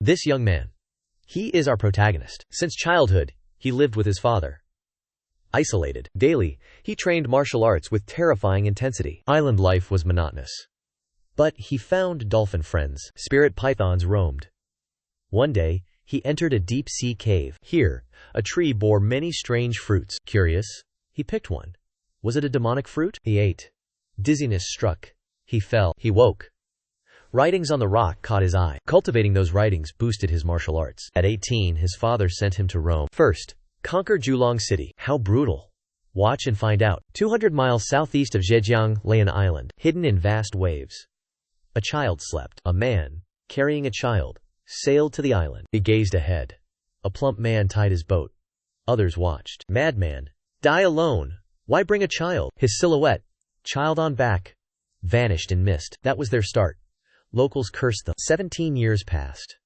This young man. He is our protagonist. Since childhood, he lived with his father. Isolated. Daily, he trained martial arts with terrifying intensity. Island life was monotonous. But he found dolphin friends. Spirit pythons roamed. One day, he entered a deep-sea cave. Here, a tree bore many strange fruits. Curious, he picked one. Was it a demonic fruit? He ate. Dizziness struck. He fell. He woke. Writings on the rock caught his eye. Cultivating those writings boosted his martial arts. At 18, his father sent him to Rome. First, conquer Julong City. How brutal. Watch and find out. 200 miles southeast of Zhejiang lay an island, hidden in vast waves. A child slept. A man, carrying a child, sailed to the island. He gazed ahead. A plump man tied his boat. Others watched. Madman. Die alone. Why bring a child? His silhouette, child on back, vanished in mist. That was their start. Locals cursed them. 17 years passed.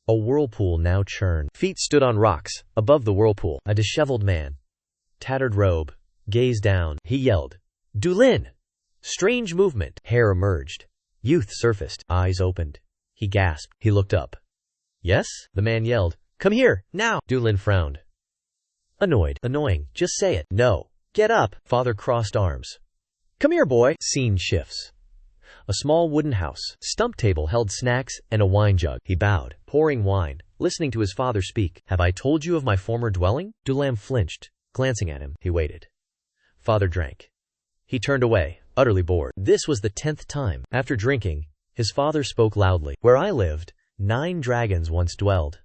A whirlpool now churned. Feet stood on rocks. Above the whirlpool, a disheveled man, tattered robe, gazed down. He yelled, "Dulin!" Strange movement. Hair emerged. Youth surfaced. Eyes opened. He gasped. He looked up. Yes? The man yelled, "Come here, now!" Dulin frowned. Annoyed. Annoying. Just say it. No. Get up. Father crossed arms. Come here, boy. Scene shifts. A small wooden house. Stump table held snacks and a wine jug. He bowed, pouring wine, listening to his father speak. Have I told you of my former dwelling? Dulam flinched, glancing at him. He waited. Father drank. He turned away, utterly bored. This was the 10th time. After drinking, his father spoke loudly. Where I lived, 9 dragons once dwelled.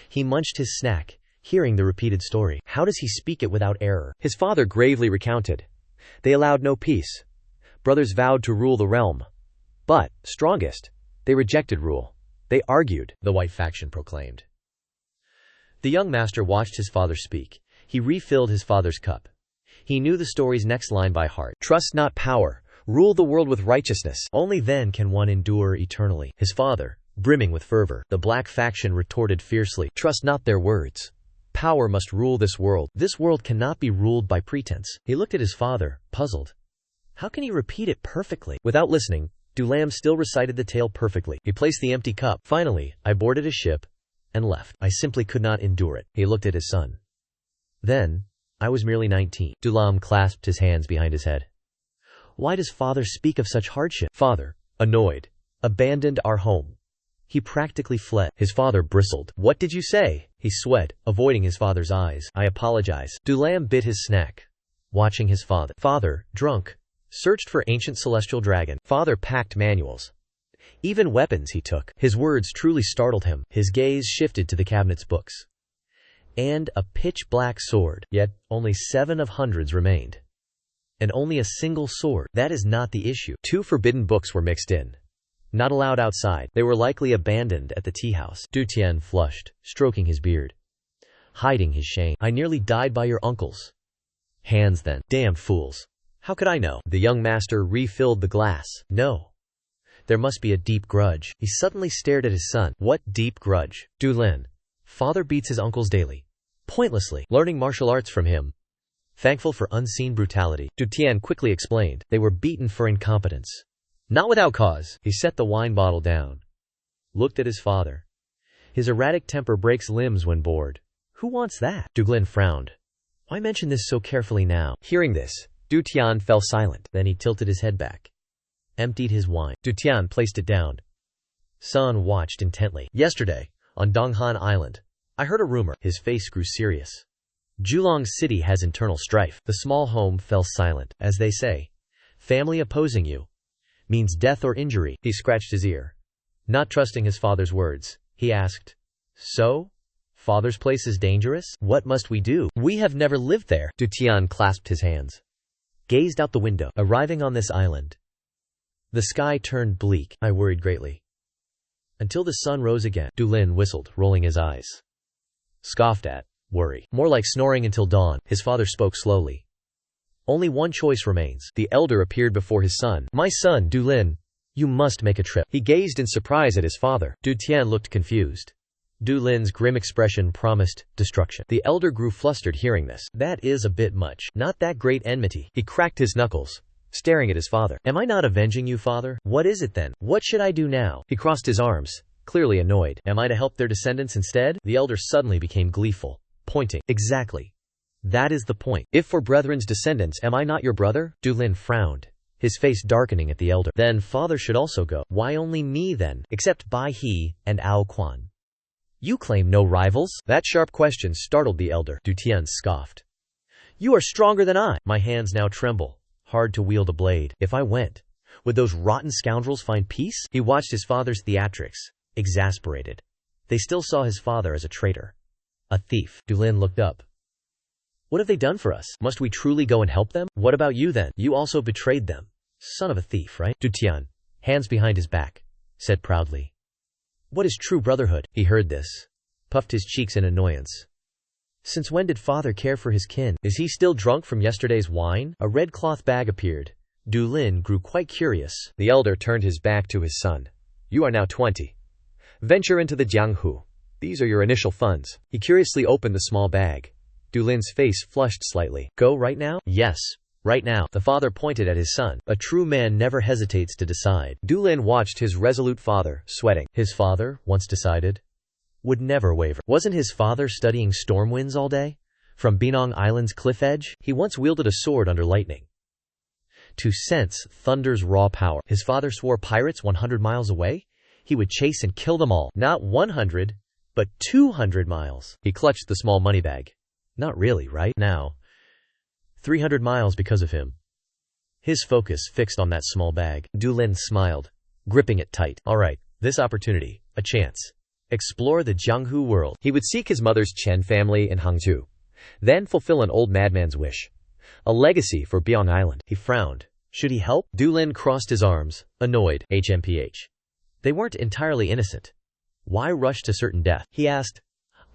He munched his snack, hearing the repeated story. How does he speak it without error? His father gravely recounted. They allowed no peace. Brothers vowed to rule the realm. But, strongest, they rejected rule. They argued, the white faction proclaimed. The young master watched his father speak. He refilled his father's cup. He knew the story's next line by heart. Trust not power. Rule the world with righteousness. Only then can one endure eternally. His father, brimming with fervor. The black faction retorted fiercely. Trust not their words. Power must rule this world. This world cannot be ruled by pretense. He looked at his father, puzzled. How can he repeat it perfectly? Without listening, Dulam still recited the tale perfectly. He placed the empty cup. Finally, I boarded a ship and left. I simply could not endure it. He looked at his son. Then, I was merely 19. Dulam clasped his hands behind his head. Why does father speak of such hardship? Father, annoyed, abandoned our home. He practically fled. His father bristled. What did you say? He sweat, avoiding his father's eyes. I apologize. Dulam bit his snack, watching his father. Father, drunk, searched for ancient celestial dragon. Father packed manuals. Even weapons he took. His words truly startled him. His gaze shifted to the cabinet's books. And a pitch-black sword. Yet, only 7 of hundreds remained. And only a single sword. That is not the issue. 2 forbidden books were mixed in. Not allowed outside. They were likely abandoned at the tea house. Du Tian flushed, stroking his beard, hiding his shame. I nearly died by your uncles. Hands then. Damned fools. How could I know? The young master refilled the glass. No. There must be a deep grudge. He suddenly stared at his son. What deep grudge? Dulin. Father beats his uncles daily. Pointlessly. Learning martial arts from him. Thankful for unseen brutality. Du Tian quickly explained. They were beaten for incompetence. Not without cause. He set the wine bottle down. Looked at his father. His erratic temper breaks limbs when bored. Who wants that? Duglin frowned. Why mention this so carefully now? Hearing this, Du Tian fell silent. Then he tilted his head back, emptied his wine. Du Tian placed it down. Sun watched intently. Yesterday, on Donghan Island, I heard a rumor. His face grew serious. Julong City has internal strife. The small home fell silent. As they say, family opposing you means death or injury. He scratched his ear. Not trusting his father's words, he asked, So? Father's place is dangerous? What must we do? We have never lived there. Du Tian clasped his hands, gazed out the window. Arriving on this island, the sky turned bleak. I worried greatly. Until the sun rose again. Dulin whistled, rolling his eyes. Scoffed at. Worry. More like snoring until dawn. His father spoke slowly. Only one choice remains. The elder appeared before his son. My son, Dulin, you must make a trip. He gazed in surprise at his father. Du Tian looked confused. Dulin's grim expression promised destruction. The elder grew flustered hearing this. That is a bit much. Not that great enmity. He cracked his knuckles, staring at his father. Am I not avenging you, father? What is it then? What should I do now? He crossed his arms, clearly annoyed. Am I to help their descendants instead? The elder suddenly became gleeful, pointing. Exactly. That is the point. If for brethren's descendants, am I not your brother? Dulin frowned, his face darkening at the elder. Then father should also go. Why only me then? Except Bai He and Ao Quan. You claim no rivals? That sharp question startled the elder. Du Tian scoffed. You are stronger than I. My hands now tremble. Hard to wield a blade. If I went, would those rotten scoundrels find peace? He watched his father's theatrics, exasperated. They still saw his father as a traitor. A thief. Dulin looked up. What have they done for us? Must we truly go and help them? What about you then? You also betrayed them. Son of a thief, right? Du Tian, hands behind his back, said proudly. What is true brotherhood? He heard this, puffed his cheeks in annoyance. Since when did father care for his kin? Is he still drunk from yesterday's wine? A red cloth bag appeared. Dulin grew quite curious. The elder turned his back to his son. You are now 20. Venture into the Jianghu. These are your initial funds. He curiously opened the small bag. Dulin's face flushed slightly. Go right now? Yes, right now. The father pointed at his son. A true man never hesitates to decide. Dulin watched his resolute father, sweating. His father, once decided, would never waver. Wasn't his father studying storm winds all day? From Binong Island's cliff edge? He once wielded a sword under lightning to sense thunder's raw power. His father swore pirates 100 miles away, he would chase and kill them all. Not 100, but 200 miles. He clutched the small money bag. Not really, right? Now, 300 miles because of him. His focus fixed on that small bag. Dulin smiled, gripping it tight. All right, this opportunity, a chance. Explore the Jianghu world. He would seek his mother's Chen family in Hangzhou, then fulfill an old madman's wish. A legacy for Binong Island. He frowned. Should he help? Dulin crossed his arms, annoyed. HMPH. They weren't entirely innocent. Why rush to certain death? He asked.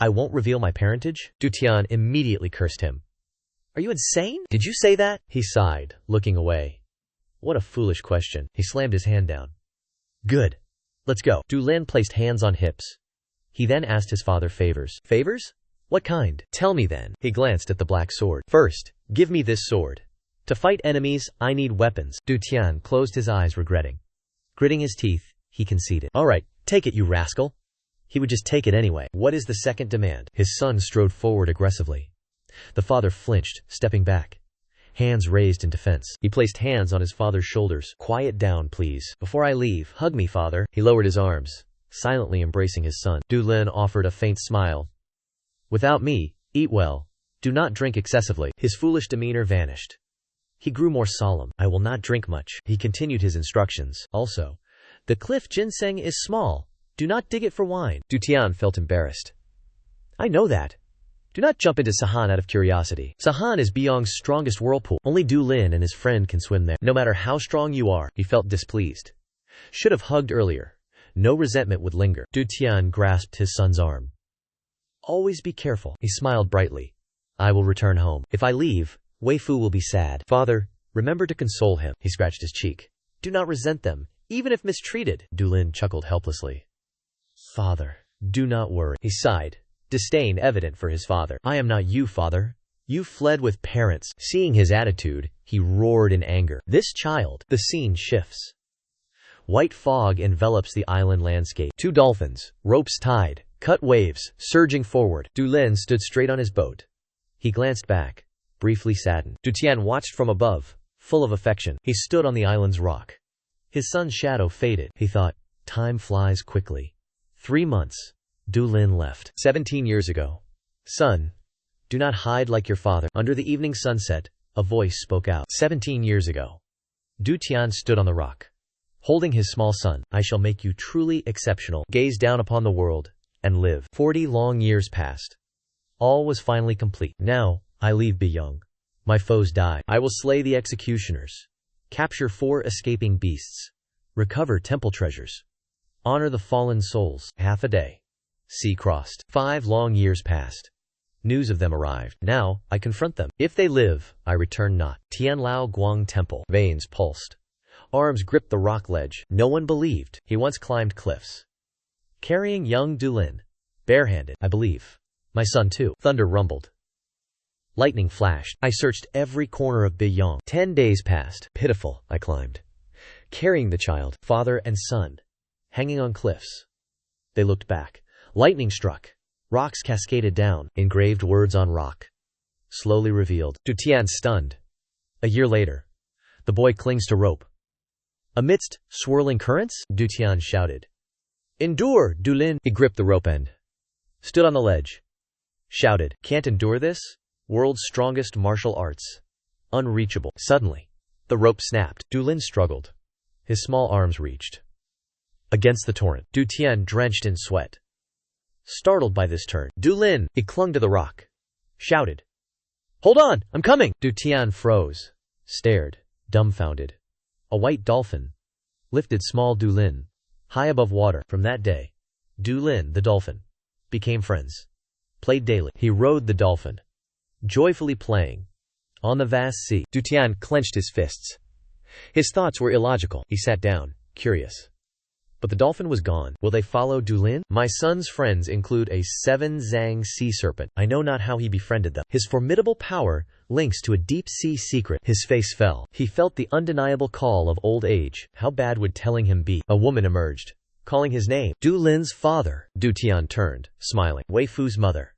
I won't reveal my parentage? Du Tian immediately cursed him. Are you insane? Did you say that? He sighed, looking away. What a foolish question. He slammed his hand down. Good. Let's go. Dulin placed hands on hips. He then asked his father favors. Favors? What kind? Tell me then. He glanced at the black sword. First, give me this sword. To fight enemies, I need weapons. Du Tian closed his eyes, regretting. Gritting his teeth, he conceded. All right, take it, you rascal. He would just take it anyway. What is the second demand? His son strode forward aggressively. The father flinched, stepping back, hands raised in defense. He placed hands on his father's shoulders. Quiet down, please. Before I leave, hug me, father. He lowered his arms, silently embracing his son. Dulin offered a faint smile. Without me, eat well. Do not drink excessively. His foolish demeanor vanished. He grew more solemn. I will not drink much. He continued his instructions. Also, the cliff ginseng is small. Do not dig it for wine. Du Tian felt embarrassed. I know that. Do not jump into Sahan out of curiosity. Sahan is Binong's strongest whirlpool. Only Dulin and his friend can swim there. No matter how strong you are, he felt displeased. Should have hugged earlier. No resentment would linger. Du Tian grasped his son's arm. Always be careful. He smiled brightly. I will return home. If I leave, Wei Fu will be sad. Father, remember to console him. He scratched his cheek. Do not resent them, even if mistreated. Dulin chuckled helplessly. Father, do not worry. He sighed, disdain evident for his father. I am not you, father. You fled with parents. Seeing his attitude, he roared in anger. This child. The scene shifts. White fog envelops the island landscape. Two dolphins, ropes tied, cut waves, surging forward. Dulin stood straight on his boat. He glanced back, briefly saddened. Du Tian watched from above, full of affection. He stood on the island's rock. His son's shadow faded. He thought, time flies quickly. 3 months. Dulin left. 17 years ago. Son, do not hide like your father. Under the evening sunset, a voice spoke out. 17 years ago. Du Tian stood on the rock, holding his small son. I shall make you truly exceptional. Gaze down upon the world, and live. 40 long years passed. All was finally complete. Now, I leave Binong. My foes die. I will slay the executioners. Capture 4 escaping beasts. Recover temple treasures. Honor the fallen souls. Half a day. Sea crossed. 5 long years passed. News of them arrived. Now, I confront them. If they live, I return not. Tianlao Guang Temple. Veins pulsed. Arms gripped the rock ledge. No one believed. He once climbed cliffs, carrying young Dulin. Barehanded. I believe. My son too. Thunder rumbled. Lightning flashed. I searched every corner of Binong. 10 days passed. Pitiful, I climbed, carrying the child, father and son, hanging on cliffs. They looked back. Lightning struck. Rocks cascaded down. Engraved words on rock. Slowly revealed. Du Tian stunned. A year later. The boy clings to rope. Amidst swirling currents, Du Tian shouted. Endure, Du Lin! He gripped the rope end. Stood on the ledge. Shouted. Can't endure this? World's strongest martial arts. Unreachable. Suddenly. The rope snapped. Du Lin struggled. His small arms reached. Against the torrent. Du Tian drenched in sweat. Startled by this turn. Du Lin! He clung to the rock. Shouted. Hold on! I'm coming! Du Tian froze. Stared. Dumbfounded. A white dolphin. Lifted small Du Lin. High above water. From that day. Du Lin, the dolphin. Became friends. Played daily. He rode the dolphin. Joyfully playing. On the vast sea. Du Tian clenched his fists. His thoughts were illogical. He sat down, curious. But the dolphin was gone. Will they follow Du Lin? My son's friends include a 7-zang sea serpent. I know not how he befriended them. His formidable power links to a deep-sea secret. His face fell. He felt the undeniable call of old age. How bad would telling him be? A woman emerged, calling his name. Du Lin's father. Du Tian turned, smiling. Wei Fu's mother.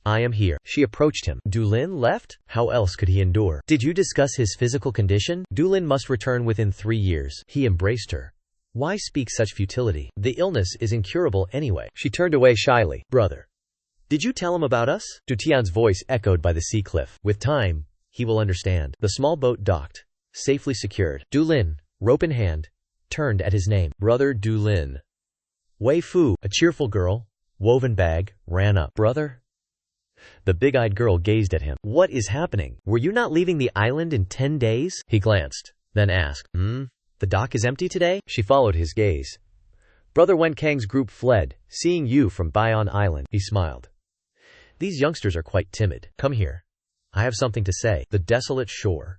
I am here. She approached him. Du Lin left? How else could he endure? Did you discuss his physical condition? Du Lin must return within 3 years. He embraced her. Why speak such futility? The illness is incurable anyway. She turned away shyly. Brother. Did you tell him about us? Du Tian's voice echoed by the sea cliff. With time, he will understand. The small boat docked, safely secured. Du Lin, rope in hand, turned at his name. Brother Du Lin. Wei Fu, a cheerful girl, woven bag, ran up. Brother? The big-eyed girl gazed at him. What is happening? Were you not leaving the island in 10 days? He glanced, then asked. The dock is empty today? She followed his gaze. Brother Wen Kang's group fled, seeing you from Baiyang Island. He smiled. These youngsters are quite timid. Come here. I have something to say. The desolate shore.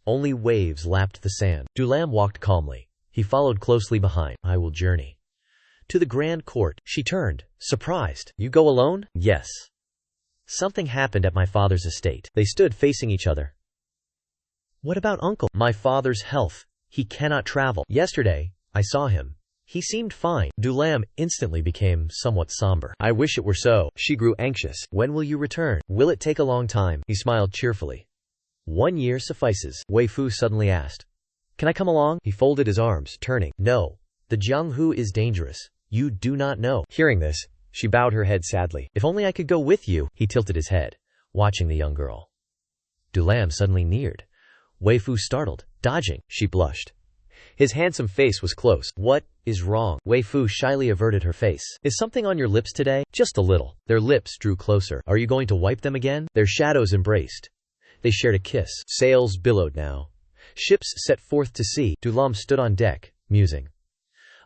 Only waves lapped the sand. Du Lam walked calmly. He followed closely behind. I will journey to the grand court. She turned, surprised. You go alone? Yes. Something happened at my father's estate. They stood facing each other. What about uncle? My father's health. He cannot travel. Yesterday, I saw him. He seemed fine. Du Lam instantly became somewhat somber. I wish it were so. She grew anxious. When will you return? Will it take a long time? He smiled cheerfully. 1 year suffices. Wei Fu suddenly asked. Can I come along? He folded his arms, turning. No. The Jianghu is dangerous. You do not know. Hearing this, she bowed her head sadly. If only I could go with you. He tilted his head, watching the young girl. Du Lam suddenly neared. Wei Fu startled, dodging. She blushed. His handsome face was close. What is wrong? Wei Fu shyly averted her face. Is something on your lips today? Just a little. Their lips drew closer. Are you going to wipe them again? Their shadows embraced. They shared a kiss. Sails billowed now. Ships set forth to sea. Du Lam stood on deck, musing.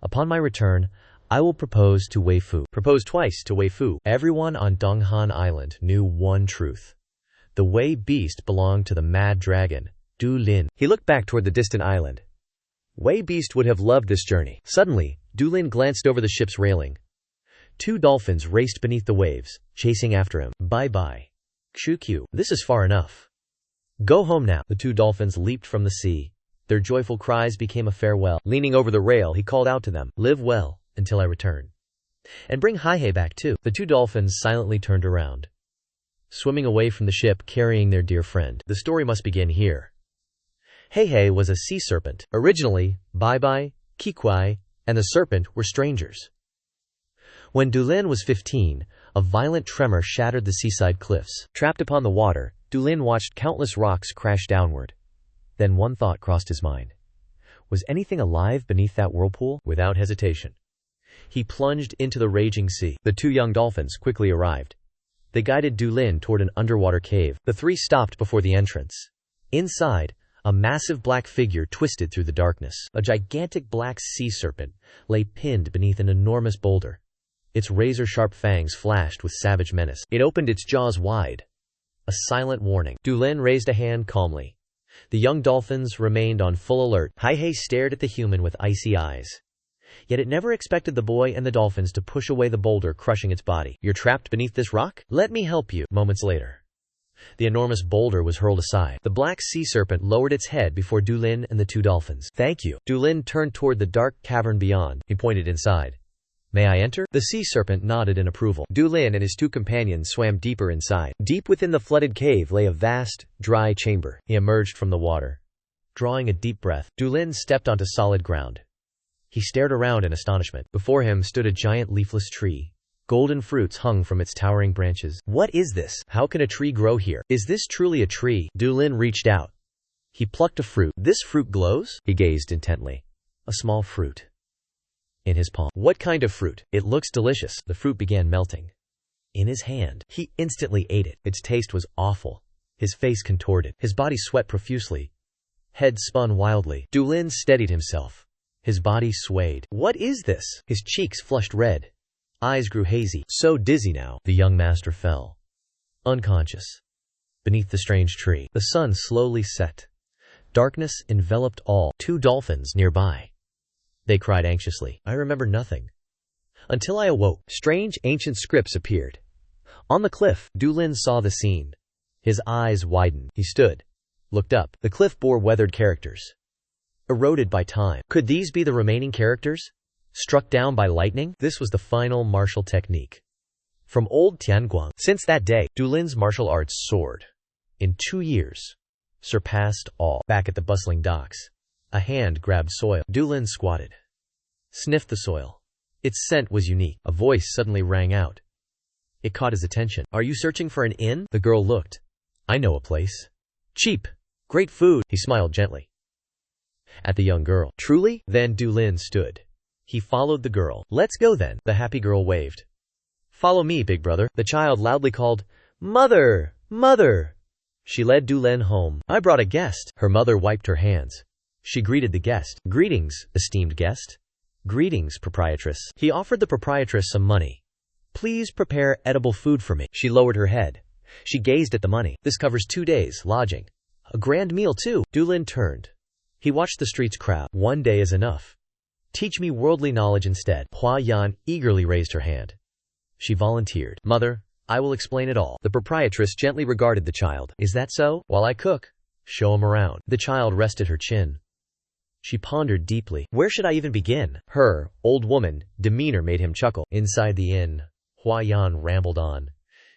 Upon my return, I will propose to Wei Fu. Proposed twice to Wei Fu. Everyone on Donghan Island knew one truth. The Wei beast belonged to the mad dragon, Du Lin. He looked back toward the distant island. Wei beast would have loved this journey. Suddenly, Du Lin glanced over the ship's railing. 2 dolphins raced beneath the waves, chasing after him. Bye-bye. QQ. This is far enough. Go home now. The 2 dolphins leaped from the sea. Their joyful cries became a farewell. Leaning over the rail, he called out to them. Live well, until I return. And bring Haihei back too. The 2 dolphins silently turned around, swimming away from the ship carrying their dear friend. The story must begin here. Haihei was a sea serpent. Originally, Bai, Kikwai, and the serpent were strangers. When Du Lin was 15, a violent tremor shattered the seaside cliffs. Trapped upon the water, Du Lin watched countless rocks crash downward. Then one thought crossed his mind. Was anything alive beneath that whirlpool? Without hesitation, he plunged into the raging sea. The 2 young dolphins quickly arrived. They guided Du Lin toward an underwater cave. The 3 stopped before the entrance. Inside, a massive black figure twisted through the darkness. A gigantic black sea serpent lay pinned beneath an enormous boulder. Its razor-sharp fangs flashed with savage menace. It opened its jaws wide. A silent warning. Du Lin raised a hand calmly. The young dolphins remained on full alert. Haihei stared at the human with icy eyes. Yet it never expected the boy and the dolphins to push away the boulder crushing its body. You're trapped beneath this rock? Let me help you. Moments later, the enormous boulder was hurled aside. The black sea serpent lowered its head before Du Lin and the 2 dolphins. Thank you. Du Lin turned toward the dark cavern beyond. He pointed inside. May I enter? The sea serpent nodded in approval. Du Lin and his two companions swam deeper inside. Deep within the flooded cave lay a vast, dry chamber. He emerged from the water. Drawing a deep breath, Du Lin stepped onto solid ground. He stared around in astonishment. Before him stood a giant leafless tree. Golden fruits hung from its towering branches. What is this? How can a tree grow here? Is this truly a tree? Du Lin reached out. He plucked a fruit. This fruit glows? He gazed intently. A small fruit. In his palm. What kind of fruit? It looks delicious. The fruit began melting. In his hand. He instantly ate it. Its taste was awful. His face contorted. His body sweat profusely. Head spun wildly. Du Lin steadied himself. His body swayed. What is this? His cheeks flushed red. Eyes grew hazy. So dizzy now. The young master fell. Unconscious. Beneath the strange tree. The sun slowly set. Darkness enveloped all. Two dolphins nearby. They cried anxiously. I remember nothing. Until I awoke. Strange ancient scripts appeared. On the cliff, Du Lin saw the scene. His eyes widened. He stood. Looked up. The cliff bore weathered characters. Eroded by time. Could these be the remaining characters? Struck down by lightning? This was the final martial technique. From old Tianguang. Since that day, Du Lin's martial arts soared. In 2 years. Surpassed all. Back at the bustling docks. A hand grabbed soil. Du Lin squatted. Sniffed the soil. Its scent was unique. A voice suddenly rang out. It caught his attention. Are you searching for an inn? The girl looked. I know a place. Cheap. Great food. He smiled gently. At the young girl. Truly? Then Du Lin stood. He followed the girl. Let's go then. The happy girl waved. Follow me, big brother. The child loudly called, Mother! Mother! She led Du Lin home. I brought a guest. Her mother wiped her hands. She greeted the guest. Greetings, esteemed guest. Greetings, proprietress. He offered the proprietress some money. Please prepare edible food for me. She lowered her head. She gazed at the money. This covers 2 days, lodging. A grand meal too. Du Lin turned. He watched the streets crowd. 1 day is enough. Teach me worldly knowledge instead. Hua Yan eagerly raised her hand. She volunteered. Mother, I will explain it all. The proprietress gently regarded the child. Is that so? While I cook. Show him around. The child rested her chin. She pondered deeply. Where should I even begin? Her, old woman, demeanor made him chuckle. Inside the inn, Hua Yan rambled on.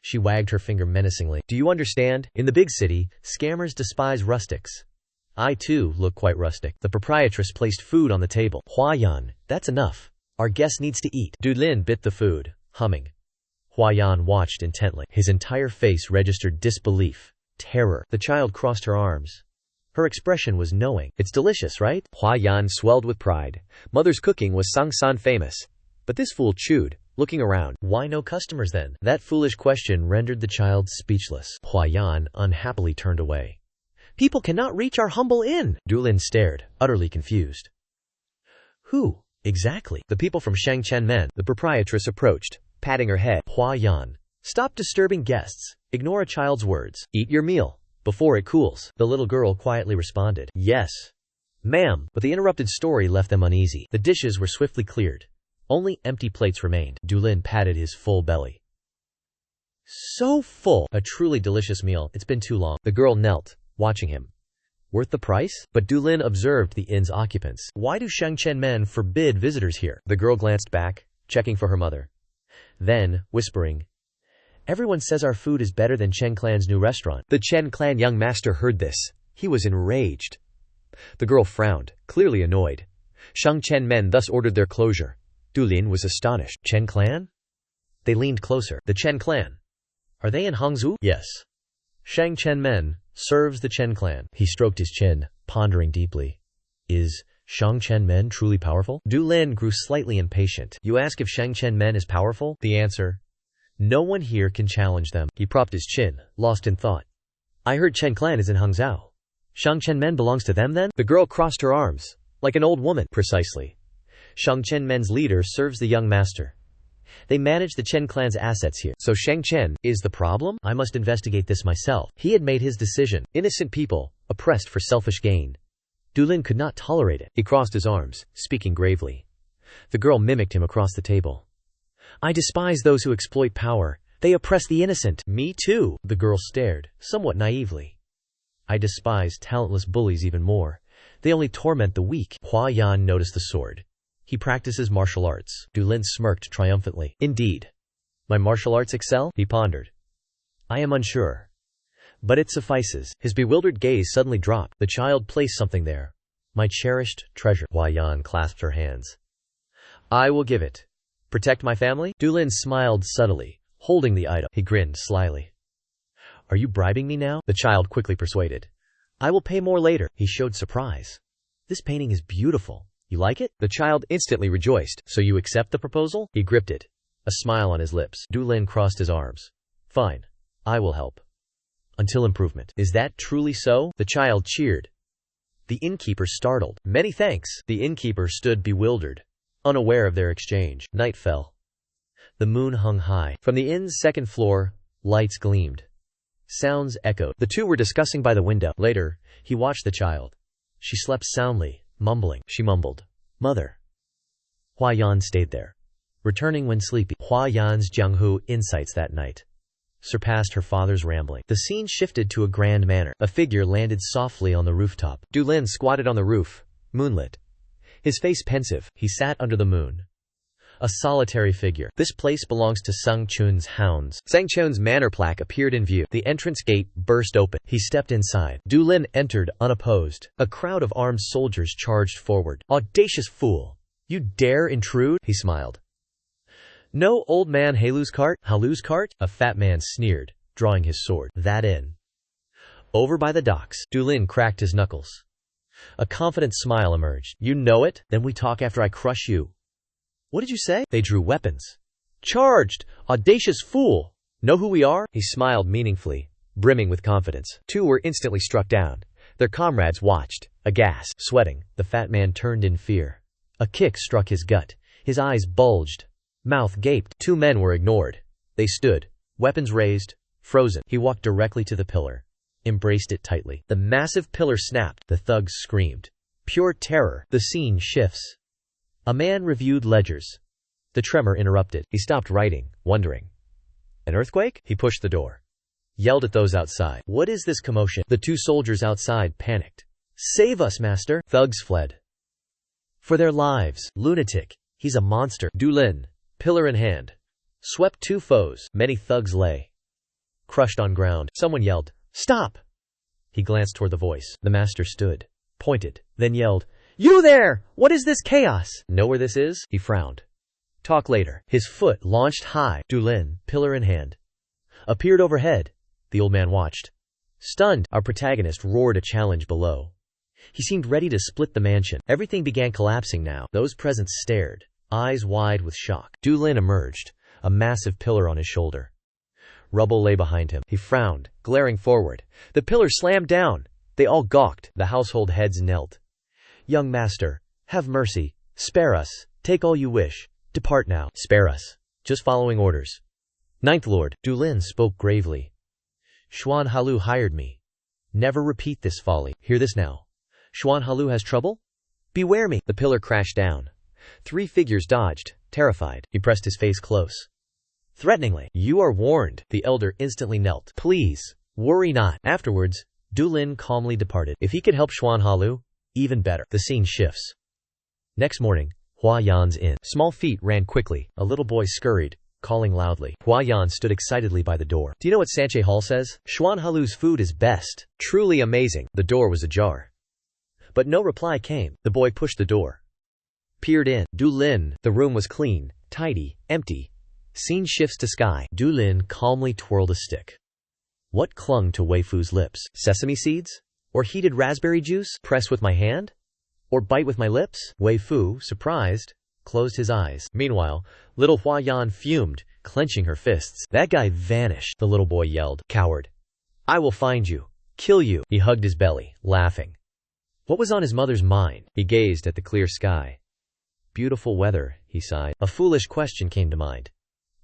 She wagged her finger menacingly. Do you understand? In the big city, scammers despise rustics. I too look quite rustic. The proprietress placed food on the table. Hua Yan, that's enough. Our guest needs to eat. Du Lin bit the food, humming. Hua Yan watched intently. His entire face registered disbelief, terror. The child crossed her arms. Her expression was knowing. It's delicious, right? Hua Yan swelled with pride. Mother's cooking was Sangsan famous. But this fool chewed, looking around. Why no customers then? That foolish question rendered the child speechless. Hua Yan unhappily turned away. People cannot reach our humble inn. Du Lin stared, utterly confused. Who, exactly? The people from Shangchenmen. The proprietress approached, patting her head. Hua Yan, stop disturbing guests. Ignore a child's words. Eat your meal, before it cools. The little girl quietly responded. Yes, ma'am. But the interrupted story left them uneasy. The dishes were swiftly cleared. Only empty plates remained. Du Lin patted his full belly. So full. A truly delicious meal. It's been too long. The girl knelt, watching him. Worth the price? But Du Lin observed the inn's occupants. Why do Shangchen men forbid visitors here? The girl glanced back, checking for her mother. Then, whispering, everyone says our food is better than Chen Clan's new restaurant. The Chen Clan young master heard this. He was enraged. The girl frowned, clearly annoyed. Shangchen men thus ordered their closure. Du Lin was astonished. Chen Clan? They leaned closer. The Chen Clan. Are they in Hangzhou? Yes. Shangchen men serves the Chen Clan. He stroked his chin, pondering deeply. Is Shangchen men truly powerful? Du Lin grew slightly impatient. You ask if Shangchen men is powerful? The answer. No one here can challenge them. He propped his chin, lost in thought. I heard Chen Clan is in Hangzhou. Shangchen men belongs to them then? The girl crossed her arms, like an old woman. Precisely. Shangchen men's leader serves the young master. They manage the Chen Clan's assets here. So Shangchen is the problem? I must investigate this myself. He had made his decision. Innocent people, oppressed for selfish gain. Du Lin could not tolerate it. He crossed his arms, speaking gravely. The girl mimicked him across the table. I despise those who exploit power. They oppress the innocent. Me too. The girl stared, somewhat naively. I despise talentless bullies even more. They only torment the weak. Hua Yan noticed the sword. He practices martial arts. Dulin smirked triumphantly. Indeed. My martial arts excel? He pondered. I am unsure. But it suffices. His bewildered gaze suddenly dropped. The child placed something there. My cherished treasure. Hua Yan clasped her hands. I will give it. Protect my family? Dulin smiled subtly, holding the item. He grinned slyly. Are you bribing me now? The child quickly persuaded. I will pay more later. He showed surprise. This painting is beautiful. You like it? The child instantly rejoiced. So you accept the proposal? He gripped it, a smile on his lips. Dulin crossed his arms. Fine. I will help. Until improvement. Is that truly so? The child cheered. The innkeeper startled. Many thanks. The innkeeper stood bewildered, unaware of their exchange. Night fell. The moon hung high. From the inn's second floor, lights gleamed. Sounds echoed. The two were discussing by the window. Later, he watched the child. She slept soundly, mumbling. She mumbled, Mother. Hua Yan stayed there, returning when sleepy. Hua Yan's Jianghu insights that night surpassed her father's rambling. The scene shifted to a grand manner. A figure landed softly on the rooftop. Dulin squatted on the roof, moonlit. His face pensive, he sat under the moon. A solitary figure. This place belongs to Sang Chun's hounds. Sang Chun's manor plaque appeared in view. The entrance gate burst open. He stepped inside. Dulin entered unopposed. A crowd of armed soldiers charged forward. Audacious fool! You dare intrude? He smiled. No, old man Halu's cart? Halu's cart? A fat man sneered, drawing his sword. That inn. Over by the docks. Dulin cracked his knuckles. A confident smile emerged. You know it? Then we talk after I crush you. What did you say? They drew weapons. Charged! Audacious fool! Know who we are? He smiled meaningfully, brimming with confidence. Two were instantly struck down. Their comrades watched, aghast, sweating. The fat man turned in fear. A kick struck his gut. His eyes bulged. Mouth gaped. Two men were ignored. They stood, weapons raised, frozen. He walked directly to the pillar, embraced it tightly. The massive pillar snapped. The thugs screamed. Pure terror. The scene shifts. A man reviewed ledgers. The tremor interrupted. He stopped writing, wondering. An earthquake? He pushed the door. Yelled at those outside. What is this commotion? The two soldiers outside panicked. Save us, master! Thugs fled. For their lives. Lunatic. He's a monster. Dulin, pillar in hand, swept two foes. Many thugs lay crushed on ground. Someone yelled, Stop! He glanced toward the voice. The master stood, pointed, then yelled, You there! What is this chaos? Know where this is? He frowned. Talk later. His foot launched high. Dulin, pillar in hand, appeared overhead. The old man watched. Stunned, our protagonist roared a challenge below. He seemed ready to split the mansion. Everything began collapsing now. Those present stared, eyes wide with shock. Dulin emerged, a massive pillar on his shoulder. Rubble lay behind him. He frowned, glaring forward. The pillar slammed down. They all gawked. The household heads knelt. Young master, have mercy. Spare us. Take all you wish. Depart now. Spare us. Just following orders. Ninth Lord, Dulin spoke gravely. Xuan Halu hired me. Never repeat this folly. Hear this now. Xuan Halu has trouble? Beware me. The pillar crashed down. Three figures dodged, terrified. He pressed his face close. Threateningly, You are warned. The elder instantly knelt. Please, worry not. Afterwards, Dulin calmly departed. If he could help Xuan Halu, even better. The scene shifts. Next morning, Hua Yan's inn. Small feet ran quickly. A little boy scurried, calling loudly. Hua Yan stood excitedly by the door. Do you know what Sanche Hall says? Xuan Halu's food is best. Truly amazing. The door was ajar. But no reply came. The boy pushed the door. Peered in. Dulin. The room was clean, tidy, empty. Scene shifts to sky. Dulin calmly twirled a stick. What clung to Wei Fu's lips? Sesame seeds? Or heated raspberry juice? Press with my hand? Or bite with my lips? Wei Fu, surprised, closed his eyes. Meanwhile, little Hua Yan fumed, clenching her fists. That guy vanished, the little boy yelled. Coward. I will find you. Kill you. He hugged his belly, laughing. What was on his mother's mind? He gazed at the clear sky. Beautiful weather, he sighed. A foolish question came to mind.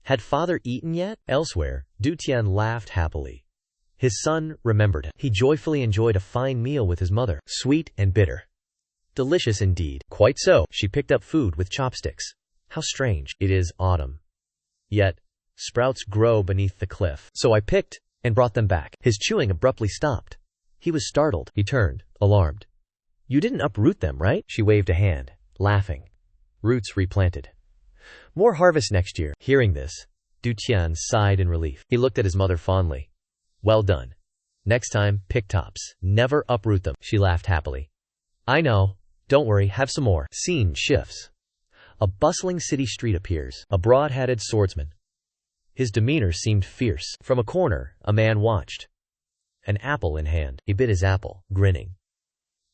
Had father eaten yet? Elsewhere, Du Tian laughed happily. His son remembered him. He joyfully enjoyed a fine meal with his mother, sweet and bitter. Delicious indeed. Quite so. She picked up food with chopsticks. How strange. It is autumn. Yet, sprouts grow beneath the cliff. So I picked and brought them back. His chewing abruptly stopped. He was startled. He turned, alarmed. You didn't uproot them, right? She waved a hand, laughing. Roots replanted. More harvest next year. Hearing this, Du Tian sighed in relief. He looked at his mother fondly. Well done. Next time, pick tops. Never uproot them. She laughed happily. I know. Don't worry, have some more. Scene shifts. A bustling city street appears. A broad-hatted swordsman. His demeanor seemed fierce. From a corner, a man watched. An apple in hand. He bit his apple, grinning.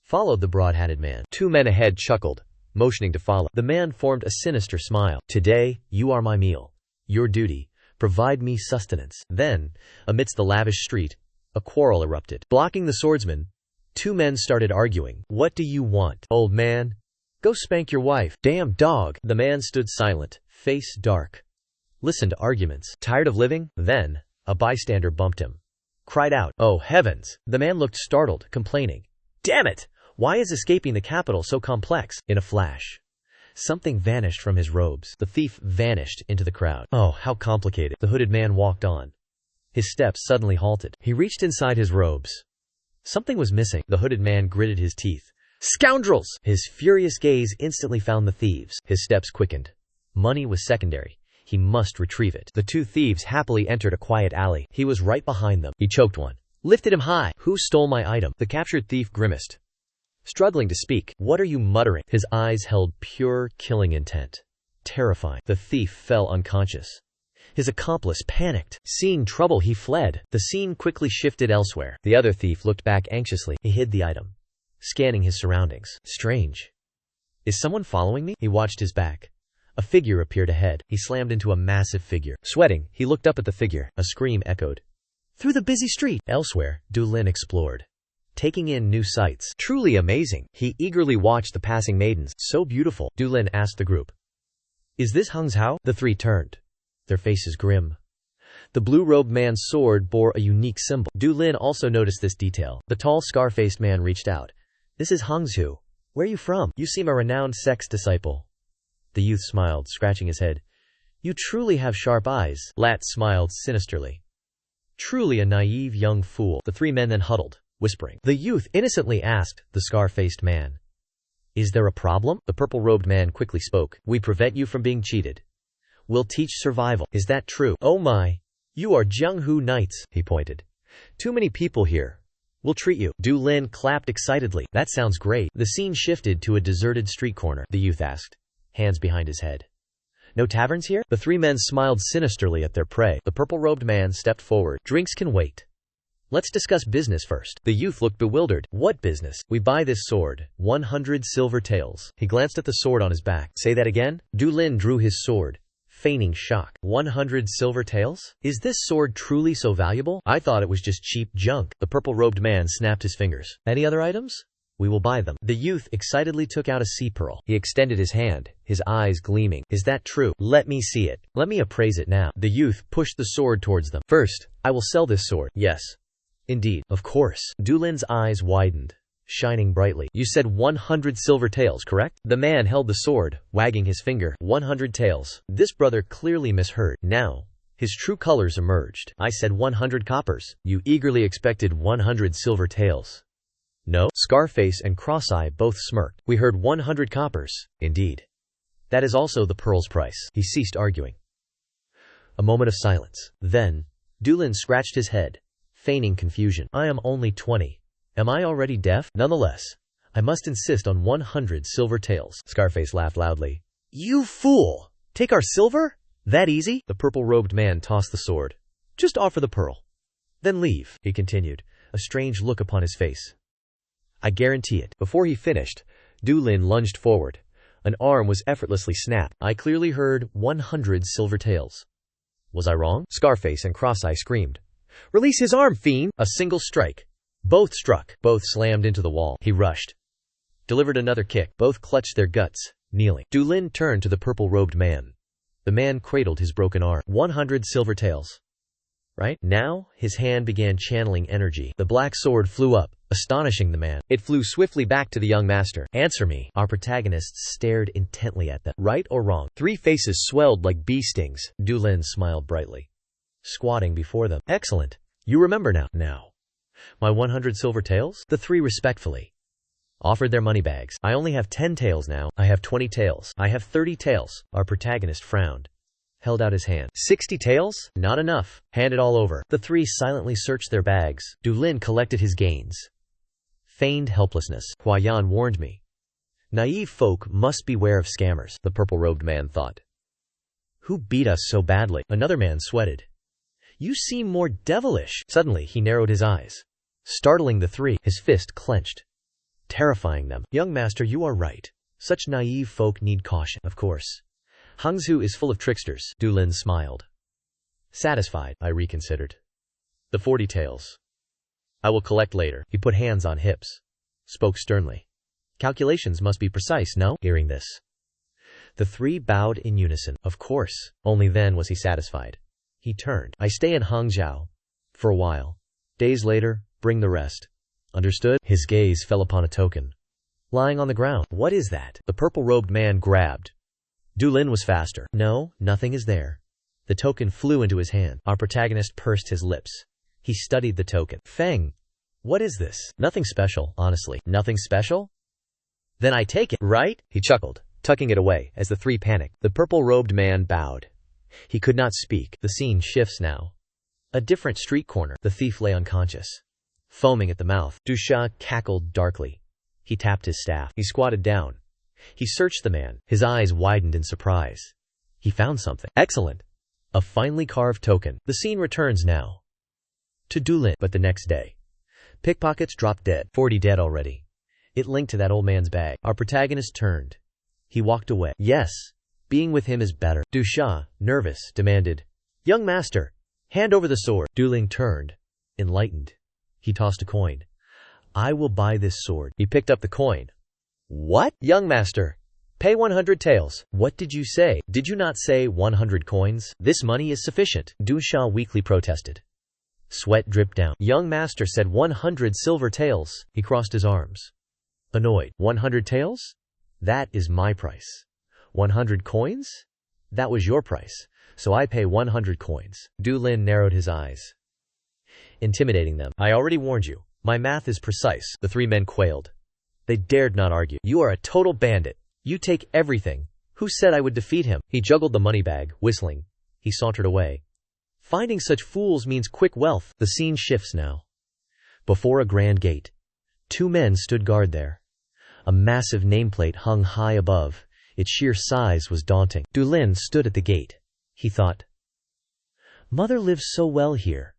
Followed the broad-hatted man. Two men ahead chuckled, motioning to follow. The man formed a sinister smile. Today, you are my meal. Your duty, provide me sustenance. Then, amidst the lavish street, a quarrel erupted. Blocking the swordsman, two men started arguing. What do you want, old man? Go spank your wife. Damn dog. The man stood silent, face dark. Listen to arguments. Tired of living? Then, a bystander bumped him. Cried out, oh heavens. The man looked startled, complaining. Damn it! Why is escaping the capital so complex? In a flash, something vanished from his robes. The thief vanished into the crowd. Oh, how complicated. The hooded man walked on. His steps suddenly halted. He reached inside his robes. Something was missing. The hooded man gritted his teeth. Scoundrels! His furious gaze instantly found the thieves. His steps quickened. Money was secondary. He must retrieve it. The two thieves happily entered a quiet alley. He was right behind them. He choked one. Lifted him high. Who stole my item? The captured thief grimaced. Struggling to speak. What are you muttering? His eyes held pure killing intent. Terrifying. The thief fell unconscious. His accomplice panicked. Seeing trouble, he fled. The scene quickly shifted elsewhere. The other thief looked back anxiously. He hid the item, scanning his surroundings. Strange. Is someone following me? He watched his back. A figure appeared ahead. He slammed into a massive figure. Sweating, he looked up at the figure. A scream echoed through the busy street. Elsewhere, Du Lin explored, taking in new sights. Truly amazing. He eagerly watched the passing maidens. So beautiful. Du Lin asked the group, is this Hangzhou? The three turned, their faces grim. The blue-robed man's sword bore a unique symbol. Du Lin also noticed this detail. The tall, scar-faced man reached out. This is Hangzhou. Where are you from? You seem a renowned sects disciple. The youth smiled, scratching his head. You truly have sharp eyes. Lat smiled sinisterly. Truly a naive young fool. The three men then huddled, whispering. The youth innocently asked the scar-faced man, is there a problem? The purple-robed man quickly spoke. We prevent you from being cheated. We'll teach survival. Is that true? Oh my. You are Jianghu Knights, he pointed. Too many people here. We'll treat you. Du Lin clapped excitedly. That sounds great. The scene shifted to a deserted street corner. The youth asked, hands behind his head. No taverns here? The three men smiled sinisterly at their prey. The purple-robed man stepped forward. Drinks can wait. Let's discuss business first. The youth looked bewildered. What business? We buy this sword. 100 silver taels. He glanced at the sword on his back. Say that again? Du Lin drew his sword, feigning shock. 100 silver taels? Is this sword truly so valuable? I thought it was just cheap junk. The purple-robed man snapped his fingers. Any other items? We will buy them. The youth excitedly took out a sea pearl. He extended his hand, his eyes gleaming. Is that true? Let me see it. Let me appraise it now. The youth pushed the sword towards them. First, I will sell this sword. Yes. Indeed. Of course. Du Lin's eyes widened, shining brightly. You said 100 silver taels, correct? The man held the sword, wagging his finger. 100 taels. This brother clearly misheard. Now, his true colors emerged. I said 100 coppers. You eagerly expected 100 silver taels. No? Scarface and Cross-Eye both smirked. We heard 100 coppers. Indeed. That is also the pearl's price. He ceased arguing. A moment of silence. Then, Du Lin scratched his head, feigning confusion. I am only 20. Am I already deaf? Nonetheless, I must insist on 100 silver taels. Scarface laughed loudly. You fool! Take our silver? That easy? The purple-robed man tossed the sword. Just offer the pearl. Then leave, he continued, a strange look upon his face. I guarantee it. Before he finished, Du Lin lunged forward. An arm was effortlessly snapped. I clearly heard 100 silver taels. Was I wrong? Scarface and Cross-Eye screamed. Release his arm, fiend! A single strike. Both struck. Both slammed into the wall. He rushed. Delivered another kick. Both clutched their guts, kneeling. Du Lin turned to the purple-robed man. The man cradled his broken arm. 100 silver taels. Right? Now, his hand began channeling energy. The black sword flew up, astonishing the man. It flew swiftly back to the young master. Answer me. Our protagonists stared intently at them. Right or wrong? Three faces swelled like bee stings. Du Lin smiled brightly, squatting before them. Excellent. You remember now. Now. My 100 silver taels? The three respectfully. offered their money bags. I only have 10 taels now. I have 20 taels. I have 30 taels. Our protagonist frowned. Held out his hand. 60 taels? Not enough. Hand it all over. The three silently searched their bags. Du Lin collected his gains. Feigned helplessness. Huayan warned me. Naive folk must beware of scammers, the purple-robed man thought. Who beat us so badly? Another man sweated. You seem more devilish. Suddenly he narrowed his eyes, startling the three, his fist clenched, terrifying them. Young master, you are right. Such naive folk need caution. Of course. Hangzhou is full of tricksters. Du Lin smiled. Satisfied, I reconsidered. The 40 taels. I will collect later. He put hands on hips. Spoke sternly. Calculations must be precise, no? Hearing this, the three bowed in unison. Of course. Only then was he satisfied. He turned. I stay in Hangzhou. For a while. Days later, bring the rest. Understood? His gaze fell upon a token lying on the ground. What is that? The purple-robed man grabbed. Du Lin was faster. No, nothing is there. The token flew into his hand. Our protagonist pursed his lips. He studied the token. Feng, what is this? Nothing special, honestly. Nothing special? Then I take it, right? He chuckled, tucking it away as the three panicked. The purple-robed man bowed. He could not speak. The scene shifts now. A different street corner. The thief lay unconscious, foaming at the mouth. Du Sha cackled darkly. He tapped his staff. He squatted down. He searched the man. His eyes widened in surprise. He found something. Excellent. A finely carved token. The scene returns now to Du Lin. But the next day, pickpockets dropped dead. 40 dead already. It linked to that old man's bag. Our protagonist turned. He walked away. Yes, being with him is better. Du Sha, nervous, demanded, Young master, hand over the sword. Du Lin turned, enlightened. He tossed a coin. I will buy this sword. He picked up the coin. What? Young master, pay 100 taels. What did you say? Did you not say 100 coins? This money is sufficient. Du Sha weakly protested. Sweat dripped down. Young master said 100 silver taels. He crossed his arms, annoyed. 100 taels? That is my price. 100 coins? That was your price. So I pay 100 coins. Du Lin narrowed his eyes, intimidating them. I already warned you. My math is precise. The three men quailed. They dared not argue. You are a total bandit. You take everything. Who said I would defeat him? He juggled the money bag, whistling. He sauntered away. Finding such fools means quick wealth. The scene shifts now. Before a grand gate, two men stood guard there. A massive nameplate hung high above. Its sheer size was daunting. Du Lin stood at the gate. He thought, Mother lives so well here.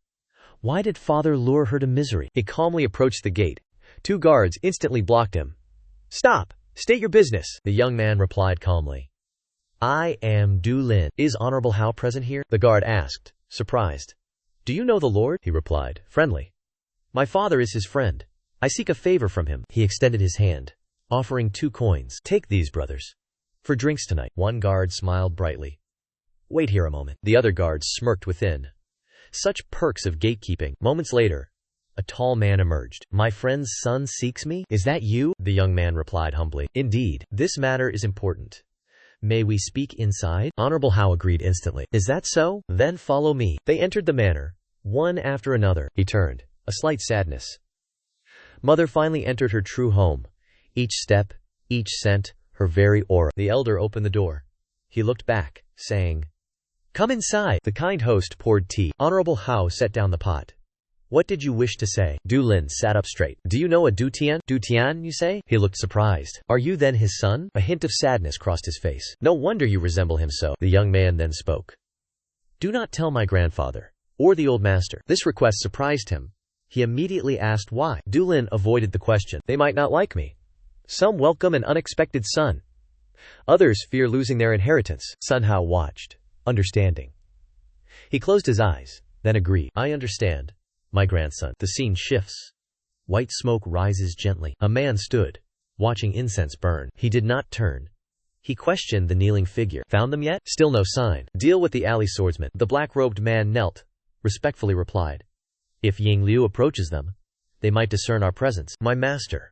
Why did father lure her to misery? He calmly approached the gate. Two guards instantly blocked him. Stop! State your business, the young man replied calmly. I am Du Lin. Is Honorable Hao present here? The guard asked, surprised. Do you know the Lord? He replied, friendly. My father is his friend. I seek a favor from him. He extended his hand, offering 2 coins. Take these, brothers. For drinks tonight. One guard smiled brightly. Wait here a moment. The other guards smirked within. Such perks of gatekeeping. Moments later, a tall man emerged. My friend's son seeks me? Is that you? The young man replied humbly. Indeed, this matter is important. May we speak inside? Honorable Hao agreed instantly. Is that so? Then follow me. They entered the manor, one after another. He turned, a slight sadness. Mother finally entered her true home. Each step, each scent, her very aura. The elder opened the door. He looked back, saying, Come inside. The kind host poured tea. Honorable Hao set down the pot. What did you wish to say? Du Lin sat up straight. Do you know a Du Tian? Du Tian, you say? He looked surprised. Are you then his son? A hint of sadness crossed his face. No wonder you resemble him so. The young man then spoke. Do not tell my grandfather, or the old master. This request surprised him. He immediately asked why. Du Lin avoided the question. They might not like me. Some welcome an unexpected son. Others fear losing their inheritance. Sun Hao watched, understanding. He closed his eyes, then agreed. I understand, my grandson. The scene shifts. White smoke rises gently. A man stood, watching incense burn. He did not turn. He questioned the kneeling figure. Found them yet? Still no sign. Deal with the alley swordsman. The black-robed man knelt, respectfully replied. If Ying Liu approaches them, they might discern our presence. My master.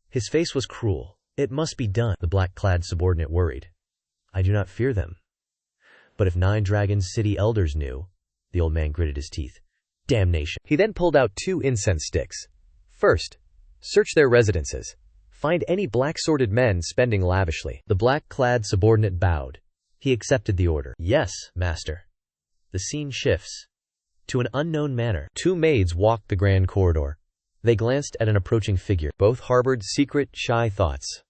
His face was cruel. It must be done. The black-clad subordinate worried. I do not fear them. But if 9 Dragons city elders knew, the old man gritted his teeth. Damnation. He then pulled out 2 incense sticks. First, search their residences. Find any black-sworded men spending lavishly. The black-clad subordinate bowed. He accepted the order. Yes, master. The scene shifts to an unknown manor. Two maids walked the grand corridor. They glanced at an approaching figure. Both harbored secret, shy thoughts.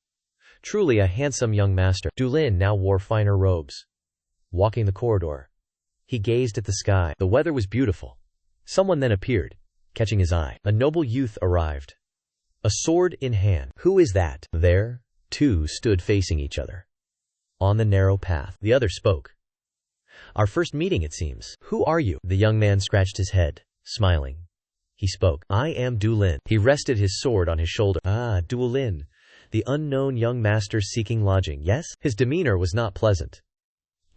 Truly a handsome young master. Dulin now wore finer robes. Walking the corridor, he gazed at the sky. The weather was beautiful. Someone then appeared, catching his eye. A noble youth arrived, a sword in hand. Who is that? There, two stood facing each other. On the narrow path, the other spoke. Our first meeting, it seems. Who are you? The young man scratched his head, smiling. He spoke. I am Dulin. He rested his sword on his shoulder. Ah, Dulin, the unknown young master seeking lodging. Yes? His demeanor was not pleasant.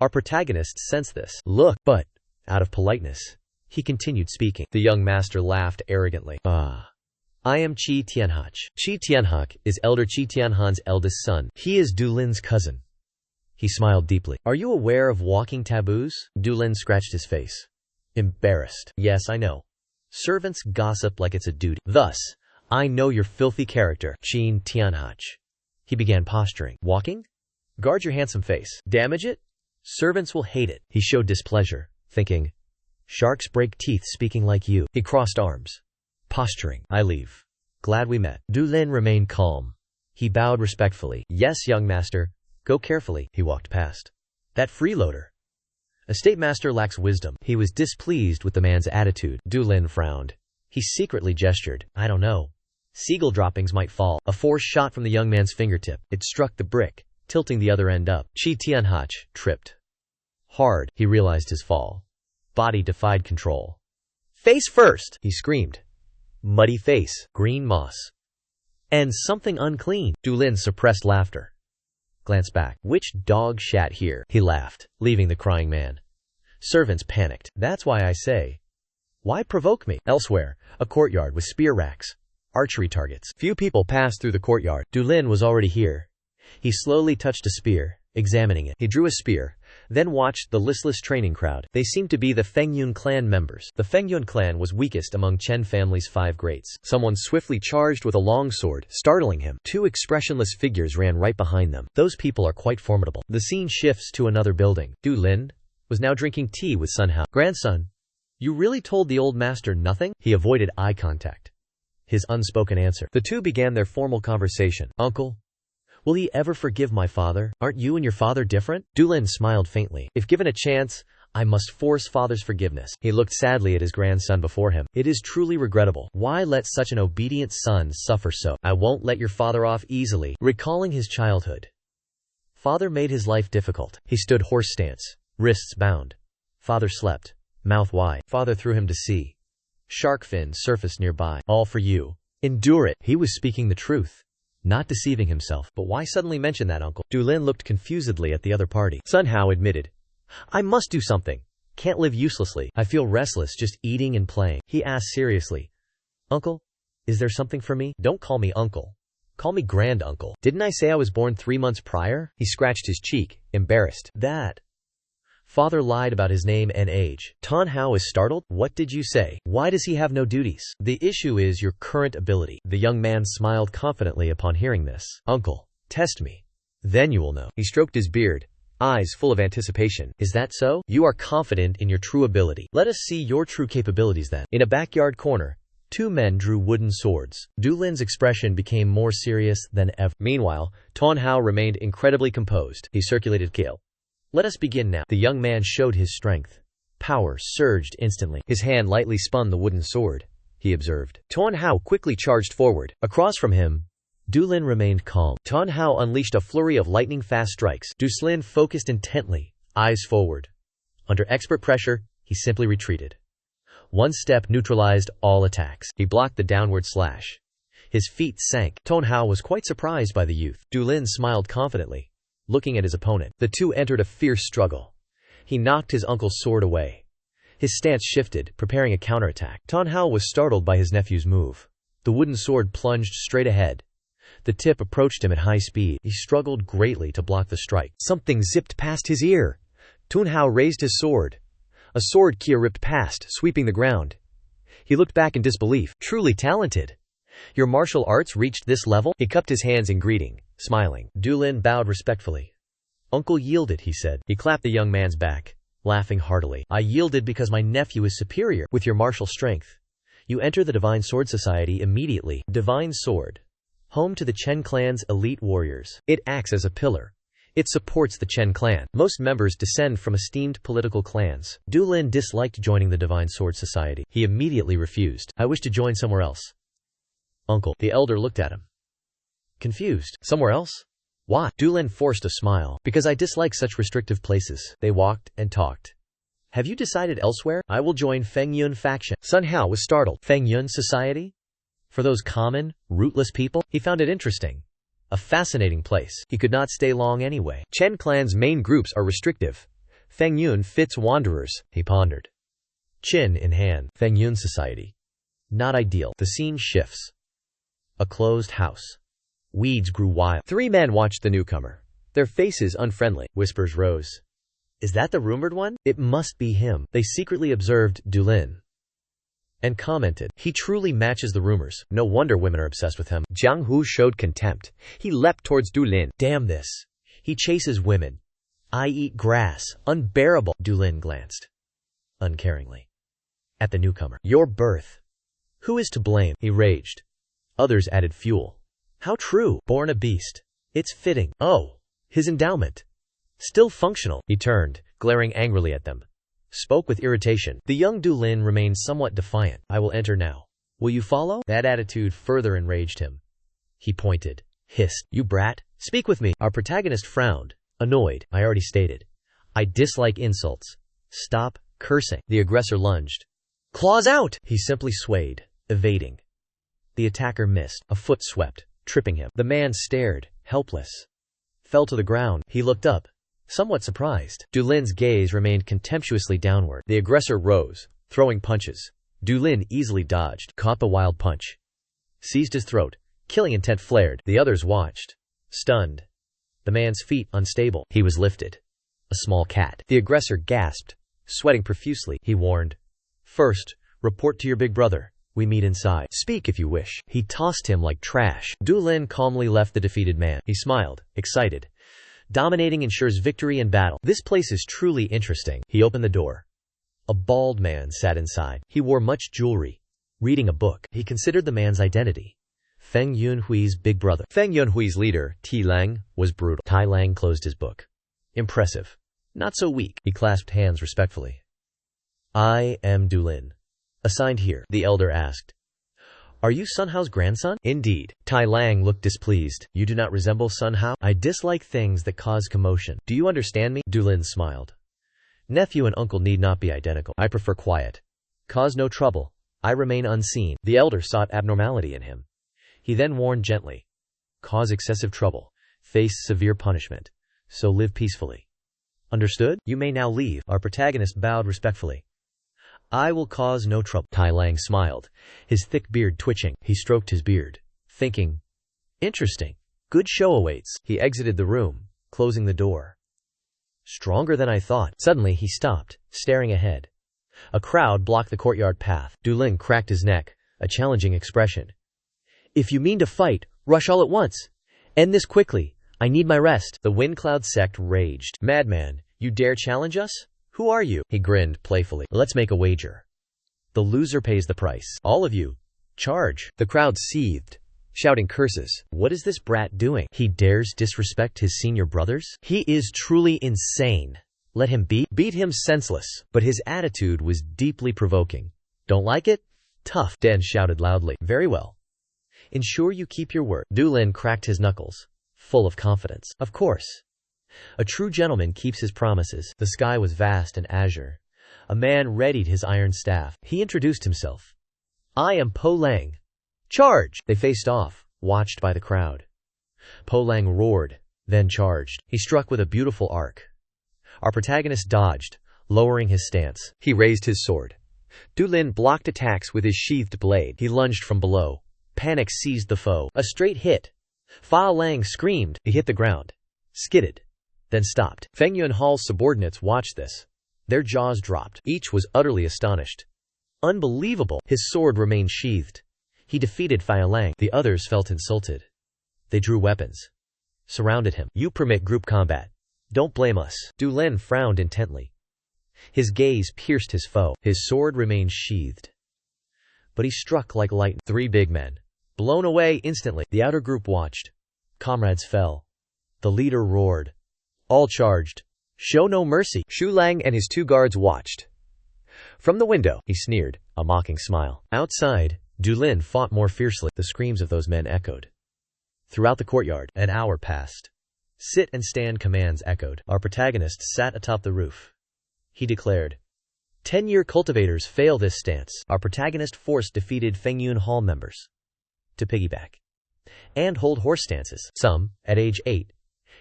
Our protagonist sensed this. Look, but, out of politeness, he continued speaking. The young master laughed arrogantly. Ah. I am Qi Tianhach. Qi Tianhach is Elder Qi Tianhan's eldest son. He is Dulin's cousin. He smiled deeply. Are you aware of walking taboos? Dulin scratched his face. Embarrassed. Yes, I know. Servants gossip like it's a duty. Thus, I know your filthy character, Qi Tianhach. He began posturing. Walking? Guard your handsome face. Damage it? Servants will hate it. He showed displeasure, thinking, sharks break teeth speaking like you. He crossed arms, posturing. I leave. Glad we met. Dulin remained calm. He bowed respectfully. Yes, young master. Go carefully. He walked past. That freeloader. A state master lacks wisdom. He was displeased with the man's attitude. Dulin frowned. He secretly gestured. I don't know. Seagull droppings might fall. A force shot from the young man's fingertip. It struck the brick, tilting the other end up. Qi Tianhach tripped. Hard, he realized his fall. Body defied control. Face first, he screamed. Muddy face, green moss. And something unclean. Dulin suppressed laughter. Glanced back. Which dog shat here? He laughed, leaving the crying man. Servants panicked. That's why I say. Why provoke me? Elsewhere, a courtyard with spear racks, archery targets. Few people passed through the courtyard. Dulin was already here. He slowly touched a spear, examining it. He drew a spear, then watched the listless training crowd. They seemed to be the Fengyun clan members. The Fengyun clan was weakest among Chen family's 5 greats. Someone swiftly charged with a long sword, startling him. 2 expressionless figures ran right behind them. Those people are quite formidable. The scene shifts to another building. Dulin was now drinking tea with Sun Hao. Grandson, you really told the old master nothing? He avoided eye contact. His unspoken answer. The two began their formal conversation. Uncle, will he ever forgive my father? Aren't you and your father different? Dulin smiled faintly. If given a chance, I must force father's forgiveness. He looked sadly at his grandson before him. It is truly regrettable. Why let such an obedient son suffer so? I won't let your father off easily. Recalling his childhood. Father made his life difficult. He stood horse stance, wrists bound. Father slept, mouth wide. Father threw him to sea. Shark fin surfaced nearby. All for you. Endure it. He was speaking the truth, not deceiving himself. But why suddenly mention that, uncle? Dulin looked confusedly at the other party. Sun Hao admitted. I must do something. Can't live uselessly. I feel restless just eating and playing. He asked seriously. Uncle, is there something for me? Don't call me uncle. Call me granduncle. Didn't I say I was born 3 months prior? He scratched his cheek, embarrassed. That. Father lied about his name and age. Tan Hao is startled. What did you say? Why does he have no duties? The issue is your current ability. The young man smiled confidently upon hearing this. Uncle, test me. Then you will know. He stroked his beard, eyes full of anticipation. Is that so? You are confident in your true ability. Let us see your true capabilities then. In a backyard corner, 2 men drew wooden swords. Dulin's expression became more serious than ever. Meanwhile, Tan Hao remained incredibly composed. He circulated Kale. Let us begin now. The young man showed his strength. Power surged instantly. His hand lightly spun the wooden sword, he observed. Tan Hao quickly charged forward. Across from him, Dulin remained calm. Tan Hao unleashed a flurry of lightning-fast strikes. Dulin focused intently, eyes forward. Under expert pressure, he simply retreated. One step neutralized all attacks. He blocked the downward slash. His feet sank. Tan Hao was quite surprised by the youth. Dulin smiled confidently, looking at his opponent. The two entered a fierce struggle. He knocked his uncle's sword away. His stance shifted, preparing a counterattack. Tan Hao was startled by his nephew's move. The wooden sword plunged straight ahead. The tip approached him at high speed. He struggled greatly to block the strike. Something zipped past his ear. Tan Hao raised his sword. A sword kia ripped past, sweeping the ground. He looked back in disbelief. Truly talented. Your martial arts reached this level? He cupped his hands in greeting, smiling. Dulin bowed respectfully. Uncle yielded, he said. He clapped the young man's back, laughing heartily. I yielded because my nephew is superior with your martial strength. You enter the Divine Sword Society immediately. Divine Sword. Home to the Chen clan's elite warriors. It acts as a pillar. It supports the Chen clan. Most members descend from esteemed political clans. Dulin disliked joining the Divine Sword Society. He immediately refused. I wish to join somewhere else. Uncle. The elder looked at him, confused. Somewhere else? Why? Dulin forced a smile. Because I dislike such restrictive places. They walked and talked. Have you decided elsewhere? I will join Feng Yun faction. Sun Hao was startled. Feng Yun Society? For those common, rootless people? He found it interesting. A fascinating place. He could not stay long anyway. Chen clan's main groups are restrictive. Feng Yun fits wanderers, he pondered. Chin in hand. Feng Yun Society. Not ideal. The scene shifts. A closed house. Weeds grew wild. 3 men watched the newcomer, their faces unfriendly. Whispers rose. Is that the rumored one? It must be him. They secretly observed Dulin and commented, he truly matches the rumors. No wonder women are obsessed with him. Jiang Hu showed contempt. He leapt towards Dulin. Damn this. He chases women. I eat grass. Unbearable. Dulin glanced uncaringly at the newcomer. Your birth. Who is to blame? He raged. Others added fuel. How true. Born a beast. It's fitting. Oh, his endowment. Still functional. He turned, glaring angrily at them. Spoke with irritation. The young Dulin remained somewhat defiant. I will enter now. Will you follow? That attitude further enraged him. He pointed. Hissed. You brat. Speak with me. Our protagonist frowned, annoyed. I already stated. I dislike insults. Stop cursing. The aggressor lunged. Claws out! He simply swayed, evading. The attacker missed. A foot swept, tripping him. The man stared, helpless. Fell to the ground. He looked up, somewhat surprised. Dulin's gaze remained contemptuously downward. The aggressor rose, throwing punches. Dulin easily dodged, caught the wild punch, seized his throat. Killing intent flared. The others watched, stunned. The man's feet unstable. He was lifted. A small cat. The aggressor gasped, sweating profusely. He warned. First, report to your big brother. We meet inside. Speak if you wish. He tossed him like trash. Dulin calmly left the defeated man. He smiled, excited. Dominating ensures victory in battle. This place is truly interesting. He opened the door. A bald man sat inside. He wore much jewelry, reading a book. He considered the man's identity. Feng Yunhui's big brother. Feng Yunhui's leader, Ti Lang, was brutal. Tai Lang closed his book. Impressive. Not so weak. He clasped hands respectfully. I am Dulin. Assigned here, the elder asked. Are you Sun Hao's grandson? Indeed. Tai Lang looked displeased. You do not resemble Sun Hao? I dislike things that cause commotion. Do you understand me? Dulin smiled. Nephew and uncle need not be identical. I prefer quiet. Cause no trouble. I remain unseen. The elder sought abnormality in him. He then warned gently. Cause excessive trouble. Face severe punishment. So live peacefully. Understood? You may now leave. Our protagonist bowed respectfully. I will cause no trouble. Tai Lang smiled, his thick beard twitching. He stroked his beard, thinking, interesting. Good show awaits. He exited the room, closing the door. Stronger than I thought. Suddenly he stopped, staring ahead. A crowd blocked the courtyard path. Dulin cracked his neck, a challenging expression. If you mean to fight, rush all at once. End this quickly. I need my rest. The Windcloud sect raged. Madman, you dare challenge us? Who are you? He grinned playfully. Let's make a wager. The loser pays the price. All of you. Charge. The crowd seethed, shouting curses. What is this brat doing? He dares disrespect his senior brothers? He is truly insane. Let him be. Beat him senseless. But his attitude was deeply provoking. Don't like it? Tough. Dan shouted loudly. Very well. Ensure you keep your word. Dulin cracked his knuckles, full of confidence. Of course. A true gentleman keeps his promises. The sky was vast and azure. A man readied his iron staff. He introduced himself. I am Po Lang. Charge! They faced off, watched by the crowd. Po Lang roared, then charged. He struck with a beautiful arc. Our protagonist dodged, lowering his stance. He raised his sword. Dulin blocked attacks with his sheathed blade. He lunged from below. Panic seized the foe. A straight hit. Fa Lang screamed. He hit the ground, skidded, then stopped. Feng Yunhui's subordinates watched this. Their jaws dropped. Each was utterly astonished. Unbelievable. His sword remained sheathed. He defeated Lang. The others felt insulted. They drew weapons. Surrounded him. You permit group combat. Don't blame us. Du Lin frowned intently. His gaze pierced his foe. His sword remained sheathed. But he struck like lightning. 3 big men. Blown away instantly. The outer group watched. Comrades fell. The leader roared. All charged. Show no mercy. Shu Lang and his 2 guards watched. From the window, he sneered, a mocking smile. Outside, Du Lin fought more fiercely. The screams of those men echoed. Throughout the courtyard, an hour passed. Sit and stand commands echoed. Our protagonist sat atop the roof. He declared, 10-year cultivators fail this stance. Our protagonist force defeated Fengyun Hall members to piggyback and hold horse stances. Some, at age 8,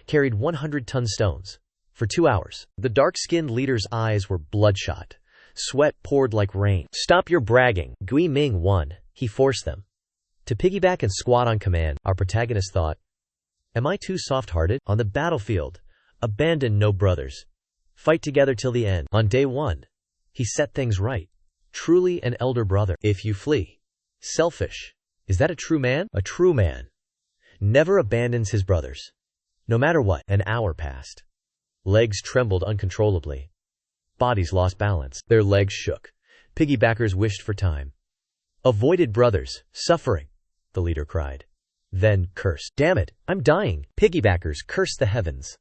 carried 100-ton stones. For 2 hours, the dark-skinned leader's eyes were bloodshot. Sweat poured like rain. Stop your bragging. Gui Ming won. He forced them to piggyback and squat on command. Our protagonist thought, am I too soft-hearted? On the battlefield, abandon no brothers. Fight together till the end. On day 1, he set things right. Truly an elder brother. If you flee, selfish. Is that a true man? A true man never abandons his brothers. No matter what. An hour passed. Legs trembled uncontrollably. Bodies lost balance. Their legs shook. Piggybackers wished for time. Avoided brothers, suffering, the leader cried. Then cursed. Damn it, I'm dying. Piggybackers cursed the heavens.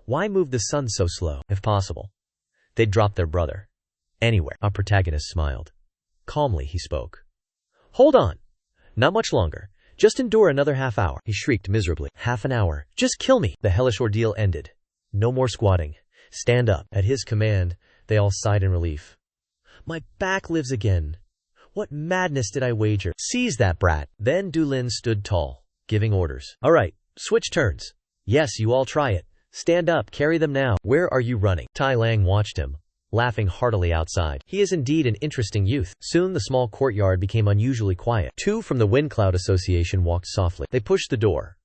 Why move the sun so slow? If possible, they'd drop their brother. Anywhere. Our protagonist smiled. Calmly he spoke. Hold on. Not much longer. Just endure another half hour. He shrieked miserably. Half an hour. Just kill me. The hellish ordeal ended. No more squatting. Stand up. At his command, they all sighed in relief. My back lives again. What madness did I wager? Seize that brat. Then Du Lin stood tall, giving orders. All right, switch turns. Yes, you all try it. Stand up, carry them now. Where are you running? Lang watched him, laughing heartily outside. He is indeed an interesting youth. Soon the small courtyard became unusually quiet. 2 from the Wind Cloud Association walked softly. They pushed the door.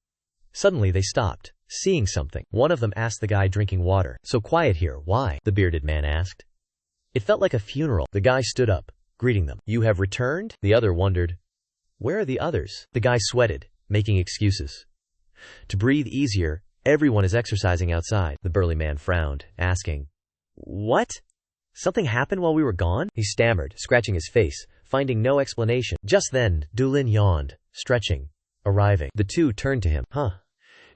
Suddenly they stopped, seeing something. One of them asked the guy drinking water. So quiet here, why? The bearded man asked. It felt like a funeral. The guy stood up, greeting them. You have returned? The other wondered. Where are the others? The guy sweated, making excuses. To breathe easier, everyone is exercising outside. The burly man frowned, asking, What? Something happened while we were gone? He stammered, scratching his face, finding no explanation. Just then, Du Lin yawned, stretching. Arriving. The 2 turned to him. Huh.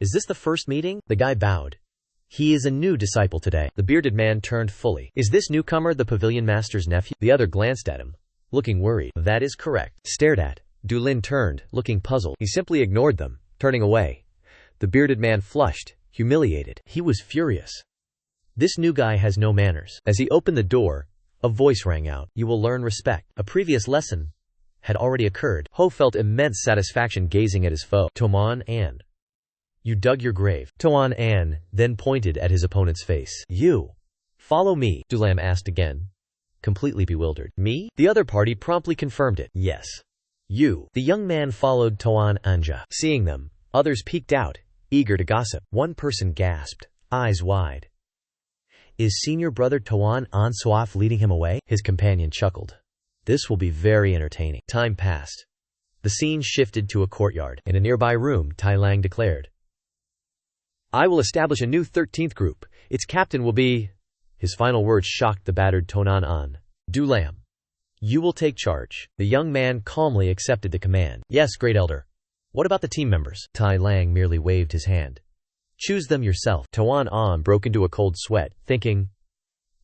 Is this the first meeting? The guy bowed. He is a new disciple today. The bearded man turned fully. Is this newcomer the pavilion master's nephew? The other glanced at him, looking worried. That is correct. Stared at. Du Lin turned, looking puzzled. He simply ignored them, turning away. The bearded man flushed, humiliated. He was furious. This new guy has no manners. As he opened the door, a voice rang out. You will learn respect. A previous lesson had already occurred. Ho felt immense satisfaction gazing at his foe. Toman An. You dug your grave. Toan An then pointed at his opponent's face. You. Follow me, Du Lam asked again, completely bewildered. Me? The other party promptly confirmed it. Yes. You. The young man followed Toan Anja. Seeing them, others peeked out, eager to gossip. One person gasped, eyes wide. Is senior brother Toan An Suaf leading him away? His companion chuckled. This will be very entertaining. Time passed. The scene shifted to a courtyard. In a nearby room, Tai Lang declared, I will establish a new 13th group. Its captain will be... His final words shocked the battered Tonan An. Du Lam. You will take charge. The young man calmly accepted the command. Yes, great elder. What about the team members? Tai Lang merely waved his hand. Choose them yourself. Toan An broke into a cold sweat, thinking,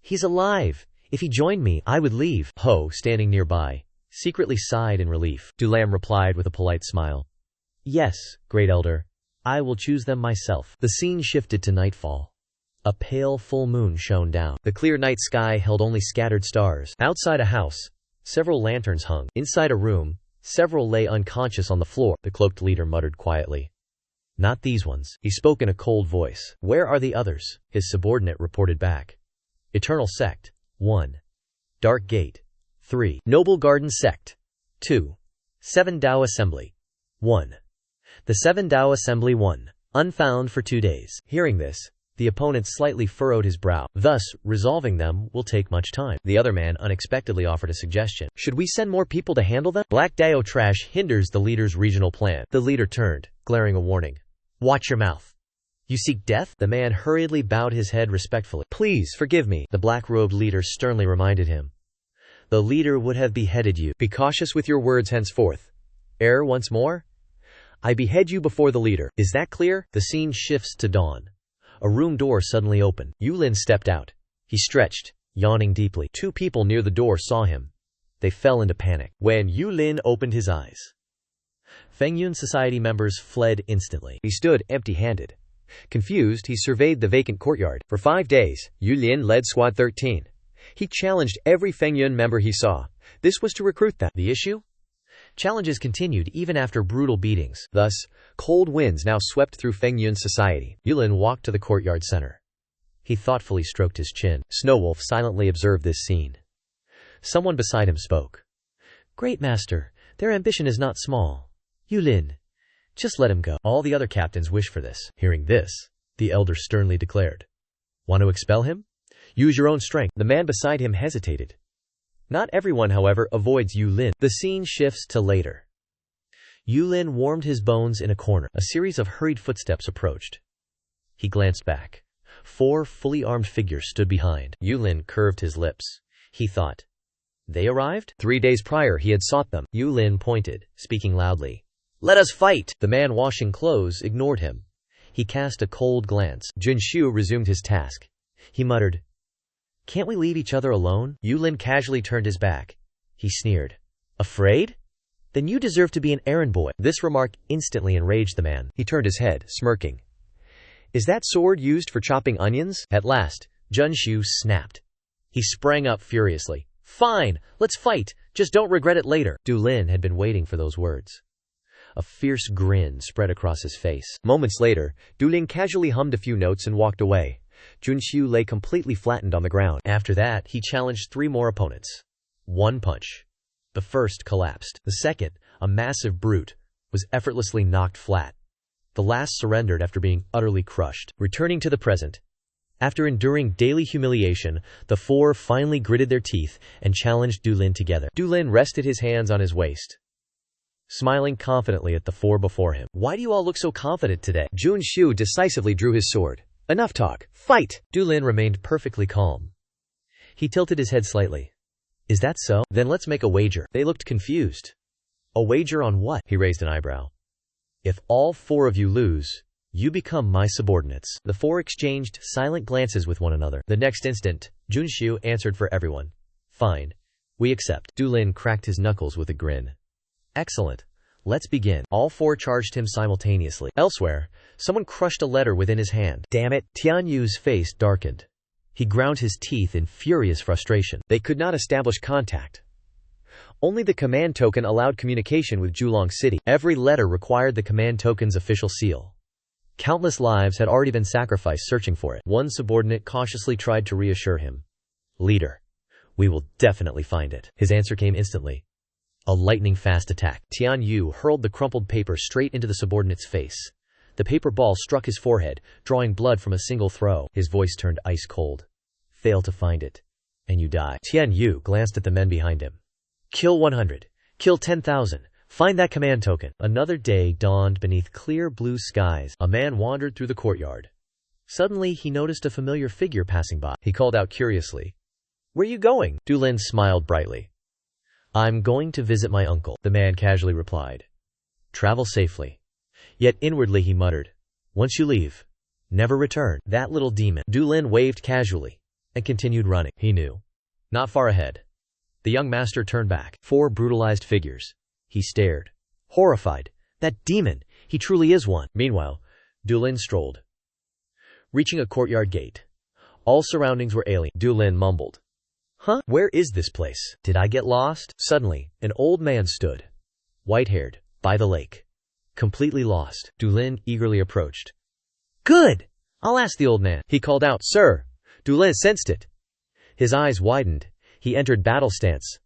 He's alive. If he joined me, I would leave. Ho, standing nearby, secretly sighed in relief. Du Lam replied with a polite smile. Yes, great elder. I will choose them myself. The scene shifted to nightfall. A pale full moon shone down. The clear night sky held only scattered stars. Outside a house, several lanterns hung. Inside a room, several lay unconscious on the floor. The cloaked leader muttered quietly. Not these ones. He spoke in a cold voice. Where are the others? His subordinate reported back. Eternal Sect. 1. Dark Gate. 3. Noble Garden Sect. 2. 7 Dao Assembly. 1. The 7 Dao Assembly 1. Unfound for 2 days. Hearing this, The opponent slightly furrowed his brow. Thus, resolving them will take much time. The other man unexpectedly offered a suggestion. Should we send more people to handle them? Black Dao trash hinders the leader's regional plan. The leader turned, glaring a warning. Watch your mouth. You seek death? The man hurriedly bowed his head respectfully. Please, forgive me, the black-robed leader sternly reminded him. The leader would have beheaded you. Be cautious with your words henceforth. Err once more? I behead you before the leader. Is that clear? The scene shifts to dawn. A room door suddenly opened. Yulin stepped out. He stretched, yawning deeply. Two people near the door saw him. They fell into panic. When Yulin opened his eyes, Fengyun Society members fled instantly. He stood empty-handed. Confused, he surveyed the vacant courtyard. For 5 days, Yulin led Squad 13. He challenged every Fengyun member he saw. This was to recruit them. The issue? Challenges continued even after brutal beatings. Thus, cold winds now swept through Fengyun society. Yulin walked to the courtyard center. He thoughtfully stroked his chin. Snowwolf silently observed this scene. Someone beside him spoke. Great master, their ambition is not small. Yulin, just let him go. All the other captains wish for this. Hearing this, the elder sternly declared. Want to expel him? Use your own strength. The man beside him hesitated. Not everyone, however, avoids Yulin. The scene shifts to later. Yulin warmed his bones in a corner. A series of hurried footsteps approached. He glanced back. 4 fully armed figures stood behind. Yulin curved his lips. He thought. They arrived? 3 days prior he had sought them. Yulin pointed, speaking loudly. Let us fight! The man washing clothes ignored him. He cast a cold glance. Junshu resumed his task. He muttered. Can't we leave each other alone? Yulin casually turned his back. He sneered. Afraid? Then you deserve to be an errand boy. This remark instantly enraged the man. He turned his head, smirking. Is that sword used for chopping onions? At last, Junshu snapped. He sprang up furiously. Fine, let's fight. Just don't regret it later. Dulin had been waiting for those words. A fierce grin spread across his face. Moments later, Dulin casually hummed a few notes and walked away. Junshu lay completely flattened on the ground. After that, he challenged 3 more opponents. 1 punch. The first collapsed. The second, a massive brute, was effortlessly knocked flat. The last surrendered after being utterly crushed. Returning to the present. After enduring daily humiliation, the 4 finally gritted their teeth and challenged Dulin together. Dulin rested his hands on his waist, smiling confidently at the 4 before him. Why do you all look so confident today? Junshu decisively drew his sword. Enough talk. Fight! Dulin remained perfectly calm. He tilted his head slightly. Is that so? Then let's make a wager. They looked confused. A wager on what? He raised an eyebrow. If all 4 of you lose, you become my subordinates. The 4 exchanged silent glances with one another. The next instant, Junshu answered for everyone. Fine. We accept. Dulin cracked his knuckles with a grin. Excellent. Let's begin. All 4 charged him simultaneously. Elsewhere, someone crushed a letter within his hand. Damn it! Tianyu's face darkened. He ground his teeth in furious frustration. They could not establish contact. Only the command token allowed communication with Julong City. Every letter required the command token's official seal. Countless lives had already been sacrificed searching for it. One subordinate cautiously tried to reassure him. Leader, we will definitely find it. His answer came instantly. A lightning-fast attack. Tianyu hurled the crumpled paper straight into the subordinate's face. The paper ball struck his forehead, drawing blood from a single throw. His voice turned ice cold. Fail to find it, and you die. Tianyu glanced at the men behind him. Kill 100. Kill 10,000. Find that command token. Another day dawned beneath clear blue skies. A man wandered through the courtyard. Suddenly, he noticed a familiar figure passing by. He called out curiously. Where are you going? Dulin smiled brightly. I'm going to visit my uncle, the man casually replied. Travel safely. Yet inwardly he muttered. Once you leave, never return. That little demon. Dulin waved casually and continued running. He knew. Not far ahead. The young master turned back. 4 brutalized figures. He stared, horrified. That demon! He truly is one. Meanwhile, Dulin strolled, reaching a courtyard gate. All surroundings were alien. Dulin mumbled. Huh? Where is this place? Did I get lost? Suddenly, an old man stood, white-haired, by the lake. Completely lost. Dulin eagerly approached. Good! I'll ask the old man. He called out, Sir! Dulin sensed it. His eyes widened. He entered battle stance.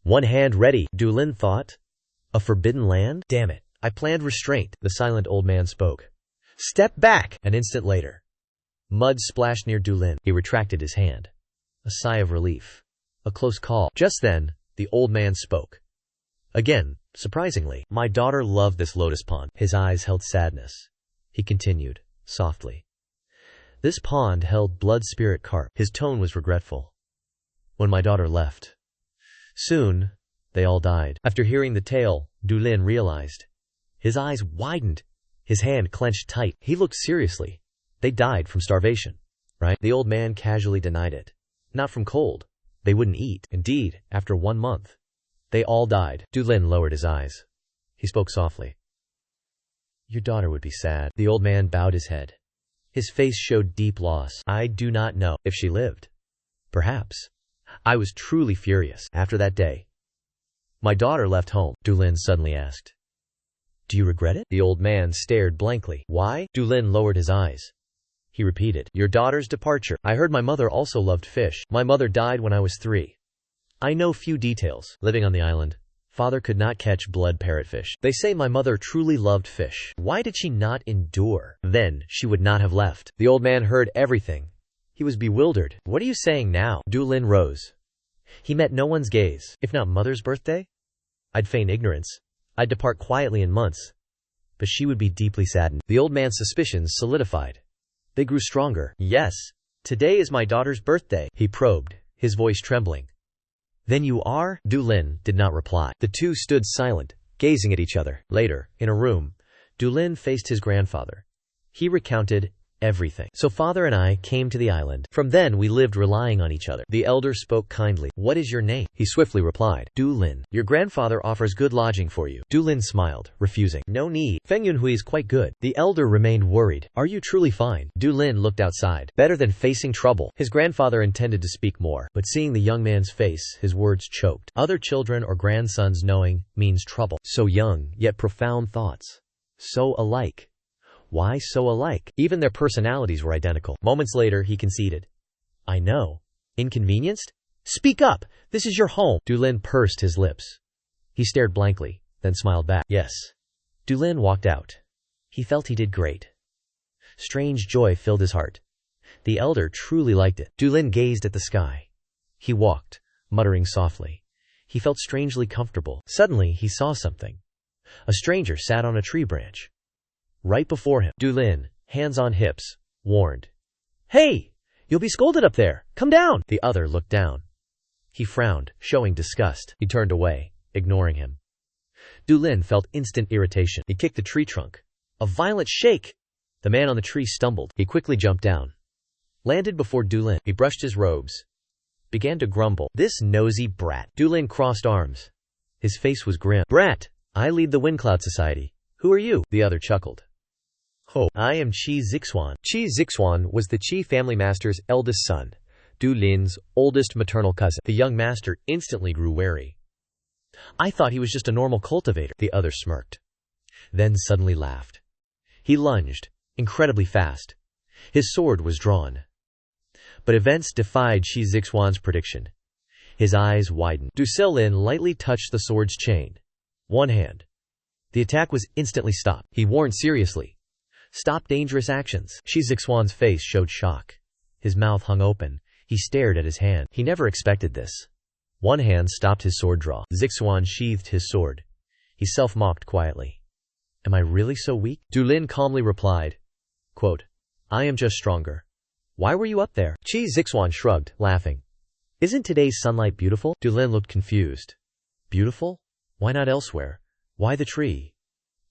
One hand ready, Dulin thought. A forbidden land? Damn it. I planned restraint. The silent old man spoke. Step back! An instant later. Mud splashed near Dulin. He retracted his hand. A sigh of relief. A close call. Just then, the old man spoke. Again, surprisingly, my daughter loved this lotus pond. His eyes held sadness. He continued, softly. This pond held blood spirit carp. His tone was regretful. When my daughter left. Soon, they all died. After hearing the tale, Dulin realized. His eyes widened. His hand clenched tight. He looked seriously. They died from starvation, right? The old man casually denied it. Not from cold. They wouldn't eat. Indeed, after 1 month, they all died. Dulin lowered his eyes. He spoke softly. Your daughter would be sad. The old man bowed his head. His face showed deep loss. I do not know if she lived. Perhaps. I was truly furious after that day. My daughter left home, Dulin suddenly asked. Do you regret it? The old man stared blankly. Why? Dulin lowered his eyes. He repeated, your daughter's departure. I heard my mother also loved fish. My mother died when I was 3. I know few details. Living on the island, father could not catch blood parrotfish. They say my mother truly loved fish. Why did she not endure? Then she would not have left. The old man heard everything. He was bewildered. What are you saying now? Dulin rose. He met no one's gaze. If not mother's birthday, I'd feign ignorance. I'd depart quietly in months. But she would be deeply saddened. The old man's suspicions solidified. They grew stronger. Yes, today is my daughter's birthday, he probed, his voice trembling. Then you are? Dulin did not reply. The two stood silent, gazing at each other. Later, in a room, Dulin faced his grandfather. He recounted everything. So father and I came to the island. From then we lived relying on each other. The elder spoke kindly. What is your name? He swiftly replied. Dulin. Your grandfather offers good lodging for you. Dulin smiled, refusing. No need. Feng Yunhui is quite good. The elder remained worried. Are you truly fine? Dulin looked outside. Better than facing trouble. His grandfather intended to speak more, but seeing the young man's face, his words choked. Other children or grandsons knowing means trouble. So young, yet profound thoughts. So alike. Why so alike? Even their personalities were identical. Moments later, he conceded. I know. Inconvenienced? Speak up! This is your home! Dulin pursed his lips. He stared blankly, then smiled back. Yes. Dulin walked out. He felt he did great. Strange joy filled his heart. The elder truly liked it. Dulin gazed at the sky. He walked, muttering softly. He felt strangely comfortable. Suddenly, he saw something. A stranger sat on a tree branch. Right before him, Dulin, hands on hips, warned. Hey! You'll be scolded up there! Come down! The other looked down. He frowned, showing disgust. He turned away, ignoring him. Dulin felt instant irritation. He kicked the tree trunk. A violent shake! The man on the tree stumbled. He quickly jumped down. Landed before Dulin. He brushed his robes. Began to grumble. This nosy brat. Dulin crossed arms. His face was grim. Brat! I lead the Windcloud Society. Who are you? The other chuckled. Oh, I am Qi Zixuan. Qi Zixuan was the Qi family master's eldest son, Dulin's oldest maternal cousin. The young master instantly grew wary. I thought he was just a normal cultivator. The other smirked. Then suddenly laughed. He lunged, incredibly fast. His sword was drawn. But events defied Qi Zixuan's prediction. His eyes widened. Dulin lightly touched the sword's chain. One hand. The attack was instantly stopped. He warned seriously. Stop dangerous actions. Qi Zixuan's face showed shock. His mouth hung open. He stared at his hand. He never expected this. One hand stopped his sword draw. Zixuan sheathed his sword. He self-mocked quietly. Am I really so weak? Dulin calmly replied. Quote, I am just stronger. Why were you up there? Qi Zixuan shrugged, laughing. Isn't today's sunlight beautiful? Dulin looked confused. Beautiful? Why not elsewhere? Why the tree?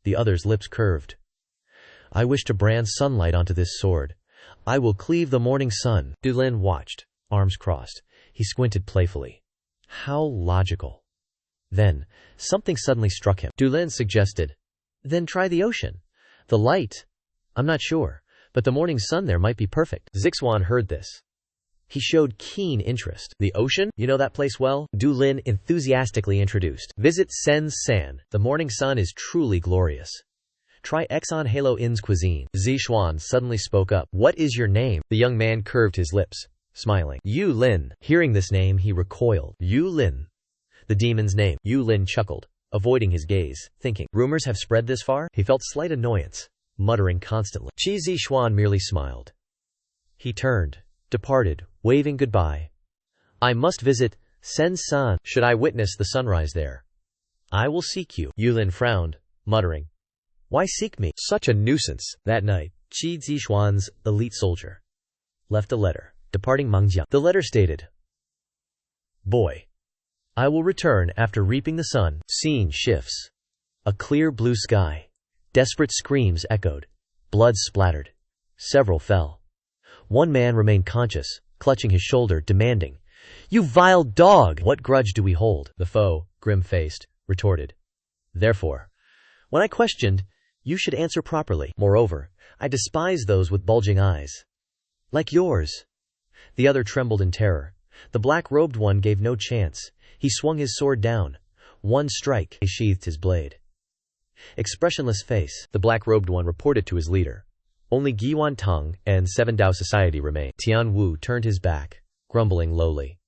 The other's lips curved. I wish to brand sunlight onto this sword. I will cleave the morning sun. Dulin watched, arms crossed. He squinted playfully. How logical. Then, something suddenly struck him. Dulin suggested, then try the ocean. The light, I'm not sure, but the morning sun there might be perfect. Zixuan heard this. He showed keen interest. The ocean? You know that place well? Dulin enthusiastically introduced. Visit Sen's San. The morning sun is truly glorious. Try Exxon Halo Inn's cuisine. Zixuan suddenly spoke up. What is your name? The young man curved his lips, smiling. Yu Lin. Hearing this name, he recoiled. Yu Lin. The demon's name. Yu Lin chuckled, avoiding his gaze, thinking. Rumors have spread this far? He felt slight annoyance, muttering constantly. Qi Zixuan merely smiled. He turned, departed, waving goodbye. I must visit Sen-san. Should I witness the sunrise there, I will seek you. Yulin frowned, muttering, why seek me? Such a nuisance. That night, Qi Zixuan's elite soldier left a letter, departing Mangjiang. The letter stated, Boy, I will return after reaping the sun. Scene shifts. A clear blue sky. Desperate screams echoed. Blood splattered. Several fell. One man remained conscious, clutching his shoulder, demanding, You vile dog! What grudge do we hold? The foe, grim-faced, retorted. Therefore, when I questioned, you should answer properly. Moreover, I despise those with bulging eyes. Like yours. The other trembled in terror. The black-robed one gave no chance. He swung his sword down. One strike, he sheathed his blade. Expressionless face, the black-robed one reported to his leader. Only Guiyuan Tang and Seven Dao Society remained. Tian Wu turned his back, grumbling lowly.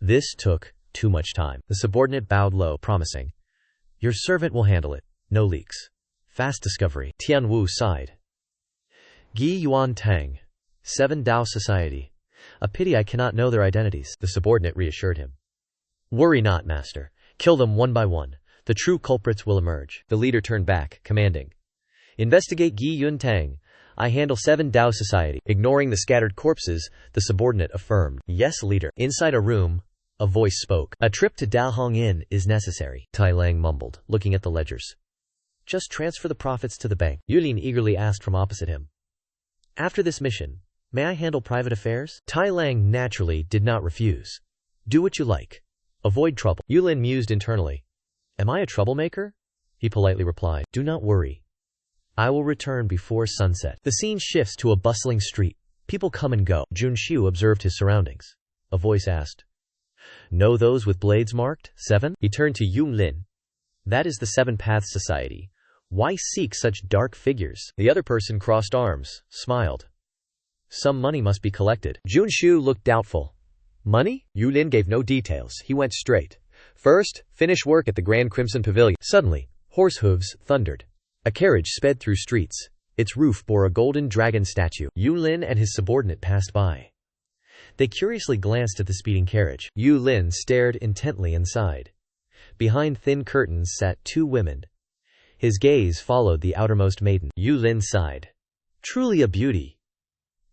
This took too much time. The subordinate bowed low, promising, Your servant will handle it. No leaks. Fast discovery. Tian Wu sighed. Guiyuan Tang, Seven Dao Society. A pity I cannot know their identities, the subordinate reassured him. Worry not, master. Kill them one by one. The true culprits will emerge. The leader turned back, commanding, Investigate Guiyuan Tang. I handle Seven Dao Society. Ignoring the scattered corpses, the subordinate affirmed, Yes, leader. Inside a room, a voice spoke. A trip to Daohong Inn is necessary, Tai Lang mumbled, looking at the ledgers. Just transfer the profits to the bank, Yulin eagerly asked from opposite him. After this mission, may I handle private affairs? Tai Lang naturally did not refuse. Do what you like. Avoid trouble. Yulin mused internally. Am I a troublemaker? He politely replied. Do not worry. I will return before sunset. The scene shifts to a bustling street. People come and go. Jun Xiu observed his surroundings. A voice asked, Know those with blades marked? 7? He turned to Yung Lin. That is the Seven Paths Society. Why seek such dark figures? The other person crossed arms, smiled. Some money must be collected. Jun Xiu looked doubtful. Money? Yulin gave no details. He went straight. First, finish work at the Grand Crimson Pavilion. Suddenly, horse hooves thundered. A carriage sped through streets. Its roof bore a golden dragon statue. Yulin and his subordinate passed by. They curiously glanced at the speeding carriage. Yulin stared intently inside. Behind thin curtains sat two women. His gaze followed the outermost maiden. Yulin sighed. Truly a beauty.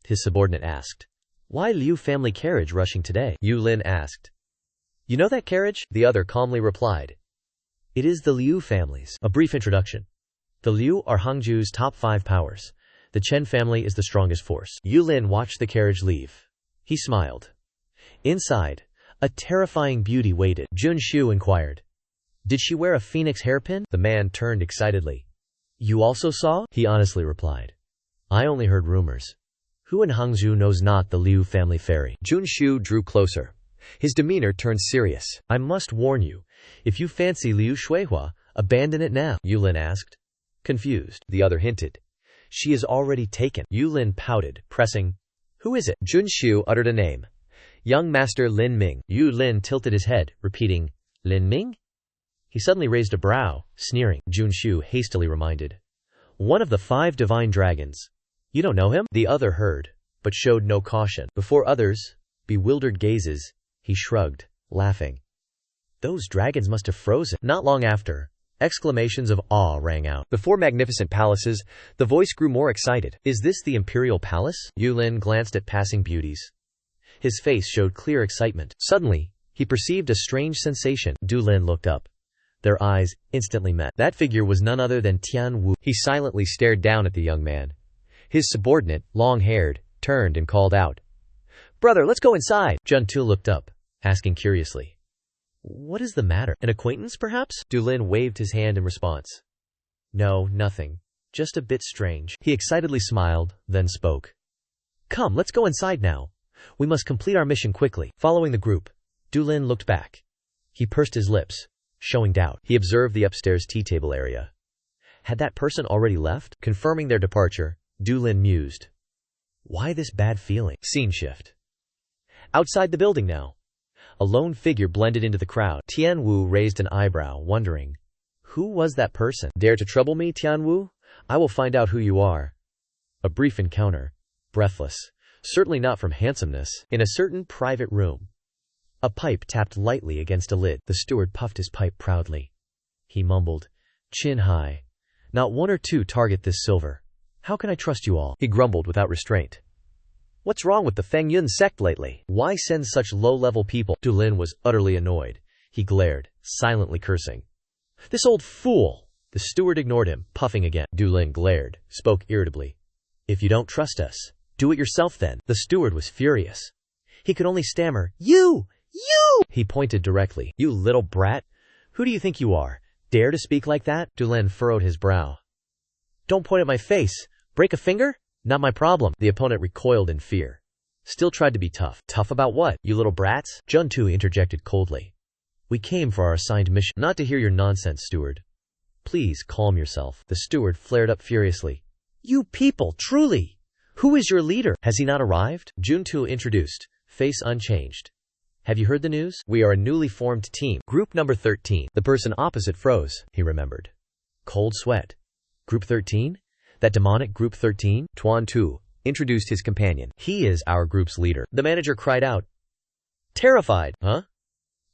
His subordinate asked. Why Liu family carriage rushing today? Yulin asked. You know that carriage? The other calmly replied. It is the Liu family's. A brief introduction. The Liu are Hangzhou's top 5 powers. The Chen family is the strongest force. Yulin watched the carriage leave. He smiled. Inside, a terrifying beauty waited. Jun Xiu inquired. Did she wear a phoenix hairpin? The man turned excitedly. You also saw? He honestly replied. I only heard rumors. Who in Hangzhou knows not the Liu family fairy? Jun Xiu drew closer. His demeanor turned serious. I must warn you. If you fancy Liu Shuihua, abandon it now, Yulin asked. Confused, the other hinted. She is already taken. Yulin pouted, pressing. Who is it? Jun Xiu uttered a name. Young Master Lin Ming. Yulin tilted his head, repeating, Lin Ming? He suddenly raised a brow, sneering. Jun Xiu hastily reminded. One of the 5 divine dragons. You don't know him? The other heard, but showed no caution. Before others' bewildered gazes, he shrugged, laughing. Those dragons must have frozen. Not long after, exclamations of awe rang out. Before magnificent palaces, the voice grew more excited. Is this the imperial palace? Yulin glanced at passing beauties. His face showed clear excitement. Suddenly, he perceived a strange sensation. Dulin looked up. Their eyes instantly met. That figure was none other than Tian Wu. He silently stared down at the young man. His subordinate, long-haired, turned and called out. Brother, let's go inside. Jun Tu looked up, asking curiously. What is the matter? An acquaintance, perhaps? Dulin waved his hand in response. No, nothing. Just a bit strange. He excitedly smiled, then spoke. Come, let's go inside now. We must complete our mission quickly. Following the group, Dulin looked back. He pursed his lips, showing doubt. He observed the upstairs tea table area. Had that person already left? Confirming their departure, Dulin mused. Why this bad feeling? Scene shift. Outside the building now. A lone figure blended into the crowd. Tian Wu raised an eyebrow, wondering. Who was that person? Dare to trouble me, Tian Wu? I will find out who you are. A brief encounter. Breathless, Certainly not from handsomeness. In a certain private room, a pipe tapped lightly against a lid. The steward puffed his pipe proudly. He mumbled, chin high. Not one or two target this silver. How can I trust you all? He grumbled without restraint. What's wrong with the Feng Yun sect lately? Why send such low-level people? Dulin was utterly annoyed. He glared, silently cursing. This old fool! The steward ignored him, puffing again. Dulin glared, spoke irritably. If you don't trust us, do it yourself then. The steward was furious. He could only stammer, You! He pointed directly. You little brat! Who do you think you are? Dare to speak like that? Dulin furrowed his brow. Don't point at my face. Break a finger? Not my problem. The opponent recoiled in fear. Still tried to be tough. Tough about what, you little brats? Juntu interjected coldly. We came for our assigned mission. Not to hear your nonsense, steward. Please calm yourself. The steward flared up furiously. You people, truly! Who is your leader? Has he not arrived? Juntu introduced, face unchanged. Have you heard the news? We are a newly formed team. Group number 13. The person opposite froze, he remembered. Cold sweat. Group 13? That demonic Group 13? Tuan Tu introduced his companion. He is our group's leader. The manager cried out. Terrified, huh?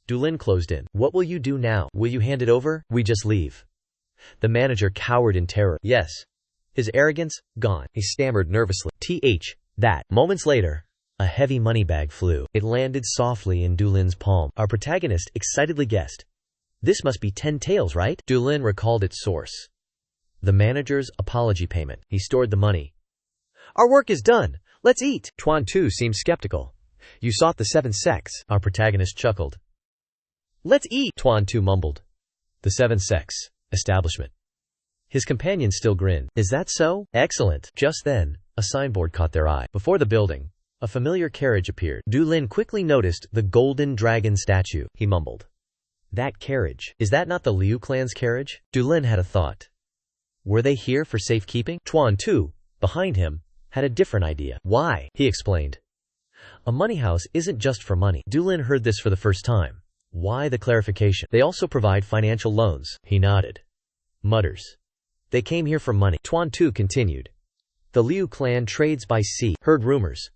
Dulin closed in. What will you do now? Will you hand it over? We just leave. The manager cowered in terror. Yes. His arrogance, gone. He stammered nervously. That. Moments later, a heavy money bag flew. It landed softly in Dulin's palm. Our protagonist excitedly guessed. This must be 10 taels, right? Dulin recalled its source. The manager's apology payment. He stored the money. Our work is done. Let's eat. Tuan Tu seemed skeptical. You sought the 7 sects. Our protagonist chuckled. Let's eat, Tuan Tu mumbled. The 7 sects. Establishment. His companion still grinned. Is that so? Excellent. Just then, a signboard caught their eye. Before the building, a familiar carriage appeared. Dulin quickly noticed the golden dragon statue. He mumbled. That carriage. Is that not the Liu clan's carriage? Dulin had a thought. Were they here for safekeeping? Tuan Tu, behind him, had a different idea. Why? He explained. A money house isn't just for money. Dulin heard this for the first time. Why the clarification? They also provide financial loans. He nodded. Mutters. They came here for money. Tuan Tu continued. The Liu clan trades by sea. Heard rumors.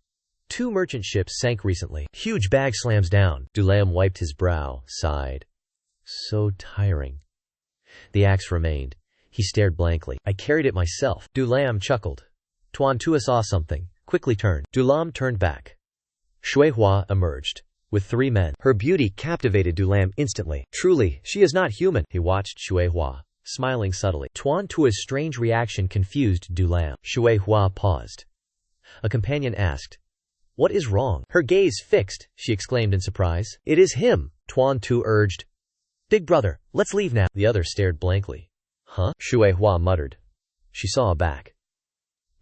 2 merchant ships sank recently. Huge bag slams down. Dulin wiped his brow, sighed. So tiring. The axe remained. He stared blankly. I carried it myself. Dulin chuckled. Tuan Tu saw something, quickly turned. Dulin turned back. Shui Hua emerged, with 3 men. Her beauty captivated Dulin instantly. Truly, she is not human. He watched Shui Hua, smiling subtly. Tuan Tu's strange reaction confused Dulin. Shui Hua paused. A companion asked, What is wrong? Her gaze fixed, she exclaimed in surprise. It is him, Tuan Tu urged. Big brother, let's leave now. The other stared blankly. Huh? Shui Hua muttered. She saw a back.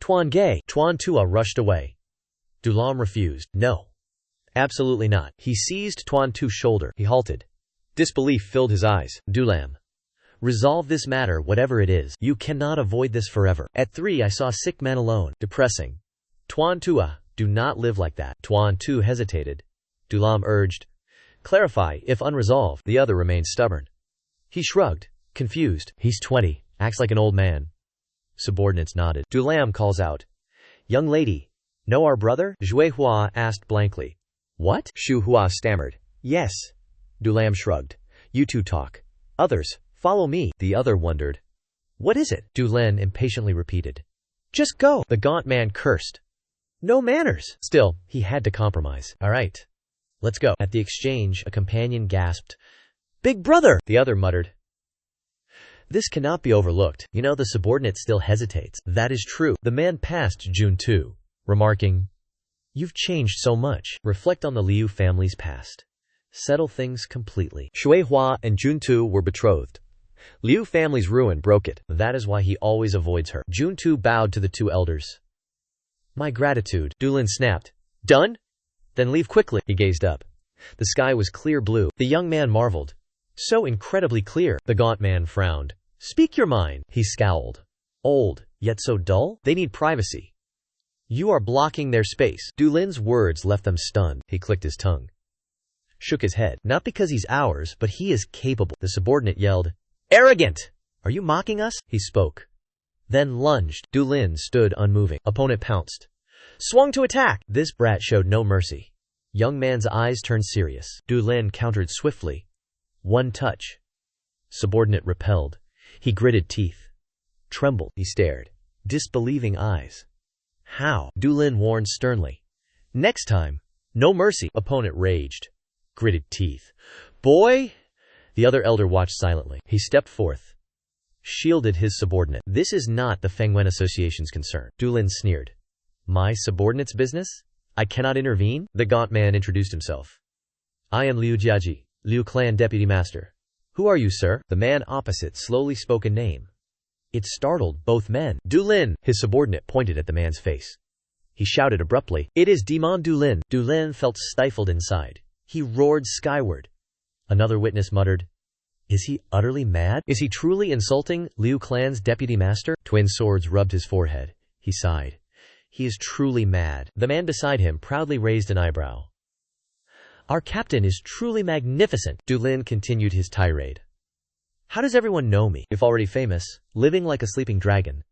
Tuan Gay. Tuan Tua rushed away. Dulin refused. No. Absolutely not. He seized Tuan Tu's shoulder. He halted. Disbelief filled his eyes. Dulin. Resolve this matter, whatever it is. You cannot avoid this forever. At 3 I saw sick men alone. Depressing. Tuan Tua, do not live like that. Tuan Tu hesitated. Dulin urged. Clarify, if unresolved. The other remained stubborn. He shrugged. Confused. He's 20. Acts like an old man. Subordinates nodded. Dulin calls out. Young lady. Know our brother? Shui Hua asked blankly. What? Shu Hua stammered. Yes. Dulin shrugged. You 2 talk. Others, follow me. The other wondered. What is it? Dulin impatiently repeated. Just go. The gaunt man cursed. No manners. Still, he had to compromise. All right. Let's go. At the exchange, a companion gasped. Big brother! The other muttered. This cannot be overlooked. You know, the subordinate still hesitates. That is true. The man passed Juntu, remarking, You've changed so much. Reflect on the Liu family's past. Settle things completely. Shui Hua and Juntu were betrothed. Liu family's ruin broke it. That is why he always avoids her. Juntu bowed to the 2 elders. My gratitude. Dulin snapped. Done? Then leave quickly. He gazed up. The sky was clear blue. The young man marveled. So incredibly clear. The gaunt man frowned. Speak your mind. He scowled. Old, yet so dull? They need privacy. You are blocking their space. Dulin's words left them stunned. He clicked his tongue. Shook his head. Not because he's ours, but he is capable. The subordinate yelled. Arrogant! Are you mocking us? He spoke. Then lunged. Dulin stood unmoving. Opponent pounced. swung to attack. This brat showed no mercy. Young man's eyes turned serious. Du Lin countered swiftly. One touch. Subordinate repelled. He gritted teeth. Trembled. He stared. Disbelieving eyes. How? Du Lin warned sternly. Next time. No mercy. Opponent raged. Gritted teeth. Boy! The other elder watched silently. He stepped forth. Shielded his subordinate. This is not the Fengwen Association's concern. Du Lin sneered. My subordinate's business? I cannot intervene? The gaunt man introduced himself. I am Liu Jiaji, Liu Clan Deputy Master. Who are you, sir? The man opposite slowly spoke a name. It startled both men. Du Lin! His subordinate pointed at the man's face. He shouted abruptly. It is Demon Du Lin. Du Lin felt stifled inside. He roared skyward. Another witness muttered. Is he utterly mad? Is he truly insulting Liu Clan's deputy master? Twin Swords rubbed his forehead. He sighed. He is truly mad. The man beside him proudly raised an eyebrow. Our captain is truly magnificent. Du Lin continued his tirade. How does everyone know me? If already famous, living like a sleeping dragon.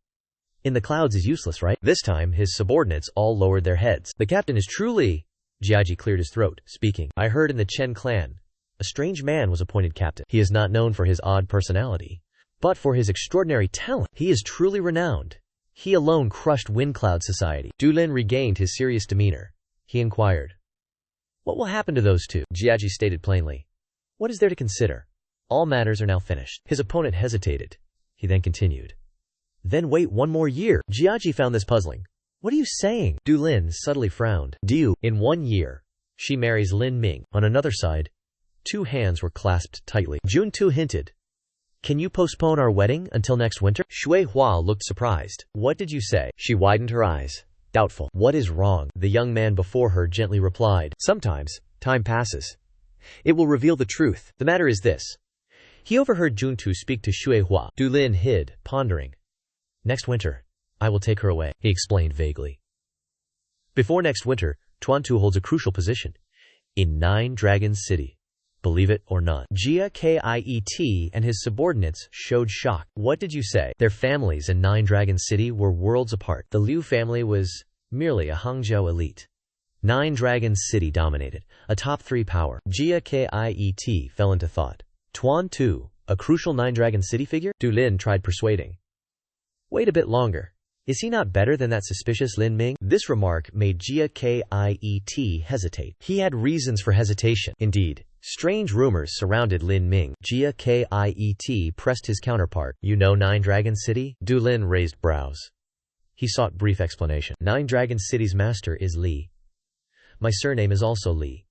In the clouds is useless, right? This time, his subordinates all lowered their heads. The captain is truly... Jiaji cleared his throat, speaking. I heard in the Chen clan. A strange man was appointed captain. He is not known for his odd personality, but for his extraordinary talent. He is truly renowned. He alone crushed Wind Cloud Society. Du Lin regained his serious demeanor. He inquired. What will happen to those two? Jiaji stated plainly. What is there to consider? All matters are now finished. His opponent hesitated. He then continued. Then wait one more year. Jiaji found this puzzling. What are you saying? Du Lin subtly frowned. In 1 year, she marries Lin Ming. On another side, 2 hands were clasped tightly. Jun Tu hinted. Can you postpone our wedding until next winter? Shui Hua looked surprised. What did you say? She widened her eyes. Doubtful. What is wrong? The young man before her gently replied. Sometimes, time passes. It will reveal the truth. The matter is this. He overheard Jun Tu speak to Shui Hua. Du Lin hid, pondering. Next winter, I will take her away, he explained vaguely. Before next winter, Tuan Tu holds a crucial position. In 9 Dragons City. Believe it or not. Jia Kiet and his subordinates showed shock. What did you say? Their families in 9 Dragon City were worlds apart. The Liu family was merely a Hangzhou elite. 9 Dragon City dominated, a top 3 power. Jia Kiet fell into thought. Tuan Tu, a crucial 9 Dragon City figure? Du Lin tried persuading. Wait a bit longer. Is he not better than that suspicious Lin Ming? This remark made Jia Kiet hesitate. He had reasons for hesitation. Indeed, strange rumors surrounded Lin Ming. Jia Kiet pressed his counterpart. You know 9 Dragon City? Du Lin raised brows. He sought brief explanation. 9 Dragon City's master is Li. My surname is also Li.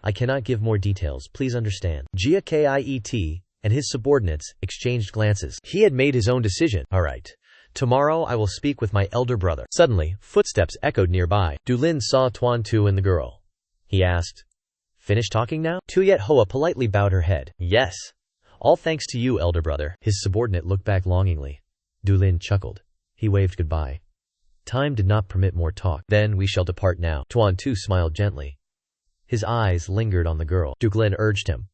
I cannot give more details, please understand. Jia Kiet and his subordinates exchanged glances. He had made his own decision. All right. Tomorrow I will speak with my elder brother. Suddenly, footsteps echoed nearby. Du Lin saw Tuan Tu and the girl. He asked, Finish talking now? Tuyet Hoa politely bowed her head. Yes. All thanks to you, elder brother. His subordinate looked back longingly. Du Lin chuckled. He waved goodbye. Time did not permit more talk. Then we shall depart now. Tuan Tu smiled gently. His eyes lingered on the girl. Du Lin urged him.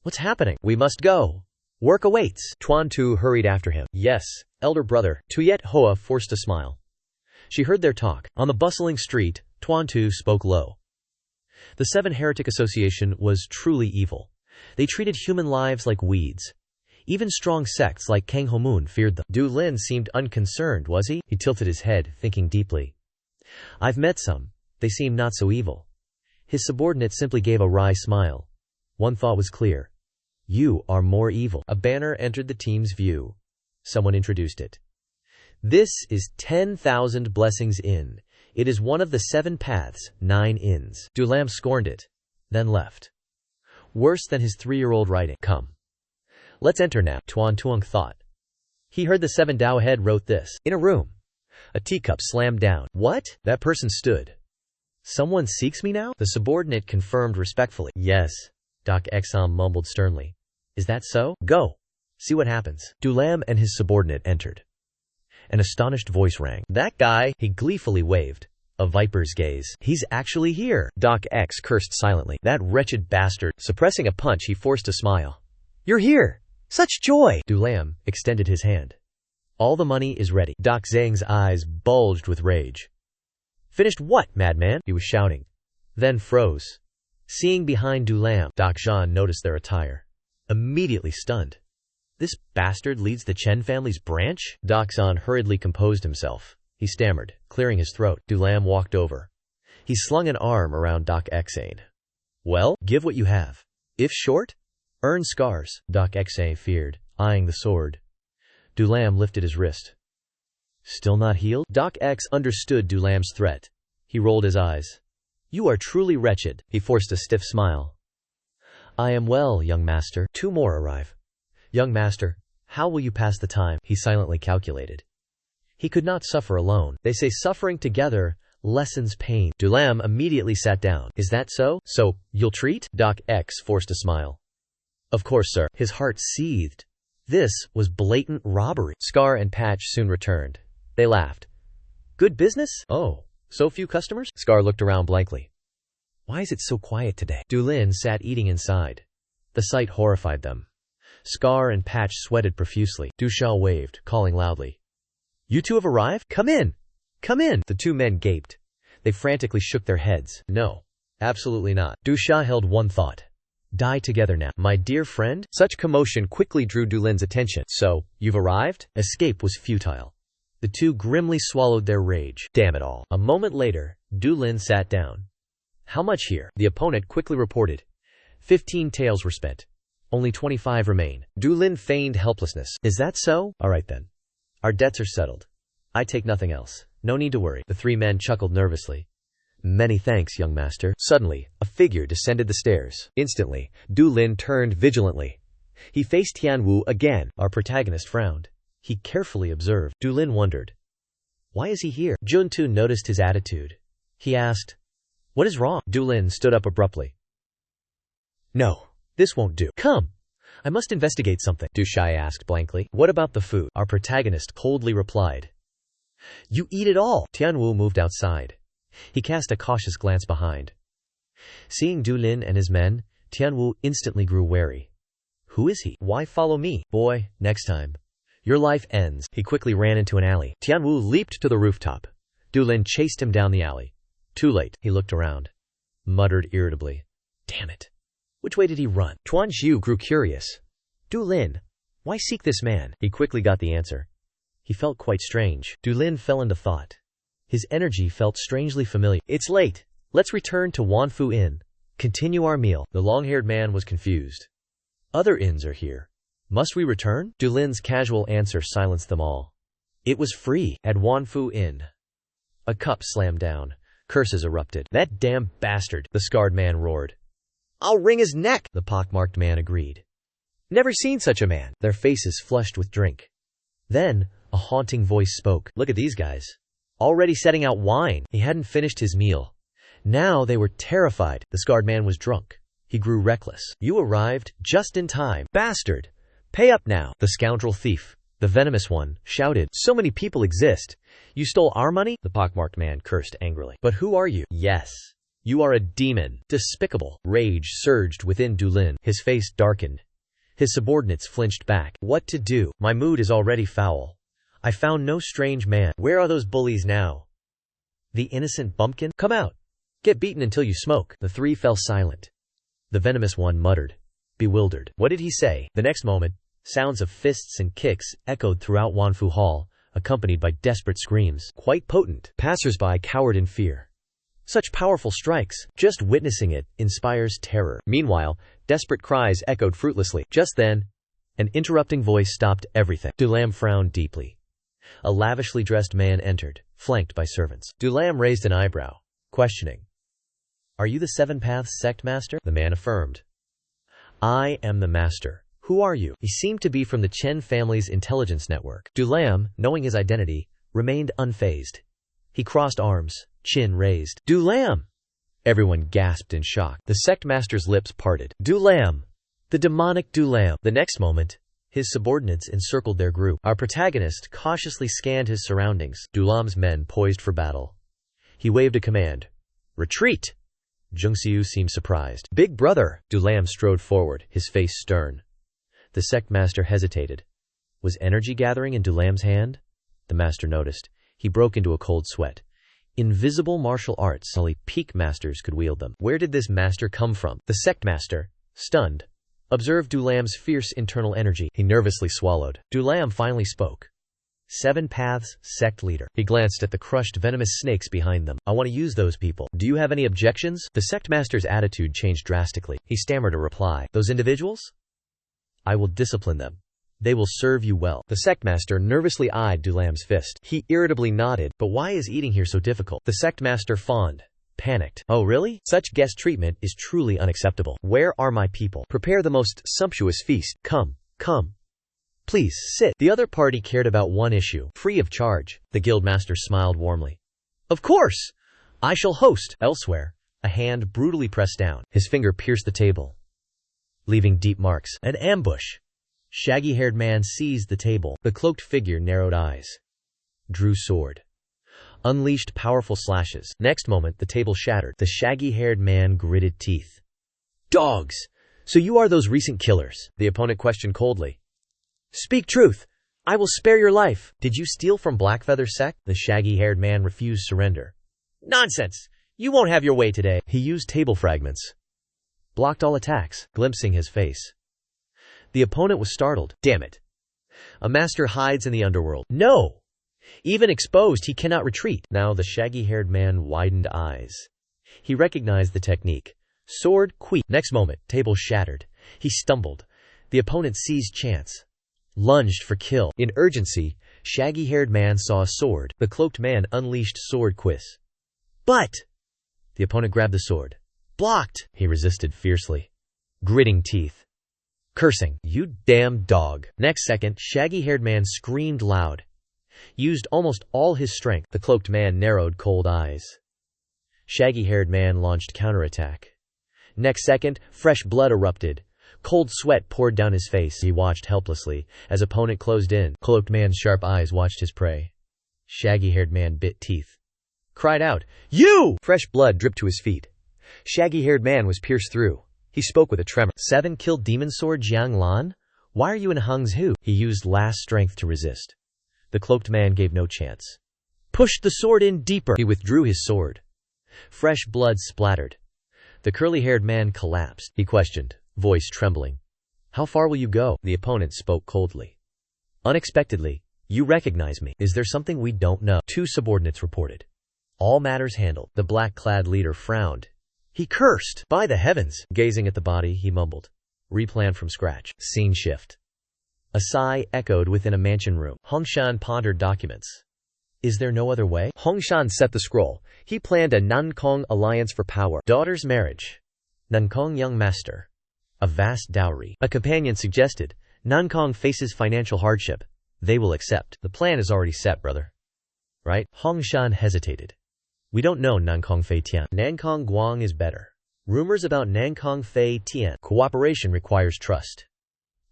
What's happening? We must go. Work awaits. Tuan Tu hurried after him. Yes, elder brother. Tuyet Hoa forced a smile. She heard their talk. On the bustling street, Tuan Tu spoke low. The 7 Heretic Association was truly evil. They treated human lives like weeds. Even strong sects like Kang Homun feared them. Du Lin seemed unconcerned, was he? He tilted his head, thinking deeply. I've met some. They seem not so evil. His subordinate simply gave a wry smile. One thought was clear. You are more evil. A banner entered the team's view. Someone introduced it. This is 10,000 Blessings Inn. It is one of the 7 paths, 9 inns. Du Lam scorned it, then left. Worse than his 3-year-old writing. Come. Let's enter now, Tuan Tuong thought. He heard the 7 Dao head wrote this. In a room. A teacup slammed down. What? That person stood. Someone seeks me now? The subordinate confirmed respectfully. Yes. Doc Exam mumbled sternly. Is that so? Go. See what happens. Du Lam and his subordinate entered. An astonished voice rang. That guy, he gleefully waved. A viper's gaze. He's actually here. Doc X cursed silently. That wretched bastard. Suppressing a punch, he forced a smile. You're here. Such joy. Du Lam extended his hand. All the money is ready. Doc Zhang's eyes bulged with rage. Finished what, madman? He was shouting. Then froze. Seeing behind Dulam, Dakjan noticed their attire. Immediately stunned. This bastard leads the Chen family's branch? Dakjan hurriedly composed himself. He stammered, clearing his throat. Dulam walked over. He slung an arm around Dak Xane. Well, give what you have. If short, earn scars, Dak Xane feared, eyeing the sword. Dulam lifted his wrist. Still not healed? Dak X understood Dulam's threat. He rolled his eyes. You are truly wretched. He forced a stiff smile. I am well, young master. 2 more arrive. Young master, how will you pass the time? He silently calculated. He could not suffer alone. They say suffering together lessens pain. Dulam immediately sat down. Is that so? So, you'll treat? Dak X forced a smile. Of course, sir. His heart seethed. This was blatant robbery. Scar and Patch soon returned. They laughed. Good business? Oh, so few customers? Scar looked around blankly. Why is it so quiet today? Dulin sat eating inside. The sight horrified them. Scar and Patch sweated profusely. Dusha waved, calling loudly. You two have arrived? Come in! Come in! The 2 men gaped. They frantically shook their heads. No, absolutely not. Dusha held one thought. Die together now. My dear friend? Such commotion quickly drew Dulin's attention. So, you've arrived? Escape was futile. The 2 grimly swallowed their rage. Damn it all. A moment later, Dulin sat down. How much here? The opponent quickly reported. 15 taels were spent. Only 25 remain. Dulin feigned helplessness. Is that so? All right then. Our debts are settled. I take nothing else. No need to worry. The 3 men chuckled nervously. Many thanks, young master. Suddenly, a figure descended the stairs. Instantly, Dulin turned vigilantly. He faced Tianwu again. Our protagonist frowned. He carefully observed. Dulin wondered. Why is he here? Juntu noticed his attitude. He asked, what is wrong? Dulin stood up abruptly. No, this won't do. Come. I must investigate something. Dushai asked blankly. What about the food? Our protagonist coldly replied. You eat it all. Tianwu moved outside. He cast a cautious glance behind. Seeing Dulin and his men, Tianwu instantly grew wary. Who is he? Why follow me? Boy, next time. Your life ends. He quickly ran into an alley. Tianwu leaped to the rooftop. Dulin chased him down the alley. Too late. He looked around. Muttered irritably. Damn it. Which way did he run? Tuan Xiu grew curious. Dulin, why seek this man? He quickly got the answer. He felt quite strange. Dulin fell into thought. His energy felt strangely familiar. It's late. Let's return to Wanfu Inn. Continue our meal. The long-haired man was confused. Other inns are here. Must we return? Dulin's casual answer silenced them all. It was free at Wanfu Inn. A cup slammed down. Curses erupted. That damn bastard, the scarred man roared. I'll wring his neck, the pockmarked man agreed. Never seen such a man. Their faces flushed with drink. Then, a haunting voice spoke. Look at these guys. Already setting out wine. He hadn't finished his meal. Now they were terrified. The scarred man was drunk. He grew reckless. You arrived just in time. Bastard! Pay up now. The scoundrel thief, the venomous one, shouted. So many people exist. You stole our money? The pockmarked man cursed angrily. But who are you? Yes. You are a demon. Despicable. Rage surged within Dulin. His face darkened. His subordinates flinched back. What to do? My mood is already foul. I found no strange man. Where are those bullies now? The innocent bumpkin? Come out. Get beaten until you smoke. The 3 fell silent. The venomous one muttered, bewildered. What did he say? The next moment, sounds of fists and kicks echoed throughout Wanfu Hall, accompanied by desperate screams. Quite potent. Passers-by cowered in fear. Such powerful strikes, just witnessing it, inspires terror. Meanwhile, desperate cries echoed fruitlessly. Just then, an interrupting voice stopped everything. Dulam frowned deeply. A lavishly dressed man entered, flanked by servants. Dulam raised an eyebrow, questioning. Are you the 7 Paths sect master? The man affirmed. I am the master. Who are you? He seemed to be from the Chen family's intelligence network. Dulam, knowing his identity, remained unfazed. He crossed arms, chin raised. Dulam! Everyone gasped in shock. The sect master's lips parted. Dulam! The demonic Dulam! The next moment, his subordinates encircled their group. Our protagonist cautiously scanned his surroundings. Dulam's men poised for battle. He waved a command. Retreat! Jungxiu seemed surprised. Big brother! Dulam strode forward, his face stern. The sect master hesitated. Was energy gathering in Dulam's hand? The master noticed. He broke into a cold sweat. Invisible martial arts. Only peak masters could wield them. Where did this master come from? The sect master, stunned, observed Dulam's fierce internal energy. He nervously swallowed. Dulam finally spoke. 7 Paths, sect leader. He glanced at the crushed venomous snakes behind them. I want to use those people. Do you have any objections? The sect master's attitude changed drastically. He stammered a reply. Those individuals? I will discipline them. They will serve you well. The sect master nervously eyed Dulam's fist. He irritably nodded. But why is eating here so difficult? The sect master fawned. Panicked. Oh really? Such guest treatment is truly unacceptable. Where are my people? Prepare the most sumptuous feast. Come, come. Please, sit. The other party cared about one issue. Free of charge. The guildmaster smiled warmly. Of course! I shall host. Elsewhere, a hand brutally pressed down. His finger pierced the table, leaving deep marks. An ambush. Shaggy-haired man seized the table. The cloaked figure narrowed eyes. Drew sword. Unleashed powerful slashes. Next moment, the table shattered. The shaggy-haired man gritted teeth. Dogs! So you are those recent killers? The opponent questioned coldly. Speak truth. I will spare your life. Did you steal from Blackfeather sect? The shaggy-haired man refused surrender. Nonsense. You won't have your way today. He used table fragments. Blocked all attacks, glimpsing his face. The opponent was startled. Damn it. A master hides in the underworld. No! Even exposed, he cannot retreat. Now the shaggy-haired man widened eyes. He recognized the technique. Sword, queef. Next moment, table shattered. He stumbled. The opponent seized chance. Lunged for kill. In urgency, shaggy-haired man saw a sword. The cloaked man unleashed sword quiz. But! The opponent grabbed the sword. Blocked! He resisted fiercely. Gritting teeth. Cursing. You damn dog. Next second, shaggy-haired man screamed loud. Used almost all his strength. The cloaked man narrowed cold eyes. Shaggy-haired man launched counterattack. Next second, fresh blood erupted. Cold sweat poured down his face. He watched helplessly as opponent closed in. Cloaked man's sharp eyes watched his prey. Shaggy-haired man bit teeth. Cried out, You! Fresh blood dripped to his feet. Shaggy-haired man was pierced through. He spoke with a tremor. 7 killed demon sword Jiang Lan? Why are you in Hangzhou? He used last strength to resist. The cloaked man gave no chance. Pushed the sword in deeper. He withdrew his sword. Fresh blood splattered. The curly-haired man collapsed. He questioned, voice trembling. How far will you go? The opponent spoke coldly. Unexpectedly, you recognize me. Is there something we don't know? 2 subordinates reported. All matters handled. The black-clad leader frowned. He cursed. By the heavens. Gazing at the body, he mumbled. Replan from scratch. Scene shift. A sigh echoed within a mansion room. Hongshan pondered documents. Is there no other way? Hongshan set the scroll. He planned a Nankong alliance for power. Daughter's marriage. Nankong young master. A vast dowry. A companion suggested. Nankong faces financial hardship. They will accept. The plan is already set, brother. Right? Hongshan hesitated. We don't know Nankong Fei Tian. Nankong Guang is better. Rumors about Nankong Fei Tian. Cooperation requires trust.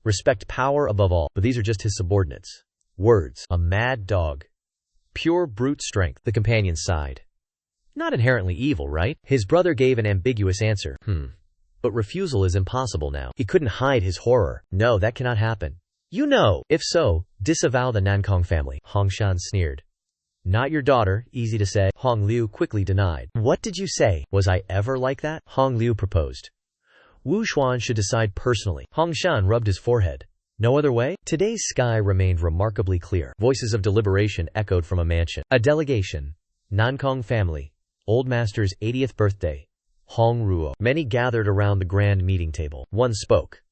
Respect power above all. But these are just his subordinates. Words. A mad dog. Pure brute strength. The companion sighed. Not inherently evil, right? His brother gave an ambiguous answer. But refusal is impossible now. He couldn't hide his horror. No, that cannot happen. You know. If so, disavow the Nankong family. Hongshan sneered. Not your daughter, easy to say. Hong Liu quickly denied. What did you say? Was I ever like that? Hong Liu proposed. Wu Xuan should decide personally. Hongshan rubbed his forehead. No other way? Today's sky remained remarkably clear. Voices of deliberation echoed from a mansion. A delegation. Nankong family. Old Master's 80th birthday. Hong Ruo. Many gathered around the grand meeting table. One spoke.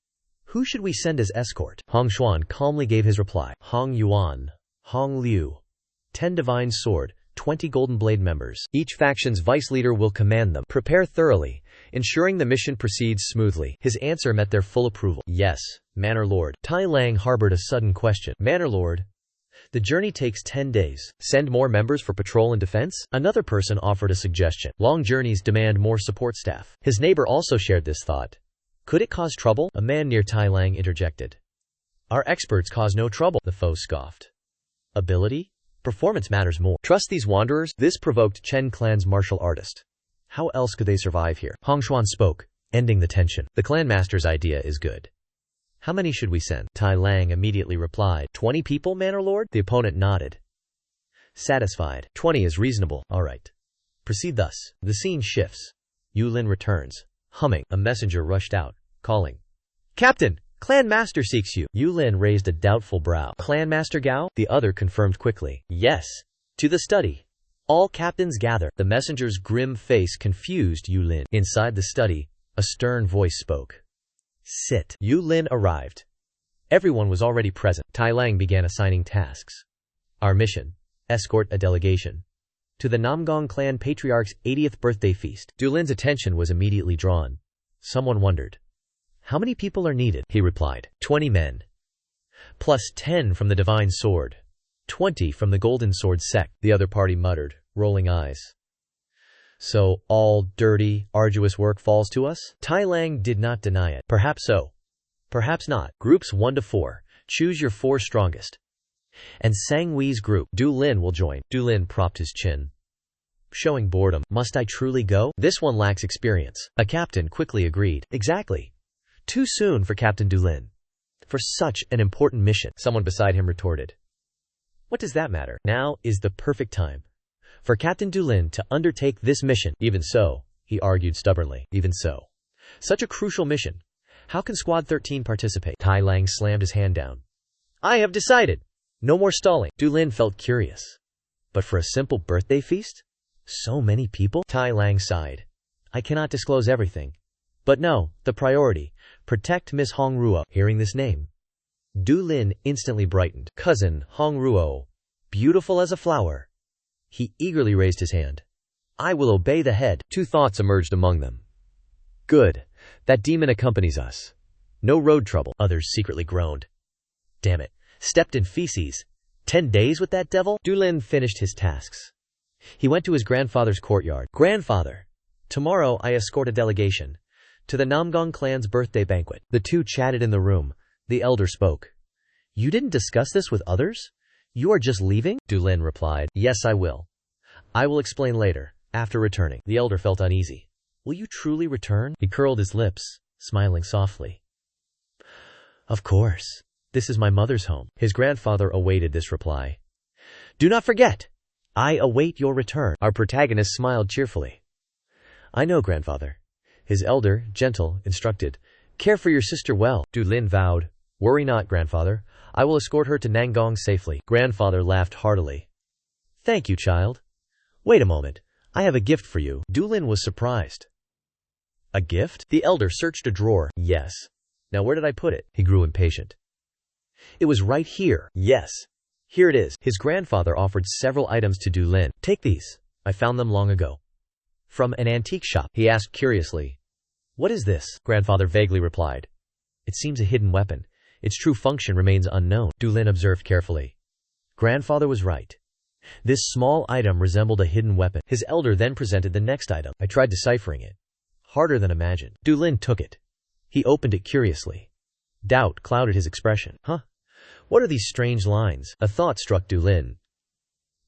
Who should we send as escort? Hong Xuan calmly gave his reply. Hong Yuan. Hong Liu. 10 divine sword, 20 golden blade members. Each faction's vice leader will command them. Prepare thoroughly, ensuring the mission proceeds smoothly. His answer met their full approval. Yes, Manor Lord. Tai Lang harbored a sudden question. Manor Lord. The journey takes 10 days. Send more members for patrol and defense? Another person offered a suggestion. Long journeys demand more support staff. His neighbor also shared this thought. Could it cause trouble? A man near Tai Lang interjected. Our experts cause no trouble, the foe scoffed. Ability? Performance matters more. Trust these wanderers? This provoked Chen Clan's martial artist. How else could they survive here? Hongshuan spoke, ending the tension. The clan master's idea is good. How many should we send? Tai Lang immediately replied. 20 people, Manor Lord? The opponent nodded. Satisfied. 20 is reasonable. All right. Proceed thus. The scene shifts. Yulin returns. Humming, a messenger rushed out, calling. Captain! Clan Master seeks you. Yulin raised a doubtful brow. Clan Master Gao? The other confirmed quickly. Yes. To the study. All captains gather. The messenger's grim face confused Yulin. Inside the study, a stern voice spoke. Sit. Yulin arrived. Everyone was already present. Tai Lang began assigning tasks. Our mission: escort a delegation to the Namgong clan patriarch's 80th birthday feast. Yulin's attention was immediately drawn. Someone wondered. How many people are needed? He replied. 20 men. Plus 10 from the Divine Sword. 20 from the Golden Sword sect. The other party muttered, rolling eyes. So, all dirty, arduous work falls to us? Tai Lang did not deny it. Perhaps so. Perhaps not. Groups 1 to 4. Choose your 4 strongest. And Sang Wei's group. Du Lin will join. Du Lin propped his chin, showing boredom. Must I truly go? This one lacks experience. A captain quickly agreed. Exactly. Too soon for Captain Du Lin. For such an important mission. Someone beside him retorted. What does that matter? Now is the perfect time for Captain Du Lin to undertake this mission. Even so, he argued stubbornly. Even so. Such a crucial mission. How can Squad 13 participate? Tai Lang slammed his hand down. I have decided. No more stalling. Du Lin felt curious. But for a simple birthday feast? So many people? Tai Lang sighed. I cannot disclose everything. But no, the priority. Protect Miss Hong Ruo. Hearing this name, Du Lin instantly brightened. Cousin Hong Ruo. Beautiful as a flower. He eagerly raised his hand. I will obey the head. 2 thoughts emerged among them. Good. That demon accompanies us. No road trouble. Others secretly groaned. Damn it. Stepped in feces. 10 days with that devil? Du Lin finished his tasks. He went to his grandfather's courtyard. Grandfather, tomorrow I escort a delegation to the Namgong clan's birthday banquet. The two chatted in the room. The elder spoke. You didn't discuss this with others? You are just leaving? Du Lin replied. Yes, I will. I will explain later, after returning. The elder felt uneasy. Will you truly return? He curled his lips, smiling softly. Of course. This is my mother's home. His grandfather awaited this reply. Do not forget. I await your return. Our protagonist smiled cheerfully. I know, grandfather. His elder, gentle, instructed. Care for your sister well. Du Lin vowed. Worry not, grandfather. I will escort her to Nangong safely. Grandfather laughed heartily. Thank you, child. Wait a moment. I have a gift for you. Du Lin was surprised. A gift? The elder searched a drawer. Yes. Now where did I put it? He grew impatient. It was right here. Yes. Here it is. His grandfather offered several items to Du Lin. Take these. I found them long ago. From an antique shop. He asked curiously. What is this? Grandfather vaguely replied. It seems a hidden weapon. Its true function remains unknown. Du Lin observed carefully. Grandfather was right. This small item resembled a hidden weapon. His elder then presented the next item. I tried deciphering it. Harder than imagined. Du Lin took it. He opened it curiously. Doubt clouded his expression. Huh? What are these strange lines? A thought struck Du Lin.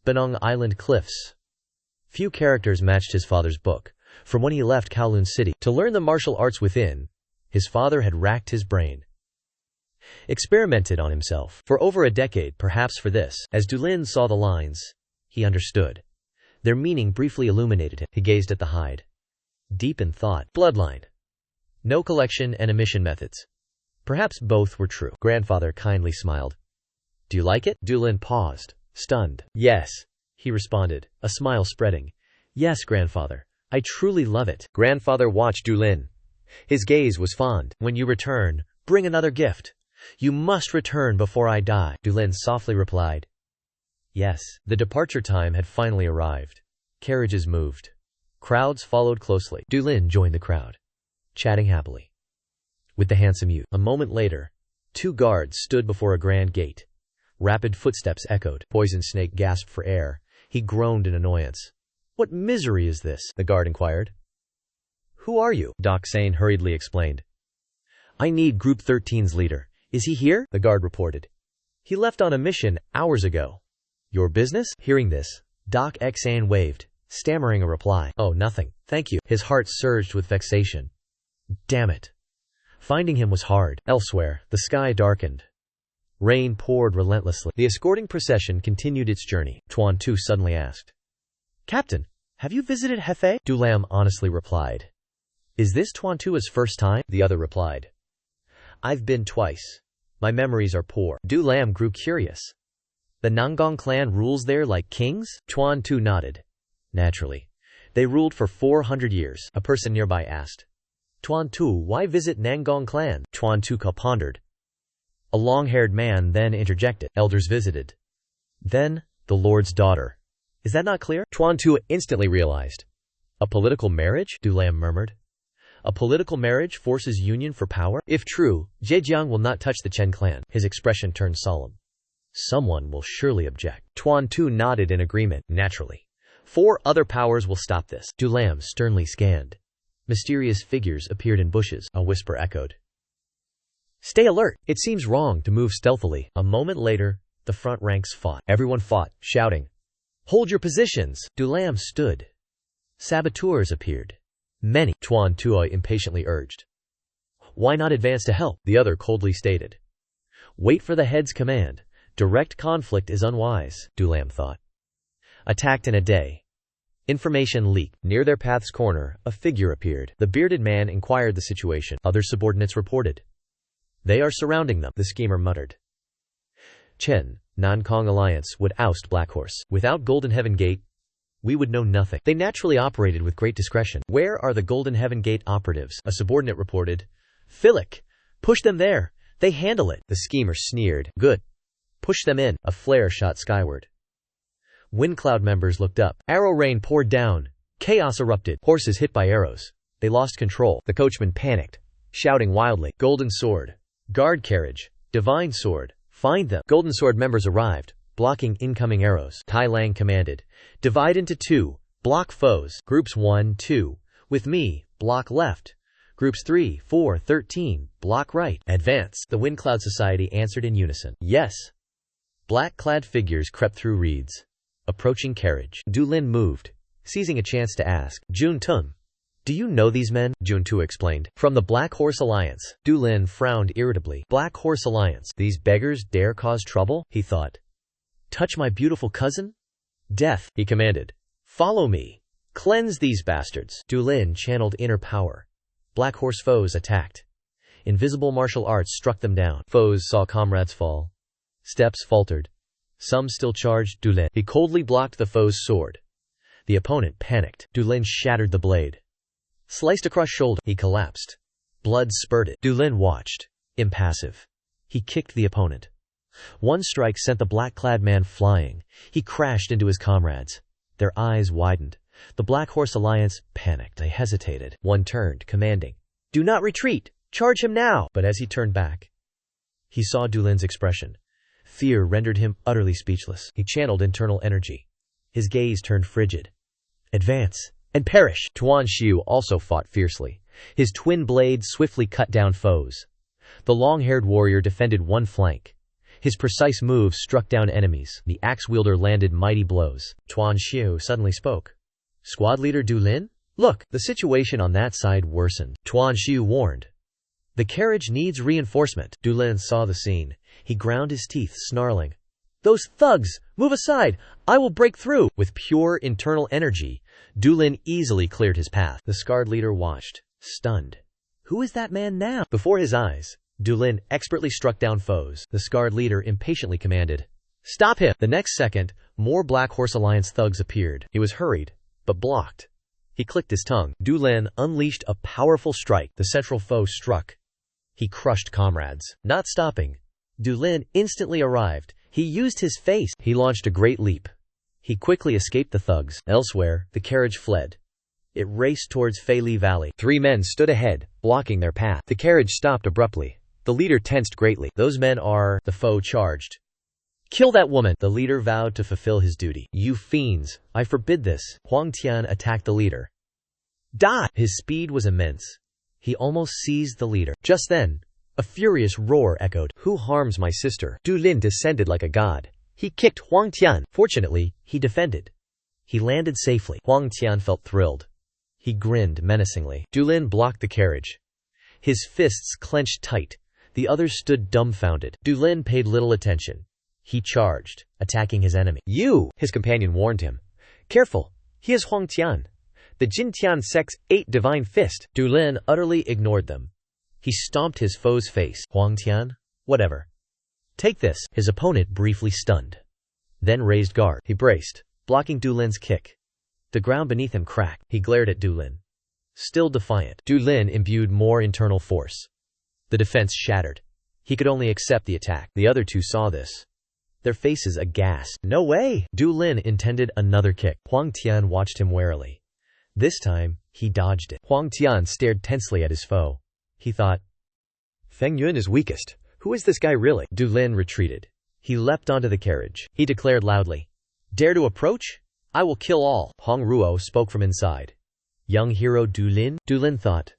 Benong Island Cliffs. Few characters matched his father's book. From when he left Kowloon City to learn the martial arts within, his father had racked his brain. Experimented on himself. For over a decade, perhaps for this. As Du Lin saw the lines, he understood. Their meaning briefly illuminated him. He gazed at the hide. Deep in thought. Bloodline. No collection and emission methods. Perhaps both were true. Grandfather kindly smiled. Do you like it? Du Lin paused, stunned. Yes, he responded, a smile spreading. Yes, grandfather. I truly love it. Grandfather watched Du Lin. His gaze was fond. When you return, bring another gift. You must return before I die. Du Lin softly replied. Yes. The departure time had finally arrived. Carriages moved. Crowds followed closely. Du Lin joined the crowd, chatting happily with the handsome youth. A moment later, 2 guards stood before a grand gate. Rapid footsteps echoed. Poison Snake gasped for air. He groaned in annoyance. What misery is this? The guard inquired. Who are you? Doc Sane hurriedly explained. I need Group 13's leader. Is he here? The guard reported. He left on a mission hours ago. Your business? Hearing this, Doc Xan waved, stammering a reply. Oh, nothing. Thank you. His heart surged with vexation. Damn it. Finding him was hard. Elsewhere, the sky darkened. Rain poured relentlessly. The escorting procession continued its journey. Tuan Tu suddenly asked. Captain, Have you visited Hefei? Du Lam honestly replied. Is this Tuan Tua's first time? The other replied. I've been twice. My memories are poor. Du Lam grew curious. The Nangang clan rules there like kings? Tuan Tu nodded. Naturally. They ruled for 400 years, a person nearby asked. Tuan Tu, why visit Nangang clan? Tuan Tu pondered. A long-haired man then interjected. Elders visited. Then, the Lord's daughter. Is that not clear? Tuan Tu instantly realized. A political marriage? Du Lam murmured. A political marriage forces union for power? If true, Zhejiang will not touch the Chen clan. His expression turned solemn. Someone will surely object. Tuan Tu nodded in agreement. Naturally. 4 other powers will stop this. Du Lam sternly scanned. Mysterious figures appeared in bushes. A whisper echoed. Stay alert. It seems wrong to move stealthily. A moment later, the front ranks fought. Everyone fought, shouting. Hold your positions. Du Lam stood. Saboteurs appeared. Many, Tuan Tuo impatiently urged. Why not advance to help? The other coldly stated. Wait for the head's command. Direct conflict is unwise, Du Lam thought. Attacked in a day. Information leaked. Near their path's corner, a figure appeared. The bearded man inquired the situation. Other subordinates reported. They are surrounding them, the schemer muttered. Chen, Nankong Alliance would oust Black Horse. Without Golden Heaven Gate, we would know nothing. They naturally operated with great discretion. Where are the Golden Heaven Gate operatives? A subordinate reported. Philic, push them there. They handle it. The schemer sneered. Good. Push them in. A flare shot skyward. Wind Cloud members looked up. Arrow rain poured down. Chaos erupted. Horses hit by arrows. They lost control. The coachman panicked, shouting wildly. Golden Sword. Guard carriage. Divine Sword. Find them. Golden Sword members arrived, blocking incoming arrows. Tai Lang commanded. Divide into 2. Block foes. Groups 1, 2. With me. Block left. Groups 3, 4, 13. Block right. Advance. The Wind Cloud Society answered in unison. Yes. Black-clad figures crept through reeds. Approaching carriage. Du Lin moved, seizing a chance to ask. Jun Tung. Do you know these men? Jun Tu explained. From the Black Horse Alliance. Du Lin frowned irritably. Black Horse Alliance. These beggars dare cause trouble? He thought. Touch my beautiful cousin? Death, he commanded. Follow me. Cleanse these bastards. Du Lin channeled inner power. Black Horse foes attacked. Invisible martial arts struck them down. Foes saw comrades fall. Steps faltered. Some still charged Du Lin. He coldly blocked the foe's sword. The opponent panicked. Du Lin shattered the blade. Sliced across shoulder. He collapsed. Blood spurted. Du Lin watched, impassive. He kicked the opponent. One strike sent the black-clad man flying. He crashed into his comrades. Their eyes widened. The Black Horse Alliance panicked. They hesitated. One turned, commanding. Do not retreat! Charge him now! But as he turned back, he saw Du Lin's expression. Fear rendered him utterly speechless. He channeled internal energy. His gaze turned frigid. Advance and perish! Tuan Xiu also fought fiercely. His twin blades swiftly cut down foes. The long-haired warrior defended one flank. His precise moves struck down enemies. The axe-wielder landed mighty blows. Tuan Xiu suddenly spoke. Squad leader Du Lin? Look, the situation on that side worsened. Tuan Xiu warned. The carriage needs reinforcement. Du Lin saw the scene. He ground his teeth, snarling. Those thugs! Move aside! I will break through! With pure internal energy, Du Lin easily cleared his path. The scarred leader watched, stunned. Who is that man now? Before his eyes, Du Lin expertly struck down foes. The scarred leader impatiently commanded. Stop him! The next second, more Black Horse Alliance thugs appeared. He was hurried, but blocked. He clicked his tongue. Du Lin unleashed a powerful strike. The central foe struck. He crushed comrades. Not stopping, Du Lin instantly arrived. He used his face. He launched a great leap. He quickly escaped the thugs. Elsewhere, the carriage fled. It raced towards Feili Valley. 3 men stood ahead, blocking their path. The carriage stopped abruptly. The leader tensed greatly. Those men are... The foe charged. Kill that woman! The leader vowed to fulfill his duty. You fiends, I forbid this. Huang Tian attacked the leader. Die! His speed was immense. He almost seized the leader. Just then, a furious roar echoed. Who harms my sister? Du Lin descended like a god. He kicked Huang Tian. Fortunately, he defended. He landed safely. Huang Tian felt thrilled. He grinned menacingly. Du Lin blocked the carriage. His fists clenched tight. The others stood dumbfounded. Du Lin paid little attention. He charged, attacking his enemy. You! His companion warned him. Careful! He is Huang Tian. The Jin Tian sect's 8 divine fist. Du Lin utterly ignored them. He stomped his foe's face. Huang Tian? Whatever. Take this. His opponent briefly stunned. Then raised guard. He braced, blocking Du Lin's kick. The ground beneath him cracked. He glared at Du Lin. Still defiant, Du Lin imbued more internal force. The defense shattered. He could only accept the attack. The other two saw this. Their faces aghast. No way! Du Lin intended another kick. Huang Tian watched him warily. This time, he dodged it. Huang Tian stared tensely at his foe. He thought, Feng Yun is weakest. Who is this guy really? Du Lin retreated. He leapt onto the carriage. He declared loudly, Dare to approach? I will kill all. Hong Ruo spoke from inside. Young hero Du Lin? Du Lin thought,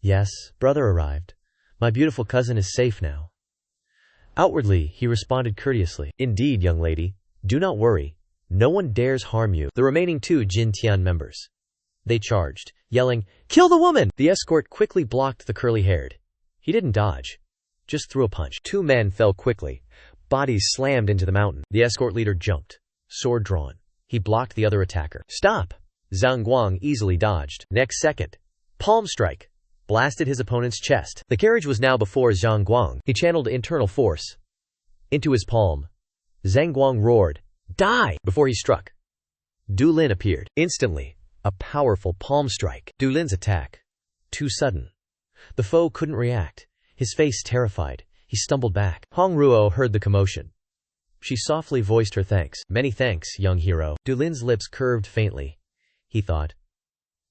Yes, brother arrived. My beautiful cousin is safe now. Outwardly, he responded courteously. Indeed, young lady. Do not worry. No one dares harm you. The remaining 2 Jin Tian members. They charged, yelling, Kill the woman! The escort quickly blocked the curly-haired. He didn't dodge. Just threw a punch. 2 men fell quickly. Bodies slammed into the mountain. The escort leader jumped, sword drawn. He blocked the other attacker. Stop! Zhang Guang easily dodged. Next second, palm strike blasted his opponent's chest. The carriage was now before Zhang Guang. He channeled internal force into his palm. Zhang Guang roared, Die! Before he struck. Du Lin appeared. Instantly, a powerful palm strike. Du Lin's attack. Too sudden. The foe couldn't react. His face terrified. He stumbled back. Hong Ruo heard the commotion. She softly voiced her thanks. Many thanks, young hero. Du Lin's lips curved faintly. He thought,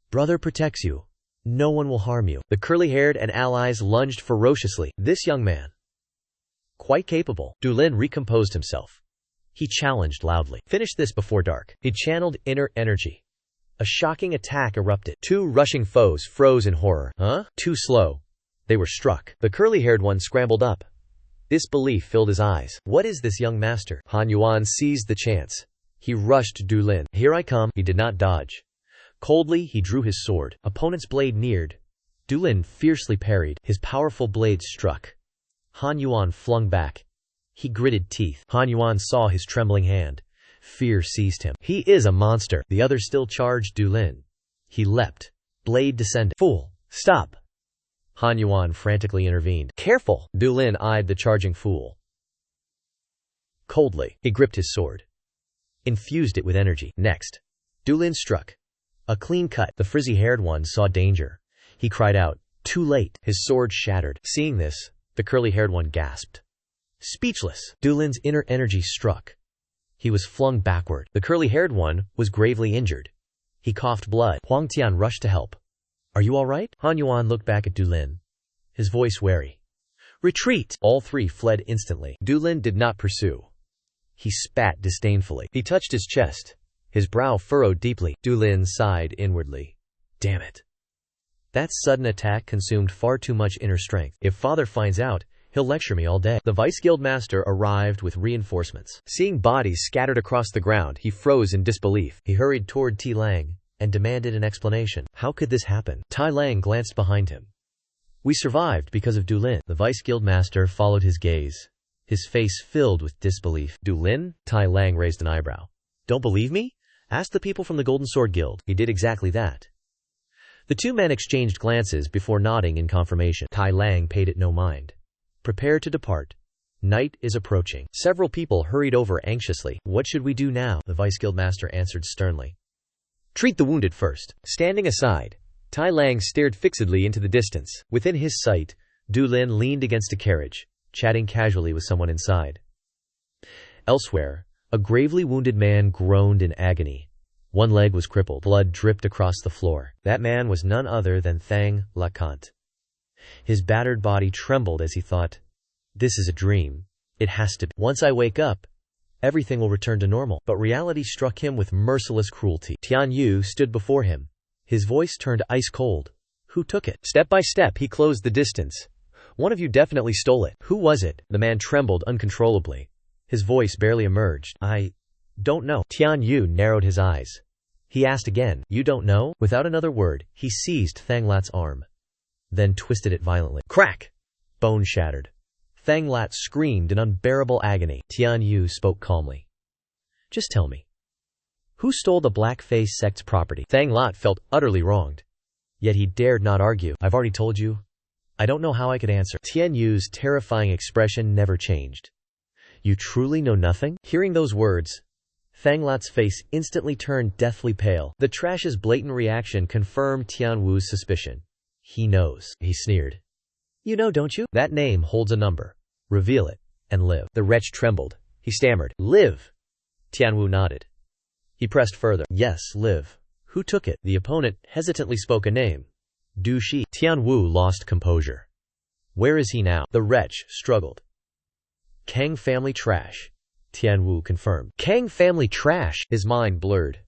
Brother protects you. No one will harm you. The curly-haired and allies lunged ferociously. This young man, quite capable. Du Lin recomposed himself. He challenged loudly. Finish this before dark. He channeled inner energy. A shocking attack erupted. 2 rushing foes froze in horror. Too slow. They were struck. The curly-haired one scrambled up. Disbelief filled his eyes. What is this young master? Han Yuan seized the chance. He rushed Du Lin. Here I come. He did not dodge. Coldly, he drew his sword. Opponent's blade neared. Du Lin fiercely parried. His powerful blade struck. Han Yuan flung back. He gritted teeth. Han Yuan saw his trembling hand. Fear seized him. He is a monster. The other still charged Du Lin. He leapt. Blade descended. Fool! Stop! Han Yuan frantically intervened. Careful! Du Lin eyed the charging fool. Coldly, he gripped his sword. Infused it with energy. Next, Du Lin struck. A clean cut. The frizzy-haired one saw danger. He cried out, Too late! His sword shattered. Seeing this, the curly-haired one gasped. Speechless, Du Lin's inner energy struck. He was flung backward. The curly-haired one was gravely injured. He coughed blood. Huang Tian rushed to help. Are you all right? Han Yuan looked back at Du Lin, his voice wary. Retreat! All 3 fled instantly. Du Lin did not pursue. He spat disdainfully. He touched his chest. His brow furrowed deeply. Du Lin sighed inwardly. Damn it. That sudden attack consumed far too much inner strength. If father finds out, he'll lecture me all day. The vice guild master arrived with reinforcements. Seeing bodies scattered across the ground, he froze in disbelief. He hurried toward Ti Lang and demanded an explanation. How could this happen? Tai Lang glanced behind him. We survived because of Du Lin. The vice guild master followed his gaze. His face filled with disbelief. Du Lin? Tai Lang raised an eyebrow. Don't believe me? Ask the people from the Golden Sword Guild. He did exactly that. The 2 men exchanged glances before nodding in confirmation. Tai Lang paid it no mind. Prepare to depart. Night is approaching. Several people hurried over anxiously. What should we do now? The vice guild master answered sternly. Treat the wounded first. Standing aside, Tai Lang stared fixedly into the distance. Within his sight, Du Lin leaned against a carriage, chatting casually with someone inside. Elsewhere, a gravely wounded man groaned in agony. One leg was crippled. Blood dripped across the floor. That man was none other than Thang Lacant. His battered body trembled as he thought, This is a dream. It has to be. Once I wake up, everything will return to normal. But reality struck him with merciless cruelty. Tian Yu stood before him. His voice turned ice cold. Who took it? Step by step he closed the distance. One of you definitely stole it. Who was it? The man trembled uncontrollably. His voice barely emerged. I don't know. Tian Yu narrowed his eyes. He asked again. You don't know? Without another word, he seized Thang Lat's arm. Then twisted it violently. Crack! Bone shattered. Thang Lat screamed in unbearable agony. Tian Yu spoke calmly. Just tell me. Who stole the black-face sect's property? Thang Lot felt utterly wronged. Yet he dared not argue. I've already told you. I don't know how I could answer. Tian Yu's terrifying expression never changed. You truly know nothing? Hearing those words, Thang Lot's face instantly turned deathly pale. The trash's blatant reaction confirmed Tian Wu's suspicion. He knows, he sneered. You know, don't you? That name holds a number. Reveal it, and live. The wretch trembled. He stammered. Live! Tian Wu nodded. He pressed further. Yes, live. Who took it? The opponent hesitantly spoke a name. Du Shi. Tian Wu lost composure. Where is he now? The wretch struggled. Kang family trash. Tian Wu confirmed. Kang family trash. His mind blurred.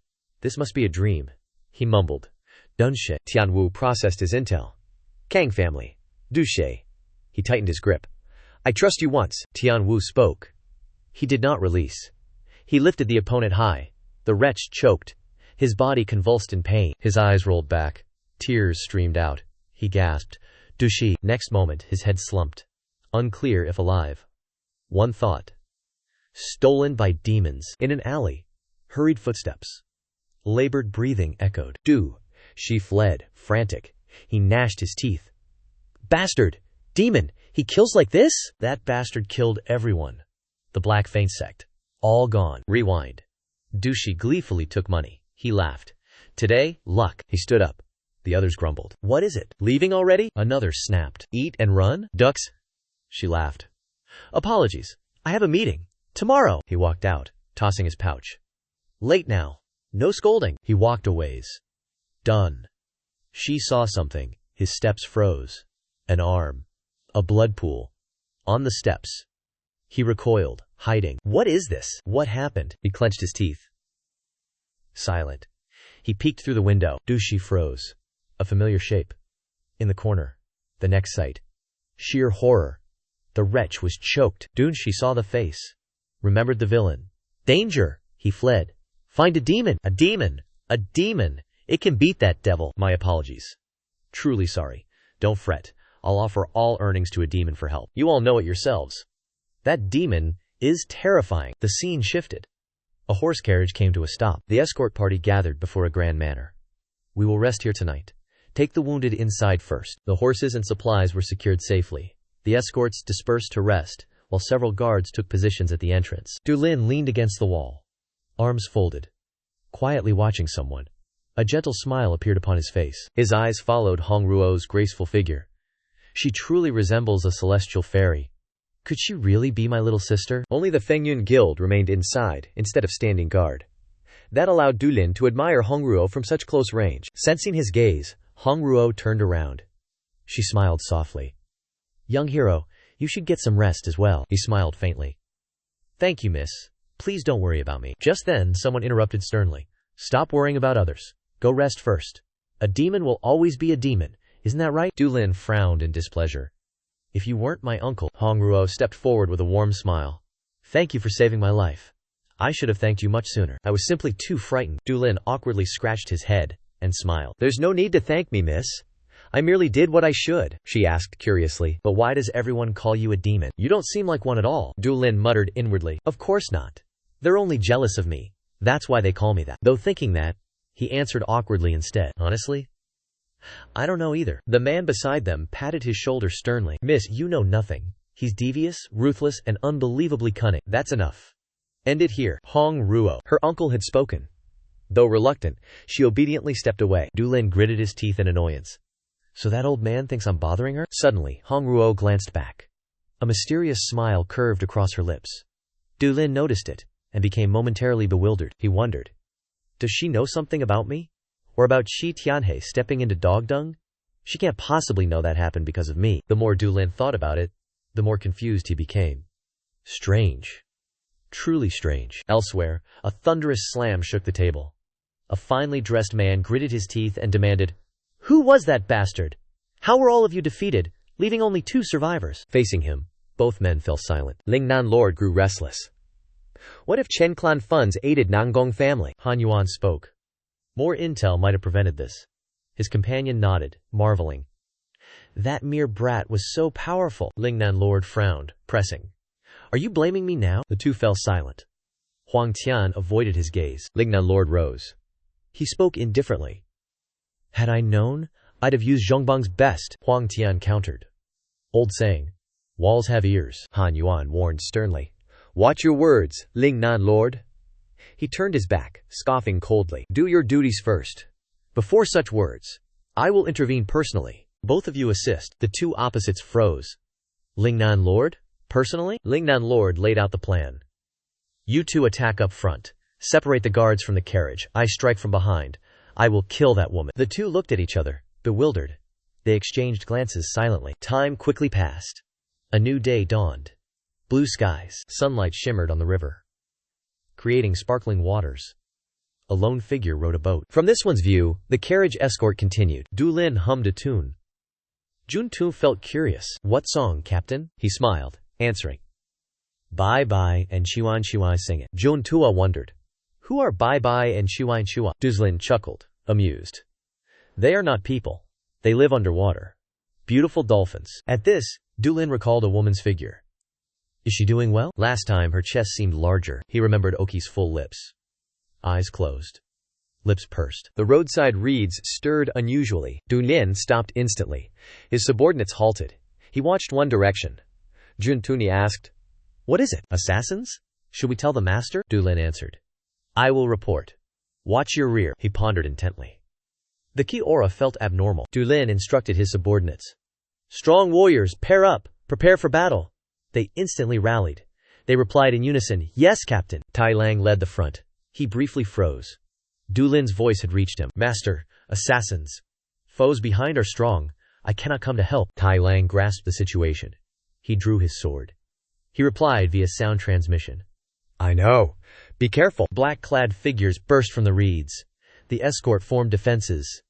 This must be a dream. He mumbled. Dunshe. Tian Wu processed his intel. Kang family. Dushe. He tightened his grip. I trust you once. Tian Wu spoke. He did not release. He lifted the opponent high. The wretch choked. His body convulsed in pain. His eyes rolled back. Tears streamed out. He gasped. Dushi. Next moment, his head slumped. Unclear if alive. One thought. Stolen by demons. In an alley. Hurried footsteps. Labored breathing echoed. She fled, frantic. He gnashed his teeth. Bastard! Demon! He kills like this? That bastard killed everyone. The Black Faint sect. All gone. Rewind. Dushi gleefully took money. He laughed. Today, luck. He stood up. The others grumbled. What is it? Leaving already? Another snapped. Eat and run? Ducks? She laughed. Apologies. I have a meeting. Tomorrow. He walked out, tossing his pouch. Late now. No scolding. He walked a ways. Done. She saw something. His steps froze. An arm. A blood pool. On the steps. He recoiled, hiding. What is this? What happened? He clenched his teeth. Silent. He peeked through the window. Dushi froze. A familiar shape. In the corner. The next sight. Sheer horror. The wretch was choked. Dunshi saw the face. Remembered the villain. Danger! He fled. Find a demon! A demon! A demon! It can beat that devil. My apologies. Truly sorry. Don't fret. I'll offer all earnings to a demon for help. You all know it yourselves. That demon is terrifying. The scene shifted. A horse carriage came to a stop. The escort party gathered before a grand manor. We will rest here tonight. Take the wounded inside first. The horses and supplies were secured safely. The escorts dispersed to rest, while several guards took positions at the entrance. Du Lin leaned against the wall, arms folded, quietly watching someone. A gentle smile appeared upon his face. His eyes followed Hong Ruo's graceful figure. She truly resembles a celestial fairy. Could she really be my little sister? Only the Fengyun Guild remained inside, instead of standing guard. That allowed Du Lin to admire Hong Ruo from such close range. Sensing his gaze, Hong Ruo turned around. She smiled softly. Young hero, you should get some rest as well. He smiled faintly. Thank you, miss. Please don't worry about me. Just then, someone interrupted sternly. Stop worrying about others. Go rest first. A demon will always be a demon. Isn't that right? Du Lin frowned in displeasure. If you weren't my uncle, Hong Ruo stepped forward with a warm smile. Thank you for saving my life. I should have thanked you much sooner. I was simply too frightened. Du Lin awkwardly scratched his head and smiled. There's no need to thank me, miss. I merely did what I should, she asked curiously. But why does everyone call you a demon? You don't seem like one at all. Du Lin muttered inwardly. Of course not. They're only jealous of me. That's why they call me that. Though thinking that, he answered awkwardly instead. Honestly? I don't know either. The man beside them patted his shoulder sternly. Miss, you know nothing. He's devious, ruthless, and unbelievably cunning. That's enough. End it here. Hong Ruo. Her uncle had spoken. Though reluctant, she obediently stepped away. Du Lin gritted his teeth in annoyance. So that old man thinks I'm bothering her? Suddenly, Hong Ruo glanced back. A mysterious smile curved across her lips. Du Lin noticed it, and became momentarily bewildered. He wondered. Does she know something about me? Or about Shi Tianhe stepping into dog dung? She can't possibly know that happened because of me. The more Du Lin thought about it, the more confused he became. Strange. Truly strange. Elsewhere, a thunderous slam shook the table. A finely dressed man gritted his teeth and demanded, Who was that bastard? How were all of you defeated, leaving only 2 survivors? Facing him, both men fell silent. Lingnan Lord grew restless. What if Chen clan funds aided Nangong family? Han Yuan spoke. More intel might have prevented this. His companion nodded, marveling. That mere brat was so powerful. Lingnan Lord frowned, pressing. Are you blaming me now? The two fell silent. Huang Tian avoided his gaze. Lingnan Lord rose. He spoke indifferently. Had I known, I'd have used Zhongbang's best, Huang Tian countered. Old saying. Walls have ears, Han Yuan warned sternly. Watch your words, Lingnan Lord. He turned his back, scoffing coldly. Do your duties first. Before such words, I will intervene personally. Both of you assist. The two opposites froze. Lingnan Lord? Personally? Lingnan Lord laid out the plan. You two attack up front. Separate the guards from the carriage. I strike from behind. I will kill that woman. The two looked at each other, bewildered. They exchanged glances silently. Time quickly passed. A new day dawned. Blue skies, sunlight shimmered on the river, creating sparkling waters. A lone figure rowed a boat. From this one's view, the carriage escort continued. Du Lin hummed a tune. Jun Tu felt curious. What song, Captain? He smiled, answering. Bye Bye and Shuan Shuai sing it. Jun Tua wondered. Who are Bye Bye and Shuan Shua? Du Lin chuckled, amused. They are not people. They live underwater. Beautiful dolphins. At this, Du Lin recalled a woman's figure. Is she doing well? Last time her chest seemed larger. He remembered Oki's full lips. Eyes closed. Lips pursed. The roadside reeds stirred unusually. Du Lin stopped instantly. His subordinates halted. He watched one direction. Jun Tuni asked, What is it? Assassins? Should we tell the master? Du Lin answered. I will report. Watch your rear. He pondered intently. The key aura felt abnormal. Du Lin instructed his subordinates. Strong warriors, pair up. Prepare for battle. They instantly rallied. They replied in unison, Yes, Captain. Tai Lang led the front. He briefly froze. Du Lin's voice had reached him. Master, assassins. Foes behind are strong. I cannot come to help. Tai Lang grasped the situation. He drew his sword. He replied via sound transmission. I know. Be careful. Black-clad figures burst from the reeds. The escort formed defenses.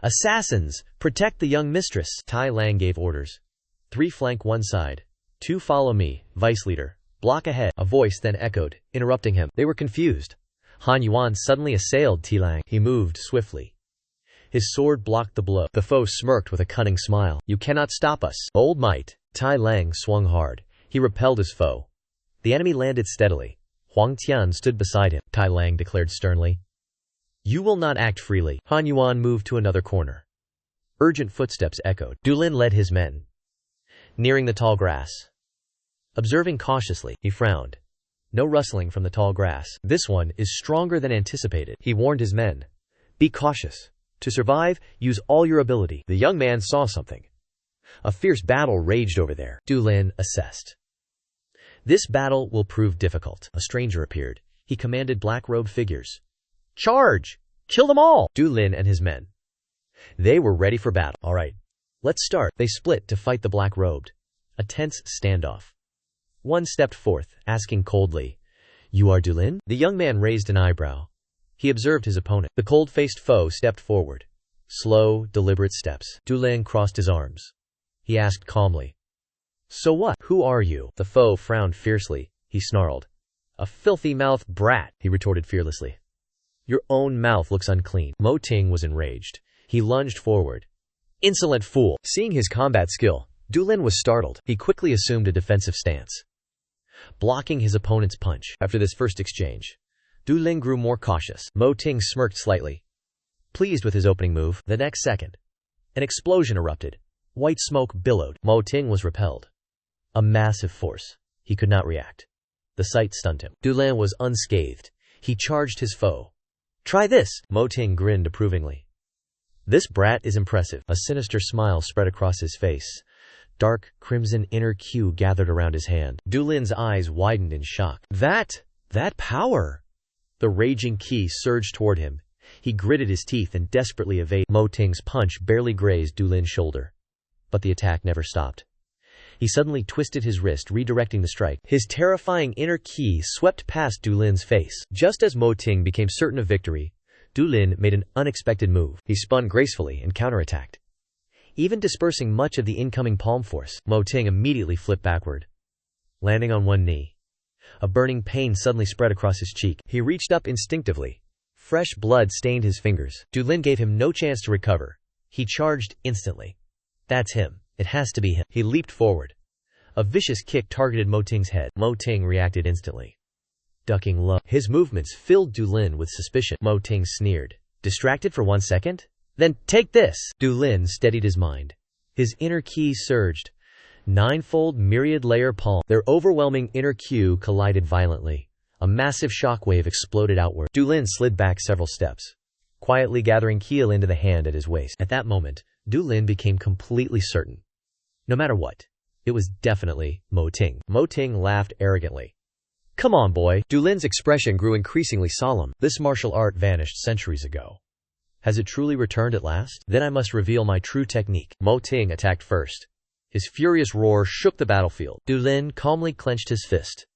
Assassins, protect the young mistress. Tai Lang gave orders. 3 flank one side. 2 follow me, vice leader. Block ahead. A voice then echoed, interrupting him. They were confused. Han Yuan suddenly assailed Tilang. He moved swiftly. His sword blocked the blow. The foe smirked with a cunning smile. You cannot stop us. Old might. Tai Lang swung hard. He repelled his foe. The enemy landed steadily. Huang Tian stood beside him. Tai Lang declared sternly. You will not act freely. Han Yuan moved to another corner. Urgent footsteps echoed. Du Lin led his men. Nearing the tall grass. Observing cautiously, he frowned. No rustling from the tall grass. This one is stronger than anticipated. He warned his men. Be cautious. To survive, use all your ability. The young man saw something. A fierce battle raged over there. Du Lin assessed. This battle will prove difficult. A stranger appeared. He commanded black-robed figures. Charge! Kill them all! Du Lin and his men. They were ready for battle. All right. Let's start. They split to fight the black-robed. A tense standoff. One stepped forth, asking coldly, You are Du Lin? The young man raised an eyebrow. He observed his opponent. The cold-faced foe stepped forward. Slow, deliberate steps. Du Lin crossed his arms. He asked calmly, So what? Who are you? The foe frowned fiercely. He snarled. A filthy-mouthed brat, he retorted fearlessly. Your own mouth looks unclean. Mo Ting was enraged. He lunged forward. Insolent fool! Seeing his combat skill, Du Lin was startled. He quickly assumed a defensive stance, blocking his opponent's punch. After this first exchange, Du Lin grew more cautious. Mo Ting smirked slightly, pleased with his opening move. The next second, an explosion erupted. White smoke billowed. Mo Ting was repelled. A massive force. He could not react. The sight stunned him. Du Lin was unscathed. He charged his foe. Try this! Mo Ting grinned approvingly. This brat is impressive. A sinister smile spread across his face. Dark, crimson inner Q gathered around his hand. Du Lin's eyes widened in shock. That power! The raging Qi surged toward him. He gritted his teeth and desperately evaded. Mo Ting's punch barely grazed Du Lin's shoulder. But the attack never stopped. He suddenly twisted his wrist, redirecting the strike. His terrifying inner Qi swept past Du Lin's face. Just as Mo Ting became certain of victory, Du Lin made an unexpected move. He spun gracefully and counterattacked. Even dispersing much of the incoming palm force, Mo Ting immediately flipped backward, landing on one knee. A burning pain suddenly spread across his cheek. He reached up instinctively. Fresh blood stained his fingers. Du Lin gave him no chance to recover. He charged instantly. That's him. It has to be him. He leaped forward. A vicious kick targeted Mo Ting's head. Mo Ting reacted instantly. ducking low. His movements filled Du Lin with suspicion. Mo Ting sneered. Distracted for 1 second? Then take this! Du Lin steadied his mind. His inner ki surged. Ninefold myriad-layer palm. Their overwhelming inner Q collided violently. A massive shockwave exploded outward. Du Lin slid back several steps, quietly gathering Keel into the hand at his waist. At that moment, Du Lin became completely certain. No matter what, it was definitely Mo Ting. Mo Ting laughed arrogantly. Come on, boy. Du Lin's expression grew increasingly solemn. This martial art vanished centuries ago. Has it truly returned at last? Then I must reveal my true technique. Mo Ting attacked first. His furious roar shook the battlefield. Du Lin calmly clenched his fist.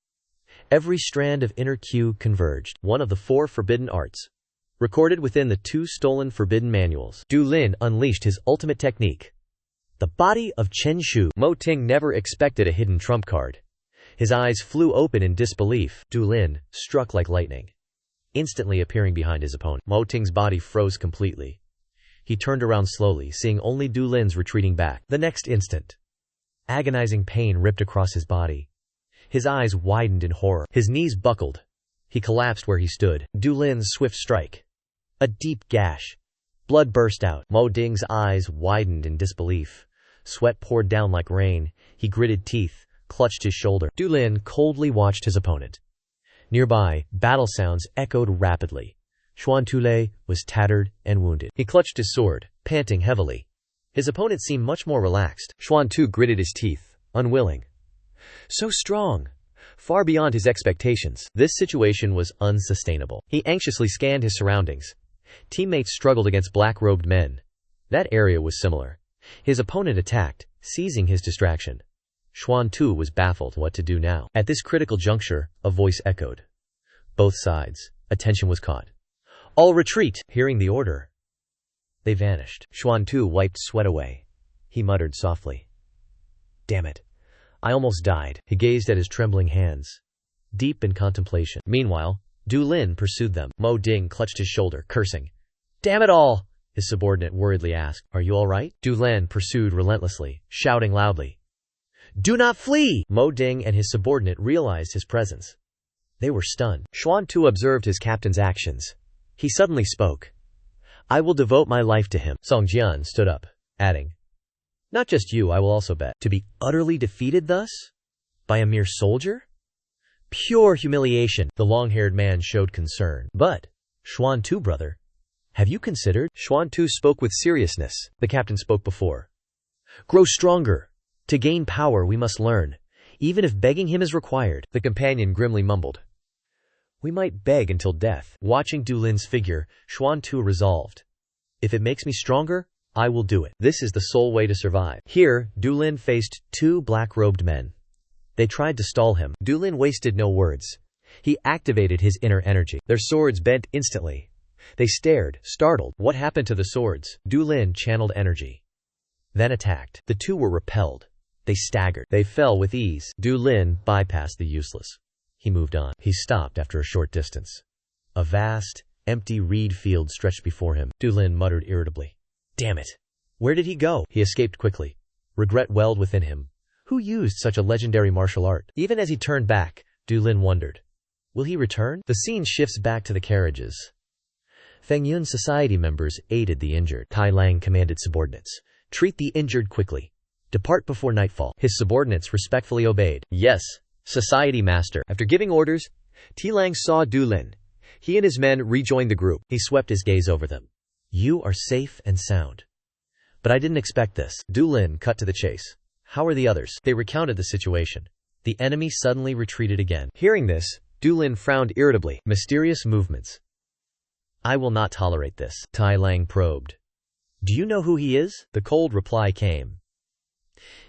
Every strand of inner Q converged. One of the 4 forbidden arts, recorded within the 2 stolen forbidden manuals. Du Lin unleashed his ultimate technique. The body of Chen Shu. Mo Ting never expected a hidden trump card. His eyes flew open in disbelief. Du Lin struck like lightning, instantly appearing behind his opponent. Mo Ting's body froze completely. He turned around slowly, seeing only Du Lin's retreating back. The next instant, agonizing pain ripped across his body. His eyes widened in horror. His knees buckled. He collapsed where he stood. Du Lin's swift strike. A deep gash. Blood burst out. Mo Ding's eyes widened in disbelief. Sweat poured down like rain. He gritted teeth, clutched his shoulder. Du Lin coldly watched his opponent. Nearby, battle sounds echoed rapidly. Xuan Tule was tattered and wounded. He clutched his sword, panting heavily. His opponent seemed much more relaxed. Xuan Tu gritted his teeth, unwilling. So strong, far beyond his expectations. This situation was unsustainable. He anxiously scanned his surroundings. Teammates struggled against black-robed men. That area was similar. His opponent attacked, seizing his distraction. Xuan Tu was baffled what to do now. At this critical juncture, a voice echoed. Both sides. Attention was caught. All retreat! Hearing the order, they vanished. Xuan Tu wiped sweat away. He muttered softly. Damn it. I almost died. He gazed at his trembling hands, deep in contemplation. Meanwhile, Du Lin pursued them. Mo Ding clutched his shoulder, cursing. Damn it all! His subordinate worriedly asked. Are you all right? Du Lin pursued relentlessly, shouting loudly. Do not flee! Mo Ding and his subordinate realized his presence. They were stunned. Xuan Tu observed his captain's actions. He suddenly spoke. I will devote my life to him. Song Jian stood up, adding. Not just you, I will also bet. To be utterly defeated thus? By a mere soldier? Pure humiliation. The long-haired man showed concern. But, Xuan Tu, brother, have you considered? Xuan Tu spoke with seriousness. The captain spoke before. Grow stronger. To gain power we must learn, even if begging him is required. The companion grimly mumbled. We might beg until death. Watching Du Lin's figure, Xuan Tu resolved. If it makes me stronger, I will do it. This is the sole way to survive. Here, Du Lin faced 2 black-robed men. They tried to stall him. Du Lin wasted no words. He activated his inner energy. Their swords bent instantly. They stared, startled. What happened to the swords? Du Lin channeled energy, then attacked. The 2 were repelled. They staggered. They fell with ease. Du Lin bypassed the useless. He moved on. He stopped after a short distance. A vast, empty reed field stretched before him. Du Lin muttered irritably. Damn it! Where did he go? He escaped quickly. Regret welled within him. Who used such a legendary martial art? Even as he turned back, Du Lin wondered. Will he return? The scene shifts back to the carriages. Feng Yun's society members aided the injured. Tai Lang commanded subordinates. Treat the injured quickly. Depart before nightfall. His subordinates respectfully obeyed. Yes, society master. After giving orders, Tai Lang saw Du Lin. He and his men rejoined the group. He swept his gaze over them. You are safe and sound. But I didn't expect this. Du Lin cut to the chase. How are the others? They recounted the situation. The enemy suddenly retreated again. Hearing this, Du Lin frowned irritably. Mysterious movements. I will not tolerate this. Tai Lang probed. Do you know who he is? The cold reply came.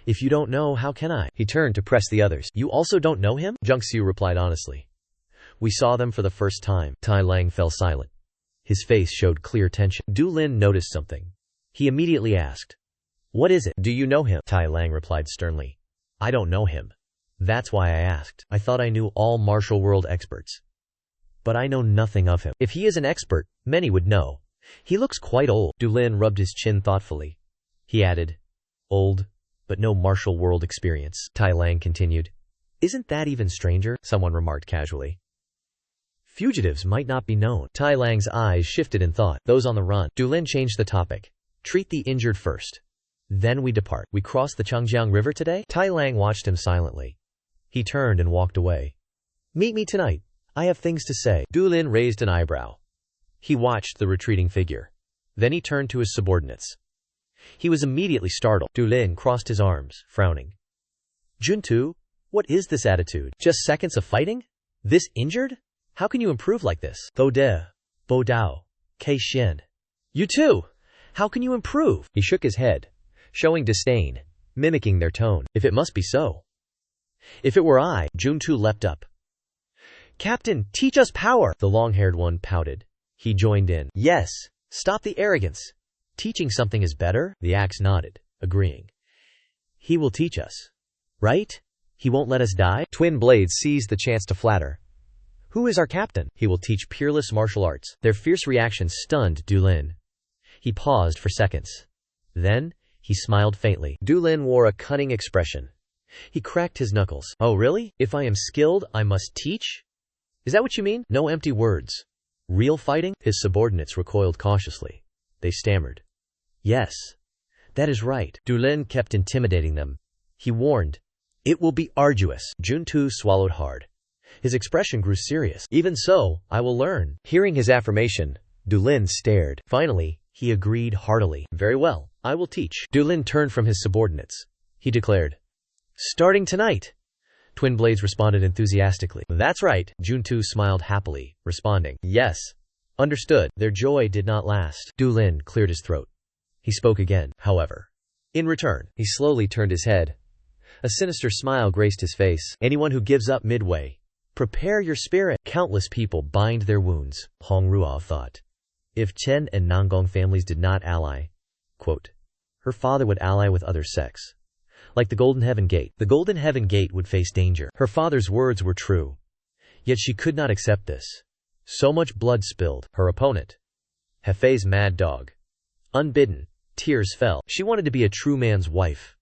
If you don't know, how can I? He turned to press the others. You also don't know him? Zhang Xiu replied honestly. We saw them for the first time. Tai Lang fell silent. His face showed clear tension. Du Lin noticed something. He immediately asked. What is it? Do you know him? Tai Lang replied sternly. I don't know him. That's why I asked. I thought I knew all martial world experts. But I know nothing of him. If he is an expert, many would know. He looks quite old. Du Lin rubbed his chin thoughtfully. He added. Old, but no martial world experience. Tai Lang continued. Isn't that even stranger? Someone remarked casually. Fugitives might not be known. Tai Lang's eyes shifted in thought. Those on the run. Du Lin changed the topic. Treat the injured first. Then we depart. We cross the Changjiang River today? Tai Lang watched him silently. He turned and walked away. Meet me tonight. I have things to say. Du Lin raised an eyebrow. He watched the retreating figure. Then he turned to his subordinates. He was immediately startled. Du Lin crossed his arms, frowning. Juntu, what is this attitude? Just seconds of fighting? This injured? How can you improve like this? Tho De, Bo Dao, Kei Xian. You too! How can you improve? He shook his head, showing disdain, mimicking their tone. If it must be so. If it were I, Juntu leapt up. Captain, teach us power! The long-haired one pouted. He joined in. Yes, stop the arrogance. Teaching something is better? The axe nodded, agreeing. He will teach us. Right? He won't let us die? Twin blades seized the chance to flatter. Who is our captain? He will teach peerless martial arts. Their fierce reaction stunned Du Lin. He paused for seconds. Then, he smiled faintly. Du Lin wore a cunning expression. He cracked his knuckles. Oh really? If I am skilled, I must teach? Is that what you mean? No empty words. Real fighting? His subordinates recoiled cautiously. They stammered. Yes. That is right. Du Lin kept intimidating them. He warned. It will be arduous. Juntu swallowed hard. His expression grew serious. Even so, I will learn. Hearing his affirmation, Du Lin stared. Finally, he agreed heartily. Very well, I will teach. Du Lin turned from his subordinates. He declared. Starting tonight. Twin blades responded enthusiastically. That's right. Juntu smiled happily, responding. Yes. Understood. Their joy did not last. Du Lin cleared his throat. He spoke again, however. In return, he slowly turned his head. A sinister smile graced his face. Anyone who gives up midway. Prepare your spirit. Countless people bind their wounds, Hongruo thought. If Chen and Nangong families did not ally, quote, her father would ally with other sects. Like the Golden Heaven Gate. The Golden Heaven Gate would face danger. Her father's words were true. Yet she could not accept this. So much blood spilled. Her opponent. Hefei's mad dog. Unbidden, tears fell. She wanted to be a true man's wife.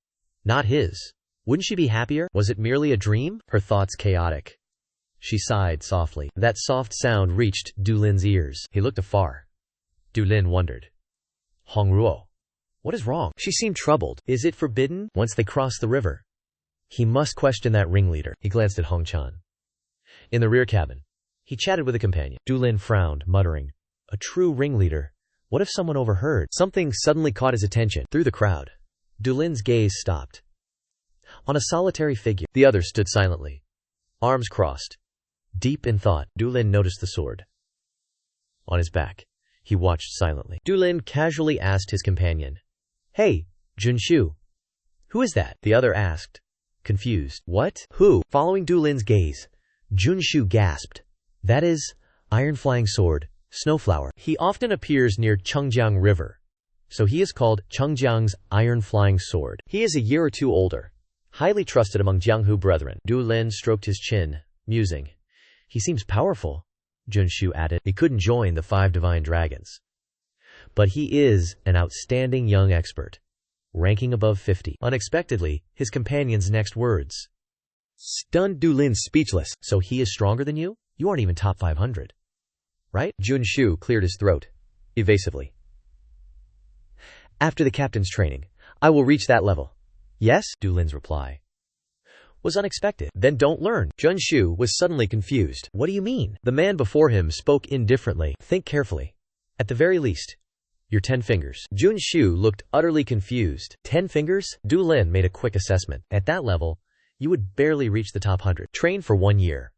Not his. Wouldn't she be happier? Was it merely a dream? Her thoughts chaotic. She sighed softly. That soft sound reached Du Lin's ears. He looked afar. Du Lin wondered. Hongruo. What is wrong? She seemed troubled. Is it forbidden? Once they crossed the river. He must question that ringleader. He glanced at Hong Chan. In the rear cabin. He chatted with a companion. Du Lin frowned, muttering. A true ringleader. What if someone overheard? Something suddenly caught his attention. Through the crowd. Du Lin's gaze stopped. On a solitary figure. The others stood silently. Arms crossed. Deep in thought, Du Lin noticed the sword. On his back. He watched silently. Du Lin casually asked his companion. Hey, Junshu. Who is that? The other asked. Confused. What? Who? Following Du Lin's gaze, Junshu gasped. That is, Iron Flying Sword, Snowflower. He often appears near Changjiang River. So he is called Changjiang's Iron Flying Sword. He is a year or two older. Highly trusted among Jianghu brethren. Du Lin stroked his chin, musing. He seems powerful, Junshu added. He couldn't join the 5 divine dragons. But he is an outstanding young expert, ranking above 50. Unexpectedly, his companion's next words stunned Du Lin speechless. So he is stronger than you? You aren't even top 500. Right? Junshu cleared his throat, evasively. After the captain's training, I will reach that level. Yes? Du Lin's reply was unexpected. Then don't learn. Junshu was suddenly confused. What do you mean? The man before him spoke indifferently. Think carefully. At the very least, your 10 fingers. Junshu looked utterly confused. 10 fingers? Du Lin made a quick assessment. At that level, you would barely reach the top 100. Train for 1 year.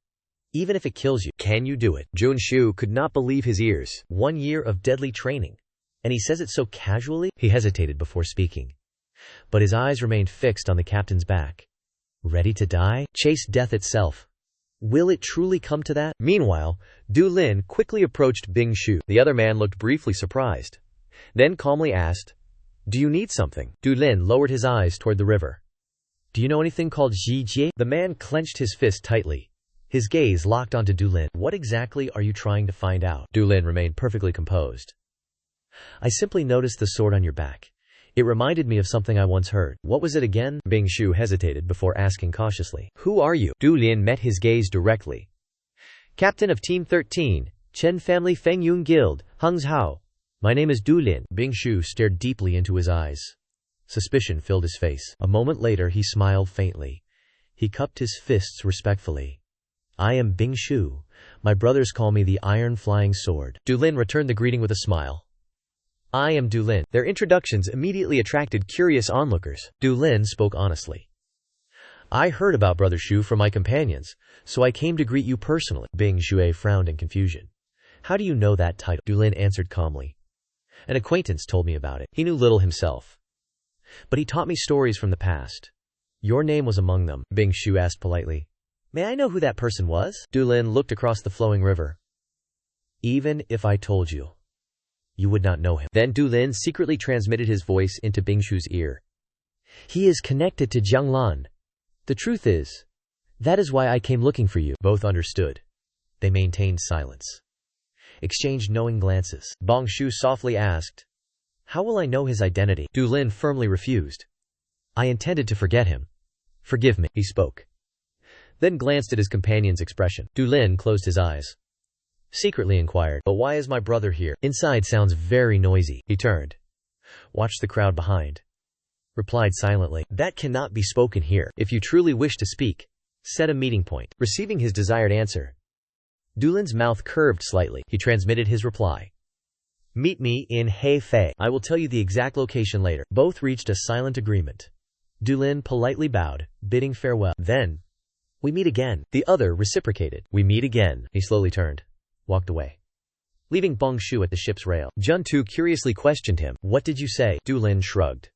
Even if it kills you, can you do it? Junshu could not believe his ears. 1 year of deadly training. And he says it so casually? He hesitated before speaking. But his eyes remained fixed on the captain's back. Ready to die? Chase death itself. Will it truly come to that? Meanwhile, Du Lin quickly approached Bing Shu. The other man looked briefly surprised. Then calmly asked, Do you need something? Du Lin lowered his eyes toward the river. Do you know anything called Jijie? The man clenched his fist tightly. His gaze locked onto Du Lin. What exactly are you trying to find out? Du Lin remained perfectly composed. I simply noticed the sword on your back. It reminded me of something I once heard. What was it again? Bing Shu hesitated before asking cautiously. Who are you? Du Lin met his gaze directly. Captain of Team 13, Chen Family Fengyun Guild, Hangzhou. My name is Du Lin. Bing Shu stared deeply into his eyes. Suspicion filled his face. A moment later he smiled faintly. He cupped his fists respectfully. I am Bing Shu. My brothers call me the Iron Flying Sword. Du Lin returned the greeting with a smile. I am Du Lin. Their introductions immediately attracted curious onlookers. Du Lin spoke honestly. I heard about Brother Shu from my companions, so I came to greet you personally. Bing Shu frowned in confusion. How do you know that title? Du Lin answered calmly. An acquaintance told me about it. He knew little himself, but he taught me stories from the past. Your name was among them, Bing Shu asked politely. May I know who that person was? Du Lin looked across the flowing river. Even if I told you, you would not know him. Then Du Lin secretly transmitted his voice into Bing Shu's ear. He is connected to Jianglan. The truth is, that is why I came looking for you. Both understood. They maintained silence, exchanged knowing glances. Bong Shu softly asked, how will I know his identity? Du Lin firmly refused. I intended to forget him. Forgive me, he spoke. Then glanced at his companion's expression. Du Lin closed his eyes. Secretly inquired, but why is my brother here? Inside sounds very noisy. He turned. Watched the crowd behind. Replied silently, that cannot be spoken here. If you truly wish to speak, set a meeting point. Receiving his desired answer, Du Lin's mouth curved slightly. He transmitted his reply. Meet me in Hefei. I will tell you the exact location later. Both reached a silent agreement. Du Lin politely bowed, bidding farewell. Then, we meet again. The other reciprocated. We meet again. He slowly turned, walked away, leaving Bong Shu at the ship's rail. Juntu curiously questioned him. What did you say? Du Lin shrugged.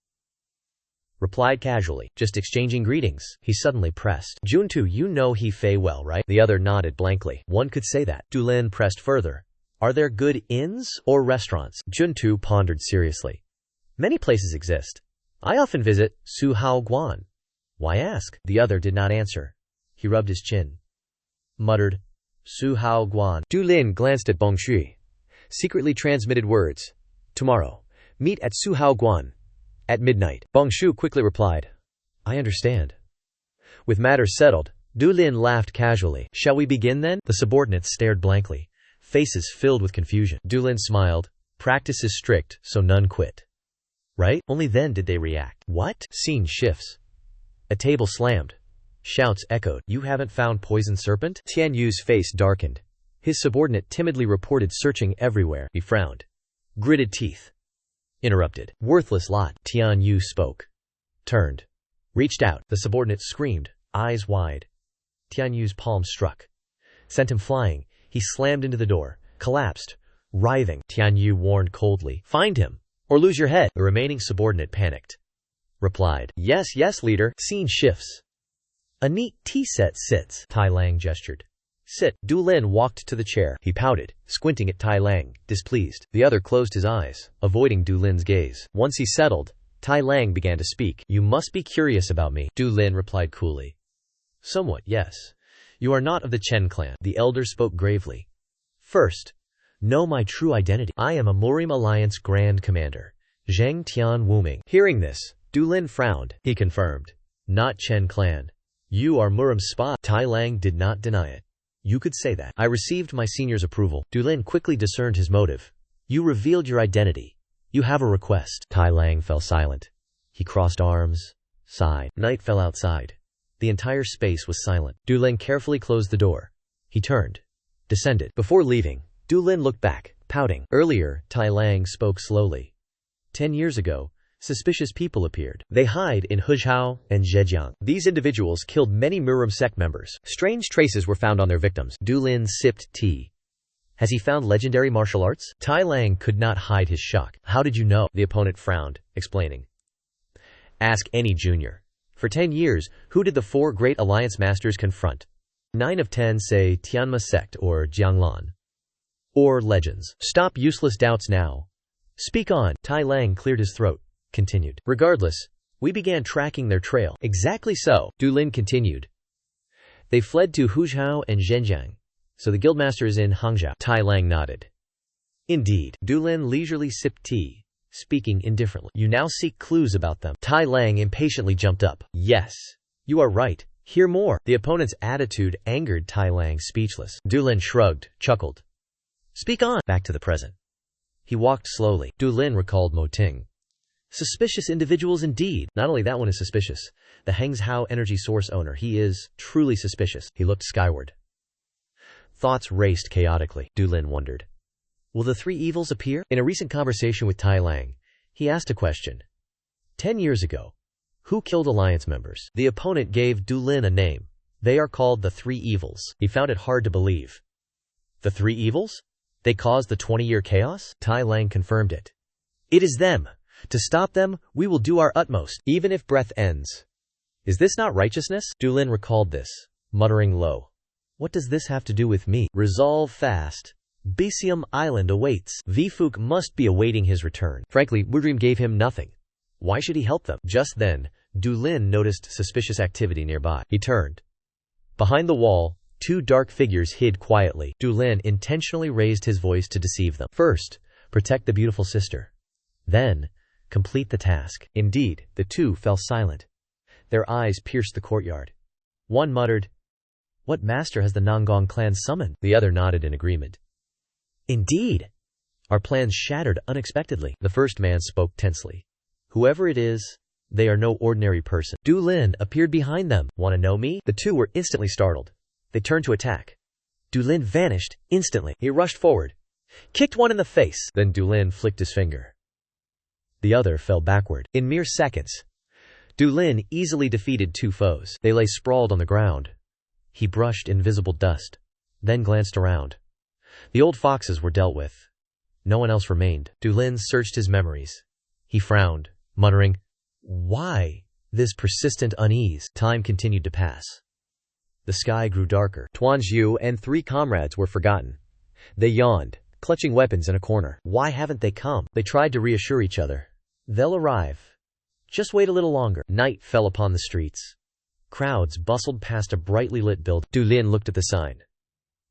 Replied casually, just exchanging greetings. He suddenly pressed. Juntu, you know Hefei well, right? The other nodded blankly. One could say that. Du Lin pressed further. Are there good inns or restaurants? Juntu pondered seriously. Many places exist. I often visit Suhao Guan. Why ask? The other did not answer. He rubbed his chin. Muttered, Suhao Guan. Du Lin glanced at Bong Shu. Secretly transmitted words. Tomorrow, meet at Suhao Guan. At midnight. Bong Shu quickly replied, I understand. With matters settled, Du Lin laughed casually. Shall we begin then? The subordinates stared blankly, faces filled with confusion. Du Lin smiled. Practice is strict, so none quit. Right? Only then did they react. What? Scene shifts. A table slammed. Shouts echoed. You haven't found poison serpent? Tian Yu's face darkened. His subordinate timidly reported searching everywhere. He frowned. Gritted teeth. Interrupted. Worthless lot. Tian Yu spoke. Turned. Reached out. The subordinate screamed, eyes wide. Tian Yu's palm struck. Sent him flying. He slammed into the door. Collapsed. Writhing. Tian Yu warned coldly. Find him, or lose your head. The remaining subordinate panicked. Replied. Yes, yes, leader. Scene shifts. A neat tea set sits. Tai Lang gestured. Sit. Du Lin walked to the chair. He pouted, squinting at Tai Lang, displeased. The other closed his eyes, avoiding Du Lin's gaze. Once he settled, Tai Lang began to speak. You must be curious about me, Du Lin replied coolly. Somewhat, yes. You are not of the Chen clan. The elder spoke gravely. First, know my true identity. I am a Murim Alliance Grand Commander, Zhang Tian Wuming. Hearing this, Du Lin frowned. He confirmed. Not Chen clan. You are Murim's spy. Tai Lang did not deny it. You could say that. I received my senior's approval. Du Lin quickly discerned his motive. You revealed your identity. You have a request. Tai Lang fell silent. He crossed arms, sighed. Night fell outside. The entire space was silent. Du Lin carefully closed the door. He turned, descended. Before leaving, Du Lin looked back, pouting. Earlier, Tai Lang spoke slowly. 10 years ago, suspicious people appeared. They hide in Hangzhou and Zhejiang. These individuals killed many Murim sect members. Strange traces were found on their victims. Du Lin sipped tea. Has he found legendary martial arts? Tai Lang could not hide his shock. How did you know? The opponent frowned, explaining. Ask any junior. For 10 years, who did the 4 great alliance masters confront? 9 of 10 say Tianma sect or Jianglan. Or legends. Stop useless doubts now. Speak on. Tai Lang cleared his throat. Continued. Regardless, we began tracking their trail. Exactly so, Du Lin continued. They fled to Hangzhou and Zhenjiang, so the guildmaster is in Hangzhou. Tai Lang nodded. Indeed. Du Lin leisurely sipped tea, speaking indifferently. You now seek clues about them. Tai Lang impatiently jumped up. Yes, you are right. Hear more. The opponent's attitude angered Tai Lang speechless. Du Lin shrugged, chuckled. Speak on. Back to the present. He walked slowly. Du Lin recalled Mo Ting. Suspicious individuals indeed. Not only that one is suspicious. The Hangzhou energy source owner. He is truly suspicious. He looked skyward. Thoughts raced chaotically. Du Lin wondered. Will the three evils appear? In a recent conversation with Tai Lang, he asked a question. 10 years ago, who killed Alliance members? The opponent gave Du Lin a name. They are called the Three Evils. He found it hard to believe. The Three Evils? They caused the 20-year chaos? Tai Lang confirmed it. It is them. To stop them, we will do our utmost, even if breath ends. Is this not righteousness? Du Lin recalled this, muttering low. What does this have to do with me? Resolve fast. Besium Island awaits. Vifuk must be awaiting his return. Frankly, Wudream gave him nothing. Why should he help them? Just then, Du Lin noticed suspicious activity nearby. He turned. Behind the wall, two dark figures hid quietly. Du Lin intentionally raised his voice to deceive them. First, protect the beautiful sister. Then, complete the task. Indeed, the two fell silent. Their eyes pierced the courtyard. One muttered, What master has the Nangong clan summoned? The other nodded in agreement. Indeed. Our plans shattered unexpectedly. The first man spoke tensely. Whoever it is, they are no ordinary person. Du Lin appeared behind them. Want to know me? The two were instantly startled. They turned to attack. Du Lin vanished instantly. He rushed forward, kicked one in the face. Then Du Lin flicked his finger. The other fell backward. In mere seconds, Du Lin easily defeated two foes. They lay sprawled on the ground. He brushed invisible dust, then glanced around. The old foxes were dealt with. No one else remained. Du Lin searched his memories. He frowned, muttering, Why this persistent unease? Time continued to pass. The sky grew darker. Tuanzhu and three comrades were forgotten. They yawned, clutching weapons in a corner. Why haven't they come? They tried to reassure each other. They'll arrive. Just wait a little longer. Night fell upon the streets. Crowds bustled past a brightly lit building. Du Lin looked at the sign.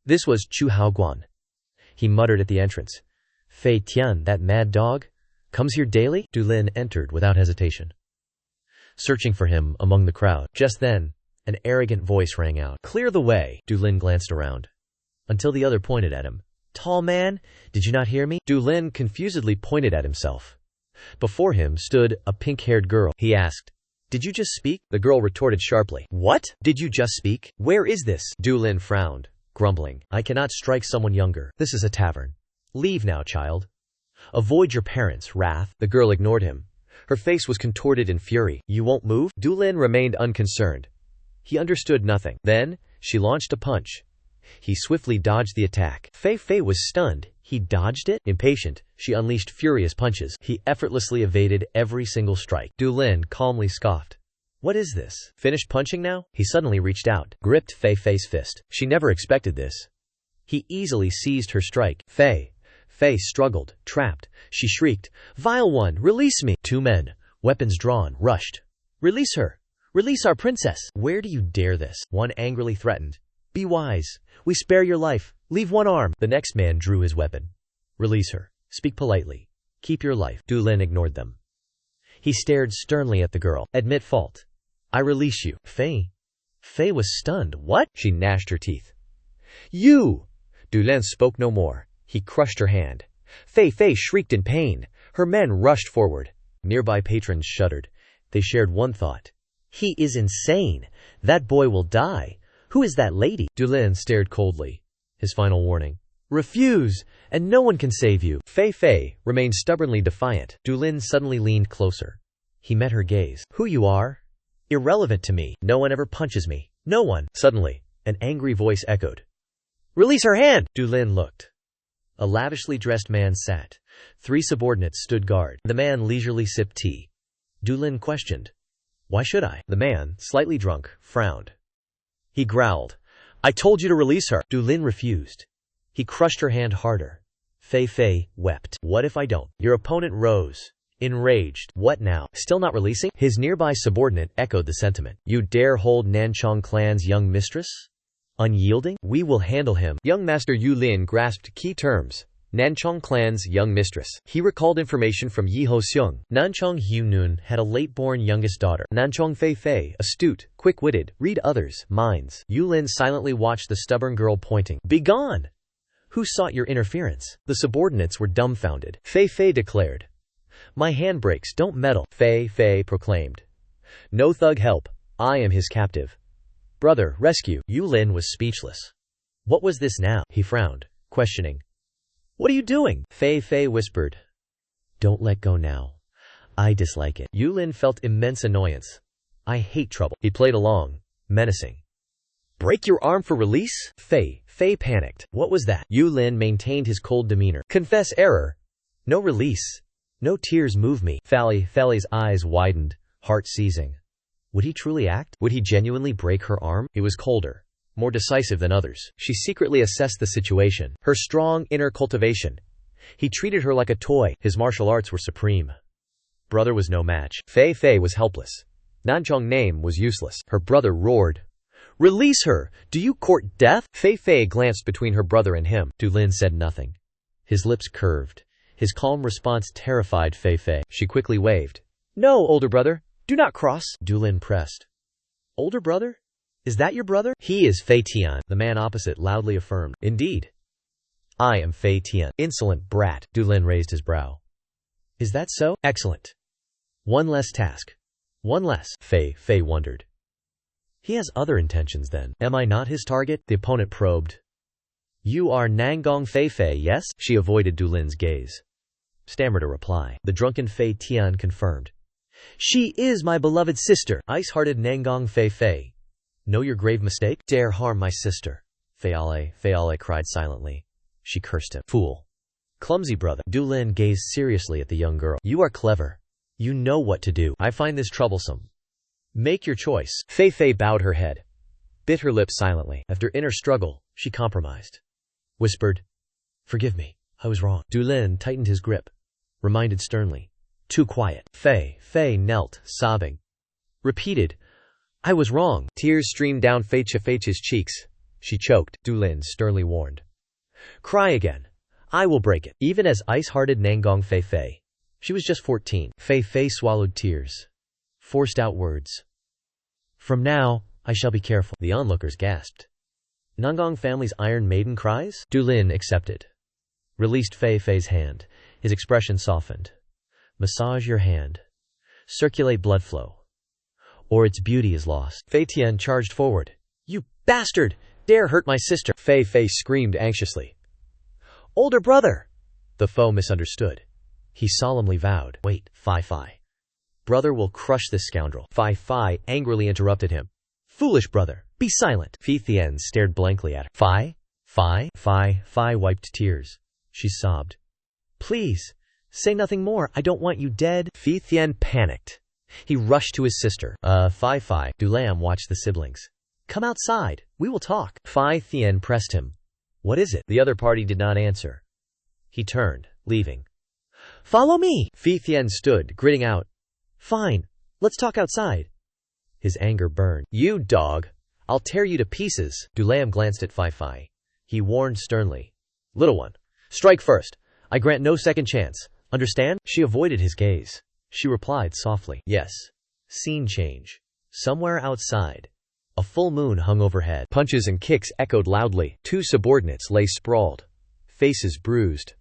This was Chu Haoguan. He muttered at the entrance. Fei Tian, that mad dog, comes here daily? Du Lin entered without hesitation, searching for him among the crowd. Just then, an arrogant voice rang out. Clear the way. Du Lin glanced around, until the other pointed at him. Tall man, did you not hear me? Du Lin confusedly pointed at himself. Before him stood a pink-haired girl. He asked, Did you just speak? The girl retorted sharply. What? Did you just speak? Where is this? Du Lin frowned, grumbling. I cannot strike someone younger. This is a tavern. Leave now, child. Avoid your parents' wrath. The girl ignored him. Her face was contorted in fury. You won't move? Du Lin remained unconcerned. He understood nothing. Then, she launched a punch. He swiftly dodged the attack. Fei was stunned. He dodged it? Impatient, she unleashed furious punches. He effortlessly evaded every single strike. Du Lin calmly scoffed. What is this? Finished punching now? He suddenly reached out, gripped Fei's fist. She never expected this. He easily seized her strike. Fei struggled, trapped. She shrieked, Vile one, release me! Two men, weapons drawn, rushed. Release her! Release our princess! Where do you dare this? One angrily threatened. Be wise. We spare your life. Leave one arm. The next man drew his weapon. Release her. Speak politely. Keep your life. Du Lin ignored them. He stared sternly at the girl. Admit fault. I release you. Fei was stunned. What? She gnashed her teeth. You! Du Lin spoke no more. He crushed her hand. Fei shrieked in pain. Her men rushed forward. Nearby patrons shuddered. They shared one thought. He is insane. That boy will die. Who is that lady? Du Lin stared coldly. His final warning. Refuse, and no one can save you. Fei remained stubbornly defiant. Du Lin suddenly leaned closer. He met her gaze. Who you are? Irrelevant to me. No one ever punches me. No one. Suddenly, an angry voice echoed. Release her hand! Du Lin looked. A lavishly dressed man sat. Three subordinates stood guard. The man leisurely sipped tea. Du Lin questioned. Why should I? The man, slightly drunk, frowned. He growled. I told you to release her. Du Lin refused. He crushed her hand harder. Fei wept. What if I don't? Your opponent rose, enraged. What now? Still not releasing? His nearby subordinate echoed the sentiment. You dare hold Nanchong clan's young mistress? Unyielding? We will handle him. Young Master Yu Lin grasped key terms. Nanchong clan's young mistress. He recalled information from Yi Ho-seung. Nanchong Hyunun had a late-born youngest daughter, Nanchong Fei, astute, quick-witted, read others' minds. Yulin silently watched the stubborn girl pointing. "Begone! Who sought your interference?" The subordinates were dumbfounded. Fei declared. "My hand breaks, don't meddle," Fei proclaimed. "No thug help, I am his captive. Brother, rescue." Yulin was speechless. What was this now? He frowned, questioning. "What are you doing?" Fei whispered. "Don't let go now. I dislike it." Yulin felt immense annoyance. "I hate trouble." He played along, menacing. "Break your arm for release?" Fei panicked. What was that? Yulin maintained his cold demeanor. "Confess error. No release. No tears move me." Fei's eyes widened, heart seizing. Would he truly act? Would he genuinely break her arm? He was colder, more decisive than others. She secretly assessed the situation. Her strong inner cultivation. He treated her like a toy. His martial arts were supreme. Brother was no match. Fei was helpless. Nanchong's name was useless. Her brother roared. "Release her! Do you court death?" Fei glanced between her brother and him. Dulin said nothing. His lips curved. His calm response terrified Fei. She quickly waved. "No, older brother. Do not cross." Dulin pressed. "Older brother? Is that your brother?" "He is Fei Tian," the man opposite loudly affirmed. "Indeed." "I am Fei Tian." "Insolent brat." Dulin raised his brow. "Is that so? Excellent. One less task. One less." Fei wondered. "He has other intentions then. Am I not his target?" The opponent probed. "You are Nangong Fei, yes?" She avoided Dulin's gaze. Stammered a reply. The drunken Fei Tian confirmed. "She is my beloved sister." Ice-hearted Nangong Fei. "Know your grave mistake? Dare harm my sister." Fei cried silently. She cursed him. "Fool. Clumsy brother." Dulin gazed seriously at the young girl. "You are clever. You know what to do. I find this troublesome. Make your choice." Fei bowed her head, bit her lips silently. After inner struggle, she compromised. Whispered, "Forgive me, I was wrong." Dulin tightened his grip, reminded sternly. "Too quiet." Fei knelt, sobbing. Repeated, "I was wrong." Tears streamed down Fei's cheeks. She choked. Dulin sternly warned. "Cry again. I will break it." Even as ice-hearted Nangong Fei. She was just 14. Fei swallowed tears. Forced out words. "From now, I shall be careful." The onlookers gasped. Nangong family's Iron Maiden cries? Dulin accepted. Released Fei's hand. His expression softened. "Massage your hand. Circulate blood flow. Or its beauty is lost." Fei Tian charged forward. "You bastard! Dare hurt my sister!" Fei screamed anxiously. "Older brother!" The foe misunderstood. He solemnly vowed. "Wait, Fei. Brother will crush this scoundrel." Fei angrily interrupted him. "Foolish brother, be silent." Fei Tian stared blankly at her. Fei wiped tears. She sobbed. "Please, say nothing more. I don't want you dead." Fei Tian panicked. He rushed to his sister. Fei. Dulam watched the siblings. "Come outside. We will talk." Fei Tian pressed him. "What is it?" The other party did not answer. He turned, leaving. "Follow me." Fei Tian stood, gritting out. "Fine. Let's talk outside." His anger burned. "You dog. I'll tear you to pieces." Dulam glanced at Fei. He warned sternly. "Little one, strike first. I grant no second chance. Understand?" She avoided his gaze. She replied softly. "Yes." Scene change. Somewhere outside. A full moon hung overhead. Punches and kicks echoed loudly. Two subordinates lay sprawled. Faces bruised.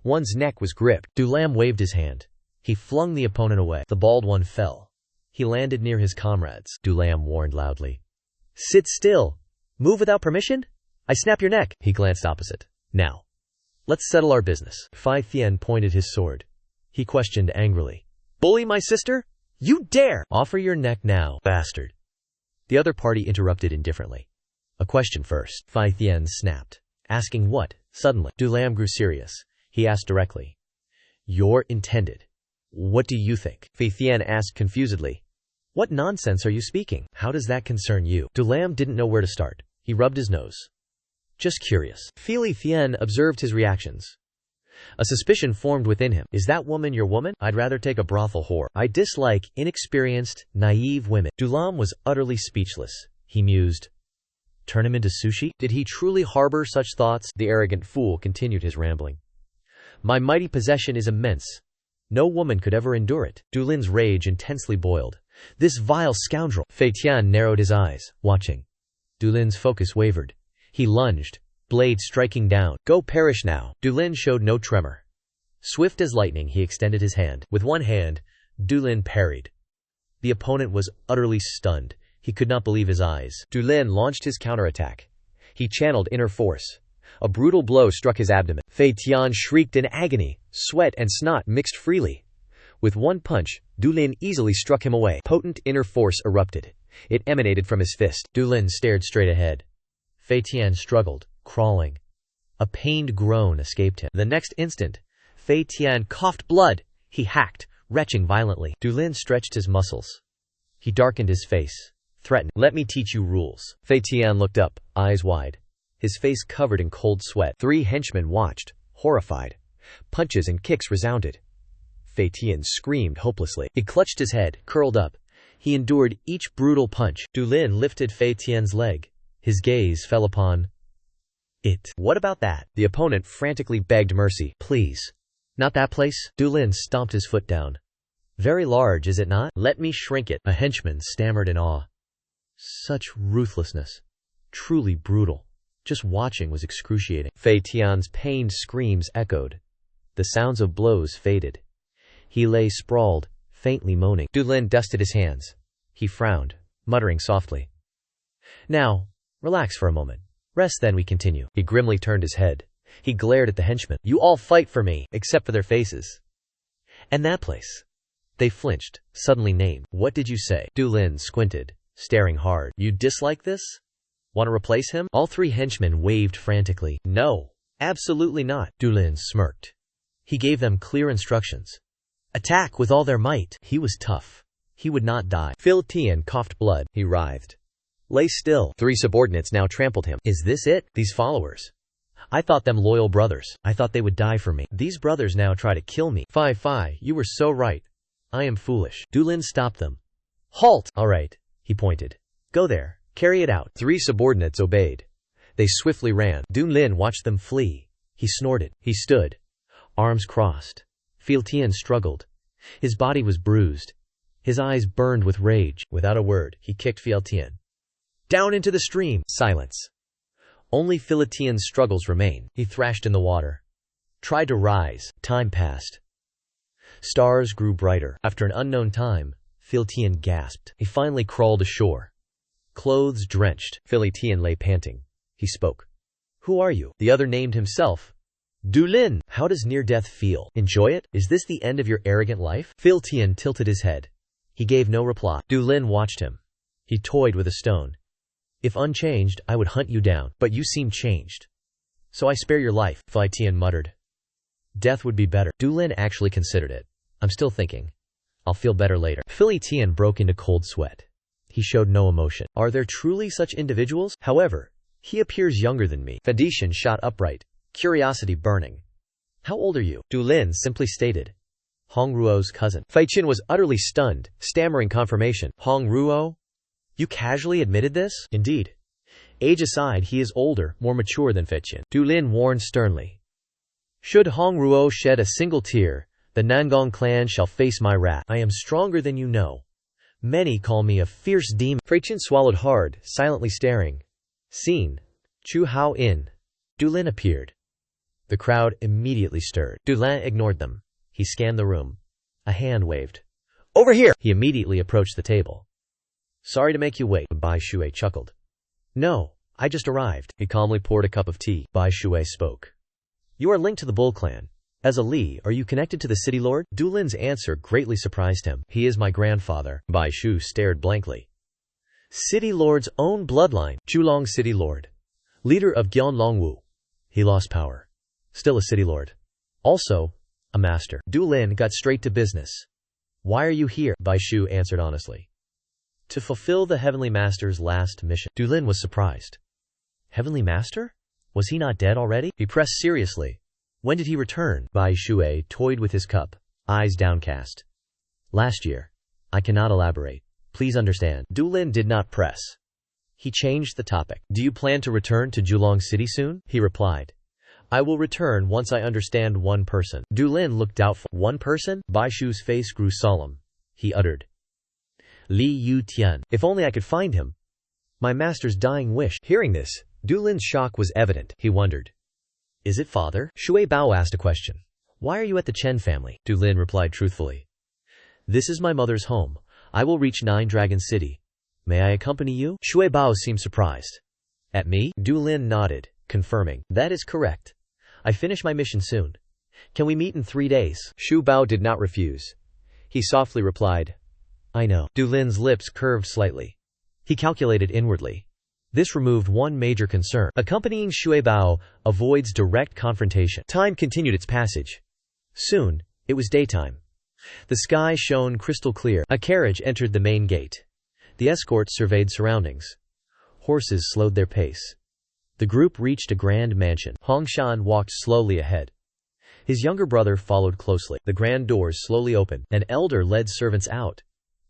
One's neck was gripped. Dulam waved his hand. He flung the opponent away. The bald one fell. He landed near his comrades. Dulam warned loudly. "Sit still. Move without permission? I snap your neck." He glanced opposite. "Now, let's settle our business." Fei Tian pointed his sword. He questioned angrily. "Bully my sister? You dare!" "Offer your neck now, bastard." The other party interrupted indifferently. "A question first." Fei Tian snapped. "Asking what?" Suddenly, Dulam grew serious. He asked directly. "You're intended. What do you think?" Fei Tian asked confusedly. "What nonsense are you speaking? How does that concern you?" Dulam didn't know where to start. He rubbed his nose. "Just curious." Fei Tian observed his reactions. A suspicion formed within him. "Is that woman your woman? I'd rather take a brothel whore. I dislike inexperienced, naive women." Dulam was utterly speechless. He mused. Turn him into sushi? Did he truly harbor such thoughts? The arrogant fool continued his rambling. My mighty possession is immense. No woman could ever endure it. Du Lin's rage intensely boiled. This vile scoundrel! Fei Tian narrowed his eyes, watching. Du Lin's focus wavered. He lunged, blade striking down. Go perish now! Du Lin showed no tremor. Swift as lightning, he extended his hand. With one hand, Du Lin parried. The opponent was utterly stunned. He could not believe his eyes. Du Lin launched his counterattack. He channeled inner force. A brutal blow struck his abdomen. Fei Tian shrieked in agony. Sweat and snot mixed freely. With one punch, Du Lin easily struck him away. Potent inner force erupted. It emanated from his fist. Du Lin stared straight ahead. Fei Tian struggled, crawling. A pained groan escaped him. The next instant, Fei Tian coughed blood. He hacked, retching violently. Du Lin stretched his muscles. He darkened his face, threatened. Let me teach you rules. Fei Tian looked up, eyes wide. His face covered in cold sweat. 3 henchmen watched, horrified. Punches and kicks resounded. Fei Tian screamed hopelessly. He clutched his head, curled up. He endured each brutal punch. Du Lin lifted Fei Tian's leg. His gaze fell upon it. What about that? The opponent frantically begged mercy. Please. Not that place? Du Lin stomped his foot down. Very large, is it not? Let me shrink it. A henchman stammered in awe. Such ruthlessness. Truly brutal. Just watching was excruciating. Fei Tian's pained screams echoed. The sounds of blows faded. He lay sprawled, faintly moaning. Du Lin dusted his hands. He frowned, muttering softly. Now, relax for a moment. Rest, then we continue. He grimly turned his head. He glared at the henchmen. You all fight for me, except for their faces. And that place. They flinched, suddenly named. What did you say? Du Lin squinted, staring hard. You dislike this? Want to replace him? All 3 henchmen waved frantically. No, absolutely not. Du Lin smirked. He gave them clear instructions. Attack with all their might. He was tough. He would not die. Fei Tian coughed blood. He writhed. Lay still. 3 subordinates now trampled him. Is this it? These followers. I thought them loyal brothers. I thought they would die for me. These brothers now try to kill me. Fei, you were so right. I am foolish. Du Lin stopped them. Halt! All right, he pointed. Go there. Carry it out. 3 subordinates obeyed. They swiftly ran. Du Lin watched them flee. He snorted. He stood, arms crossed. Fei Tian struggled. His body was bruised. His eyes burned with rage. Without a word, he kicked Fei Tian down into the stream. Silence. Only Fei Tian's struggles remained. He thrashed in the water. Tried to rise. Time passed. Stars grew brighter. After an unknown time, Fei Tian gasped. He finally crawled ashore. Clothes drenched, Fei Tian lay panting. He spoke. Who are you? The other named himself. Du Lin. How does near death feel? Enjoy it? Is this the end of your arrogant life? Fei Tian tilted his head. He gave no reply. Du Lin watched him. He toyed with a stone. If unchanged, I would hunt you down, but you seem changed. So I spare your life, Fei Tian muttered. Death would be better. Du Lin actually considered it. I'm still thinking. I'll feel better later. Fei Tian broke into cold sweat. He showed no emotion. Are there truly such individuals? However, he appears younger than me. Fei Tian shot upright, curiosity burning. How old are you? Du Lin simply stated. Hangzhou's cousin. Fei Tian was utterly stunned, stammering confirmation. Hangzhou? You casually admitted this? Indeed. Age aside, he is older, more mature than Fei Tian. Du Lin warned sternly. Should Hangzhou shed a single tear, the Nangong clan shall face my wrath. I am stronger than you know. Many call me a fierce demon. Fei Tian swallowed hard, silently staring. Scene. Chu Hao Inn. Du Lin appeared. The crowd immediately stirred. Du Lin ignored them. He scanned the room. A hand waved. Over here! He immediately approached the table. Sorry to make you wait, Bai Shui chuckled. No, I just arrived. He calmly poured a cup of tea. Bai Shui spoke. You are linked to the Bull clan. As a Li, are you connected to the city lord? Du Lin's answer greatly surprised him. He is my grandfather. Bai Shu stared blankly. City lord's own bloodline. Chulong city lord. Leader of Gyeonlongwu. He lost power. Still a city lord. Also, a master. Du Lin got straight to business. Why are you here? Bai Shu answered honestly. To fulfill the Heavenly Master's last mission. Du Lin was surprised. Heavenly Master? Was he not dead already? He pressed seriously. When did he return? Bai Shui toyed with his cup, eyes downcast. Last year. I cannot elaborate. Please understand. Du Lin did not press. He changed the topic. Do you plan to return to Julong City soon? He replied. I will return once I understand one person. Du Lin looked doubtful. One person? Bai Shu's face grew solemn. He uttered, Li Yu Tian. If only I could find him. My master's dying wish. Hearing this, Du Lin's shock was evident. He wondered, is it father? Shui Bao asked a question. Why are you at the Chen family? Du Lin replied truthfully. This is my mother's home. I will reach Nine Dragon City. May I accompany you? Shui Bao seemed surprised. At me? Du Lin nodded, confirming. That is correct. I finish my mission soon. Can we meet in 3 days? Shu Bao did not refuse. He softly replied, I know. Du Lin's lips curved slightly. He calculated inwardly. This removed one major concern. Accompanying Shui Bao avoids direct confrontation. Time continued its passage. Soon, it was daytime. The sky shone crystal clear. A carriage entered the main gate. The escort surveyed surroundings. Horses slowed their pace. The group reached a grand mansion. Hongshan walked slowly ahead. His younger brother followed closely. The grand doors slowly opened. An elder led servants out.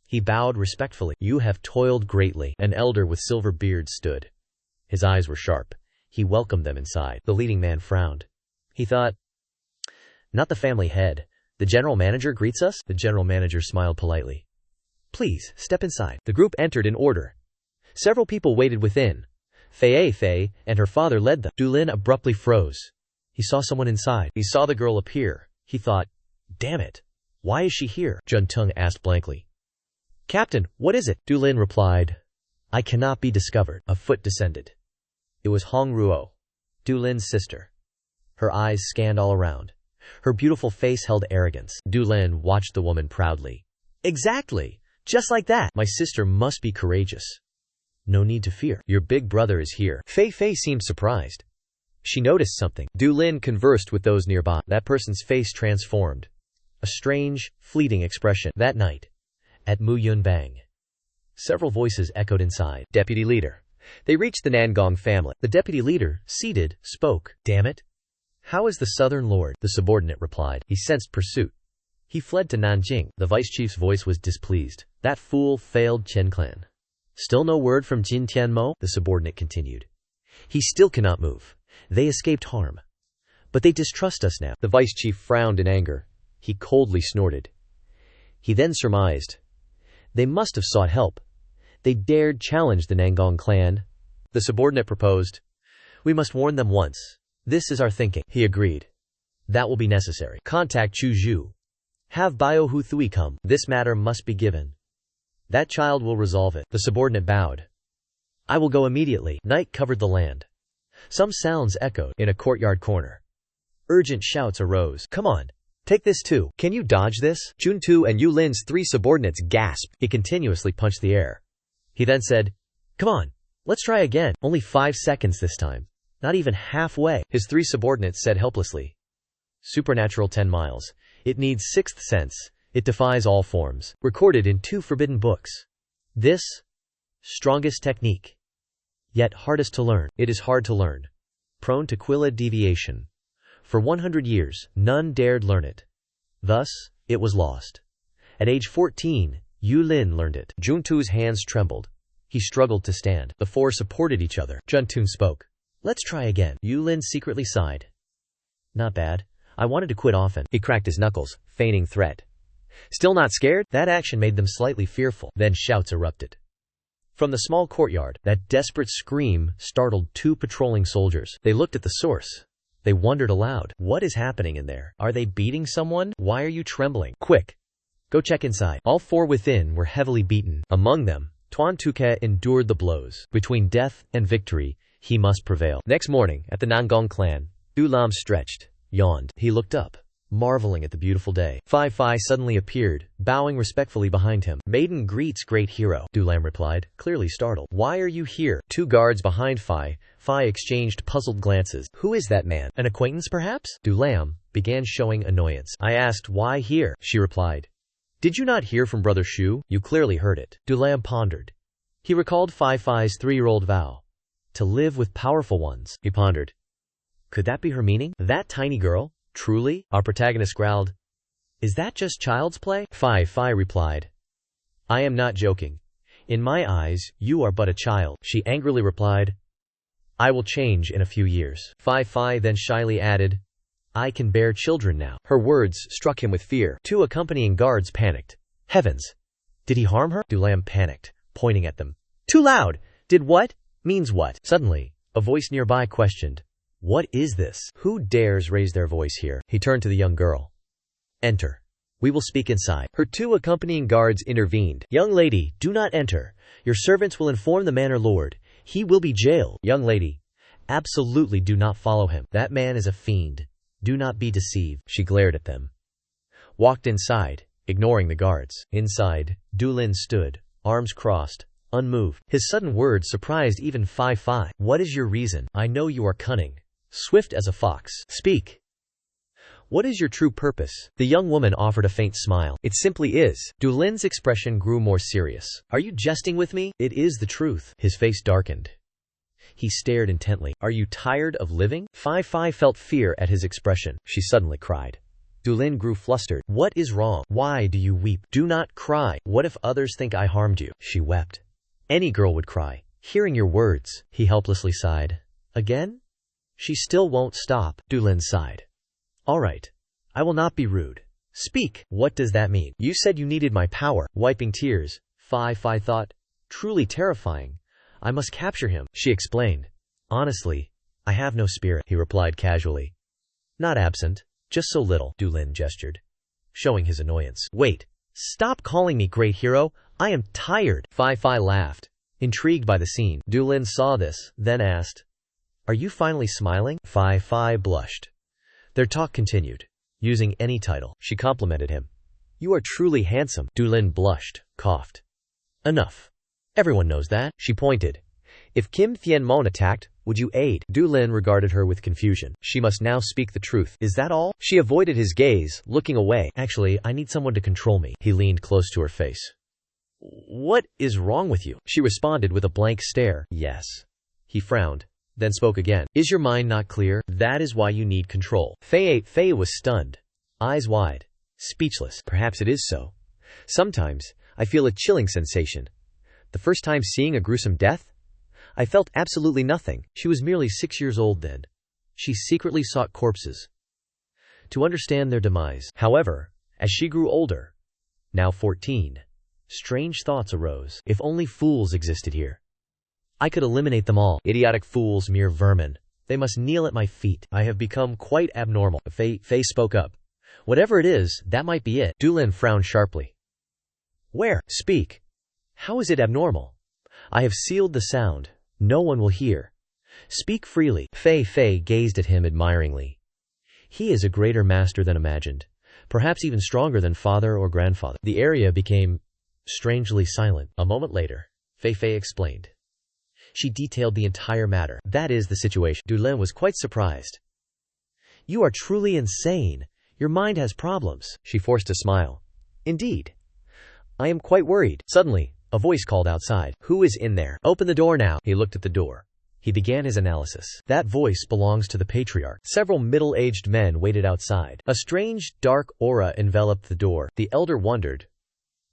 He bowed respectfully. You have toiled greatly. An elder with silver beard stood. His eyes were sharp. He welcomed them inside. The leading man frowned. He thought, not the family head. The general manager greets us? The general manager smiled politely. Please, step inside. The group entered in order. Several people waited within. Fei and her father led them. Du Lin abruptly froze. He saw someone inside. He saw the girl appear. He thought, damn it. Why is she here? Jun Tung asked blankly. Captain, what is it? Du Lin replied, I cannot be discovered. A foot descended. It was Hong Ruo, Du Lin's sister. Her eyes scanned all around. Her beautiful face held arrogance. Du Lin watched the woman proudly. Exactly. Just like that. My sister must be courageous. No need to fear. Your big brother is here. Fei seemed surprised. She noticed something. Du Lin conversed with those nearby. That person's face transformed. A strange, fleeting expression. That night, at Mu Yunbang, several voices echoed inside. Deputy leader. They reached the Nangong family. The deputy leader, seated, spoke. Damn it. How is the southern lord? The subordinate replied. He sensed pursuit. He fled to Nanjing. The vice chief's voice was displeased. That fool failed Chen clan. Still no word from Jin Tianmo? The subordinate continued. He still cannot move. They escaped harm. But they distrust us now. The vice chief frowned in anger. He coldly snorted. He then surmised. They must have sought help. They dared challenge the Nangong clan. The subordinate proposed. We must warn them once. This is our thinking. He agreed. That will be necessary. Contact Chu Zhu. Have Bio Hu Thui come. This matter must be given. That child will resolve it. The subordinate bowed. I will go immediately. Night covered the land. Some sounds echoed in a courtyard corner. Urgent shouts arose. Come on. Take this too. Can you dodge this? Juntu and Yu Lin's 3 subordinates gasped. He continuously punched the air. He then said, come on. Let's try again. Only 5 seconds this time. Not even halfway. His 3 subordinates said helplessly. Supernatural 10 miles. It needs 6th sense. It defies all forms. Recorded in 2 forbidden books. This, strongest technique. Yet hardest to learn. It is hard to learn. Prone to quilla deviation. For 100 years, none dared learn it. Thus, it was lost. At age 14, Yu Lin learned it. Juntu's hands trembled. He struggled to stand. The 4 supported each other. Juntun spoke. Let's try again. Yu Lin secretly sighed. Not bad. I wanted to quit often. He cracked his knuckles, feigning threat. Still not scared? That action made them slightly fearful. Then shouts erupted. From the small courtyard, that desperate scream startled 2 patrolling soldiers. They looked at the source. They wondered aloud. What is happening in there? Are they beating someone? Why are you trembling? Quick! Go check inside. All 4 within were heavily beaten. Among them, Tuan Tuke endured the blows. Between death and victory, he must prevail. Next morning, at the Nangong clan, Du Lam stretched, yawned. He looked up, marveling at the beautiful day. Fei suddenly appeared, bowing respectfully behind him. Maiden greets great hero, Du Lam replied, clearly startled. Why are you here? 2 guards behind Fei exchanged puzzled glances. Who is that man? An acquaintance perhaps? Du Lam began showing annoyance. I asked why here, she replied. Did you not hear from Brother Shu? You clearly heard it. Du Lam pondered. He recalled Fei's 3-year-old vow. To live with powerful ones. He pondered. Could that be her meaning? That tiny girl? Truly? Our protagonist growled. Is that just child's play? Fei replied. I am not joking. In my eyes, you are but a child. She angrily replied. I will change in a few years. Fai Fai then shyly added, I can bear children now. Her words struck him with fear. Two accompanying guards panicked. Heavens! Did he harm her? Dulam panicked, pointing at them. Too loud! Did what? Means what? Suddenly, a voice nearby questioned. What is this? Who dares raise their voice here? He turned to the young girl. Enter. We will speak inside. Her two accompanying guards intervened. Young lady, do not enter. Your servants will inform the manor lord. He will be jailed. Young lady, absolutely do not follow him. That man is a fiend. Do not be deceived. She glared at them. Walked inside, ignoring the guards. Inside, Dulin stood, arms crossed, unmoved. His sudden words surprised even Fai Fai. What is your reason? I know you are cunning, swift as a fox. Speak. What is your true purpose? The young woman offered a faint smile. It simply is. Dulin's expression grew more serious. Are you jesting with me? It is the truth. His face darkened. He stared intently. Are you tired of living? Fai Fai felt fear at his expression. She suddenly cried. Dulin grew flustered. What is wrong? Why do you weep? Do not cry. What if others think I harmed you? She wept. Any girl would cry. Hearing your words, he helplessly sighed. Again? She still won't stop. Dulin sighed. All right. I will not be rude. Speak. What does that mean? You said you needed my power. Wiping tears, Fai Fai thought. Truly terrifying. I must capture him. She explained. Honestly, I have no spirit, he replied casually. Not absent, just so little, Dulin gestured, showing his annoyance. Wait. Stop calling me great hero. I am tired. Fai Fai laughed, intrigued by the scene. Dulin saw this, then asked, Are you finally smiling? Fai Fai blushed. Their talk continued, using any title. She complimented him. You are truly handsome. Dulin blushed, coughed. Enough. Everyone knows that. She pointed. If Kim Thienmon attacked, would you aid? Dulin regarded her with confusion. She must now speak the truth. Is that all? She avoided his gaze, looking away. Actually, I need someone to control me. He leaned close to her face. What is wrong with you? She responded with a blank stare. Yes. He frowned, then spoke again. Is your mind not clear? That is why you need control. Faye was stunned, eyes wide, speechless. Perhaps it is so. Sometimes, I feel a chilling sensation. The first time seeing a gruesome death, I felt absolutely nothing. She was merely 6 years old then. She secretly sought corpses to understand their demise. However, as she grew older, now 14, strange thoughts arose. If only fools existed here. I could eliminate them all. Idiotic fools, mere vermin. They must kneel at my feet. I have become quite abnormal. Faye spoke up. Whatever it is, that might be it. Dulin frowned sharply. Where? Speak. How is it abnormal? I have sealed the sound. No one will hear. Speak freely. Faye gazed at him admiringly. He is a greater master than imagined. Perhaps even stronger than father or grandfather. The area became strangely silent. A moment later, Faye explained. She detailed the entire matter. That is the situation. Dulin was quite surprised. You are truly insane. Your mind has problems. She forced a smile. Indeed. I am quite worried. Suddenly, a voice called outside. Who is in there? Open the door now. He looked at the door. He began his analysis. That voice belongs to the patriarch. Several middle-aged men waited outside. A strange, dark aura enveloped the door. The elder wondered.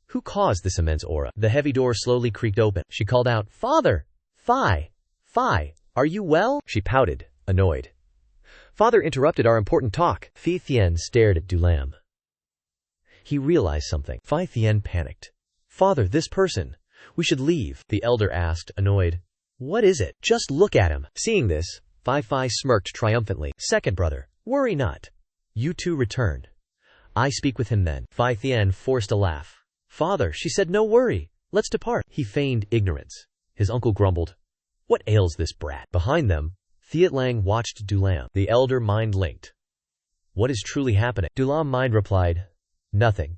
Who caused this immense aura? The heavy door slowly creaked open. She called out, Father! Fai! Are you well? She pouted, annoyed. Father interrupted our important talk. Phi Thien stared at Dulam. He realized something. Phi Thien panicked. Father, this person. We should leave. The elder asked, annoyed. What is it? Just look at him. Seeing this, Phi smirked triumphantly. Second brother, worry not. You two return. I speak with him then. Phi Thien forced a laugh. Father, she said no worry. Let's depart. He feigned ignorance. His uncle grumbled. What ails this brat? Behind them, Thiet Lang watched Dulam. The elder mind linked. What is truly happening? Dulam mind replied. Nothing.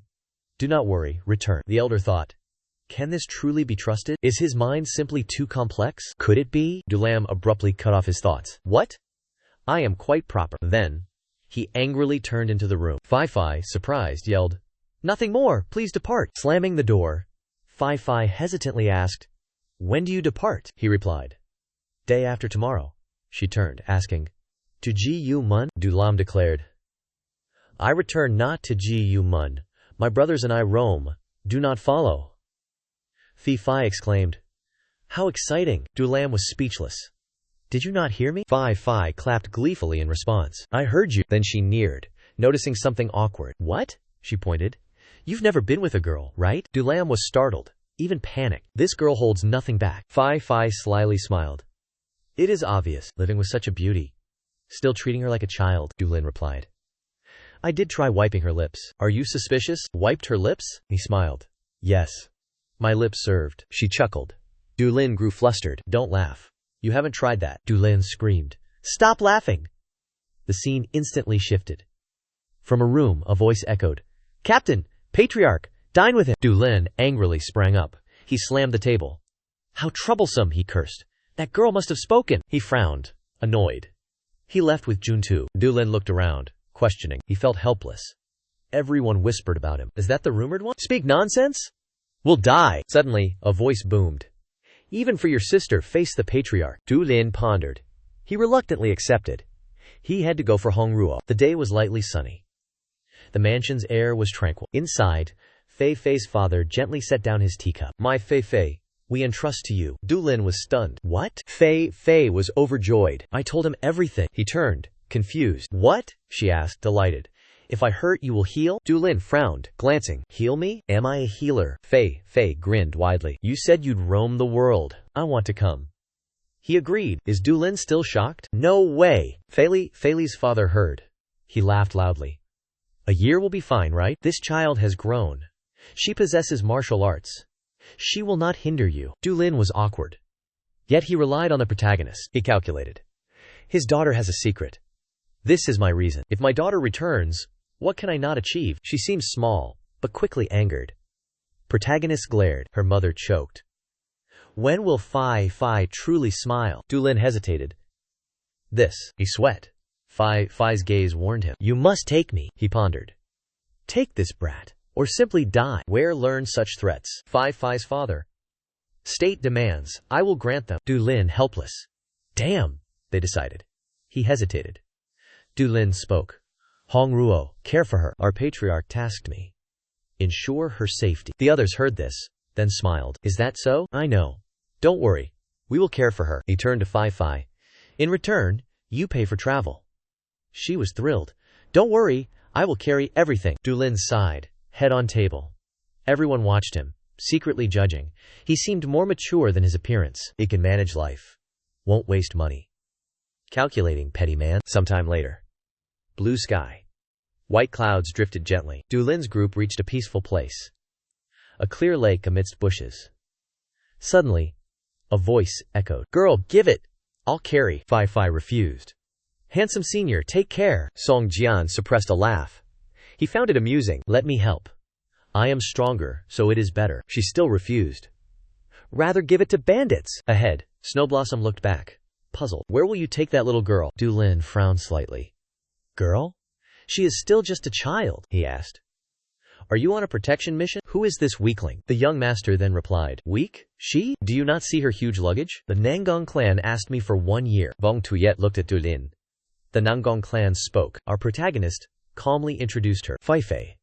Do not worry, return. The elder thought. Can this truly be trusted? Is his mind simply too complex? Could it be? Dulam abruptly cut off his thoughts. What? I am quite proper. Then, he angrily turned into the room. Phi, surprised, yelled. Nothing more, please depart. Slamming the door, Phi hesitantly asked, When do you depart? He replied. Day after tomorrow. She turned, asking. To Ji Mun? Dulam declared. I return not to Ji Mun. My brothers and I roam. Do not follow. Phi exclaimed. How exciting! Dulam was speechless. Did you not hear me? Fei clapped gleefully in response. I heard you. Then she neared, noticing something awkward. What? She pointed. You've never been with a girl, right? Dulam was startled, even panicked. This girl holds nothing back. Fei slyly smiled. It is obvious, living with such a beauty. Still treating her like a child, Dulin replied. I did try wiping her lips. Are you suspicious? Wiped her lips? He smiled. Yes. My lips served. She chuckled. Dulin grew flustered. Don't laugh. You haven't tried that. Dulin screamed. Stop laughing! The scene instantly shifted. From a room, a voice echoed. Captain! Patriarch! Dine with him! Dulin angrily sprang up. He slammed the table. How troublesome, he cursed. That girl must have spoken. He frowned, annoyed. He left with Juntu. Dulin looked around, questioning. He felt helpless. Everyone whispered about him. Is that the rumored one? Speak nonsense? We'll die. Suddenly, a voice boomed. Even for your sister, face the patriarch. Dulin pondered. He reluctantly accepted. He had to go for Hangzhou. The day was lightly sunny. The mansion's air was tranquil. Inside, Fei's father gently set down his teacup. My Fei, we entrust to you. Dulin was stunned. What? Fei was overjoyed. I told him everything. He turned, confused. What? She asked, delighted. If I hurt, you will heal? Dulin frowned, glancing. Heal me? Am I a healer? Fei grinned widely. You said you'd roam the world. I want to come. He agreed. Is Dulin still shocked? No way. Fei's father heard. He laughed loudly. A year will be fine, right? This child has grown. She possesses martial arts. She will not hinder you. Dulin was awkward. Yet he relied on the protagonist. He calculated. His daughter has a secret. This is my reason. If my daughter returns, what can I not achieve? She seemed small, but quickly angered. Protagonist glared. Her mother choked. When will Fei truly smile? Dulin hesitated. He sweat. Fei's gaze warned him. You must take me, he pondered. Take this brat, or simply die. Where learn such threats? Fei's father. State demands. I will grant them. Dulin helpless. Damn, they decided. He hesitated. Dulin spoke. Hangzhou, care for her. Our patriarch tasked me. Ensure her safety. The others heard this, then smiled. Is that so? I know. Don't worry. We will care for her. He turned to Fei. In return, you pay for travel. She was thrilled. Don't worry. I will carry everything. Dulin sighed, head on table. Everyone watched him, secretly judging. He seemed more mature than his appearance. He can manage life. Won't waste money. Calculating, petty man. Sometime later. Blue sky. White clouds drifted gently. Dulin's group reached a peaceful place. A clear lake amidst bushes. Suddenly, a voice echoed. Girl, give it! I'll carry. Fei refused. Handsome senior, take care. Song Jian suppressed a laugh. He found it amusing. Let me help. I am stronger, so it is better. She still refused. Rather give it to bandits. Ahead, Snowblossom looked back, puzzled. Where will you take that little girl? Dulin frowned slightly. Girl? She is still just a child, he asked. Are you on a protection mission? Who is this weakling? The young master then replied. Weak? She? Do you not see her huge luggage? The Nangong clan asked me for 1 year. Vong Tuyet looked at Dulin. The Nangong clan spoke. Our protagonist calmly introduced her. Fei,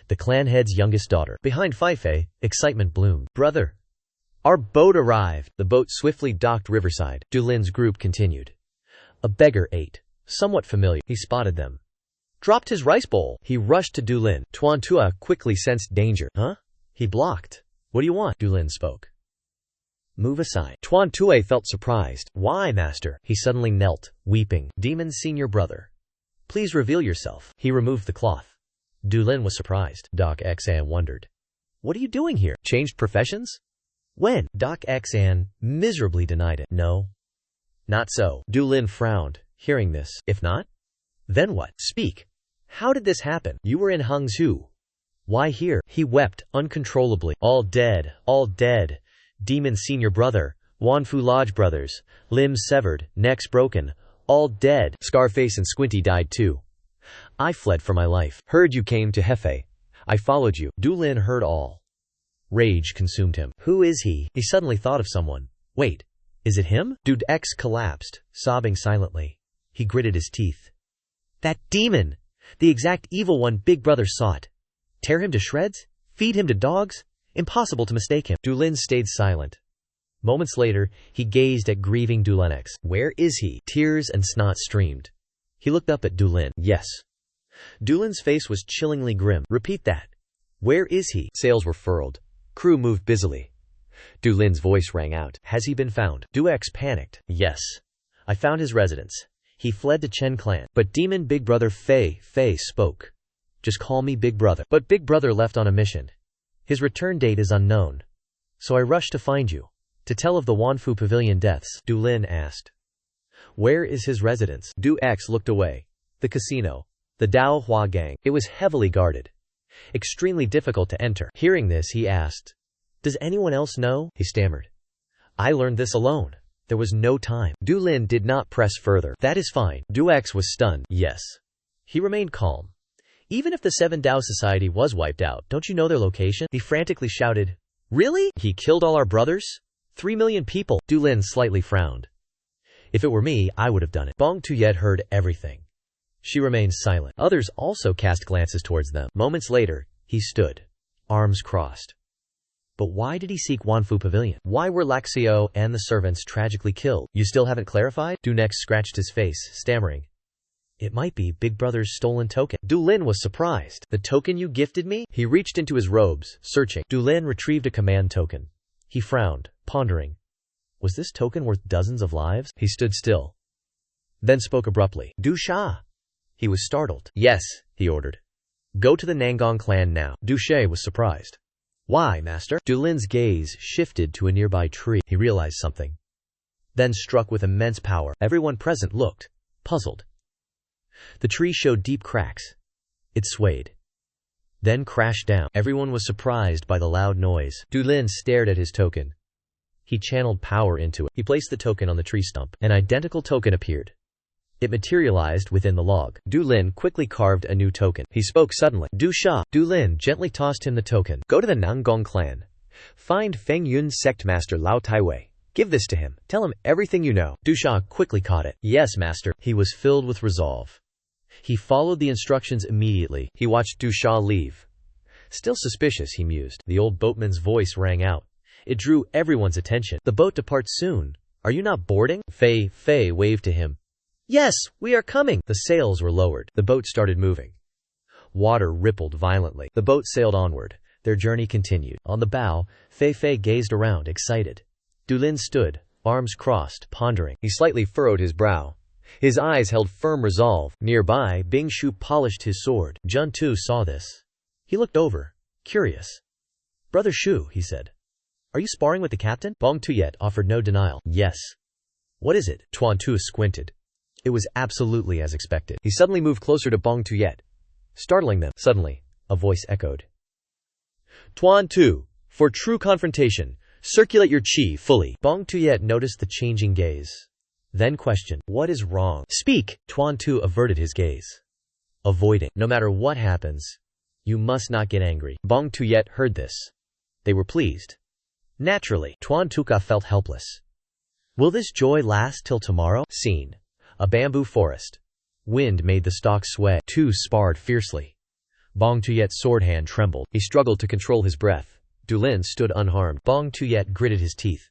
the clan head's youngest daughter. Behind Fei, excitement bloomed. Brother! Our boat arrived. The boat swiftly docked riverside. Dulin's group continued. A beggar ate. Somewhat familiar. He spotted them. Dropped his rice bowl. He rushed to Dulin. Tuan Tua quickly sensed danger. Huh? He blocked. What do you want? Dulin spoke. Move aside. Tuan Tua felt surprised. Why, master? He suddenly knelt, weeping. Demon's senior brother. Please reveal yourself. He removed the cloth. Dulin was surprised. Doc Xan wondered. What are you doing here? Changed professions? When? Doc Xan miserably denied it. No. Not so. Dulin frowned, hearing this. If not? Then what? Speak. How did this happen? You were in Hangzhou. Why here? He wept uncontrollably. All dead, all dead. Demon's senior brother, Wanfu Lodge brothers, limbs severed, necks broken, all dead. Scarface and Squinty died too. I fled for my life. Heard you came to Hefei. I followed you. Dulin heard all. Rage consumed him. Who is he? He suddenly thought of someone. Wait, is it him? Dude X collapsed, sobbing silently. He gritted his teeth. That demon! The exact evil one Big Brother sought. Tear him to shreds? Feed him to dogs? Impossible to mistake him. Dulin stayed silent. Moments later, he gazed at grieving Dulenx. Where is he? Tears and snot streamed. He looked up at Dulin. Yes. Dulin's face was chillingly grim. Repeat that. Where is he? Sails were furled. Crew moved busily. Dulin's voice rang out. Has he been found? Duex panicked. Yes. I found his residence. He fled to Chen clan. But demon Big Brother Fei spoke. Just call me Big Brother. But Big Brother left on a mission. His return date is unknown. So I rushed to find you. To tell of the Wanfu Pavilion deaths, Dulin asked. Where is his residence? Duex looked away. The casino. The Dao Hua gang. It was heavily guarded. Extremely difficult to enter. Hearing this, he asked. Does anyone else know? He stammered. I learned this alone. There was no time. Dulin did not press further. That is fine. Duex was stunned. Yes. He remained calm. Even if the Seven Dao Society was wiped out, don't you know their location? He frantically shouted. Really? He killed all our brothers? 3 million people. Dulin slightly frowned. If it were me, I would have done it. Bong Tuyet heard everything. She remained silent. Others also cast glances towards them. Moments later, he stood, arms crossed. But why did he seek Wanfu Pavilion? Why were Laxio and the servants tragically killed? You still haven't clarified? Dunex scratched his face, stammering. It might be Big Brother's stolen token. Dulin was surprised. The token you gifted me? He reached into his robes, searching. Dulin retrieved a command token. He frowned, pondering. Was this token worth dozens of lives? He stood still. Then spoke abruptly. Du Sha. He was startled. Yes, he ordered. Go to the Nangong clan now. Du She was surprised. Why, master? Dulin's gaze shifted to a nearby tree. He realized something. Then struck with immense power. Everyone present looked, puzzled. The tree showed deep cracks. It swayed. Then crashed down. Everyone was surprised by the loud noise. Dulin stared at his token. He channeled power into it. He placed the token on the tree stump. An identical token appeared. It materialized within the log. Dulin quickly carved a new token. He spoke suddenly. Du Sha. Dulin gently tossed him the token. Go to the Nangong clan. Find Feng Yun's sect master Lao Taiwei. Give this to him. Tell him everything you know. Du Sha quickly caught it. Yes, master. He was filled with resolve. He followed the instructions immediately. He watched Du Sha leave. Still suspicious, he mused. The old boatman's voice rang out. It drew everyone's attention. The boat departs soon. Are you not boarding? Fei waved to him. Yes, we are coming. The sails were lowered. The boat started moving. Water rippled violently. The boat sailed onward. Their journey continued. On the bow, Fei gazed around, excited. Dulin stood, arms crossed, pondering. He slightly furrowed his brow. His eyes held firm resolve. Nearby, Bing Shu polished his sword. Jun Tu saw this. He looked over, curious. Brother Shu, he said. Are you sparring with the captain? Bong Tuyet offered no denial. Yes. What is it? Tuan Tu squinted. It was absolutely as expected. He suddenly moved closer to Bong Tuyet, startling them. Suddenly, a voice echoed. Tuan Tu, for true confrontation, circulate your qi fully. Bong Tuyet noticed the changing gaze. Then questioned, what is wrong? Speak! Tuan Tu averted his gaze. Avoiding. No matter what happens, you must not get angry. Bong Tuyet heard this. They were pleased. Naturally, Tuan Tuka felt helpless. Will this joy last till tomorrow? Scene. A bamboo forest. Wind made the stalks sway. Two sparred fiercely. Bong Tuyet's sword hand trembled. He struggled to control his breath. Dulin stood unharmed. Bong Tuyet gritted his teeth.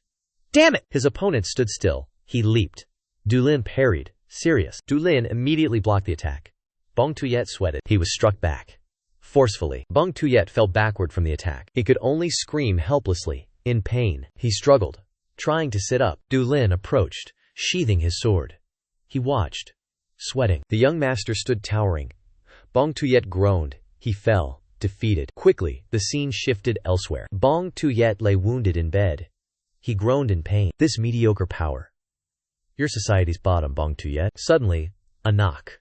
Damn it! His opponent stood still. He leaped. Dulin parried. Serious. Dulin immediately blocked the attack. Bong Tuyet sweated. He was struck back. Forcefully. Bong Tuyet fell backward from the attack. He could only scream helplessly, in pain. He struggled, trying to sit up. Dulin approached, sheathing his sword. He watched, sweating. The young master stood towering. Bong Tuyet groaned. He fell, defeated. Quickly, the scene shifted elsewhere. Bong Tuyet lay wounded in bed. He groaned in pain. This mediocre power. Your society's bottom, Bong Tuyet. Suddenly, a knock.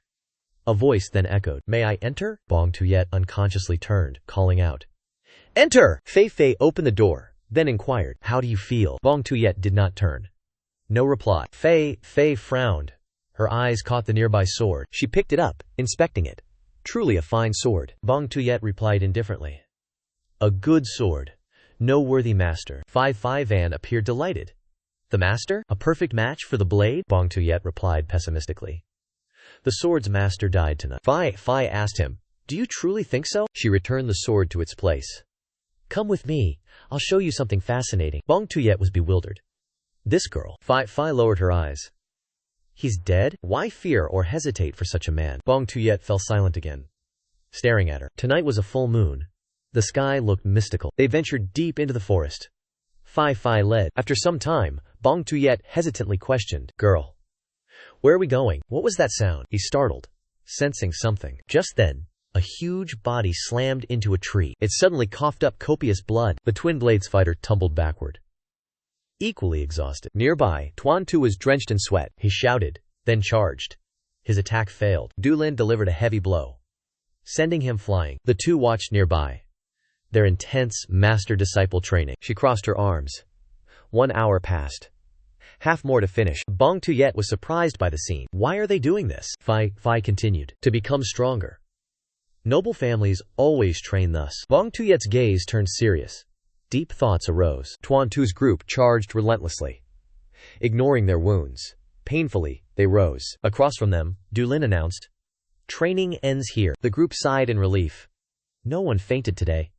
A voice then echoed. May I enter? Bong Tuyet unconsciously turned, calling out. Enter! Fei opened the door, then inquired. How do you feel? Bong Tuyet did not turn. No reply. Fei frowned. Her eyes caught the nearby sword. She picked it up, inspecting it. Truly a fine sword. Bong Tuyet replied indifferently. A good sword. No worthy master. Fei Van appeared delighted. The master? A perfect match for the blade? Bong Tuyet replied pessimistically. The sword's master died tonight. Fei asked him, do you truly think so? She returned the sword to its place. Come with me. I'll show you something fascinating. Bong Tuyet was bewildered. This girl. Fi lowered her eyes. He's dead? Why fear or hesitate for such a man? Bong Tuyet fell silent again, staring at her. Tonight was a full moon. The sky looked mystical. They ventured deep into the forest. Fi led. After some time, Bong Tuyet hesitantly questioned, Girl, where are we going? What was that sound? He startled, sensing something. Just then, a huge body slammed into a tree. It suddenly coughed up copious blood. The Twin Blades fighter tumbled backward, equally exhausted. Nearby, Tuan Tu was drenched in sweat. He shouted, then charged. His attack failed. Dulin delivered a heavy blow, sending him flying. The two watched nearby, their intense master-disciple training. She crossed her arms. 1 hour passed. Half more to finish. Bong Tuyet was surprised by the scene. Why are they doing this? Fi continued. To become stronger. Noble families always train thus. Bong Tuyet's gaze turned serious. Deep thoughts arose. Tuan Tu's group charged relentlessly, ignoring their wounds. Painfully, they rose. Across from them, Dulin announced, Training ends here. The group sighed in relief. No one fainted today.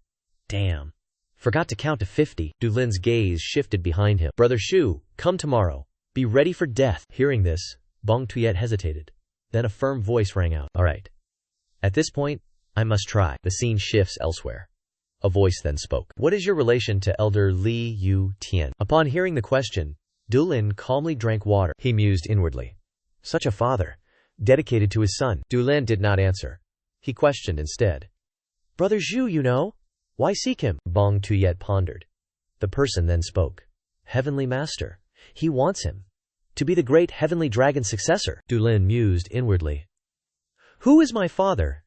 Damn. Forgot to count to 50. Dulin's gaze shifted behind him. Brother Shu, come tomorrow. Be ready for death. Hearing this, Bong Tuyet hesitated. Then a firm voice rang out. All right. At this point, I must try. The scene shifts elsewhere. A voice then spoke. What is your relation to Elder Li Yu Tian? Upon hearing the question, Dulin calmly drank water. He mused inwardly. Such a father, dedicated to his son. Dulin did not answer. He questioned instead. Brother Zhu, you know? Why seek him? Bong Tuyet pondered. The person then spoke. Heavenly Master. He wants him to be the great heavenly dragon's successor. Dulin mused inwardly. Who is my father?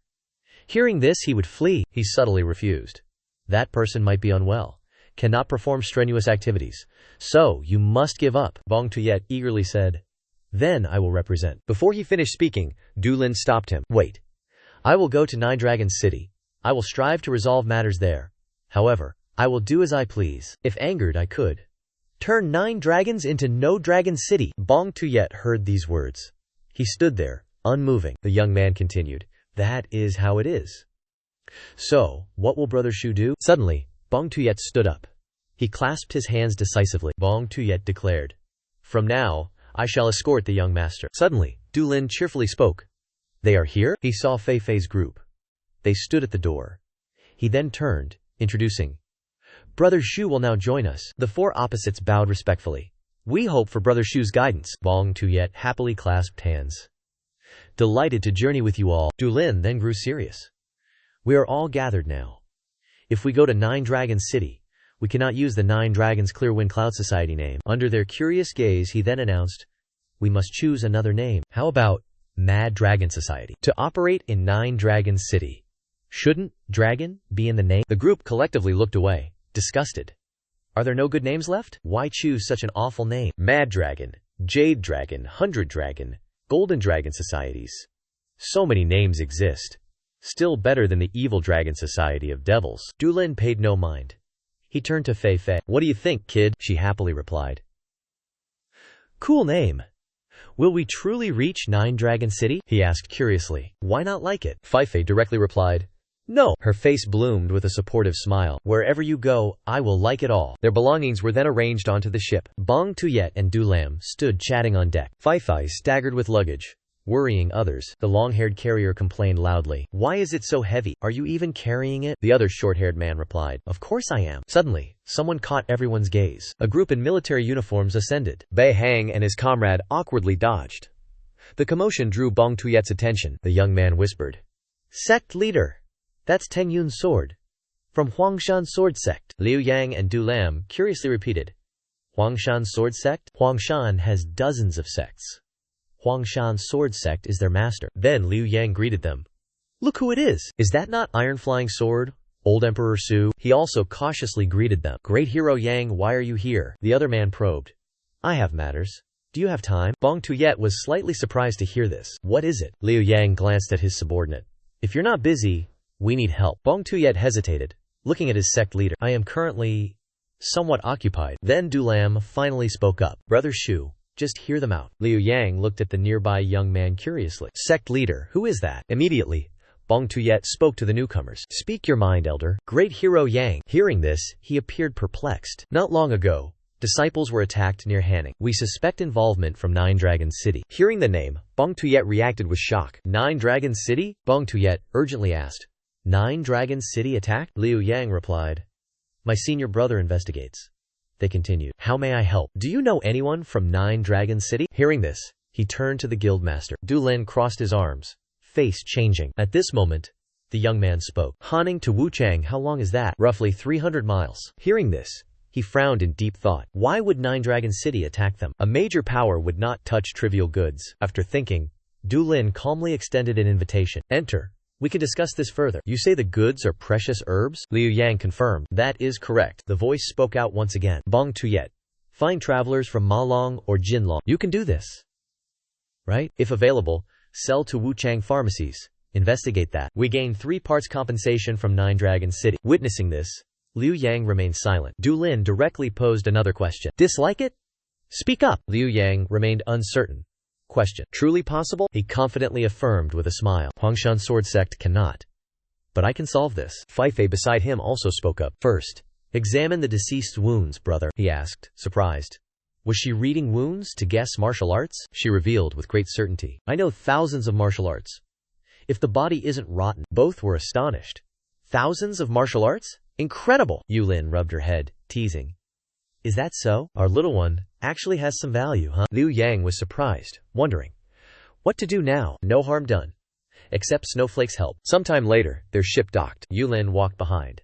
Hearing this, he would flee. He subtly refused. That person might be unwell, cannot perform strenuous activities. So, you must give up. Bong Tuyet eagerly said. Then I will represent. Before he finished speaking, Dulin stopped him. Wait. I will go to Nine Dragons City. I will strive to resolve matters there. However, I will do as I please. If angered, I could turn 9 dragons into no dragon city. Bong Tuyet heard these words. He stood there, unmoving. The young man continued. That is how it is. So, what will Brother Shu do? Suddenly, Bong Tuyet stood up. He clasped his hands decisively. Bong Tuyet declared. From now, I shall escort the young master. Suddenly, Dulin cheerfully spoke. They are here? He saw Fei Fei's group. They stood at the door. He then turned, introducing. Brother Shu will now join us. The 4 opposites bowed respectfully. We hope for Brother Shu's guidance. Bong Tuyet happily clasped hands. Delighted to journey with you all. Dulin then grew serious. We are all gathered now. If we go to 9 Dragons City, we cannot use the 9 Dragons Clearwind Cloud Society name. Under their curious gaze, he then announced, we must choose another name. How about Mad Dragon Society? To operate in 9 Dragons City. Shouldn't dragon be in the name? The group collectively looked away, disgusted. Are there no good names left? Why choose such an awful name? Mad Dragon, Jade Dragon, 100 Dragon, Golden Dragon Societies. So many names exist. Still better than the Evil Dragon Society of Devils. Dulin paid no mind. He turned to Fei Fei. What do you think, kid? She happily replied. Cool name. Will we truly reach 9 Dragon City? He asked curiously. Why not like it? Fei Fei directly replied. No. Her face bloomed with a supportive smile. Wherever you go, I will like it all. Their belongings were then arranged onto the ship. Bong Tuyet and Dulam stood chatting on deck. Fei Fei staggered with luggage, worrying others. The long-haired carrier complained loudly. Why is it so heavy? Are you even carrying it? The other short-haired man replied. Of course I am. Suddenly, someone caught everyone's gaze. A group in military uniforms ascended. Bei Hang and his comrade awkwardly dodged. The commotion drew Bong Tuyet's attention. The young man whispered. Sect leader. That's Teng Yun's sword. From Huangshan Sword Sect. Liu Yang and Du Lam curiously repeated. Huangshan Sword Sect? Huangshan has dozens of sects. Huangshan Sword Sect is their master. Then Liu Yang greeted them. Look who it is. Is that not Iron Flying Sword? Old Emperor Su? He also cautiously greeted them. Great Hero Yang, why are you here? The other man probed. I have matters. Do you have time? Bong Tuyet was slightly surprised to hear this. What is it? Liu Yang glanced at his subordinate. If you're not busy, we need help. Bong Tuyet hesitated, looking at his sect leader. I am currently somewhat occupied. Then Du Lam finally spoke up. Brother Shu, just hear them out. Liu Yang looked at the nearby young man curiously. Sect leader, who is that? Immediately, Bong Tuyet spoke to the newcomers. Speak your mind, elder. Great Hero Yang. Hearing this, he appeared perplexed. Not long ago, Disciples were attacked near Hanning. We suspect involvement from Nine Dragons City. Hearing the name, Bong Tuyet reacted with shock. Nine Dragons City? Bong Tuyet urgently asked. Nine Dragons City attacked? Liu Yang replied. My senior brother investigates. They continued. How may I help? Do you know anyone from Nine Dragons City? Hearing this, he turned to the guildmaster. Du Lin crossed his arms, face changing. At this moment, the young man spoke. Hanning to Wuchang, how long is that? Roughly 300 miles. Hearing this, he frowned in deep thought. Why would Nine Dragon City attack them? A major power would not touch trivial goods. After thinking, Du Lin calmly extended an invitation. Enter. We can discuss this further. You say the goods are precious herbs? Liu Yang confirmed. That is correct. The voice spoke out once again. Bong Tuyet. Find travelers from Malong or Jinlong. You can do this, right? If available, sell to Wuchang pharmacies. Investigate that. We gain 3 parts compensation from Nine Dragon City. Witnessing this, Liu Yang remained silent. Du Lin directly posed another question. Dislike it? Speak up. Liu Yang remained uncertain. Question. Truly possible? He confidently affirmed with a smile. Huangshan sword sect cannot. But I can solve this. Fei Fei beside him also spoke up. First, examine the deceased's wounds, brother, he asked, surprised. Was she reading wounds to guess martial arts? She revealed with great certainty. I know thousands of martial arts. If the body isn't rotten. Both were astonished. Thousands of martial arts? Incredible! Yulin rubbed her head, teasing. Is that so? Our little one actually has some value, huh? Liu Yang was surprised, wondering what to do now. No harm done. Except Snowflake's help. Sometime later, their ship docked. Yulin walked behind.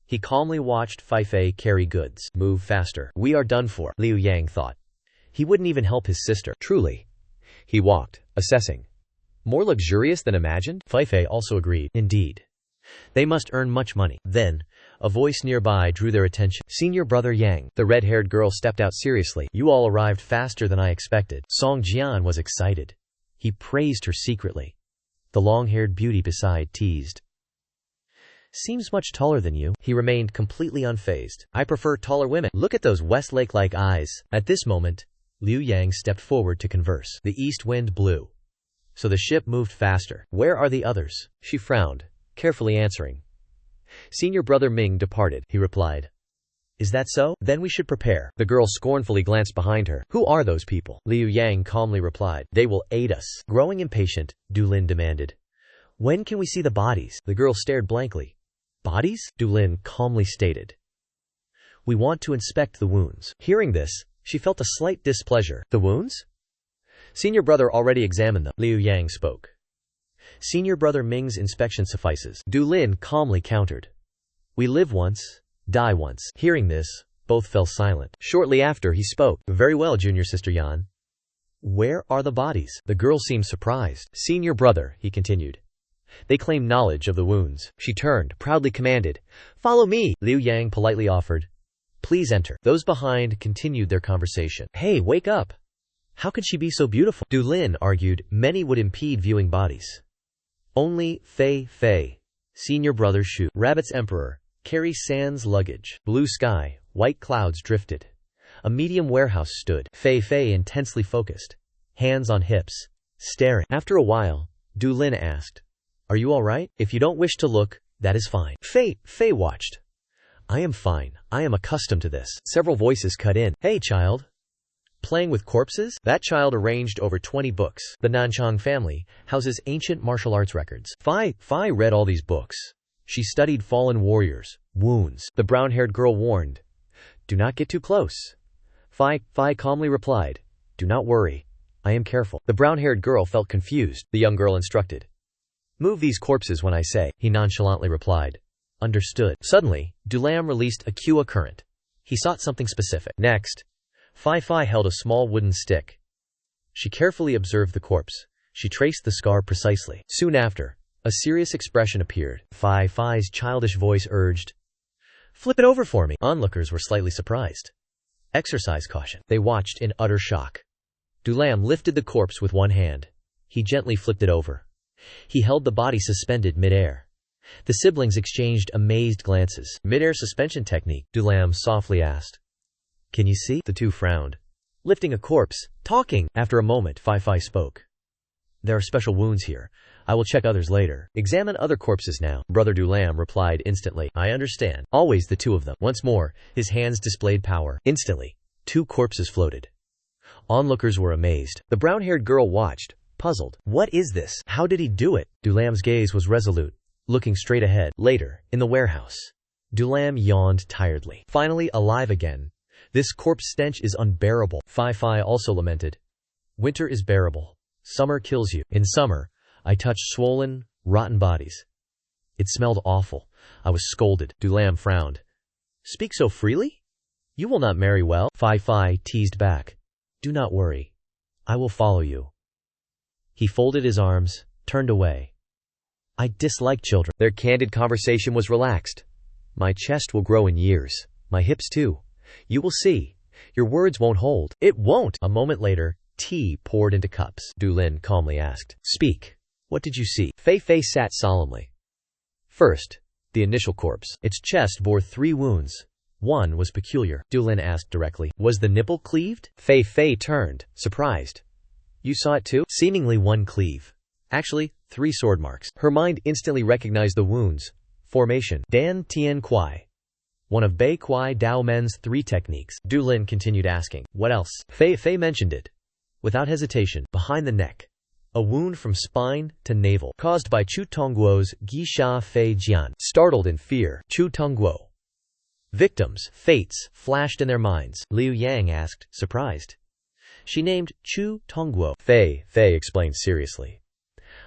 He calmly watched Fei Fei carry goods. Move faster. We are done for, Liu Yang thought. He wouldn't even help his sister. Truly. He walked, assessing. More luxurious than imagined? Fei Fei also agreed. Indeed. They must earn much money. Then, a voice nearby drew their attention. Senior brother Yang. The red-haired girl stepped out seriously. You all arrived faster than I expected. Song Jian was excited. He praised her secretly. The long-haired beauty beside teased. Seems much taller than you. He remained completely unfazed. I prefer taller women. Look at those Westlake-like eyes. At this moment, Liu Yang stepped forward to converse. The east wind blew, so the ship moved faster. Where are the others? She frowned, carefully answering. Senior brother Ming departed, he replied. Is that so? Then we should prepare. The girl scornfully glanced behind her. Who are those people? Liu Yang calmly replied. They will aid us. Growing impatient, Du Lin demanded. When can we see the bodies? The girl stared blankly. Bodies? Du Lin calmly stated. We want to inspect the wounds. Hearing this, she felt a slight displeasure. The wounds? Senior brother already examined them. Liu Yang spoke. Senior brother Ming's inspection suffices. Du Lin calmly countered. We live once, die once. Hearing this, both fell silent. Shortly after he spoke. Very well, junior sister Yan. Where are the bodies? The girl seemed surprised. Senior brother, he continued. They claim knowledge of the wounds. She turned, proudly commanded. Follow me. Liu Yang politely offered. Please enter. Those behind continued their conversation. Hey, wake up. How could she be so beautiful? Du Lin argued many would impede viewing bodies. Only Fei Fei, senior brother Shu, Rabbit's emperor, carry sans luggage. Blue sky, white clouds drifted. A medium warehouse stood. Fei Fei intensely focused, hands on hips, staring. After a while, Du Lin asked, Are you all right? If you don't wish to look, that is fine. Fei watched. I am fine. I am accustomed to this. Several voices cut in. Hey, child. Playing with corpses? That child arranged over 20 books. The Nanchang family houses ancient martial arts records. Fei read all these books. She studied fallen warriors, wounds. The brown-haired girl warned. Do not get too close. Fei calmly replied. Do not worry. I am careful. The brown-haired girl felt confused. The young girl instructed. Move these corpses when I say, he nonchalantly replied. Understood. Suddenly, Du Lam released a Kua current. He sought something specific. Next, Fei held a small wooden stick. She carefully observed the corpse. She traced the scar precisely. Soon after, a serious expression appeared. Fei's childish voice urged. Flip it over for me. Onlookers were slightly surprised. Exercise caution. They watched in utter shock. Du Lam lifted the corpse with one hand. He gently flipped it over. He held the body suspended mid-air. The siblings exchanged amazed glances. Mid-air suspension technique, Du Lam softly asked. Can you see? The two frowned. Lifting a corpse, talking. After a moment, Fei spoke. There are special wounds here. I will check others later. Examine other corpses now. Brother Du Lam replied instantly. I understand. Always the two of them. Once more, his hands displayed power. Instantly, 2 corpses floated. Onlookers were amazed. The brown-haired girl watched, puzzled. What is this? How did he do it? Dulam's gaze was resolute, looking straight ahead. Later, in the warehouse, Dulam yawned tiredly. Finally alive again. This corpse stench is unbearable. Fi also lamented. Winter is bearable. Summer kills you. In summer, I touched swollen, rotten bodies. It smelled awful. I was scolded. Dulam frowned. Speak so freely? You will not marry well. Fi teased back. Do not worry. I will follow you. He folded his arms, turned away. I dislike children. Their candid conversation was relaxed. My chest will grow in years. My hips too. You will see. Your words won't hold. It won't. A moment later, tea poured into cups. Dulin calmly asked. Speak. What did you see? Fei sat solemnly. First, the initial corpse. Its chest bore 3 wounds. One was peculiar. Dulin asked directly. Was the nipple cleaved? Fei turned, surprised. You saw it too? Seemingly 1 cleave. Actually, 3 sword marks. Her mind instantly recognized the wounds. Formation. Dan Tian Kuai. One of Bei Kuai Dao Men's 3 techniques. Dulin continued asking. What else? Fei mentioned it. Without hesitation, behind the neck. A wound from spine to navel, caused by Chu Tongguo's Gisha Fei Jian. Startled in fear, Chu Tongguo. Victims, fates, flashed in their minds. Liu Yang asked, surprised. She named Chu Tongguo. Fei explained seriously.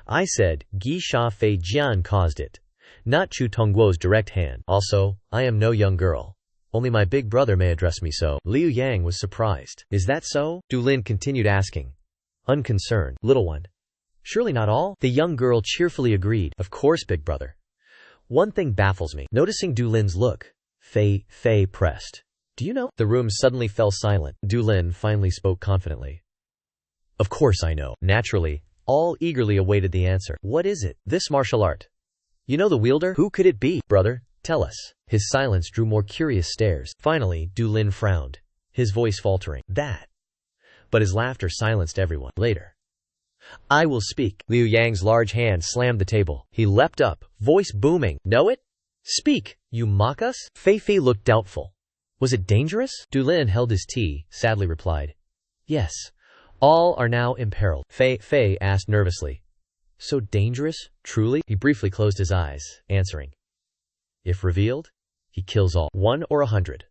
I said Gisha Fei Jian caused it, not Chu Tongguo's direct hand. Also, I am no young girl. Only my big brother may address me so. Liu Yang was surprised. Is that so? Dulin continued asking. Unconcerned. Little one. Surely not all? The young girl cheerfully agreed. Of course, big brother. One thing baffles me. Noticing Dulin's look, Fei pressed. Do you know? The room suddenly fell silent. Dulin finally spoke confidently. Of course I know. Naturally, all eagerly awaited the answer. What is it? This martial art. You know the wielder? Who could it be? Brother, tell us. His silence drew more curious stares. Finally, Dulin frowned, his voice faltering. That. But his laughter silenced everyone. Later. I will speak. Liu Yang's large hand slammed the table. He leapt up, voice booming. Know it? Speak. You mock us? Fei looked doubtful. Was it dangerous? Dulin held his tea, sadly replied. Yes. All are now imperiled. Fei asked nervously. So dangerous? Truly? He briefly closed his eyes, answering. If revealed, he kills all. 1 or 100.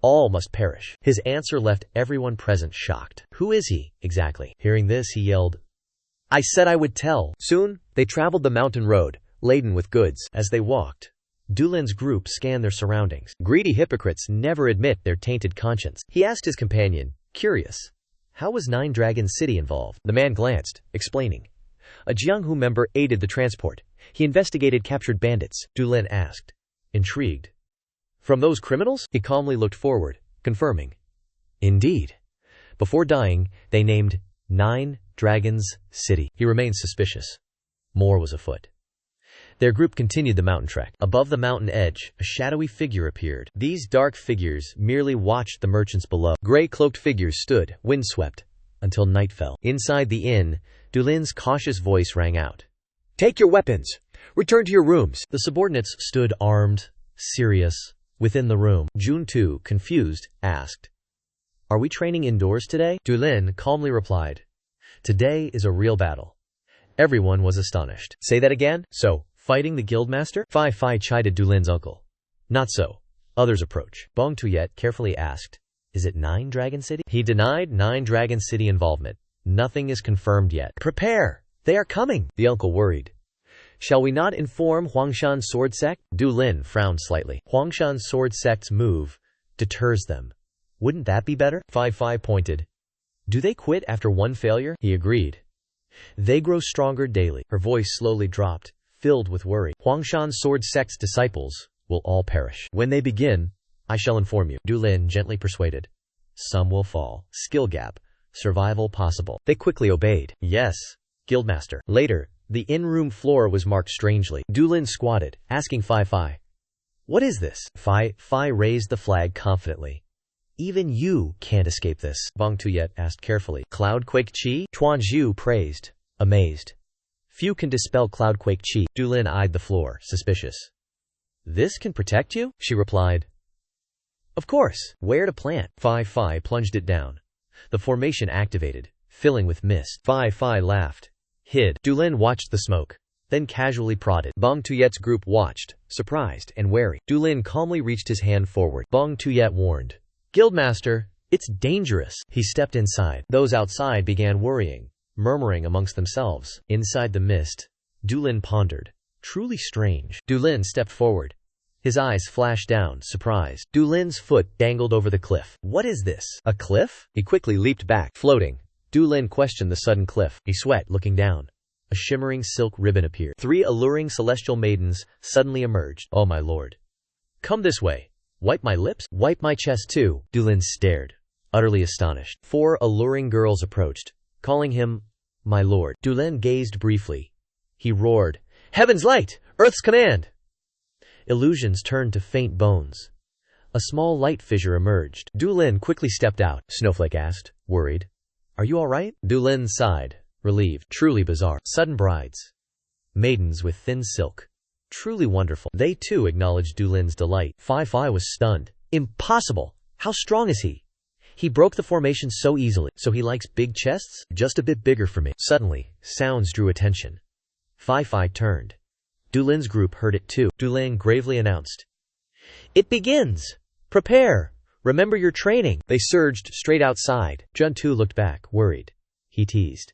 All must perish. His answer left everyone present shocked. Who is he, exactly? Hearing this, he yelled. I said I would tell. Soon, they traveled the mountain road, laden with goods. As they walked, Dulin's group scanned their surroundings. Greedy hypocrites never admit their tainted conscience. He asked his companion, curious, how was 9 Dragon City involved? The man glanced, explaining. A Jianghu member aided the transport. He investigated captured bandits. Dulin asked, intrigued. From those criminals? He calmly looked forward, confirming. Indeed. Before dying, they named 9 Dragons City. He remained suspicious. More was afoot. Their group continued the mountain trek. Above the mountain edge, a shadowy figure appeared. These dark figures merely watched the merchants below. Gray-cloaked figures stood, windswept, until night fell. Inside the inn, Dulin's cautious voice rang out. Take your weapons! Return to your rooms! The subordinates stood armed, serious, within the room. Jun Tu, confused, asked. Are we training indoors today? Dulin calmly replied. Today is a real battle. Everyone was astonished. Say that again? So, fighting the guildmaster? Fei chided Dulin's uncle. Not so. Others approach. Bong Tuyet carefully asked. Is it 9 Dragon City? He denied 9 Dragon City involvement. Nothing is confirmed yet. Prepare! They are coming! The uncle worried. Shall we not inform Huangshan's sword sect? Dulin frowned slightly. Huangshan's sword sect's move deters them. Wouldn't that be better? Fei pointed. Do they quit after 1 failure? He agreed. They grow stronger daily. Her voice slowly dropped, filled with worry. Huangshan's sword sect's disciples will all perish. When they begin, I shall inform you. Dulin gently persuaded. Some will fall. Skill gap. Survival possible. They quickly obeyed. Yes, guildmaster. Later, the in-room floor was marked strangely. Dulin squatted, asking Fei. What is this? Fei raised the flag confidently. Even you can't escape this. Bong Tuyet asked carefully. Cloudquake Chi? Tuanzhu praised, amazed. Few can dispel Cloudquake Chi. Dulin eyed the floor, suspicious. This can protect you? She replied. Of course. Where to plant? Fi plunged it down. The formation activated, filling with mist. Fi laughed. Hid. Dulin watched the smoke, then casually prodded. Bong Tuyet's group watched, surprised and wary. Dulin calmly reached his hand forward. Bong Tuyet warned. Guildmaster, it's dangerous. He stepped inside. Those outside began worrying, murmuring amongst themselves. Inside the mist, Dulin pondered. Truly strange. Dulin stepped forward. His eyes flashed down, surprised. Dulin's foot dangled over the cliff. What is this? A cliff? He quickly leaped back, floating. Dulin questioned the sudden cliff. He sweat, looking down. A shimmering silk ribbon appeared. 3 alluring celestial maidens suddenly emerged. Oh my lord. Come this way. Wipe my lips? Wipe my chest too. Dulin stared, utterly astonished. 4 alluring girls approached, calling him my lord. Dulin gazed briefly. He roared, Heaven's light! Earth's command! Illusions turned to faint bones. A small light fissure emerged. Dulin quickly stepped out. Snowflake asked, worried. Are you alright? Dulin sighed, relieved. Truly bizarre. Sudden brides. Maidens with thin silk. Truly wonderful. They too acknowledged Dulin's delight. Fi was stunned. Impossible! How strong is he? He broke the formation so easily. So he likes big chests? Just a bit bigger for me. Suddenly, sounds drew attention. Fi turned. Dulin's group heard it too. Dulin gravely announced. It begins! Prepare! Remember your training! They surged straight outside. Juntu looked back, worried. He teased.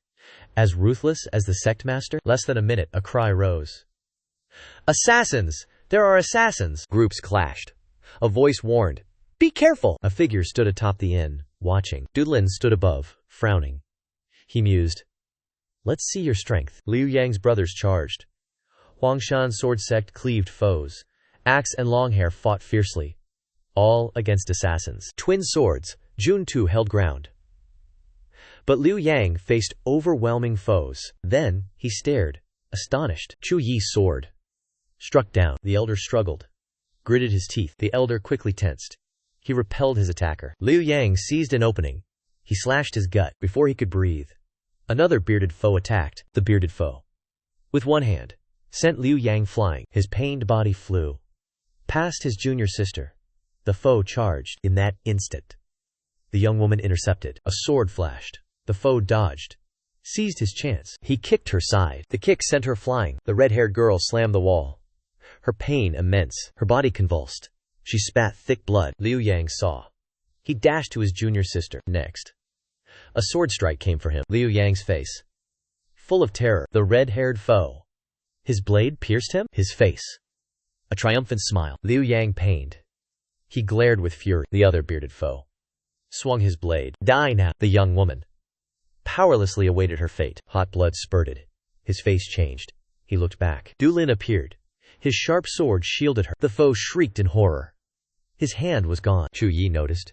As ruthless as the sect master? Less than a minute, a cry rose. Assassins! There are assassins! Groups clashed. A voice warned. Be careful! A figure stood atop the inn, watching. Dulin stood above, frowning. He mused. Let's see your strength. Liu Yang's brothers charged. Huangshan's sword sect cleaved foes. Axe and Longhair fought fiercely. All against assassins. Twin swords, Juntu held ground. But Liu Yang faced overwhelming foes. Then, he stared, astonished. Chu Yi's sword struck down. The elder struggled, gritted his teeth. The elder quickly tensed. He repelled his attacker. Liu Yang seized an opening. He slashed his gut before he could breathe. Another bearded foe attacked. The bearded foe, with one hand, sent Liu Yang flying. His pained body flew past his junior sister. The foe charged. In that instant, the young woman intercepted. A sword flashed. The foe dodged, seized his chance. He kicked her side. The kick sent her flying. The red-haired girl slammed the wall. Her pain immense. Her body convulsed. She spat thick blood. Liu Yang saw. He dashed to his junior sister. Next, a sword strike came for him. Liu Yang's face, full of terror. The red-haired foe. His blade pierced him. His face, a triumphant smile. Liu Yang pained. He glared with fury. The other bearded foe swung his blade. Die now. The young woman powerlessly awaited her fate. Hot blood spurted. His face changed. He looked back. Dulin appeared. His sharp sword shielded her. The foe shrieked in horror. His hand was gone. Chu Yi noticed.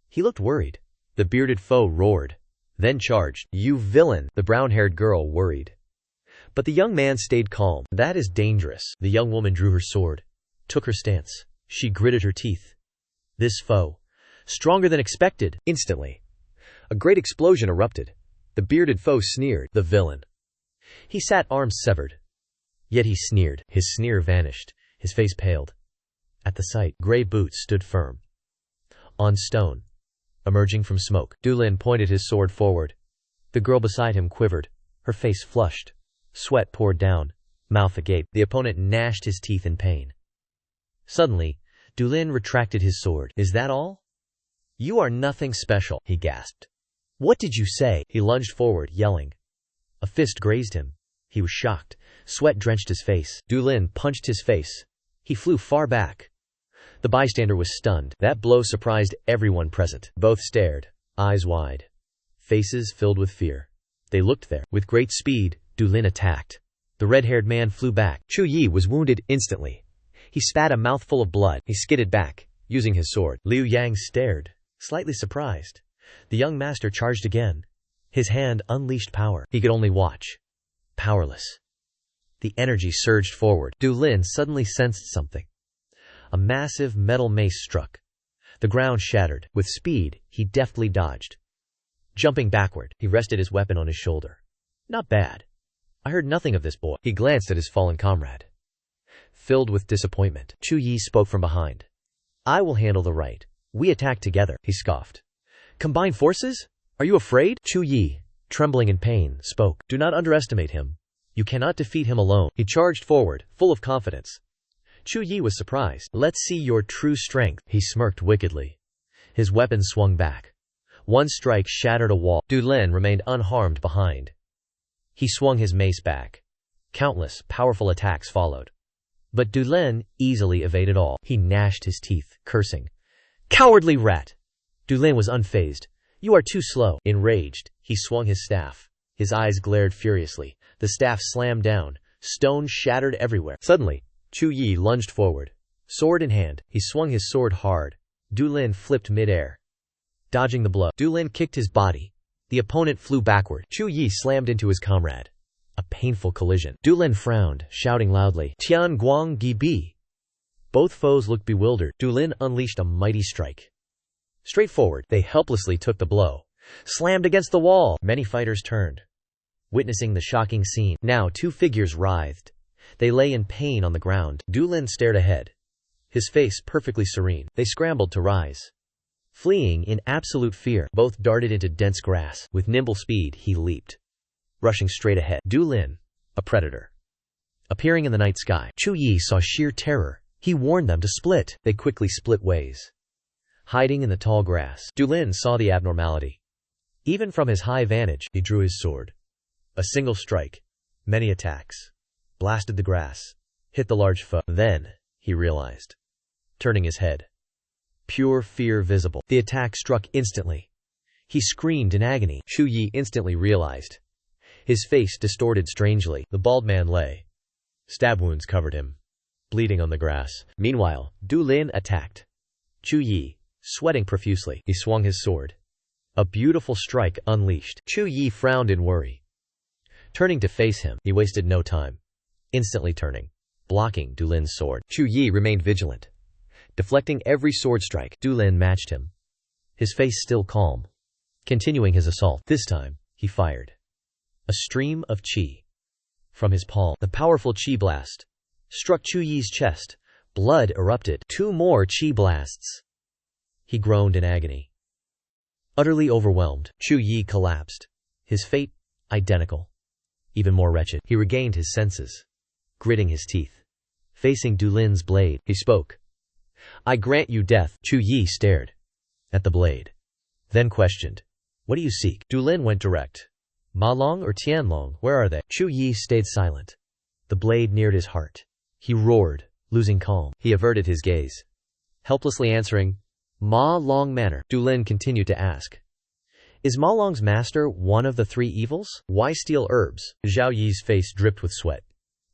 He looked worried. The bearded foe roared, then charged. You villain! The brown-haired girl worried. But the young man stayed calm. That is dangerous. The young woman drew her sword, took her stance. She gritted her teeth. This foe, stronger than expected. Instantly, a great explosion erupted. The bearded foe sneered. The villain. He sat arms severed. Yet he sneered. His sneer vanished. His face paled. At the sight, gray boots stood firm on stone, emerging from smoke. Dulin pointed his sword forward. The girl beside him quivered. Her face flushed. Sweat poured down, mouth agape. The opponent gnashed his teeth in pain. Suddenly, Dulin retracted his sword. Is that all? You are nothing special, he gasped. What did you say? He lunged forward, yelling. A fist grazed him. He was shocked. Sweat drenched his face. Dulin punched his face. He flew far back. The bystander was stunned. That blow surprised everyone present. Both stared, eyes wide, faces filled with fear. They looked there. With great speed, Dulin attacked. The red-haired man flew back. Chu Yi was wounded instantly. He spat a mouthful of blood. He skidded back, using his sword. Liu Yang stared, slightly surprised. The young master charged again. His hand unleashed power. He could only watch, powerless. The energy surged forward. Dulin suddenly sensed something. A massive metal mace struck. The ground shattered. With speed, he deftly dodged. Jumping backward, he rested his weapon on his shoulder. Not bad. I heard nothing of this boy. He glanced at his fallen comrade. Filled with disappointment, Chu Yi spoke from behind. I will handle the right. We attack together, he scoffed. Combined forces? Are you afraid? Chu Yi, trembling in pain, spoke. Do not underestimate him. You cannot defeat him alone. He charged forward, full of confidence. Chu Yi was surprised. Let's see your true strength, he smirked wickedly. His weapon swung back. One strike shattered a wall. Du Lin remained unharmed behind. He swung his mace back. Countless, powerful attacks followed. But Du Lin easily evaded all. He gnashed his teeth, cursing. Cowardly rat! Du Lin was unfazed. You are too slow. Enraged, he swung his staff. His eyes glared furiously. The staff slammed down. Stones shattered everywhere. Suddenly, Chu Yi lunged forward. Sword in hand, he swung his sword hard. Du Lin flipped mid-air. Dodging the blow, Du Lin kicked his body. The opponent flew backward. Chu Yi slammed into his comrade. A painful collision. Du Lin frowned, shouting loudly, Tian Guang Gi Bi. Both foes looked bewildered. Du Lin unleashed a mighty strike. Straightforward, they helplessly took the blow. Slammed against the wall. Many fighters turned, witnessing the shocking scene. Now 2 figures writhed. They lay in pain on the ground. Du Lin stared ahead, his face perfectly serene. They scrambled to rise. Fleeing in absolute fear, both darted into dense grass. With nimble speed, he leaped, rushing straight ahead. Du Lin, a predator, appearing in the night sky. Chu Yi saw sheer terror. He warned them to split. They quickly split ways, hiding in the tall grass. Du Lin saw the abnormality. Even from his high vantage, he drew his sword. A single strike, many attacks, blasted the grass, hit the large foe. Then, he realized, turning his head, pure fear visible. The attack struck instantly. He screamed in agony. Chu Yi instantly realized. His face distorted strangely. The bald man lay. Stab wounds covered him, bleeding on the grass. Meanwhile, Du Lin attacked. Chu Yi, sweating profusely, he swung his sword. A beautiful strike unleashed. Chu Yi frowned in worry. Turning to face him, he wasted no time, instantly turning, blocking Du Lin's sword. Chu Yi remained vigilant, deflecting every sword strike. Du Lin matched him, his face still calm, continuing his assault. This time, he fired. A stream of qi from his palm. The powerful qi blast struck Chu Yi's chest. Blood erupted. 2 more qi blasts. He groaned in agony. Utterly overwhelmed, Chu Yi collapsed. His fate, identical. Even more wretched. He regained his senses. Gritting his teeth, facing Du Lin's blade, he spoke. I grant you death. Chu Yi stared at the blade, then questioned. What do you seek? Du Lin went direct. Ma Long or Tianlong, where are they? Chu Yi stayed silent. The blade neared his heart. He roared, losing calm. He averted his gaze, helplessly answering, Ma Long Manor. Du Lin continued to ask. Is Ma Long's master one of the 3 evils? Why steal herbs? Zhao Yi's face dripped with sweat.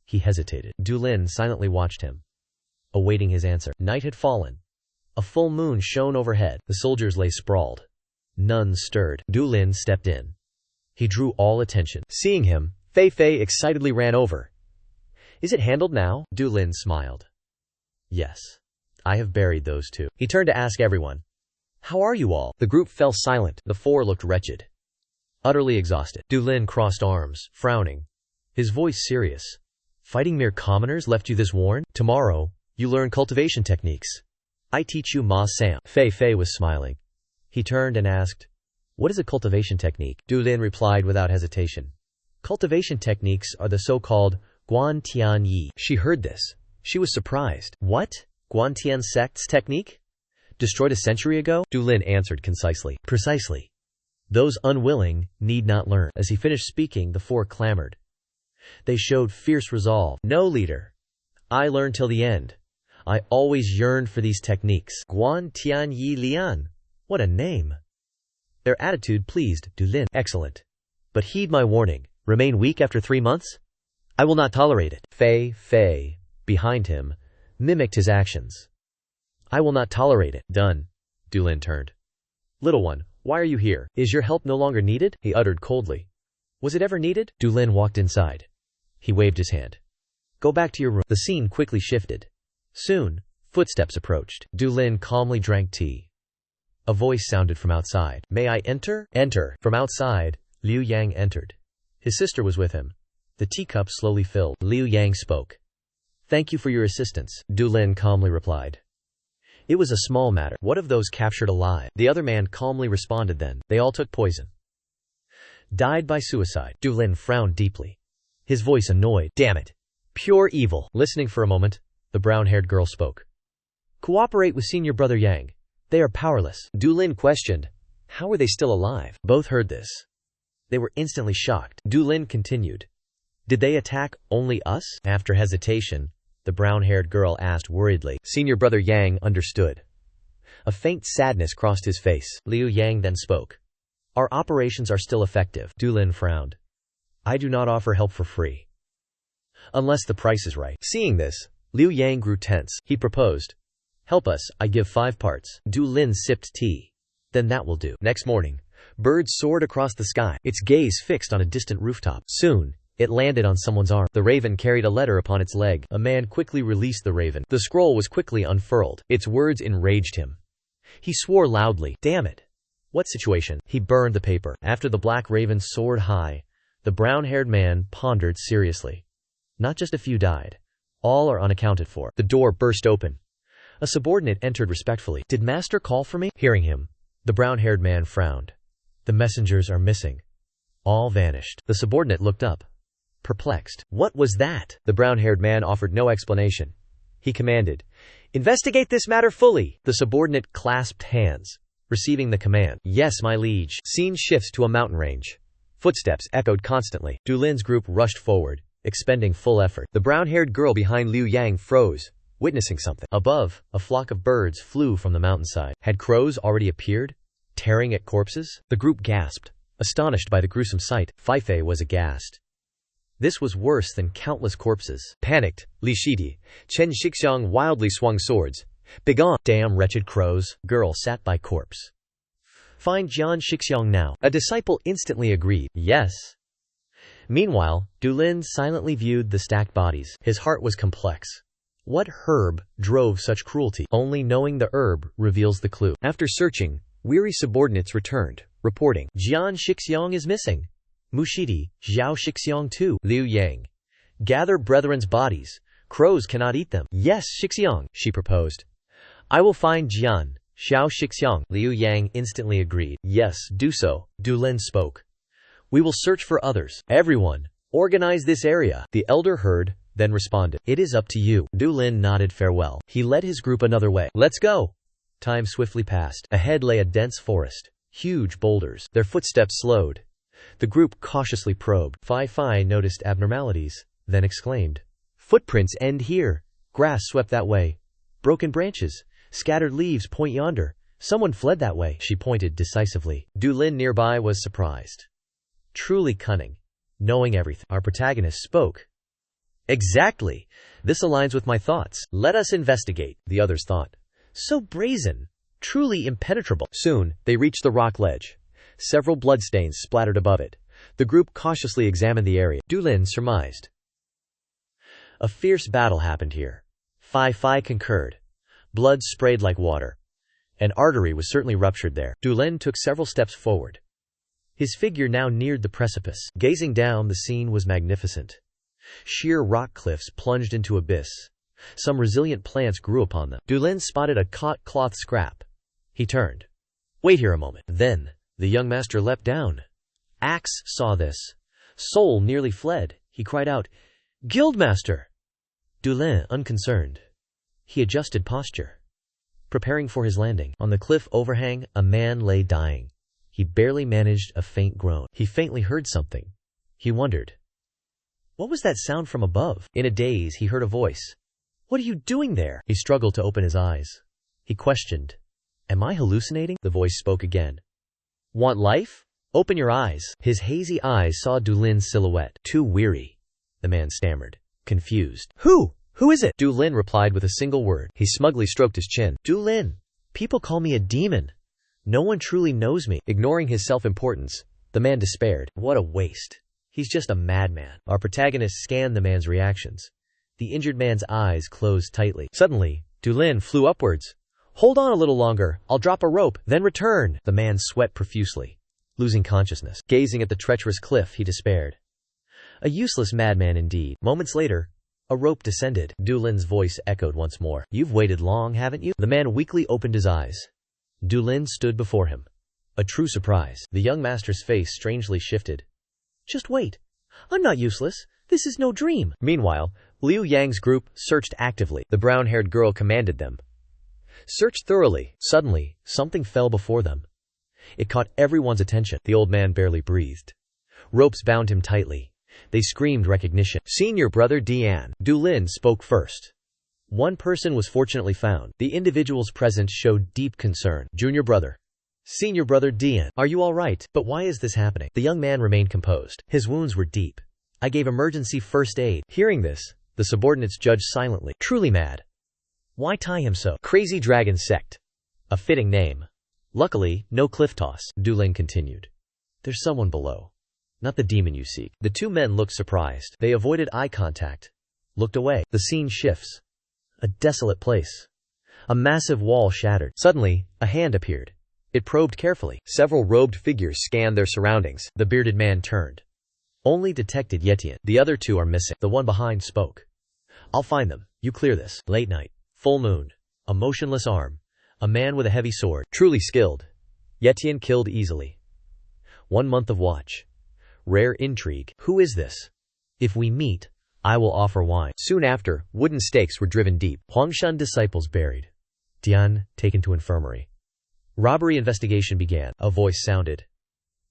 He hesitated. Du Lin silently watched him, awaiting his answer. Night had fallen. A full moon shone overhead. The soldiers lay sprawled. None stirred. Du Lin stepped in. He drew all attention. Seeing him, Fei Fei excitedly ran over. Is it handled now? Du Lin smiled. Yes. I have buried those 2. He turned to ask everyone. How are you all? The group fell silent. The 4 looked wretched, utterly exhausted. Du Lin crossed arms, frowning, his voice serious. Fighting mere commoners left you this worn? Tomorrow, you learn cultivation techniques. I teach you Ma Sam. Fei Fei was smiling. He turned and asked, what is a cultivation technique? Du Lin replied without hesitation. Cultivation techniques are the so-called Guan Tian Yi. She heard this. She was surprised. What? Guan Tian sects technique? Destroyed a century ago? Du Lin answered concisely. Precisely. Those unwilling need not learn. As he finished speaking, the 4 clamored. They showed fierce resolve. No, leader. I learned till the end. I always yearned for these techniques. Guan Tian Yi Lian. What a name. Their attitude pleased Du Lin. Excellent. But heed my warning. Remain weak after 3 months? I will not tolerate it. Fei Fei, behind him, mimicked his actions. I will not tolerate it. Done. Du Lin turned. Little one, why are you here? Is your help no longer needed? He uttered coldly. Was it ever needed? Du Lin walked inside. He waved his hand. Go back to your room. The scene quickly shifted. Soon, footsteps approached. Du Lin calmly drank tea. A voice sounded from outside. May I enter? Enter. From outside, Liu Yang entered. His sister was with him. The teacup slowly filled. Liu Yang spoke. Thank you for your assistance, Du Lin calmly replied. It was a small matter. What of those captured alive? The other man calmly responded then. They all took poison. Died by suicide. Du Lin frowned deeply. His voice annoyed. Damn it. Pure evil. Listening for a moment, the brown-haired girl spoke. Cooperate with senior brother Yang. They are powerless. Du Lin questioned. How were they still alive? Both heard this. They were instantly shocked. Du Lin continued. Did they attack only us? After hesitation, the brown-haired girl asked worriedly. Senior brother Yang understood. A faint sadness crossed his face. Liu Yang then spoke. Our operations are still effective. Du Lin frowned. I do not offer help for free. Unless the price is right. Seeing this, Liu Yang grew tense. He proposed. Help us, I give 5 parts. Du Lin sipped tea. Then that will do. Next morning, birds soared across the sky, its gaze fixed on a distant rooftop. Soon, it landed on someone's arm. The raven carried a letter upon its leg. A man quickly released the raven. The scroll was quickly unfurled. Its words enraged him. He swore loudly. Damn it. What situation? He burned the paper. After the black raven soared high, the brown-haired man pondered seriously. Not just a few died. All are unaccounted for. The door burst open. A subordinate entered respectfully. Did master call for me? Hearing him, the brown-haired man frowned. The messengers are missing. All vanished. The subordinate looked up, perplexed. What was that? The brown-haired man offered no explanation. He commanded, investigate this matter fully. The subordinate clasped hands, receiving the command. Yes, my liege. Scene shifts to a mountain range. Footsteps echoed constantly. Du Lin's group rushed forward, expending full effort. The brown-haired girl behind Liu Yang froze, witnessing something. Above, a flock of birds flew from the mountainside. Had crows already appeared, tearing at corpses? The group gasped, astonished by the gruesome sight. Feifei was aghast. This was worse than countless corpses. Panicked, Li Shidi, Chen Xixiang wildly swung swords. Begone! Damn wretched crows! Girl sat by corpse. Find Jian Xixiang now. A disciple instantly agreed. Yes. Meanwhile, Du Lin silently viewed the stacked bodies. His heart was complex. What herb drove such cruelty? Only knowing the herb reveals the clue. After searching, weary subordinates returned, reporting, Jian Xixiang is missing. Mushidi, Zhao Xixiang too. Liu Yang. Gather brethren's bodies. Crows cannot eat them. Yes, Xixiang, she proposed. I will find Jian, Xiao Xixiang. Liu Yang instantly agreed. Yes, do so. Du Lin spoke. We will search for others. Everyone, organize this area. The elder heard, then responded. It is up to you. Du Lin nodded farewell. He led his group another way. Let's go. Time swiftly passed. Ahead lay a dense forest. Huge boulders. Their footsteps slowed. The group cautiously probed. Feifei noticed abnormalities, then exclaimed. Footprints end here. Grass swept that way. Broken branches. Scattered leaves point yonder. Someone fled that way. She pointed decisively. Du Lin nearby was surprised. Truly cunning. Knowing everything. Our protagonist spoke. Exactly. This aligns with my thoughts. Let us investigate, the others thought. So brazen. Truly impenetrable. Soon, they reached the rock ledge. Several bloodstains splattered above it. The group cautiously examined the area. Du Lin surmised. A fierce battle happened here. Feifei concurred. Blood sprayed like water. An artery was certainly ruptured there. Du Lin took several steps forward. His figure now neared the precipice. Gazing down, the scene was magnificent. Sheer rock cliffs plunged into abyss. Some resilient plants grew upon them. Du Lin spotted a caught cloth scrap. He turned. Wait here a moment. Then, the young master leapt down. Axe saw this. Soul nearly fled. He cried out, Guildmaster! Du Lin, unconcerned. He adjusted posture, preparing for his landing. On the cliff overhang, a man lay dying. He barely managed a faint groan. He faintly heard something. He wondered. What was that sound from above? In a daze, he heard a voice. What are you doing there? He struggled to open his eyes. He questioned. Am I hallucinating? The voice spoke again. Want life? Open your eyes. His hazy eyes saw Du Lin's silhouette. Too weary, the man stammered, confused. Who? Who is it? Du Lin replied with a single word. He smugly stroked his chin. Du Lin. People call me a demon. No one truly knows me. Ignoring his self-importance, the man despaired. What a waste. He's just a madman. Our protagonist scanned the man's reactions. The injured man's eyes closed tightly. Suddenly, Du Lin flew upwards. Hold on a little longer. I'll drop a rope, then return. The man sweat profusely, losing consciousness. Gazing at the treacherous cliff, he despaired. A useless madman indeed. Moments later, A rope descended. Du Lin's voice echoed once more. You've waited long, haven't you? The man weakly opened his eyes. Du Lin stood before him. A true surprise. The young master's face strangely shifted. Just wait. I'm not useless. This is no dream. Meanwhile, Liu Yang's group searched actively. The brown-haired girl commanded them. Search thoroughly. Suddenly, something fell before them. It caught everyone's attention. The old man barely breathed. Ropes bound him tightly. They screamed recognition. Senior brother Dian. Du Lin spoke first. One person was fortunately found. The individual's presence showed deep concern. Junior brother. Senior brother Dian. Are you all right? But why is this happening? The young man remained composed. His wounds were deep. I gave emergency first aid. Hearing this, the subordinates judged silently. Truly mad. Why tie him so? Crazy Dragon Sect. A fitting name. Luckily, no cliff toss. Du Lin continued. There's someone below. Not the demon you seek. The two men looked surprised. They avoided eye contact. Looked away. The scene shifts. A desolate place. A massive wall shattered. Suddenly, a hand appeared. It probed carefully. Several robed figures scanned their surroundings. The bearded man turned. Only detected Yetian. The other two are missing. The one behind spoke. I'll find them. You clear this. Late night. Full moon. A motionless arm. A man with a heavy sword. Truly skilled. Yetian killed easily. 1 month of watch. Rare intrigue. Who is this? If we meet, I will offer wine. Soon after, wooden stakes were driven deep. Huangshan disciples buried. Dian taken to infirmary. Robbery investigation began. A voice sounded.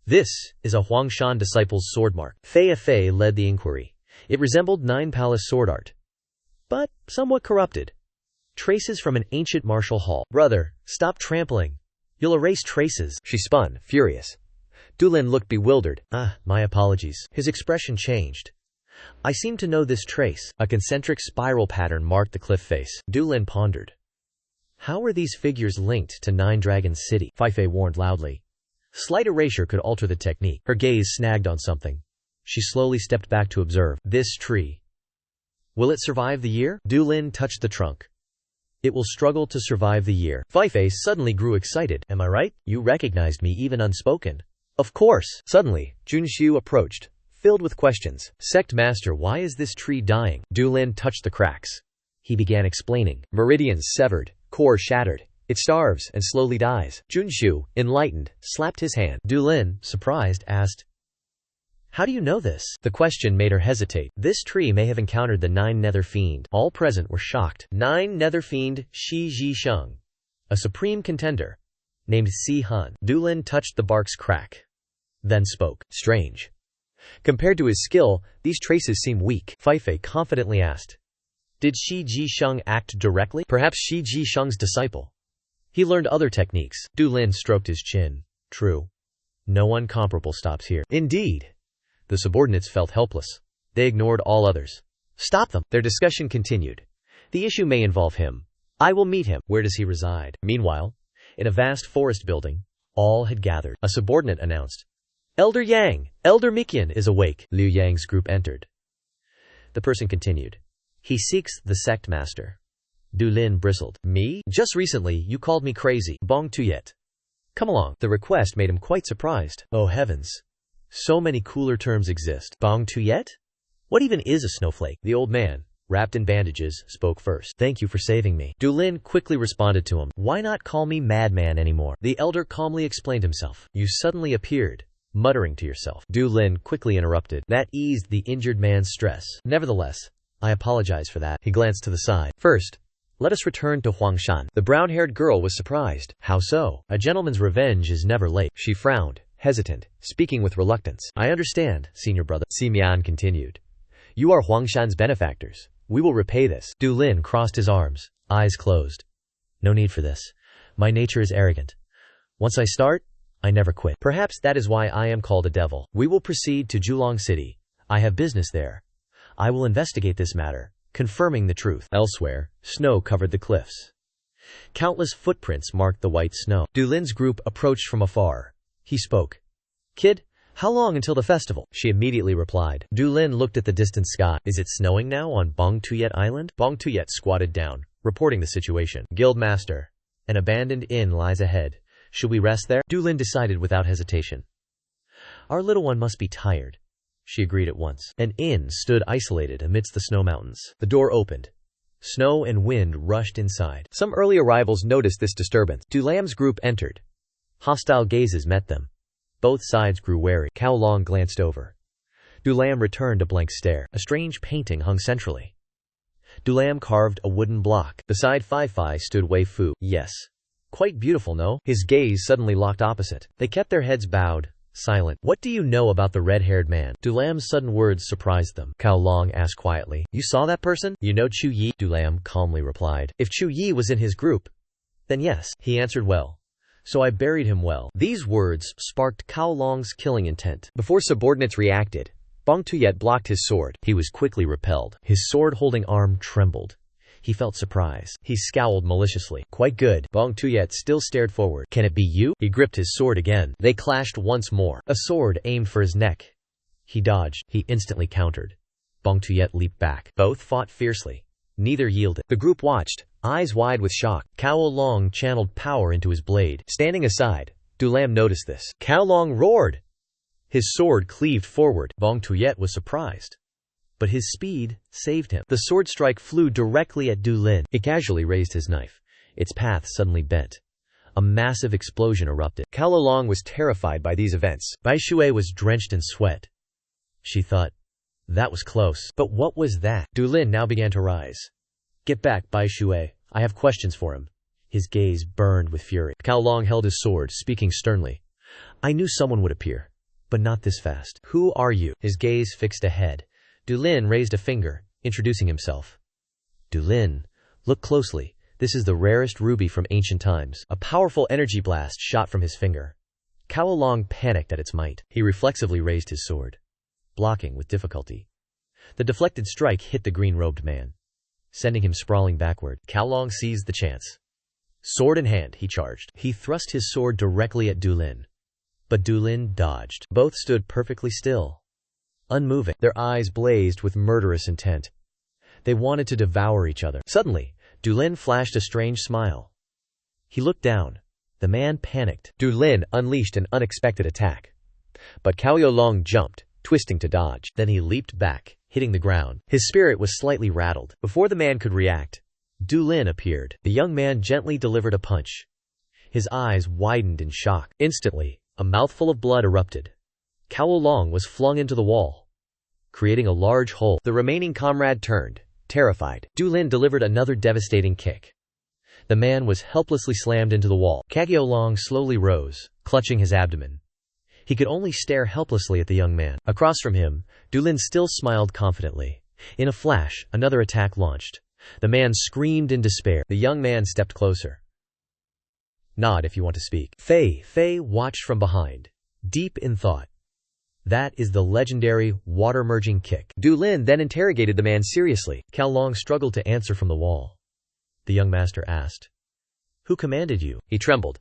This is a Huangshan disciple's sword mark. Fei led the inquiry. It resembled Nine Palace sword art, but somewhat corrupted. Traces from an ancient martial hall. Brother, stop trampling. You'll erase traces. She spun, furious. Du Lin looked bewildered. My apologies. His expression changed. I seem to know this trace. A concentric spiral pattern marked the cliff face. Du Lin pondered. How were these figures linked to Nine Dragons City? Fei warned loudly. Slight erasure could alter the technique. Her gaze snagged on something. She slowly stepped back to observe. This tree. Will it survive the year? Du Lin touched the trunk. It will struggle to survive the year. Fei suddenly grew excited. Am I right? You recognized me even unspoken. Of course. Suddenly, Junxiu approached, filled with questions. Sect master, why is this tree dying? Du Lin touched the cracks. He began explaining. Meridians severed, core shattered. It starves and slowly dies. Junxiu, enlightened, slapped his hand. Du Lin, surprised, asked, how do you know this? The question made her hesitate. This tree may have encountered the Nine Nether Fiend. All present were shocked. Nine Nether Fiend Shi Zhisheng, a supreme contender, named Si Han. Du Lin touched the bark's crack. Then spoke. Strange. Compared to his skill, these traces seem weak. Fei confidently asked. Did Shi Zhisheng act directly? Perhaps Shi Zhisheng's disciple. He learned other techniques. Du Lin stroked his chin. True. No one comparable stops here. Indeed. The subordinates felt helpless. They ignored all others. Stop them. Their discussion continued. The issue may involve him. I will meet him. Where does he reside? Meanwhile, in a vast forest building, all had gathered. A subordinate announced. Elder Yang, Elder Mikian is awake. Liu Yang's group entered. The person continued. He seeks the sect master. Du Lin bristled. Me? Just recently, you called me crazy. Bong Tuyet. Come along. The request made him quite surprised. Oh heavens. So many cooler terms exist. Bong Tuyet? What even is a snowflake? The old man, wrapped in bandages, spoke first. Thank you for saving me. Du Lin quickly responded to him. Why not call me madman anymore? The elder calmly explained himself. You suddenly appeared, muttering to yourself. Du Lin quickly interrupted. That eased the injured man's stress. Nevertheless, I apologize for that. He glanced to the side. First, let us return to Huangshan. The brown-haired girl was surprised. How so? A gentleman's revenge is never late. She frowned, hesitant, speaking with reluctance. I understand, senior brother. Simian continued. You are Huangshan's benefactors. We will repay this. Du Lin crossed his arms, eyes closed. No need for this. My nature is arrogant. Once I start, I never quit. Perhaps that is why I am called a devil. We will proceed to Julong City. I have business there. I will investigate this matter, confirming the truth. Elsewhere, snow covered the cliffs. Countless footprints marked the white snow. Du Lin's group approached from afar. He spoke. Kid, how long until the festival? She immediately replied. Du Lin looked at the distant sky. Is it snowing now on Bong Tuyet Island? Bong Tuyet squatted down, reporting the situation. Guildmaster, an abandoned inn lies ahead. Should we rest there? Du Lin decided without hesitation. Our little one must be tired. she agreed at once. An inn stood isolated amidst the snow mountains. The door opened. Snow and wind rushed inside. Some early arrivals noticed this disturbance. Dulam's group entered. Hostile gazes met them. Both sides grew wary. Cao Long glanced over. Dulam returned a blank stare. A strange painting hung centrally. Dulam carved a wooden block. Beside Fei stood Wei Fu. Yes. Quite beautiful, no? His gaze suddenly locked opposite. They kept their heads bowed, silent. What do you know about the red-haired man? Dulam's sudden words surprised them. Cao Long asked quietly. You saw that person? You know Chu Yi? Dulam calmly replied. If Chu Yi was in his group, then yes, he answered well. So I buried him well. These words sparked Cao Long's killing intent. Before subordinates reacted, Bong Tuyet blocked his sword. He was quickly repelled. His sword-holding arm trembled. He felt surprise. He scowled maliciously. Quite good. Bong Tuyet still stared forward. Can it be you? He gripped his sword again. They clashed once more. A sword aimed for his neck. He dodged. He instantly countered. Bong Tuyet leaped back. Both fought fiercely. Neither yielded. The group watched, eyes wide with shock. Cao Long channeled power into his blade. Standing aside, Dulam noticed this. Cao Long roared. His sword cleaved forward. Bong Tuyet was surprised. But his speed saved him. The sword strike flew directly at Du Lin. He casually raised his knife. Its path suddenly bent. A massive explosion erupted. Cao Long was terrified by these events. Bai Shui was drenched in sweat. She thought, that was close. But what was that? Du Lin now began to rise. Get back, Bai Shui. I have questions for him. His gaze burned with fury. Cao Long held his sword, speaking sternly. I knew someone would appear, but not this fast. Who are you? His gaze fixed ahead. Du Lin raised a finger, introducing himself. Du Lin, look closely. This is the rarest ruby from ancient times. A powerful energy blast shot from his finger. Cao Long panicked at its might. He reflexively raised his sword, blocking with difficulty. The deflected strike hit the green-robed man, sending him sprawling backward. Cao Long seized the chance. Sword in hand, he charged. He thrust his sword directly at Du Lin. But Du Lin dodged. Both stood perfectly still, unmoving. Their eyes blazed with murderous intent. They wanted to devour each other. Suddenly, Du Lin flashed a strange smile. He looked down. The man panicked. Du Lin unleashed an unexpected attack. But Cao Long jumped, twisting to dodge. Then he leaped back, hitting the ground. His spirit was slightly rattled. Before the man could react, Du Lin appeared. The young man gently delivered a punch. His eyes widened in shock. Instantly, a mouthful of blood erupted. Cao Long was flung into the wall, creating a large hole. The remaining comrade turned, terrified. Du Lin delivered another devastating kick. The man was helplessly slammed into the wall. Cao Long slowly rose, clutching his abdomen. He could only stare helplessly at the young man. Across from him, Du Lin still smiled confidently. In a flash, another attack launched. The man screamed in despair. The young man stepped closer. Nod if you want to speak. Fei watched from behind, deep in thought. That is the legendary water-merging kick. Du Lin then interrogated the man seriously. Cao Long struggled to answer from the wall. The young master asked, Who commanded you? He trembled.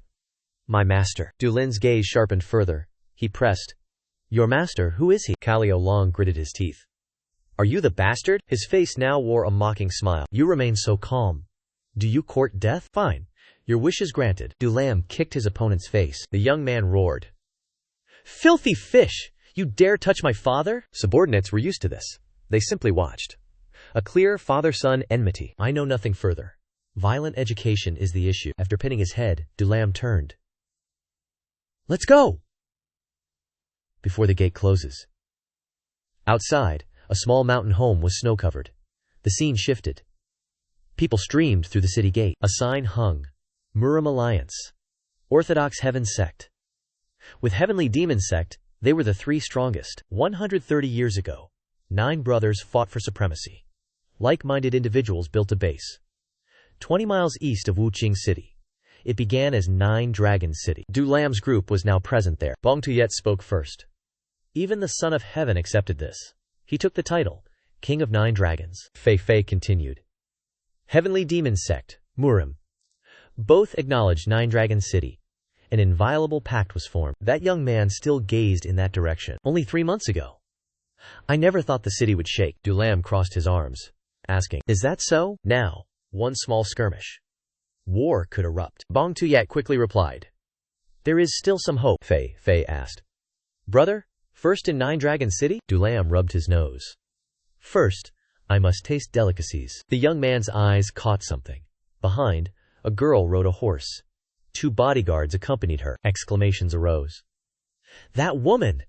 My master. Du Lin's gaze sharpened further. He pressed. Your master, who is he? Cao Long gritted his teeth. Are you the bastard? His face now wore a mocking smile. You remain so calm. Do you court death? Fine. Your wish is granted. Du Lam kicked his opponent's face. The young man roared. Filthy fish! You dare touch my father? Subordinates were used to this. They simply watched. A clear father-son enmity. I know nothing further. Violent education is the issue. After pinning his head, Du Lam turned. Let's go! Before the gate closes. Outside, a small mountain home was snow-covered. The scene shifted. People streamed through the city gate. A sign hung. Murim Alliance. Orthodox Heaven Sect. With Heavenly Demon Sect, they were the three strongest. 130 years ago, 9 brothers fought for supremacy. Like-minded individuals built a base 20 miles east of Wuqing City. It began as 9 Dragon City. Du Lam's group was now present there. Bong Tuyet spoke first. Even the Son of Heaven accepted this. He took the title, King of 9 Dragons. Fei continued. Heavenly Demon Sect, Murim. Both acknowledged 9 Dragon City. An inviolable pact was formed. That young man still gazed in that direction. Only 3 months ago. I never thought the city would shake. Du Lam crossed his arms, asking, Is that so? Now, one small skirmish. War could erupt. Bong Tuyet quickly replied. There is still some hope. Fei asked. Brother, First in Nine Dragon City? Dulam rubbed his nose. First, I must taste delicacies. The young man's eyes caught something. Behind, a girl rode a horse. 2 bodyguards accompanied her. Exclamations arose. That woman!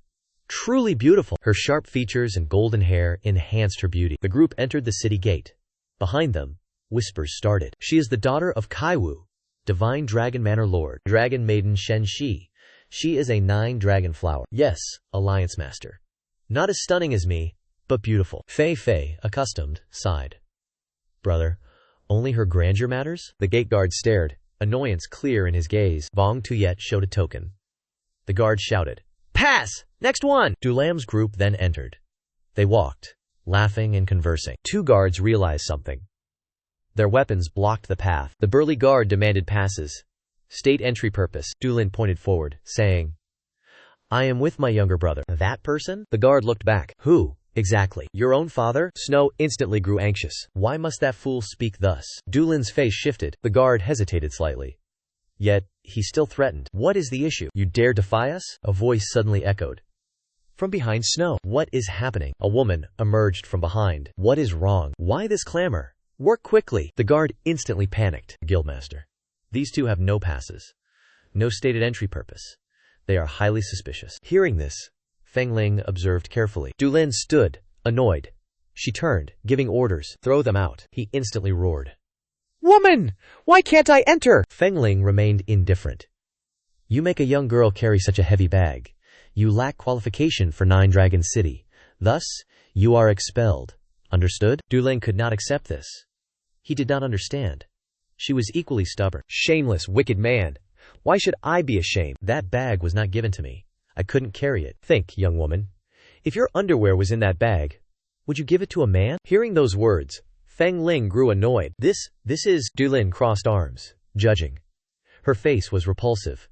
Truly beautiful! Her sharp features and golden hair enhanced her beauty. The group entered the city gate. Behind them, whispers started. She is the daughter of Kaiwu, Divine Dragon Manor Lord, Dragon Maiden Shen Shi. She is a 9 dragon flower. Yes, Alliance Master. Not as stunning as me, but beautiful. Fei Fei, accustomed, sighed. Brother, only her grandeur matters? The gate guard stared, annoyance clear in his gaze. Bong Tuyet showed a token. The guard shouted, Pass! Next one! Dulam's group then entered. They walked, laughing and conversing. 2 guards realized something. Their weapons blocked the path. The burly guard demanded passes. State entry purpose. Dulin pointed forward, saying, I am with my younger brother. That person? The guard looked back. Who? Exactly. Your own father? Snow instantly grew anxious. Why must that fool speak thus? Dulin's face shifted. The guard hesitated slightly. Yet, he still threatened. What is the issue? You dare defy us? A voice suddenly echoed. From behind Snow. What is happening? A woman emerged from behind. What is wrong? Why this clamor? Work quickly. The guard instantly panicked. Guildmaster. These 2 have no passes. No stated entry purpose. They are highly suspicious. Hearing this, Feng Ling observed carefully. Dulin stood, annoyed. She turned, giving orders. Throw them out. He instantly roared. Woman! Why can't I enter? Feng Ling remained indifferent. You make a young girl carry such a heavy bag. You lack qualification for Nine Dragon City. Thus, you are expelled. Understood? Dulin could not accept this. He did not understand. She was equally stubborn. Shameless, wicked man. Why should I be ashamed? That bag was not given to me. I couldn't carry it. Think, young woman. If your underwear was in that bag, would you give it to a man? Hearing those words, Feng Ling grew annoyed. This is... Dulin crossed arms, judging. Her face was repulsive.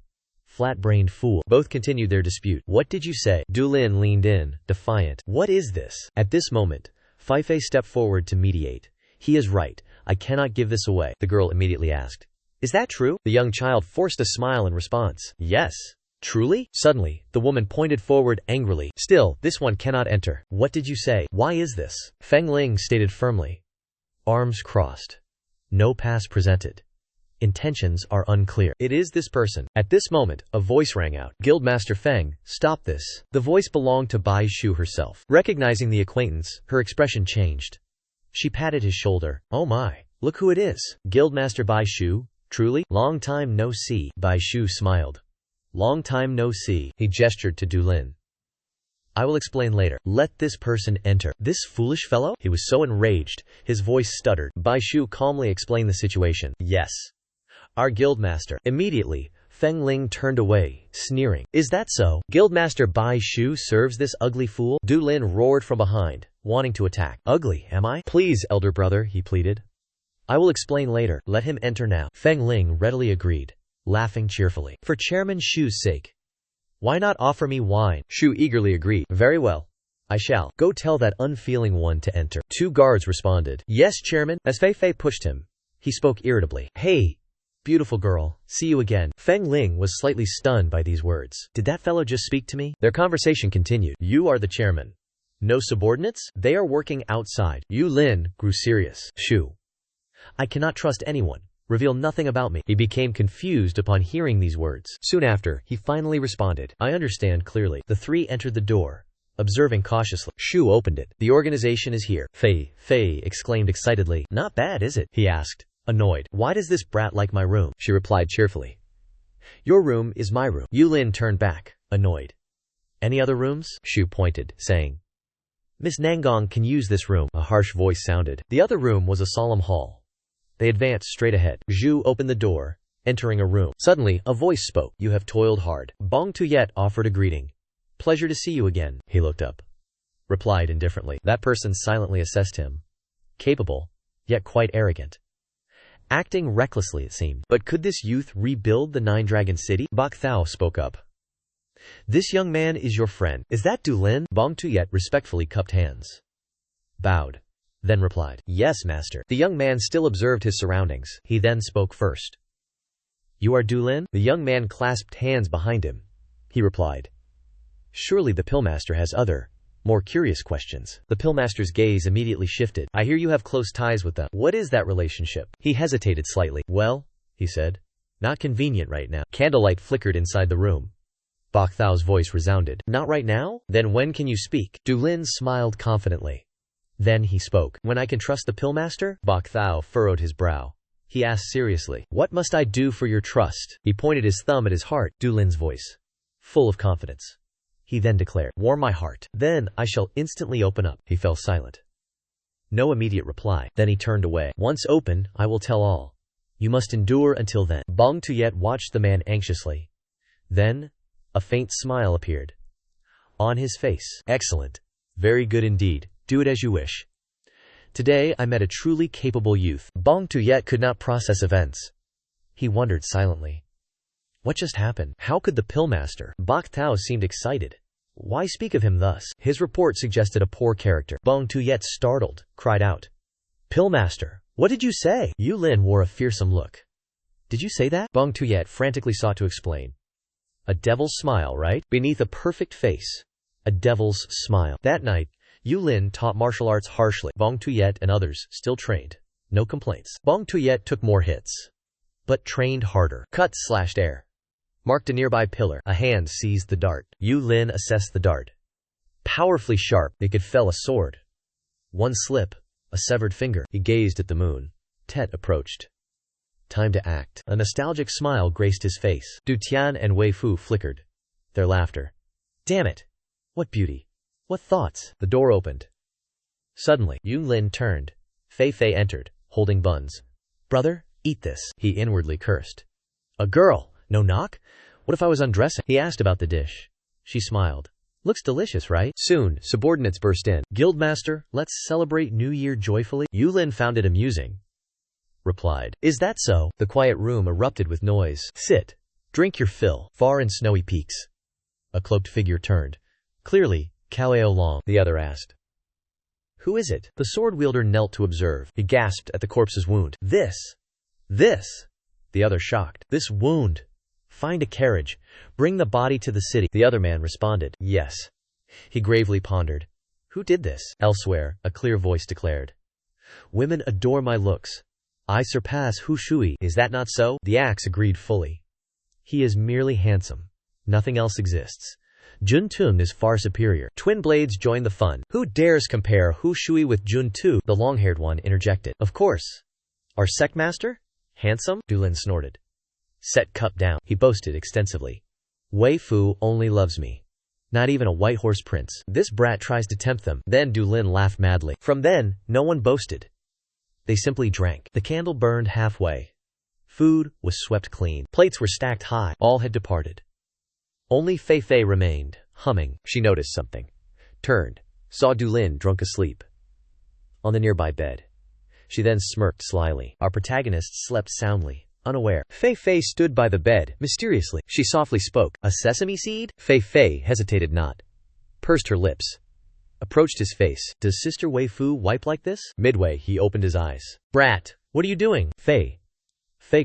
Flat-brained fool. Both continued their dispute. What did you say? Dulin leaned in, defiant. What is this? At this moment, Fei Fei stepped forward to mediate. He is right. I cannot give this away. The girl immediately asked. Is that true? The young child forced a smile in response. Yes. Truly? Suddenly, the woman pointed forward angrily. Still, this one cannot enter. What did you say? Why is this? Feng Ling stated firmly. Arms crossed. No pass presented. Intentions are unclear. It is this person. At this moment, a voice rang out. Guildmaster Feng, stop this. The voice belonged to Bai Shu herself. Recognizing the acquaintance, her expression changed. She patted his shoulder. Oh my, look who it is. Guildmaster Bai Shu, truly? Long time no see. Bai Shu smiled. Long time no see. He gestured to Dulin. I will explain later. Let this person enter. This foolish fellow? He was so enraged, his voice stuttered. Bai Shu calmly explained the situation. Yes. Our guildmaster. Immediately, Feng Ling turned away, sneering. Is that so? Guildmaster Bai Shu serves this ugly fool? Dulin roared from behind, wanting to attack. Ugly, am I? Please, elder brother, he pleaded. I will explain later. Let him enter now. Feng Ling readily agreed, laughing cheerfully. For Chairman Shu's sake. Why not offer me wine? Shu eagerly agreed. Very well. I shall. Go tell that unfeeling one to enter. 2 guards responded. Yes, Chairman. As Fei Fei pushed him, he spoke irritably. Hey, beautiful girl, see you again. Feng Ling was slightly stunned by these words. Did that fellow just speak to me? Their conversation continued. You are the chairman. No subordinates? They are working outside. Yu Lin grew serious. Shu. I cannot trust anyone. Reveal nothing about me. He became confused upon hearing these words. Soon after, he finally responded. I understand clearly. The 3 entered the door, observing cautiously. Shu opened it. The organization is here. Fei exclaimed excitedly. Not bad, is it? He asked, annoyed. Why does this brat like my room? She replied cheerfully. Your room is my room. Yu Lin turned back, annoyed. Any other rooms? Shu pointed, saying. Miss Nangong can use this room. A harsh voice sounded. The other room was a solemn hall. They advanced straight ahead. Zhu opened the door, entering a room. Suddenly, a voice spoke. You have toiled hard. Bong Tuyet offered a greeting. Pleasure to see you again. He looked up. Replied indifferently. That person silently assessed him. Capable, yet quite arrogant. Acting recklessly, it seemed. But could this youth rebuild the Nine Dragon City? Bok Thao spoke up. This young man is your friend. Is that Dulin? Bong Tuyet respectfully cupped hands. Bowed. Then replied, Yes, master. The young man still observed his surroundings. He then spoke first. You are Dulin? The young man clasped hands behind him. He replied, Surely the Pillmaster has other, more curious questions. The Pillmaster's gaze immediately shifted. I hear you have close ties with them. What is that relationship? He hesitated slightly. Well, he said, not convenient right now. Candlelight flickered inside the room. Bok Thao's voice resounded. Not right now? Then when can you speak? Du Lin smiled confidently. Then he spoke. When I can trust the Pillmaster? Bok Thao furrowed his brow. He asked seriously. What must I do for your trust? He pointed his thumb at his heart. Du Lin's voice, full of confidence. He then declared, warm my heart. Then I shall instantly open up. He fell silent. No immediate reply. Then he turned away. Once open, I will tell all. You must endure until then. Bong Tuyet watched the man anxiously. Then, a faint smile appeared on his face. Excellent. Very good indeed. Do it as you wish. Today I met a truly capable youth. Bong Tuyet could not process events. He wondered silently. What just happened? How could the Pillmaster? Bok Tao seemed excited. Why speak of him thus? His report suggested a poor character. Bong Tuyet, startled, cried out. Pillmaster, what did you say? Yu Lin wore a fearsome look. Did you say that? Bong Tuyet frantically sought to explain. A devil's smile, right? Beneath a perfect face. A devil's smile. That night, Yu Lin taught martial arts harshly. Bong Tuyet and others still trained. No complaints. Bong Tuyet took more hits, but trained harder. Cut slashed air. Marked a nearby pillar. A hand seized the dart. Yu Lin assessed the dart. Powerfully sharp, it could fell a sword. One slip, a severed finger. He gazed at the moon. Tet approached. Time to act. A nostalgic smile graced his face. Du Tian and Wei Fu flickered. Their laughter. Damn it! What beauty! What thoughts? The door opened. Suddenly, Yu Lin turned. Fei Fei entered, holding buns. Brother, eat this. He inwardly cursed. A girl! No knock? What if I was undressing? He asked about the dish. She smiled. Looks delicious, right? Soon, subordinates burst in. Guildmaster, let's celebrate New Year joyfully. Yu Lin found it amusing. Replied. Is that so? The quiet room erupted with noise. Sit. Drink your fill. Far in snowy peaks. A cloaked figure turned. Clearly, Cao Long. The other asked. Who is it? The sword wielder knelt to observe. He gasped at the corpse's wound. This. The other shocked. This wound. Find a carriage. Bring the body to the city. The other man responded. Yes. He gravely pondered. Who did this? Elsewhere, a clear voice declared. Women adore my looks. I surpass Hu Shui. Is that not so? The axe agreed fully. He is merely handsome. Nothing else exists. Jun Tung is far superior. Twin blades join the fun. Who dares compare Hu Shui with Jun Tu? The long-haired one interjected. Of course. Our sect master? Handsome? Du Lin snorted. Set cup down. He boasted extensively. Wei Fu only loves me. Not even a white horse prince. This brat tries to tempt them. Then Du Lin laughed madly. From then, no one boasted. They simply drank. The candle burned halfway. Food was swept clean. Plates were stacked high. All had departed. Only Fei Fei remained, humming. She noticed something. Turned. Saw Du Lin drunk asleep on the nearby bed. She then smirked slyly. Our protagonist slept soundly, unaware. Fei Fei stood by the bed, mysteriously. She softly spoke. A sesame seed? Fei Fei hesitated not. Pursed her lips. Approached his face. Does Sister Wei Fu wipe like this? Midway, he opened his eyes. Brat, what are you doing? Fei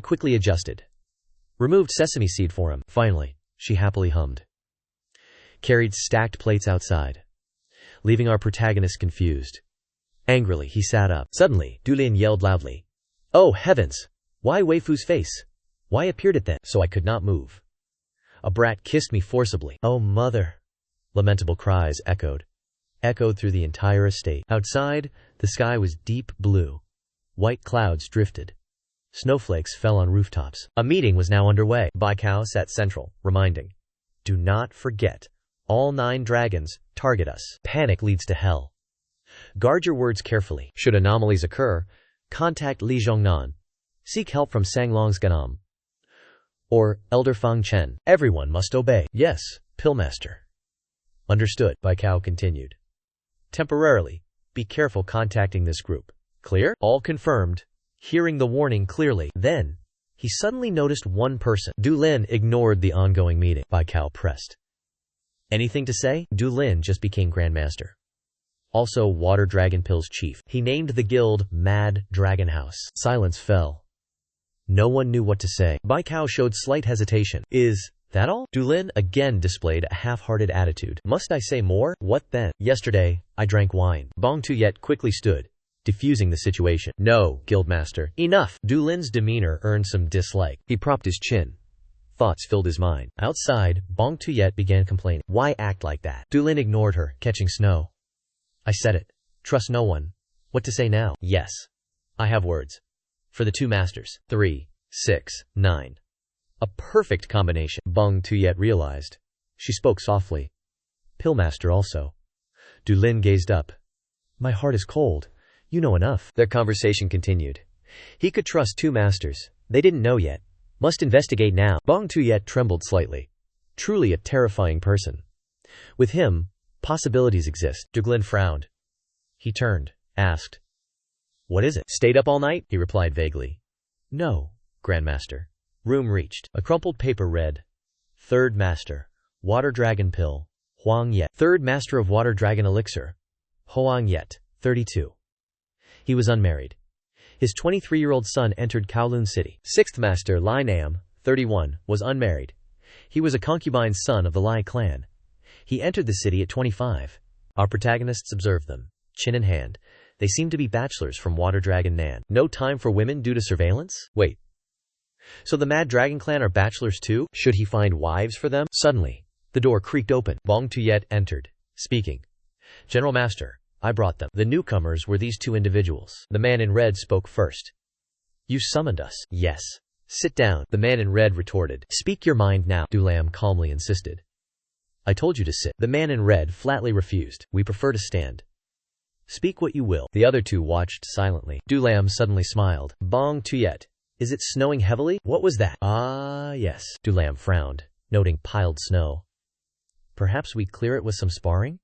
quickly adjusted. Removed sesame seed for him. Finally, she happily hummed. Carried stacked plates outside, leaving our protagonist confused. Angrily, he sat up. Suddenly, Du Lin yelled loudly. Oh, heavens! Why Wei Fu's face? Why appeared it then? So I could not move. A brat kissed me forcibly. Oh, mother! Lamentable cries echoed through the entire estate. Outside, the sky was deep blue. White clouds drifted. Snowflakes fell on rooftops. A meeting was now underway. Bai Cao sat central, reminding. Do not forget. All 9 dragons target us. Panic leads to hell. Guard your words carefully. Should anomalies occur, contact Li Zhongnan. Seek help from Sanglong's Ganam or Elder Fang Chen. Everyone must obey. Yes, Pillmaster. Understood, Bai Cao continued. Temporarily, be careful contacting this group. Clear? All confirmed. Hearing the warning clearly. Then, he suddenly noticed one person. Du Lin ignored the ongoing meeting. Bai Cao pressed. Anything to say? Du Lin just became Grandmaster. Also Water Dragon Pill's chief. He named the guild Mad Dragon House. Silence fell. No one knew what to say. Bai Cao showed slight hesitation. Is That all? Dulin again displayed a half-hearted attitude. Must I say more? What then? Yesterday, I drank wine. Bong Tuyet quickly stood, diffusing the situation. No, Guildmaster. Enough! Dulin's demeanor earned some dislike. He propped his chin. Thoughts filled his mind. Outside, Bong Tuyet began complaining. Why act like that? Dulin ignored her, catching snow. I said it. Trust no one. What to say now? Yes. I have words. For the two masters. 3, 6, 9. A perfect combination. Bong Tuyet realized. She spoke softly. Pillmaster also. Dulin gazed up. My heart is cold. You know enough. Their conversation continued. He could trust two masters. They didn't know yet. Must investigate now. Bong Tuyet trembled slightly. Truly a terrifying person. With him, possibilities exist. Dulin frowned. He turned, asked. What is it? Stayed up all night? He replied vaguely. No, Grandmaster. Room reached. A crumpled paper read. Third Master. Water Dragon Pill. Huang Yet. Third Master of Water Dragon Elixir. Huang Yet, 32. He was unmarried. His 23-year-old son entered Kowloon City. Sixth Master Lai Nam, 31, was unmarried. He was a concubine's son of the Lai clan. He entered the city at 25. Our protagonists observed them, chin in hand. They seemed to be bachelors from Water Dragon Nan. No time for women due to surveillance? Wait. So the Mad Dragon clan are bachelors too? Should he find wives for them? Suddenly, the door creaked open. Bong Tuyet entered, speaking. General Master, I brought them. The newcomers were these two individuals. The man in red spoke first. You summoned us. Yes. Sit down. The man in red retorted. Speak your mind now, Dulam calmly insisted. I told you to sit. The man in red flatly refused. We prefer to stand. Speak what you will. The other two watched silently. Dulam suddenly smiled. Bong Tuyet. Is it snowing heavily? What was that? Ah, yes. Dulam frowned, noting piled snow. Perhaps we clear it with some sparring?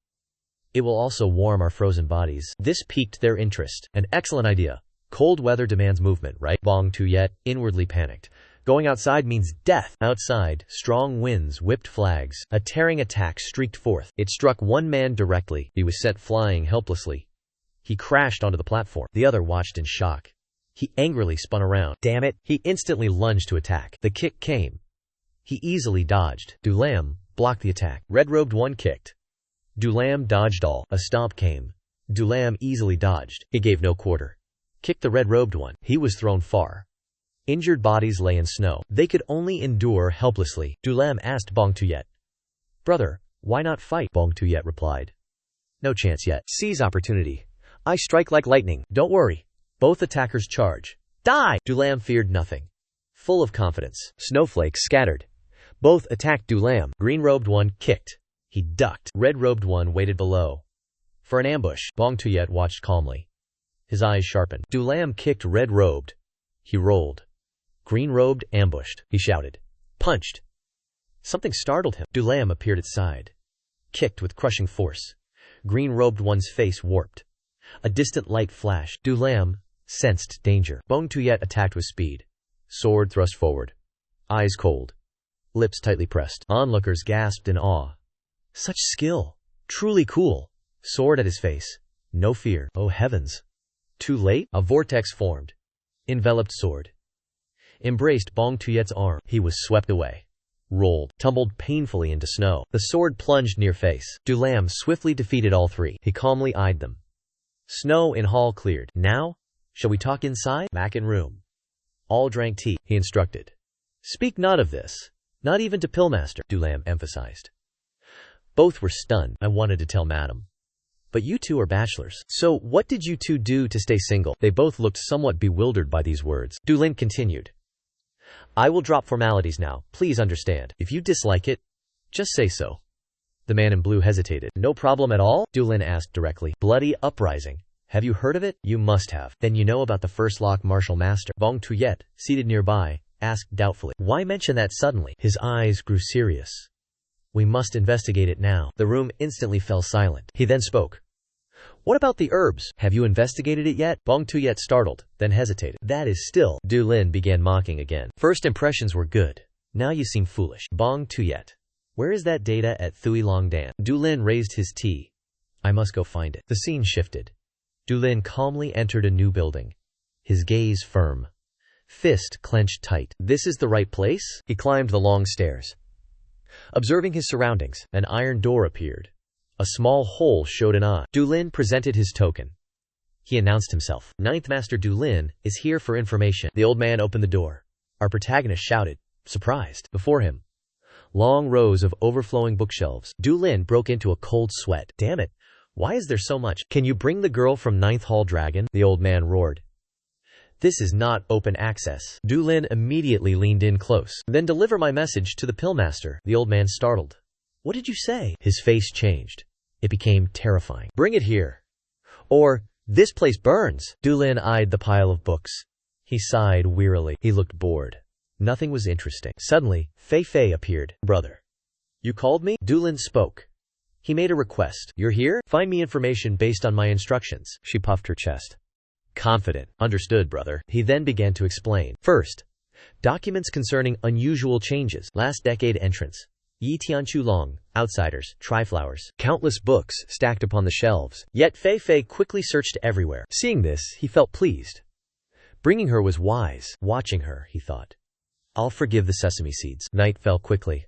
It will also warm our frozen bodies. This piqued their interest. An excellent idea. Cold weather demands movement, right? Bong Tuyet inwardly panicked. Going outside means death. Outside, strong winds whipped flags. A tearing attack streaked forth. It struck one man directly. He was sent flying helplessly. He crashed onto the platform. The other watched in shock. He angrily spun around. Damn it! He instantly lunged to attack. The kick came. He easily dodged. Dulam blocked the attack. Red-robed one kicked. Dulam dodged all. A stomp came. Dulam easily dodged. He gave no quarter. Kicked the red-robed one. He was thrown far. Injured bodies lay in snow. They could only endure helplessly. Dulam asked Bong Tuyet. Brother, why not fight? Bong Tuyet replied. No chance yet. Seize opportunity. I strike like lightning. Don't worry. Both attackers charge. Die! Dulam feared nothing. Full of confidence. Snowflakes scattered. Both attacked Dulam. Green-robed one kicked. He ducked. Red-robed one waited below. For an ambush. Bong Tuyet watched calmly. His eyes sharpened. Dulam kicked red-robed. He rolled. Green-robed ambushed. He shouted. Punched. Something startled him. Dulam appeared at side. Kicked with crushing force. Green-robed one's face warped. A distant light flashed. Dulam sensed danger. Bong Tuyet attacked with speed. Sword thrust forward. Eyes cold. Lips tightly pressed. Onlookers gasped in awe. Such skill. Truly cool. Sword at his face. No fear. Oh heavens. Too late? A vortex formed. Enveloped sword. Embraced Bong Tuyet's arm. He was swept away. Rolled. Tumbled painfully into snow. The sword plunged near face. Dulam swiftly defeated all three. He calmly eyed them. Snow in hall cleared. Now? Shall we talk inside? Back in room. All drank tea, he instructed. Speak not of this. Not even to Pillmaster, Dulam emphasized. Both were stunned. I wanted to tell Madam. But you two are bachelors. So what did you two do to stay single? They both looked somewhat bewildered by these words. Dulin continued. I will drop formalities now. Please understand. If you dislike it, just say so. The man in blue hesitated. No problem at all? Dulin asked directly. Bloody uprising. Have you heard of it? You must have. Then you know about the first lock martial master. Bong Tuyet, seated nearby, asked doubtfully. Why mention that suddenly? His eyes grew serious. We must investigate it now. The room instantly fell silent. He then spoke. What about the herbs? Have you investigated it yet? Bong Tuyet startled, then hesitated. That is still. Dulin began mocking again. First impressions were good. Now you seem foolish. Bong Tuyet. Where is that data at Thuy Long Dan? Dulin raised his tea. I must go find it. The scene shifted. Dulin calmly entered a new building. His gaze firm. Fist clenched tight. This is the right place? He climbed the long stairs. Observing his surroundings, an iron door appeared. A small hole showed an eye. Dulin presented his token. He announced himself. Ninth Master Dulin is here for information. The old man opened the door. Our protagonist shouted, surprised. Before him, long rows of overflowing bookshelves. Dulin broke into a cold sweat. Damn it, why is there so much? Can you bring the girl from Ninth Hall Dragon? The old man roared. This is not open access. Dulin immediately leaned in close. Then deliver my message to the Pillmaster. The old man startled. What did you say? His face changed. It became terrifying. Bring it here. Or, this place burns. Dulin eyed the pile of books. He sighed wearily. He looked bored. Nothing was interesting. Suddenly, Fei Fei appeared. Brother. You called me? Dulin spoke. He made a request. You're here? Find me information based on my instructions. She puffed her chest. Confident. Understood, brother. He then began to explain. First, documents concerning unusual changes. Last decade entrance. Yi Tianchu Long, outsiders, triflowers. Countless books stacked upon the shelves. Yet Fei Fei quickly searched everywhere. Seeing this, he felt pleased. Bringing her was wise. Watching her, he thought. I'll forgive the sesame seeds. Night fell quickly.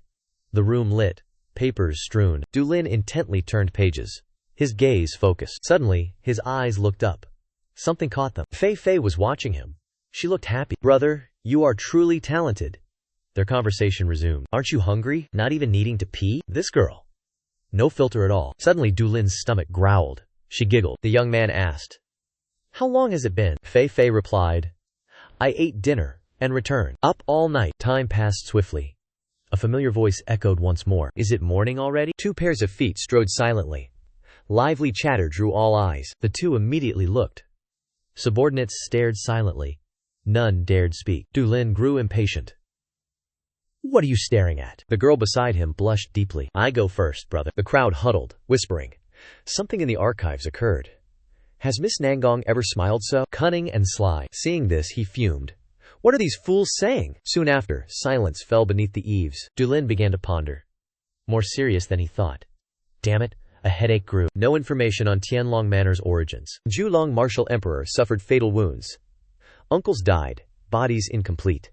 The room lit. Papers strewn. Dulin intently turned pages. His gaze focused. Suddenly, his eyes looked up. Something caught them. Fei Fei was watching him. She looked happy. Brother, you are truly talented. Their conversation resumed. Aren't you hungry? Not even needing to pee? This girl. No filter at all. Suddenly Dulin's stomach growled. She giggled. The young man asked, how long has it been? Fei Fei replied, I ate dinner and returned. Up all night. Time passed swiftly. A familiar voice echoed once more. Is it morning already? Two pairs of feet strode silently. Lively chatter drew all eyes. The two immediately looked. Subordinates stared silently. None dared speak. Dulin grew impatient. What are you staring at? The girl beside him blushed deeply. I go first, brother. The crowd huddled, whispering. Something in the archives occurred. Has Miss Nangong ever smiled so? Cunning and sly. Seeing this, he fumed. What are these fools saying? Soon after, silence fell beneath the eaves. Dulin began to ponder. More serious than he thought. Damn it, a headache grew. No information on Tianlong Manor's origins. Julong martial emperor suffered fatal wounds. Uncles died, bodies incomplete.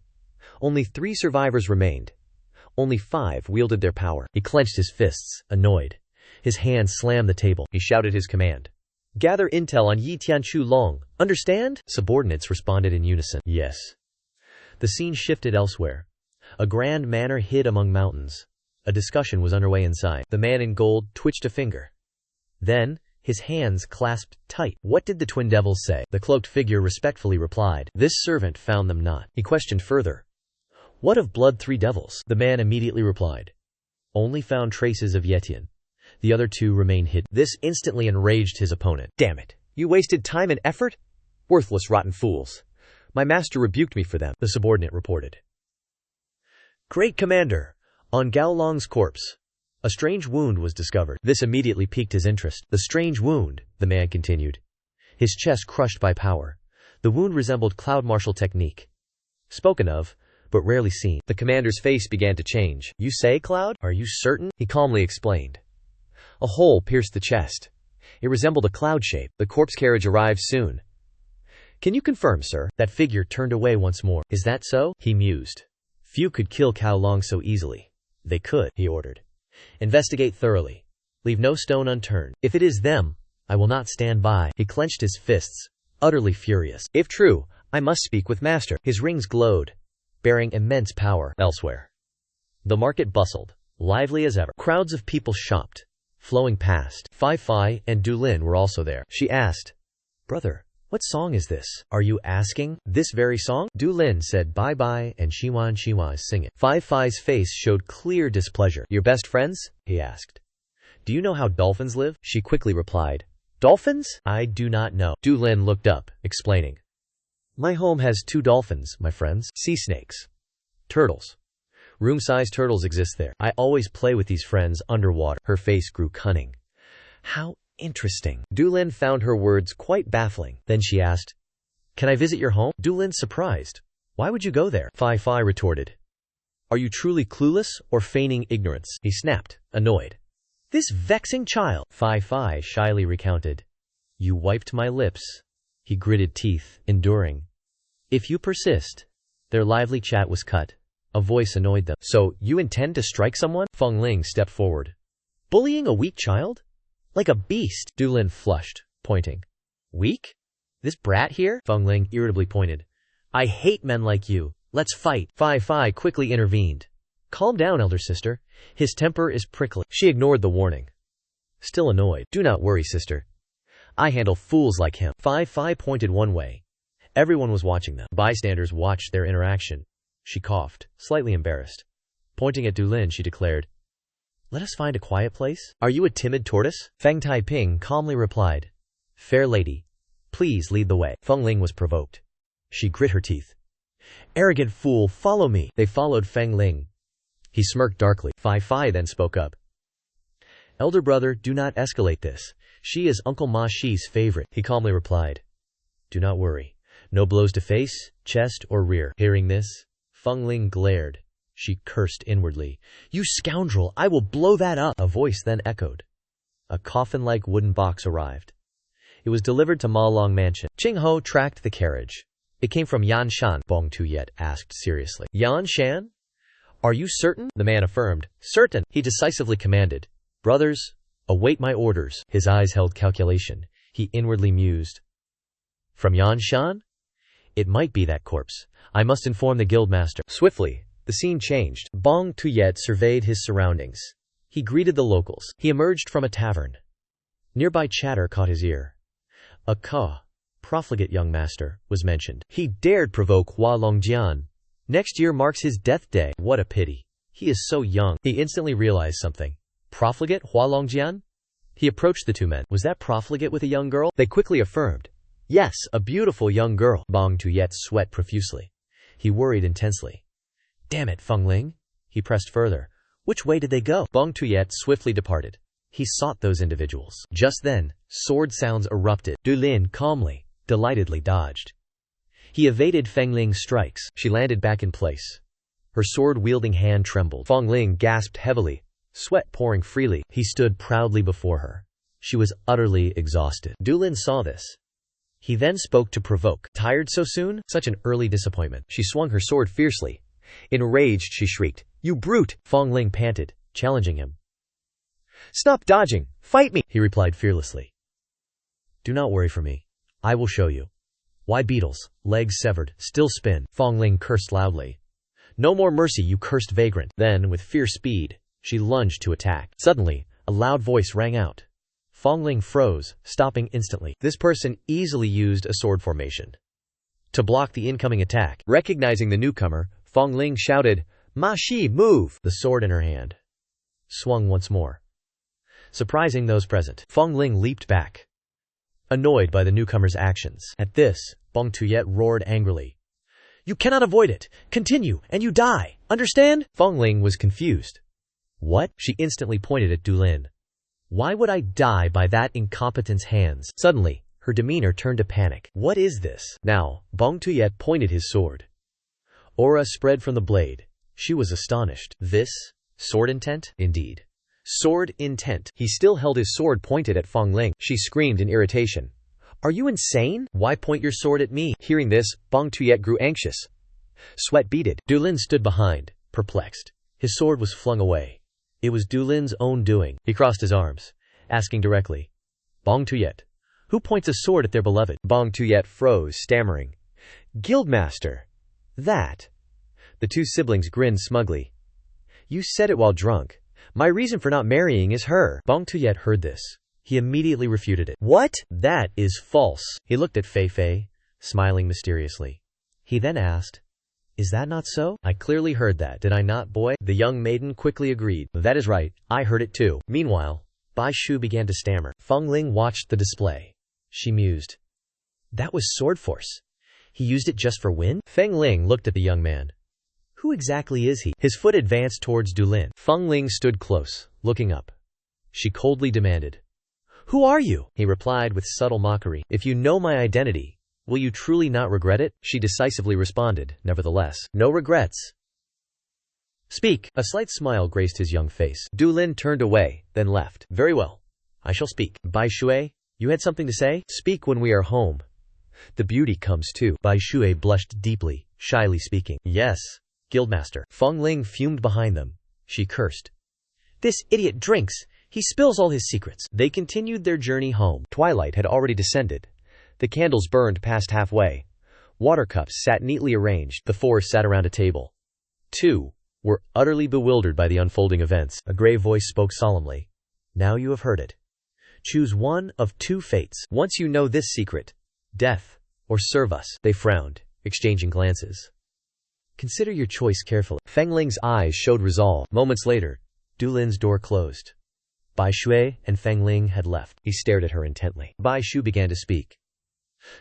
Only 3 survivors remained. Only 5 wielded their power. He clenched his fists, annoyed. His hand slammed the table. He shouted his command. Gather intel on Yi Tianchu Long. Understand? Subordinates responded in unison. Yes. The scene shifted elsewhere. A grand manor hid among mountains. A discussion was underway inside. The man in gold twitched a finger. Then, his hands clasped tight. What did the twin devils say? The cloaked figure respectfully replied. This servant found them not. He questioned further. What of Blood 3 devils? The man immediately replied. Only found traces of Yetian. The other 2 remain hidden. This instantly enraged his opponent. Damn it! You wasted time and effort? Worthless rotten fools. My master rebuked me for them, the subordinate reported. Great commander! On Gao Long's corpse, a strange wound was discovered. This immediately piqued his interest. The strange wound, the man continued. His chest crushed by power. The wound resembled cloud martial technique. Spoken of, but rarely seen. The commander's face began to change. You say, Cloud? Are you certain? He calmly explained. A hole pierced the chest. It resembled a cloud shape. The corpse carriage arrived soon. Can you confirm, sir? That figure turned away once more. Is that so? He mused. Few could kill Cao Long so easily. They could, he ordered. Investigate thoroughly. Leave no stone unturned. If it is them, I will not stand by. He clenched his fists, utterly furious. If true, I must speak with master. His rings glowed, bearing immense power. Elsewhere, the market bustled, lively as ever. Crowds of people shopped, flowing past. Fei Fei and Dulin were also there. She asked, Brother, what song is this? Are you asking? This very song? Dulin said bye-bye and Shiwan is singing. Fei Fei's face showed clear displeasure. Your best friends? He asked. Do you know how dolphins live? She quickly replied. Dolphins? I do not know. Dulin looked up, explaining. My home has 2 dolphins, my friends. Sea snakes. Turtles. Room-sized turtles exist there. I always play with these friends underwater. Her face grew cunning. How interesting. Dulin found her words quite baffling. Then she asked, Can I visit your home? Dulin surprised. Why would you go there? Fei Fei retorted. Are you truly clueless or feigning ignorance? He snapped, annoyed. This vexing child. Fei Fei shyly recounted. You wiped my lips. He gritted teeth, enduring. If you persist. Their lively chat was cut. A voice annoyed them. So, you intend to strike someone? Feng Ling stepped forward. Bullying a weak child? Like a beast. Dulin flushed, pointing. Weak? This brat here? Feng Ling irritably pointed. I hate men like you. Let's fight. Fai quickly intervened. Calm down, elder sister. His temper is prickly. She ignored the warning. Still annoyed. Do not worry, sister. I handle fools like him. Fai pointed one way. Everyone was watching them. Bystanders watched their interaction. She coughed, slightly embarrassed. Pointing at Dulin, she declared, Let us find a quiet place. Are you a timid tortoise? Feng Taiping calmly replied, Fair lady, please lead the way. Feng Ling was provoked. She grit her teeth. Arrogant fool, follow me. They followed Feng Ling. He smirked darkly. Fai then spoke up. Elder brother, do not escalate this. She is Uncle Ma Shi's favorite. He calmly replied. Do not worry. No blows to face, chest, or rear. Hearing this, Feng Ling glared. She cursed inwardly. You scoundrel, I will blow that up. A voice then echoed. A coffin-like wooden box arrived. It was delivered to Ma Long Mansion. Ching Ho tracked the carriage. It came from Yan Shan, Bong Tuyet asked seriously. Yan Shan? Are you certain? The man affirmed. Certain. He decisively commanded. Brothers, await my orders. His eyes held calculation. He inwardly mused. From Yan Shan? It might be that corpse. I must inform the guildmaster. Swiftly, the scene changed. Bong Tuyet surveyed his surroundings. He greeted the locals. He emerged from a tavern. Nearby chatter caught his ear. A profligate young master, was mentioned. He dared provoke Hua Longjian. Next year marks his death day. What a pity. He is so young. He instantly realized something. Profligate Hua Longjian? He approached the two men. Was that profligate with a young girl? They quickly affirmed. Yes, a beautiful young girl. Bong Tuyet sweat profusely. He worried intensely. Damn it, Feng Ling. He pressed further. Which way did they go? Bong Tuyet swiftly departed. He sought those individuals. Just then, sword sounds erupted. Dulin calmly, delightedly dodged. He evaded Feng Ling's strikes. She landed back in place. Her sword-wielding hand trembled. Feng Ling gasped heavily, sweat pouring freely. He stood proudly before her. She was utterly exhausted. Dulin saw this. He then spoke to provoke. Tired so soon? Such an early disappointment. She swung her sword fiercely. Enraged, she shrieked, You brute! Feng Ling panted, challenging him. Stop dodging! Fight me! He replied fearlessly. Do not worry for me. I will show you. Why beetles, legs severed, still spin? Feng Ling cursed loudly. No more mercy, you cursed vagrant. Then, with fierce speed, she lunged to attack. Suddenly, a loud voice rang out. Feng Ling froze, stopping instantly. This person easily used a sword formation to block the incoming attack. Recognizing the newcomer, Feng Ling shouted, Ma Shi, move! The sword in her hand swung once more, surprising those present. Feng Ling leaped back, annoyed by the newcomer's actions. At this, Bong Tuyet roared angrily. You cannot avoid it. Continue, and you die. Understand? Feng Ling was confused. What? She instantly pointed at Dulin. Why would I die by that incompetent's hands? Suddenly, her demeanor turned to panic. What is this? Now, Bong Tuyet pointed his sword. Aura spread from the blade. She was astonished. This? Sword intent? Indeed. Sword intent. He still held his sword pointed at Feng Ling. She screamed in irritation. Are you insane? Why point your sword at me? Hearing this, Bong Tuyet grew anxious. Sweat beaded. Dulin stood behind, perplexed. His sword was flung away. It was Dulin's own doing. He crossed his arms, asking directly, Bong Tuyet, who points a sword at their beloved? Bong Tuyet froze, stammering. Guildmaster. That. The two siblings grinned smugly. You said it while drunk. My reason for not marrying is her. Bong Tuyet heard this. He immediately refuted it. What? That is false. He looked at Fei Fei, smiling mysteriously. He then asked, Is that not so? I clearly heard that, did I not, boy? The young maiden quickly agreed. That is right, I heard it too. Meanwhile, Bai Shu began to stammer. Feng Ling watched the display. She mused. That was sword force. He used it just for wind? Feng Ling looked at the young man. Who exactly is he? His foot advanced towards Dulin. Feng Ling stood close, looking up. She coldly demanded. Who are you? He replied with subtle mockery. If you know my identity, will you truly not regret it? She decisively responded, nevertheless. No regrets. Speak. A slight smile graced his young face. Dulin turned away, then left. Very well. I shall speak. Bai Shui, you had something to say? Speak when we are home. The beauty comes too. Bai Shui blushed deeply, shyly speaking. Yes. Guildmaster. Feng Ling fumed behind them. She cursed. This idiot drinks. He spills all his secrets. They continued their journey home. Twilight had already descended. The candles burned past halfway. Water cups sat neatly arranged. The four sat around a table. Two were utterly bewildered by the unfolding events. A grave voice spoke solemnly. Now you have heard it. Choose one of two fates. Once you know this secret, death or serve us. They frowned, exchanging glances. Consider your choice carefully. Feng Ling's eyes showed resolve. Moments later, Dulin's door closed. Bai Shui and Feng Ling had left. He stared at her intently. Bai Shu began to speak.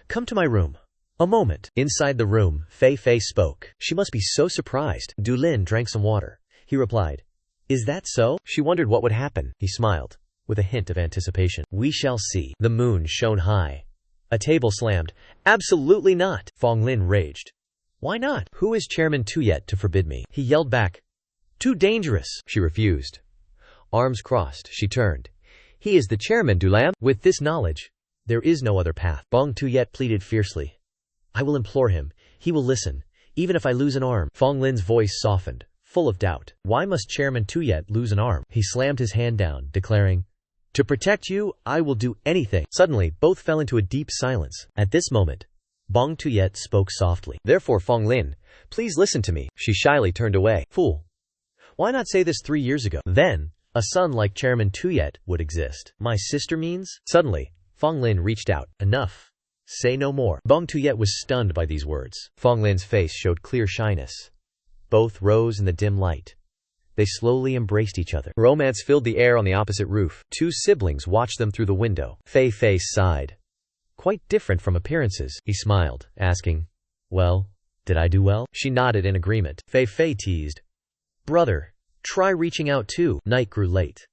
Come to my room. A moment. Inside the room, Fei Fei spoke. She must be so surprised. Dulin drank some water. He replied, Is that so? She wondered what would happen. He smiled, with a hint of anticipation. We shall see. The moon shone high. A table slammed. Absolutely not. Feng Lin raged. Why not? Who is Chairman Tuyet to forbid me? He yelled back. Too dangerous. She refused. Arms crossed, she turned. He is the chairman, Dulam. With this knowledge, there is no other path. Bong Tuyet pleaded fiercely. I will implore him. He will listen, even if I lose an arm. Feng Lin's voice softened, full of doubt. Why must Chairman Tuyet lose an arm? He slammed his hand down, declaring, To protect you, I will do anything. Suddenly, both fell into a deep silence. At this moment, Bong Tuyet spoke softly. Therefore, Feng Lin, please listen to me. She shyly turned away. Fool. Why not say this 3 years ago? Then, a son like Chairman Tuyet would exist. My sister means? Suddenly, Feng Lin reached out. Enough. Say no more. Bong Tuyet was stunned by these words. Feng Lin's face showed clear shyness. Both rose in the dim light. They slowly embraced each other. Romance filled the air on the opposite roof. Two siblings watched them through the window. Fei Fei sighed. Quite different from appearances. He smiled, asking, Well, did I do well? She nodded in agreement. Fei Fei teased. Brother, try reaching out too. Night grew late.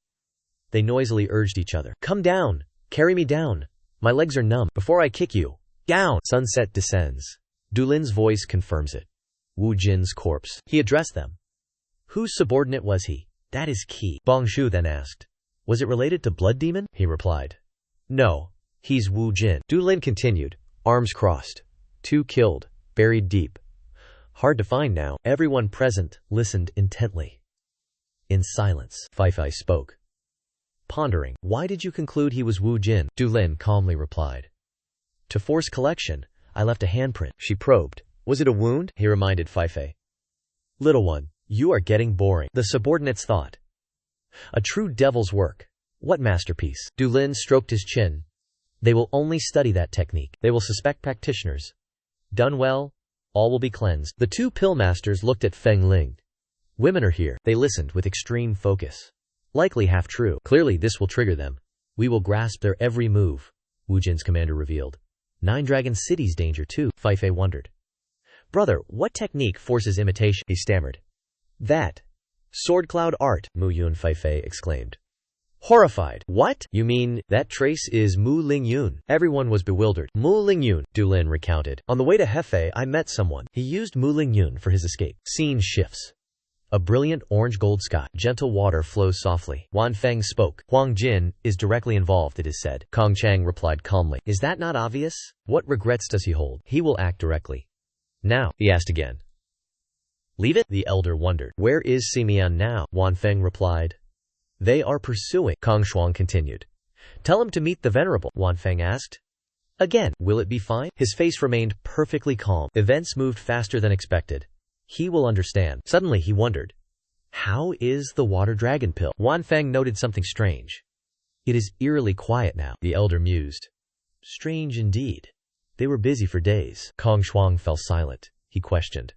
They noisily urged each other. Come down. Carry me down. My legs are numb. Before I kick you. Down. Sunset descends. Dulin's voice confirms it. Wu Jin's corpse. He addressed them. Whose subordinate was he? That is key. Bong Shu then asked. Was it related to Blood Demon? He replied. No. He's Wu Jin. Dulin continued, arms crossed. 2 killed, buried deep. Hard to find now. Everyone present listened intently. In silence, Fei Fei spoke. Pondering, why did you conclude he was Wu Jin? Dulin calmly replied. To force collection, I left a handprint. She probed. Was it a wound? He reminded Fei Fei. Little one, you are getting boring. The subordinates thought. A true devil's work. What masterpiece? Dulin stroked his chin. They will only study that technique. They will suspect practitioners. Done well, all will be cleansed. The 2 pill masters looked at Feng Ling. Women are here. They listened with extreme focus. Likely half true. Clearly this will trigger them. We will grasp their every move, Wu Jin's commander revealed. 9 Dragon City's danger too, Fei Fei wondered. Brother, what technique forces imitation? He stammered. That. Sword cloud art, Mu Yun Fei Fei exclaimed. Horrified. What? You mean, that trace is Mu Ling Yun? Everyone was bewildered. Mu Ling Yun, Dulin recounted. On the way to Hefei, I met someone. He used Mu Ling Yun for his escape. Scene shifts. A brilliant orange-gold sky. Gentle water flows softly. Wan Feng spoke. Huang Jin is directly involved, it is said. Kong Chang replied calmly. Is that not obvious? What regrets does he hold? He will act directly. Now, he asked again. Leave it? The elder wondered. Where is Simian now? Wan Feng replied. They are pursuing. Kong Shuang continued. Tell him to meet the venerable. Wan Feng asked. Again, will it be fine? His face remained perfectly calm. Events moved faster than expected. He will understand. Suddenly he wondered. How is the water dragon pill? Wan Feng noted something strange. It is eerily quiet now, the elder mused. Strange indeed. They were busy for days. Kong Shuang fell silent. He questioned.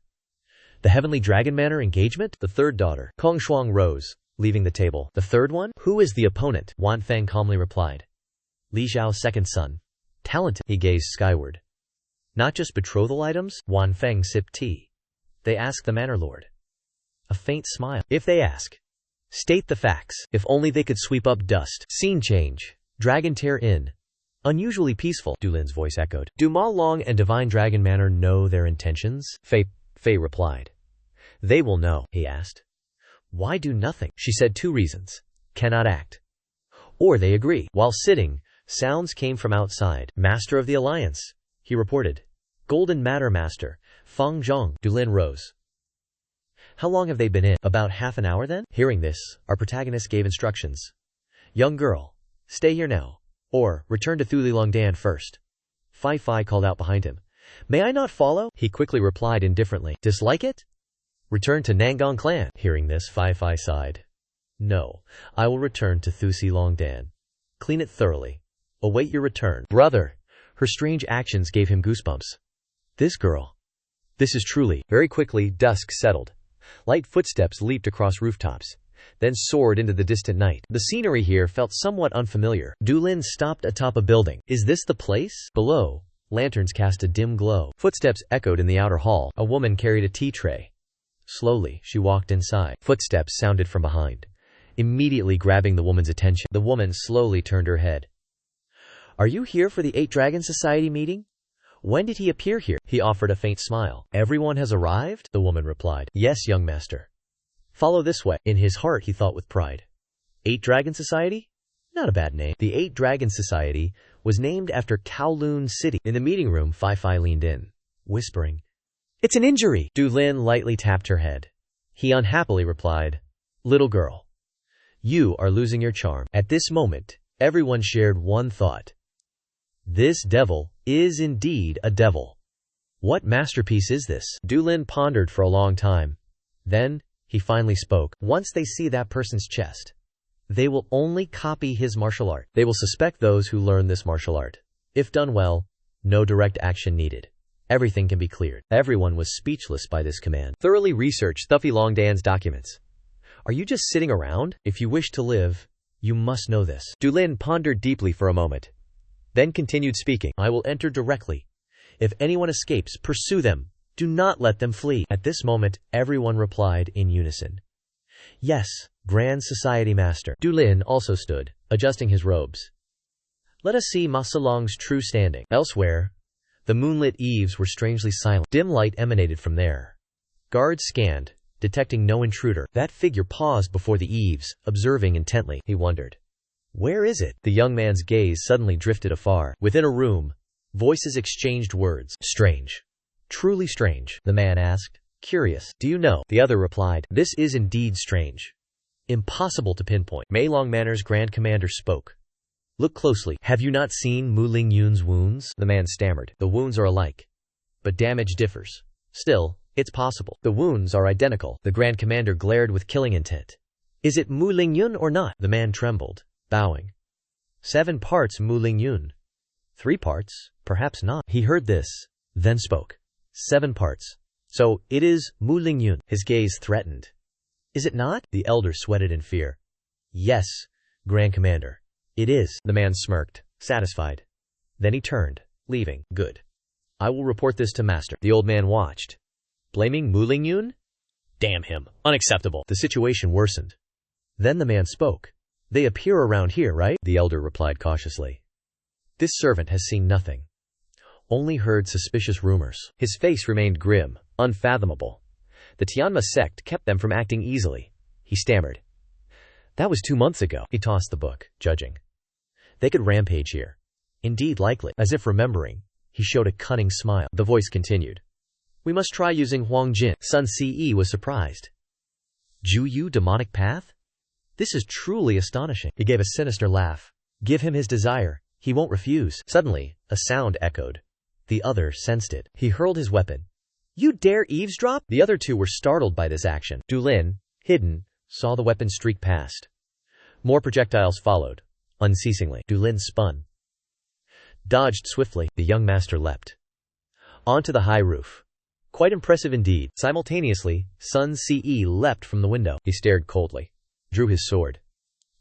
The Heavenly Dragon Manor engagement? The third daughter. Kong Shuang rose, leaving the table. The third one? Who is the opponent? Wan Feng calmly replied. Li Zhao's second son. Talented. He gazed skyward. Not just betrothal items? Wan Feng sipped tea. They ask the manor lord. A faint smile. If they ask, state the facts. If only they could sweep up dust. Scene change. Dragon Tear Inn. Unusually peaceful, Dulin's voice echoed. Do Ma Long and Divine Dragon Manor know their intentions? Fei replied. They will know, he asked. Why do nothing? She said 2 reasons. Cannot act. Or they agree. While sitting, sounds came from outside. Master of the Alliance, he reported. Golden Matter Master, Fang Zhong. Dulin rose. How long have they been in? About half an hour then? Hearing this, our protagonist gave instructions. Young girl, stay here now. Or, return to Thulilongdan first. Fai called out behind him. May I not follow? He quickly replied indifferently. Dislike it? Return to Nangang clan. Hearing this, Fai sighed. No, I will return to Thulilongdan. Clean it thoroughly. Await your return. Brother! Her strange actions gave him goosebumps. This girl. This is truly. Very quickly, dusk settled. Light footsteps leaped across rooftops, then soared into the distant night. The scenery here felt somewhat unfamiliar. Dulin stopped atop a building. Is this the place? Below, lanterns cast a dim glow. Footsteps echoed in the outer hall. A woman carried a tea tray. Slowly, she walked inside. Footsteps sounded from behind, immediately grabbing the woman's attention. The woman slowly turned her head. Are you here for the Eight Dragon Society meeting? When did he appear here? He offered a faint smile. Everyone has arrived? The woman replied. Yes, young master. Follow this way. In his heart, he thought with pride. Eight Dragon Society? Not a bad name. The Eight Dragon Society was named after Kowloon City. In the meeting room, Fai leaned in, whispering, It's an injury. Dulin lightly tapped her head. He unhappily replied, Little girl, you are losing your charm. At this moment, everyone shared one thought. This devil is indeed a devil. What masterpiece is this? Dulin pondered for a long time. Then, he finally spoke. Once they see that person's chest, they will only copy his martial art. They will suspect those who learn this martial art. If done well, no direct action needed. Everything can be cleared. Everyone was speechless by this command. Thoroughly research Thulilongdan's documents. Are you just sitting around? If you wish to live, you must know this. Dulin pondered deeply for a moment, then continued speaking. I will enter directly. If anyone escapes, pursue them. Do not let them flee. At this moment, everyone replied in unison. Yes, Grand Society Master. Dulin also stood, adjusting his robes. Let us see Ma Salong's true standing. Elsewhere, the moonlit eaves were strangely silent. Dim light emanated from there. Guards scanned, detecting no intruder. That figure paused before the eaves, observing intently. He wondered. Where is it? The young man's gaze suddenly drifted afar. Within a room, voices exchanged words. Strange. Truly strange, the man asked, curious. Do you know? The other replied. This is indeed strange. Impossible to pinpoint. Meilong Manor's Grand Commander spoke. Look closely. Have you not seen Mu Ling Yun's wounds? The man stammered. The wounds are alike, but damage differs. Still, it's possible. The wounds are identical. The Grand Commander glared with killing intent. Is it Mu Ling Yun or not? The man trembled, bowing. 7 parts Mu Ling Yun. 3 parts? Perhaps not. He heard this, then spoke. 7 parts. So, it is Mu Ling Yun. His gaze threatened. Is it not? The elder sweated in fear. Yes, Grand Commander. It is. The man smirked, satisfied. Then he turned, leaving. Good. I will report this to Master. The old man watched. Blaming Mu Ling Yun? Damn him. Unacceptable. The situation worsened. Then the man spoke. They appear around here, right? The elder replied cautiously. This servant has seen nothing. Only heard suspicious rumors. His face remained grim, unfathomable. The Tianma sect kept them from acting easily. He stammered. That was 2 months ago. He tossed the book, judging. They could rampage here. Indeed likely. As if remembering, he showed a cunning smile. The voice continued. We must try using Huang Jin. Sun Ce was surprised. Ju Yu demonic path? This is truly astonishing. He gave a sinister laugh. Give him his desire. He won't refuse. Suddenly, a sound echoed. The other sensed it. He hurled his weapon. You dare eavesdrop? The other two were startled by this action. Dulin, hidden, saw the weapon streak past. More projectiles followed, unceasingly. Dulin spun. Dodged swiftly, the young master leapt. Onto the high roof. Quite impressive indeed. Simultaneously, Sun Ce leapt from the window. He stared coldly. Drew his sword.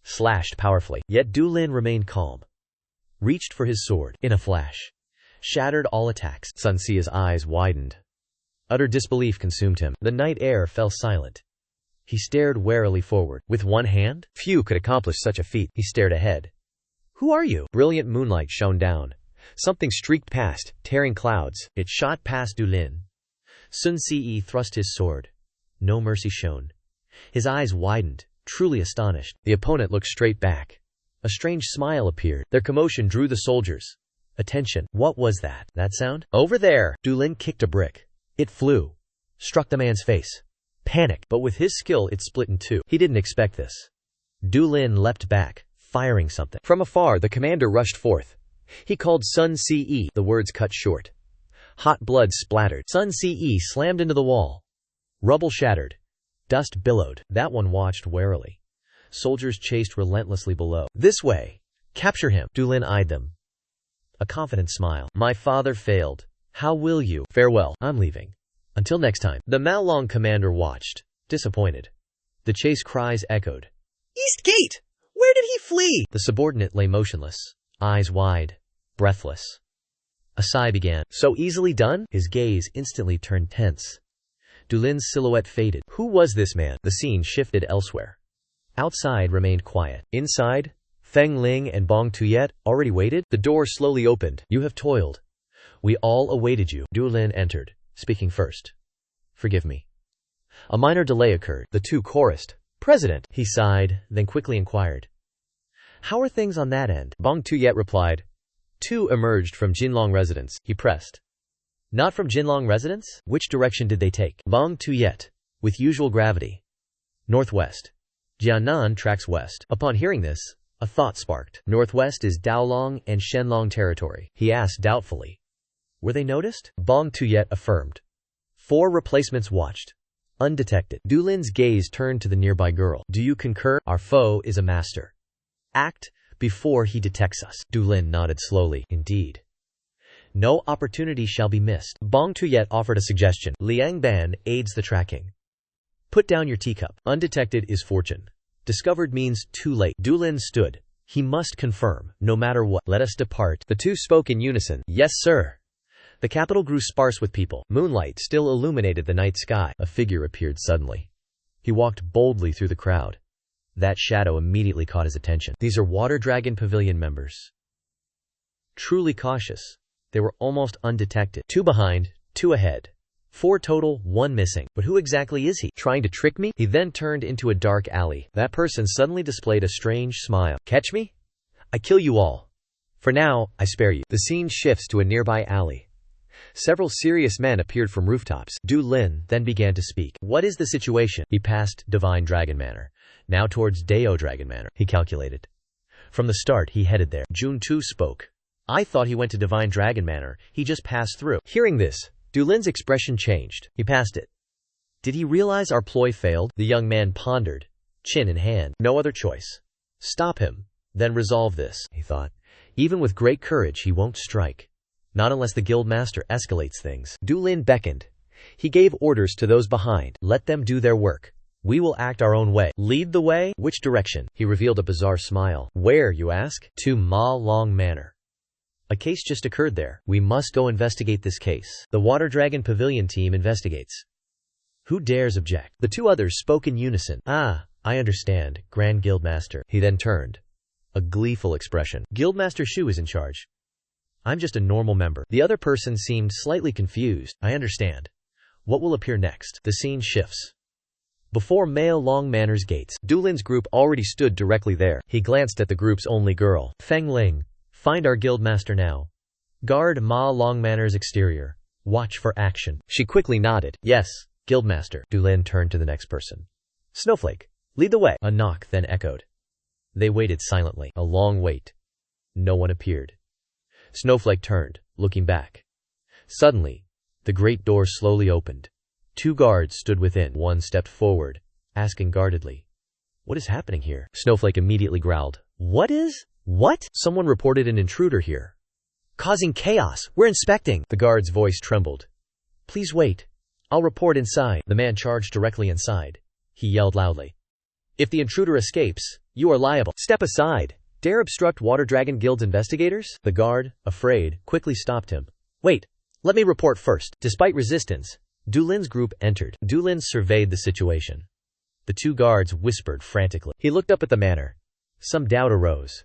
Slashed powerfully. Yet Dulin remained calm. Reached for his sword. In a flash. Shattered all attacks. Sun Ce's eyes widened. Utter disbelief consumed him. The night air fell silent. He stared warily forward. With one hand? Few could accomplish such a feat. He stared ahead. Who are you? Brilliant moonlight shone down. Something streaked past, tearing clouds. It shot past Dulin. Sun Ce thrust his sword. No mercy shone. His eyes widened, truly astonished. The opponent looked straight back. A strange smile appeared. Their commotion drew the soldiers' attention. What was that? That sound? Over there! Dulin kicked a brick. It flew. Struck the man's face. Panic. But with his skill it split in two. He didn't expect this. Du Lin leapt back, firing something. From afar the commander rushed forth. He called Sun Ce. The words cut short. Hot blood splattered. Sun Ce slammed into the wall. Rubble shattered. Dust billowed. That one watched warily. Soldiers chased relentlessly below. This way. Capture him. Du Lin eyed them. A confident smile. My father failed. How will you? Farewell. I'm leaving. Until next time. The Maolong commander watched, disappointed. The chase cries echoed. East Gate! Where did he flee? The subordinate lay motionless, eyes wide, breathless. A sigh began. So easily done? His gaze instantly turned tense. Du Lin's silhouette faded. Who was this man? The scene shifted elsewhere. Outside remained quiet. Inside, Feng Ling and Bong Tuyet already waited. The door slowly opened. You have toiled. We all awaited you. Du Lin entered, speaking first. Forgive me. A minor delay occurred. The two chorused. President. He sighed, then quickly inquired. How are things on that end? Bong Tuyet replied. Two emerged from Jinlong residence. He pressed. Not from Jinlong residence? Which direction did they take? Bong Tuyet, with usual gravity. Northwest. Jianan tracks west. Upon hearing this, a thought sparked. Northwest is Daolong and Shenlong territory. He asked doubtfully. Were they noticed? Bong Tuyet affirmed. 4 replacements watched. Undetected. Du Lin's gaze turned to the nearby girl. Do you concur? Our foe is a master. Act before he detects us. Du Lin nodded slowly. Indeed. No opportunity shall be missed. Bong Tuyet offered a suggestion. Liang Ban aids the tracking. Put down your teacup. Undetected is fortune. Discovered means too late. Du Lin stood. He must confirm, no matter what. Let us depart. The two spoke in unison. Yes, sir. The capital grew sparse with people. Moonlight still illuminated the night sky. A figure appeared suddenly. He walked boldly through the crowd. That shadow immediately caught his attention. These are Water Dragon Pavilion members. Truly cautious. They were almost undetected. 2 behind, 2 ahead. 4 total, 1 missing. But who exactly is he? Trying to trick me? He then turned into a dark alley. That person suddenly displayed a strange smile. Catch me? I kill you all. For now, I spare you. The scene shifts to a nearby alley. Several serious men appeared from rooftops. Du Lin then began to speak. What is the situation? He passed Divine Dragon Manor. Now towards Dao Dragon Manor, he calculated. From the start, he headed there. Jun Tu spoke. I thought he went to Divine Dragon Manor. He just passed through. Hearing this, Du Lin's expression changed. He passed it. Did he realize our ploy failed? The young man pondered, chin in hand. No other choice. Stop him, then resolve this, he thought. Even with great courage, he won't strike. Not unless the guild master escalates things. Du Lin beckoned. He gave orders to those behind. Let them do their work. We will act our own way. Lead the way? Which direction? He revealed a bizarre smile. Where, you ask? To Ma Long Manor. A case just occurred there. We must go investigate this case. The Water Dragon Pavilion team investigates. Who dares object? The 2 others spoke in unison. Ah, I understand, Grand Guildmaster. He then turned. A gleeful expression. Guildmaster Shu is in charge. I'm just a normal member. The other person seemed slightly confused. I understand. What will appear next? The scene shifts. Before Mao Long Manor's gates, Du Lin's group already stood directly there. He glanced at the group's only girl. Feng Ling. Find our guildmaster now. Guard Ma Long Manor's exterior. Watch for action. She quickly nodded. Yes, guildmaster. Du Lin turned to the next person. Snowflake. Lead the way. A knock then echoed. They waited silently. A long wait. No one appeared. Snowflake turned, looking back. Suddenly, the great door slowly opened. 2 guards stood within. One stepped forward, asking guardedly, What is happening here? Snowflake immediately growled. What? Someone reported an intruder here. Causing chaos. We're inspecting. The guard's voice trembled. Please wait. I'll report inside. The man charged directly inside. He yelled loudly. If the intruder escapes, you are liable. Step aside. Dare obstruct Water Dragon Guild's investigators? The guard, afraid, quickly stopped him. Wait, let me report first. Despite resistance, Du Lin's group entered. Du Lin surveyed the situation. The 2 guards whispered frantically. He looked up at the manor. Some doubt arose.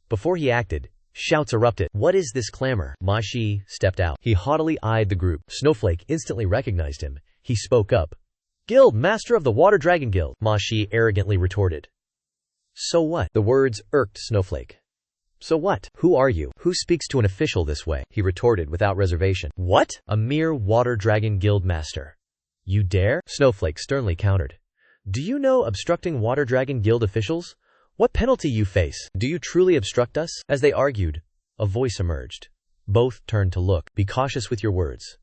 Before he acted, shouts erupted. What is this clamor? Ma Shi stepped out. He haughtily eyed the group. Snowflake instantly recognized him. He spoke up. Guild Master of the Water Dragon Guild, Ma Shi arrogantly retorted. So what? The words irked Snowflake. So what? Who are you? Who speaks to an official this way? He retorted without reservation. What? A mere Water Dragon Guild Master. You dare? Snowflake sternly countered. Do you know obstructing Water Dragon Guild officials? What penalty you face? Do you truly obstruct us? As they argued, a voice emerged. Both turned to look. Be cautious with your words.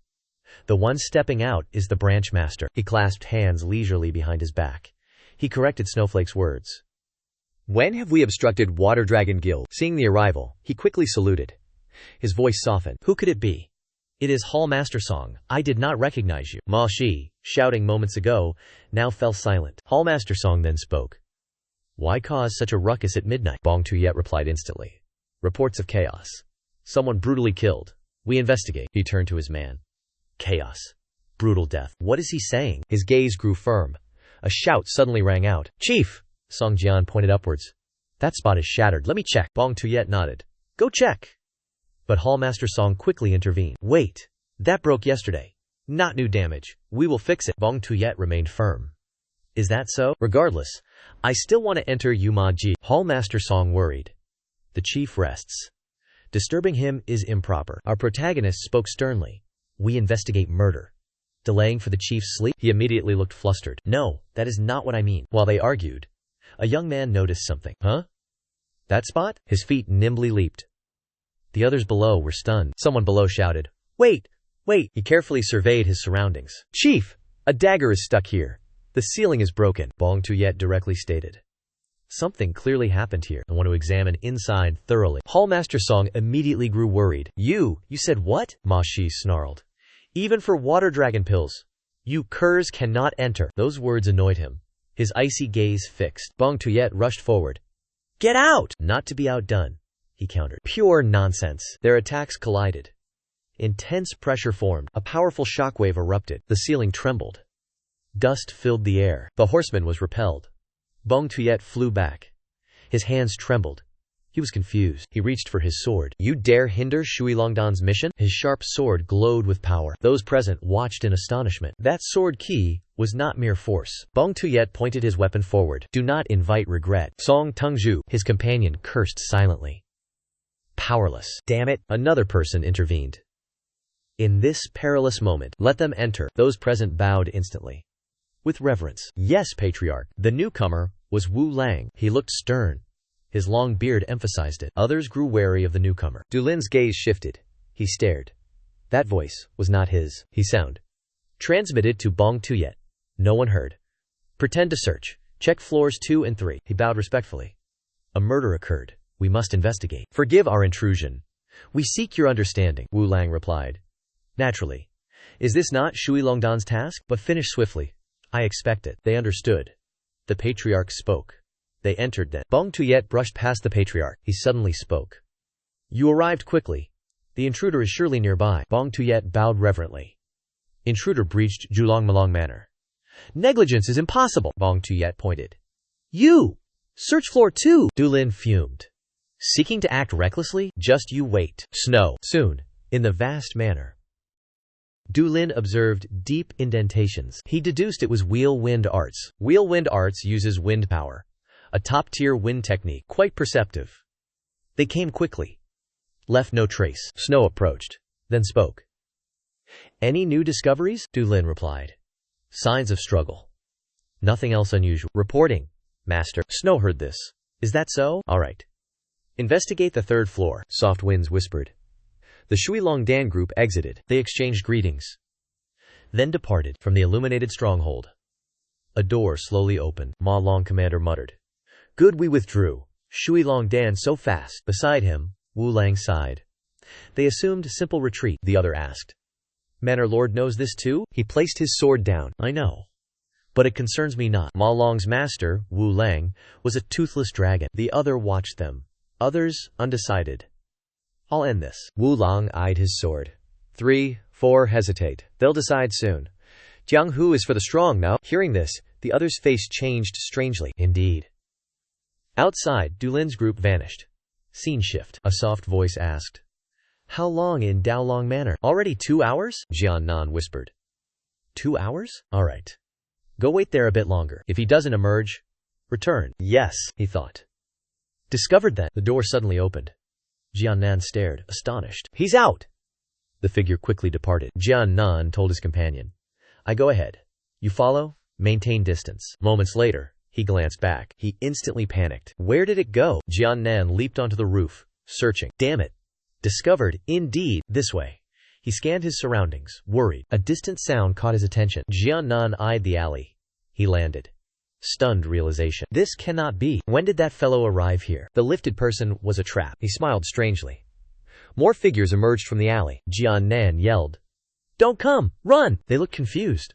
The one stepping out is the branch master. He clasped hands leisurely behind his back. He corrected Snowflake's words. When have we obstructed Water Dragon Guild? Seeing the arrival, he quickly saluted. His voice softened. Who could it be? It is Hall Master Song. I did not recognize you. Ma Shi, shouting moments ago, now fell silent. Hall Master Song then spoke. Why cause such a ruckus at midnight? Bong Tuyet replied instantly. Reports of chaos. Someone brutally killed. We investigate. He turned to his man. Chaos. Brutal death. What is he saying? His gaze grew firm. A shout suddenly rang out. Chief! Song Jian pointed upwards. That spot is shattered. Let me check. Bong Tuyet nodded. Go check. But Hallmaster Song quickly intervened. Wait. That broke yesterday. Not new damage. We will fix it. Bong Tuyet remained firm. Is that so? Regardless, I still want to enter Yuma Ji. Hallmaster Song worried. The chief rests. Disturbing him is improper. Our protagonist spoke sternly. We investigate murder. Delaying for the chief's sleep? He immediately looked flustered. No, that is not what I mean. While they argued, a young man noticed something. Huh? That spot? His feet nimbly leaped. The others below were stunned. Someone below shouted, Wait! Wait! He carefully surveyed his surroundings. Chief! A dagger is stuck here. The ceiling is broken. Bong Tuyet directly stated. Something clearly happened here. I want to examine inside thoroughly. Hallmaster Song immediately grew worried. You said what? Ma Shi snarled. Even for water dragon pills. You curs cannot enter. Those words annoyed him. His icy gaze fixed. Bong Tuyet rushed forward. Get out! Not to be outdone, he countered. Pure nonsense. Their attacks collided. Intense pressure formed. A powerful shockwave erupted. The ceiling trembled. Dust filled the air. The horseman was repelled. Bong Tuyet flew back. His hands trembled. He was confused. He reached for his sword. You dare hinder Shui Longdan's mission? His sharp sword glowed with power. Those present watched in astonishment. That sword key was not mere force. Bong Tuyet pointed his weapon forward. Do not invite regret. Song Tengzhu, his companion, cursed silently. Powerless. Damn it. Another person intervened. In this perilous moment, let them enter. Those present bowed instantly. With reverence. Yes, Patriarch. The newcomer was Wu Lang. He looked stern. His long beard emphasized it. Others grew wary of the newcomer. Dulin's gaze shifted. He stared. That voice was not his. He sound. Transmitted to Bong Tuyet. No one heard. Pretend to search. Check floors 2 and 3. He bowed respectfully. A murder occurred. We must investigate. Forgive our intrusion. We seek your understanding, Wu Lang replied. Naturally. Is this not Shui Longdan's task? But finish swiftly. I expect it. They understood. The Patriarch spoke. They entered then. Bong Tuyet brushed past the Patriarch. He suddenly spoke. You arrived quickly. The intruder is surely nearby. Bong Tuyet bowed reverently. Intruder breached Julong Malong Manor. Negligence is impossible. Bong Tuyet pointed. You! Search floor 2! Dulin fumed. Seeking to act recklessly? Just you wait. Snow. Soon. In the vast manor. Dulin observed deep indentations. He deduced it was Wheel Wind Arts. Wheel Wind Arts uses wind power. A top-tier wind technique, quite perceptive. They came quickly. Left no trace. Snow approached. Then spoke. Any new discoveries? Dulin replied. Signs of struggle. Nothing else unusual. Reporting. Master. Snow heard this. Is that so? All right. Investigate the 3rd floor. Soft winds whispered. The Shui Longdan group exited. They exchanged greetings. Then departed from the illuminated stronghold. A door slowly opened. Ma Long commander muttered. Good, we withdrew. Shui Longdan so fast. Beside him, Wu Lang sighed. They assumed simple retreat, the other asked. Manor Lord knows this too? He placed his sword down. I know. But it concerns me not. Ma Long's master, Wu Lang, was a toothless dragon. The other watched them. Others, undecided. I'll end this. Wu Lang eyed his sword. 3, 4 hesitate. They'll decide soon. Jiang Hu is for the strong now. Hearing this, the other's face changed strangely. Indeed. Outside, Dulin's group vanished. Scene shift. A soft voice asked. How long in Daolong Manor? Already 2 hours? Jian Nan whispered. 2 hours? All right. Go wait there a bit longer. If he doesn't emerge, return. Yes, he thought. Discovered that. The door suddenly opened. Jian Nan stared, astonished. He's out! The figure quickly departed. Jian Nan told his companion. I go ahead. You follow? Maintain distance. Moments later, he glanced back. He instantly panicked. Where did it go? Jiannan leaped onto the roof, searching. Damn it. Discovered, indeed, this way. He scanned his surroundings, worried. A distant sound caught his attention. Jiannan eyed the alley. He landed. Stunned realization. This cannot be. When did that fellow arrive here? The lifted person was a trap. He smiled strangely. More figures emerged from the alley. Jiannan yelled. Don't come! Run! They looked confused.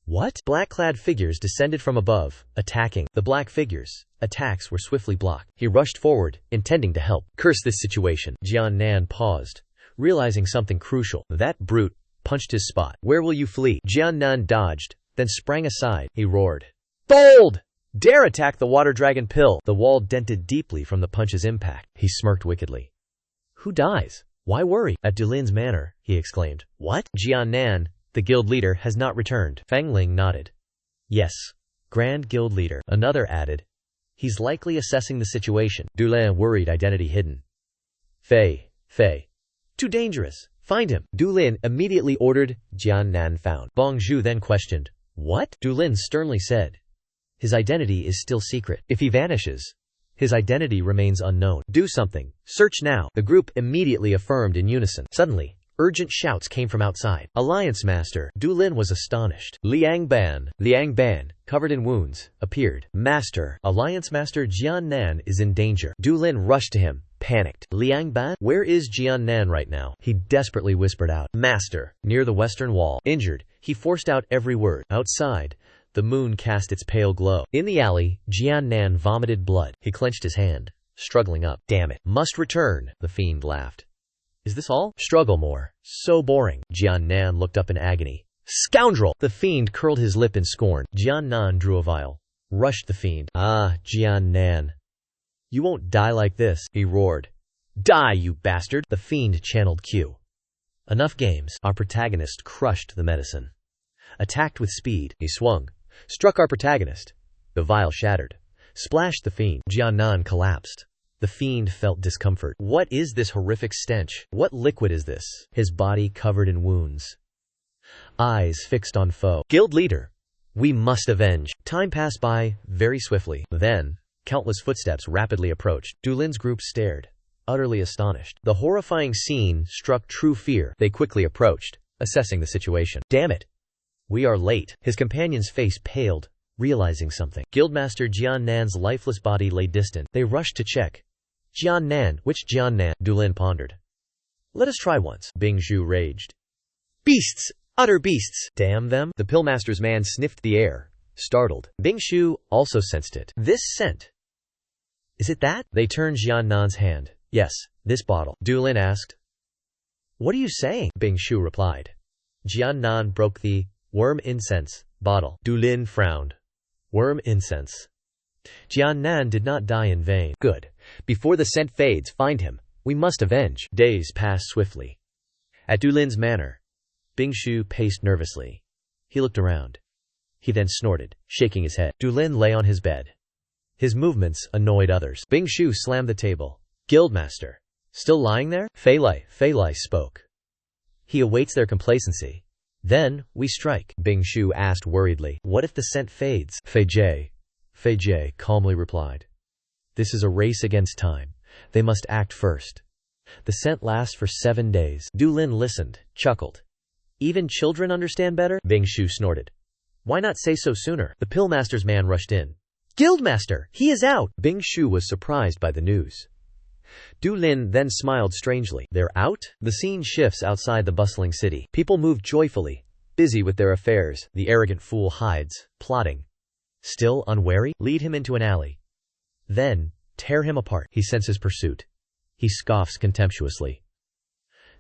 What? Black-clad figures descended from above, attacking. The black figures' attacks were swiftly blocked. He rushed forward, intending to help. Curse this situation. Jiannan paused, realizing something crucial. That brute punched his spot. Where will you flee? Jiannan dodged, then sprang aside. He roared. Bold! Dare attack the water dragon pill! The wall dented deeply from the punch's impact. He smirked wickedly. Who dies? Why worry? At Dulin's manor, he exclaimed. What? Jiannan, the guild leader, has not returned. Fang Ling nodded. Yes, Grand Guild Leader. Another added. He's likely assessing the situation. Dulin worried, identity hidden. Fei. Too dangerous. Find him. Dulin immediately ordered. Jiannan found. Bongzhu then questioned. What? Dulin sternly said. His identity is still secret. If he vanishes, his identity remains unknown. Do something. Search now. The group immediately affirmed in unison. Suddenly, urgent shouts came from outside. Alliance Master. Dulin was astonished. Liang Ban, covered in wounds, appeared. Master. Alliance Master Jiannan is in danger. Dulin rushed to him, panicked. Liang Ban? Where is Jiannan right now? He desperately whispered out. Master. Near the western wall. Injured. He forced out every word. Outside, the moon cast its pale glow. In the alley, Jiannan vomited blood. He clenched his hand, struggling up. Damn it. Must return. The fiend laughed. Is this all? Struggle more. So boring. Jiannan looked up in agony. Scoundrel! The fiend curled his lip in scorn. Jiannan drew a vial. Rushed the fiend. Ah, Jiannan. You won't die like this, he roared. Die, you bastard! The fiend channeled Q. Enough games. Our protagonist crushed the medicine. Attacked with speed, he swung. Struck our protagonist. The vial shattered. Splashed the fiend. Jiannan collapsed. The fiend felt discomfort. What is this horrific stench? What liquid is this? His body covered in wounds. Eyes fixed on foe. Guild leader. We must avenge. Time passed by, very swiftly. Then, countless footsteps rapidly approached. Dulin's group stared, utterly astonished. The horrifying scene struck true fear. They quickly approached, assessing the situation. Damn it! We are late. His companion's face paled, realizing something. Guildmaster Jiannan's lifeless body lay distant. They rushed to check. Jiannan, which Jiannan? Dulin pondered. Let us try once. Bingzhu raged. Beasts! Utter beasts! Damn them! The pillmaster's man sniffed the air, startled. Bingzhu also sensed it. This scent. Is it that? They turned Jiannan's hand. Yes, this bottle. Dulin asked. What are you saying? Bingzhu replied. Jiannan broke the worm incense bottle. Dulin frowned. Worm incense. Jiannan did not die in vain. Good. Before the scent fades, find him. We must avenge. Days passed swiftly. At Dulin's manor, Bingzhu paced nervously. He looked around. He then snorted, shaking his head. Dulin lay on his bed. His movements annoyed others. Bingzhu slammed the table. Guildmaster. Still lying there? Fei Lai spoke. He awaits their complacency. Then, we strike. Bingzhu asked worriedly. What if the scent fades? Fei Jie calmly replied. This is a race against time. They must act first. The scent lasts for 7 days. Dulin listened, chuckled. Even children understand better? Bingzhu snorted. Why not say so sooner? The pillmaster's man rushed in. Guildmaster, he is out! Bingzhu was surprised by the news. Dulin then smiled strangely. They're out? The scene shifts outside the bustling city. People move joyfully, busy with their affairs. The arrogant fool hides, plotting. Still unwary? Lead him into an alley. Then, tear him apart. He senses pursuit. He scoffs contemptuously.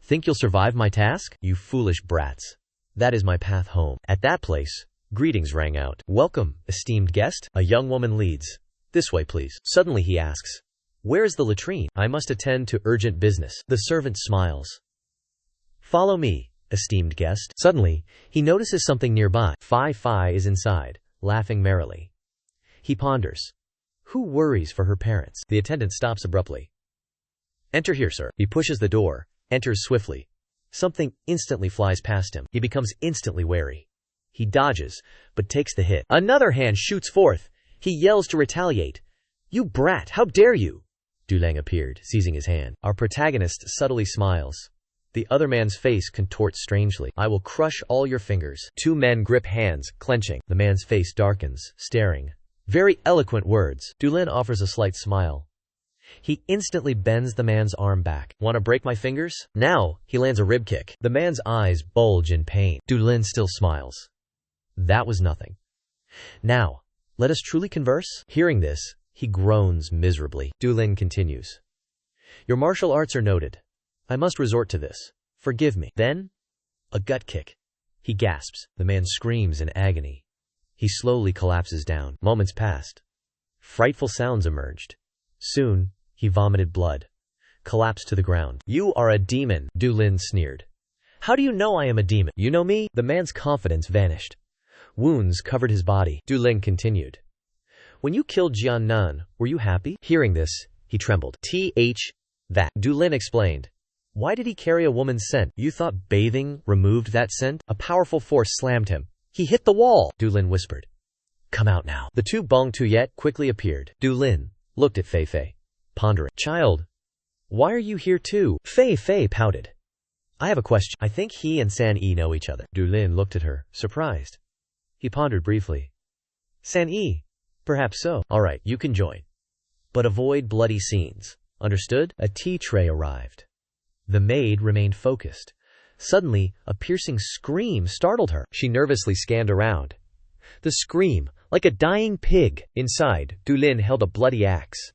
Think you'll survive my task? You foolish brats. That is my path home. At that place, greetings rang out. Welcome, esteemed guest. A young woman leads. This way, please. Suddenly he asks. Where is the latrine? I must attend to urgent business. The servant smiles. Follow me, esteemed guest. Suddenly, he notices something nearby. Fei is inside, laughing merrily. He ponders. Who worries for her parents? The attendant stops abruptly. Enter here, sir. He pushes the door, enters swiftly. Something instantly flies past him. He becomes instantly wary. He dodges, but takes the hit. Another hand shoots forth. He yells to retaliate. "You brat, how dare you!" Dulang appeared, seizing his hand. Our protagonist subtly smiles. The other man's face contorts strangely. "I will crush all your fingers." Two men grip hands, clenching. The man's face darkens, staring. Very eloquent words. Dulin offers a slight smile. He instantly bends the man's arm back. "Want to break my fingers?" Now, he lands a rib kick. The man's eyes bulge in pain. Dulin still smiles. "That was nothing. Now, let us truly converse?" Hearing this, he groans miserably. Dulin continues. "Your martial arts are noted. I must resort to this. Forgive me." Then, a gut kick. He gasps. The man screams in agony. He slowly collapses down. Moments passed. Frightful sounds emerged. Soon, he vomited blood. Collapsed to the ground. "You are a demon," Dulin sneered. "How do you know I am a demon?" "You know me?" The man's confidence vanished. Wounds covered his body. Dulin continued. "When you killed Jiannan, were you happy?" Hearing this, he trembled. That. Dulin explained. "Why did he carry a woman's scent? You thought bathing removed that scent?" A powerful force slammed him. "He hit the wall," Dulin whispered. "Come out now." The two Bong Tuyet quickly appeared. Dulin looked at Fei Fei, pondering. "Child, why are you here too?" Fei Fei pouted. "I have a question. I think he and San Yi know each other." Dulin looked at her, surprised. He pondered briefly. "San Yi? Perhaps so. All right, you can join. But avoid bloody scenes. Understood?" A tea tray arrived. The maid remained focused. Suddenly, a piercing scream startled her. She nervously scanned around. The scream, like a dying pig. Inside, Dulin held a bloody axe.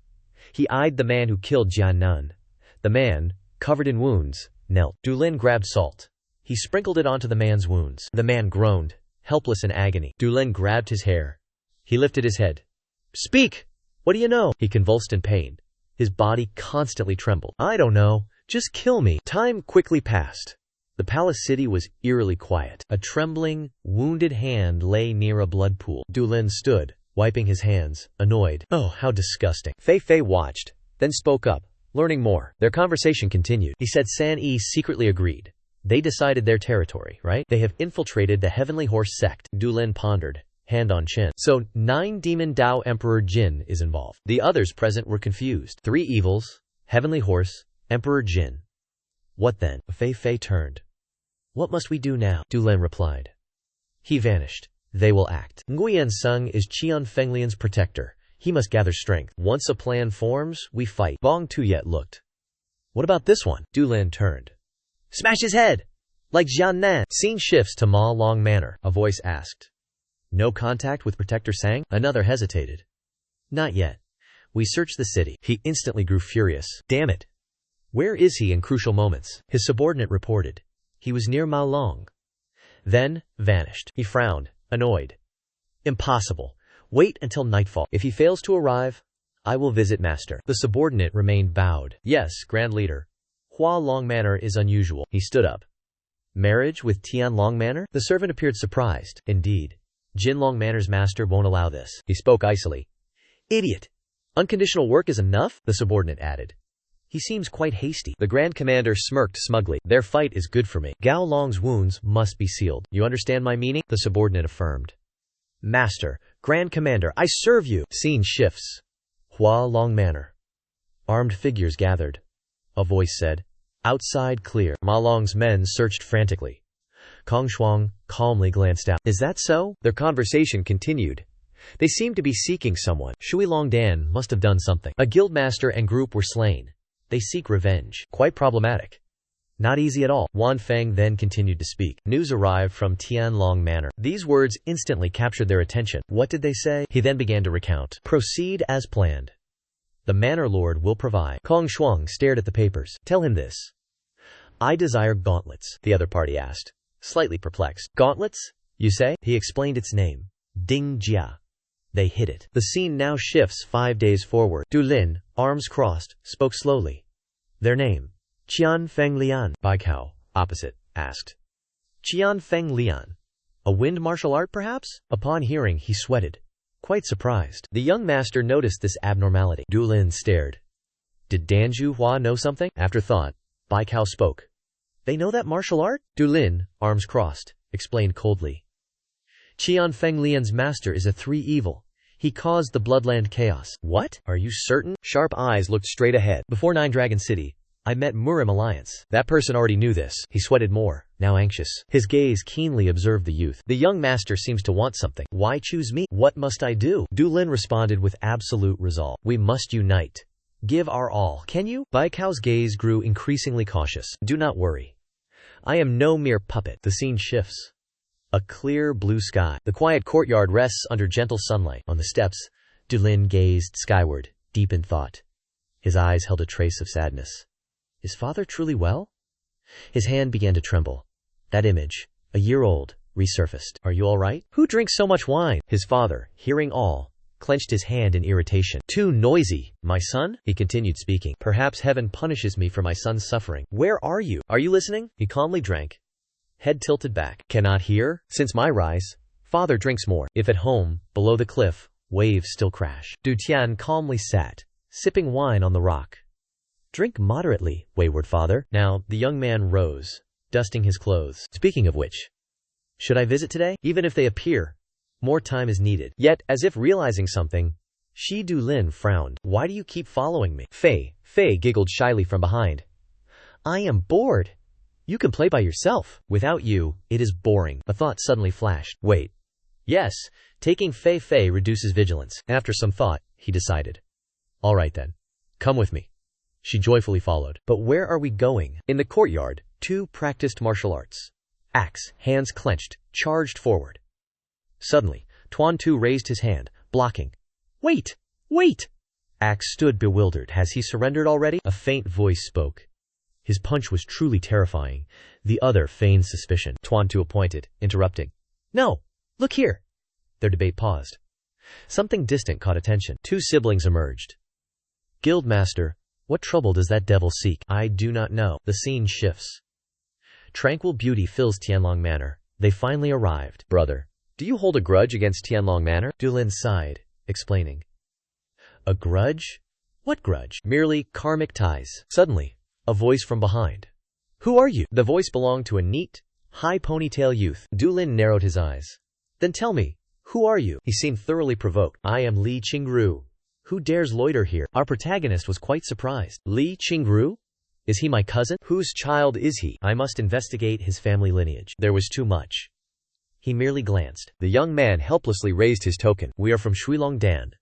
He eyed the man who killed Jiannan. The man, covered in wounds, knelt. Dulin grabbed salt. He sprinkled it onto the man's wounds. The man groaned, helpless in agony. Dulin grabbed his hair. He lifted his head. "Speak! What do you know?" He convulsed in pain. His body constantly trembled. "I don't know. Just kill me." Time quickly passed. The palace city was eerily quiet. A trembling, wounded hand lay near a blood pool. Dulin stood, wiping his hands, annoyed. "Oh, how disgusting." Fei Fei watched, then spoke up, learning more. Their conversation continued. He said San Yi secretly agreed. They decided their territory, right? They have infiltrated the Heavenly Horse sect. Dulin pondered, hand on chin. So, 9 demon Dao Emperor Jin is involved. The others present were confused. 3 evils, Heavenly Horse, Emperor Jin. What then? Fei Fei turned. "What must we do now?" Dulin replied. He vanished. They will act. Nguyen Sung is Qian Fenglian's protector. He must gather strength. Once a plan forms, we fight. Bong Tuyet looked. "What about this one?" Dulin turned. "Smash his head! Like Jiannan." Scene shifts to Ma Long Manor. A voice asked. "No contact with Protector Sang?" Another hesitated. "Not yet. We searched the city." He instantly grew furious. Damn it! Where is he in crucial moments? His subordinate reported. He was near Ma Long. Then, vanished. He frowned, annoyed. "Impossible. Wait until nightfall. If he fails to arrive, I will visit master." The subordinate remained bowed. "Yes, Grand Leader. Hua Long Manor is unusual." He stood up. "Marriage with Tian Long Manor?" The servant appeared surprised. "Indeed. Jin Long Manor's master won't allow this." He spoke icily. "Idiot! Unconditional work is enough?" the subordinate added. "He seems quite hasty." The Grand Commander smirked smugly. "Their fight is good for me. Gao Long's wounds must be sealed. You understand my meaning?" the subordinate affirmed. "Master, Grand Commander, I serve you." Scene shifts. Hua Long Manor. Armed figures gathered. A voice said. "Outside clear." Ma Long's men searched frantically. Kong Shuang calmly glanced out. "Is that so?" Their conversation continued. They seemed to be seeking someone. Shui Longdan must have done something. A guildmaster and group were slain. They seek revenge. Quite problematic. Not easy at all. Wan Feng then continued to speak. News arrived from Tian Long Manor. These words instantly captured their attention. What did they say? He then began to recount. "Proceed as planned. The manor lord will provide." Kong Shuang stared at the papers. "Tell him this." "I desire gauntlets," the other party asked, slightly perplexed. "Gauntlets, you say?" He explained its name. Ding Jia. They hit it. The scene now shifts 5 days forward. Dulin, arms crossed, spoke slowly. "Their name?" "Qian Feng Lian." Baikao, opposite, asked. "Qian Feng Lian. A wind martial art, perhaps?" Upon hearing, he sweated. Quite surprised. The young master noticed this abnormality. Dulin stared. Did Danju Hua know something? After thought, Baikao spoke. "They know that martial art?" Dulin, arms crossed, explained coldly. Qian Fenglian's master is a 3 evil. He caused the Bloodland chaos. What? Are you certain? Sharp eyes looked straight ahead. Before Nine Dragon City, I met Murim Alliance. That person already knew this. He sweated more, now anxious. His gaze keenly observed the youth. The young master seems to want something. Why choose me? What must I do? Du Lin responded with absolute resolve. We must unite. Give our all. Can you? Bai Cao's gaze grew increasingly cautious. Do not worry. I am no mere puppet. The scene shifts. A clear blue sky. The quiet courtyard rests under gentle sunlight. On the steps, Du Lin gazed skyward, deep in thought. His eyes held a trace of sadness. Is father truly well? His hand began to tremble. That image, a year old, resurfaced. Are you all right? Who drinks so much wine? His father, hearing all, clenched his hand in irritation. Too noisy. My son? He continued speaking. Perhaps heaven punishes me for my son's suffering. Where are you? Are you listening? He calmly drank. Head tilted back. Cannot hear? Since my rise, father drinks more. If at home, below the cliff, waves still crash. Du Tian calmly sat, sipping wine on the rock. Drink moderately, wayward father. Now, the young man rose, dusting his clothes. Speaking of which, should I visit today? Even if they appear, more time is needed. Yet, as if realizing something, Shi Du Lin frowned. Why do you keep following me? Fei giggled shyly from behind. I am bored. You can play by yourself. Without you, it is boring. A thought suddenly flashed. Wait. Yes, taking Fei reduces vigilance. After some thought, he decided. All right then. Come with me. She joyfully followed. But where are we going? In the courtyard, 2 practiced martial arts. Axe, hands clenched, charged forward. Suddenly, Tuan Tu raised his hand, blocking. Wait! Wait! Axe stood bewildered. Has he surrendered already? A faint voice spoke. His punch was truly terrifying. The other feigned suspicion. Tuan Tu pointed, interrupting. No! Look here! Their debate paused. Something distant caught attention. 2 siblings emerged. Guildmaster, what trouble does that devil seek? I do not know. The scene shifts. Tranquil beauty fills Tianlong Manor. They finally arrived. Brother, do you hold a grudge against Tianlong Manor? Du Lin sighed, explaining. A grudge? What grudge? Merely karmic ties. Suddenly, a voice from behind. Who are you? The voice belonged to a neat, high ponytail youth. Du Lin narrowed his eyes. Then tell me, who are you? He seemed thoroughly provoked. I am Li Qingru. Who dares loiter here? Our protagonist was quite surprised. Li Qingru? Is he my cousin? Whose child is he? I must investigate his family lineage. There was too much. He merely glanced. The young man helplessly raised his token. We are from Shuilongdan.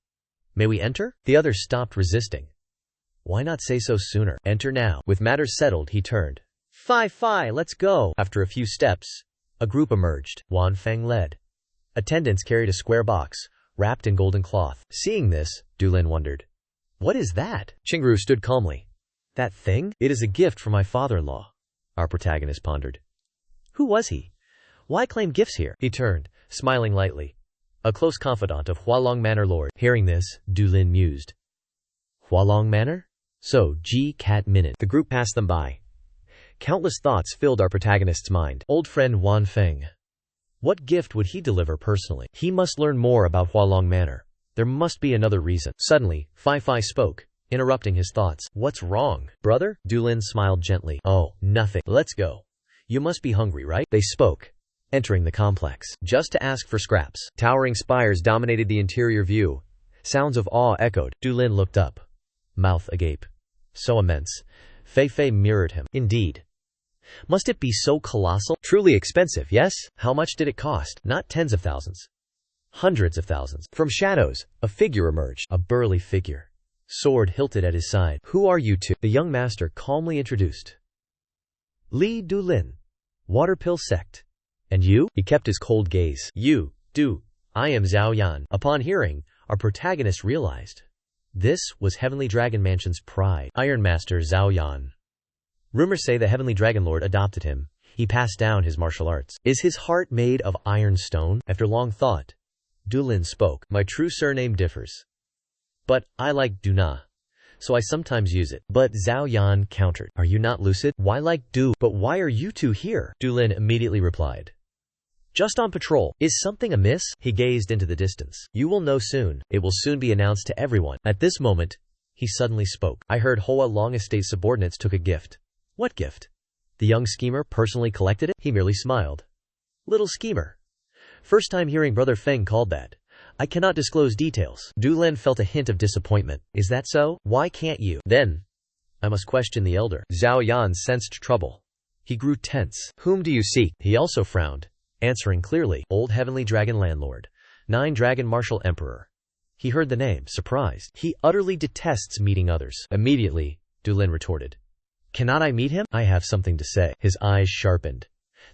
May we enter? The other stopped resisting. Why not say so sooner? Enter now. With matters settled, he turned. Fi, let's go. After a few steps, a group emerged. Wan Feng led. Attendants carried a square box, wrapped in golden cloth. Seeing this, Du Lin wondered. What is that? Qingru stood calmly. That thing? It is a gift from my father-in-law. Our protagonist pondered. Who was he? Why claim gifts here? He turned, smiling lightly. A close confidant of Hualong Manor Lord. Hearing this, Du Lin mused. Hualong Manor? So, Ji Cat Minute. The group passed them by. Countless thoughts filled our protagonist's mind. Old friend Wan Feng. What gift would he deliver personally? He must learn more about Hualong Manor. There must be another reason. Suddenly, Fi spoke, interrupting his thoughts. What's wrong, brother? Du Lin smiled gently. Oh, nothing. Let's go. You must be hungry, right? They spoke, entering the complex. Just to ask for scraps. Towering spires dominated the interior view. Sounds of awe echoed. Du Lin looked up, mouth agape. So immense. Fei mirrored him. Indeed. Must it be so colossal? Truly expensive, yes? How much did it cost? Not tens of thousands. Hundreds of thousands. From shadows, a figure emerged. A burly figure. Sword hilted at his side. Who are you two? The young master calmly introduced. Li Du Lin. Waterpill sect. And you? He kept his cold gaze. You, Du. I am Zhao Yan. Upon hearing, our protagonist realized. This was Heavenly Dragon Mansion's pride. Iron Master Zhao Yan. Rumors say the Heavenly Dragon Lord adopted him. He passed down his martial arts. Is his heart made of iron stone? After long thought, Du Lin spoke. My true surname differs. But I like Duna, so I sometimes use it. But Zhao Yan countered. Are you not lucid? Why like Du? But why are you two here? Du Lin immediately replied. Just on patrol. Is something amiss? He gazed into the distance. You will know soon. It will soon be announced to everyone. At this moment, he suddenly spoke. I heard Hoa Long Estate subordinates took a gift. What gift? The young schemer personally collected it? He merely smiled. Little schemer. First time hearing Brother Feng called that. I cannot disclose details. Du Lin felt a hint of disappointment. Is that so? Why can't you? Then, I must question the elder. Zhao Yan sensed trouble. He grew tense. Whom do you seek? He also frowned, answering clearly. Old Heavenly Dragon Landlord. 9 Dragon Martial Emperor. He heard the name, surprised. He utterly detests meeting others. Immediately, Du Lin retorted. Cannot I meet him? I have something to say. His eyes sharpened.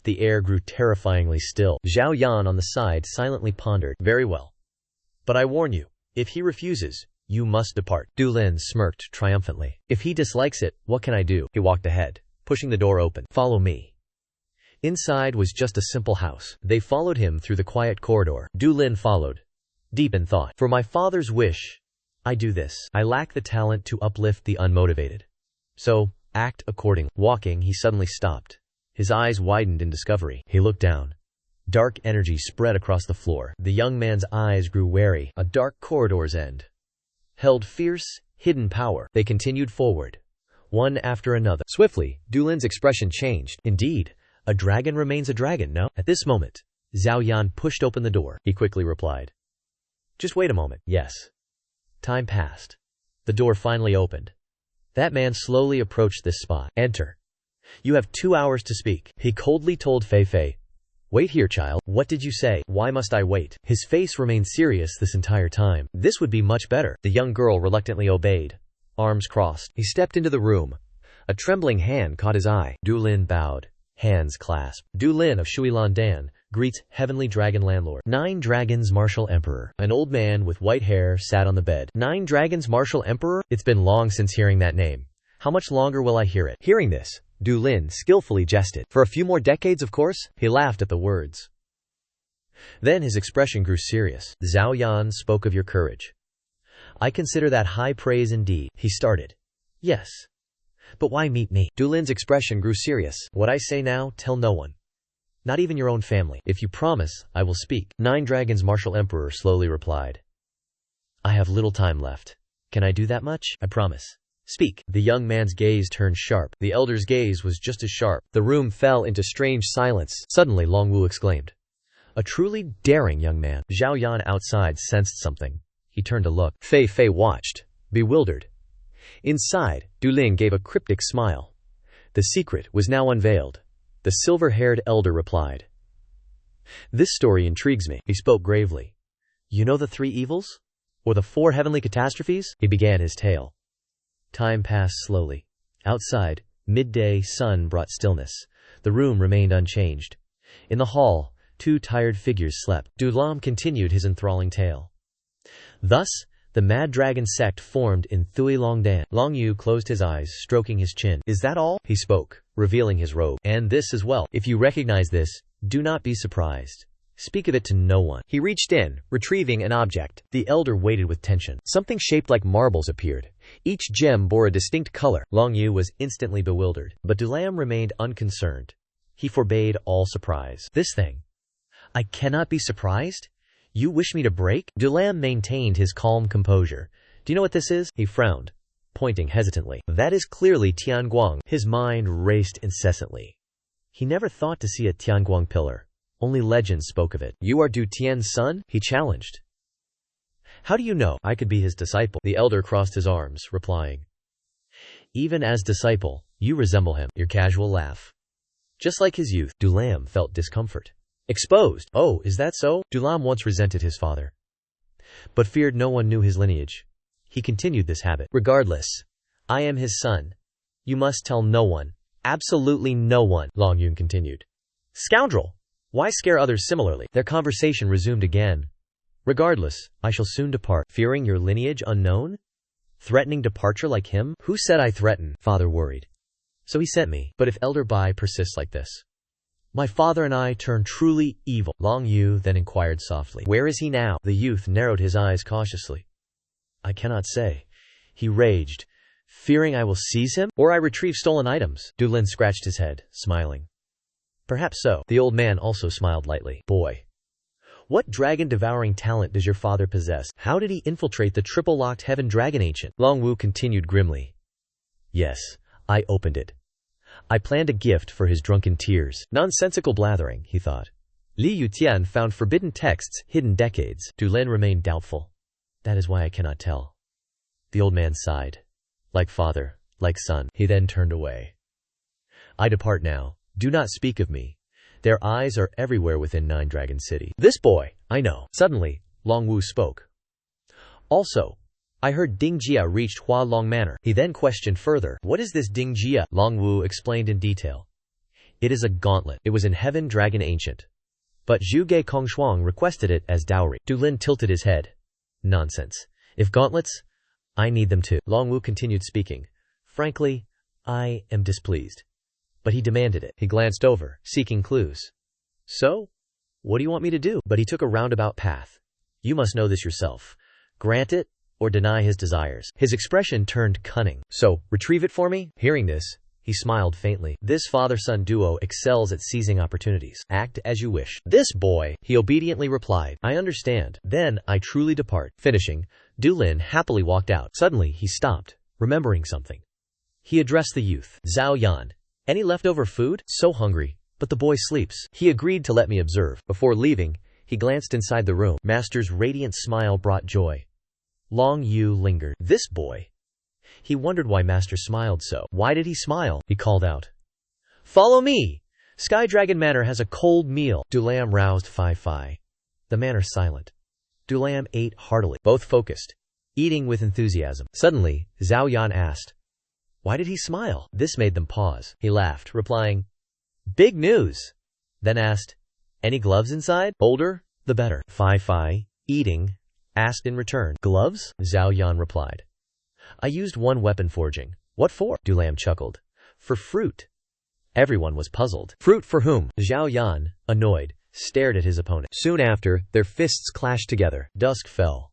The air grew terrifyingly still. Zhao Yan on the side silently pondered. Very well. But I warn you, if he refuses, you must depart. Du Lin smirked triumphantly. If he dislikes it, what can I do? He walked ahead, pushing the door open. Follow me. Inside was just a simple house. They followed him through the quiet corridor. Du Lin followed, deep in thought. For my father's wish, I do this. I lack the talent to uplift the unmotivated. So, act accordingly. Walking, he suddenly stopped. His eyes widened in discovery. He looked down. Dark energy spread across the floor. The young man's eyes grew wary. A dark corridor's end held fierce, hidden power. They continued forward, one after another. Swiftly, Du Lin's expression changed. Indeed, a dragon remains a dragon, no? At this moment, Zhao Yan pushed open the door. He quickly replied. Just wait a moment. Yes. Time passed. The door finally opened. That man slowly approached this spot. Enter. You have 2 hours to speak. He coldly told Fei Fei. Wait here, child. What did you say? Why must I wait? His face remained serious this entire time. This would be much better. The young girl reluctantly obeyed, arms crossed. He stepped into the room. A trembling hand caught his eye. Du Lin bowed, hands clasped. Du Lin of Shuilandan greets Heavenly Dragon Landlord. 9 Dragons Martial Emperor. An old man with white hair sat on the bed. 9 Dragons Martial Emperor? It's been long since hearing that name. How much longer will I hear it? Hearing this, Du Lin skillfully jested. For a few more decades, of course? He laughed at the words. Then his expression grew serious. Zhao Yan spoke of your courage. I consider that high praise indeed. He started. Yes. But why meet me? Du Lin's expression grew serious. What I say now, tell no one. Not even your own family. If you promise, I will speak. 9 Dragons Martial Emperor slowly replied. I have little time left. Can I do that much? I promise. Speak. The young man's gaze turned sharp. The elder's gaze was just as sharp. The room fell into strange silence. Suddenly Long Wu exclaimed. A truly daring young man. Zhao Yan outside sensed something. He turned to look. Fei Fei watched, bewildered. Inside, Du Lin gave a cryptic smile. The secret was now unveiled. The silver-haired elder replied. This story intrigues me. He spoke gravely. You know the 3 evils? Or the 4 heavenly catastrophes? He began his tale. Time passed slowly. Outside, midday sun brought stillness. The room remained unchanged. In the hall, 2 tired figures slept. Du Lam continued his enthralling tale. Thus, the Mad Dragon sect formed in Thui Longdan. Long Yu closed his eyes, stroking his chin. Is that all? He spoke, revealing his robe. And this as well. If you recognize this, do not be surprised. Speak of it to no one. He reached in, retrieving an object. The elder waited with tension. Something shaped like marbles appeared. Each gem bore a distinct color. Long Yu was instantly bewildered, but Du Lam remained unconcerned. He forbade all surprise. This thing. I cannot be surprised? You wish me to break? Du Lam maintained his calm composure. Do you know what this is? He frowned, pointing hesitantly. That is clearly Tianguang. His mind raced incessantly. He never thought to see a Tianguang pillar. Only legends spoke of it. You are Du Tian's son? He challenged. How do you know? I could be his disciple. The elder crossed his arms, replying. Even as disciple, you resemble him. Your casual laugh. Just like his youth, Du Lam felt discomfort. Exposed. Oh, is that so? Du Lam once resented his father, but feared no one knew his lineage. He continued this habit. Regardless, I am his son. You must tell no one. Absolutely no one, Long Yun continued. Scoundrel! Why scare others similarly? Their conversation resumed again. Regardless, I shall soon depart. Fearing your lineage unknown? Threatening departure like him? Who said I threaten? Father worried. So he sent me. But if Elder Bai persists like this, my father and I turn truly evil. Long Yu then inquired softly. Where is he now? The youth narrowed his eyes cautiously. I cannot say. He raged. Fearing I will seize him? Or I retrieve stolen items? Du Lin scratched his head, smiling. Perhaps so. The old man also smiled lightly. Boy, what dragon-devouring talent does your father possess? How did he infiltrate the triple-locked heaven dragon ancient? Long Wu continued grimly. Yes, I opened it. I planned a gift for his drunken tears. Nonsensical blathering, he thought. Li Yutian found forbidden texts hidden decades. Du Lin remained doubtful. That is why I cannot tell. The old man sighed. Like father, like son. He then turned away. I depart now. Do not speak of me. Their eyes are everywhere within Nine Dragon City. This boy, I know. Suddenly, Long Wu spoke. Also, I heard Ding Jia reached Hua Long Manor. He then questioned further. What is this Ding Jia? Long Wu explained in detail. It is a gauntlet. It was in Heaven Dragon Ancient. But Zhu Ge Kongshuang requested it as dowry. Du Lin tilted his head. Nonsense. If gauntlets, I need them too. Long Wu continued speaking. Frankly, I am displeased. But he demanded it. He glanced over, seeking clues. So, what do you want me to do? But he took a roundabout path. You must know this yourself. Grant it, or deny his desires. His expression turned cunning. So, retrieve it for me? Hearing this, he smiled faintly. This father-son duo excels at seizing opportunities. Act as you wish. This boy, he obediently replied. I understand. Then I truly depart. Finishing, Du Lin happily walked out. Suddenly, he stopped, remembering something. He addressed the youth. Zhao Yan. Any leftover food? So hungry, but the boy sleeps. He agreed to let me observe. Before leaving, he glanced inside the room. Master's radiant smile brought joy. Long Yu lingered. This boy. He wondered why Master smiled so. Why did he smile? He called out. Follow me! Sky Dragon Manor has a cold meal. Du Lam roused Fi. The manor silent. Du Lam ate heartily, both focused, eating with enthusiasm. Suddenly, Zhao Yan asked, why did he smile? This made them pause. He laughed, replying, big news. Then asked, any gloves inside? Older, the better. Fi, eating, asked in return. Gloves? Zhao Yan replied. I used one weapon forging. What for? Du Lam chuckled. For fruit. Everyone was puzzled. Fruit for whom? Zhao Yan, annoyed, stared at his opponent. Soon after, their fists clashed together. Dusk fell.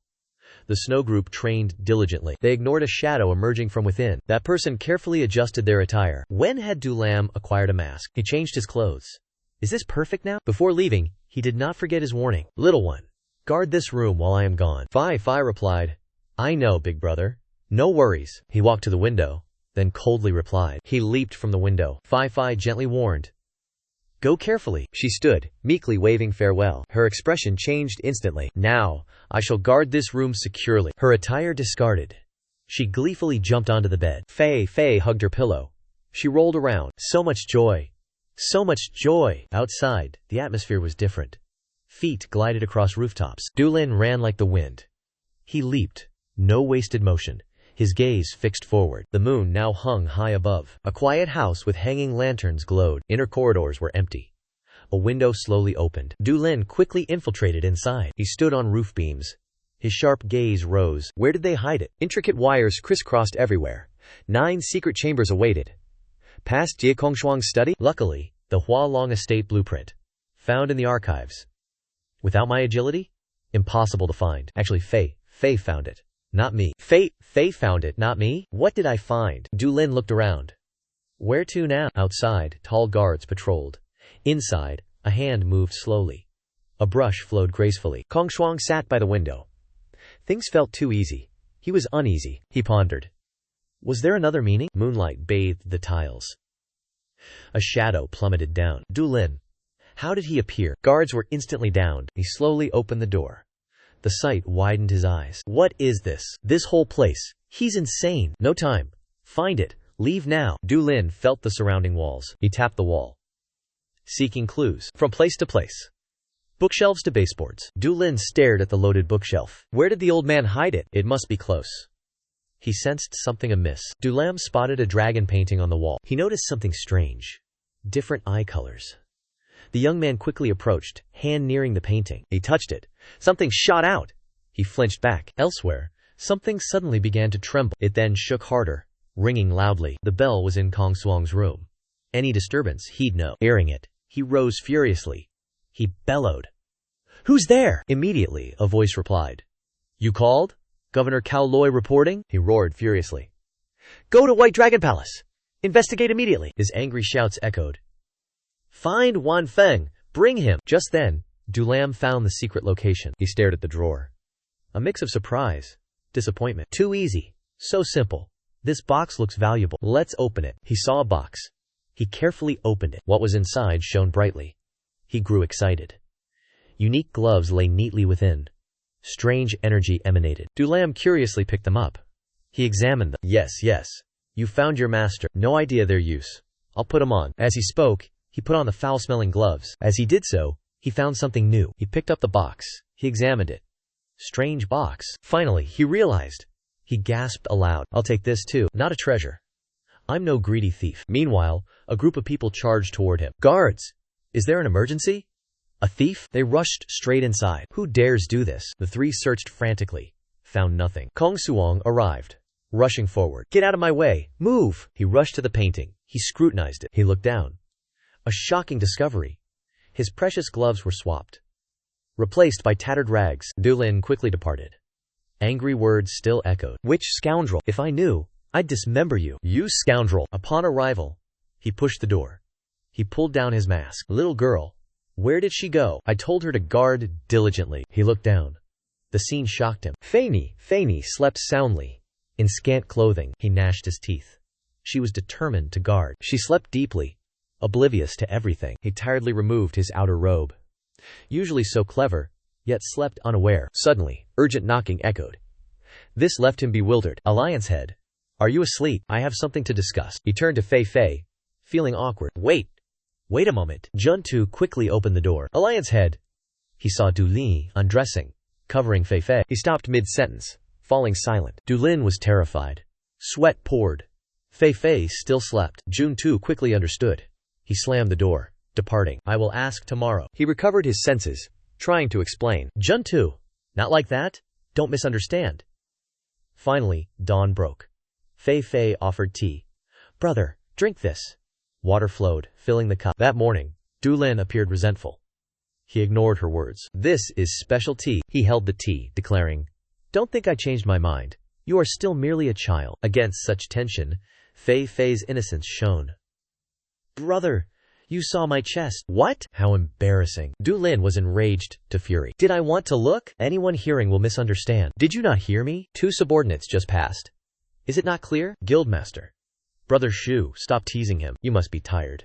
The snow group trained diligently. They ignored a shadow emerging from within. That person carefully adjusted their attire. When had Du Lam acquired a mask? He changed his clothes. Is this perfect now? Before leaving, he did not forget his warning. Little one, guard this room while I am gone. Fi replied. I know, big brother. No worries. He walked to the window, then coldly replied. He leaped from the window. Fi gently warned. Go carefully. She stood, meekly waving farewell. Her expression changed instantly. Now, I shall guard this room securely. Her attire discarded. She gleefully jumped onto the bed. Fei hugged her pillow. She rolled around. So much joy. So much joy. Outside, the atmosphere was different. Feet glided across rooftops. Du Lin ran like the wind. He leaped. No wasted motion. His gaze fixed forward. The moon now hung high above. A quiet house with hanging lanterns glowed. Inner corridors were empty. A window slowly opened. Du Lin quickly infiltrated inside. He stood on roof beams. His sharp gaze rose. Where did they hide it? Intricate wires crisscrossed everywhere. 9 secret chambers awaited. Past Jie Kongshuang's study? Luckily, the Hua Long estate blueprint. Found in the archives. Without my agility? Impossible to find. Actually, Fei found it. Not me. Fei found it, not me? What did I find? Du Lin looked around. Where to now? Outside, tall guards patrolled. Inside, a hand moved slowly. A brush flowed gracefully. Kongshuang sat by the window. Things felt too easy. He was uneasy. He pondered. Was there another meaning? Moonlight bathed the tiles. A shadow plummeted down. Du Lin. How did he appear? Guards were instantly downed. He slowly opened the door. The sight widened his eyes. What is this? This whole place. He's insane. No time. Find it. Leave now. Du Lin felt the surrounding walls. He tapped the wall. Seeking clues. From place to place. Bookshelves to baseboards. Du Lin stared at the loaded bookshelf. Where did the old man hide it? It must be close. He sensed something amiss. Du Lam spotted a dragon painting on the wall. He noticed something strange. Different eye colors. The young man quickly approached, hand nearing the painting. He touched it. Something shot out. He flinched back. Elsewhere, something suddenly began to tremble. It then shook harder, ringing loudly. The bell was in Kongshuang's room. Any disturbance, he'd know. Hearing it, he rose furiously. He bellowed. Who's there? Immediately, a voice replied. You called? Governor Cao Loi reporting? He roared furiously. Go to White Dragon Palace. Investigate immediately. His angry shouts echoed. Find Wan Feng. Bring him. Just then, Du Lam found the secret location. He stared at the drawer. A mix of surprise, disappointment. Too easy. So simple. This box looks valuable. Let's open it. He saw a box. He carefully opened it. What was inside shone brightly. He grew excited. Unique gloves lay neatly within. Strange energy emanated. Dulam curiously picked them up. He examined them. Yes, yes. You found your master. No idea their use. I'll put them on. As he spoke, he put on the foul-smelling gloves. As he did so, he found something new. He picked up the box. He examined it. Strange box. Finally, he realized. He gasped aloud. I'll take this too. Not a treasure. I'm no greedy thief. Meanwhile, a group of people charged toward him. Guards! Is there an emergency? A thief? They rushed straight inside. Who dares do this? The three searched frantically. Found nothing. Kong Suong arrived. Rushing forward. Get out of my way! Move! He rushed to the painting. He scrutinized it. He looked down. A shocking discovery. His precious gloves were swapped. Replaced by tattered rags. Dulin quickly departed. Angry words still echoed. Which scoundrel? If I knew, I'd dismember you. You scoundrel! Upon arrival, he pushed the door. He pulled down his mask. Little girl. Where did she go? I told her to guard diligently. He looked down. The scene shocked him. Fanny slept soundly. In scant clothing, he gnashed his teeth. She was determined to guard. She slept deeply, oblivious to everything. He tiredly removed his outer robe. Usually so clever, yet slept unaware. Suddenly, urgent knocking echoed. This left him bewildered. Alliance head. Are you asleep? I have something to discuss. He turned to Fei Fei, feeling awkward. Wait a moment. Juntu quickly opened the door. Alliance head. He saw Dulin undressing, covering Fei Fei. He stopped mid-sentence, falling silent. Dulin was terrified. Sweat poured. Fei Fei still slept. Juntu quickly understood. He slammed the door, departing. I will ask tomorrow. He recovered his senses, trying to explain. Juntu, not like that. Don't misunderstand. Finally, dawn broke. Fei Fei offered tea. Brother, drink this. Water flowed, filling the cup. That morning, Dulin appeared resentful. He ignored her words. This is special tea. He held the tea, declaring, Don't think I changed my mind. You are still merely a child. Against such tension, Fei Fei's innocence shone. Brother, you saw my chest. What? How embarrassing. Dulin was enraged to fury. Did I want to look? Anyone hearing will misunderstand. Did you not hear me? 2 subordinates just passed. Is it not clear? Guildmaster. Brother Shu, stop teasing him. You must be tired.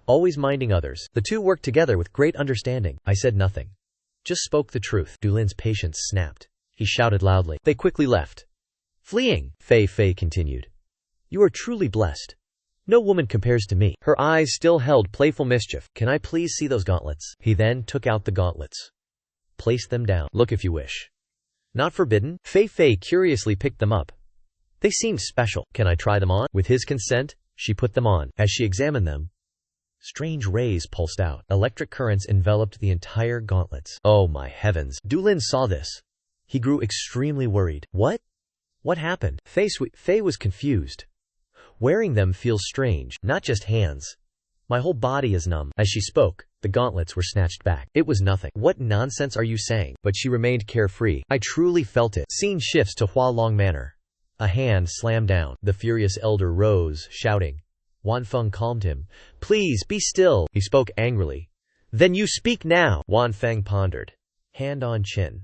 Always minding others. The two worked together with great understanding. I said nothing. Just spoke the truth. Dulin's patience snapped. He shouted loudly. They quickly left. Fleeing, Fei Fei continued. You are truly blessed. No woman compares to me. Her eyes still held playful mischief. Can I please see those gauntlets? He then took out the gauntlets. Placed them down. Look if you wish. Not forbidden? Fei Fei curiously picked them up. They seemed special. Can I try them on? With his consent, she put them on. As she examined them, strange rays pulsed out. Electric currents enveloped the entire gauntlets. Oh my heavens. Dulin saw this. He grew extremely worried. What? What happened? Fei was confused. Wearing them feels strange. Not just hands. My whole body is numb. As she spoke, the gauntlets were snatched back. It was nothing. What nonsense are you saying? But she remained carefree. I truly felt it. Scene shifts to Hualong Manor. A hand slammed down. The furious elder rose, shouting. Wanfeng calmed him. Please, be still. He spoke angrily. Then you speak now. Wanfeng pondered. Hand on chin.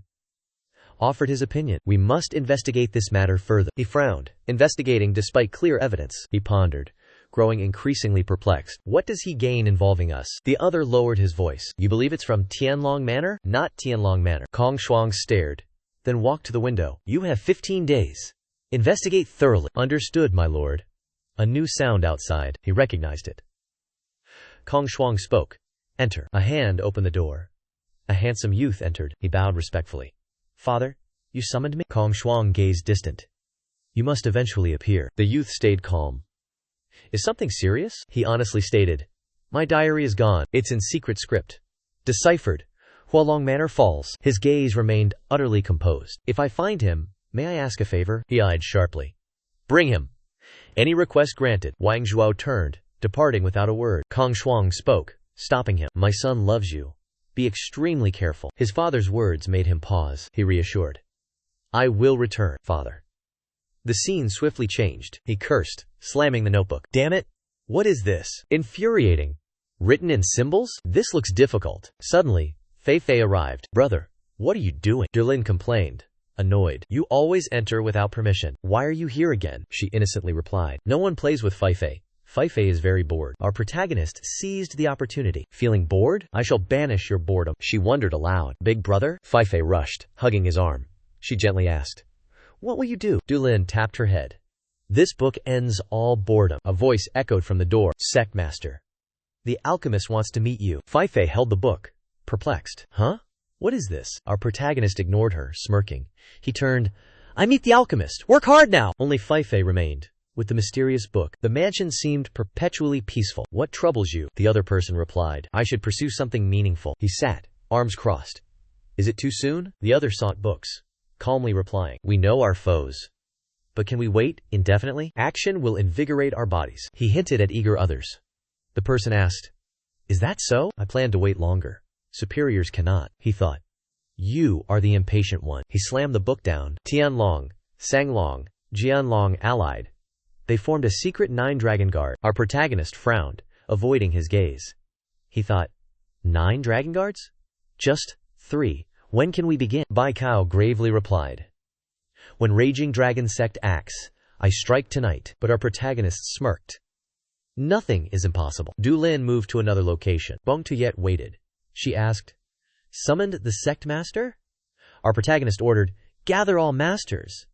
Offered his opinion. We must investigate this matter further. He frowned, investigating despite clear evidence. He pondered, growing increasingly perplexed. What does he gain involving us? The other lowered his voice. You believe it's from Tianlong Manor? Not Tianlong Manor. Kong Shuang stared, then walked to the window. You have 15 days. Investigate thoroughly. Understood, my lord. A new sound outside. He recognized it. Kong Shuang spoke. Enter. A hand opened the door. A handsome youth entered. He bowed respectfully. Father, you summoned me? Kong Shuang gazed distant. You must eventually appear. The youth stayed calm. Is something serious? He honestly stated. My diary is gone. It's in secret script. Deciphered. Hualong Manor falls. His gaze remained utterly composed. If I find him, may I ask a favor? He eyed sharply. Bring him. Any request granted. Wang Zhuo turned, departing without a word. Kong Shuang spoke, stopping him. My son loves you. Be extremely careful. His father's words made him pause. He reassured. I will return, father. The scene swiftly changed. He cursed, slamming the notebook. Damn it! What is this? Infuriating. Written in symbols? This looks difficult. Suddenly, Fei Fei arrived. Brother, what are you doing? Dulin complained. Annoyed. You always enter without permission. Why are you here again? She innocently replied. No one plays with Fei Fei. Feifei is very bored. Our protagonist seized the opportunity. Feeling bored? I shall banish your boredom. She wondered aloud. Big brother? Feifei rushed, hugging his arm. She gently asked, "What will you do?" Dulin tapped her head. "This book ends all boredom." A voice echoed from the door. "Sect master. The alchemist wants to meet you." Feifei held the book, perplexed. "Huh? What is this?" Our protagonist ignored her, smirking. He turned. "I meet the alchemist. Work hard now." Only Feifei remained. With the mysterious book, the mansion seemed perpetually peaceful. "What troubles you?" the other person replied. "I should pursue something meaningful." He sat, arms crossed. "Is it too soon?" The other sought books, calmly replying. "We know our foes. But can we wait indefinitely? Action will invigorate our bodies." He hinted at eager others. The person asked, "Is that so?" "I plan to wait longer. Superiors cannot," he thought. "You are the impatient one." He slammed the book down. Tianlong, Sanglong, Jianlong allied. They formed a secret 9-dragon guard. Our protagonist frowned, avoiding his gaze. He thought, 9 dragon guards? Just 3. When can we begin? Bai Kao gravely replied. When raging dragon sect acts, I strike tonight. But our protagonist smirked. Nothing is impossible. Dulin moved to another location. Bong Tuyet waited. She asked, "Summoned the sect master?" Our protagonist ordered, "Gather all masters."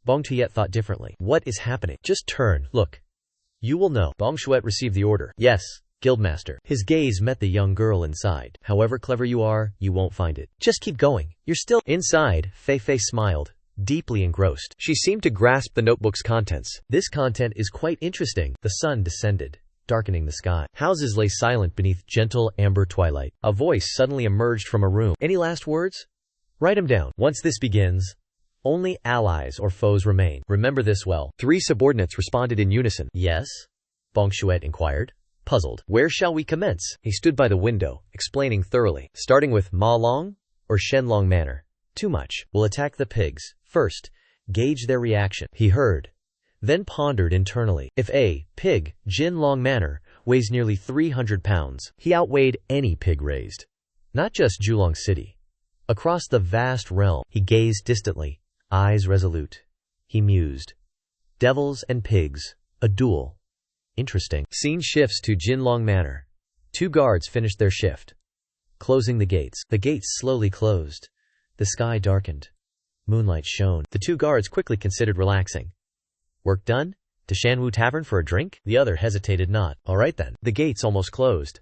Bong Tuyet thought differently. "What is happening? Just turn, look. You will know." Bong Shuet received the order. "Yes, guildmaster." His gaze met the young girl inside. "However clever you are, you won't find it. Just keep going. You're still—" Inside, Feifei smiled, deeply engrossed. She seemed to grasp the notebook's contents. "This content is quite interesting." The sun descended, darkening the sky. Houses lay silent beneath gentle amber twilight. A voice suddenly emerged from a room. "Any last words? Write them down. Once this begins, only allies or foes remain. Remember this well." 3 subordinates responded in unison. "Yes?" Bong Shuet inquired, puzzled. "Where shall we commence?" He stood by the window, explaining thoroughly. "Starting with Ma Long or Shenlong Manor?" "Too much. We'll attack the pigs. First, gauge their reaction." He heard, then pondered internally. If a pig, Jin Long Manor, weighs nearly 300 pounds, he outweighed any pig raised. Not just Julong City. Across the vast realm, he gazed distantly, eyes resolute. He mused. Devils and pigs, a duel. Interesting. Scene shifts to Jinlong Manor. 2 guards finished their shift, closing the gates. The gates slowly closed. The sky darkened. Moonlight shone. The 2 guards quickly considered relaxing. "Work done? To Shanwu Tavern for a drink?" The other hesitated not. "All right then." The gates almost closed.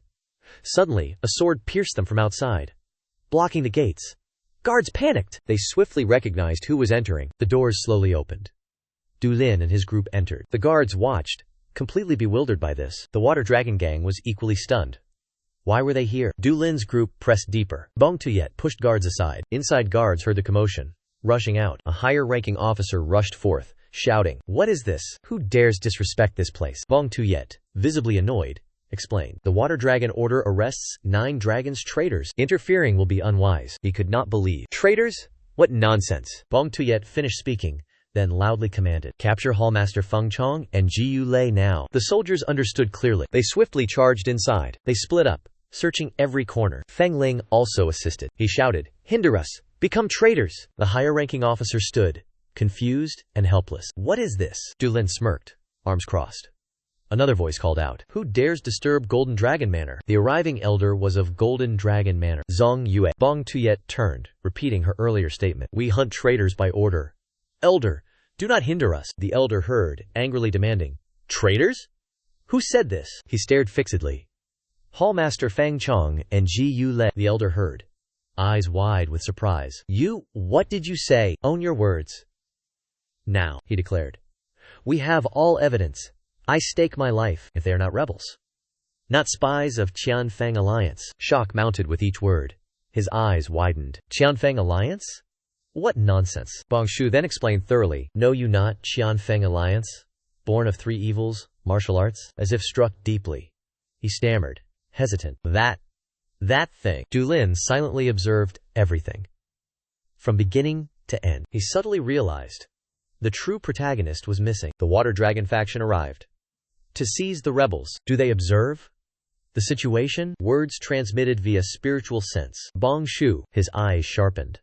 Suddenly, a sword pierced them from outside, blocking the gates. Guards panicked. They swiftly recognized who was entering. The doors slowly opened. Dulin and his group entered. The guards watched, completely bewildered by this. The Water Dragon gang was equally stunned. Why were they here? Dulin's group pressed deeper. Bong Tuyet pushed guards aside. Inside, guards heard the commotion. Rushing out, a higher-ranking officer rushed forth, shouting, "What is this? Who dares disrespect this place?" Bong Tuyet, visibly annoyed, explained. "The Water Dragon Order arrests 9 dragons traitors. Interfering will be unwise." He could not believe. Traitors? What nonsense. Bong Tuyet finished speaking, then loudly commanded, "Capture Hallmaster Feng Chong and Jiu Lei now." The soldiers understood clearly. They swiftly charged inside. They split up, searching every corner. Feng Ling also assisted. He shouted, "Hinder us! Become traitors!" The higher-ranking officer stood, confused and helpless. "What is this?" Dulin smirked, arms crossed. Another voice called out, "Who dares disturb Golden Dragon Manor?" The arriving elder was of Golden Dragon Manor. Zhong Yue. Bong Tuyet turned, repeating her earlier statement. "We hunt traitors by order. Elder, do not hinder us." The elder heard, angrily demanding, "Traitors? Who said this?" He stared fixedly. "Hallmaster Fang Chong and Ji Yu Lei." The elder heard, eyes wide with surprise. What did you say? Own your words. Now, he declared. "We have all evidence. I stake my life if they are not rebels. Not spies of Qianfeng Alliance." Shock mounted with each word. His eyes widened. "Qianfeng Alliance? What nonsense." Bong Shu then explained thoroughly. "Know you not Qianfeng Alliance? Born of 3 evils, martial arts?" As if struck deeply, he stammered, hesitant. That thing." Dulin silently observed everything, from beginning to end. He subtly realized the true protagonist was missing. The Water Dragon faction arrived to seize the rebels. Do they observe the situation? Words transmitted via spiritual sense. Bong Shu, his eyes sharpened.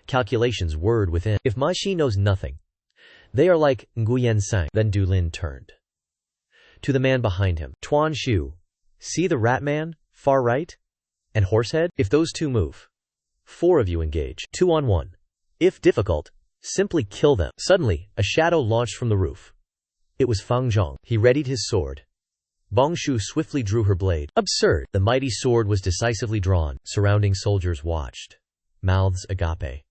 Calculations word within. If Ma Shi knows nothing, they are like Nguyen Sang. Then Dulin turned To the man behind him. Tuan Shu. See the rat man, far right? And Horsehead? If those two move. 4 of you engage. 2 on 1. If difficult, simply kill them. Suddenly, a shadow launched from the roof. It was Fang Zhang. He readied his sword. Bong Shu swiftly drew her blade. Absurd! The mighty sword was decisively drawn. Surrounding soldiers watched. Mouths agape.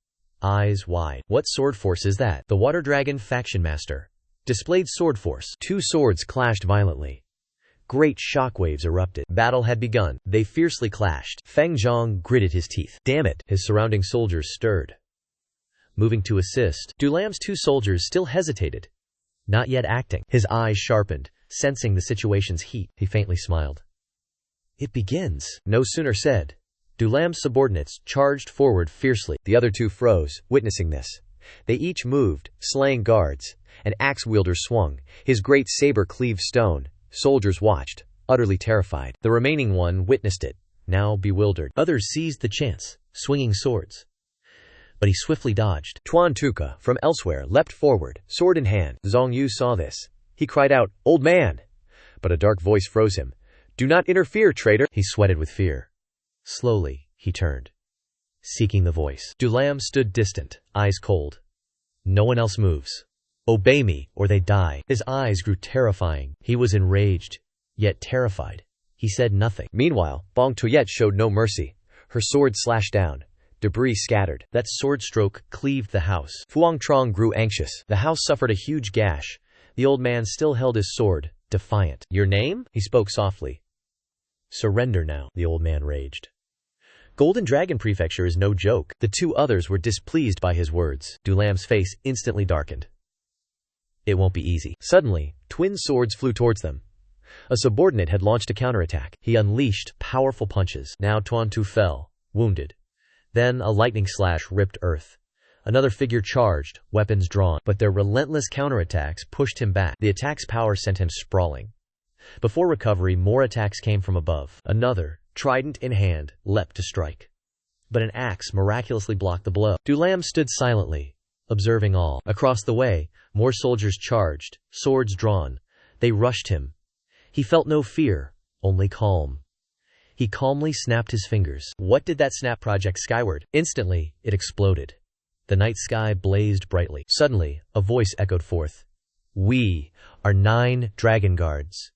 Eyes wide. What sword force is that? The Water Dragon faction master. Displayed sword force. 2 swords clashed violently. Great shockwaves erupted. Battle had begun. They fiercely clashed. Feng Zhang gritted his teeth. Damn it! His surrounding soldiers stirred. Moving to assist, Dulam's 2 soldiers still hesitated. Not yet acting. His eyes sharpened, sensing the situation's heat. He faintly smiled. It begins. No sooner said. Dulam's subordinates charged forward fiercely. The other 2 froze, witnessing this. They each moved, slaying guards. An axe wielder swung. His great saber cleaved stone. Soldiers watched, utterly terrified. The remaining one witnessed it, now bewildered. Others seized the chance, swinging swords. But he swiftly dodged. Tuan Tuka, from elsewhere, leapt forward, sword in hand. Zhong Yu saw this. He cried out, "Old man!" But a dark voice froze him. "Do not interfere, traitor!" He sweated with fear. Slowly, he turned, seeking the voice. Dulam stood distant, eyes cold. No one else moves. Obey me, or they die. His eyes grew terrifying. He was enraged, yet terrified. He said nothing. Meanwhile, Bong Tuyet showed no mercy. Her sword slashed down. Debris scattered. That sword stroke cleaved the house. Fuang Trong grew anxious. The house suffered a huge gash. The old man still held his sword, defiant. "Your name?" He spoke softly. "Surrender now," the old man raged. Golden Dragon Prefecture is no joke. The 2 others were displeased by his words. Dulam's face instantly darkened. It won't be easy. Suddenly, twin swords flew towards them. A subordinate had launched a counterattack. He unleashed powerful punches. Now Tuan Tu fell, wounded. Then a lightning slash ripped earth. Another figure charged, weapons drawn. But their relentless counterattacks pushed him back. The attack's power sent him sprawling. Before recovery, more attacks came from above. Another, trident in hand, leapt to strike. But an axe miraculously blocked the blow. Dulam stood silently, observing all. Across the way, more soldiers charged, swords drawn. They rushed him. He felt no fear, only calm. He calmly snapped his fingers. What did that snap project skyward? Instantly, it exploded. The night sky blazed brightly. Suddenly, a voice echoed forth. "We are 9 dragon guards."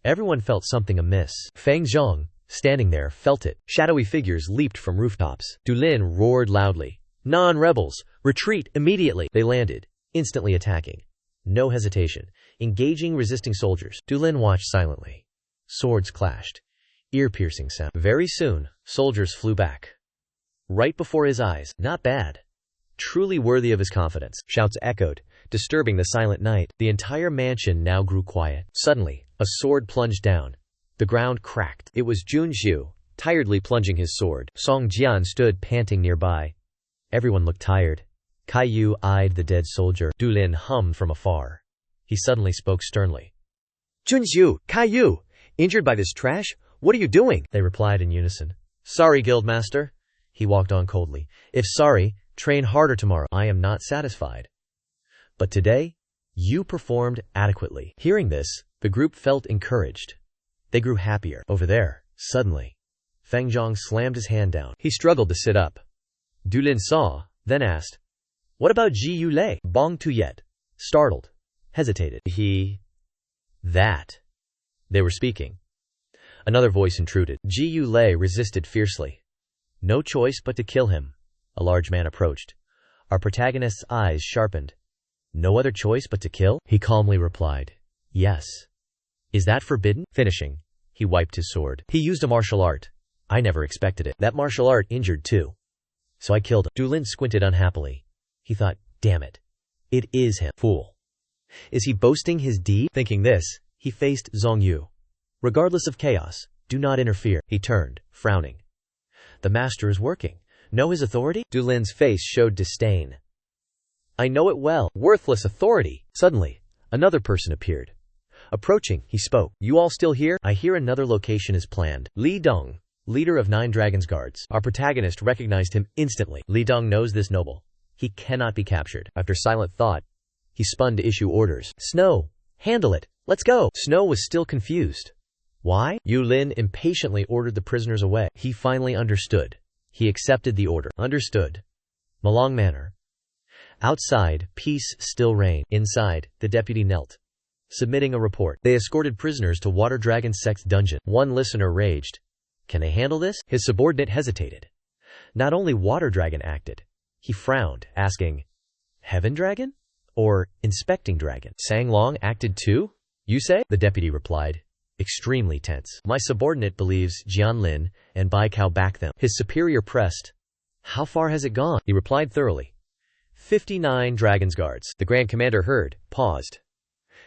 Everyone felt something amiss. Feng Zhang, standing there, felt it. Shadowy figures leaped from rooftops. Dulin roared loudly. "Non-rebels, retreat immediately!" They landed, instantly attacking. No hesitation, engaging resisting soldiers. Dulin watched silently. Swords clashed. Ear-piercing sound. Very soon, soldiers flew back. Right before his eyes. Not bad. Truly worthy of his confidence. Shouts echoed, disturbing the silent night. The entire mansion now grew quiet. Suddenly, a sword plunged down. The ground cracked. It was Jun Zhu, tiredly plunging his sword. Song Jian stood panting nearby. Everyone looked tired. Kai Yu eyed the dead soldier. Dulin hummed from afar. He suddenly spoke sternly. "Junzhu, Kai Yu, injured by this trash? What are you doing?" They replied in unison. "Sorry, Guildmaster." He walked on coldly. "If sorry, train harder tomorrow." "I am not satisfied. But today, you performed adequately." Hearing this, the group felt encouraged. They grew happier. Over there, suddenly, Feng Zhang slammed his hand down. He struggled to sit up. Dulin saw, then asked, "What about Ji Yu Lei?" Bong Tuyet, startled, hesitated. That. They were speaking. Another voice intruded. Ji Yu Lei resisted fiercely. No choice but to kill him. A large man approached. Our protagonist's eyes sharpened. "No other choice but to kill?" He calmly replied. "Yes." "Is that forbidden?" Finishing, he wiped his sword. "He used a martial art. I never expected it. That martial art injured too. So I killed him." Dulin squinted unhappily. He thought, damn it. It is him. Fool. Is he boasting his deed? Thinking this, he faced Zhong Yu. Regardless of chaos, do not interfere. He turned, frowning. The master is working. Know his authority? Dulin's face showed disdain. I know it well. Worthless authority. Suddenly, another person appeared. Approaching, he spoke. You all still here? I hear another location is planned. Li Dong, leader of 9 Dragons Guards. Our protagonist recognized him instantly. Li Dong knows this noble. He cannot be captured. After silent thought, he spun to issue orders. Snow, handle it. Let's go. Snow was still confused. Why? Yu Lin impatiently ordered the prisoners away. He finally understood. He accepted the order. Understood. Malong Manor. Outside, peace still reigned. Inside, the deputy knelt, submitting a report. They escorted prisoners to Water Dragon's sect's dungeon. One listener raged. Can they handle this? His subordinate hesitated. Not only Water Dragon acted. He frowned, asking, Heaven Dragon? Or Inspecting Dragon? Sang Long acted too? You say? The deputy replied, extremely tense. My subordinate believes Jian Lin and Bai Cao back them. His superior pressed. How far has it gone? He replied thoroughly. 59 Dragon's Guards. The Grand Commander heard, paused,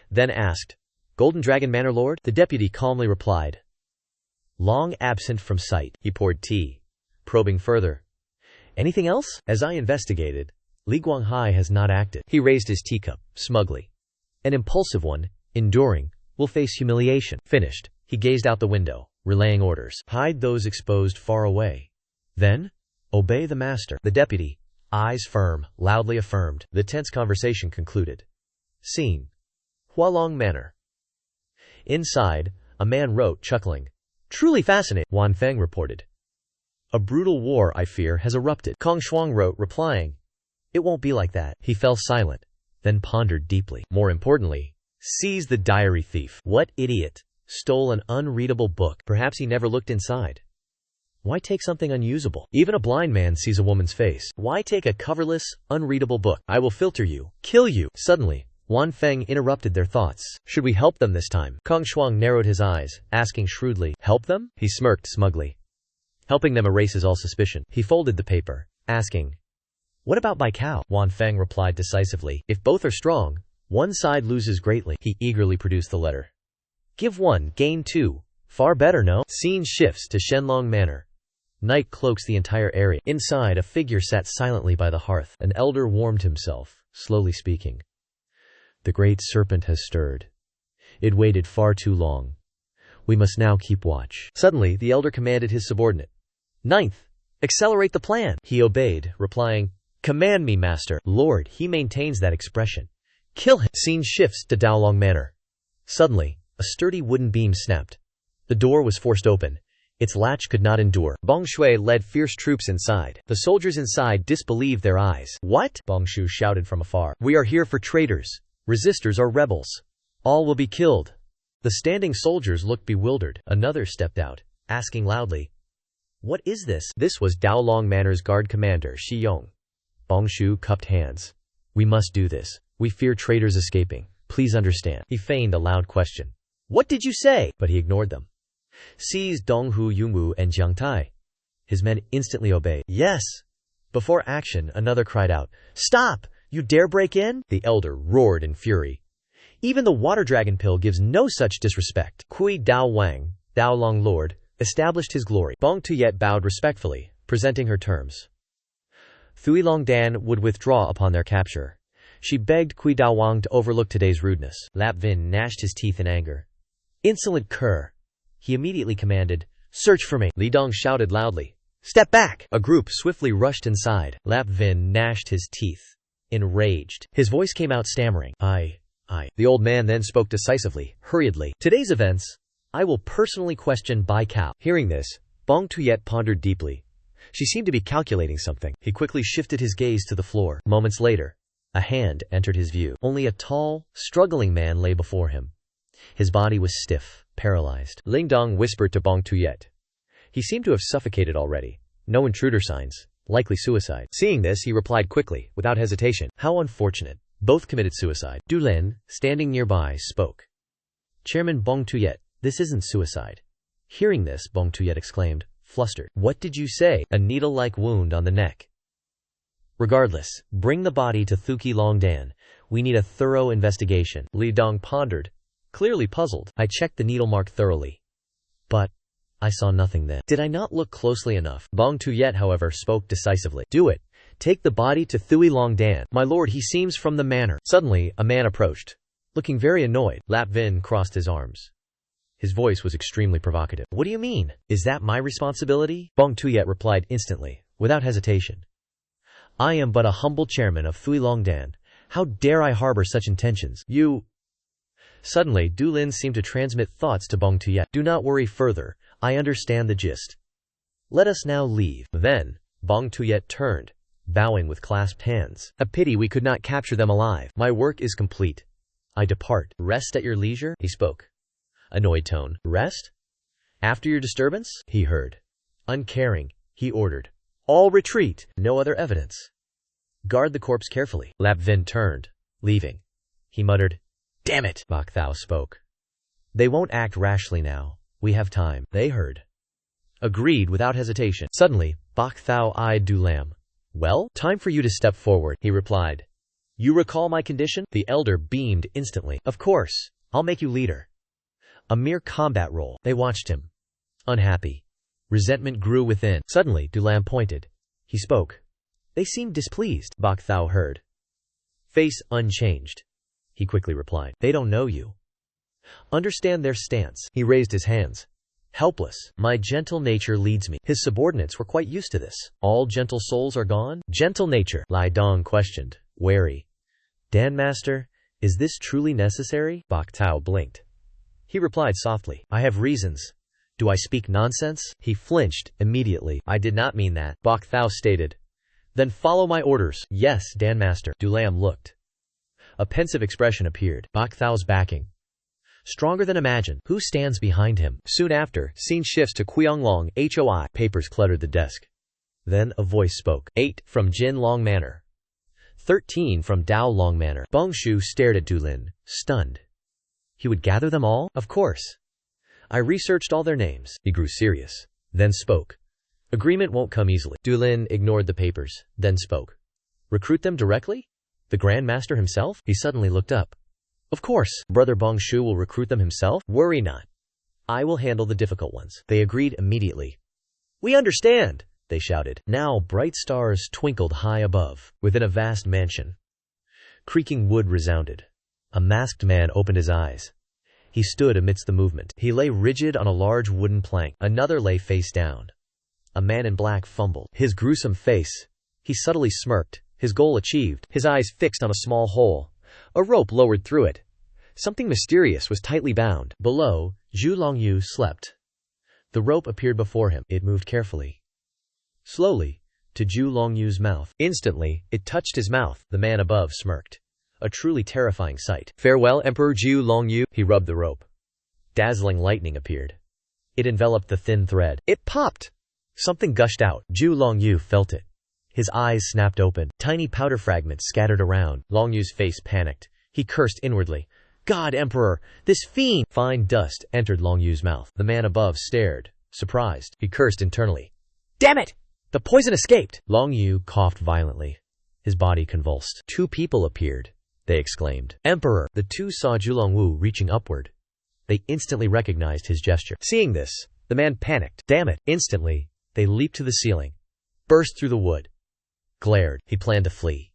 then asked, Golden Dragon Manor Lord? The deputy calmly replied, long absent from sight. He poured tea, probing further. Anything else? As I investigated, Li Guanghai has not acted. He raised his teacup, smugly. An impulsive one, enduring, will face humiliation. Finished, he gazed out the window, relaying orders. Hide those exposed far away. Then, obey the master. The deputy, eyes firm, loudly affirmed. The tense conversation concluded. Scene. Hualong Manor. Inside, a man wrote, chuckling. Truly fascinating, Wan Feng reported. A brutal war, I fear, has erupted. Kong Shuang wrote, replying. It won't be like that. He fell silent, then pondered deeply. More importantly, seize the diary thief. What idiot stole an unreadable book? Perhaps he never looked inside. Why take something unusable? Even a blind man sees a woman's face. Why take a coverless, unreadable book? I will filter you, kill you. Suddenly, Wan Feng interrupted their thoughts. Should we help them this time? Kong Shuang narrowed his eyes, asking shrewdly, help them? He smirked smugly. Helping them erases all suspicion. He folded the paper, asking, what about Bai Cao? Wan Feng replied decisively. If both are strong, one side loses greatly. He eagerly produced the letter. Give one, gain two. Far better, no? Scene shifts to Shenlong Manor. Night cloaks the entire area. Inside, a figure sat silently by the hearth. An elder warmed himself, slowly speaking. The great serpent has stirred. It waited far too long. We must now keep watch. Suddenly, the elder commanded his subordinate. Ninth, accelerate the plan. He obeyed, replying, command me, master. Lord, he maintains that expression. Kill him. Scene shifts to Daolong Manor. Suddenly, a sturdy wooden beam snapped. The door was forced open. Its latch could not endure. Bong Shui led fierce troops inside. The soldiers inside disbelieved their eyes. What? Bong Shu shouted from afar. We are here for traitors, resistors or rebels. All will be killed. The standing soldiers looked bewildered. Another stepped out, asking loudly, what is this? This was Daolong Manor's guard commander, Shi Yong. Bong Shu cupped hands. We must do this. We fear traitors escaping. Please understand. He feigned a loud question. What did you say? But he ignored them. Seize Donghu Yungwu and Jiang Tai. His men instantly obeyed. Yes. Before action, another cried out, stop! You dare break in? The elder roared in fury. Even the water dragon pill gives no such disrespect. Kui Dao Wang, Daolong Lord, established his glory. Bong Tuyet bowed respectfully, presenting her terms. Thui Long Dan would withdraw upon their capture. She begged Kui Dao Wang to overlook today's rudeness. Lap Vin gnashed his teeth in anger. Insolent cur! He immediately commanded, search for me. Li Dong shouted loudly, step back! A group swiftly rushed inside. Lap Vin gnashed his teeth, enraged. His voice came out stammering. I. The old man then spoke decisively, hurriedly. Today's events, I will personally question Bai Cao. Hearing this, Bong Tuyet pondered deeply. She seemed to be calculating something. He quickly shifted his gaze to the floor. Moments later, a hand entered his view. Only a tall, struggling man lay before him. His body was stiff, paralyzed. Ling Dong whispered to Bong Tuyet. He seemed to have suffocated already. No intruder signs. Likely suicide. Seeing this, he replied quickly, without hesitation. How unfortunate. Both committed suicide. Du Lin, standing nearby, spoke. Chairman Bong Tuyet, this isn't suicide. Hearing this, Bong Tuyet exclaimed, flustered. What did you say? A needle-like wound on the neck. Regardless, bring the body to Thuki Long Dan. We need a thorough investigation. Li Dong pondered, clearly puzzled. I checked the needle mark thoroughly. But I saw nothing then. Did I not look closely enough? Bong Tuyet, however, spoke decisively. Do it. Take the body to Thui Long Dan. My lord, he seems from the manor. Suddenly, a man approached, looking very annoyed. Lap Vin crossed his arms. His voice was extremely provocative. What do you mean? Is that my responsibility? Bong Tuyet replied instantly, without hesitation. I am but a humble chairman of Thui Long Dan. How dare I harbor such intentions? You... Suddenly, Du Lin seemed to transmit thoughts to Bong Tuyet. Do not worry further, I understand the gist. Let us now leave. Then, Bong Tuyet turned, bowing with clasped hands. A pity we could not capture them alive. My work is complete. I depart. Rest at your leisure, he spoke. Annoyed tone. Rest? After your disturbance? He heard. Uncaring, he ordered. All retreat. No other evidence. Guard the corpse carefully. Lap Vin turned, leaving. He muttered, Damn it! Bok Thao spoke. They won't act rashly now. We have time. They heard. Agreed without hesitation. Suddenly, Bok Thao eyed Du Lam. Well, time for you to step forward, he replied. You recall my condition? The elder beamed instantly. Of course. I'll make you leader. A mere combat role. They watched him. Unhappy. Resentment grew within. Suddenly, Du Lam pointed. He spoke. They seemed displeased. Bok Thao heard. Face unchanged. He quickly replied. They don't know you. Understand their stance. He raised his hands. Helpless. My gentle nature leads me. His subordinates were quite used to this. All gentle souls are gone? Gentle nature, Lai Dong questioned, wary. Dan Master, is this truly necessary? Bok Thao blinked. He replied softly. I have reasons. Do I speak nonsense? He flinched immediately. I did not mean that, Bok Thao stated. Then follow my orders. Yes, Dan Master. Du Lam looked. A pensive expression appeared. Bok Thao's backing. Stronger than imagined. Who stands behind him? Soon after, scene shifts to Qianglong, HOI. Papers cluttered the desk. Then a voice spoke. 8 from Jin Long Manor. 13 from Dao Long Manor. Bong Shu stared at Du Lin, stunned. He would gather them all? Of course. I researched all their names. He grew serious. Then spoke. Agreement won't come easily. Du Lin ignored the papers, then spoke. Recruit them directly? The Grand Master himself? He suddenly looked up. Of course, Brother Bong Shu will recruit them himself. Worry not. I will handle the difficult ones. They agreed immediately. We understand, they shouted. Now bright stars twinkled high above, within a vast mansion. Creaking wood resounded. A masked man opened his eyes. He stood amidst the movement. He lay rigid on a large wooden plank. Another lay face down. A man in black fumbled. His gruesome face. He subtly smirked, his goal achieved, his eyes fixed on a small hole. A rope lowered through it. Something mysterious was tightly bound. Below, Zhu Longyu slept. The rope appeared before him. It moved carefully. Slowly, to Zhu Longyu's mouth. Instantly, it touched his mouth. The man above smirked. A truly terrifying sight. Farewell, Emperor Zhu Longyu. He rubbed the rope. Dazzling lightning appeared. It enveloped the thin thread. It popped. Something gushed out. Zhu Longyu felt it. His eyes snapped open. Tiny powder fragments scattered around. Longyu's face panicked. He cursed inwardly. God, Emperor, this fiend! Fine dust entered Longyu's mouth. The man above stared, surprised. He cursed internally. Damn it! The poison escaped! Longyu coughed violently. His body convulsed. 2 people appeared, they exclaimed. Emperor! The 2 saw Zhu Longwu reaching upward. They instantly recognized his gesture. Seeing this, the man panicked. Damn it! Instantly, they leaped to the ceiling, burst through the wood. Glared. He planned to flee.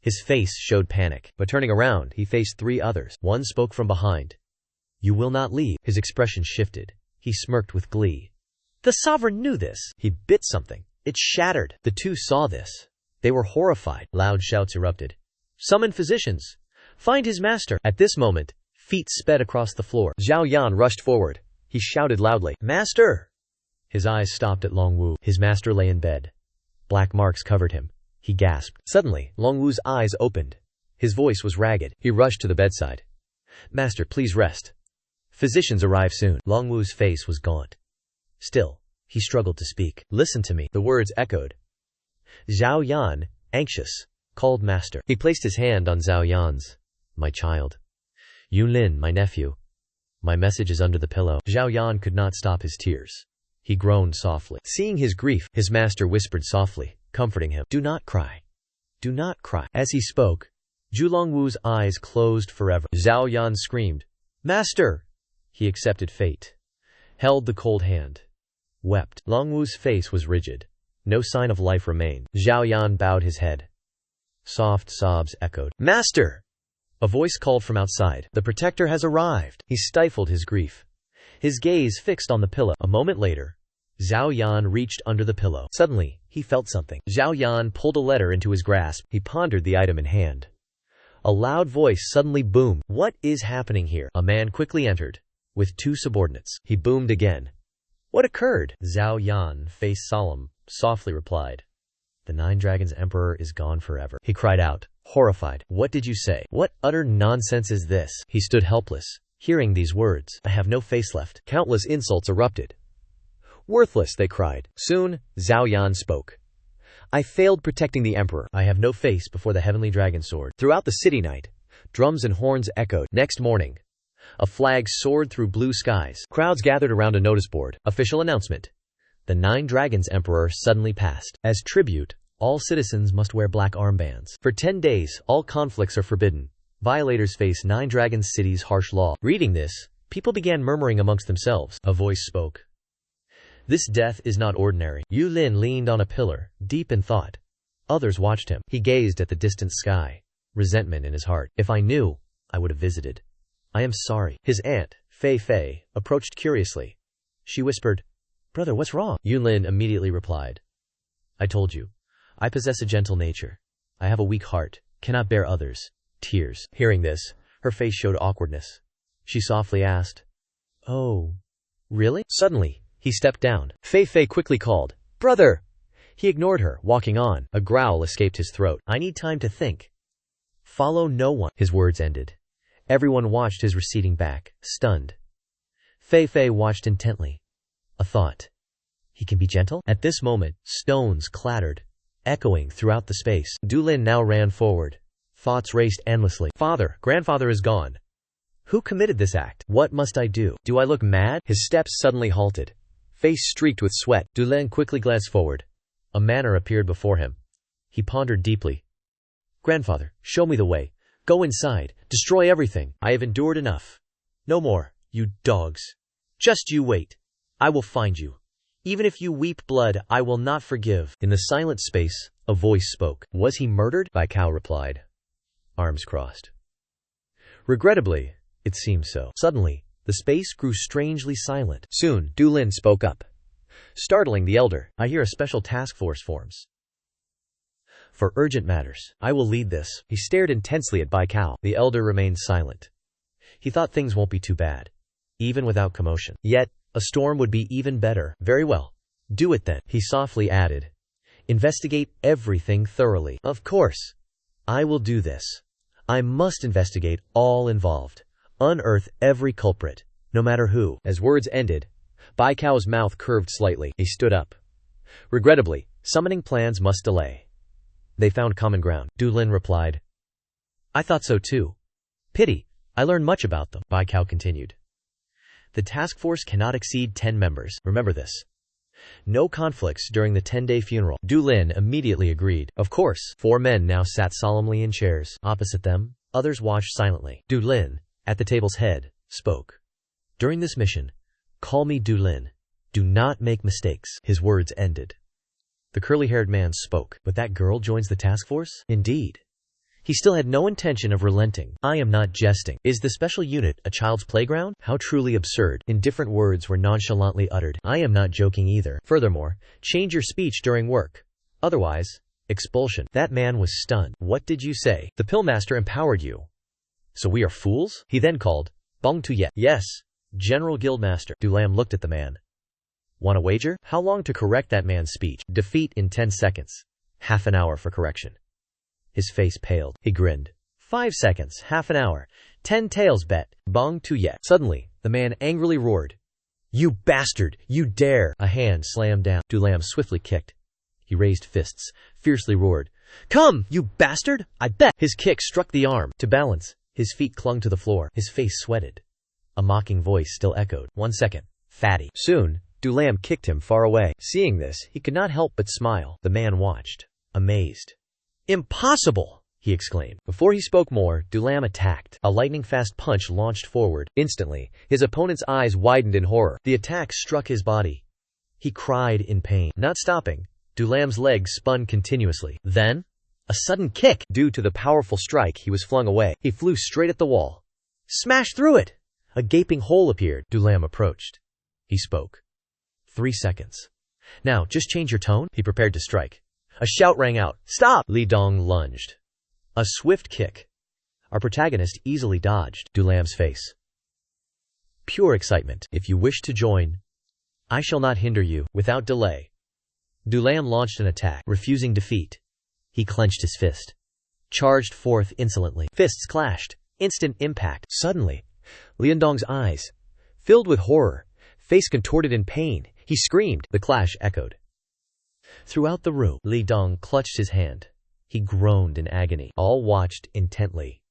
His face showed panic, but turning around, he faced 3 others. One spoke from behind. You will not leave. His expression shifted. He smirked with glee. The sovereign knew this. He bit something. It shattered. The 2 saw this. They were horrified. Loud shouts erupted. Summon physicians. Find his master. At this moment, feet sped across the floor. Zhao Yan rushed forward. He shouted loudly. Master! His eyes stopped at Long Wu. His master lay in bed. Black marks covered him. He gasped. Suddenly, Long Wu's eyes opened. His voice was ragged. He rushed to the bedside. Master, please rest. Physicians arrive soon. Long Wu's face was gaunt. Still, he struggled to speak. Listen to me. The words echoed. Zhao Yan, anxious, called master. He placed his hand on Zhao Yan's. My child. Yunlin, my nephew. My message is under the pillow. Zhao Yan could not stop his tears. He groaned softly. Seeing his grief, his master whispered softly, comforting him. Do not cry. Do not cry. As he spoke, Zhu Longwu's eyes closed forever. Zhao Yan screamed. Master! He accepted fate. Held the cold hand. Wept. Longwu's face was rigid. No sign of life remained. Zhao Yan bowed his head. Soft sobs echoed. Master! A voice called from outside. The protector has arrived. He stifled his grief. His gaze fixed on the pillow. A moment later, Zhao Yan reached under the pillow. Suddenly, he felt something. Zhao Yan pulled a letter into his grasp. He pondered the item in hand. A loud voice suddenly boomed. "What is happening here?" A man quickly entered, with 2 subordinates. He boomed again. "What occurred?" Zhao Yan, face solemn, softly replied. "The 9 Dragons Emperor is gone forever." He cried out, horrified. "What did you say? What utter nonsense is this?" He stood helpless, hearing these words. "I have no face left." Countless insults erupted. "Worthless," they cried. Soon, Zhao Yan spoke. "I failed protecting the emperor. I have no face before the heavenly dragon sword." Throughout the city night, drums and horns echoed. Next morning, a flag soared through blue skies. Crowds gathered around a notice board. Official announcement. The 9 Dragons Emperor suddenly passed. As tribute, all citizens must wear black armbands. For 10 days, all conflicts are forbidden. Violators face 9 Dragons City's harsh law. Reading this, people began murmuring amongst themselves. A voice spoke. "This death is not ordinary." Yu Lin leaned on a pillar, deep in thought. Others watched him. He gazed at the distant sky, resentment in his heart. "If I knew, I would have visited. I am sorry." His aunt, Fei Fei, approached curiously. She whispered, "Brother, what's wrong?" Yu Lin immediately replied, "I told you, I possess a gentle nature. I have a weak heart, cannot bear others' tears." Hearing this, her face showed awkwardness. She softly asked, "Oh, really?" Suddenly, he stepped down. Fei Fei quickly called, "Brother!" He ignored her, walking on. A growl escaped his throat. "I need time to think. Follow no one." His words ended. Everyone watched his receding back, stunned. Fei Fei watched intently. A thought. He can be gentle? At this moment, stones clattered, echoing throughout the space. Du Lin now ran forward. Thoughts raced endlessly. "Father, grandfather is gone. Who committed this act? What must I do? Do I look mad?" His steps suddenly halted. Face streaked with sweat, Du Lin quickly glanced forward. A manor appeared before him. He pondered deeply. "Grandfather, show me the way. Go inside. Destroy everything. I have endured enough. No more, you dogs. Just you wait. I will find you. Even if you weep blood, I will not forgive." In the silent space, a voice spoke. "Was he murdered?" Bai Cao replied, arms crossed. "Regrettably, it seems so." Suddenly, the space grew strangely silent. Soon, Du Lin spoke up, startling the elder. "I hear a special task force forms for urgent matters. I will lead this." He stared intensely at Bai Cao. The elder remained silent. He thought things won't be too bad, even without commotion. Yet, a storm would be even better. "Very well. Do it then," he softly added. "Investigate everything thoroughly." "Of course. I will do this. I must investigate all involved. Unearth every culprit, no matter who." As words ended, Bai Cao's mouth curved slightly. He stood up. "Regrettably, summoning plans must delay." "They found common ground," Du Lin replied. "I thought so too. Pity, I learned much about them." Bai Cao continued. "The task force cannot exceed 10 members. Remember this. No conflicts during the 10-day funeral." Du Lin immediately agreed. Of course. 4 men now sat solemnly in chairs. Opposite them, others watched silently. Du Lin, at the table's head, spoke. "During this mission, call me Du Lin. Do not make mistakes." His words ended. The curly-haired man spoke. "But that girl joins the task force?" "Indeed." He still had no intention of relenting. "I am not jesting. Is the special unit a child's playground? How truly absurd." Indifferent words were nonchalantly uttered. "I am not joking either. Furthermore, change your speech during work. Otherwise, expulsion." That man was stunned. "What did you say?" "The Pillmaster empowered you. So we are fools?" He then called, "Bong Tuyet." "Yes, General Guildmaster." Du Lam looked at the man. "Want a wager? How long to correct that man's speech?" "Defeat in 10 seconds. Half an hour for correction." His face paled. He grinned. 5 seconds, half an hour, 10 taels bet. Bong Tuyet. Suddenly, the man angrily roared. "You bastard! You dare!" A hand slammed down. Du Lam swiftly kicked. He raised fists, fiercely roared. "Come, you bastard! I bet!" His kick struck the arm. To balance, his feet clung to the floor. His face sweated. A mocking voice still echoed. "1 second, fatty." Soon, Du Lam kicked him far away. Seeing this, he could not help but smile. The man watched, amazed. "Impossible!" he exclaimed. Before he spoke more, Du Lam attacked. A lightning-fast punch launched forward. Instantly, his opponent's eyes widened in horror. The attack struck his body. He cried in pain. Not stopping, Du Lam's legs spun continuously. Then, a sudden kick. Due to the powerful strike, he was flung away. He flew straight at the wall. Smash through it! A gaping hole appeared. Du Lam approached. He spoke. 3 seconds. "Now, just change your tone." He prepared to strike. A shout rang out. "Stop!" Li Dong lunged. A swift kick. Our protagonist easily dodged Dulam's face. Pure excitement. If you wish to join, I shall not hinder you. Without delay, Dulam launched an attack, refusing defeat. He clenched his fist, charged forth insolently. Fists clashed. Instant impact. Suddenly, Liandong's eyes filled with horror, face contorted in pain. He screamed. The clash echoed throughout the room. Li Dong clutched his hand. He groaned in agony. All watched intently.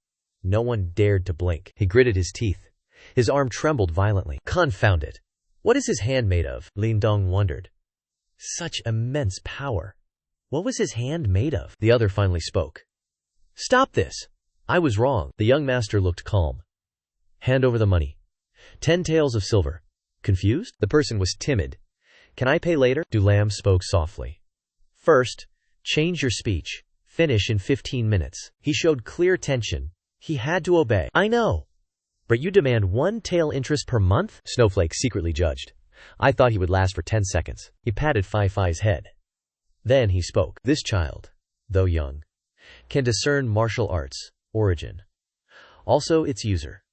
No one dared to blink. He gritted his teeth. His arm trembled violently. Confound it! What is his hand made of? Li Dong wondered. Such immense power. What was his hand made of? The other finally spoke. Stop this! I was wrong. The young master looked calm. Hand over the money. 10 taels of silver. Confused? The person was timid. Can I pay later? Dulam spoke softly. First, change your speech. Finish in 15 minutes. He showed clear tension. He had to obey. I know. But you demand 1 tael interest per month? Snowflake secretly judged. I thought he would last for 10 seconds. He patted Fai Fai's head. Then he spoke. This child, though young, can discern martial arts' origin. Also its user.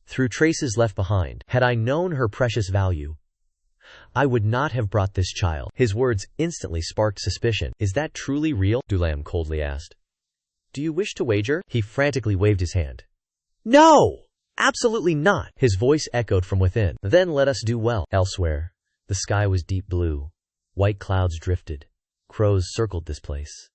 Through traces left behind, had I known her precious value, I would not have brought this child. His words instantly sparked suspicion. Is that truly real? Dulam coldly asked. Do you wish to wager? He frantically waved his hand. No! Absolutely not! His voice echoed from within. Then let us do well. Elsewhere, the sky was deep blue. White clouds drifted. Crows circled this place.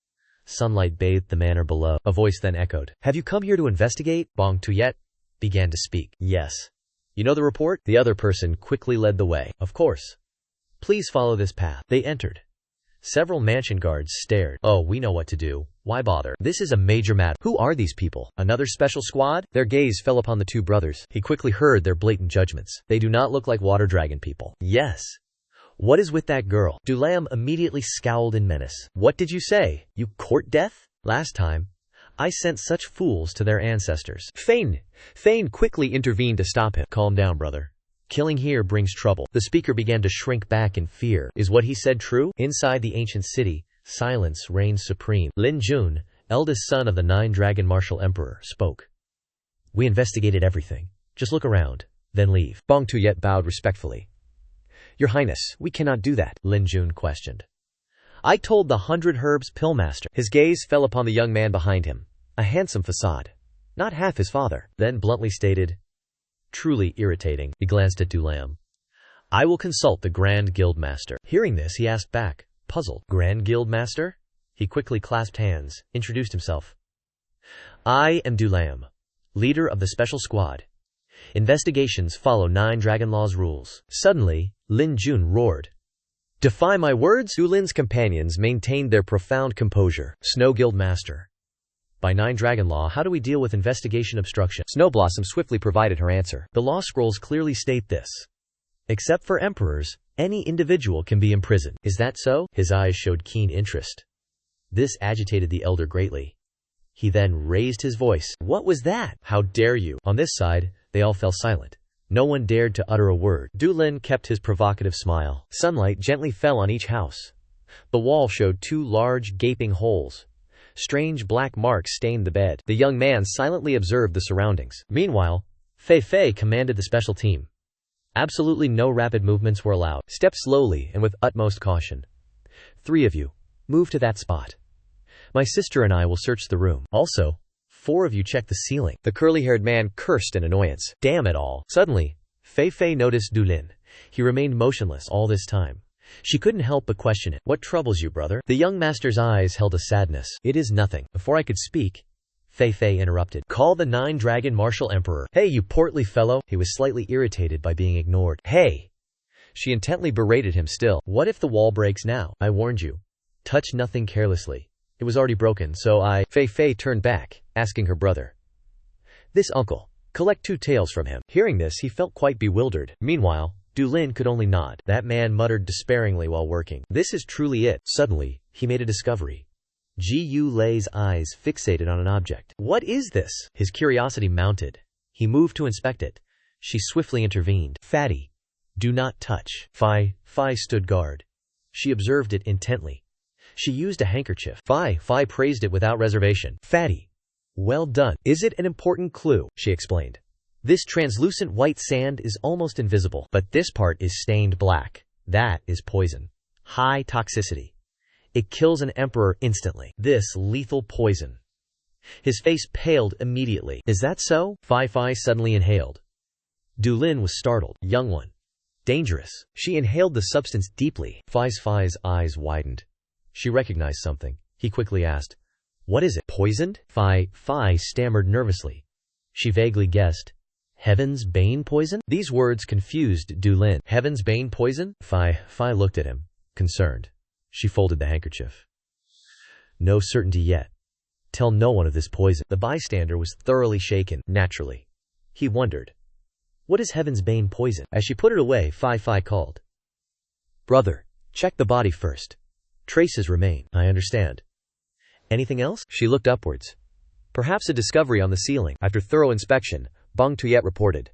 Sunlight bathed the manor below. A voice then echoed. Have you come here to investigate? Bong Tuyet began to speak. Yes. You know the report? The other person quickly led the way. Of course. Please follow this path. They entered. Several mansion guards stared. Oh, we know what to do. Why bother? This is a major matter. Who are these people? Another special squad? Their gaze fell upon the two brothers. He quickly heard their blatant judgments. They do not look like water dragon people. Yes. What is with that girl? Dulam immediately scowled in menace. What did you say? You court death? Last time, I sent such fools to their ancestors. Fane quickly intervened to stop him. Calm down, brother. Killing here brings trouble. The speaker began to shrink back in fear. Is what he said true? Inside the ancient city, silence reigns supreme. Lin Jun, eldest son of the 9-dragon martial emperor, spoke. We investigated everything. Just look around, then leave. Bong Tuyet bowed respectfully. Your Highness, we cannot do that, Lin Jun questioned. I told the 100 Herbs Pillmaster. His gaze fell upon the young man behind him. A handsome facade. Not half his father. Then bluntly stated. Truly irritating. He glanced at Dulam. I will consult the Grand Guild Master. Hearing this, he asked back, puzzled. Grand Guild Master? He quickly clasped hands, introduced himself. I am Dulam, leader of the special squad. Investigations follow 9 Dragon Law's rules. Suddenly, Lin Jun roared. Defy my words? Dulin's companions maintained their profound composure. Snow Guild Master. By 9 Dragon Law, how do we deal with investigation obstruction? Snowblossom swiftly provided her answer. The law scrolls clearly state this. Except for emperors, any individual can be imprisoned. Is that so? His eyes showed keen interest. This agitated the elder greatly. He then raised his voice. What was that? How dare you? On this side, they all fell silent. No one dared to utter a word. Dulin kept his provocative smile. Sunlight gently fell on each house. The wall showed 2 large, gaping holes. Strange black marks stained the bed. The young man silently observed the surroundings. Meanwhile, Fei Fei commanded the special team. Absolutely no rapid movements were allowed. Step slowly and with utmost caution. 3 of you, move to that spot. My sister and I will search the room. Also, 4 of you check the ceiling. The curly-haired man cursed in annoyance. Damn it all. Suddenly, Fei Fei noticed Dulin. He remained motionless all this time. She couldn't help but question it. What troubles you, brother? The young master's eyes held a sadness. It is nothing. Before I could speak, Fei Fei interrupted. Call the 9-dragon martial emperor. Hey, you portly fellow. He was slightly irritated by being ignored. Hey! She intently berated him still. What if the wall breaks now? I warned you. Touch nothing carelessly. It was already broken, so I... Fei Fei turned back, asking her brother. This uncle. Collect 2 taels from him. Hearing this, he felt quite bewildered. Meanwhile, Dulin could only nod. That man muttered despairingly while working. This is truly it. Suddenly, he made a discovery. Gu Lei's eyes fixated on an object. What is this? His curiosity mounted. He moved to inspect it. She swiftly intervened. Fatty. Do not touch. Fai stood guard. She observed it intently. She used a handkerchief. Fai praised it without reservation. Fatty. Well done. Is it an important clue? She explained. This translucent white sand is almost invisible, but this part is stained black. That is poison. High toxicity. It kills an emperor instantly. This lethal poison. His face paled immediately. Is that so? Fei suddenly inhaled. Dulin was startled. Young one. Dangerous. She inhaled the substance deeply. Fei's eyes widened. She recognized something. He quickly asked, "What is it? Poisoned?" Fei stammered nervously. She vaguely guessed, "Heaven's bane poison?" These words confused Dulin. Heaven's bane poison? Fei looked at him, concerned. She folded the handkerchief. No certainty yet. Tell no one of this poison. The bystander was thoroughly shaken, naturally. He wondered, what is Heaven's bane poison? As she put it away, Fei called. Brother, check the body first. Traces remain. I understand. Anything else? She looked upwards. Perhaps a discovery on the ceiling. After thorough inspection, Bang Tuyet reported.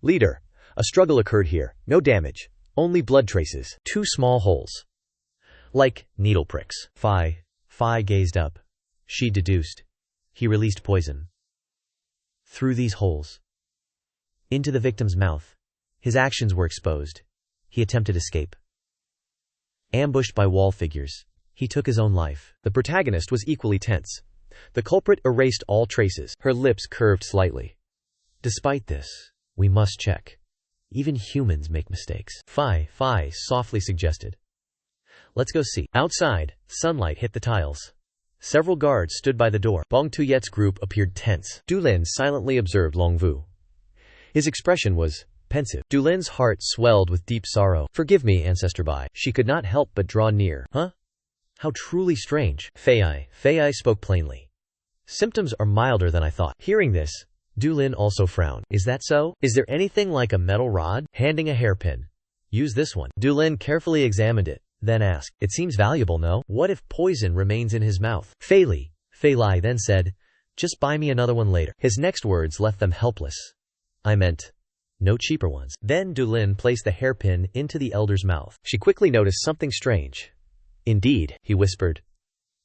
Leader, a struggle occurred here. No damage. Only blood traces. 2 small holes. Like needle pricks. Fei gazed up. She deduced. He released poison. Through these holes. Into the victim's mouth. His actions were exposed. He attempted escape. Ambushed by wall figures, he took his own life. The protagonist was equally tense. The culprit erased all traces. Her lips curved slightly. Despite this, we must check. Even humans make mistakes. Fei softly suggested. Let's go see. Outside, sunlight hit the tiles. Several guards stood by the door. Bang Tuyet's group appeared tense. Dulin silently observed Longvu. His expression was pensive. Dulin's heart swelled with deep sorrow. Forgive me, Ancestor Bai. She could not help but draw near. Huh? How truly strange. Fei spoke plainly. Symptoms are milder than I thought. Hearing this, Dulin also frowned. Is that so? Is there anything like a metal rod? Handing a hairpin. Use this one. Dulin carefully examined it, then asked. It seems valuable, no? What if poison remains in his mouth? Fei Lai then said, just buy me another one later. His next words left them helpless. I meant, no cheaper ones. Then Dulin placed the hairpin into the elder's mouth. She quickly noticed something strange. Indeed, he whispered.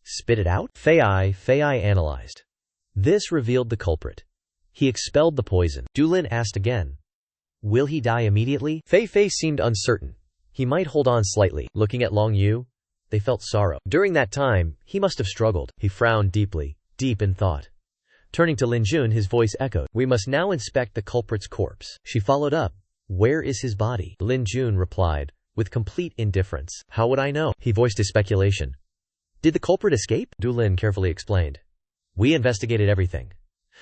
Spit it out? Fei analyzed. This revealed the culprit. He expelled the poison. Dulin asked again. Will he die immediately? Fei seemed uncertain. He might hold on slightly. Looking at Long Yu, they felt sorrow. During that time, he must have struggled. He frowned deeply, deep in thought. Turning to Lin Jun, his voice echoed. We must now inspect the culprit's corpse. She followed up. Where is his body? Lin Jun replied, with complete indifference. How would I know? He voiced his speculation. Did the culprit escape? Dulin carefully explained. We investigated everything.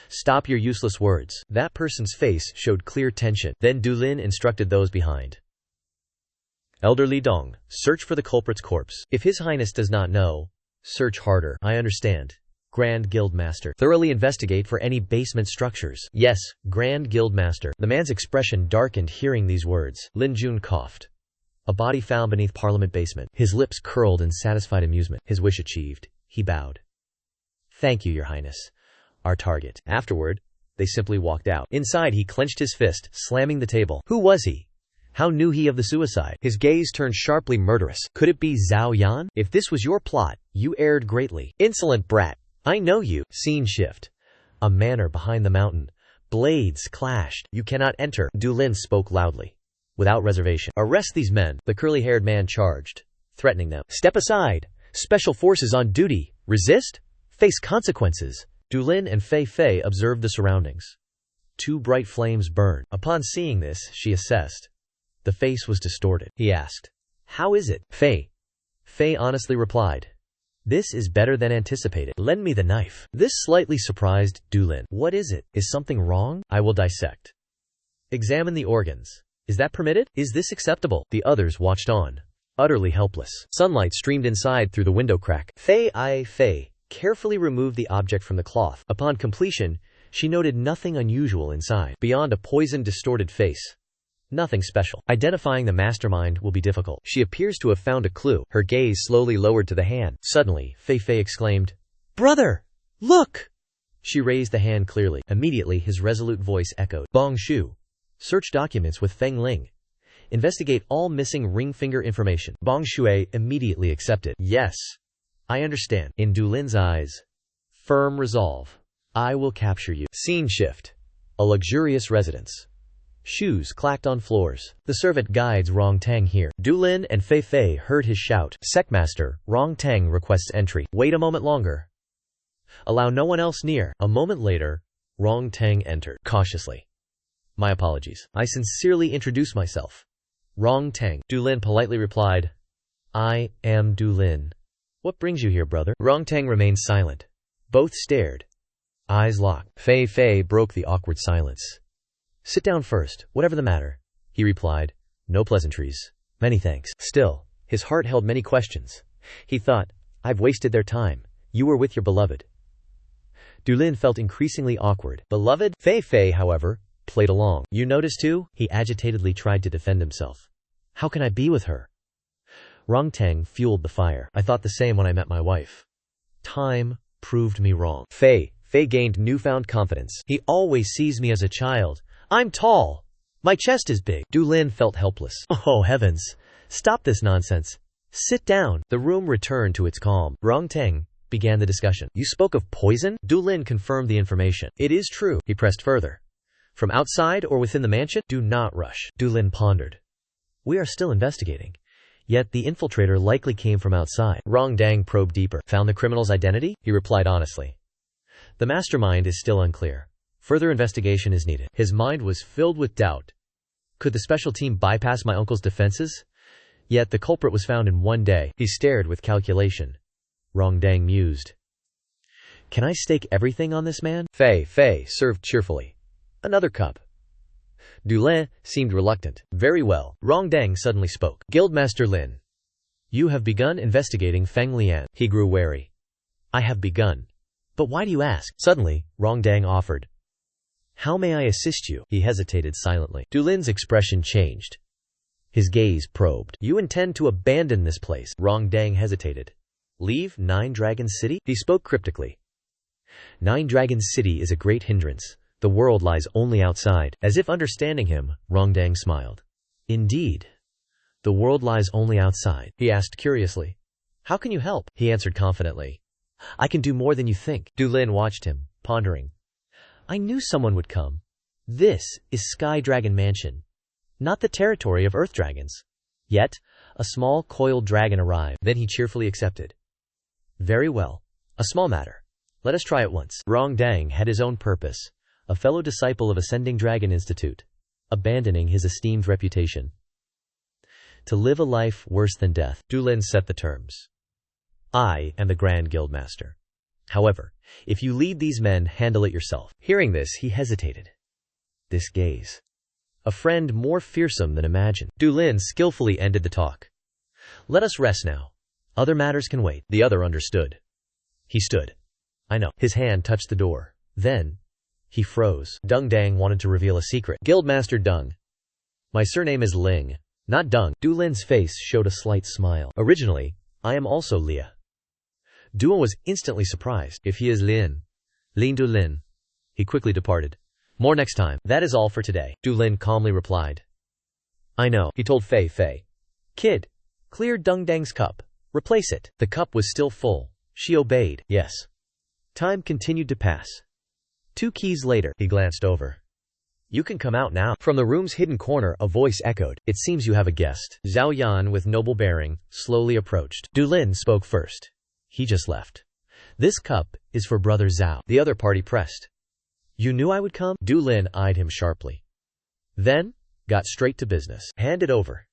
Stop your useless words. That person's face showed clear tension. Then Dulin instructed those behind. Elder Li Dong, search for the culprit's corpse. If His Highness does not know, search harder. I understand. Grand Guild Master. Thoroughly investigate for any basement structures. Yes, Grand Guild Master. The man's expression darkened hearing these words. Lin Jun coughed. A body found beneath Parliament basement. His lips curled in satisfied amusement. His wish achieved, he bowed. Thank you, Your Highness. Our target. Afterward, they simply walked out. Inside, he clenched his fist, slamming the table. Who was he? How knew he of the suicide? His gaze turned sharply murderous. Could it be Zhao Yan? If this was your plot, you erred greatly. Insolent brat. I know you. Scene shift. A manor behind the mountain. Blades clashed. You cannot enter. Dulin spoke loudly. Without reservation. Arrest these men. The curly-haired man charged, threatening them. Step aside. Special forces on duty. Resist? Face consequences. Dulin and Fei observed the surroundings. 2 bright flames burned. Upon seeing this, she assessed. The face was distorted. He asked, how is it? Fei honestly replied. This is better than anticipated. Lend me the knife. This slightly surprised Dulin. What is it? Is something wrong? I will dissect. Examine the organs. Is that permitted? Is this acceptable? The others watched on, utterly helpless. Sunlight streamed inside through the window crack. Fei carefully removed the object from the cloth. Upon completion, she noted nothing unusual inside, beyond a poison-distorted face. Nothing special. Identifying the mastermind will be difficult. She appears to have found a clue. Her gaze slowly lowered to the hand. Suddenly, Fei exclaimed, Brother! Look! She raised the hand clearly. Immediately, his resolute voice echoed. Bong Shu. Search documents with Feng Ling. Investigate all missing ring finger information. Bong Shui immediately accepted. Yes. I understand. In Dulin's eyes, firm resolve. I will capture you. Scene shift. A luxurious residence. Shoes clacked on floors. The servant guides Rong Tang here. Du Lin and Fei Fei heard his shout. Sectmaster, Rong Tang requests entry. Wait a moment longer. Allow no one else near. A moment later, Rong Tang entered. Cautiously. My apologies. I sincerely introduce myself. Rong Tang. Du Lin politely replied, I am Du Lin. What brings you here, brother? Rong Tang remained silent. Both stared. Eyes locked. Fei Fei broke the awkward silence. Sit down first, whatever the matter, he replied. No pleasantries. Many thanks. Still, his heart held many questions. He thought, I've wasted their time. You were with your beloved. Du Lin felt increasingly awkward. Beloved? Fei Fei, however, played along. You notice too? He agitatedly tried to defend himself. How can I be with her? Rong Tang fueled the fire. I thought the same when I met my wife. Time proved me wrong. Fei gained newfound confidence. He always sees me as a child. I'm tall. My chest is big. Du Lin felt helpless. Oh heavens. Stop this nonsense. Sit down. The room returned to its calm. Rong Tang began the discussion. You spoke of poison? Du Lin confirmed the information. It is true. He pressed further. From outside or within the mansion? Do not rush. Du Lin pondered. We are still investigating. Yet the infiltrator likely came from outside. Rong Tang probed deeper. Found the criminal's identity? He replied honestly. The mastermind is still unclear. Further investigation is needed. His mind was filled with doubt. Could the special team bypass my uncle's defenses? Yet the culprit was found in one day. He stared with calculation. Rong Tang mused. Can I stake everything on this man? Fei served cheerfully. Another cup. Du Lin seemed reluctant. Very well. Rong Tang suddenly spoke. Guildmaster Lin. You have begun investigating Feng Lian. He grew wary. I have begun. But why do you ask? Suddenly, Rong Tang offered. How may I assist you? He hesitated silently. Du Lin's expression changed. His gaze probed. You intend to abandon this place? Rong Tang hesitated. Leave Nine Dragons City? He spoke cryptically. Nine Dragons City is a great hindrance. The world lies only outside. As if understanding him, Rong Tang smiled. Indeed. The world lies only outside. He asked curiously. How can you help? He answered confidently. I can do more than you think. Du Lin watched him, pondering. I knew someone would come. This is Sky Dragon Mansion, not the territory of Earth Dragons. Yet, a small coiled dragon arrived. Then he cheerfully accepted. Very well. A small matter. Let us try it once. Rong Tang had his own purpose, a fellow disciple of Ascending Dragon Institute, abandoning his esteemed reputation. To live a life worse than death. Du Lin set the terms. I am the Grand Guildmaster. However, if you lead these men, handle it yourself. Hearing this, he hesitated. This gaze. A friend more fearsome than imagined. Du Lin skillfully ended the talk. Let us rest now. Other matters can wait. The other understood. He stood. I know. His hand touched the door. Then, he froze. Dung Dang wanted to reveal a secret. Guildmaster Dung. My surname is Ling, not Dung. Du Lin's face showed a slight smile. Originally, I am also Lia. Duo was instantly surprised. If he is Lin Du Lin. He quickly departed. More next time. That is all for today. Du Lin calmly replied. I know. He told Fei Fei. Kid, clear Dung Dang's cup. Replace it. The cup was still full. She obeyed. Yes. Time continued to pass. 2 keys later, he glanced over. You can come out now. From the room's hidden corner, a voice echoed. It seems you have a guest. Zhao Yan, with noble bearing, slowly approached. Du Lin spoke first. He just left. This cup is for Brother Zhao. The other party pressed. You knew I would come? Du Lin eyed him sharply. Then, got straight to business. Hand it over.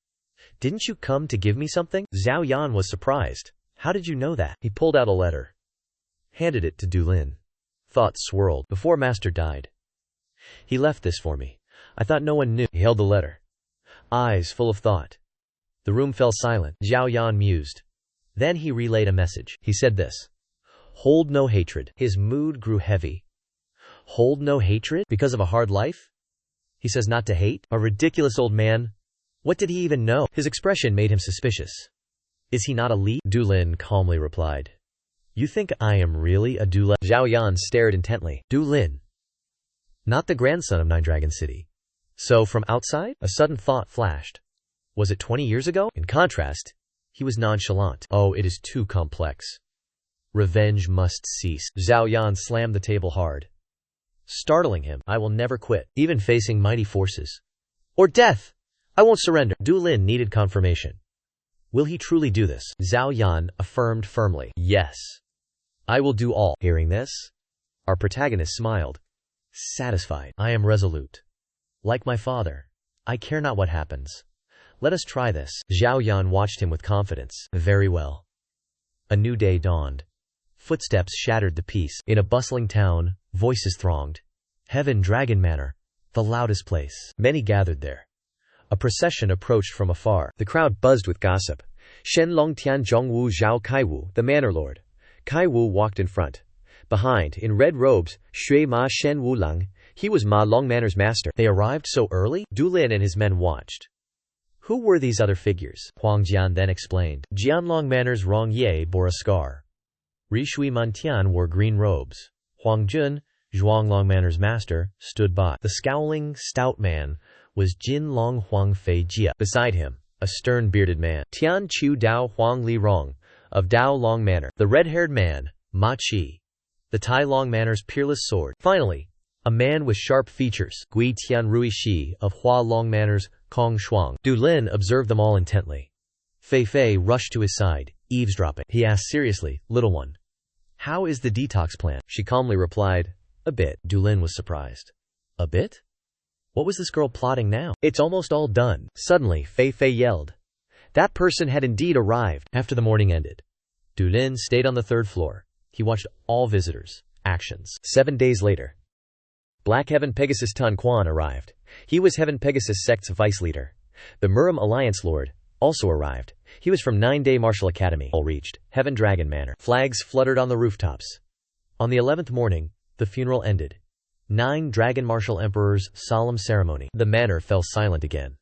Didn't you come to give me something? Zhao Yan was surprised. How did you know that? He pulled out a letter. Handed it to Du Lin. Thoughts swirled. Before Master died. He left this for me. I thought no one knew. He held the letter. Eyes full of thought. The room fell silent. Zhao Yan mused. Then he relayed a message. He said this. Hold no hatred. His mood grew heavy. Hold no hatred? Because of a hard life? He says not to hate? A ridiculous old man. What did he even know? His expression made him suspicious. Is he not a Li? Du Lin calmly replied. You think I am really a Du Lin? Zhao Yan stared intently. Du Lin. Not the grandson of Nine Dragon City. So from outside? A sudden thought flashed. Was it 20 years ago? In contrast, he was nonchalant. Oh, it is too complex. Revenge must cease. Zhao Yan slammed the table hard. startling him. I will never quit, even facing mighty forces. Or death! I won't surrender. Du Lin needed confirmation. Will he truly do this? Zhao Yan affirmed firmly. Yes. I will do all. Hearing this, our protagonist smiled, satisfied. I am resolute. Like my father, I care not what happens. Let us try this. Zhao Yan watched him with confidence. Very well. A new day dawned. Footsteps shattered the peace. In a bustling town, voices thronged. Heaven Dragon Manor, the loudest place. Many gathered there. A procession approached from afar. The crowd buzzed with gossip. Shen Long Tian Zhongwu Zhao Kaiwu, the manor lord. Kaiwu walked in front. Behind, in red robes, Shui Ma Shen Wu Lang. He was Ma Long Manor's master. They arrived so early? Du Lin and his men watched. Who were these other figures? Huang Jian then explained. Jianlong Manor's Rong Ye bore a scar. Ri Shui Mantian wore green robes. Huang Jun, Zhuanglong Manor's master, stood by. The scowling, stout man was Jin Long Huang Fei Jia. Beside him, a stern bearded man, Tian Chu Dao Huang Li Rong, of Dao Long Manor. The red-haired man, Ma Qi, the Tai Long Manor's peerless sword. Finally, a man with sharp features, Gui Tian Rui Shi, of Hua Long Manor's Kong Shuang. Du Lin observed them all intently. Fei Fei rushed to his side, eavesdropping. He asked seriously, "Little one, how is the detox plan?" She calmly replied, "A bit." Du Lin was surprised. A bit? What was this girl plotting now? It's almost all done. Suddenly, Fei Fei yelled. That person had indeed arrived. After the morning ended, Du Lin stayed on the third floor. He watched all visitors' actions. 7 days later, Black Heaven Pegasus Tan Quan arrived. He was Heaven Pegasus sect's vice leader. The Murim Alliance Lord also arrived. He was from 9-Day Martial Academy. All reached Heaven Dragon Manor. Flags fluttered on the rooftops. On the 11th morning, the funeral ended. 9 Dragon Martial Emperors' solemn ceremony. The manor fell silent again.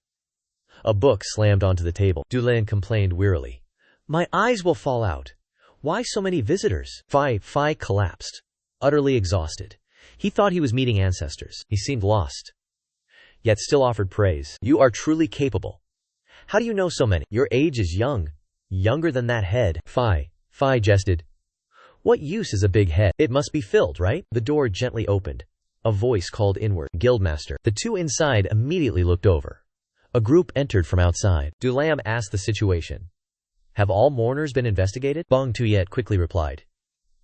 A book slammed onto the table. Du Lin complained wearily. My eyes will fall out. Why so many visitors? Fei collapsed, utterly exhausted. He thought he was meeting ancestors. He seemed lost, yet still offered praise. You are truly capable. How do you know so many? Your age is young. Younger than that head. Fei jested. What use is a big head? It must be filled, right? The door gently opened. A voice called inward. Guildmaster. The two inside immediately looked over. A group entered from outside. Du Lam asked the situation. Have all mourners been investigated? Bong Tuyet quickly replied.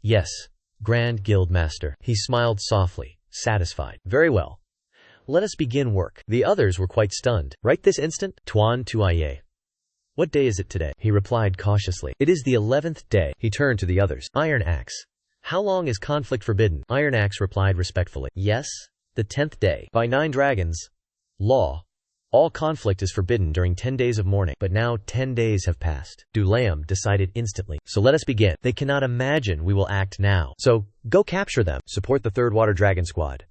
Yes, Grand Guildmaster. He smiled softly, satisfied. Very well. Let us begin work. The others were quite stunned. Right this instant? Tuan Tuaye. What day is it today? He replied cautiously. It is the 11th day. He turned to the others. Iron Axe. How long is conflict forbidden? Iron Axe replied respectfully. Yes, the 10th day. By 9 dragons. Law. All conflict is forbidden during 10 days of mourning. But now 10 days have passed. Du Lam decided instantly. So let us begin. They cannot imagine we will act now. So, go capture them. Support the 3rd Water Dragon Squad.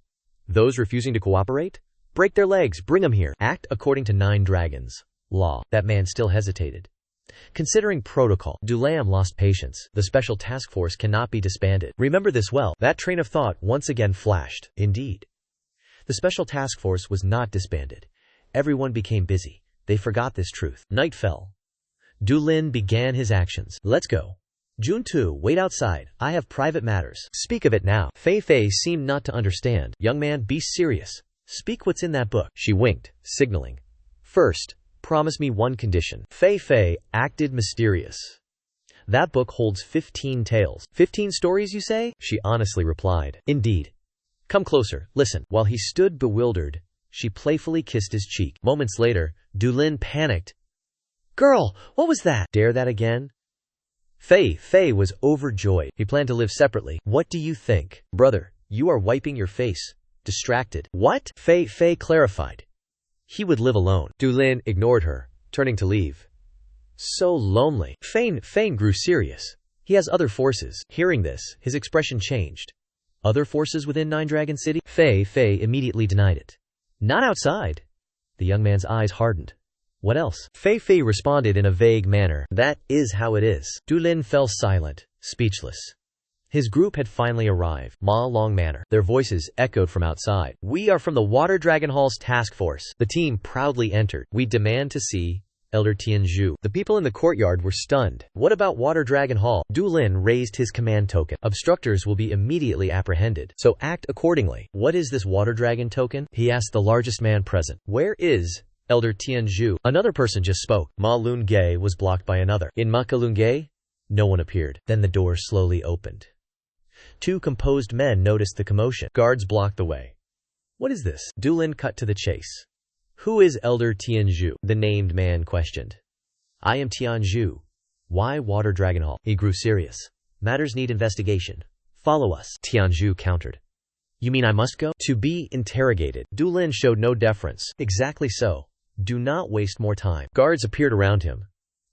Those refusing to cooperate? Break their legs, bring them here. Act according to 9 dragons. Law. That man still hesitated. Considering protocol, Du Lam lost patience. The special task force cannot be disbanded. Remember this well. That train of thought once again flashed. Indeed. The special task force was not disbanded. Everyone became busy. They forgot this truth. Night fell. Du Lin began his actions. Let's go. Juntu, wait outside. I have private matters. Speak of it now. Fei Fei seemed not to understand. Young man, be serious. Speak what's in that book. She winked, signaling. First, promise me one condition. Fei Fei acted mysterious. That book holds 15 tales. 15 stories, you say? She honestly replied. Indeed. Come closer, listen. While he stood bewildered, she playfully kissed his cheek. Moments later, Du Lin panicked. Girl, what was that? Dare that again? Fei was overjoyed. He planned to live separately. What do you think? Brother, you are wiping your face. Distracted. What? Fei clarified. He would live alone. Du Lin ignored her, turning to leave. So lonely. Fein grew serious. He has other forces. Hearing this, his expression changed. Other forces within 9 Dragon City? Fei immediately denied it. Not outside. The young man's eyes hardened. What else? Fei responded in a vague manner. That is how it is. Du Lin fell silent, speechless. His group had finally arrived. Ma Long Manor. Their voices echoed from outside. We are from the Water Dragon Hall's task force. The team proudly entered. We demand to see Elder Tianzhu. The people in the courtyard were stunned. What about Water Dragon Hall? Du Lin raised his command token. Obstructors will be immediately apprehended, so act accordingly. What is this Water Dragon token? He asked the largest man present. Where is Elder Tianzhu? Another person just spoke. Ma Lun Ge was blocked by another. In Makalunge? No one appeared. Then the door slowly opened. Two composed men noticed the commotion. Guards blocked the way. What is this? Du Lin cut to the chase. Who is Elder Tianzhu? The named man questioned. I am Tianzhu. Why Water Dragon Hall? He grew serious. Matters need investigation. Follow us. Tianzhu countered. You mean I must go? To be interrogated. Du Lin showed no deference. Exactly so. Do not waste more time. Guards appeared around him.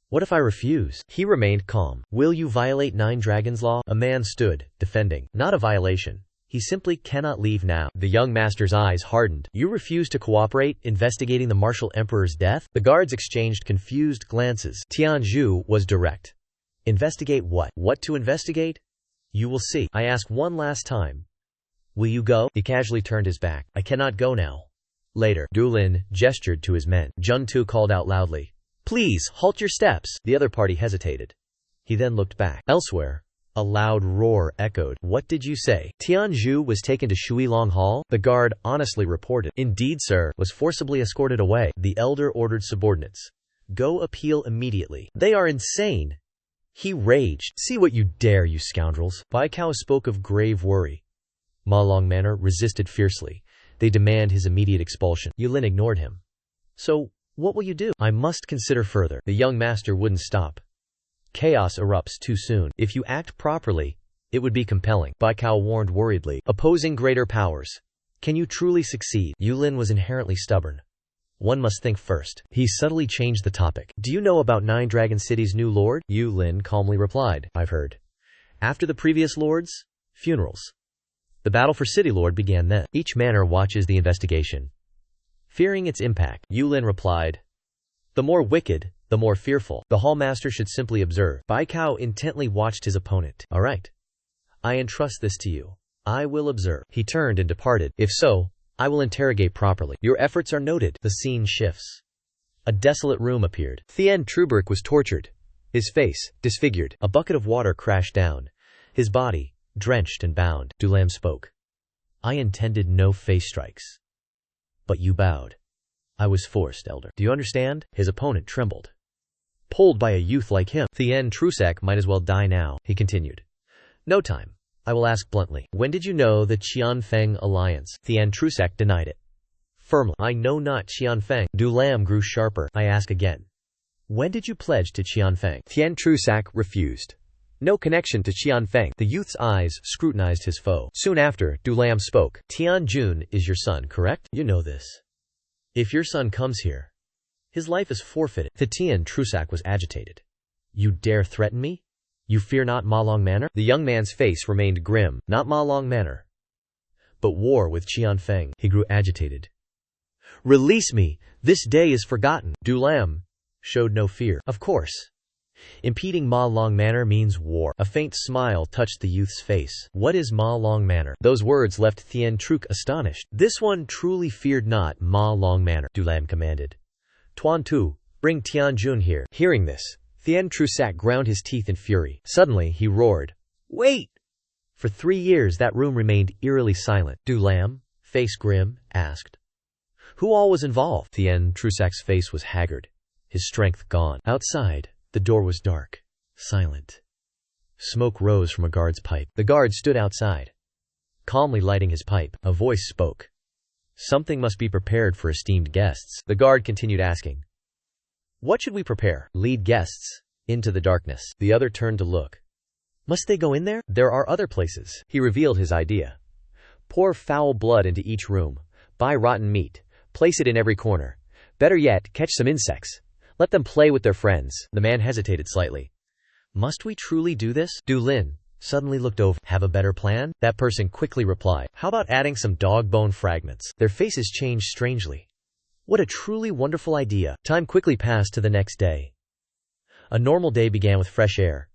What if I refuse? He remained calm. Will you violate Nine Dragons Law? A man stood, defending. Not a violation. He simply cannot leave now. The young master's eyes hardened. You refuse to cooperate, investigating the martial emperor's death? The guards exchanged confused glances. Tianzhu was direct. Investigate what? What to investigate? You will see. I ask one last time. Will you go? He casually turned his back. I cannot go now. Later, Du Lin gestured to his men. Jun Tu called out loudly. Please, halt your steps. The other party hesitated. He then looked back. Elsewhere, a loud roar echoed. What did you say? Tianzhu was taken to Shuilong Hall? The guard honestly reported. Indeed, sir. Was forcibly escorted away. The elder ordered subordinates. Go appeal immediately. They are insane. He raged. See what you dare, you scoundrels. Bai Kao spoke of grave worry. Ma Long Manor resisted fiercely. They demand his immediate expulsion. Yulin ignored him. So, what will you do? I must consider further. The young master wouldn't stop. Chaos erupts too soon. If you act properly, it would be compelling. Bai Kao warned worriedly. Opposing greater powers. Can you truly succeed? Yulin was inherently stubborn. One must think first. He subtly changed the topic. Do you know about Nine Dragon City's new lord? Yulin calmly replied. I've heard. After the previous lords? Funerals. The battle for City Lord began then. Each manor watches the investigation, fearing its impact. Yulin replied. The more wicked, the more fearful. The hallmaster should simply observe. Bai Kao intently watched his opponent. All right. I entrust this to you. I will observe. He turned and departed. If so, I will interrogate properly. Your efforts are noted. The scene shifts. A desolate room appeared. Thien Trubrick was tortured. His face, disfigured. A bucket of water crashed down. His body, drenched and bound. Du Lam spoke. I intended no face strikes. But you bowed. I was forced, elder. Do you understand? His opponent trembled. Pulled by a youth like him, Thien Trusak might as well die now, he continued. No time. I will ask bluntly. When did you know the Qianfeng alliance? Thien Trusak denied it. Firmly. I know not Qianfeng. Du Lam grew sharper. I ask again. When did you pledge to Qianfeng? Thien Trusak refused. No connection to Qianfeng. The youth's eyes scrutinized his foe. Soon after, Du Lam spoke. Tianjun is your son, correct? You know this. If your son comes here, his life is forfeited. Thien Trusak was agitated. You dare threaten me? You fear not Ma Long Manor? The young man's face remained grim. Not Ma Long Manor, but war with Qianfeng. He grew agitated. Release me! This day is forgotten. Du Lam showed no fear. Of course. Impeding Ma Long Manor means war. A faint smile touched the youth's face. What is Ma Long Manor? Those words left Thien Truc astonished. This one truly feared not Ma Long Manor, Du Lam commanded. Tuan Tu, bring Tianjun here. Hearing this, Thien Trusac ground his teeth in fury. Suddenly, he roared. Wait! For 3 years that room remained eerily silent. Du Lam, face grim, asked. Who all was involved? Thien Trusac's face was haggard, his strength gone. Outside, the door was dark, silent. Smoke rose from a guard's pipe. The guard stood outside, calmly lighting his pipe. A voice spoke. Something must be prepared for esteemed guests. The guard continued asking. What should we prepare? Lead guests into the darkness. The other turned to look. Must they go in there? There are other places. He revealed his idea. Pour foul blood into each room. Buy rotten meat. Place it in every corner. Better yet, catch some insects. Let them play with their friends. The man hesitated slightly. Must we truly do this? Du Lin suddenly looked over. Have a better plan? That person quickly replied. How about adding some dog bone fragments? Their faces changed strangely. What a truly wonderful idea. Time quickly passed to the next day. A normal day began with fresh air.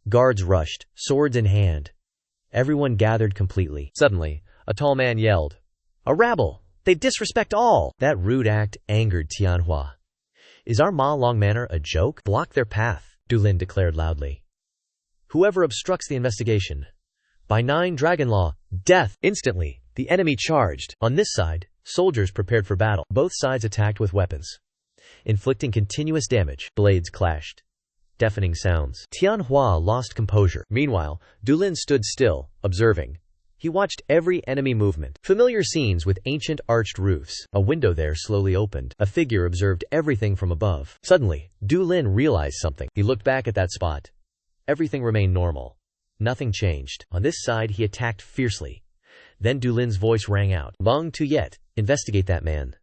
Guards rushed, swords in hand. Everyone gathered completely. Suddenly, a tall man yelled, A rabble! They disrespect all! That rude act angered Tianhua. Is our Ma Long manor a joke? Block their path, Dulin declared loudly. Whoever obstructs the investigation. By 9 dragon law, death! Instantly, the enemy charged. On this side, soldiers prepared for battle. Both sides attacked with weapons, inflicting continuous damage. Blades clashed. Deafening sounds. Tianhua lost composure. Meanwhile, Dulin stood still, observing. He watched every enemy movement. Familiar scenes with ancient arched roofs. A window there slowly opened. A figure observed everything from above. Suddenly, Dulin realized something. He looked back at that spot. Everything remained normal. Nothing changed. On this side, he attacked fiercely. Then Dulin's voice rang out. Long Tuyet, investigate that man.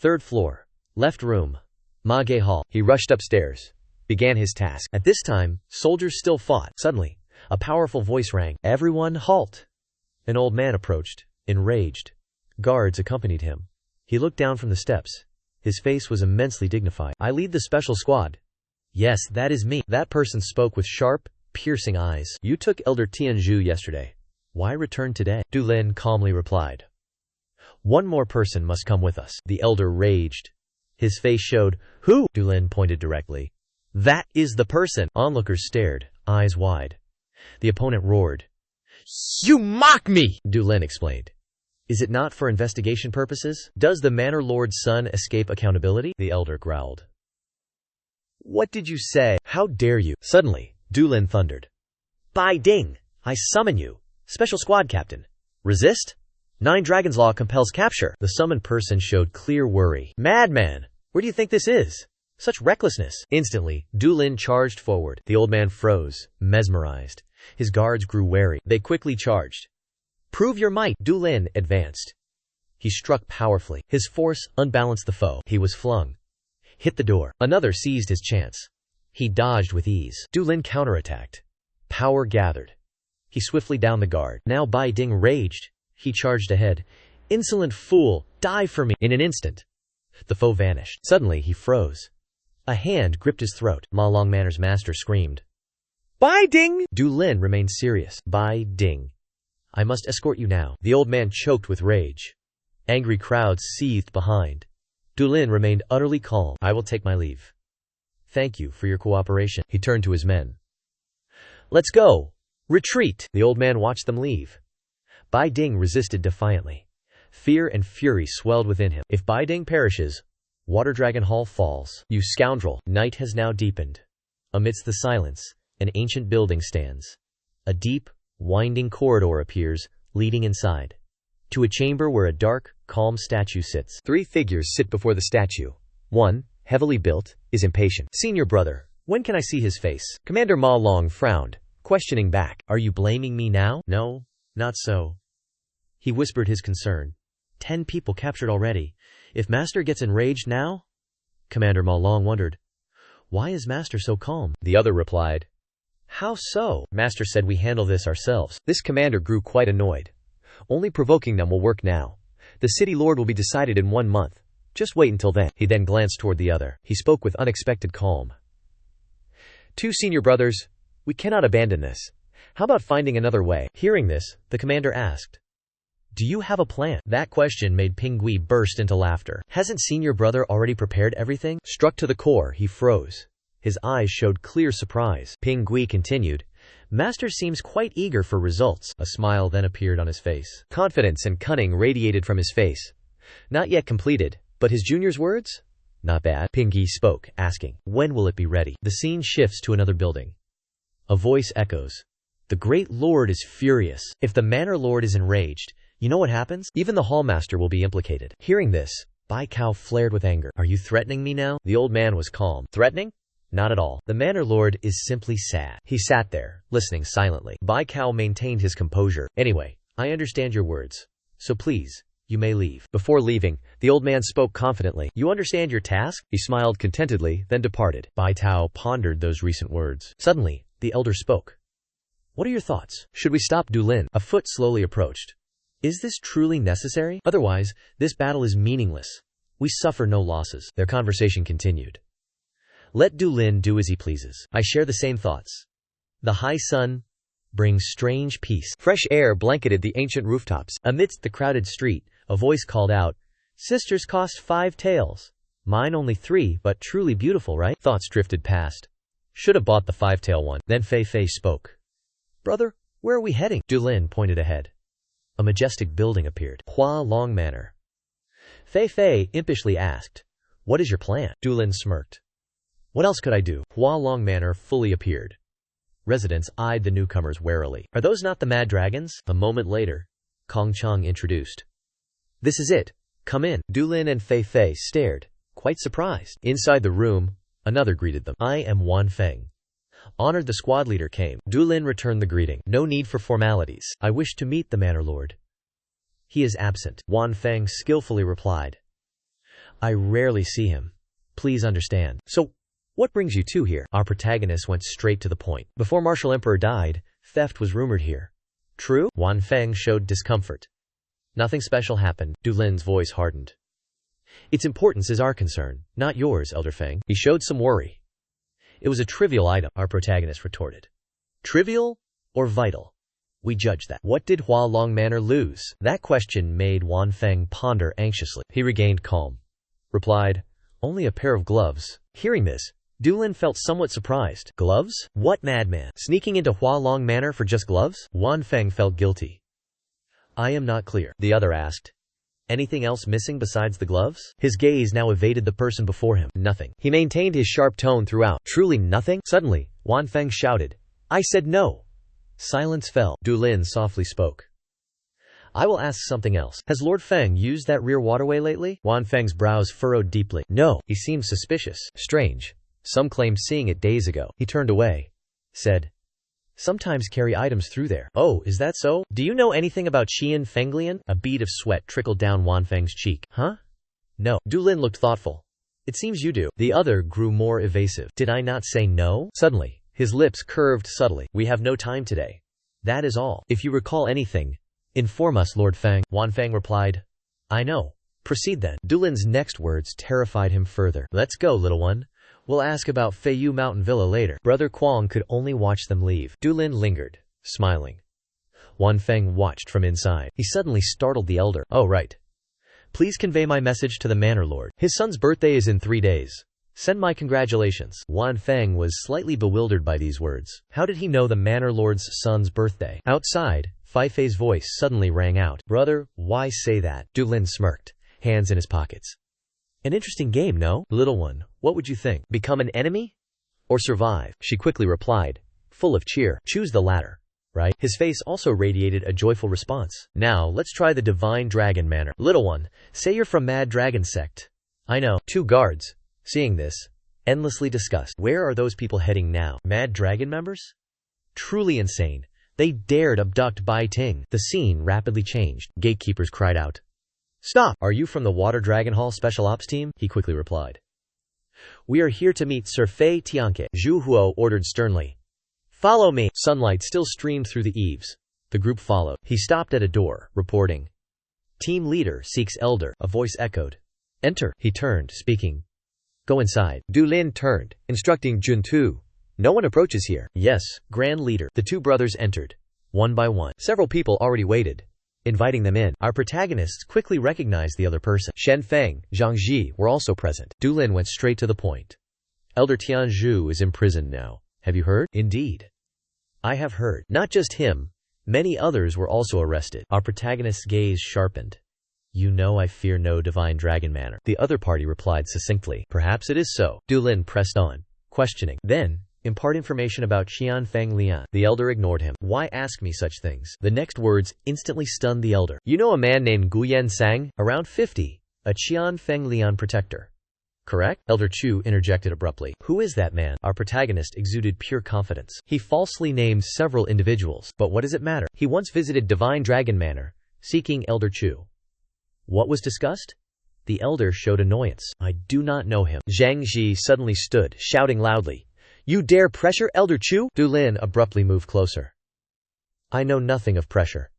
3rd floor. Left room. Mage Hall. He rushed upstairs. Began his task. At this time, soldiers still fought. Suddenly, a powerful voice rang. Everyone halt! An old man approached, enraged. Guards accompanied him. He looked down from the steps. His face was immensely dignified. I lead the special squad. Yes, that is me. That person spoke with sharp, piercing eyes. You took Elder Tianzhu yesterday. Why return today? Dulin calmly replied. One more person must come with us. The elder raged. His face showed. Who? Dulin pointed directly. That is the person. Onlookers stared, eyes wide. The opponent roared. You mock me! Dulin explained. Is it not for investigation purposes? Does the manor lord's son escape accountability? The elder growled. What did you say? How dare you? Suddenly, Dulin thundered. Bai Ding! I summon you, special squad captain. Resist? 9 Dragon's Law compels capture. The summoned person showed clear worry. Madman! Where do you think this is? Such recklessness. Instantly, Dulin charged forward. The old man froze, mesmerized. His guards grew wary. They quickly charged. Prove your might. Dulin advanced. He struck powerfully. His force unbalanced the foe. He was flung. Hit the door. Another seized his chance. He dodged with ease. Dulin counterattacked. Power gathered. He swiftly downed the guard. Now Bai Ding raged. He charged ahead. Insolent fool, die for me. In an instant, the foe vanished. Suddenly he froze. A hand gripped his throat. Ma Long Manor's master screamed. Bai Ding! Dulin remained serious. Bai Ding. I must escort you now. The old man choked with rage. Angry crowds seethed behind. Dulin remained utterly calm. I will take my leave. Thank you for your cooperation. He turned to his men. Let's go. Retreat. The old man watched them leave. Bai Ding resisted defiantly. Fear and fury swelled within him. If Bai Ding perishes, Water Dragon Hall falls. You scoundrel. Night has now deepened. Amidst the silence, an ancient building stands. A deep, winding corridor appears, leading inside to a chamber where a dark, calm statue sits. 3 figures sit before the statue. One, heavily built, is impatient. Senior brother, when can I see his face? Commander Ma Long frowned, questioning back. Are you blaming me now? No, not so. He whispered his concern. 10 people captured already. If Master gets enraged now? Commander Ma Long wondered. Why is Master so calm? The other replied. How so? Master said we handle this ourselves. This commander grew quite annoyed. Only provoking them will work now. The city lord will be decided in 1 month. Just wait until then. He then glanced toward the other. He spoke with unexpected calm. 2 senior brothers, we cannot abandon this. How about finding another way? Hearing this, the commander asked. Do you have a plan? That question made Pingui burst into laughter. Hasn't senior brother already prepared everything? Struck to the core, he froze. His eyes showed clear surprise. Pingui continued. Master seems quite eager for results. A smile then appeared on his face. Confidence and cunning radiated from his face. Not yet completed, but his junior's words? Not bad. Pingui spoke, asking, when will it be ready? The scene shifts to another building. A voice echoes. The great lord is furious. If the manor lord is enraged, you know what happens? Even the hallmaster will be implicated. Hearing this, Bai Cao flared with anger. Are you threatening me now? The old man was calm. Threatening? Not at all. The manor lord is simply sad. He sat there, listening silently. Bai Cao maintained his composure. Anyway, I understand your words. So please, you may leave. Before leaving, the old man spoke confidently. You understand your task? He smiled contentedly, then departed. Bai Cao pondered those recent words. Suddenly, the elder spoke. What are your thoughts? Should we stop Dulin? A foot slowly approached. Is this truly necessary? Otherwise, this battle is meaningless. We suffer no losses. Their conversation continued. Let Dulin do as he pleases. I share the same thoughts. The high sun brings strange peace. Fresh air blanketed the ancient rooftops. Amidst the crowded street, a voice called out, Sisters cost 5 taels. Mine only 3, but truly beautiful, right? Thoughts drifted past. Should have bought the 5-tail one. Then Fei Fei spoke. Brother, where are we heading? Dulin pointed ahead. A majestic building appeared. Hua Long Manor. Fei Fei impishly asked, "What is your plan?" Dulin smirked. "What else could I do?" Hua Long Manor fully appeared. Residents eyed the newcomers warily. "Are those not the mad dragons?" A moment later, Kong Chang introduced. "This is it. Come in." Dulin and Fei Fei stared, quite surprised. Inside the room, another greeted them. "I am Wan Feng." Honored the squad leader came. Dulin returned the greeting. "No need for formalities. I wish to meet the manor lord." "He is absent," Wan Feng skillfully replied. "I rarely see him. Please understand." "So, what brings you two here?" Our protagonist went straight to the point. "Before Martial Emperor died, theft was rumored here." "True?" Wan Feng showed discomfort. "Nothing special happened." Dulin's voice hardened. "Its importance is our concern, not yours, Elder Feng." He showed some worry. "It was a trivial item," our protagonist retorted. "Trivial or vital? We judge that." "What did Hua Long Manor lose?" That question made Wan Feng ponder anxiously. He regained calm. Replied, "Only a pair of gloves." Hearing this, Dulin felt somewhat surprised. Gloves? What madman? Sneaking into Hua Long Manor for just gloves? Wan Feng felt guilty. "I am not clear," the other asked. "Anything else missing besides the gloves?" His gaze now evaded the person before him. "Nothing." He maintained his sharp tone throughout. "Truly nothing?" Suddenly, Wan Feng shouted, "I said no!" Silence fell. Dulin softly spoke. "I will ask something else. Has Lord Feng used that rear waterway lately?" Wan Feng's brows furrowed deeply. "No." He seemed suspicious. "Strange. Some claimed seeing it days ago." He turned away. Said, "Sometimes carry items through there." "Oh, is that so? Do you know anything about Qian Fenglian?" A bead of sweat trickled down Wan Feng's cheek. "Huh? No." Dulin looked thoughtful. "It seems you do." The other grew more evasive. "Did I not say no?" Suddenly, his lips curved subtly. "We have no time today. That is all. If you recall anything, inform us, Lord Feng." Wan Feng replied, "I know. Proceed then." Dulin's next words terrified him further. "Let's go, little one. We'll ask about Feiyu Mountain Villa later." Brother Quang could only watch them leave. Dulin lingered, smiling. Wan Feng watched from inside. He suddenly startled the elder. "Oh, right. Please convey my message to the manor lord. His son's birthday is in 3 days. Send my congratulations." Wan Feng was slightly bewildered by these words. How did he know the manor lord's son's birthday? Outside, Fei Fei's voice suddenly rang out. "Brother, why say that?" Dulin smirked, hands in his pockets. "An interesting game, no? Little one, what would you think? Become an enemy? Or survive?" She quickly replied, full of cheer. "Choose the latter, right?" His face also radiated a joyful response. "Now, let's try the Divine Dragon Manor. Little one, say you're from Mad Dragon Sect." "I know." Two guards, seeing this, endlessly discussed. Where are those people heading now? Mad Dragon members? Truly insane. They dared abduct Bai Ting. The scene rapidly changed. Gatekeepers cried out, "Stop! Are you from the Water Dragon Hall Special Ops team?" He quickly replied, "We are here to meet Sir Fei Tianke." Zhu Huo ordered sternly, "Follow me." Sunlight still streamed through the eaves. The group followed. He stopped at a door, reporting, "Team leader seeks elder." A voice echoed, "Enter." He turned, speaking, "Go inside." Dulin turned, instructing Juntu, "No one approaches here." "Yes, Grand Leader." The two brothers entered, one by one. Several people already waited, inviting them in. Our protagonists quickly recognized the other person. Shen Feng, Zhang Ji were also present. Dulin went straight to the point. "Elder Tianzhu is imprisoned now. Have you heard?" "Indeed. I have heard." "Not just him. Many others were also arrested." Our protagonist's gaze sharpened. "You know I fear no Divine Dragon Manor." The other party replied succinctly, "Perhaps it is so." Dulin pressed on, questioning. "Then, impart information about Qian Feng Lian." The elder ignored him. "Why ask me such things?" The next words instantly stunned the elder. "You know a man named Guyen Sang, around 50, a Qian Feng Lian protector, correct?" Elder Chu interjected abruptly. "Who is that man?" Our protagonist exuded pure confidence. "He falsely named several individuals. But what does it matter? He once visited Divine Dragon Manor, seeking Elder Chu." "What was discussed?" The elder showed annoyance. "I do not know him." Zhang Ji suddenly stood, shouting loudly, "You dare pressure Elder Chu?" Dulin abruptly moved closer. "I know nothing of pressure.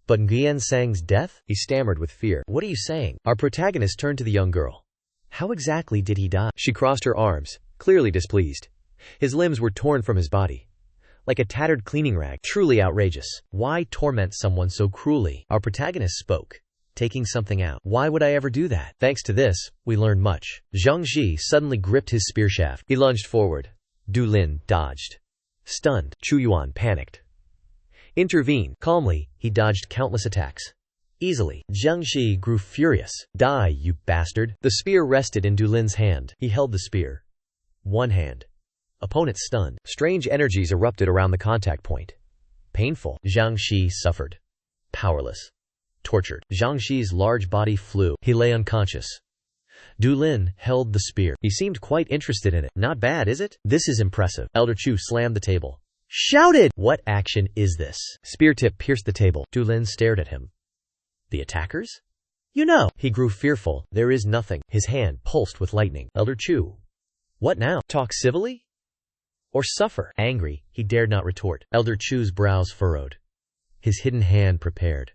But Nguyen Sang's death?" He stammered with fear. "What are you saying?" Our protagonist turned to the young girl. "How exactly did he die?" She crossed her arms, clearly displeased. His limbs were torn from his body, like a tattered cleaning rag. Truly outrageous. Why torment someone so cruelly? Our protagonist spoke, taking something out. Why would I ever do that? Thanks to this, we learned much. Zhang Ji suddenly gripped his spear shaft. He lunged forward. Du Lin dodged. Stunned, Chu Yuan panicked. Intervened. Calmly, he dodged countless attacks. Easily. Zhang Ji grew furious. Die, you bastard. The spear rested in Du Lin's hand. He held the spear. One hand. Opponent stunned. Strange energies erupted around the contact point. Painful. Zhang Ji suffered. Powerless. Tortured. Zhang Ji's large body flew. He lay unconscious. Du Lin held the spear. He seemed quite interested in it. Not bad, is it? This is impressive. Elder Chu slammed the table. Shouted! What action is this? Spear tip pierced the table. Du Lin stared at him. The attackers? You know. He grew fearful. There is nothing. His hand pulsed with lightning. Elder Chu. What now? Talk civilly? Or suffer? Angry, he dared not retort. Elder Chu's brows furrowed. His hidden hand prepared.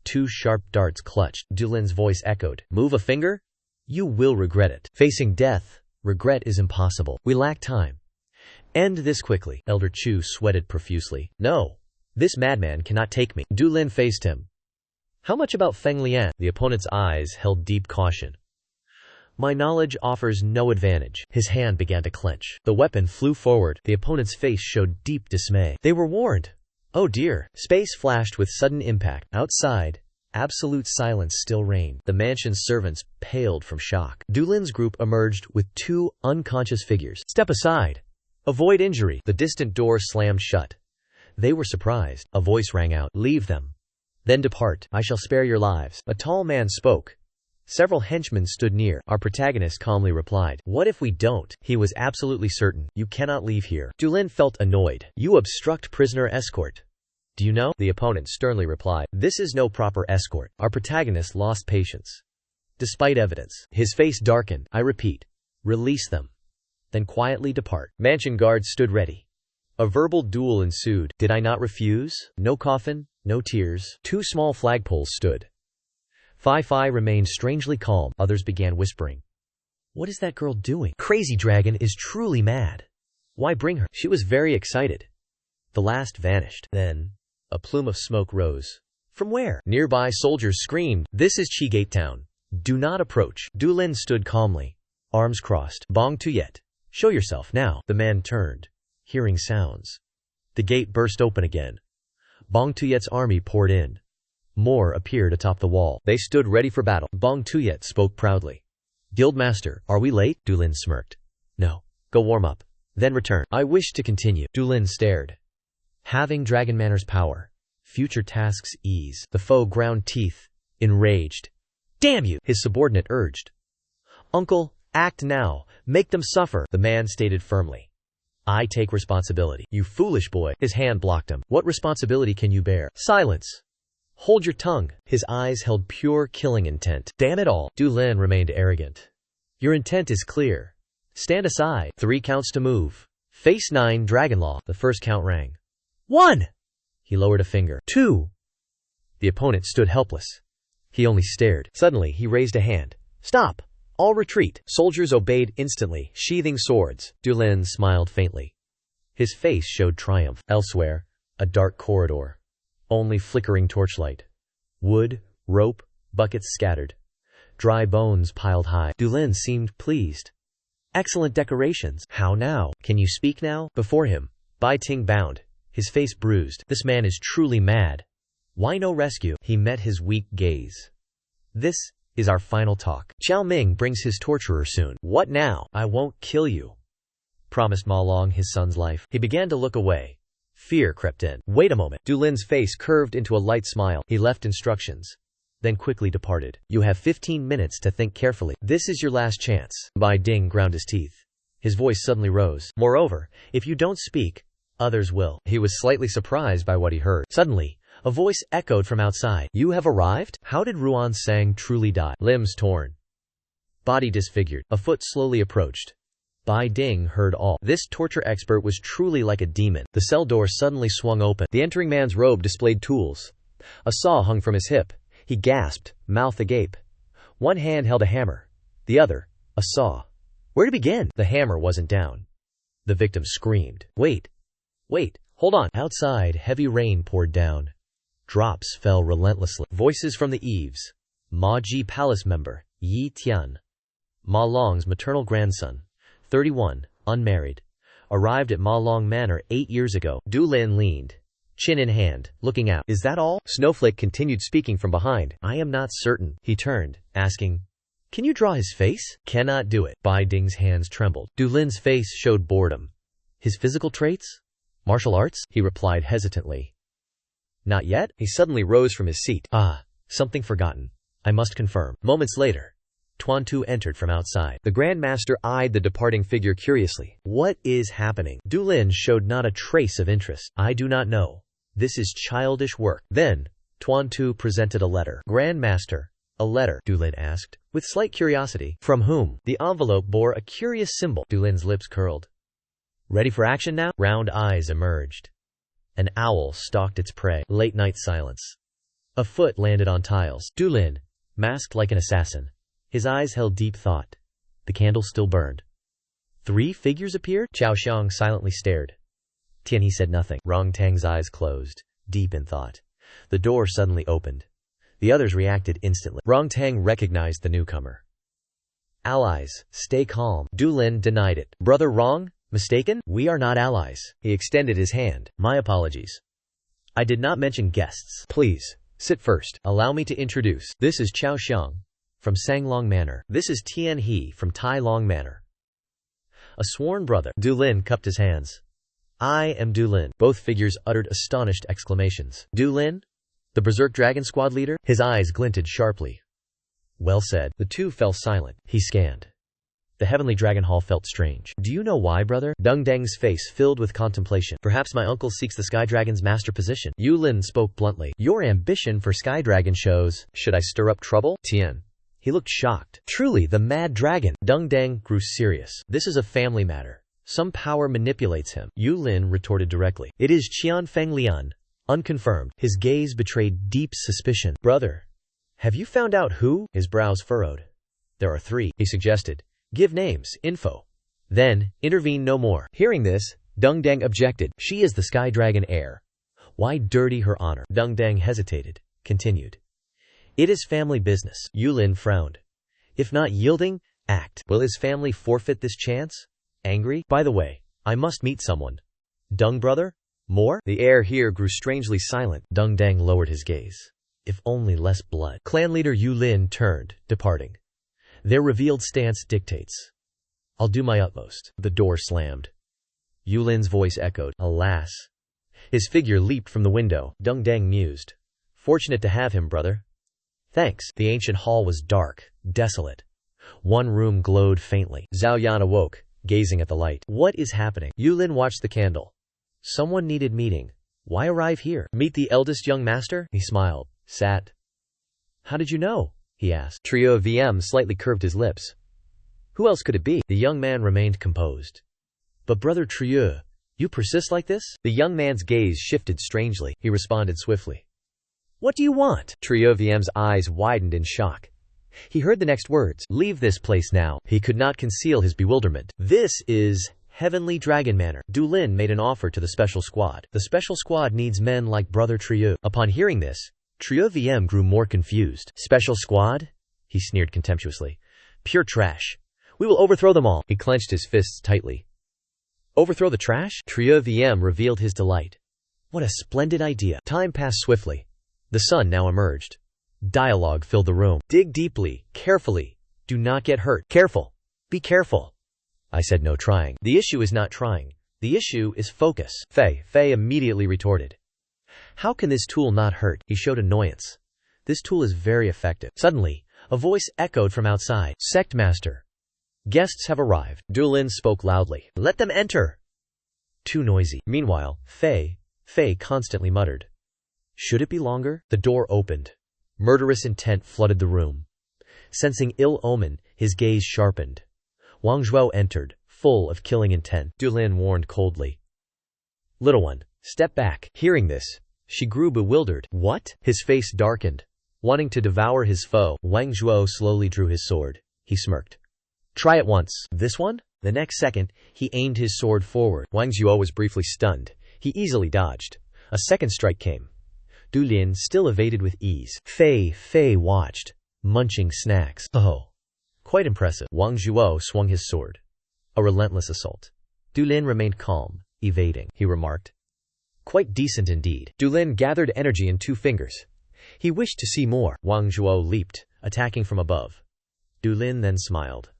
Two sharp darts clutched. Du Lin's voice echoed. Move a finger? You will regret it. Facing death, regret is impossible. We lack time. End this quickly. Elder Chu sweated profusely. No. This madman cannot take me. Du Lin faced him. How much about Feng Lian? The opponent's eyes held deep caution. My knowledge offers no advantage. His hand began to clench. The weapon flew forward. The opponent's face showed deep dismay. They were warned. Oh dear. Space flashed with sudden impact. Outside, absolute silence still reigned. The mansion's servants paled from shock. Du Lin's group emerged with two unconscious figures. Step aside. Avoid injury. The distant door slammed shut. They were surprised. A voice rang out. Leave them. Then depart. I shall spare your lives. A tall man spoke. Several henchmen stood near. Our protagonist calmly replied. What if we don't? He was absolutely certain. You cannot leave here. Du Lin felt annoyed. You obstruct prisoner escort. Do you know? The opponent sternly replied. This is no proper escort. Our protagonist lost patience. Despite evidence, his face darkened. I repeat. Release them. Then quietly depart. Mansion guards stood ready. A verbal duel ensued. Did I not refuse? No coffin, no tears. Two small flagpoles stood. Fi remained strangely calm. Others began whispering. What is that girl doing? Crazy Dragon is truly mad. Why bring her? She was very excited. The last vanished. Then, a plume of smoke rose. From where? Nearby soldiers screamed. This is Qigate Town. Do not approach. Du Lin stood calmly. Arms crossed. Bong Tuyet. Show yourself now. The man turned. Hearing sounds. The gate burst open again. Bong Tuyet's army poured in. More appeared atop the wall. They stood ready for battle. Bong Tuyet spoke proudly. Guildmaster, are we late? Du Lin smirked. No. Go warm up. Then return. I wish to continue. Du Lin stared. Having Dragon Manor's power. Future tasks ease. The foe ground teeth. Enraged. Damn you! His subordinate urged. Uncle, act now. Make them suffer. The man stated firmly. I take responsibility. You foolish boy. His hand blocked him. What responsibility can you bear? Silence. Hold your tongue. His eyes held pure killing intent. Damn it all. Du Lin remained arrogant. Your intent is clear. Stand aside. 3 counts to move. Face 9 Dragon Law. The first count rang. 1. He lowered a finger. 2. The opponent stood helpless. He only stared. Suddenly, he raised a hand. Stop. All retreat. Soldiers obeyed instantly, sheathing swords. Du Lin smiled faintly. His face showed triumph. Elsewhere, a dark corridor. Only flickering torchlight. Wood, rope, buckets scattered. Dry bones piled high. Du Lin seemed pleased. Excellent decorations. How now? Can you speak now? Before him, Bai Ting bound, his face bruised. This man is truly mad. Why no rescue? He met his weak gaze. This is our final talk. Qiao Ming brings his torturer soon. What now? I won't kill you, promised Ma Long his son's life. He began to look away. Fear crept in. Wait a moment. Du Lin's face curved into a light smile. He left instructions, then quickly departed. You have 15 minutes to think carefully. This is your last chance. Bai Ding ground his teeth. His voice suddenly rose. Moreover, if you don't speak, others will. He was slightly surprised by what he heard. Suddenly, a voice echoed from outside. You have arrived? How did Ruan Sang truly die? Limbs torn. Body disfigured. A foot slowly approached. Bai Ding heard all. This torture expert was truly like a demon. The cell door suddenly swung open. The entering man's robe displayed tools. A saw hung from his hip. He gasped, mouth agape. One hand held a hammer. The other, a saw. Where to begin? The hammer wasn't down. The victim screamed. Wait, hold on. Outside, heavy rain poured down. Drops fell relentlessly. Voices from the eaves. Ma Ji palace member, Yi Tian. Ma Long's maternal grandson, 31, unmarried. Arrived at Ma Long Manor 8 years ago. Du Lin leaned, chin in hand, looking out. Is that all? Snowflake continued speaking from behind. I am not certain. He turned, asking, can you draw his face? Cannot do it. Bai Ding's hands trembled. Du Lin's face showed boredom. His physical traits? Martial arts? He replied hesitantly. Not yet? He suddenly rose from his seat. Something forgotten. I must confirm. Moments later, Tuan Tu entered from outside. The Grand Master eyed the departing figure curiously. What is happening? Du Lin showed not a trace of interest. I do not know. This is childish work. Then, Tuan Tu presented a letter. Grand Master. A letter, Du Lin asked, with slight curiosity. From whom? The envelope bore a curious symbol. Du Lin's lips curled. Ready for action now? Round eyes emerged. An owl stalked its prey. Late night silence. A foot landed on tiles. Du Lin, masked like an assassin. His eyes held deep thought. The candle still burned. 3 figures appeared? Chao Xiang silently stared. Tianhe said nothing. Rong Tang's eyes closed, deep in thought. The door suddenly opened. The others reacted instantly. Rong Tang recognized the newcomer. Allies, stay calm. Du Lin denied it. Brother Rong? Mistaken? We are not allies. He extended his hand. My apologies. I did not mention guests. Please, sit first. Allow me to introduce. This is Chao Xiang, from Sanglong Manor. This is Tianhe from Tai Long Manor. A sworn brother. Du Lin cupped his hands. I am Du Lin. Both figures uttered astonished exclamations. Du Lin? The Berserk Dragon Squad leader? His eyes glinted sharply. Well said. The two fell silent. He scanned. The Heavenly Dragon Hall felt strange. Do you know why, brother? Dung Deng's face filled with contemplation. Perhaps my uncle seeks the Sky Dragon's master position. Yu Lin spoke bluntly. Your ambition for Sky Dragon shows. Should I stir up trouble? Tian. He looked shocked. Truly, the mad dragon. Dung Deng grew serious. This is a family matter. Some power manipulates him. Yu Lin retorted directly. It is Qian Feng Lian. Unconfirmed. His gaze betrayed deep suspicion. Brother, have you found out who? His brows furrowed. There are 3, he suggested. Give names, info. Then, intervene no more. Hearing this, Dung Deng objected. She is the Sky Dragon heir. Why dirty her honor? Dung Deng hesitated, continued. It is family business. Yu Lin frowned. If not yielding, act. Will his family forfeit this chance? Angry? By the way, I must meet someone. Dung brother? More? The air here grew strangely silent. Dung Deng lowered his gaze. If only less blood. Clan leader Yu Lin turned, departing. Their revealed stance dictates. I'll do my utmost. The door slammed. Yu Lin's voice echoed. Alas. His figure leaped from the window. Dung Deng mused. Fortunate to have him, brother. Thanks. The ancient hall was dark, desolate. One room glowed faintly. Zhao Yan awoke, gazing at the light. What is happening? Yu Lin watched the candle. Someone needed meeting. Why arrive here? Meet the eldest young master? He smiled, sat. How did you know? He asked. Trio VM slightly curved his lips. Who else could it be? The young man remained composed. But brother Trio, you persist like this? The young man's gaze shifted strangely. He responded swiftly. What do you want? Trio VM's eyes widened in shock. He heard the next words. Leave this place now. He could not conceal his bewilderment. This is Heavenly Dragon Manor. Du Lin made an offer to the special squad. The special squad needs men like brother Trio. Upon hearing this, Trio VM grew more confused. Special squad? He sneered contemptuously. Pure trash. We will overthrow them all. He clenched his fists tightly. Overthrow the trash? Trio VM revealed his delight. What a splendid idea. Time passed swiftly. The sun now emerged. Dialogue filled the room. Dig deeply, carefully. Do not get hurt. Careful. Be careful. I said no trying. The issue is not trying. The issue is focus. Fei immediately retorted. How can this tool not hurt? He showed annoyance. This tool is very effective. Suddenly, a voice echoed from outside. Sect Master. Guests have arrived. Du Lin spoke loudly. Let them enter. Too noisy. Meanwhile, Fei constantly muttered. Should it be longer? The door opened. Murderous intent flooded the room. Sensing ill omen, his gaze sharpened. Wang Zhuo entered, full of killing intent. Du Lin warned coldly. Little one, step back. Hearing this, she grew bewildered. What? His face darkened. Wanting to devour his foe, Wang Zhuo slowly drew his sword. He smirked. Try it once. This one? The next second, he aimed his sword forward. Wang Zhuo was briefly stunned. He easily dodged. A second strike came. Du Lin still evaded with ease. Fei watched. munching snacks. Oh, quite impressive. Wang Zhuo swung his sword. A relentless assault. Du Lin remained calm, evading, he remarked. Quite decent indeed. Du Lin gathered energy in 2 fingers. He wished to see more. Wang Zhuo leaped, attacking from above. Du Lin then smiled.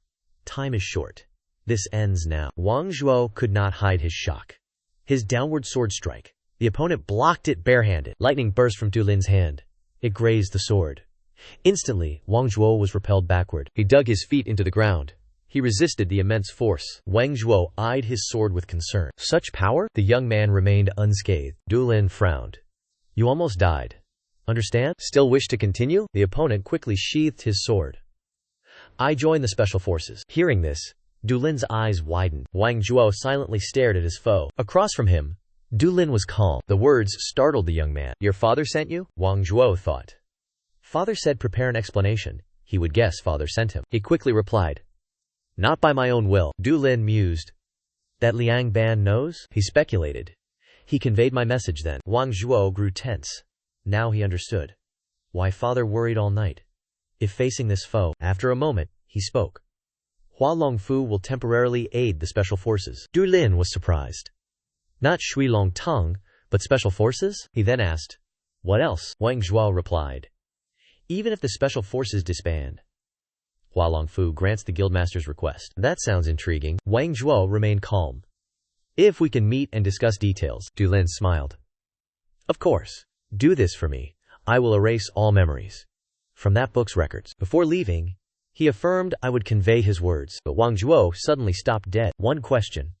Time is short. This ends now. Wang Zhuo could not hide his shock. His downward sword strike. The opponent blocked it barehanded. Lightning burst from Du Lin's hand. It grazed the sword. Instantly, Wang Zhuo was repelled backward. He dug his feet into the ground. He resisted the immense force. Wang Zhuo eyed his sword with concern. Such power? The young man remained unscathed. Du Lin frowned. You almost died. Understand? Still wish to continue? The opponent quickly sheathed his sword. I join the special forces. Hearing this, Du Lin's eyes widened. Wang Zhuo silently stared at his foe. Across from him, Du Lin was calm. The words startled the young man. Your father sent you? Wang Zhuo thought. Father said prepare an explanation. He would guess father sent him. He quickly replied. Not by my own will. Du Lin mused. That Liang Ban knows? He speculated. He conveyed my message then. Wang Zhuo grew tense. Now he understood. Why father worried all night. If facing this foe, after a moment, he spoke. Hua Longfu will temporarily aid the special forces. Du Lin was surprised. Not Shui Long Tong, but special forces? He then asked. What else? Wang Zhuo replied. Even if the special forces disband. Hua Longfu grants the guildmaster's request. That sounds intriguing. Wang Zhuo remained calm. If we can meet and discuss details. Du Lin smiled. Of course. Do this for me. I will erase all memories from that book's records. Before leaving, he affirmed I would convey his words. But Wang Zhuo suddenly stopped dead. One question.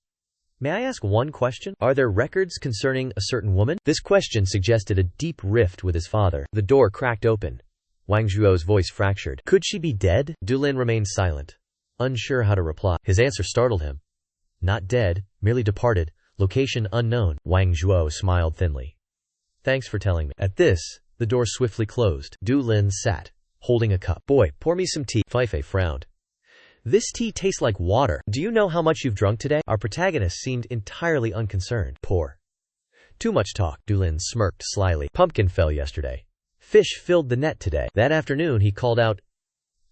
May I ask one question? Are there records concerning a certain woman? This question suggested a deep rift with his father. The door cracked open. Wang Zhuo's voice fractured. Could she be dead? Du Lin remained silent, unsure how to reply. His answer startled him. Not dead, merely departed, location unknown. Wang Zhuo smiled thinly. Thanks for telling me. At this, the door swiftly closed. Du Lin sat, holding a cup. Boy, pour me some tea. Feifei frowned. This tea tastes like water. Do you know how much you've drunk today? Our protagonist seemed entirely unconcerned. Pour. Too much talk. Du Lin smirked slyly. Pumpkin fell yesterday. Fish filled the net today. That afternoon he called out,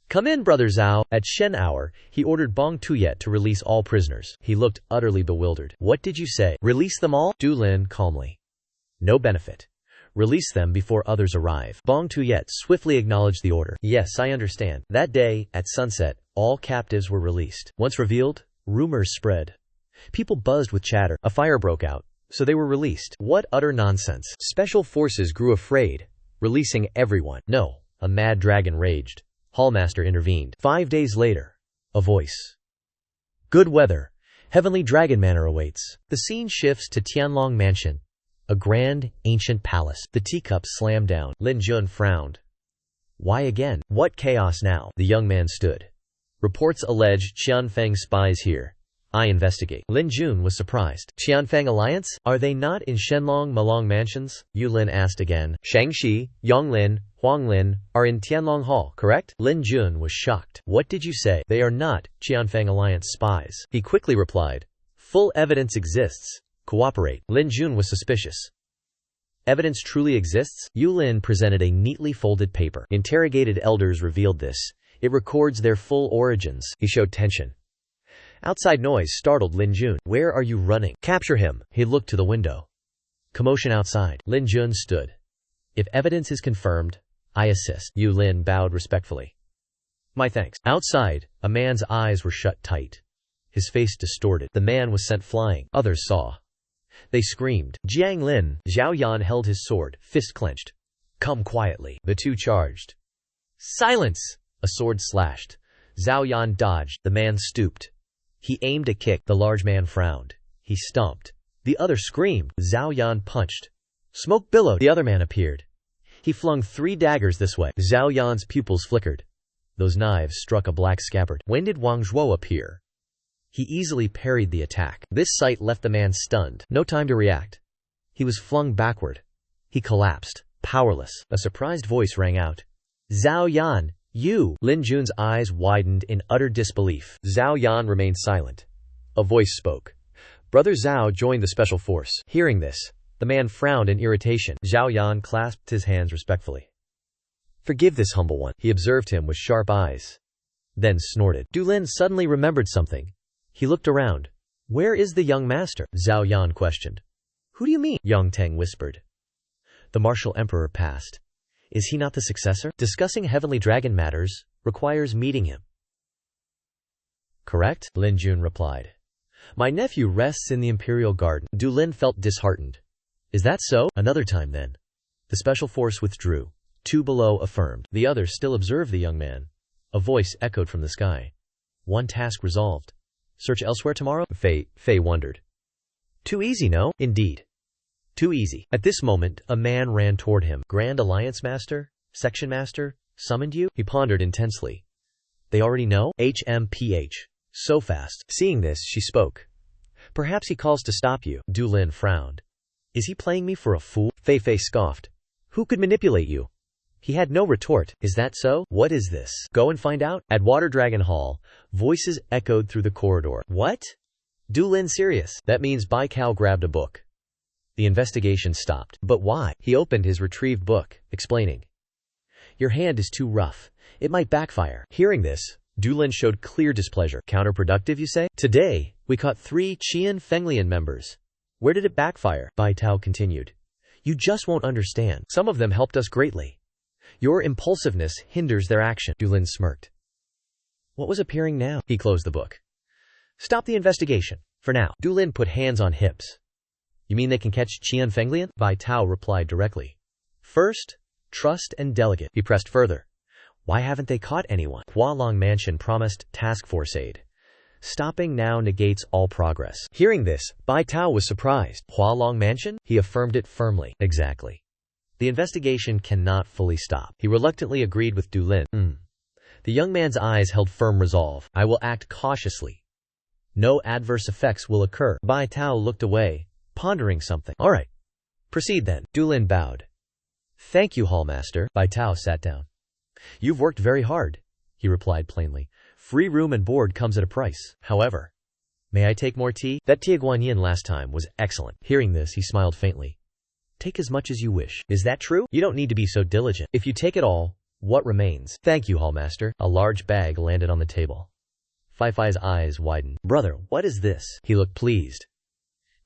Come in, Brother Zhao. At Shen hour, he ordered Bong Tuyet to release all prisoners. He looked utterly bewildered. What did you say? Release them all? Du Lin calmly. No benefit. Release them before others arrive. Bong Tuyet swiftly acknowledged the order. Yes, I understand. That day, at sunset, all captives were released. Once revealed, rumors spread. People buzzed with chatter. A fire broke out, so they were released. What utter nonsense. Special forces grew afraid, releasing everyone. No, a mad dragon raged. Hallmaster intervened. 5 days later, a voice. Good weather. Heavenly Dragon Manor awaits. The scene shifts to Tianlong Mansion. A grand, ancient palace. The teacup slammed down. Lin Jun frowned. Why again? What chaos now? The young man stood. Reports allege Qianfeng spies here. I investigate. Lin Jun was surprised. Qianfeng Alliance? Are they not in Shenlong Malong mansions? Yu Lin asked again. Shangxi, Yonglin, Huanglin are in Tianlong Hall, correct? Lin Jun was shocked. What did you say? They are not Qianfeng Alliance spies. He quickly replied. Full evidence exists. Cooperate. Lin Jun was suspicious. Evidence truly exists? Yu Lin presented a neatly folded paper. Interrogated elders revealed this. It records their full origins. He showed tension. Outside noise startled Lin Jun. Where are you running? Capture him. He looked to the window. Commotion outside. Lin Jun stood. If evidence is confirmed, I assist. Yu Lin bowed respectfully. My thanks. Outside, a man's eyes were shut tight. His face distorted. The man was sent flying. Others saw. They screamed. Jiang Lin. Zhao Yan held his sword, fist clenched. Come quietly. The two charged. Silence! A sword slashed. Zhao Yan dodged. The man stooped. He aimed a kick. The large man frowned. He stomped. The other screamed. Zhao Yan punched. Smoke billowed. The other man appeared. He flung 3 daggers this way. Zhao Yan's pupils flickered. Those knives struck a black scabbard. When did Wang Zhuo appear? He easily parried the attack. This sight left the man stunned. No time to react. He was flung backward. He collapsed, powerless. A surprised voice rang out. Zhao Yan, you! Lin Jun's eyes widened in utter disbelief. Zhao Yan remained silent. A voice spoke. Brother Zhao joined the special force. Hearing this, the man frowned in irritation. Zhao Yan clasped his hands respectfully. Forgive this humble one. He observed him with sharp eyes. Then snorted. Du Lin suddenly remembered something. He looked around. Where is the young master? Zhao Yan questioned. Who do you mean? Yang Teng whispered. The martial emperor passed. Is he not the successor? Discussing heavenly dragon matters requires meeting him. Correct? Lin Jun replied. My nephew rests in the imperial garden. Du Lin felt disheartened. Is that so? Another time then. The special force withdrew. Two below affirmed. The others still observed the young man. A voice echoed from the sky. One task resolved. Search elsewhere tomorrow? Fei wondered. Too easy, no? Indeed. Too easy. At this moment, a man ran toward him. Grand Alliance Master? Section Master? Summoned you? He pondered intensely. They already know? HMPH. So fast. Seeing this, she spoke. Perhaps he calls to stop you. Du Lin frowned. Is he playing me for a fool? Fei scoffed. Who could manipulate you? He had no retort. Is that so? What is this? Go and find out. At Water Dragon Hall, voices echoed through the corridor. What? Du Lin serious. That means Bai Cao grabbed a book. The investigation stopped. But why? He opened his retrieved book, explaining. Your hand is too rough. It might backfire. Hearing this, Du Lin showed clear displeasure. Counterproductive, you say? Today, we caught 3 Qian Fenglian members. Where did it backfire? Bai Tao continued. You just won't understand. Some of them helped us greatly. Your impulsiveness hinders their action. Du Lin smirked. What was appearing now? He closed the book. Stop the investigation. For now. Du Lin put hands on hips. You mean they can catch Qian Fenglian? Bai Tao replied directly. First, trust and delegate. He pressed further. Why haven't they caught anyone? Hualong Mansion promised task force aid. Stopping now negates all progress. Hearing this, Bai Tao was surprised. Hualong Mansion? He affirmed it firmly. Exactly. The investigation cannot fully stop. He reluctantly agreed with Du Lin. The young man's eyes held firm resolve. I will act cautiously. No adverse effects will occur. Bai Tao looked away, pondering something. All right. Proceed then. Du Lin bowed. Thank you, Hallmaster. Bai Tao sat down. You've worked very hard, he replied plainly. Free room and board comes at a price. However, may I take more tea? That tea guanyin last time was excellent. Hearing this, he smiled faintly. Take as much as you wish. Is that true? You don't need to be so diligent. If you take it all, what remains? Thank you, Hallmaster. A large bag landed on the table. Fei's eyes widened. Brother, what is this? He looked pleased.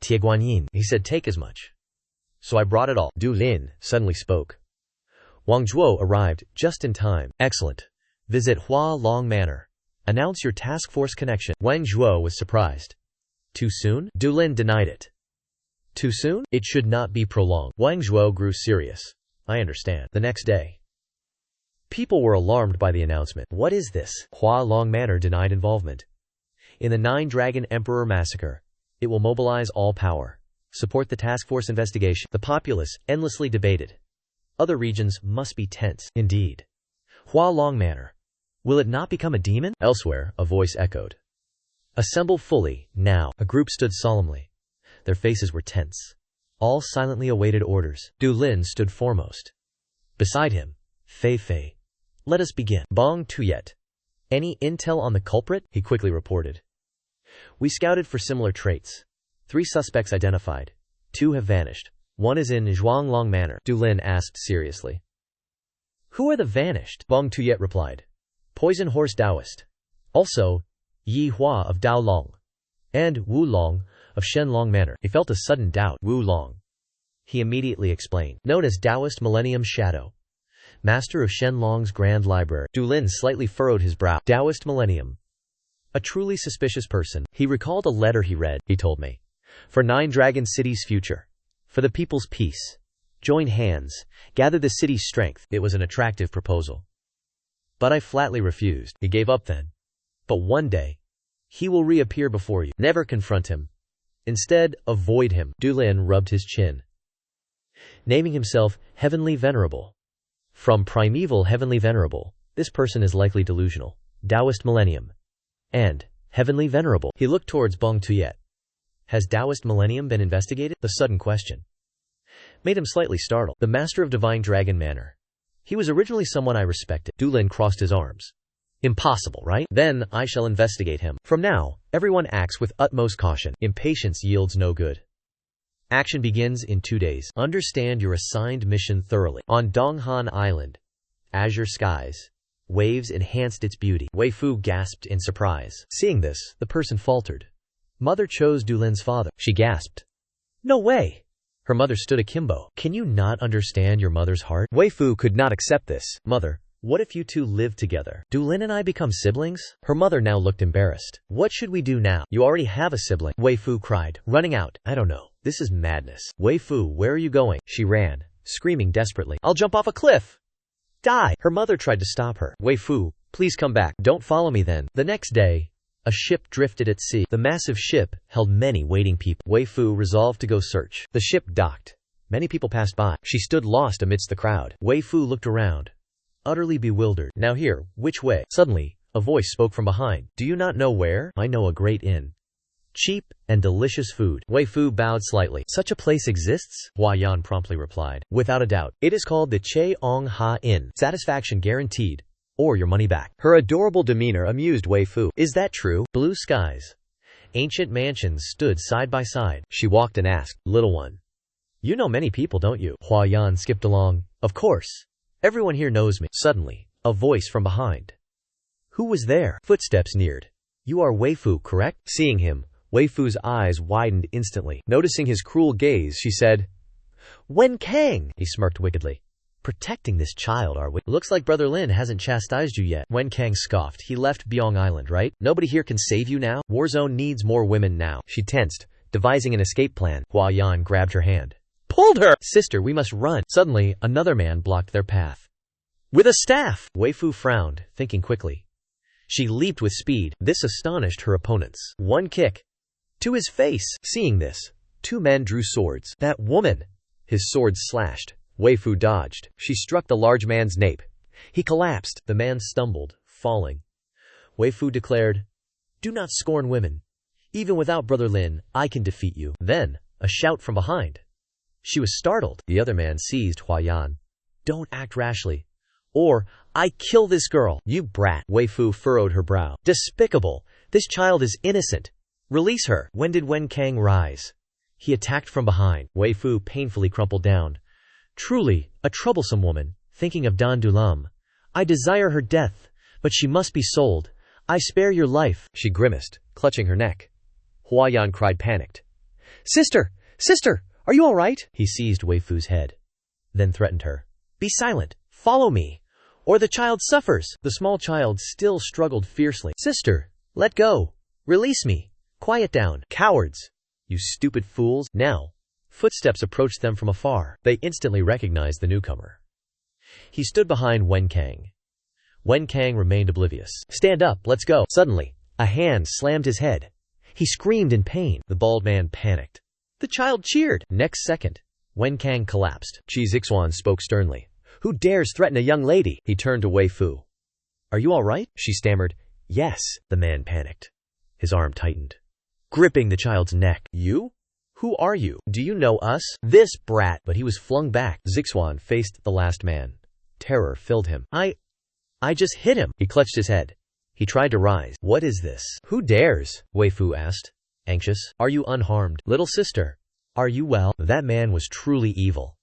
Tea guanyin. He said take as much. So I brought it all. Du Lin suddenly spoke. Wang Zhuo arrived just in time. Excellent. Visit Hua Long Manor. Announce your task force connection. Wang Zhuo was surprised. Too soon? Du Lin denied it. Too soon? It should not be prolonged. Wang Zhuo grew serious. I understand. The next day, people were alarmed by the announcement. What is this? Hua Long Manor denied involvement in the 9-Dragon Emperor massacre. It will mobilize all power. Support the task force investigation. The populace endlessly debated. Other regions must be tense. Indeed. Hua Long Manor. Will it not become a demon? Elsewhere, a voice echoed. Assemble fully, now. A group stood solemnly. Their faces were tense. All silently awaited orders. Du Lin stood foremost. Beside him, Fei. Let us begin. Bong Tuyet. Any intel on the culprit? He quickly reported. We scouted for similar traits. 3 suspects identified. 2 have vanished. 1 is in Zhuanglong Manor. Du Lin asked seriously. Who are the vanished? Bong Tuyet replied. Poison Horse Taoist. Also, Yi Hua of Daolong. And Wu Long of Shenlong Manor. He felt a sudden doubt. Wu Long. He immediately explained. Known as Taoist Millennium Shadow. Master of Shenlong's Grand Library. Du Lin slightly furrowed his brow. Taoist Millennium. A truly suspicious person. He recalled a letter he read. He told me. For 9 Dragon City's future. For the people's peace. Join hands. Gather the city's strength. It was an attractive proposal. But I flatly refused. He gave up then. But one day, he will reappear before you. Never confront him. Instead, avoid him. Du Lin rubbed his chin. Naming himself Heavenly Venerable. From primeval Heavenly Venerable, this person is likely delusional. Taoist Millennium. And Heavenly Venerable. He looked towards Bong Tuyet. Has Taoist Millennium been investigated? The sudden question made him slightly startled. The Master of Divine Dragon Manor. He was originally someone I respected. Du Lin crossed his arms. Impossible, right? Then I shall investigate him. From now, everyone acts with utmost caution. Impatience yields no good. Action begins in 2 days. Understand your assigned mission thoroughly. On Donghan Island. azure skies. Waves enhanced its beauty. Wei Fu gasped in surprise. Seeing this, the person faltered. Mother chose Dulin's father. She gasped. No way! Her mother stood akimbo. Can you not understand your mother's heart? Wei Fu could not accept this. Mother, what if you two live together? Dulin and I become siblings? Her mother now looked embarrassed. What should we do now? You already have a sibling. Wei Fu cried, running out. I don't know. This is madness. Wei Fu, where are you going? She ran, screaming desperately. I'll jump off a cliff! Die! Her mother tried to stop her. Wei Fu, please come back. Don't follow me then. The next day, a ship drifted at sea. The massive ship held many waiting people. Wei Fu resolved to go search. The ship docked. Many people passed by. She stood lost amidst the crowd. Wei Fu looked around, utterly bewildered. Now here, which way? Suddenly, a voice spoke from behind. Do you not know where? I know a great inn. Cheap and delicious food. Wei Fu bowed slightly. Such a place exists? Hua Yan promptly replied. Without a doubt. It is called the Che Ong Ha Inn. Satisfaction guaranteed, or your money back. Her adorable demeanor amused Wei Fu. Is that true? Blue skies. Ancient mansions stood side by side. She walked and asked, Little one, you know many people, don't you? Hua Yan skipped along. Of course. Everyone here knows me. Suddenly, a voice from behind. Who was there? Footsteps neared. You are Wei Fu, correct? Seeing him, Wei Fu's eyes widened instantly. Noticing his cruel gaze, she said, Wen Kang! He smirked wickedly. Protecting this child, are we? Looks like Brother Lin hasn't chastised you yet. Wen Kang scoffed. He left Byong Island, right? Nobody here can save you now? Warzone needs more women now. She tensed, devising an escape plan. Hua Yan grabbed her hand. Pulled her! Sister, we must run. Suddenly, another man blocked their path. With a staff! Wei Fu frowned, thinking quickly. She leaped with speed. This astonished her opponents. One kick to his face. Seeing this, two men drew swords. That woman! His swords slashed. Wei Fu dodged. She struck the large man's nape. He collapsed. The man stumbled, falling. Wei Fu declared, Do not scorn women. Even without Brother Lin, I can defeat you. Then, a shout from behind. She was startled. The other man seized Hua Yan. Don't act rashly, or I kill this girl. You brat. Wei Fu furrowed her brow. Despicable. This child is innocent. Release her. When did Wen Kang rise? He attacked from behind. Wei Fu painfully crumpled down. Truly, a troublesome woman, thinking of Dan Dulam. I desire her death, but she must be sold. I spare your life. She grimaced, clutching her neck. Hua Yan cried panicked. Sister! Sister! Are you all right? He seized Wei Fu's head, then threatened her. Be silent. Follow me, or the child suffers. The small child still struggled fiercely. Sister, let go. Release me. Quiet down. Cowards. You stupid fools. Now. Footsteps approached them from afar. They instantly recognized the newcomer. He stood behind Wen Kang. Wen Kang remained oblivious. Stand up, let's go. Suddenly, a hand slammed his head. He screamed in pain. The bald man panicked. The child cheered. Next second, Wen Kang collapsed. Qi Zixuan spoke sternly. Who dares threaten a young lady? He turned to Wei Fu. Are you all right? She stammered. Yes. The man panicked. His arm tightened, gripping the child's neck. You? Who are you? Do you know us? This brat. But he was flung back. Zixuan faced the last man. Terror filled him. I just hit him. He clutched his head. He tried to rise. What is this? Who dares? Wei Fu asked, anxious. Are you unharmed? Little sister, are you well? That man was truly evil.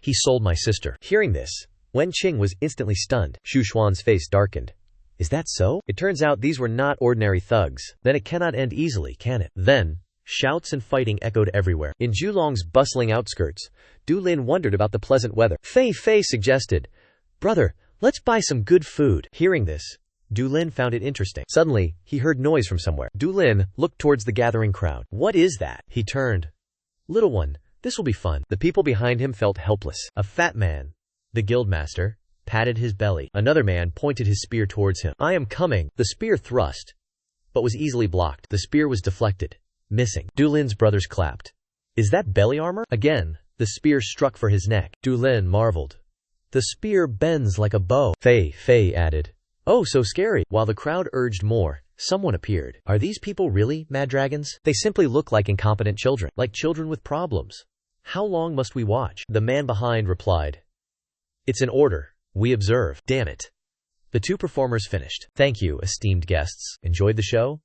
He sold my sister. Hearing this, Wen Qing was instantly stunned. Xu Xuan's face darkened. Is that so? It turns out these were not ordinary thugs. Then it cannot end easily, can it? Then, shouts and fighting echoed everywhere. In Julong's bustling outskirts, Du Lin wondered about the pleasant weather. Fei Fei suggested, Brother, let's buy some good food. Hearing this, Du Lin found it interesting. Suddenly, he heard noise from somewhere. Du Lin looked towards the gathering crowd. What is that? He turned. Little one, this will be fun. The people behind him felt helpless. A fat man, the guildmaster, patted his belly. Another man pointed his spear towards him. I am coming. The spear thrust, but was easily blocked. The spear was deflected, missing. Du Lin's brothers clapped. Is that belly armor? Again, the spear struck for his neck. Du Lin marveled. The spear bends like a bow. Fei Fei added. Oh, so scary. While the crowd urged more, someone appeared. Are these people really mad dragons? They simply look like incompetent children, like children with problems. How long must we watch? The man behind replied. It's an order. We observe. Damn it. The two performers finished. Thank you, esteemed guests. Enjoyed the show?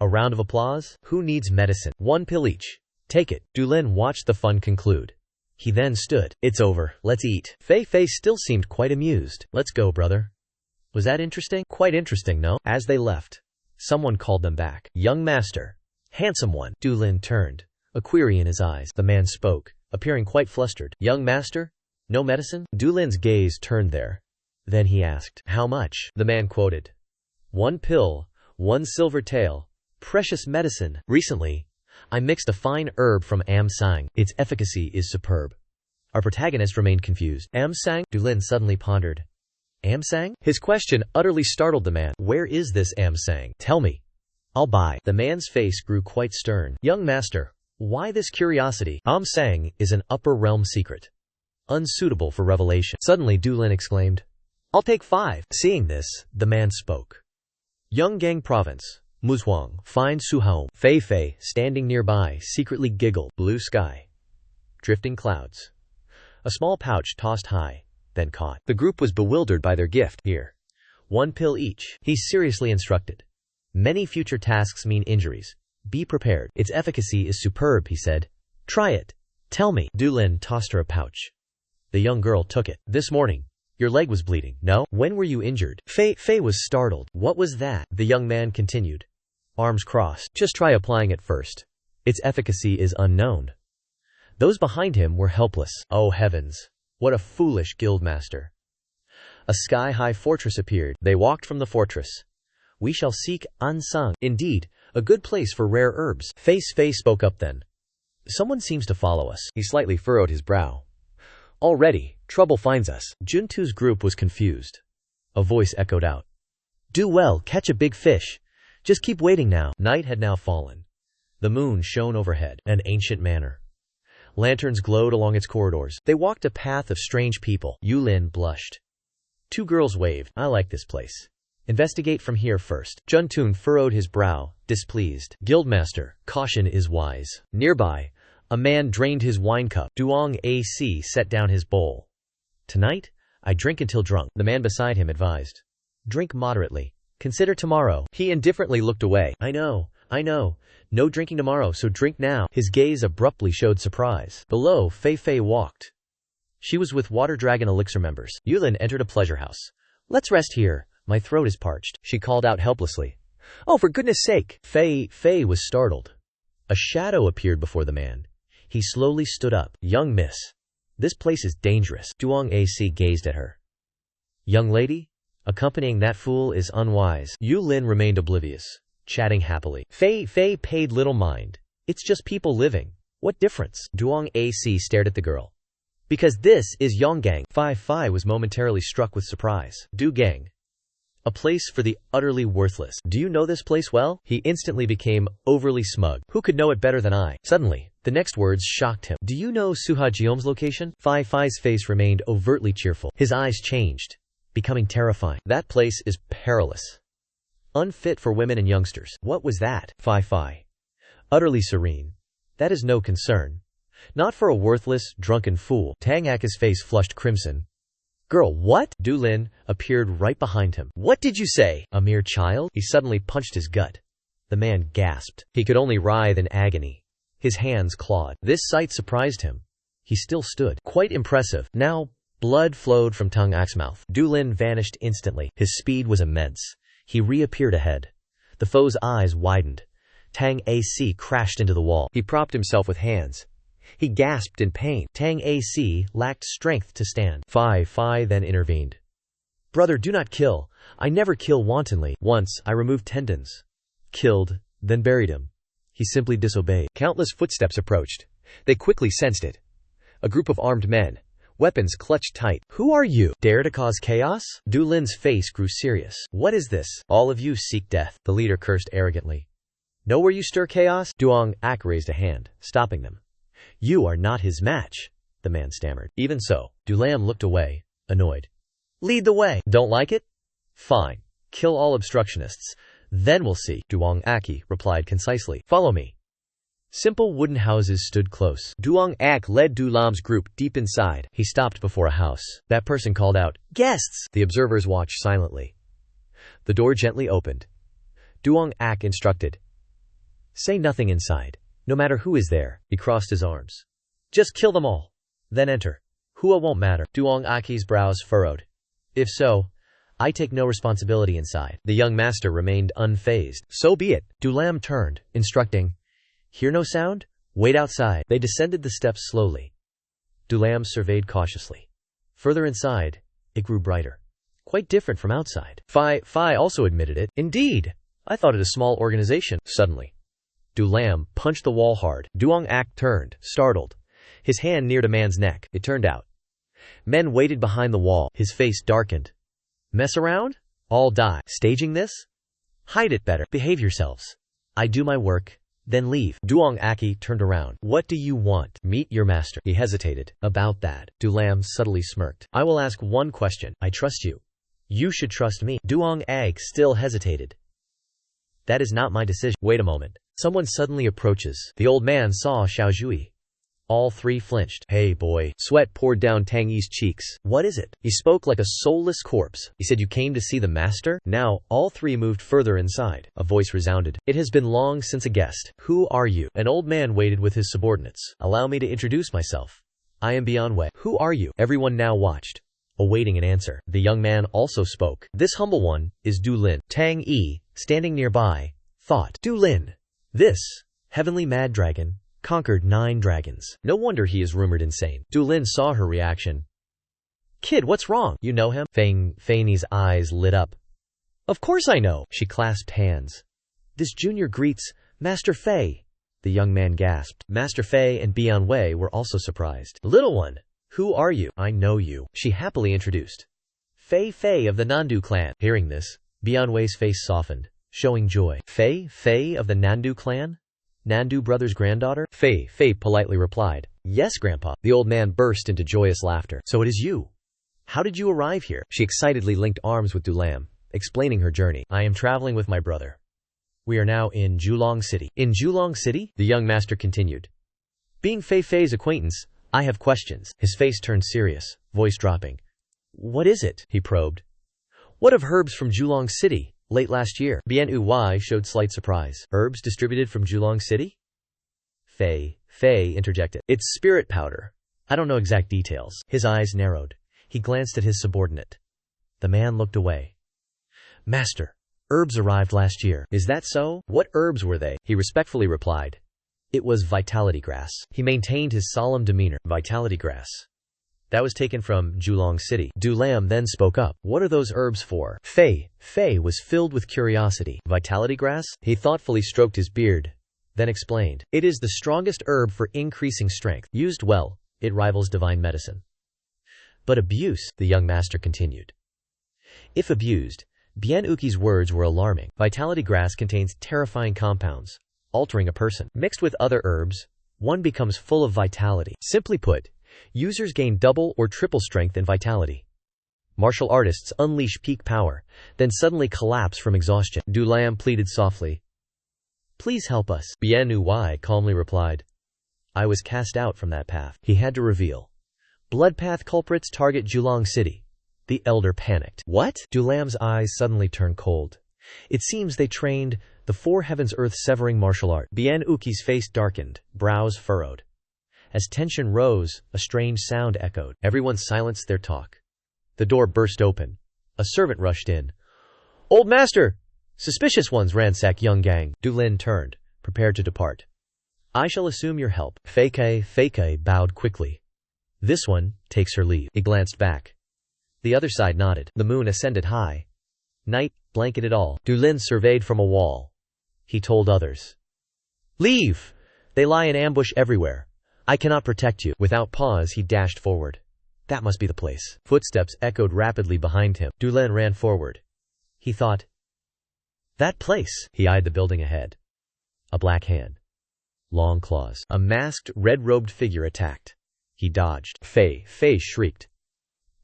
A round of applause? Who needs medicine? One pill each. Take it. Du Lin watched the fun conclude. He then stood. It's over, let's eat. Fei Fei still seemed quite amused. Let's go, brother. Was that interesting? Quite interesting, no? As they left, someone called them back. Young master. Handsome one. Du Lin turned, a query in his eyes. The man spoke, appearing quite flustered. Young master? No medicine? Du Lin's gaze turned there. Then he asked, how much? The man quoted. 1 pill, 1 silver tael. Precious medicine. Recently, I mixed a fine herb from Amsang. Its efficacy is superb. Our protagonist remained confused. Amsang? Du Lin suddenly pondered. Amsang? His question utterly startled the man. Where is this Amsang? Tell me. I'll buy. The man's face grew quite stern. Young master, why this curiosity? Amsang is an upper realm secret, unsuitable for revelation. Suddenly Du Lin exclaimed, I'll take 5. Seeing this, the man spoke. Yonggang Province, Muzhuang, fine Suhome. Fei Fei, standing nearby, secretly giggled. Blue sky. Drifting clouds. A small pouch tossed high, then caught. The group was bewildered by their gift. Here. 1 pill each. He seriously instructed. Many future tasks mean injuries. Be prepared. Its efficacy is superb, he said. Try it. Tell me. Du Lin tossed her a pouch. The young girl took it. This morning. Your leg was bleeding, no? When were you injured? Fei was startled. What was that? The young man continued. Arms crossed. Just try applying it first. Its efficacy is unknown. Those behind him were helpless. Oh heavens. What a foolish guildmaster. A sky-high fortress appeared. They walked from the fortress. We shall seek Ansang. Indeed, a good place for rare herbs. Fei spoke up then. Someone seems to follow us. He slightly furrowed his brow. Already, trouble finds us. Juntu's group was confused. A voice echoed out. Do well, catch a big fish. Just keep waiting now. Night had now fallen. The moon shone overhead. An ancient manor. Lanterns glowed along its corridors. They walked a path of strange people. Yu Lin blushed. 2 girls waved. I like this place. Investigate from here first. Juntun furrowed his brow, displeased. Guildmaster, caution is wise. Nearby, a man drained his wine cup. Duong AC set down his bowl. Tonight, I drink until drunk. The man beside him advised. Drink moderately. Consider tomorrow. He indifferently looked away. I know. No drinking tomorrow, so drink now. His gaze abruptly showed surprise. Below, Fei walked. She was with Water Dragon Elixir members. Yulin entered a pleasure house. Let's rest here. My throat is parched. She called out helplessly. Oh, for goodness sake. Fei was startled. A shadow appeared before the man. He slowly stood up. Young miss. This place is dangerous. Duong AC gazed at her. Young lady? Accompanying that fool is unwise. Yu Lin remained oblivious, chatting happily. Fei paid little mind. It's just people living. What difference? Duong AC stared at the girl. Because this is Yonggang. Fei was momentarily struck with surprise. Du Gang. A place for the utterly worthless. Do you know this place well? He instantly became overly smug. Who could know it better than I? Suddenly, the next words shocked him. Do you know Suha Jiom's location? Fei's face remained overtly cheerful. His eyes changed, becoming terrifying. That place is perilous. Unfit for women and youngsters. What was that? Fei. Utterly serene. That is no concern. Not for a worthless, drunken fool. Tang Aka's face flushed crimson. Girl, what? Du Lin appeared right behind him. What did you say? A mere child? He suddenly punched his gut. The man gasped. He could only writhe in agony. His hands clawed. This sight surprised him. He still stood. Quite impressive. Now, blood flowed from Tang Ak's mouth. Du Lin vanished instantly. His speed was immense. He reappeared ahead. The foe's eyes widened. Tang AC crashed into the wall. He propped himself with hands. He gasped in pain. Tang AC lacked strength to stand. Fei then intervened. Brother, do not kill. I never kill wantonly. Once, I removed tendons. Killed, then buried him. He simply disobeyed. Countless footsteps approached. They quickly sensed it. A group of armed men, weapons clutched tight. Who are you? Dare to cause chaos? Du Lin's face grew serious. What is this? All of you seek death. The leader cursed arrogantly. Know where you stir chaos? Duong Ak raised a hand, stopping them. You are not his match, the man stammered. Even so, Du Lam looked away, annoyed. Lead the way. Don't like it? Fine. Kill all obstructionists. Then we'll see. Duong Aki replied concisely. Follow me. Simple wooden houses stood close. Duong Ak led Du Lam's group deep inside. He stopped before a house. That person called out, Guests! The observers watched silently. The door gently opened. Duong Ak instructed. Say nothing inside. No matter who is there. He crossed his arms. Just kill them all. Then enter. Hua won't matter. Duong Aki's brows furrowed. If so, I take no responsibility inside. The young master remained unfazed. So be it. Du Lam turned, instructing, hear no sound? Wait outside. They descended the steps slowly. Du Lam surveyed cautiously. Further inside, it grew brighter. Quite different from outside. Phi also admitted it. Indeed, I thought it a small organization. Suddenly, Du Lam punched the wall hard. Duong Ak turned, startled. His hand neared a man's neck. It turned out men waited behind the wall. His face darkened. Mess around? All die. Staging this? Hide it better. Behave yourselves. I do my work, then leave. Duong Aki turned around. What do you want? Meet your master. He hesitated. About that, Du Lam subtly smirked. I will ask one question. I trust you. You should trust me. Duong Ak still hesitated. That is not my decision. Wait a moment. Someone suddenly approaches. The old man saw Xiao Zhui. All three flinched. Hey boy. Sweat poured down Tang Yi's cheeks. What is it? He spoke like a soulless corpse. He said you came to see the master? Now, all three moved further inside. A voice resounded. It has been long since a guest. Who are you? An old man waited with his subordinates. Allow me to introduce myself. I am Bianwei. Who are you? Everyone now watched, awaiting an answer. The young man also spoke. This humble one is Du Lin. Tang Yi, standing nearby, thought. Du Lin. This heavenly mad dragon conquered 9 dragons. No wonder he is rumored insane. Du Lin saw her reaction. Kid, what's wrong? You know him? Fanny's eyes lit up. Of course I know. She clasped hands. This junior greets Master Fei. The young man gasped. Master Fei and Bianwei were also surprised. Little one, who are you? I know you. She happily introduced. Fei of the Nandu clan. Hearing this, Bianwei's face softened, showing joy. Fei of the Nandu clan? Nandu brother's granddaughter? Fei politely replied. Yes, Grandpa. The old man burst into joyous laughter. So it is you. How did you arrive here? She excitedly linked arms with Du Lam, explaining her journey. I am traveling with my brother. We are now in Julong City. In Julong City? The young master continued. Being Fei's acquaintance, I have questions. His face turned serious, voice dropping. What is it? He probed. What of herbs from Julong City? Late last year. Bian Uy showed slight surprise. Herbs distributed from Julong City? Fei interjected. It's spirit powder. I don't know exact details. His eyes narrowed. He glanced at his subordinate. The man looked away. Master, herbs arrived last year. Is that so? What herbs were they? He respectfully replied. It was vitality grass. He maintained his solemn demeanor. Vitality grass. That was taken from Julong City. Du Lam then spoke up. What are those herbs for? Fei was filled with curiosity. Vitality grass? He thoughtfully stroked his beard, then explained. It is the strongest herb for increasing strength. Used well, it rivals divine medicine. But abuse, the young master continued. If abused, Bian Uki's words were alarming. Vitality grass contains terrifying compounds, altering a person. Mixed with other herbs, one becomes full of vitality. Simply put, users gain double or triple strength and vitality. Martial artists unleash peak power, then suddenly collapse from exhaustion. Du Lam pleaded softly. Please help us. Bian Uy calmly replied. I was cast out from that path. He had to reveal. Bloodpath culprits target Julong City. The elder panicked. What? Du Lam's eyes suddenly turned cold. It seems they trained the 4 heavens earth severing martial art. Bian Uki's face darkened, brows furrowed. As tension rose, a strange sound echoed. Everyone silenced their talk. The door burst open. A servant rushed in. Old master! Suspicious ones ransack young gang. Du Lin turned, prepared to depart. I shall assume your help. Fei bowed quickly. This one takes her leave. He glanced back. The other side nodded. The moon ascended high. Night blanketed all. Du Lin surveyed from a wall. He told others. Leave! They lie in ambush everywhere. I cannot protect you. Without pause, he dashed forward. That must be the place. Footsteps echoed rapidly behind him. Du Lin ran forward. He thought. That place. He eyed the building ahead. A black hand. Long claws. A masked, red-robed figure attacked. He dodged. Fei shrieked.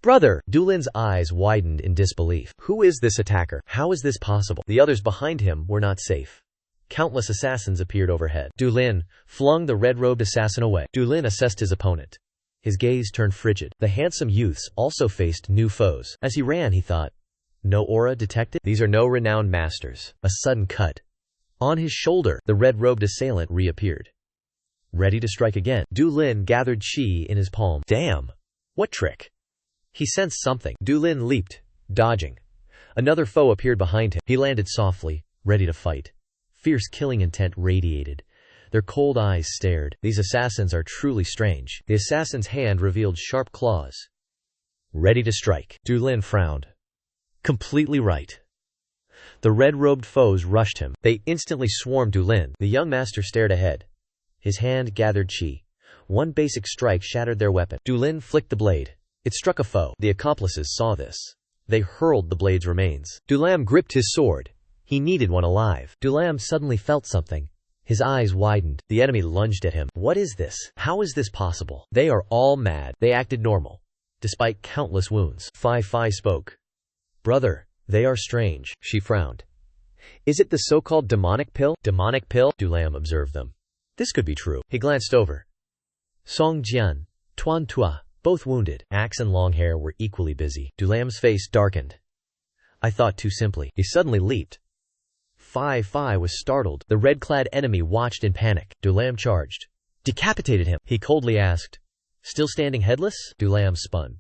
Brother! Du Lin's eyes widened in disbelief. Who is this attacker? How is this possible? The others behind him were not safe. Countless assassins appeared overhead. Du Lin flung the red-robed assassin away. Du Lin assessed his opponent. His gaze turned frigid. The handsome youths also faced new foes. As he ran, he thought, no aura detected? These are no renowned masters. A sudden cut. On his shoulder, the red-robed assailant reappeared. ready to strike again. Du Lin gathered chi in his palm. Damn! What trick? He sensed something. Du Lin leaped, dodging. Another foe appeared behind him. He landed softly, ready to fight. Fierce killing intent radiated. Their cold eyes stared. These assassins are truly strange. The assassin's hand revealed sharp claws. Ready to strike. Du Lin frowned. Completely right. The red-robed foes rushed him. They instantly swarmed Du Lin. The young master stared ahead. His hand gathered chi. One basic strike shattered their weapon. Du Lin flicked the blade. It struck a foe. The accomplices saw this. They hurled the blade's remains. Du Lam gripped his sword. He needed one alive. Du Lam suddenly felt something. His eyes widened. The enemy lunged at him. What is this? How is this possible? They are all mad. They acted normal, despite countless wounds. Fai spoke. Brother, they are strange. She frowned. Is it the so-called demonic pill? Demonic pill? Du Lam observed them. This could be true. He glanced over. Song Jian, Tuan Tua, both wounded. Axe and long hair were equally busy. Du Lam's face darkened. I thought too simply. He suddenly leaped. Fai was startled. The red-clad enemy watched in panic. Du Lam charged. Decapitated him. He coldly asked. Still standing headless? Du Lam spun.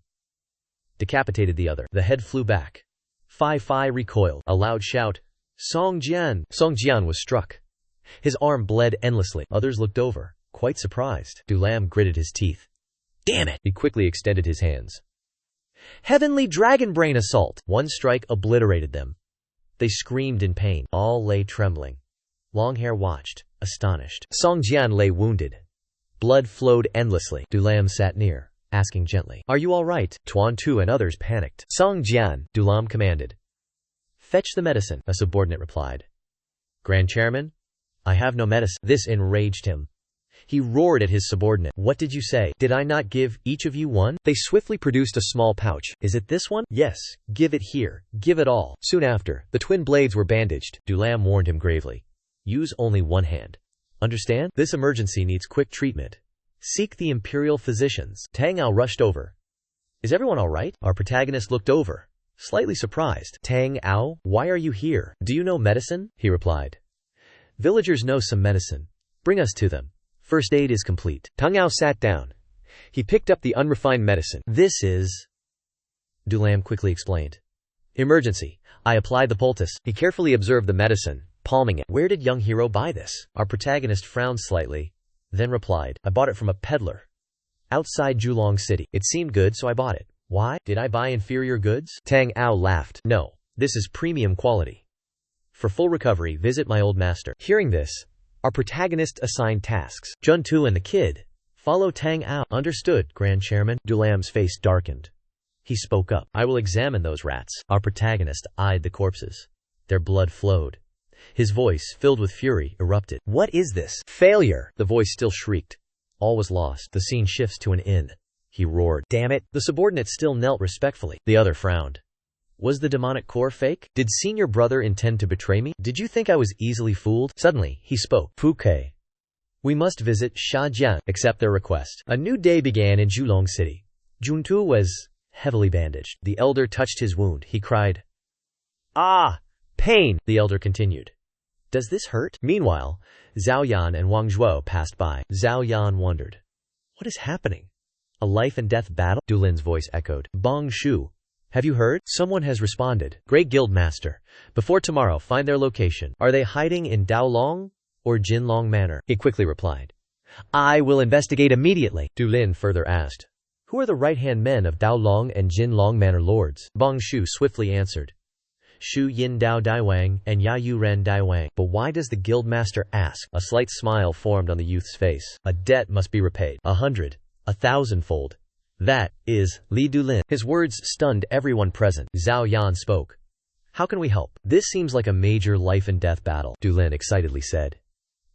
Decapitated the other. The head flew back. Fai recoiled. A loud shout. Song Jian! Song Jian was struck. His arm bled endlessly. Others looked over, quite surprised. Du Lam gritted his teeth. Damn it! He quickly extended his hands. Heavenly Dragon Brain Assault! One strike obliterated them. They screamed in pain. All lay trembling. Longhair watched, astonished. Song Jian lay wounded. Blood flowed endlessly. Du Lam sat near, asking gently. Are you all right? Tuan Tu and others panicked. Song Jian, Du Lam commanded. Fetch the medicine, a subordinate replied. Grand Chairman? I have no medicine. This enraged him. He roared at his subordinate. What did you say? Did I not give each of you one? They swiftly produced a small pouch. Is it this one? Yes. Give it here. Give it all. Soon after, the twin blades were bandaged. Du Lam warned him gravely. Use only one hand. Understand? This emergency needs quick treatment. Seek the imperial physicians. Tang Ao rushed over. Is everyone all right? Our protagonist looked over, slightly surprised. Tang Ao, why are you here? Do you know medicine? He replied. Villagers know some medicine. Bring us to them. First aid is complete. Tang Ao sat down. He picked up the unrefined medicine. This is... Du Lam quickly explained. Emergency. I applied the poultice. He carefully observed the medicine, palming it. Where did young hero buy this? Our protagonist frowned slightly, then replied. I bought it from a peddler. Outside Julong City. It seemed good, so I bought it. Why? Did I buy inferior goods? Tang Ao laughed. No. This is premium quality. For full recovery, visit my old master. Hearing this, our protagonist assigned tasks. Jun Tu and the kid. Follow Tang Ao. Understood, Grand Chairman. Du Lam's face darkened. He spoke up. I will examine those rats. Our protagonist eyed the corpses. Their blood flowed. His voice, filled with fury, erupted. What is this? Failure! The voice still shrieked. All was lost. The scene shifts to an inn. He roared. Damn it! The subordinate still knelt respectfully. The other frowned. Was the demonic core fake? Did senior brother intend to betray me? Did you think I was easily fooled? Suddenly, he spoke. Fouquet. We must visit Shajian. Accept their request. A new day began in Julong City. Juntu was heavily bandaged. The elder touched his wound. He cried. Ah! Pain! The elder continued. Does this hurt? Meanwhile, Zhao Yan and Wang Zhuo passed by. Zhao Yan wondered. What is happening? A life and death battle? Du Lin's voice echoed. Bong Shu. Have you heard? Someone has responded. Great Guild Master. Before tomorrow, find their location. Are they hiding in Daolong or Jinlong Manor? He quickly replied. I will investigate immediately. Du Lin further asked. Who are the right-hand men of Daolong and Jinlong Manor lords? Bong Shu swiftly answered. Shu Yin Dao Daiwang and Ya Yu Ren Daiwang. But why does the Guild Master ask? A slight smile formed on the youth's face. A debt must be repaid. 100, 1,000-fold. That is Li Dulin. His words stunned everyone present. Zhao Yan spoke. How can we help? This seems like a major life and death battle, Dulin excitedly said.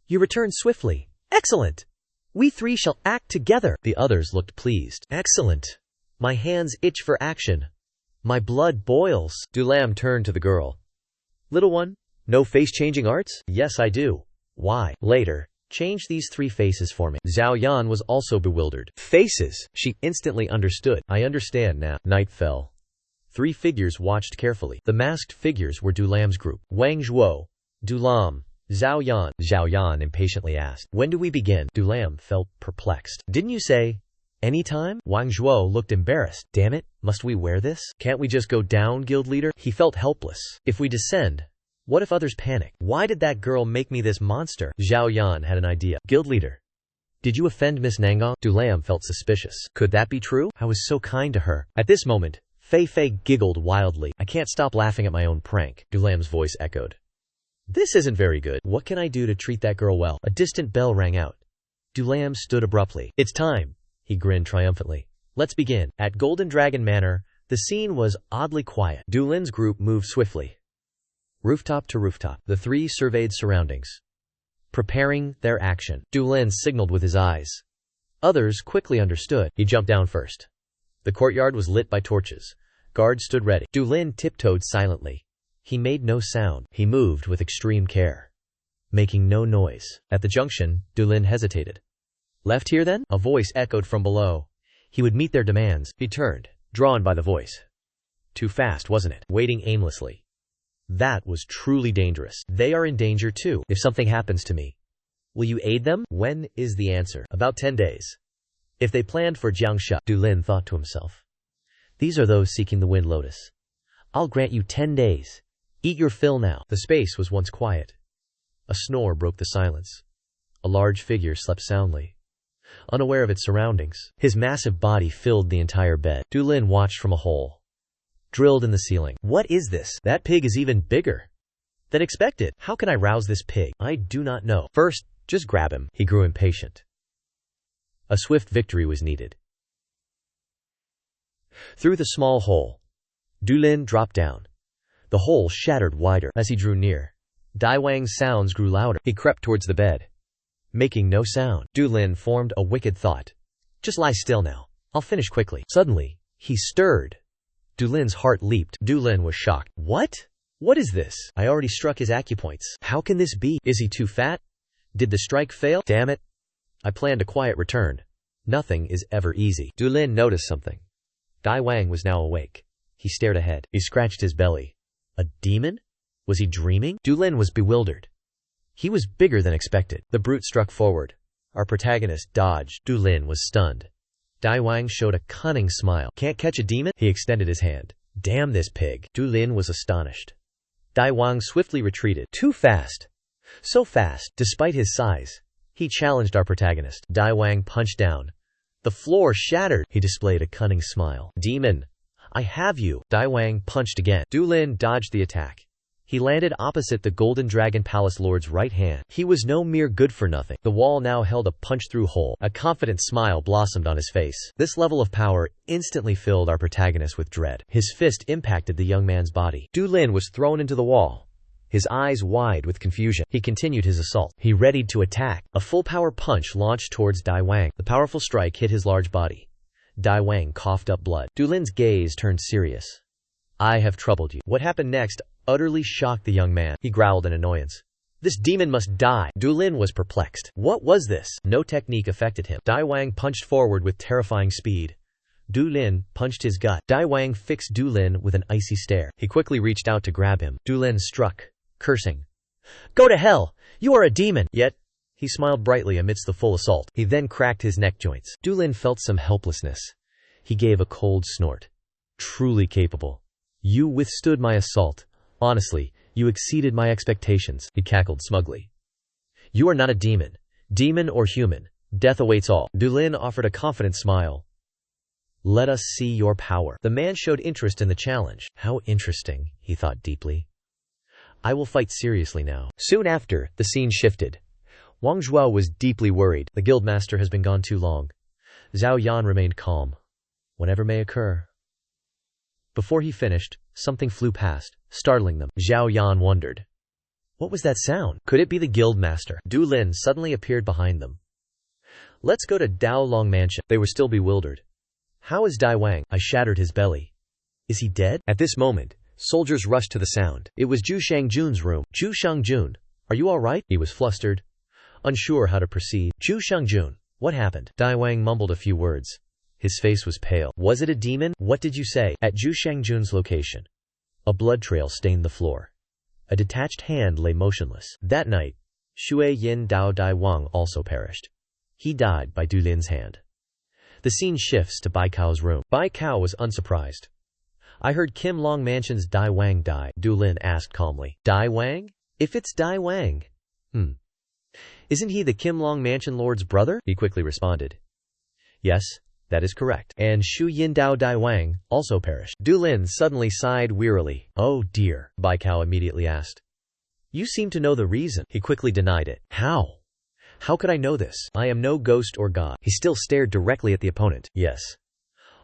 You return swiftly. Excellent. We three shall act together. The others looked pleased. Excellent. My hands itch for action. My blood boils. Dulam turned to the girl. Little one, no face-changing arts? Yes, I do. Why? Later. Change these 3 faces for me. Zhao Yan was also bewildered. Faces! She instantly understood. I understand now. Night fell. 3 figures watched carefully. The masked figures were Dulam's group. Wang Zhuo, Dulam, Zhao Yan impatiently asked. When do we begin? Du Lam felt perplexed. Didn't you say anytime? Wang Zhuo looked embarrassed. Damn it, must we wear this? Can't we just go down, guild leader? He felt helpless. If we descend, what if others panic? Why did that girl make me this monster? Zhao Yan had an idea. Guild leader, did you offend Miss Nangang? Du Lam felt suspicious. Could that be true? I was so kind to her. At this moment, Fei Fei giggled wildly. I can't stop laughing at my own prank. Du Lam's voice echoed. This isn't very good. What can I do to treat that girl well? A distant bell rang out. Du Lam stood abruptly. It's time. He grinned triumphantly. Let's begin. At Golden Dragon Manor, the scene was oddly quiet. Du Lin's group moved swiftly. Rooftop to rooftop, the three surveyed surroundings, preparing their action. Du Lin signaled with his eyes. Others quickly understood. He jumped down first. The courtyard was lit by torches. Guards stood ready. Du Lin tiptoed silently. He made no sound. He moved with extreme care, making no noise. At the junction, Du Lin hesitated. Left here then? A voice echoed from below. He would meet their demands. He turned, drawn by the voice. Too fast, wasn't it? Waiting aimlessly. That was truly dangerous. They are in danger too. If something happens to me, will you aid them? When is the answer? About 10 days. If they planned for Jiangsha, Du Lin thought to himself. These are those seeking the Wind Lotus. I'll grant you 10 days. Eat your fill now. The space was once quiet. A snore broke the silence. A large figure slept soundly, unaware of its surroundings. His massive body filled the entire bed. Du Lin watched from a hole drilled in the ceiling. What is this? That pig is even bigger than expected. How can I rouse this pig? I do not know. First, just grab him. He grew impatient. A swift victory was needed. Through the small hole, Du Lin dropped down. The hole shattered wider as he drew near. Dai Wang's sounds grew louder. He crept towards the bed, making no sound. Du Lin formed a wicked thought. Just lie still now. I'll finish quickly. Suddenly, he stirred. Du Lin's heart leaped. Du Lin was shocked. What? What is this? I already struck his acupoints. How can this be? Is he too fat? Did the strike fail? Damn it. I planned a quiet return. Nothing is ever easy. Du Lin noticed something. Dai Wang was now awake. He stared ahead. He scratched his belly. A demon? Was he dreaming? Du Lin was bewildered. He was bigger than expected. The brute struck forward. Our protagonist dodged. Du Lin was stunned. Dai Wang showed a cunning smile. Can't catch a demon? He extended his hand. Damn this pig. Du Lin was astonished. Dai Wang swiftly retreated. Too fast. So fast. Despite his size, he challenged our protagonist. Dai Wang punched down. The floor shattered. He displayed a cunning smile. Demon, I have you. Dai Wang punched again. Du Lin dodged the attack. He landed opposite the Golden Dragon Palace Lord's right hand. He was no mere good-for-nothing. The wall now held a punch-through hole. A confident smile blossomed on his face. This level of power instantly filled our protagonist with dread. His fist impacted the young man's body. Du Lin was thrown into the wall, his eyes wide with confusion. He continued his assault. He readied to attack. A full-power punch launched towards Dai Wang. The powerful strike hit his large body. Dai Wang coughed up blood. Du Lin's gaze turned serious. I have troubled you. What happened next utterly shocked the young man. He growled in annoyance. This demon must die. Du Lin was perplexed. What was this? No technique affected him. Dai Wang punched forward with terrifying speed. Du Lin punched his gut. Dai Wang fixed Du Lin with an icy stare. He quickly reached out to grab him. Du Lin struck, cursing. Go to hell! You are a demon! Yet, he smiled brightly amidst the full assault. He then cracked his neck joints. Du Lin felt some helplessness. He gave a cold snort. Truly capable. You withstood my assault. Honestly, you exceeded my expectations. He cackled smugly. You are not a demon. Demon or human, death awaits all. Du Lin offered a confident smile. Let us see your power. The man showed interest in the challenge. How interesting, he thought deeply. I will fight seriously now. Soon after, the scene shifted. Wang Zhuo was deeply worried. The guildmaster has been gone too long. Zhao Yan remained calm. Whatever may occur. Before he finished, something flew past, startling them. Zhao Yan wondered. What was that sound? Could it be the guildmaster? Du Lin suddenly appeared behind them. Let's go to Dao Long Mansion. They were still bewildered. How is Dai Wang? I shattered his belly. Is he dead? At this moment, soldiers rushed to the sound. It was Zhu Shangjun's room. Zhu Shangjun, are you alright? He was flustered, unsure how to proceed. Zhu Shangjun, what happened? Dai Wang mumbled a few words. His face was pale. Was it a demon? What did you say? At Zhu Shangjun's location, a blood trail stained the floor. A detached hand lay motionless. That night, Shui Yin Dao Dai Wang also perished. He died by Du Lin's hand. The scene shifts to Bai Cao's room. Bai Cao was unsurprised. I heard Kim Long Mansion's Dai Wang died, Du Lin asked calmly. Dai Wang? If it's Dai Wang. Isn't he the Kim Long Mansion lord's brother? He quickly responded. Yes, that is correct. And Shu Yin Dao Dai Wang also perished. Du Lin suddenly sighed wearily. Oh dear, Bai Cao immediately asked. You seem to know the reason. He quickly denied it. How? How could I know this? I am no ghost or god. He still stared directly at the opponent. Yes.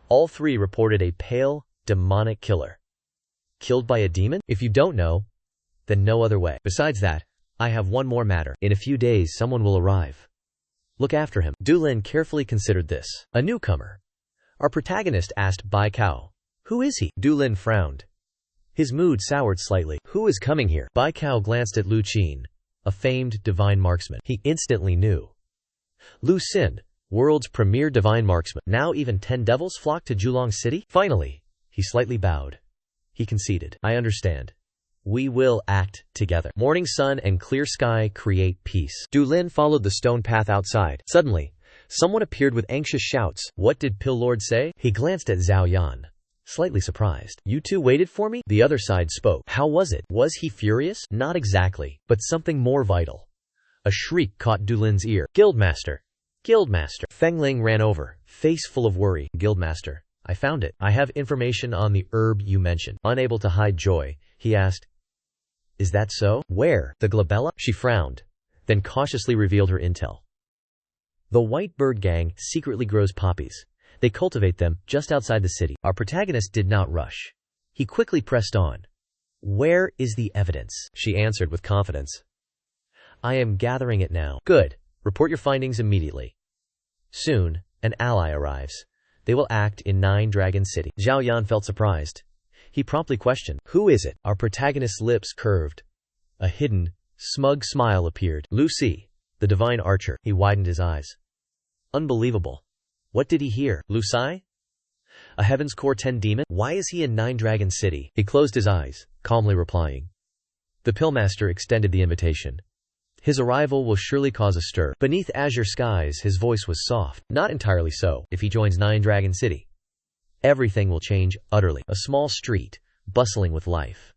All three reported a pale, demonic killer. Killed by a demon? If you don't know, then no other way. Besides that, I have one more matter. In a few days someone will arrive. Look after him. Du Lin carefully considered this. A newcomer. Our protagonist asked Bai Cao. Who is he? Du Lin frowned. His mood soured slightly. Who is coming here? Bai Cao glanced at Lu Qin, a famed divine marksman. He instantly knew. Lu Xin, world's premier divine marksman. Now even 10 devils flock to Julong City? Finally, he slightly bowed. He conceded. I understand. We will act together. Morning sun and clear sky create peace. Du Lin followed the stone path outside. Suddenly, someone appeared with anxious shouts. What did Pill Lord say? He glanced at Zhao Yan, slightly surprised. You two waited for me? The other side spoke. How was it? Was he furious? Not exactly, but something more vital. A shriek caught Du Lin's ear. Guildmaster! Guildmaster! Feng Ling ran over, face full of worry. Guildmaster, I found it. I have information on the herb you mentioned. Unable to hide joy, he asked. Is that so? Where? The glabella? She frowned, then cautiously revealed her intel. The White Bird Gang secretly grows poppies. They cultivate them just outside the city. Our protagonist did not rush. He quickly pressed on. Where is the evidence? She answered with confidence. I am gathering it now. Good. Report your findings immediately. Soon, an ally arrives. They will act in Nine Dragon City. Zhao Yan felt surprised. He promptly questioned, who is it? Our protagonist's lips curved. A hidden, smug smile appeared. Lu Si, the divine archer. He widened his eyes. Unbelievable. What did he hear? Lu Sai? A Heaven's Core 10 demon? Why is he in Nine Dragon City? He closed his eyes, calmly replying. The Pillmaster extended the invitation. His arrival will surely cause a stir. Beneath azure skies, his voice was soft. Not entirely so. If he joins Nine Dragon City, everything will change utterly. A small street, bustling with life.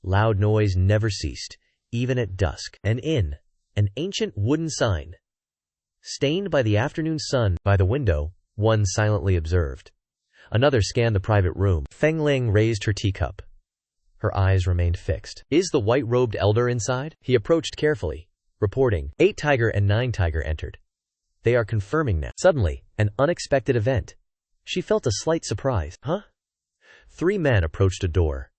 Loud noise never ceased, even at dusk. An inn, an ancient wooden sign. Stained by the afternoon sun, by the window, one silently observed. Another scanned the private room. Feng Ling raised her teacup. Her eyes remained fixed. Is the white-robed elder inside? He approached carefully, reporting. 8 Tiger and 9 Tiger entered. They are confirming now. Suddenly, an unexpected event. She felt a slight surprise. Huh? 3 men approached a door,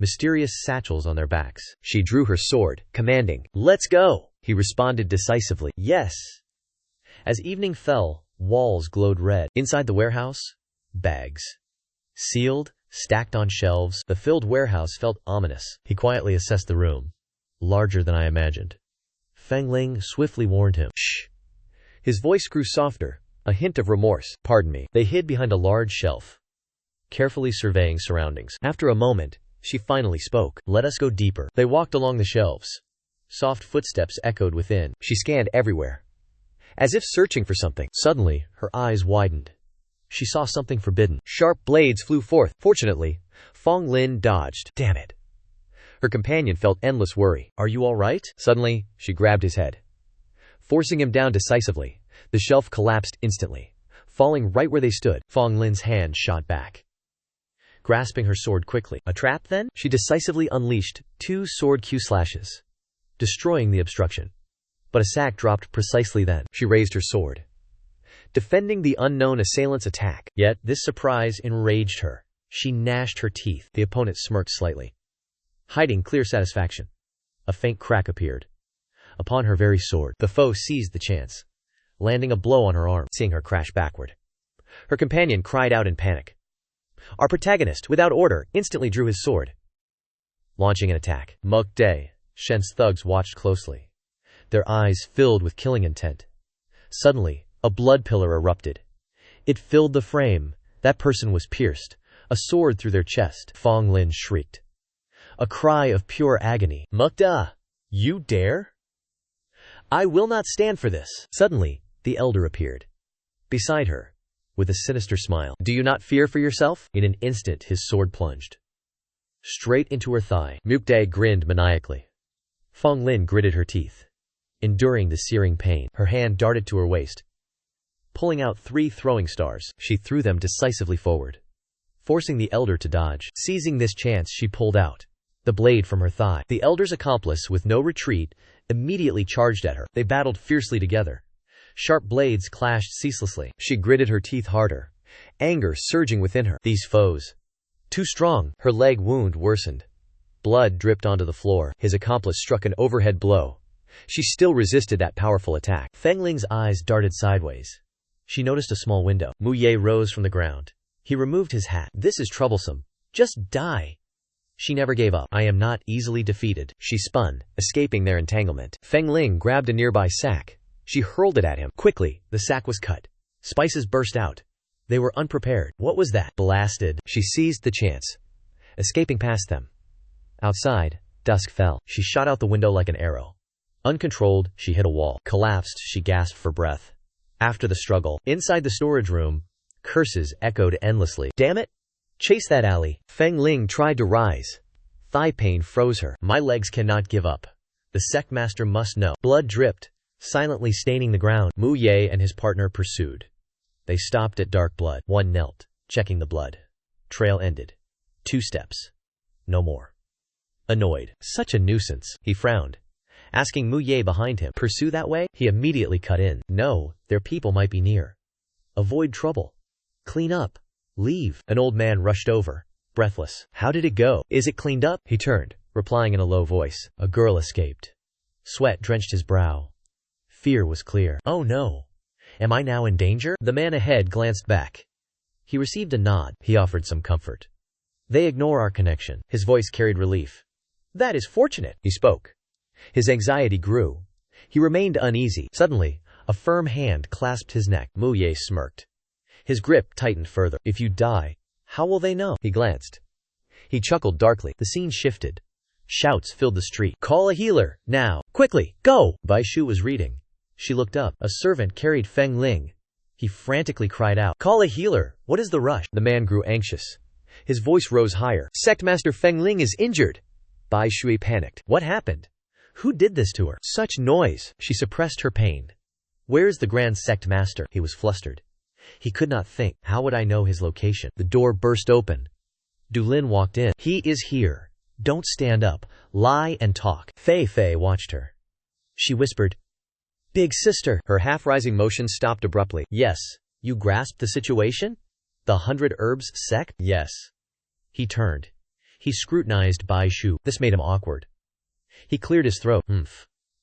mysterious satchels on their backs. She drew her sword, commanding, let's go! He responded decisively, yes. As evening fell, walls glowed red. Inside the warehouse, bags. Sealed, stacked on shelves, the filled warehouse felt ominous. He quietly assessed the room. Larger than I imagined. Feng Ling swiftly warned him. Shh. His voice grew softer. A hint of remorse. Pardon me. They hid behind a large shelf, carefully surveying surroundings. After a moment, she finally spoke. Let us go deeper. They walked along the shelves. Soft footsteps echoed within. She scanned everywhere, as if searching for something. Suddenly, her eyes widened. She saw something forbidden. Sharp blades flew forth. Fortunately, Feng Lin dodged. Damn it. Her companion felt endless worry. Are you all right? Suddenly, she grabbed his head, forcing him down decisively. The shelf collapsed instantly, falling right where they stood. Feng Lin's hand shot back, grasping her sword quickly. A trap then? She decisively unleashed 2 sword Q-slashes, destroying the obstruction. But a sack dropped precisely then. She raised her sword, defending the unknown assailant's attack. Yet, this surprise enraged her. She gnashed her teeth. The opponent smirked slightly, hiding clear satisfaction. A faint crack appeared upon her very sword. The foe seized the chance, landing a blow on her arm, seeing her crash backward. Her companion cried out in panic. Our protagonist, without order, instantly drew his sword, launching an attack. Muk Day, Shen's thugs watched closely, their eyes filled with killing intent. Suddenly, a blood pillar erupted. It filled the frame. That person was pierced, a sword through their chest. Feng Lin shrieked, a cry of pure agony. Muk Da, you dare? I will not stand for this. Suddenly, the elder appeared beside her, with a sinister smile. Do you not fear for yourself? In an instant his sword plunged straight into her thigh. Mukde grinned maniacally. Feng Lin gritted her teeth, enduring the searing pain. Her hand darted to her waist. Pulling out 3 throwing stars, she threw them decisively forward, forcing the elder to dodge. Seizing this chance, she pulled out the blade from her thigh. The elder's accomplice, with no retreat, immediately charged at her. They battled fiercely together. Sharp blades clashed ceaselessly. She gritted her teeth harder, anger surging within her. These foes, too strong. Her leg wound worsened. Blood dripped onto the floor. His accomplice struck an overhead blow. She still resisted that powerful attack. Feng Ling's eyes darted sideways. She noticed a small window. Mu Ye rose from the ground. He removed his hat. This is troublesome. Just die. She never gave up. I am not easily defeated. She spun, escaping their entanglement. Feng Ling grabbed a nearby sack. She hurled it at him. Quickly, the sack was cut. Spices burst out. They were unprepared. What was that? Blasted. She seized the chance, escaping past them. Outside, dusk fell. She shot out the window like an arrow. Uncontrolled, she hit a wall. Collapsed, she gasped for breath. After the struggle, inside the storage room, curses echoed endlessly. Damn it! Chase that alley. Feng Ling tried to rise. Thigh pain froze her. My legs cannot give up. The sect master must know. Blood dripped, silently staining the ground. Mu Ye and his partner pursued. They stopped at dark blood. One knelt, checking the blood. Trail ended. 2 steps. No more. Annoyed. Such a nuisance. He frowned, asking Mu Ye behind him, pursue that way? He immediately cut in. No, their people might be near. Avoid trouble. Clean up. Leave. An old man rushed over, breathless. How did it go? Is it cleaned up? He turned, replying in a low voice. A girl escaped. Sweat drenched his brow. Fear was clear. Oh no. Am I now in danger? The man ahead glanced back. He received a nod. He offered some comfort. They ignore our connection. His voice carried relief. That is fortunate. He spoke. His anxiety grew. He remained uneasy. Suddenly, a firm hand clasped his neck. Mu Ye smirked. His grip tightened further. If you die, how will they know? He glanced. He chuckled darkly. The scene shifted. Shouts filled the street. Call a healer, now. Quickly, go! Bai Shu was reading. She looked up. A servant carried Feng Ling. He frantically cried out. Call a healer! What is the rush? The man grew anxious. His voice rose higher. Sect Master Feng Ling is injured. Bai Shui panicked. What happened? Who did this to her? Such noise. She suppressed her pain. Where is the Grand Sect Master? He was flustered. He could not think. How would I know his location? The door burst open. Du Lin walked in. He is here. Don't stand up. Lie and talk. Fei Fei watched her. She whispered, Big sister. Her half-rising motion stopped abruptly. Yes. You grasped the situation? The 100 Herbs sect? Yes. He turned. He scrutinized Bai Shu. This made him awkward. He cleared his throat.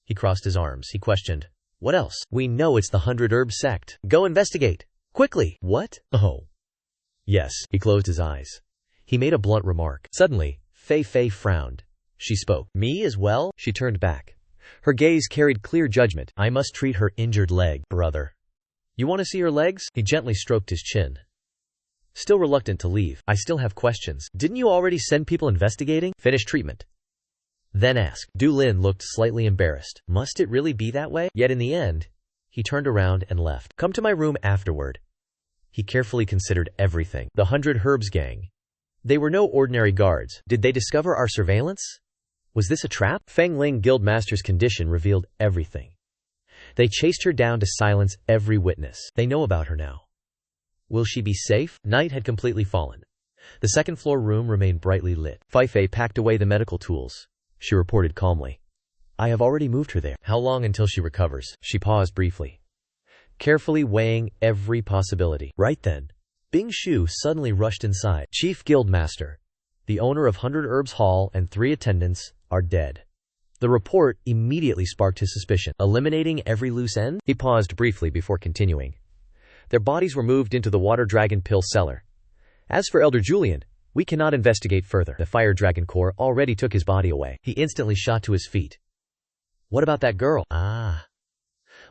He crossed his arms. He questioned. What else? We know it's the 100 Herb sect. Go investigate. Quickly. What? Oh. Yes. He closed his eyes. He made a blunt remark. Suddenly, Fei Fei frowned. She spoke. Me as well? She turned back. Her gaze carried clear judgment. I must treat her injured leg, brother. You want to see her legs? He gently stroked his chin. Still reluctant to leave. I still have questions. Didn't you already send people investigating? Finish treatment. Then asked. Du Lin looked slightly embarrassed. Must it really be that way? Yet in the end, he turned around and left. Come to my room afterward. He carefully considered everything. The 100 Herbs gang. They were no ordinary guards. Did they discover our surveillance? Was this a trap? Feng Ling Guildmaster's condition revealed everything. They chased her down to silence every witness. They know about her now. Will she be safe? Night had completely fallen. The second-floor room remained brightly lit. Fei Fei packed away the medical tools. She reported calmly. I have already moved her there. How long until she recovers? She paused briefly, carefully weighing every possibility. Right then, Bing Shu suddenly rushed inside. Chief Guildmaster, the owner of 100 Herbs Hall and 3 attendants, are dead. The report immediately sparked his suspicion. Eliminating every loose end? He paused briefly before continuing. Their bodies were moved into the Water Dragon Pill cellar. As for Elder Julian, we cannot investigate further. The Fire Dragon Corps already took his body away. He instantly shot to his feet. What about that girl?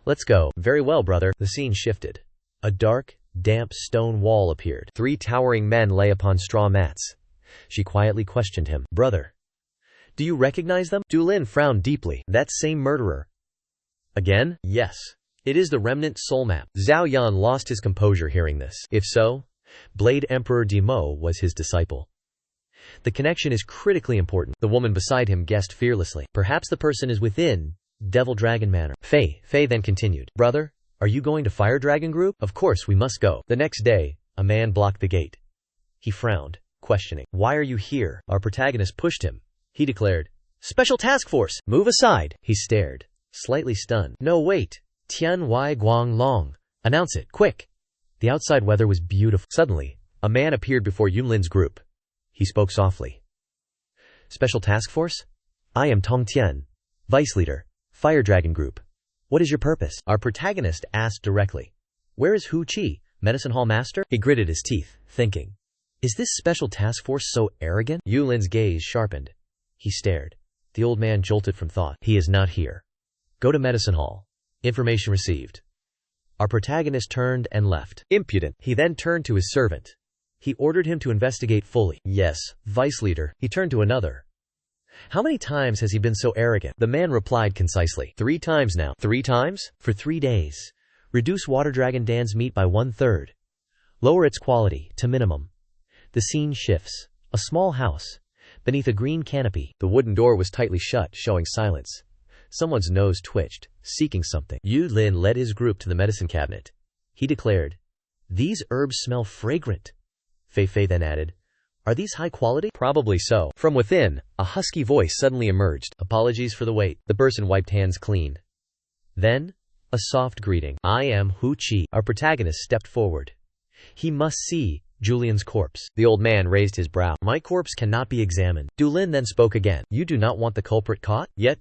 Let's go. Very well, brother. The scene shifted. A dark, damp stone wall appeared. 3 towering men lay upon straw mats. She quietly questioned him. Brother, do you recognize them? Du Lin frowned deeply. That same murderer. Again? Yes. It is the remnant soul map. Zhao Yan lost his composure hearing this. If so, Blade Emperor Demo was his disciple. The connection is critically important. The woman beside him guessed fearlessly. Perhaps the person is within Devil Dragon Manor. Fei then continued. Brother, are you going to Fire Dragon Group? Of course we must go. The next day, a man blocked the gate. He frowned, questioning. Why are you here? Our protagonist pushed him. He declared, Special Task Force, move aside. He stared, slightly stunned. No, wait. Tian Wai Guang Long. Announce it, quick. The outside weather was beautiful. Suddenly, a man appeared before Yunlin's group. He spoke softly. Special Task Force? I am Tong Tian, Vice Leader, Fire Dragon Group. What is your purpose? Our protagonist asked directly. Where is Hu Qi, Medicine Hall Master? He gritted his teeth, thinking. Is this Special Task Force so arrogant? Yulin's gaze sharpened. He stared. The old man jolted from thought. He is not here. Go to Medicine Hall. Information received. Our protagonist turned and left. Impudent. He then turned to his servant. He ordered him to investigate fully. Yes, Vice Leader. He turned to another. How many times has he been so arrogant? The man replied concisely. 3 times now. 3 times? For 3 days. Reduce Water Dragon Dan's meat by 1/3. Lower its quality to minimum. The scene shifts. A small house. Beneath a green canopy. The wooden door was tightly shut, showing silence. Someone's nose twitched, seeking something. Yu Lin led his group to the medicine cabinet. He declared, These herbs smell fragrant. Fei then added, Are these high quality? Probably so. From within, a husky voice suddenly emerged. Apologies for the wait. The person wiped hands clean. Then, a soft greeting. I am Hu Qi. Our protagonist stepped forward. He must see Julian's corpse. The old man raised his brow. My corpse cannot be examined. Dulin then spoke again. You do not want the culprit caught? Yet,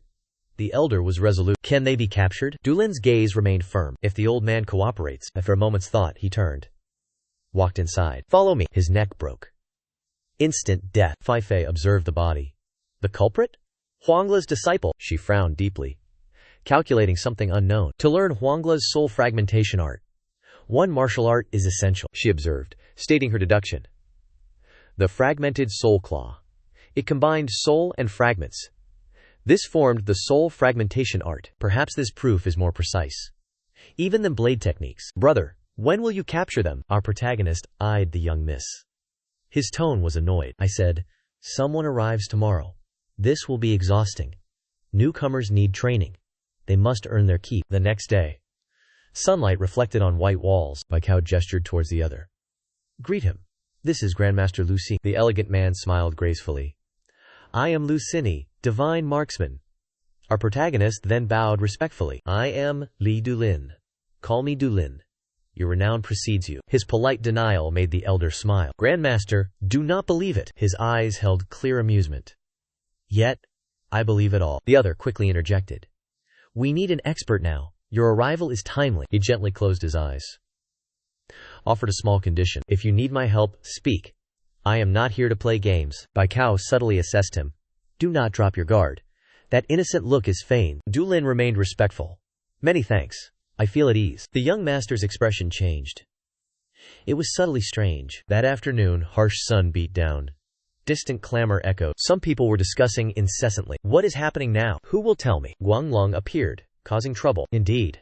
the elder was resolute. Can they be captured? Dulin's gaze remained firm. If the old man cooperates. After a moment's thought, he turned. Walked inside. Follow me. His neck broke. Instant death. Fei observed the body. The culprit? Huangla's disciple. She frowned deeply. Calculating something unknown. To learn Huangla's soul fragmentation art. One martial art is essential, she observed, stating her deduction. The fragmented soul claw. It combined soul and fragments. This formed the soul fragmentation art. Perhaps this proof is more precise even than blade techniques. Brother, when will you capture them? Our protagonist eyed the young miss. His tone was annoyed. I said, Someone arrives tomorrow. This will be exhausting. Newcomers need training. They must earn their keep. The next day. Sunlight reflected on white walls. Baikao gestured towards the other. Greet him. This is Grandmaster Lu Xi. The elegant man smiled gracefully. I am Lu Xini, divine marksman. Our protagonist then bowed respectfully. I am Li Dulin. Call me Dulin. Your renown precedes you. His polite denial made the elder smile. Grandmaster, do not believe it. His eyes held clear amusement. Yet, I believe it all. The other quickly interjected. We need an expert now. Your arrival is timely. He gently closed his eyes. Offered a small condition. If you need my help, speak. I am not here to play games. Baikao subtly assessed him. Do not drop your guard. That innocent look is feigned. Dulin remained respectful. Many thanks. I feel at ease. The young master's expression changed. It was subtly strange. That afternoon, harsh sun beat down. Distant clamor echoed. Some people were discussing incessantly. What is happening now? Who will tell me? Guanglong appeared, causing trouble. Indeed.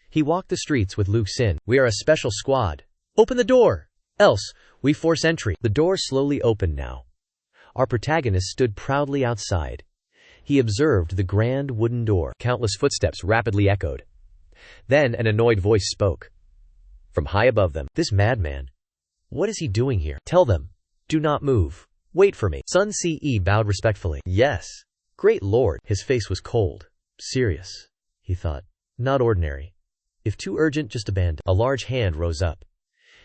He walked the streets with Lu Xin. We are a special squad. Open the door! Else, we force entry. The door slowly opened now. Our protagonist stood proudly outside. He observed the grand wooden door. Countless footsteps rapidly echoed. Then an annoyed voice spoke. From high above them, this madman. What is he doing here? Tell them. Do not move. Wait for me. Sun Ce bowed respectfully. Yes. Great lord. His face was cold. Serious. He thought. Not ordinary. If too urgent, just abandon. A large hand rose up.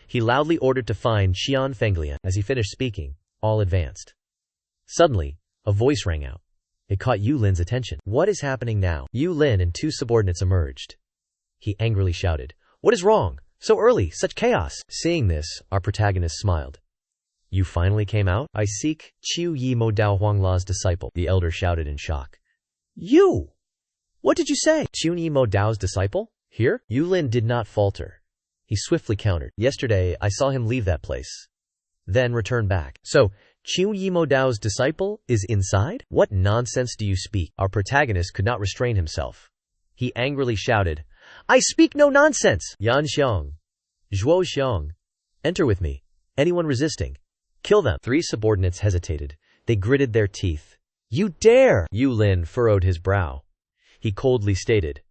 He loudly ordered to find Xian Fenglian. As he finished speaking, all advanced. Suddenly, a voice rang out. It caught Yu Lin's attention. What is happening now? Yu Lin and 2 subordinates emerged. He angrily shouted. What is wrong? So early, such chaos. Seeing this, our protagonist smiled. You finally came out? I seek Qiu Yi Mo Dao Huangla's disciple, the elder shouted in shock. You! What did you say? Qiu Yi Mo Dao's disciple? Here? Yu Lin did not falter. He swiftly countered. Yesterday, I saw him leave that place. Then return back. So, Qiu Yi Mo Dao's disciple is inside? What nonsense do you speak? Our protagonist could not restrain himself. He angrily shouted, "I speak no nonsense! Yan Xiong, Zhuo Xiong, enter with me. Anyone resisting, kill them." 3 subordinates hesitated. They gritted their teeth. "You dare!" Yu Lin furrowed his brow. He coldly stated,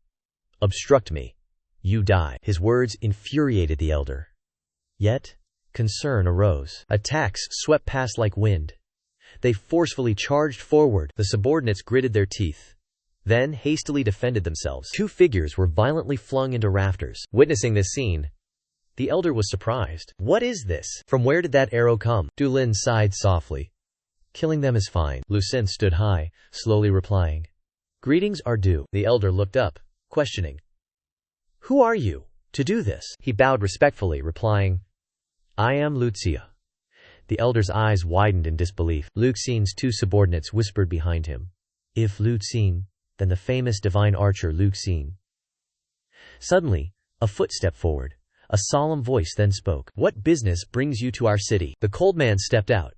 "Obstruct me. You die." His words infuriated the elder. Yet, concern arose. Attacks swept past like wind. They forcefully charged forward. The subordinates gritted their teeth, then hastily defended themselves. 2 figures were violently flung into rafters. Witnessing this scene, the elder was surprised. "What is this? From where did that arrow come?" Du Lin sighed softly. "Killing them is fine." Lu Xun stood high, slowly replying, "Greetings are due." The elder looked up, questioning, "Who are you to do this?" He bowed respectfully, replying, "I am Lu Xia." The elder's eyes widened in disbelief. Lu Xin's 2 subordinates whispered behind him, "If Lu Xin, then the famous divine archer Lu Xin." Suddenly, a foot stepped forward. A solemn voice then spoke. "What business brings you to our city?" The cold man stepped out.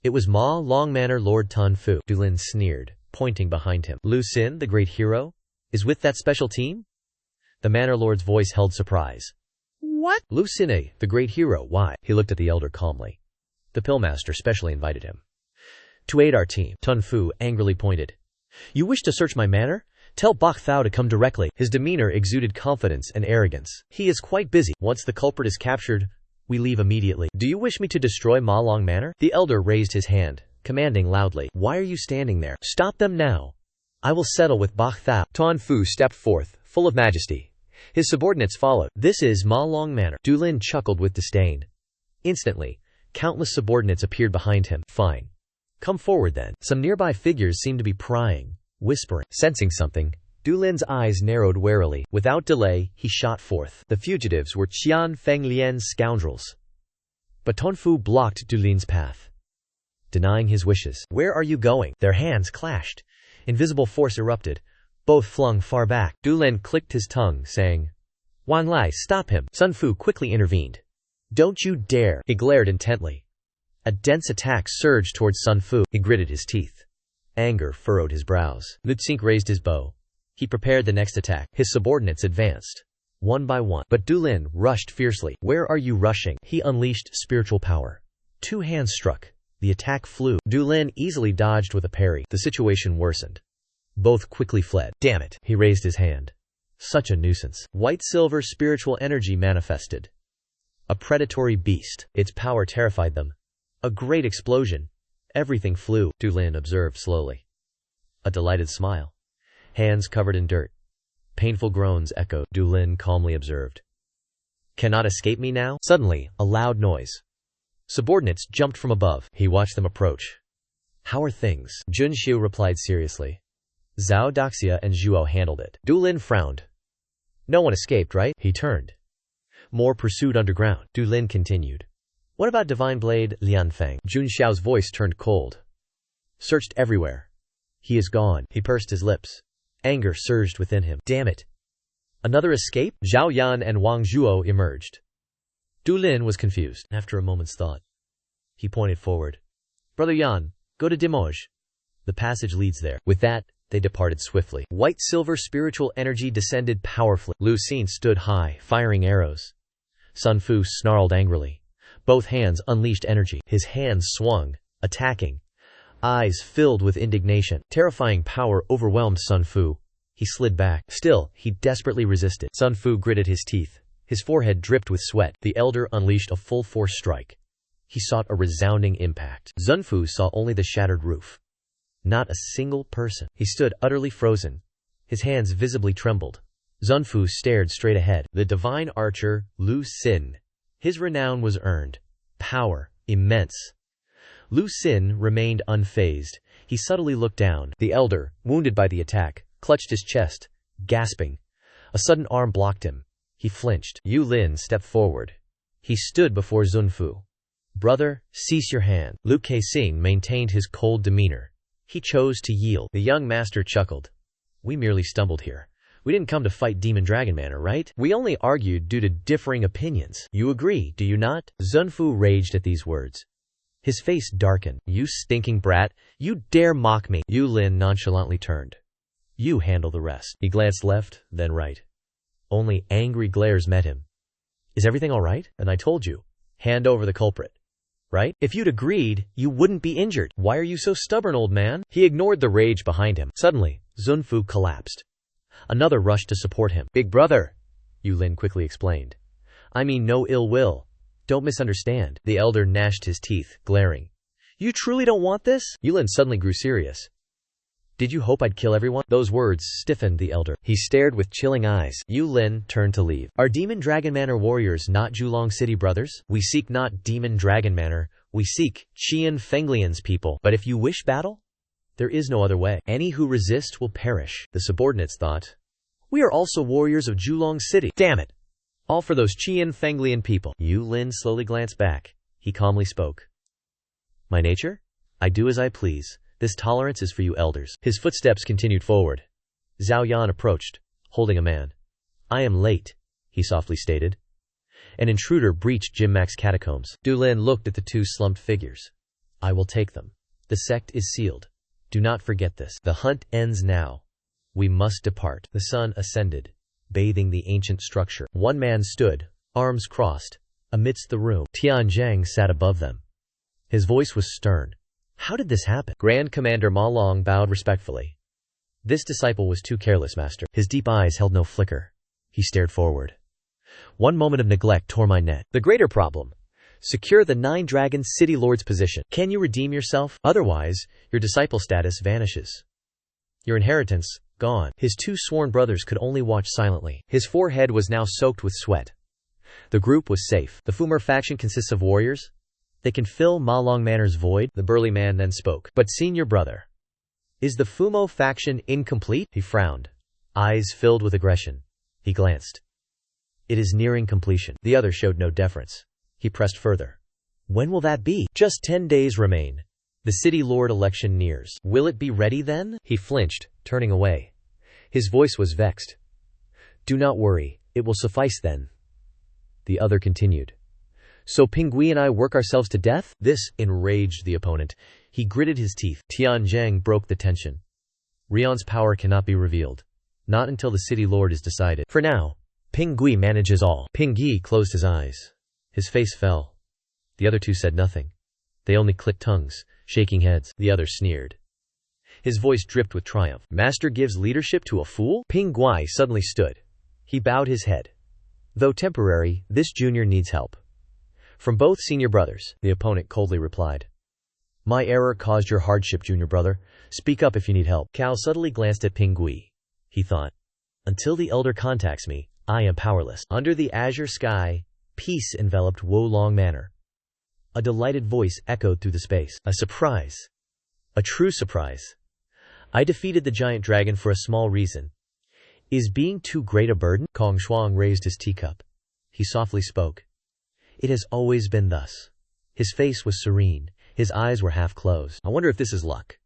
It was Ma Long Manor Lord Tan Fu. Du Lin sneered, pointing behind him. "Lu Xin, the great hero, is with that special team?" The manor lord's voice held surprise. "What? Lu Xin, the great hero, why?" He looked at the elder calmly. "The pillmaster specially invited him to aid our team." Tan Fu angrily pointed. "You wish to search my manor? Tell Bok Thao to come directly." His demeanor exuded confidence and arrogance. "He is quite busy. Once the culprit is captured, we leave immediately." "Do you wish me to destroy Ma Long Manor?" The elder raised his hand, commanding loudly. "Why are you standing there? Stop them now. I will settle with Bok Thao." Tan Fu stepped forth, full of majesty. His subordinates followed. "This is Ma Long Manor." Du Lin chuckled with disdain. Instantly, countless subordinates appeared behind him. "Fine. Come forward then." Some nearby figures seemed to be prying, whispering. Sensing something, Du Lin's eyes narrowed warily. Without delay, he shot forth. The fugitives were Qian Fenglian's scoundrels. But Tan Fu blocked Du Lin's path, denying his wishes. "Where are you going?" Their hands clashed. Invisible force erupted, both flung far back. Du Lin clicked his tongue, saying, "Wan Lai, stop him." Sun Fu quickly intervened. "Don't you dare." He glared intently. A dense attack surged towards Sun Fu. He gritted his teeth. Anger furrowed his brows. Lu Xing raised his bow. He prepared the next attack. His subordinates advanced, one by one. But Du Lin rushed fiercely. "Where are you rushing?" He unleashed spiritual power. 2 hands struck. The attack flew. Du Lin easily dodged with a parry. The situation worsened. Both quickly fled. "Damn it!" He raised his hand. Such a nuisance. White-silver spiritual energy manifested. A predatory beast. Its power terrified them. A great explosion. Everything flew. Du Lin observed slowly. A delighted smile. Hands covered in dirt. Painful groans echoed. Du Lin calmly observed. "Cannot escape me now?" Suddenly, a loud noise. Subordinates jumped from above. He watched them approach. "How are things?" Jun Xiu replied seriously. "Zhao Daxia and Zhuo handled it." Du Lin frowned. "No one escaped, right?" He turned. "More pursued underground." Du Lin continued. "What about Divine Blade, Lian Feng?" Jun Xiao's voice turned cold. "Searched everywhere. He is gone." He pursed his lips. Anger surged within him. "Damn it. Another escape?" Zhao Yan and Wang Zhuo emerged. Du Lin was confused. After a moment's thought, he pointed forward. "Brother Yan, go to Dimoj. The passage leads there." With that, they departed swiftly. White-silver spiritual energy descended powerfully. Lu Xing stood high, firing arrows. Sun Fu snarled angrily. Both hands unleashed energy. His hands swung, attacking. Eyes filled with indignation. Terrifying power overwhelmed Sun Fu. He slid back. Still, he desperately resisted. Sun Fu gritted his teeth. His forehead dripped with sweat. The elder unleashed a full-force strike. He sought a resounding impact. Sun Fu saw only the shattered roof. Not a single person. He stood utterly frozen. His hands visibly trembled. Sun Fu stared straight ahead. The divine archer, Lu Xin. His renown was earned. Power, immense. Lu Xin remained unfazed. He subtly looked down. The elder, wounded by the attack, clutched his chest, gasping. A sudden arm blocked him. He flinched. Yu Lin stepped forward. He stood before Sun Fu. "Brother, cease your hand." Lu Kexing maintained his cold demeanor. He chose to yield. The young master chuckled. "We merely stumbled here. We didn't come to fight Demon Dragon Manor, right? We only argued due to differing opinions. You agree, do you not?" Sun Fu raged at these words. His face darkened. "You stinking brat! You dare mock me!" Yu Lin nonchalantly turned. You handle the rest. He glanced left, then right. Only angry glares met him. Is everything all right? And I told you. Hand over the culprit. Right? If you'd agreed, you wouldn't be injured. Why are you so stubborn, old man? He ignored the rage behind him. Suddenly, Zunfu collapsed. Another rushed to support him. Big brother, Yulin quickly explained. I mean no ill will. Don't misunderstand. The elder gnashed his teeth, glaring. You truly don't want this? Yulin suddenly grew serious. Did you hope I'd kill everyone? Those words stiffened the elder. He stared with chilling eyes. Yulin turned to leave. Are Demon Dragon Manor warriors not Julong City brothers? We seek not Demon Dragon Manor. We seek Qian Fenglian's people. But if you wish battle, there is no other way. Any who resist will perish. The subordinates thought. We are also warriors of Julong City. Damn it! All for those Qian Fenglian people. Yulin slowly glanced back. He calmly spoke. My nature? I do as I please. This tolerance is for you elders. His footsteps continued forward. Zhao Yan approached, holding a man. I am late, he softly stated. An intruder breached Jimmac's catacombs. Du Lin looked at the two slumped figures. I will take them. The sect is sealed. Do not forget this. The hunt ends now. We must depart. The sun ascended, bathing the ancient structure. One man stood, arms crossed, amidst the room. Tianzhang sat above them. His voice was stern. How did this happen? Grand Commander Ma Long bowed respectfully. This disciple was too careless, master. His deep eyes held no flicker. He stared forward. One moment of neglect tore my net. The greater problem. Secure the 9 Dragon City Lord's position. Can you redeem yourself? Otherwise, your disciple status vanishes. Your inheritance, gone. His 2 sworn brothers could only watch silently. His forehead was now soaked with sweat. The group was safe. The Fumer faction consists of warriors. They can fill Ma Long Manor's void. The burly man then spoke. But senior brother, is the Fumo faction incomplete? He frowned, eyes filled with aggression. He glanced. It is nearing completion. The other showed no deference. He pressed further. When will that be? Just 10 days remain. The city lord election nears. Will it be ready then? He flinched, turning away. His voice was vexed. Do not worry, it will suffice then. The other continued. So Pingui and I work ourselves to death? This enraged the opponent. He gritted his teeth. Tianzhang broke the tension. Rion's power cannot be revealed. Not until the city lord is decided. For now, Pingui manages all. Pingui closed his eyes. His face fell. The other two said nothing. They only clicked tongues, shaking heads. The other sneered. His voice dripped with triumph. Master gives leadership to a fool? Pingui suddenly stood. He bowed his head. Though temporary, this junior needs help. From both senior brothers, the opponent coldly replied. My error caused your hardship, junior brother. Speak up if you need help. Cao subtly glanced at Pingui. He thought, until the elder contacts me, I am powerless. Under the azure sky, peace enveloped Wolong Manor. A delighted voice echoed through the space. A surprise. A true surprise. I defeated the giant dragon for a small reason. Is being too great a burden? Kong Shuang raised his teacup. He softly spoke. It has always been thus. His face was serene. His eyes were half closed. I wonder if this is luck.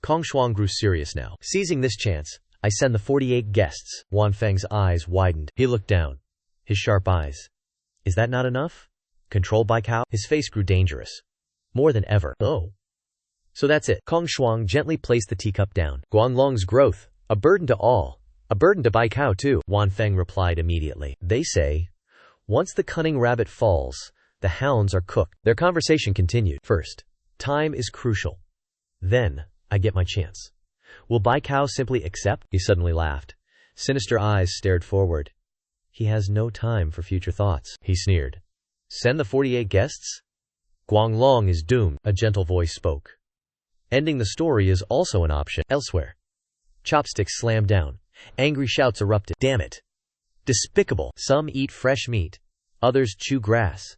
Kong Shuang grew serious now. Seizing this chance, I send the 48 guests. Wan Feng's eyes widened. He looked down. His sharp eyes. Is that not enough? Controlled by Cao? His face grew dangerous. More than ever. Oh. So that's it. Kong Shuang gently placed the teacup down. Guanglong's growth. A burden to all. A burden to Bai Cao too. Wan Feng replied immediately. They say, once the cunning rabbit falls, the hounds are cooked. Their conversation continued. First, time is crucial. Then, I get my chance. Will Bai Cao simply accept? He suddenly laughed. Sinister eyes stared forward. He has no time for future thoughts. He sneered. Send the 48 guests? Guanglong is doomed, a gentle voice spoke. Ending the story is also an option. Elsewhere. Chopsticks slammed down. Angry shouts erupted. Damn it. Despicable. Some eat fresh meat. Others chew grass.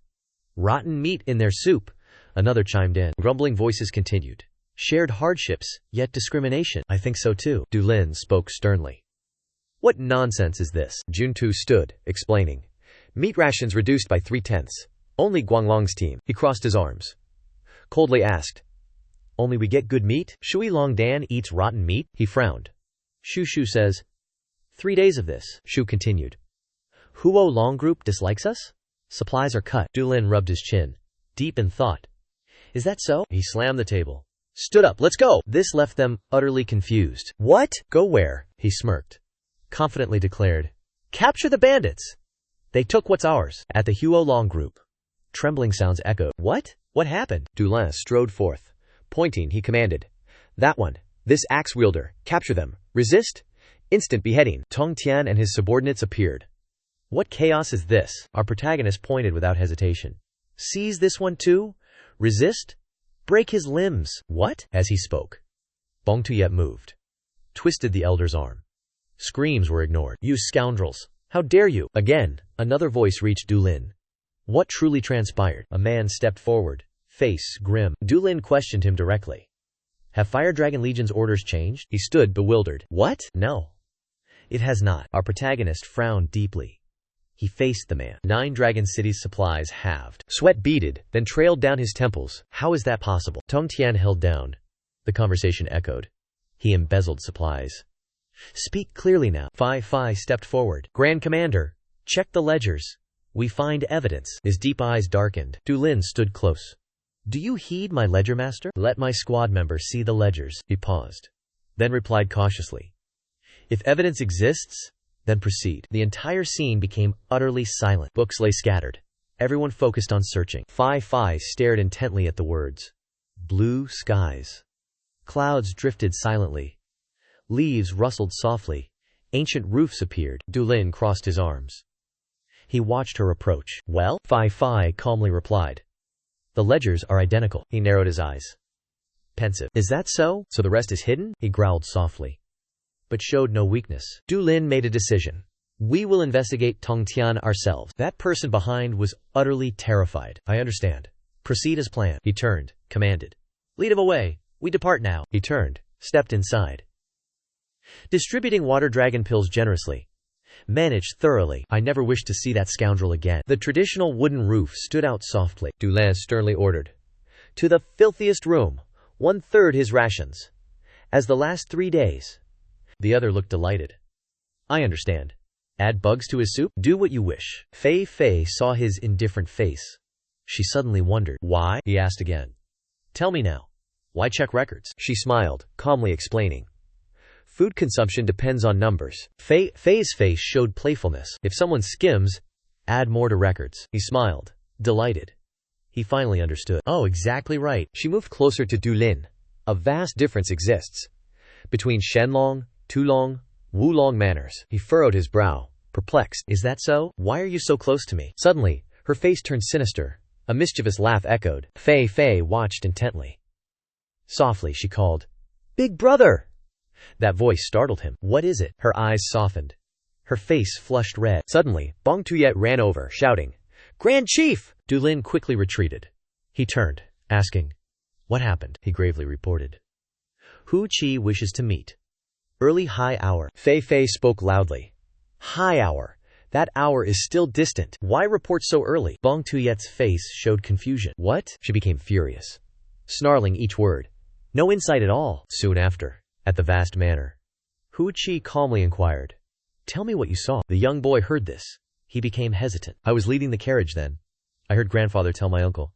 Rotten meat in their soup. Another chimed in. Grumbling voices continued. Shared hardships, yet discrimination. I think so too. Du Lin spoke sternly. What nonsense is this? Juntu stood, explaining. Meat rations reduced by 3/10. Only Guanglong's team. He crossed his arms. Coldly asked. Only we get good meat? Shui Longdan eats rotten meat? He frowned. Shu Shu says. 3 days of this. Shu continued. Huo Long Group dislikes us? Supplies are cut. Du Lin rubbed his chin. Deep in thought. Is that so? He slammed the table. stood up. Let's go. This left them utterly confused. What? Go where? He smirked. Confidently declared. Capture the bandits. They took what's ours. At the Huolong group. Trembling sounds echoed. What? What happened? Dulin strode forth. Pointing, he commanded. That one. This axe wielder. Capture them. Resist? Instant beheading. Tong Tian and his subordinates appeared. What chaos is this? Our protagonist pointed without hesitation. Seize this one too? Resist? Break his limbs. What? As he spoke. Bong Tuyet moved. Twisted the elder's arm. Screams were ignored. You scoundrels. How dare you? Again, another voice reached Dulin. What truly transpired? A man stepped forward, face grim. Dulin questioned him directly. Have Fire Dragon Legion's orders changed? He stood bewildered. What? No. It has not. Our protagonist frowned deeply. He faced the man. 9 Dragon Cities supplies halved. Sweat beaded, then trailed down his temples. How is that possible? Tong Tian held down. The conversation echoed. He embezzled supplies. Speak clearly now. Fai stepped forward. Grand Commander, check the ledgers. We find evidence. His deep eyes darkened. Dulin stood close. Do you heed my ledger master? Let my squad member see the ledgers. He paused. Then replied cautiously. If evidence exists, then proceed. The entire scene became utterly silent. Books lay scattered. Everyone focused on searching. Fai stared intently at the words. Blue skies. Clouds drifted silently. Leaves rustled softly. Ancient roofs appeared. Dulin crossed his arms. He watched her approach. Well? Fai calmly replied. The ledgers are identical. He narrowed his eyes. Pensive. Is that so? So the rest is hidden? He growled softly. But showed no weakness. Dulin made a decision. We will investigate Tong Tian ourselves. That person behind was utterly terrified. I understand. Proceed as planned. He turned, commanded. Lead him away. We depart now. He turned, stepped inside. Distributing water dragon pills generously. Managed thoroughly. I never wish to see that scoundrel again. The traditional wooden roof stood out softly. Dulin sternly ordered. To the filthiest room. 1/3 his rations. As the last 3 days. The other looked delighted. I understand. Add bugs to his soup? Do what you wish. Fei saw his indifferent face. She suddenly wondered. Why? He asked again. Tell me now. Why check records? She smiled, calmly explaining. Food consumption depends on numbers. Fei's face showed playfulness. If someone skims, add more to records. He smiled, delighted. He finally understood. Oh, exactly right. She moved closer to Dulin. A vast difference exists between Shenlong, Tulong, Wulong manors. He furrowed his brow, perplexed. Is that so? Why are you so close to me? Suddenly, her face turned sinister. A mischievous laugh echoed. Fei watched intently. Softly, she called, Big brother! That voice startled him. What is it? Her eyes softened. Her face flushed red. Suddenly, Bong Tuyet ran over, shouting, Grand Chief! Dulin quickly retreated. He turned, asking, What happened? He gravely reported. Hu Qi wishes to meet. Early high hour. Fei spoke loudly. High hour. That hour is still distant. Why report so early? Bong Tuyet's face showed confusion. What? She became furious, snarling each word. No insight at all. Soon after, at the vast manor, Hu Qi calmly inquired. Tell me what you saw. The young boy heard this. He became hesitant. I was leading the carriage then. I heard grandfather tell my uncle.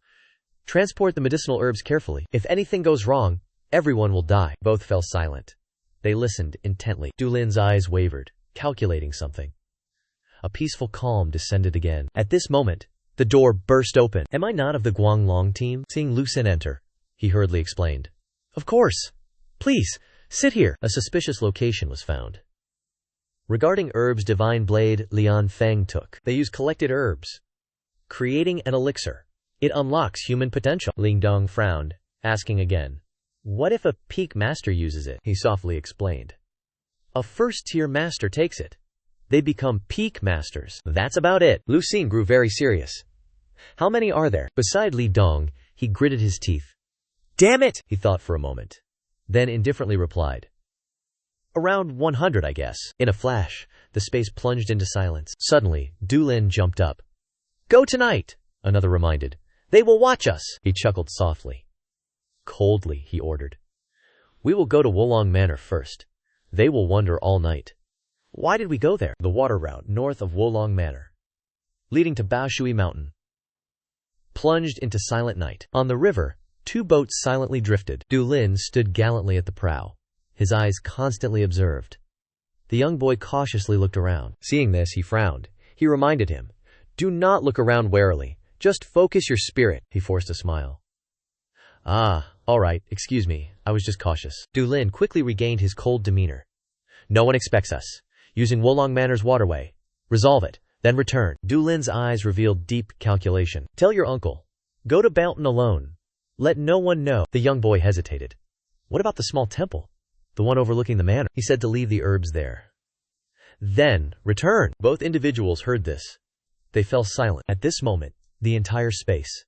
Transport the medicinal herbs carefully. If anything goes wrong, everyone will die. Both fell silent. They listened intently. Dulin's eyes wavered, calculating something. A peaceful calm descended again. At this moment, the door burst open. Am I not of the Guanglong team? Seeing Lu Xin enter, he hurriedly explained. Of course. Please, sit here. A suspicious location was found. Regarding herbs Divine Blade, Lian Feng took. They use collected herbs, creating an elixir. It unlocks human potential. Ling Dong frowned, asking again. What if a peak master uses it? He softly explained. A first-tier master takes it. They become peak masters. That's about it. Lu Xin grew very serious. How many are there? Beside Li Dong, he gritted his teeth. Damn it! He thought for a moment. Then indifferently replied. Around 100, I guess. In a flash, the space plunged into silence. Suddenly, Dulin jumped up. Go tonight, another reminded. They will watch us. He chuckled softly. Coldly, he ordered. We will go to Wolong Manor first. They will wonder all night. Why did we go there? The water route north of Wolong Manor, leading to Baoshui Mountain, plunged into silent night. On the river, Two boats silently drifted. Du Lin stood gallantly at the prow. His eyes constantly observed. The young boy cautiously looked around. Seeing this, he frowned. He reminded him, "Do not look around warily. Just focus your spirit." He forced a smile. "Ah, all right, excuse me. I was just cautious." Du Lin quickly regained his cold demeanor. "No one expects us. Using Wolong Manor's waterway. Resolve it, then return." Du Lin's eyes revealed deep calculation. "Tell your uncle. Go to Mountain alone. Let no one know." The young boy hesitated. "What about the small temple? The one overlooking the manor?" He said to leave the herbs there. "Then, return." Both individuals heard this. They fell silent. At this moment, the entire space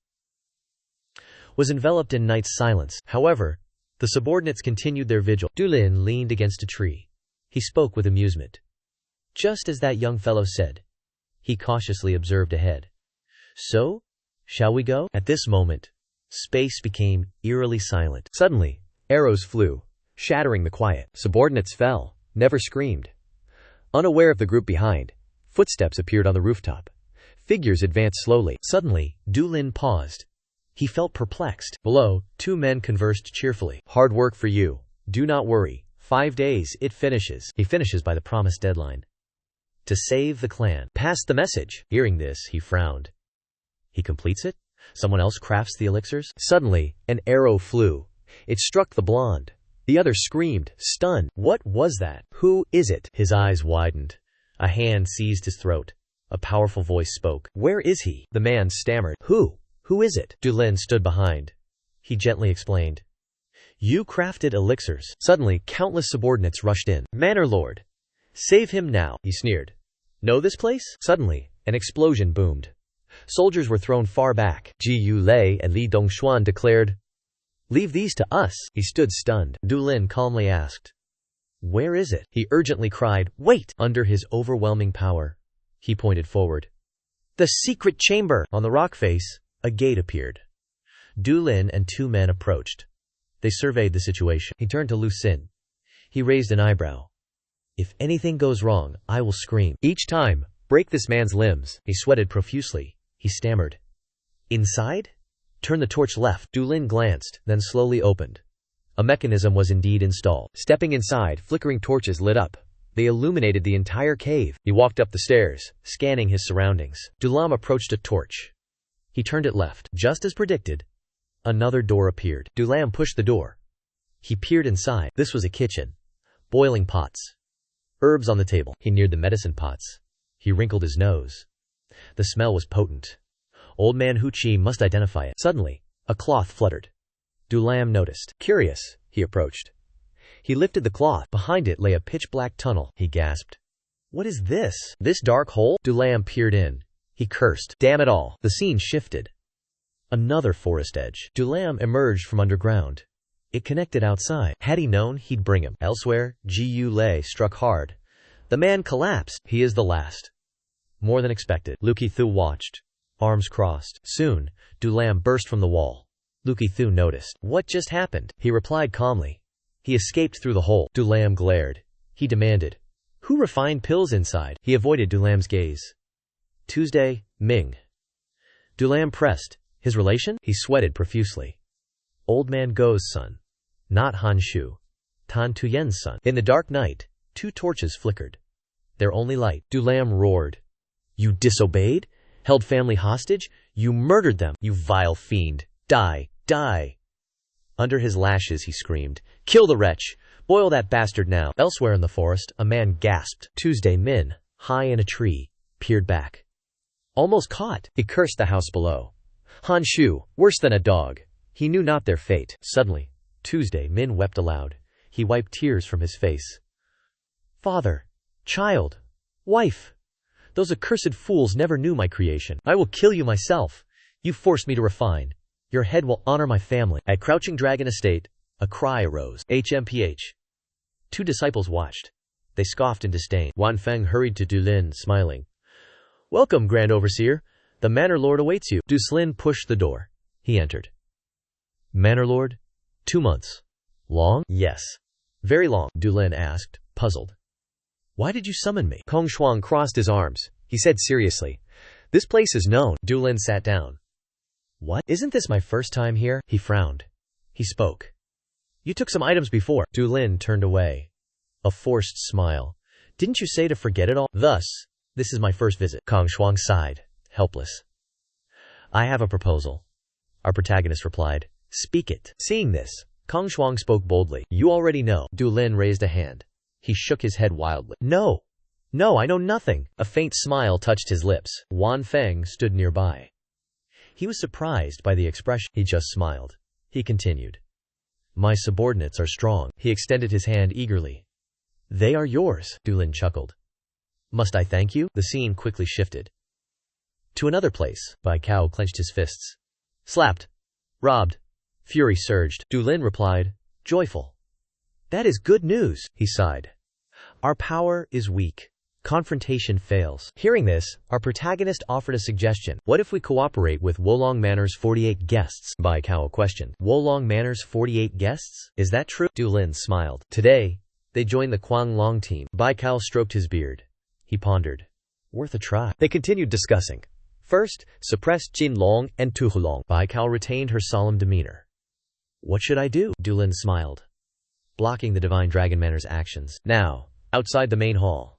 was enveloped in night's silence. However, the subordinates continued their vigil. Du Lin leaned against a tree. He spoke with amusement. "Just as that young fellow said." He cautiously observed ahead. "So, shall we go?" At this moment, space became eerily silent. Suddenly, arrows flew, shattering the quiet. Subordinates fell, never screamed. Unaware of the group behind, footsteps appeared on the rooftop. Figures advanced slowly. Suddenly, Du Lin paused. He felt perplexed. Below, two men conversed cheerfully. "Hard work for you. Do not worry. 5 days, it finishes." He finishes by the promised deadline. "To save the clan. Pass the message." Hearing this, he frowned. He completes it? Someone else crafts the elixirs? Suddenly, an arrow flew. It struck the blonde. The other screamed, stunned. What was that? Who is it? His eyes widened. A hand seized his throat. A powerful voice spoke. "Where is he?" The man stammered. Who is it?" Du Lin stood behind. He gently explained. "You crafted elixirs." Suddenly, countless subordinates rushed in. "Manor Lord, save him now," he sneered. "Know this place?" Suddenly, an explosion boomed. Soldiers were thrown far back. Ji Yu Lei and Li Dongshuan declared, "Leave these to us." He stood stunned. Du Lin calmly asked, "Where is it?" He urgently cried, "Wait!" Under his overwhelming power, he pointed forward. "The secret chamber!" On the rock face, a gate appeared. Du Lin and two men approached. They surveyed the situation. He turned to Lu Xin. He raised an eyebrow. "If anything goes wrong, I will scream. Each time, break this man's limbs." He sweated profusely. He stammered. "Inside? Turn the torch left." Du Lin glanced, then slowly opened. A mechanism was indeed installed. Stepping inside, flickering torches lit up. They illuminated the entire cave. He walked up the stairs, scanning his surroundings. Du Lam approached a torch. He turned it left. Just as predicted, another door appeared. Du Lam pushed the door. He peered inside. This was a kitchen. Boiling pots. Herbs on the table. He neared the medicine pots. He wrinkled his nose. The smell was potent. Old man Hu Chi must identify it. Suddenly, a cloth fluttered. Du Lam noticed. Curious, he approached. He lifted the cloth. Behind it lay a pitch-black tunnel. He gasped. "What is this? This dark hole?" Du Lam peered in. He cursed. "Damn it all." The scene shifted. Another forest edge. Du Lam emerged from underground. It connected outside. Had he known, he'd bring him. Elsewhere, Ji Yu Lei struck hard. The man collapsed. He is the last. More than expected. Lu Qithu watched, arms crossed. Soon, Du Lam burst from the wall. Lu Qithu noticed. "What just happened?" He replied calmly. "He escaped through the hole." Du Lam glared. He demanded, "Who refined pills inside?" He avoided Du Lam's gaze. "Tuesday, Ming." Du Lam pressed. "His relation?" He sweated profusely. "Old man Go's son. Not Han Shu. Tan Tuyen's son." In the dark night, two torches flickered. Their only light. Du Lam roared. "You disobeyed? Held family hostage? You murdered them, you vile fiend! Die! Die!" Under his lashes he screamed, "Kill the wretch! Boil that bastard now!" Elsewhere in the forest, a man gasped. Tuesday Min, high in a tree, peered back. Almost caught. He cursed the house below. Han Shu, worse than a dog. He knew not their fate. Suddenly, Tuesday Min wept aloud. He wiped tears from his face. "Father, child, wife, those accursed fools never knew my creation. I will kill you myself. You forced me to refine. Your head will honor my family." At Crouching Dragon Estate, a cry arose. HMPH. Two disciples watched. They scoffed in disdain. Wan Feng hurried to Du Lin, smiling. "Welcome, Grand Overseer. The Manor Lord awaits you." Du Lin pushed the door. He entered. "Manor Lord? 2 months. Long?" "Yes. Very long," Du Lin asked, puzzled. "Why did you summon me?" Kong Shuang crossed his arms. He said seriously, "This place is known." Du Lin sat down. "What? Isn't this my first time here?" He frowned. He spoke. You took some items before. Du Lin turned away. A forced smile. Didn't you say to forget it all? Thus, this is my first visit. Kong Shuang sighed, helpless. I have a proposal. Our protagonist replied. Speak it. Seeing this, Kong Shuang spoke boldly. You already know. Du Lin raised a hand. He shook his head wildly. No, I know nothing. A faint smile touched his lips. Wan Feng stood nearby. He was surprised by the expression. He just smiled. He continued. My subordinates are strong. He extended his hand eagerly. They are yours. Du Lin chuckled. Must I thank you? The scene quickly shifted. To another place. Bai Cao clenched his fists. Slapped. Robbed. Fury surged. Du Lin replied, joyful. That is good news, he sighed. Our power is weak. Confrontation fails. Hearing this, our protagonist offered a suggestion. What if we cooperate with Wolong Manor's 48 guests? Bai Cao questioned. Wolong Manor's 48 guests? Is that true? Du Lin smiled. Today, they joined the Quang Long team. Bai Cao stroked his beard. He pondered. Worth a try. They continued discussing. First, suppress Jin Long and Tu Hulong. Bai Cao retained her solemn demeanor. What should I do? Du Lin smiled. Blocking the Divine Dragon Manor's actions. Now, outside the main hall.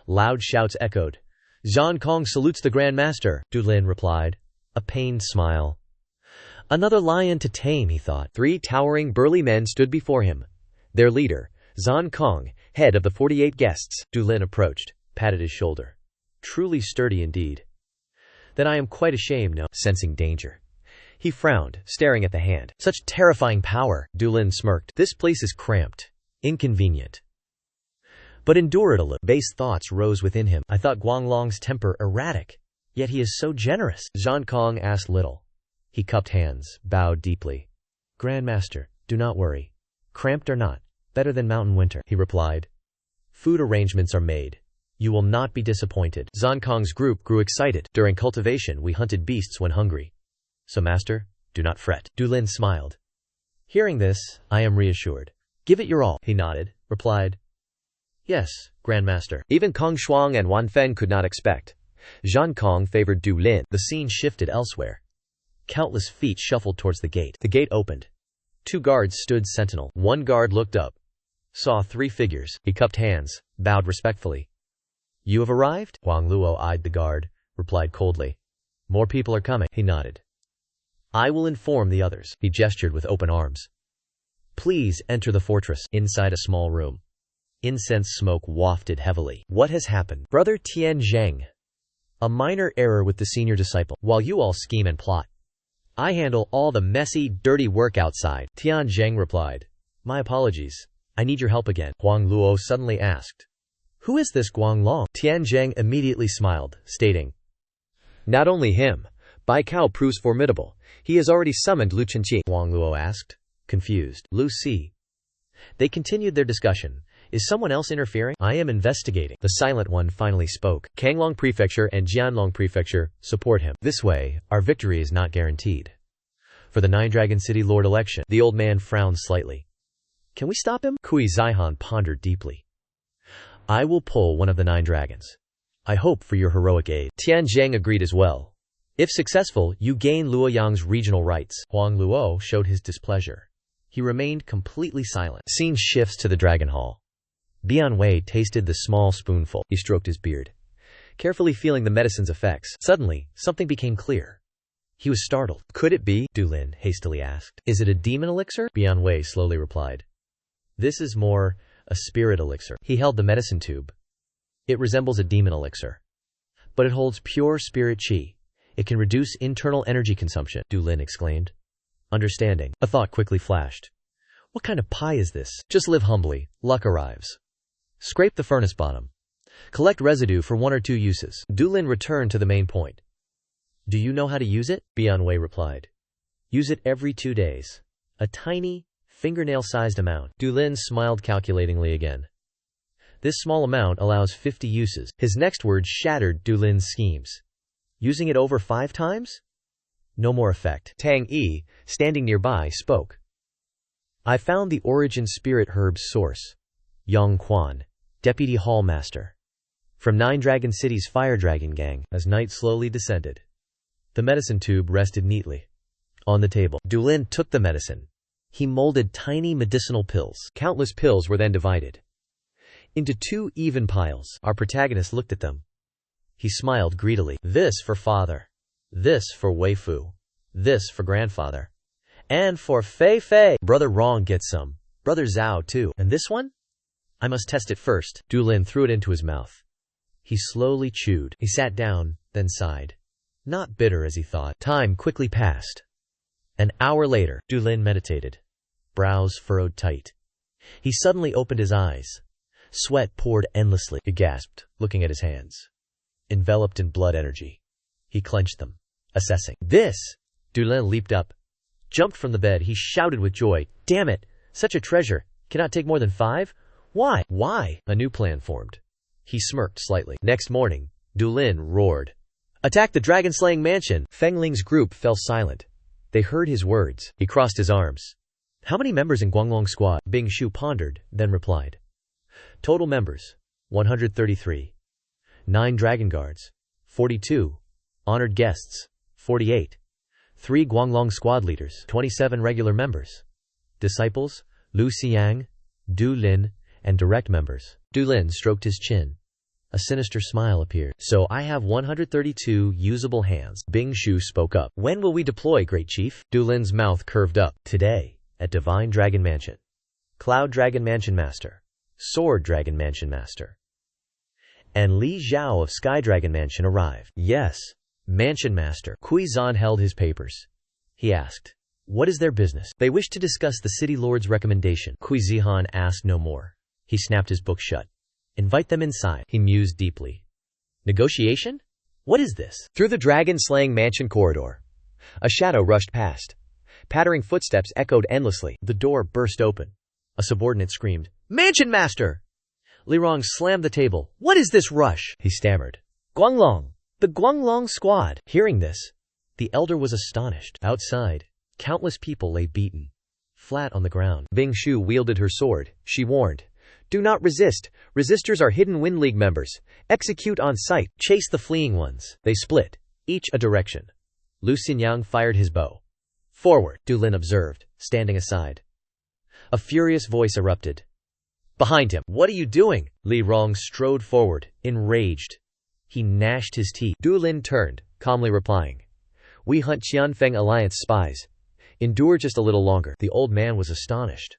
Loud shouts echoed. Zhan Kong salutes the Grand Master, Du Lin replied. A pained smile. Another lion to tame, he thought. 3 towering burly men stood before him. Their leader, Zhan Kong, head of the 48 guests. Du Lin approached, patted his shoulder. Truly sturdy indeed. Then I am quite ashamed now, sensing danger. He frowned, staring at the hand. Such terrifying power, Du Lin smirked. This place is cramped. Inconvenient. But endure it a little. Base thoughts rose within him. I thought Guanglong's temper erratic. Yet he is so generous. Zhan Kong asked little. He cupped hands, bowed deeply. Grandmaster, do not worry. Cramped or not, better than mountain winter, he replied. Food arrangements are made. You will not be disappointed. Zhan Kong's group grew excited. During cultivation we hunted beasts when hungry. So master, do not fret. Du Lin smiled. Hearing this, I am reassured. Give it your all, he nodded, replied. Yes, Grandmaster. Even Kong Shuang and Wan Feng could not expect. Zhan Kong favored Du Lin. The scene shifted elsewhere. Countless feet shuffled towards the gate. The gate opened. 2 guards stood sentinel. One guard looked up. Saw 3 figures. He cupped hands, bowed respectfully. You have arrived? Huang Luo eyed the guard, replied coldly. More people are coming. He nodded. I will inform the others. He gestured with open arms. Please enter the fortress. Inside a small room. Incense smoke wafted heavily. What has happened? Brother Tian Zheng. A minor error with the senior disciple. While you all scheme and plot, I handle all the messy, dirty work outside. Tian Zheng replied. My apologies. I need your help again. Huang Luo suddenly asked. Who is this Guanglong? Tian Zheng immediately smiled, stating. Not only him. Bai Cao proves formidable. He has already summoned Lu Chenqi. Huang Luo asked, confused. Lu Si. They continued their discussion. Is someone else interfering? I am investigating. The silent one finally spoke. Kanglong Prefecture and Jianlong Prefecture support him. This way, our victory is not guaranteed. For the Nine Dragon City Lord election, the old man frowned slightly. Can we stop him? Kui Zaihan pondered deeply. I will pull one of the 9 dragons. I hope for your heroic aid. Tian Zheng agreed as well. If successful, you gain Luoyang's regional rights. Huang Luo showed his displeasure. He remained completely silent. Scene shifts to the Dragon Hall. Bian Wei tasted the small spoonful. He stroked his beard, carefully feeling the medicine's effects. Suddenly, something became clear. He was startled. Could it be? Du Lin hastily asked. Is it a demon elixir? Bian Wei slowly replied. This is more a spirit elixir. He held the medicine tube. It resembles a demon elixir, but it holds pure spirit qi. It can reduce internal energy consumption, Du Lin exclaimed. Understanding. A thought quickly flashed. What kind of pie is this? Just live humbly. Luck arrives. Scrape the furnace bottom. Collect residue for 1 or 2 uses. Du Lin returned to the main point. Do you know how to use it? Bian Wei replied. Use it every 2 days. A tiny, fingernail-sized amount. Du Lin smiled calculatingly again. This small amount allows 50 uses. His next words shattered Du Lin's schemes. Using it over 5 times? No more effect. Tang Yi, standing nearby, spoke. I found the origin spirit herb's source. Yang Quan, Deputy Hall Master. From 9 Dragon City's Fire Dragon Gang. As night slowly descended, the medicine tube rested neatly on the table. Du Lin took the medicine, He molded tiny medicinal pills. Countless pills were then divided into 2 even piles. Our protagonist looked at them. He smiled greedily. This for father. This for waifu. This for grandfather. And for Fei Fei. Brother Rong gets some. Brother Zhao too. And this one? I must test it first. Dulin threw it into his mouth. He slowly chewed. He sat down, then sighed. Not bitter as he thought. Time quickly passed. An hour later, Dulin meditated. Brows furrowed tight. He suddenly opened his eyes. Sweat poured endlessly. He gasped, looking at his hands. Enveloped in blood energy. He clenched them, assessing. This! Dulin leaped up. Jumped from the bed. He shouted with joy. Damn it! Such a treasure. Cannot take more than 5? Why? Why? A new plan formed. He smirked slightly. Next morning, Dulin roared. Attack the dragon-slaying mansion! Feng Ling's group fell silent. They heard his words. He crossed his arms. How many members in Guanglong squad? Bing Shu pondered, then replied. Total members, 133. 9 dragon guards, 42. Honored guests, 48. 3 Guanglong squad leaders, 27 regular members. Disciples, Lu Xiang, Du Lin, and direct members. Du Lin stroked his chin. A sinister smile appeared. So I have 132 usable hands. Bing Shu spoke up. When will we deploy, Great Chief? Du Lin's mouth curved up. Today, at Divine Dragon Mansion. Cloud Dragon Mansion Master. Sword Dragon Mansion Master. And Li Zhao of Sky Dragon Mansion arrived. Yes, Mansion Master. Kui Zhan held his papers. He asked, what is their business? They wish to discuss the city lord's recommendation. Kui Zihan asked no more. He snapped his book shut. Invite them inside. He mused deeply. Negotiation? What is this? Through the dragon-slaying mansion corridor, a shadow rushed past. Pattering footsteps echoed endlessly. The door burst open. A subordinate screamed, Mansion Master! Li Rong slammed the table. What is this rush? He stammered. Guanglong! The Guanglong squad! Hearing this, the elder was astonished. Outside, countless people lay beaten, flat on the ground. Bing Shu wielded her sword. She warned. Do not resist. Resistors are hidden Wind League members. Execute on sight. Chase the fleeing ones. They split, each a direction. Lu Xinyang fired his bow. Forward, Du Lin observed, standing aside. A furious voice erupted. Behind him. What are you doing? Li Rong strode forward, enraged. He gnashed his teeth. Du Lin turned, calmly replying. We hunt Qianfeng Alliance spies. Endure just a little longer. The old man was astonished.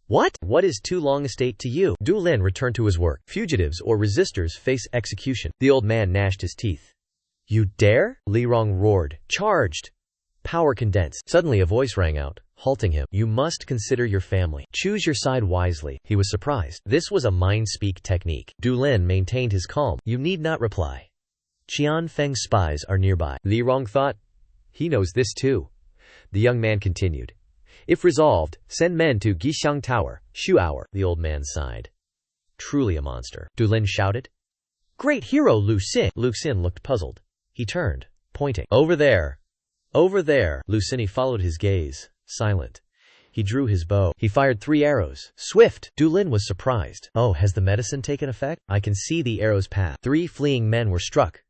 What? What is too long a state to you? Du Lin returned to his work. Fugitives or resistors face execution. The old man gnashed his teeth. You dare? Li Rong roared. Charged. Power condensed. Suddenly a voice rang out, halting him. You must consider your family. Choose your side wisely. He was surprised. This was a mind-speak technique. Du Lin maintained his calm. You need not reply. Qianfeng spies are nearby. Li Rong thought. He knows this too. The young man continued. If resolved, send men to Guixiang Tower, Shu Hour. The old man sighed. Truly a monster. Du Lin shouted. Great hero Lu Xin. Lu Xin looked puzzled. He turned, pointing. Over there. Over there. Lu Xin followed his gaze, silent. He drew his bow. He fired 3 arrows. Swift. Du Lin was surprised. Oh, has the medicine taken effect? I can see the arrow's path. 3 fleeing men were struck.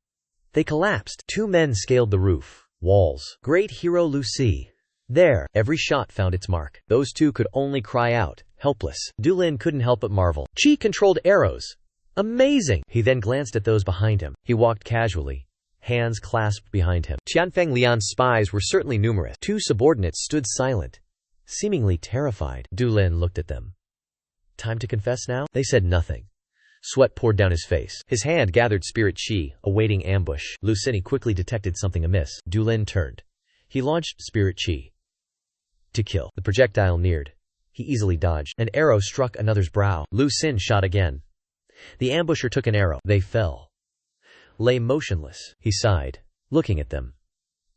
They collapsed. 2 men scaled the roof. Walls. Great hero Lu Xi. There, every shot found its mark. Those 2 could only cry out, helpless. Du Lin couldn't help but marvel. Qi-controlled arrows. Amazing! He then glanced at those behind him. He walked casually, hands clasped behind him. Qianfeng Lian's spies were certainly numerous. 2 subordinates stood silent, seemingly terrified. Du Lin looked at them. Time to confess now? They said nothing. Sweat poured down his face. His hand gathered spirit qi, awaiting ambush. Lu Xini quickly detected something amiss. Du Lin turned. He launched spirit qi. To kill. The projectile neared. He easily dodged. An arrow struck another's brow. Lu Xin shot again. The ambusher took an arrow. They fell. Lay motionless. He sighed, looking at them.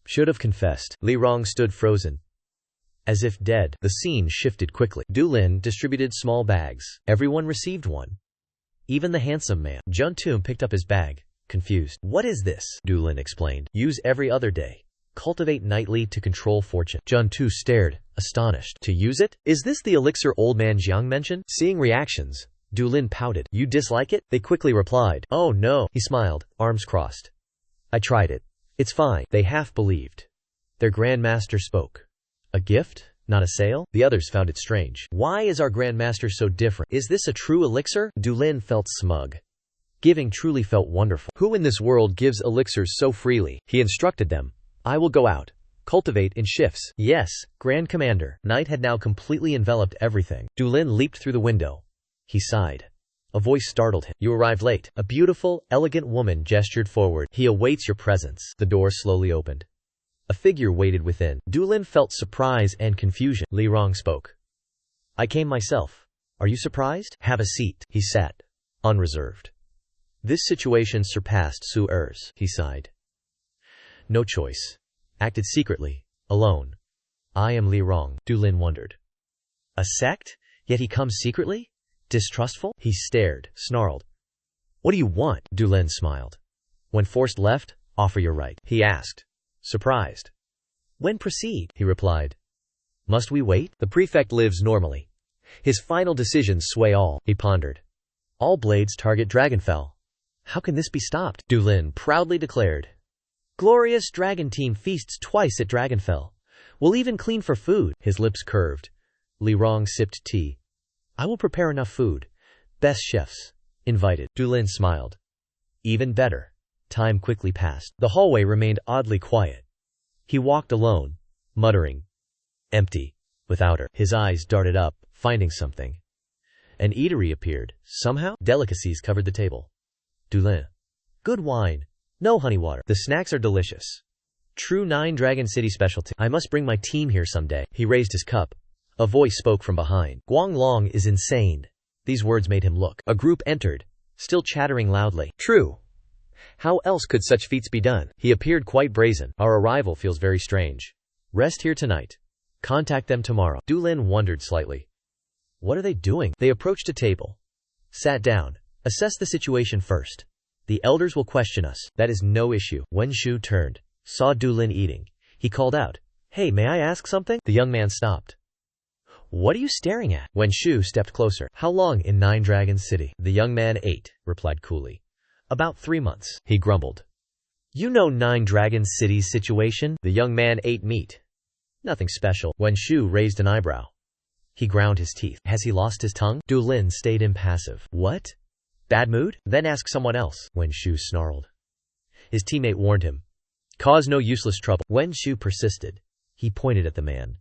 Should have confessed. Li Rong stood frozen. As if dead. The scene shifted quickly. Du Lin distributed small bags. Everyone received one. Even the handsome man. Jun Tum picked up his bag, confused. What is this? Du Lin explained. Use every other day. Cultivate nightly to control fortune. Jun Tu stared, astonished. To use it? Is this the elixir old man Jiang mentioned? Seeing reactions, Du Lin pouted. You dislike it? They quickly replied. Oh no. He smiled, arms crossed. I tried it. It's fine. They half believed. Their Grand Master spoke. A gift? Not a sale? The others found it strange. Why is our Grandmaster so different? Is this a true elixir? Dulin felt smug. Giving truly felt wonderful. Who in this world gives elixirs so freely? He instructed them. I will go out. Cultivate in shifts. Yes, Grand Commander. Night had now completely enveloped everything. Dulin leaped through the window. He sighed. A voice startled him. You arrived late. A beautiful, elegant woman gestured forward. He awaits your presence. The door slowly opened. A figure waited within. Dulin felt surprise and confusion. Li Rong spoke. I came myself. Are you surprised? Have a seat. He sat, unreserved. This situation surpassed Su Er's. He sighed. No choice. Acted secretly. Alone. I am Li Rong. Dulin wondered. A sect? Yet he comes secretly? Distrustful? He stared, snarled. What do you want? Dulin smiled. When forced left, offer your right. He asked. Surprised. When proceed? He replied. Must we wait? The prefect lives normally. His final decisions sway all. He pondered. All blades target Dragonfell. How can this be stopped? Dulin proudly declared. Glorious dragon team feasts twice at Dragonfell. We'll even clean for food. His lips curved. Li Rong sipped tea. I will prepare enough food. Best chefs. Invited. Dulin smiled. Even better. Time quickly passed. The hallway remained oddly quiet. He walked alone, muttering. Empty. Without her. His eyes darted up, finding something. An eatery appeared. Somehow, delicacies covered the table. Dulin. Good wine. No honey water. The snacks are delicious. True Nine Dragon City specialty. I must bring my team here someday. He raised his cup. A voice spoke from behind. Guanglong is insane. These words made him look. A group entered, still chattering loudly. True. How else could such feats be done? He appeared quite brazen. Our arrival feels very strange. Rest here tonight. Contact them tomorrow. Dulin wondered slightly. What are they doing? They approached a table. Sat down. Assess the situation first. The elders will question us. That is no issue. Wen Shu turned, saw Dulin eating. He called out. Hey, may I ask something? The young man stopped. What are you staring at? Wen Shu stepped closer. How long in Nine Dragons City? The young man ate, replied coolly. About 3 months. He grumbled. You know Nine Dragons City's situation? The young man ate meat. Nothing special. Wen Shu raised an eyebrow. He ground his teeth. Has he lost his tongue? Dulin stayed impassive. What? Bad mood? Then ask someone else. Wen Shu snarled. His teammate warned him. Cause no useless trouble. Wen Shu persisted. He pointed at the man.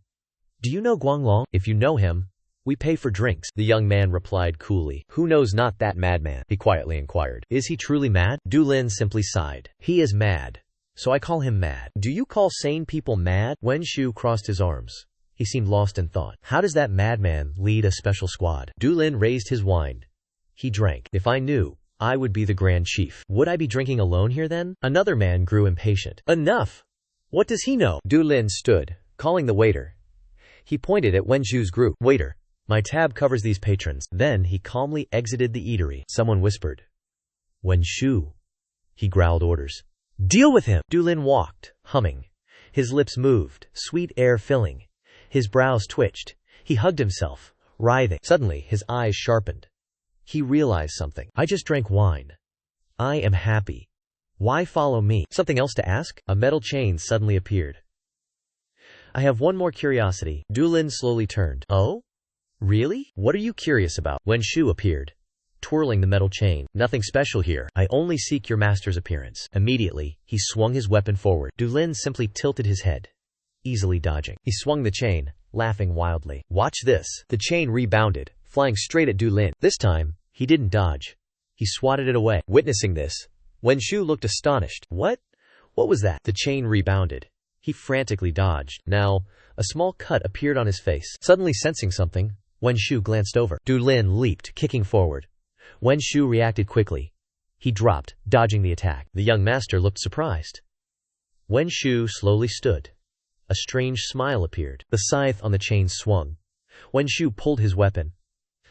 Do you know Guanglong? If you know him, we pay for drinks. The young man replied coolly. Who knows not that madman? He quietly inquired. Is he truly mad? Dulin simply sighed. He is mad. So I call him mad. Do you call sane people mad? Wen Shu crossed his arms. He seemed lost in thought. How does that madman lead a special squad? Dulin raised his wine. He drank. If I knew, I would be the Grand Chief. Would I be drinking alone here then? Another man grew impatient. Enough! What does he know? Dulin stood, calling the waiter. He pointed at Wen Shu's group. Waiter, my tab covers these patrons. Then he calmly exited the eatery. Someone whispered. Wen Shu. He growled orders. Deal with him! Dulin walked, humming. His lips moved, sweet air filling. His brows twitched. He hugged himself, writhing. Suddenly, his eyes sharpened. He realized something. I just drank wine. I am happy. Why follow me? Something else to ask? A metal chain suddenly appeared. I have one more curiosity. Dulin slowly turned. Oh? Really? What are you curious about? Wen Shu appeared, twirling the metal chain. Nothing special here. I only seek your master's appearance. Immediately, he swung his weapon forward. Dulin simply tilted his head, easily dodging. He swung the chain, laughing wildly. Watch this. The chain rebounded, flying straight at Dulin. This time, he didn't dodge. He swatted it away. Witnessing this, Wen Shu looked astonished. What? What was that? The chain rebounded. He frantically dodged. Now, a small cut appeared on his face. Suddenly sensing something, Wen Shu glanced over. Dulin leaped, kicking forward. Wen Shu reacted quickly. He dropped, dodging the attack. The young master looked surprised. Wen Shu slowly stood. A strange smile appeared. The scythe on the chain swung. Wen Shu pulled his weapon.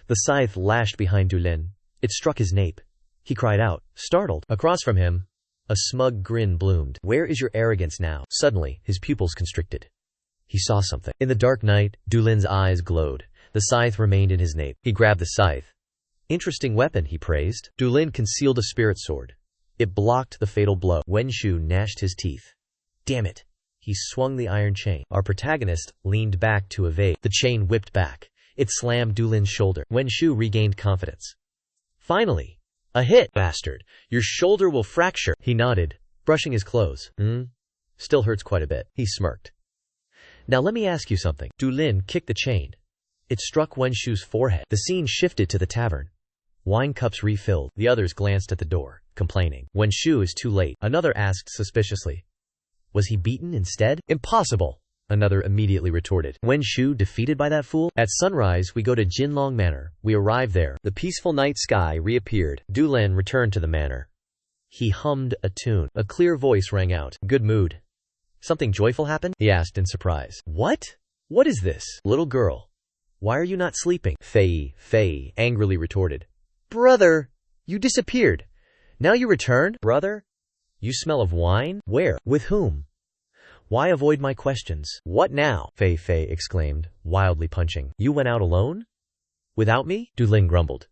The scythe lashed behind Dulin. It struck his nape. He cried out, startled. Across from him, a smug grin bloomed. Where is your arrogance now? Suddenly, his pupils constricted. He saw something. In the dark night, Dulin's eyes glowed. The scythe remained in his nape. He grabbed the scythe. Interesting weapon, he praised. Dulin concealed a spirit sword. It blocked the fatal blow. Wen Shu gnashed his teeth. Damn it. He swung the iron chain. Our protagonist leaned back to evade. The chain whipped back. It slammed Dulin's shoulder. Wen Shu regained confidence. Finally. A hit, bastard. Your shoulder will fracture. He nodded, brushing his clothes. Still hurts quite a bit. He smirked. Now let me ask you something. Dulin kicked the chain. It struck Wen Shu's forehead. The scene shifted to the tavern. Wine cups refilled. The others glanced at the door, complaining. Wen Shu is too late. Another asked suspiciously. Was he beaten instead? Impossible. Another immediately retorted. Wen Shu defeated by that fool? At sunrise, we go to Jinlong Manor. We arrive there. The peaceful night sky reappeared. Dulin returned to the manor. He hummed a tune. A clear voice rang out. Good mood. Something joyful happened? He asked in surprise. What? What is this? Little girl. Why are you not sleeping? Fei angrily retorted. Brother, you disappeared. Now you returned? Brother? You smell of wine? Where? With whom? Why avoid my questions? What now? Fei exclaimed, wildly punching. You went out alone? Without me? Dulin grumbled.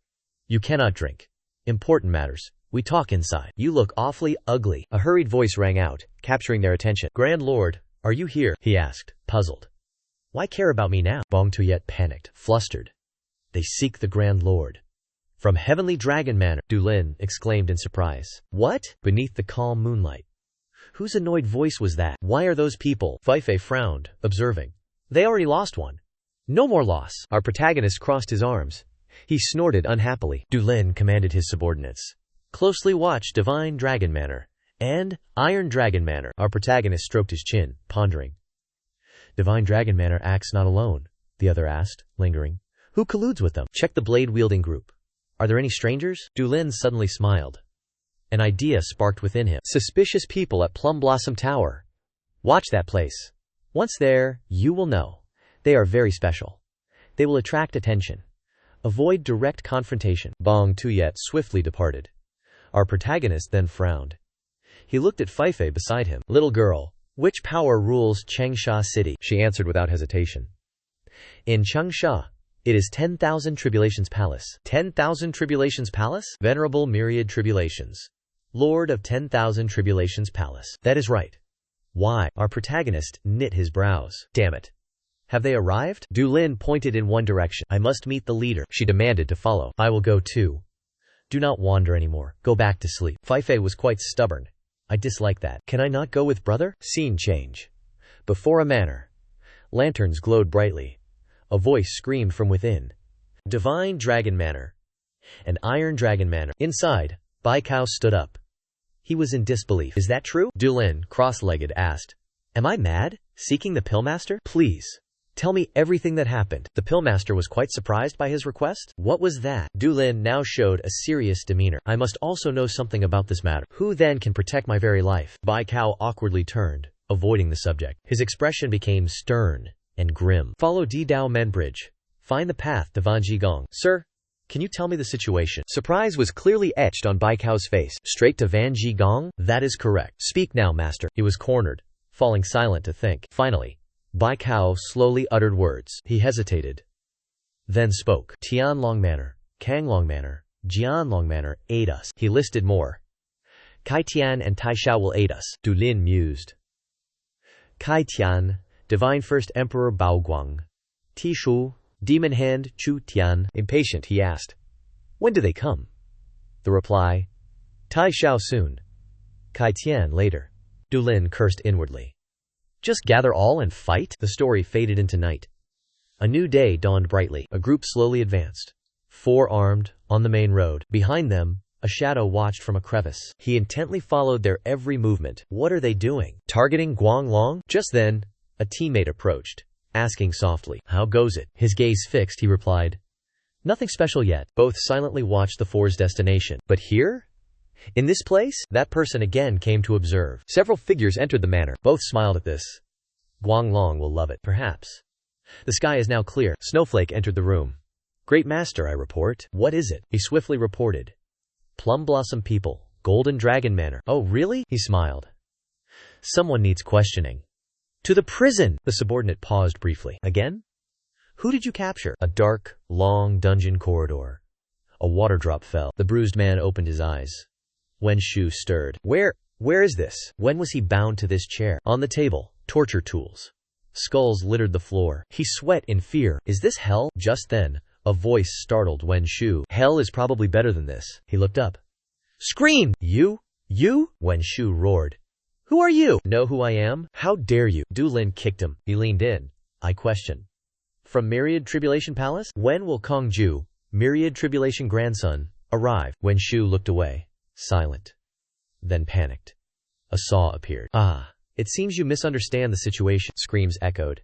You cannot drink. Important matters. We talk inside. You look awfully ugly. A hurried voice rang out, capturing their attention. Grand Lord, are you here? He asked, puzzled. Why care about me now? Bong Tuyet panicked, flustered. They seek the Grand Lord. From Heavenly Dragon Manor, Dulin exclaimed in surprise. What? Beneath the calm moonlight. Whose annoyed voice was that? Why are those people? Fei frowned, observing. They already lost one. No more loss. Our protagonist crossed his arms. He snorted unhappily. Dulin commanded his subordinates. Closely watch Divine Dragon Manor and Iron Dragon Manor. Our protagonist stroked his chin, pondering. Divine Dragon Manor acts not alone, the other asked, lingering. Who colludes with them? Check the blade-wielding group. Are there any strangers? Dulin suddenly smiled. An idea sparked within him. Suspicious people at Plum Blossom Tower. Watch that place. Once there, you will know. They are very special. They will attract attention. Avoid direct confrontation. Bong Tuyet swiftly departed. Our protagonist then frowned. He looked at Fei beside him. Little girl, which power rules Changsha City? She answered without hesitation. In Changsha, it is 10,000 Tribulations Palace. 10,000 Tribulations Palace? Venerable Myriad Tribulations. Lord of 10,000 Tribulations Palace. That is right. Why? Our protagonist knit his brows. Damn it. Have they arrived? Dulin pointed in one direction. I must meet the leader. She demanded to follow. I will go too. Do not wander anymore. Go back to sleep. Fei was quite stubborn. I dislike that. Can I not go with brother? Scene change. Before a manor. Lanterns glowed brightly. A voice screamed from within. Divine Dragon Manor. And Iron Dragon Manor. Inside, Baikao stood up. He was in disbelief. Is that true? Dulin, cross-legged, asked. Am I mad? Seeking the Pillmaster? Please. Tell me everything that happened. The Pillmaster was quite surprised by his request. What was that? Dulin now showed a serious demeanor. I must also know something about this matter. Who then can protect my very life? Baikao awkwardly turned, avoiding the subject. His expression became stern and grim. Follow Dao Men Bridge. Find the path to Vanjigong. Sir, can you tell me the situation? Surprise was clearly etched on Baikao's face. Straight to Vanjigong? That is correct. Speak now, master. He was cornered, falling silent to think. Finally, Baikao slowly uttered words. He hesitated. Then spoke. Tianlong Manor, Kanglong Manor, Jianlong Manor aid us. He listed more. Kai Tian and Taishao will aid us. Dulin mused. Kai Tian, Divine First Emperor Baoguang. Tishu, Demon Hand Chu Tian. Impatient, he asked. When do they come? The reply. Taishao soon. Kai Tian later. Dulin cursed inwardly. Just gather all and fight? The story faded into night. A new day dawned brightly. A group slowly advanced. 4 armed, on the main road. Behind them, a shadow watched from a crevice. He intently followed their every movement. What are they doing? Targeting Guanglong? Just then, a teammate approached, asking softly, How goes it? His gaze fixed, he replied, Nothing special yet. Both silently watched the 4's destination. But here? In this place? That person again came to observe. Several figures entered the manor. Both smiled at this. Guanglong will love it. Perhaps. The sky is now clear. Snowflake entered the room. Great master, I report. What is it? He swiftly reported. Plum Blossom people. Golden Dragon Manor. Oh, really? He smiled. Someone needs questioning. To the prison! The subordinate paused briefly. Again? Who did you capture? A dark, long dungeon corridor. A water drop fell. The bruised man opened his eyes. Wen Shu stirred. Where is this? When was he bound to this chair? On the table, torture tools. Skulls littered the floor. He sweat in fear. Is this hell? Just then, a voice startled Wen Shu. Hell is probably better than this. He looked up. Scream! You? You? Wen Shu roared. Who are you? Know who I am? How dare you? Du Lin kicked him. He leaned in. I question. From Myriad Tribulation Palace? When will Kongju, Myriad Tribulation grandson, arrive? Wen Shu looked away, silent. Then panicked. A saw appeared. Ah, it seems you misunderstand the situation, screams echoed.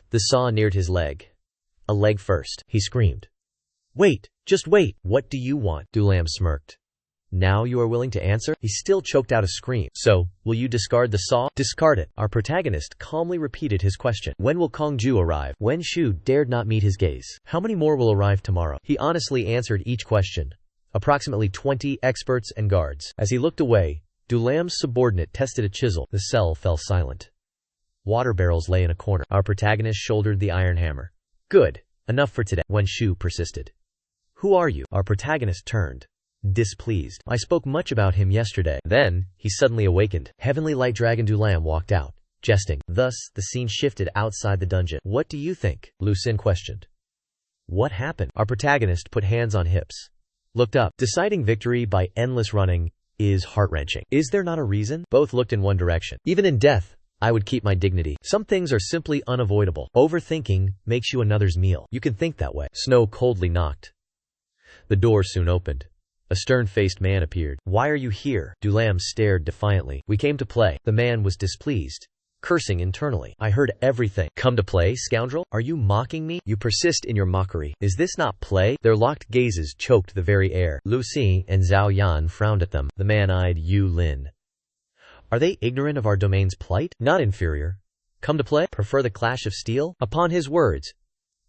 The saw neared his leg. A leg first, he screamed. Wait, just wait. What do you want? Du Lam smirked. Now you are willing to answer? He still choked out a scream. So, will you discard the saw? Discard it. Our protagonist calmly repeated his question. When will Kongju arrive? Wen Shu dared not meet his gaze. How many more will arrive tomorrow? He honestly answered each question. Approximately 20 experts and guards. As he looked away, Du Lam's subordinate tested a chisel. The cell fell silent. Water barrels lay in a corner. Our protagonist shouldered the iron hammer. Good. Enough for today. Wen Shu persisted. Who are you? Our protagonist turned. Displeased. I spoke much about him yesterday. Then, he suddenly awakened. Heavenly Light Dragon Du Lam walked out, jesting. Thus, the scene shifted outside the dungeon. What do you think? Lu Xin questioned. What happened? Our protagonist put hands on hips. Looked up. Deciding victory by endless running is heart-wrenching. Is there not a reason? Both looked in one direction. Even in death, I would keep my dignity. Some things are simply unavoidable. Overthinking makes you another's meal. You can think that way. Snow coldly knocked. The door soon opened. A stern-faced man appeared. Why are you here? Du Lam stared defiantly. We came to play. The man was displeased, cursing internally. I heard everything. Come to play, scoundrel? Are you mocking me? You persist in your mockery. Is this not play? Their locked gazes choked the very air. Lu Xi and Zhao Yan frowned at them. The man eyed Yu Lin. Are they ignorant of our domain's plight? Not inferior. Come to play? Prefer the clash of steel? Upon his words,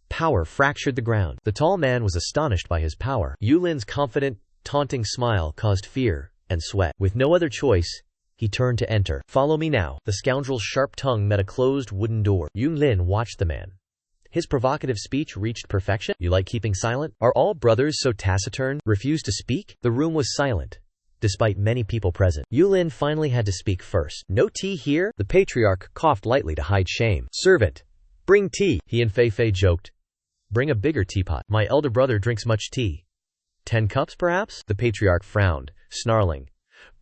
power fractured the ground. The tall man was astonished by his power. Yu Lin's confident, taunting smile caused fear and sweat. With no other choice, he turned to enter. Follow me now. The scoundrel's sharp tongue met a closed wooden door. Yu Lin watched the man. His provocative speech reached perfection. You like keeping silent? Are all brothers so taciturn? Refuse to speak? The room was silent, despite many people present. Yu Lin finally had to speak first. No tea here? The patriarch coughed lightly to hide shame. Servant, bring tea. He and Fei Fei joked. Bring a bigger teapot. My elder brother drinks much tea. 10 cups, perhaps? The patriarch frowned, snarling.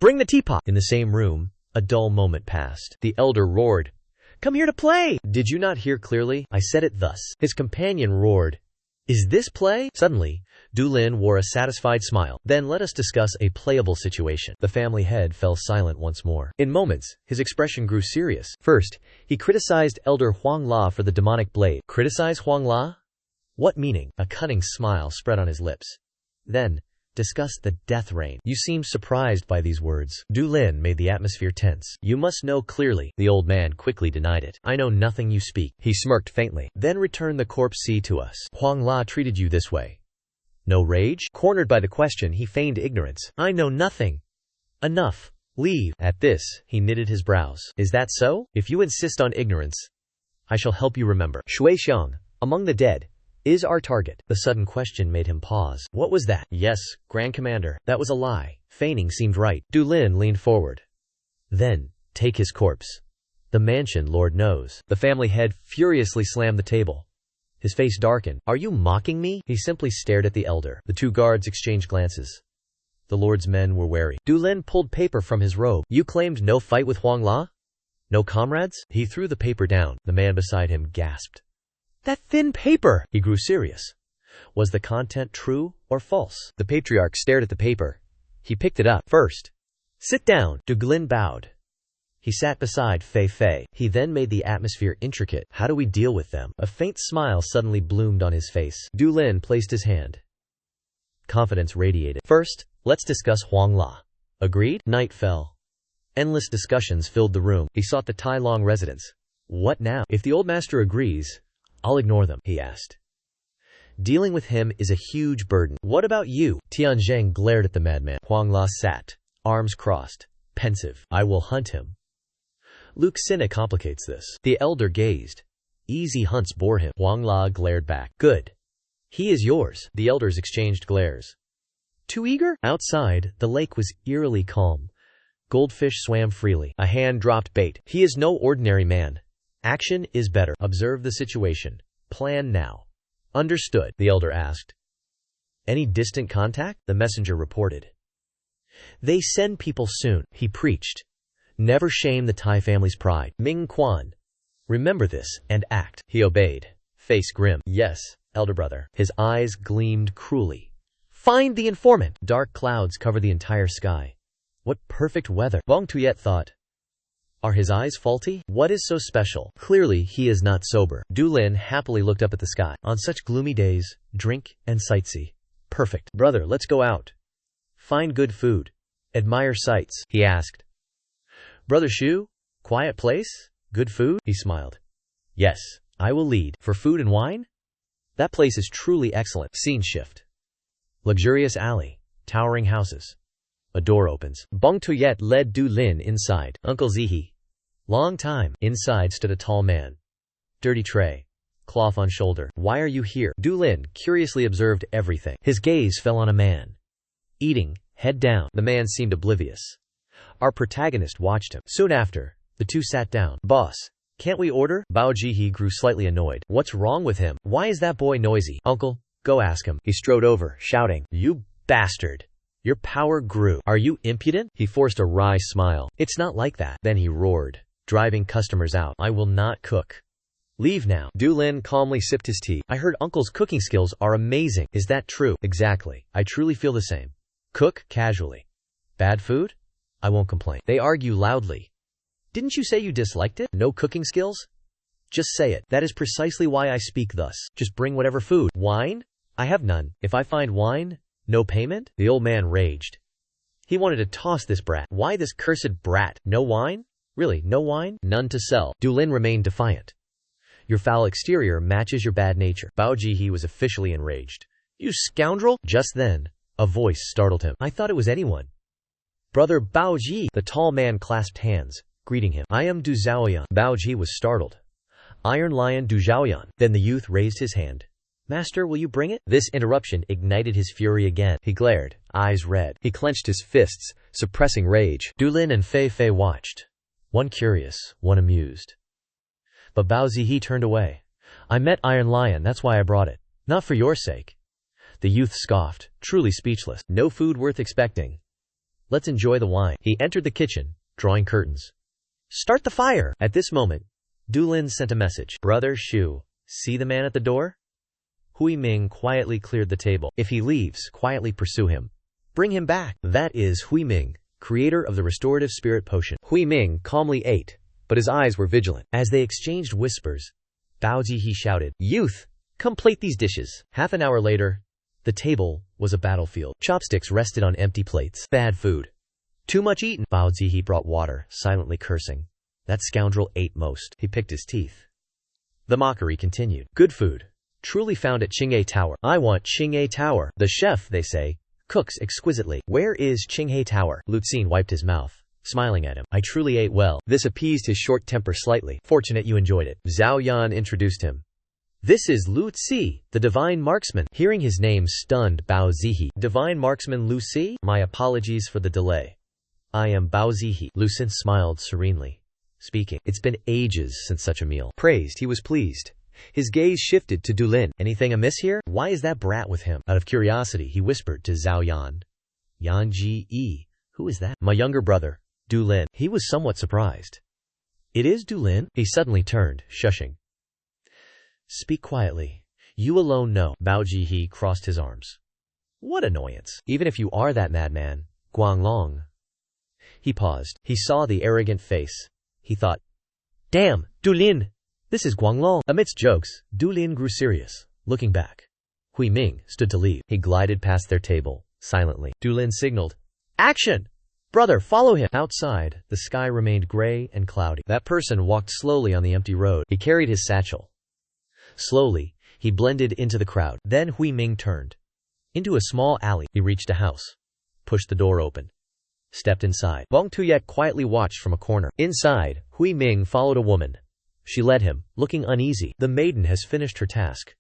Bring the teapot! In the same room, a dull moment passed. The elder roared. Come here to play! Did you not hear clearly? I said it thus. His companion roared. Is this play? Suddenly, Du Lin wore a satisfied smile. Then let us discuss a playable situation. The family head fell silent once more. In moments, his expression grew serious. First, he criticized Elder Huang La for the demonic blade. Criticize Huang La? What meaning? A cunning smile spread on his lips. Then, discuss the death rain. You seem surprised by these words. Du Lin made the atmosphere tense. You must know clearly. The old man quickly denied it. I know nothing you speak. He smirked faintly. Then return the corpse to us. Huang La treated you this way. No rage? Cornered by the question, he feigned ignorance. I know nothing. Enough. Leave. At this, he knitted his brows. Is that so? If you insist on ignorance, I shall help you remember. Shui Xiang, among the dead, is our target. The sudden question made him pause. What was that? Yes, Grand Commander. That was a lie. Feigning seemed right. Du Lin leaned forward. Then, take his corpse. The mansion, Lord knows. The family head furiously slammed the table. His face darkened. Are you mocking me? He simply stared at the elder. The two guards exchanged glances. The Lord's men were wary. Du Lin pulled paper from his robe. You claimed no fight with Huang La? No comrades? He threw the paper down. The man beside him gasped. That thin paper! He grew serious. Was the content true or false? The patriarch stared at the paper. He picked it up. First, sit down. Du Lin bowed. He sat beside Fei Fei. He then made the atmosphere intricate. How do we deal with them? A faint smile suddenly bloomed on his face. Du Lin placed his hand. Confidence radiated. First, let's discuss Huang La. Agreed? Night fell. Endless discussions filled the room. He sought the Tai Long residence. What now? If the old master agrees, I'll ignore them, he asked. Dealing with him is a huge burden. What about you? Tianzheng glared at the madman. Huang La sat, arms crossed, pensive. I will hunt him. Luke Sinna complicates this. The elder gazed. Easy hunts bore him. Huang La glared back. Good. He is yours. The elders exchanged glares. Too eager? Outside, the lake was eerily calm. Goldfish swam freely. A hand dropped bait. He is no ordinary man. Action is better. Observe the situation. Plan now. Understood, the elder asked. Any distant contact? The messenger reported. They send people soon, he preached. Never shame the Tai family's pride. Ming Quan. Remember this, and act. He obeyed. Face grim. Yes, elder brother. His eyes gleamed cruelly. Find the informant. Dark clouds cover the entire sky. What perfect weather. Bong Tuyet thought. Are his eyes faulty? What is so special? Clearly he is not sober. Du Lin happily looked up at the sky. On such gloomy days, drink and sightsee. Perfect. Brother, let's go out. Find good food. Admire sights, he asked. Brother Shu? Quiet place? Good food? He smiled. Yes, I will lead. For food and wine? That place is truly excellent. Scene shift. Luxurious alley. Towering houses. A door opens. Bong Tuyet led Du Lin inside. Uncle Zihi. Long time. Inside stood a tall man. Dirty tray. Cloth on shoulder. Why are you here? Du Lin curiously observed everything. His gaze fell on a man. Eating, head down. The man seemed oblivious. Our protagonist watched him. Soon after, the two sat down. Boss, can't we order? Bao Jihi grew slightly annoyed. What's wrong with him? Why is that boy noisy? Uncle, go ask him. He strode over, shouting, You bastard! Your power grew. Are you impudent? He forced a wry smile. It's not like that. Then he roared, driving customers out. I will not cook. Leave now. Du Lin calmly sipped his tea. I heard Uncle's cooking skills are amazing. Is that true? Exactly. I truly feel the same. Cook casually. Bad food? I won't complain. They argue loudly. Didn't you say you disliked it? No cooking skills? Just say it. That is precisely why I speak thus. Just bring whatever food. Wine? I have none. If I find wine, no payment? The old man raged. He wanted to toss this brat. Why this cursed brat? No wine? Really, no wine? None to sell. Du Lin remained defiant. Your foul exterior matches your bad nature. Bao Jihi was officially enraged. You scoundrel! Just then, a voice startled him. I thought it was anyone. Brother Bao Ji! The tall man clasped hands, greeting him. I am Du Zhaoyan. Bao Ji was startled. Iron Lion Du Zhaoyan. Then the youth raised his hand. Master, will you bring it? This interruption ignited his fury again. He glared, eyes red. He clenched his fists, suppressing rage. Du Lin and Fei Fei watched. One curious, one amused. But Bao Zihi turned away. I met Iron Lion, that's why I brought it. Not for your sake. The youth scoffed, truly speechless. No food worth expecting. Let's enjoy the wine. He entered the kitchen, drawing curtains. Start the fire! At this moment, Du Lin sent a message. Brother Shu, see the man at the door? Hui Ming quietly cleared the table. If he leaves, quietly pursue him. Bring him back. That is Hui Ming, creator of the restorative spirit potion. Hui Ming calmly ate, but his eyes were vigilant. As they exchanged whispers, Bao Jihi shouted, Youth, come plate these dishes. Half an hour later, the table was a battlefield. Chopsticks rested on empty plates. Bad food. Too much eaten. Bao Zihi brought water, silently cursing. That scoundrel ate most. He picked his teeth. The mockery continued. Good food. Truly found at Qinghe Tower. I want Qinghe Tower. The chef, they say, cooks exquisitely. Where is Qinghe Tower? Lutzin wiped his mouth, smiling at him. I truly ate well. This appeased his short temper slightly. Fortunate you enjoyed it. Zhao Yan introduced him. This is Lu Ci, the divine marksman. Hearing his name stunned Bao Zihi. Divine marksman Lu Ci? My apologies for the delay. I am Bao Zihi. Lu Ci smiled serenely, speaking. It's been ages since such a meal. Praised, he was pleased. His gaze shifted to Du Lin. Anything amiss here? Why is that brat with him? Out of curiosity, he whispered to Zhao Yan. Yan Ji. Who is that? My younger brother, Du Lin. He was somewhat surprised. It is Du Lin? He suddenly turned, shushing. Speak quietly. You alone know. Bao Jihi crossed his arms. What annoyance. Even if you are that madman, Guanglong. He paused. He saw the arrogant face. He thought, Damn, Du Lin! This is Guanglong. Amidst jokes, Du Lin grew serious, looking back. Hui Ming stood to leave. He glided past their table, silently. Du Lin signaled, Action! Brother, follow him! Outside, the sky remained gray and cloudy. That person walked slowly on the empty road. He carried his satchel. Slowly, he blended into the crowd. Then Hui Ming turned. Into a small alley, he reached a house. Pushed the door open. Stepped inside. Bong Tuyet quietly watched from a corner. Inside, Hui Ming followed a woman. She led him, looking uneasy. The maiden has finished her task.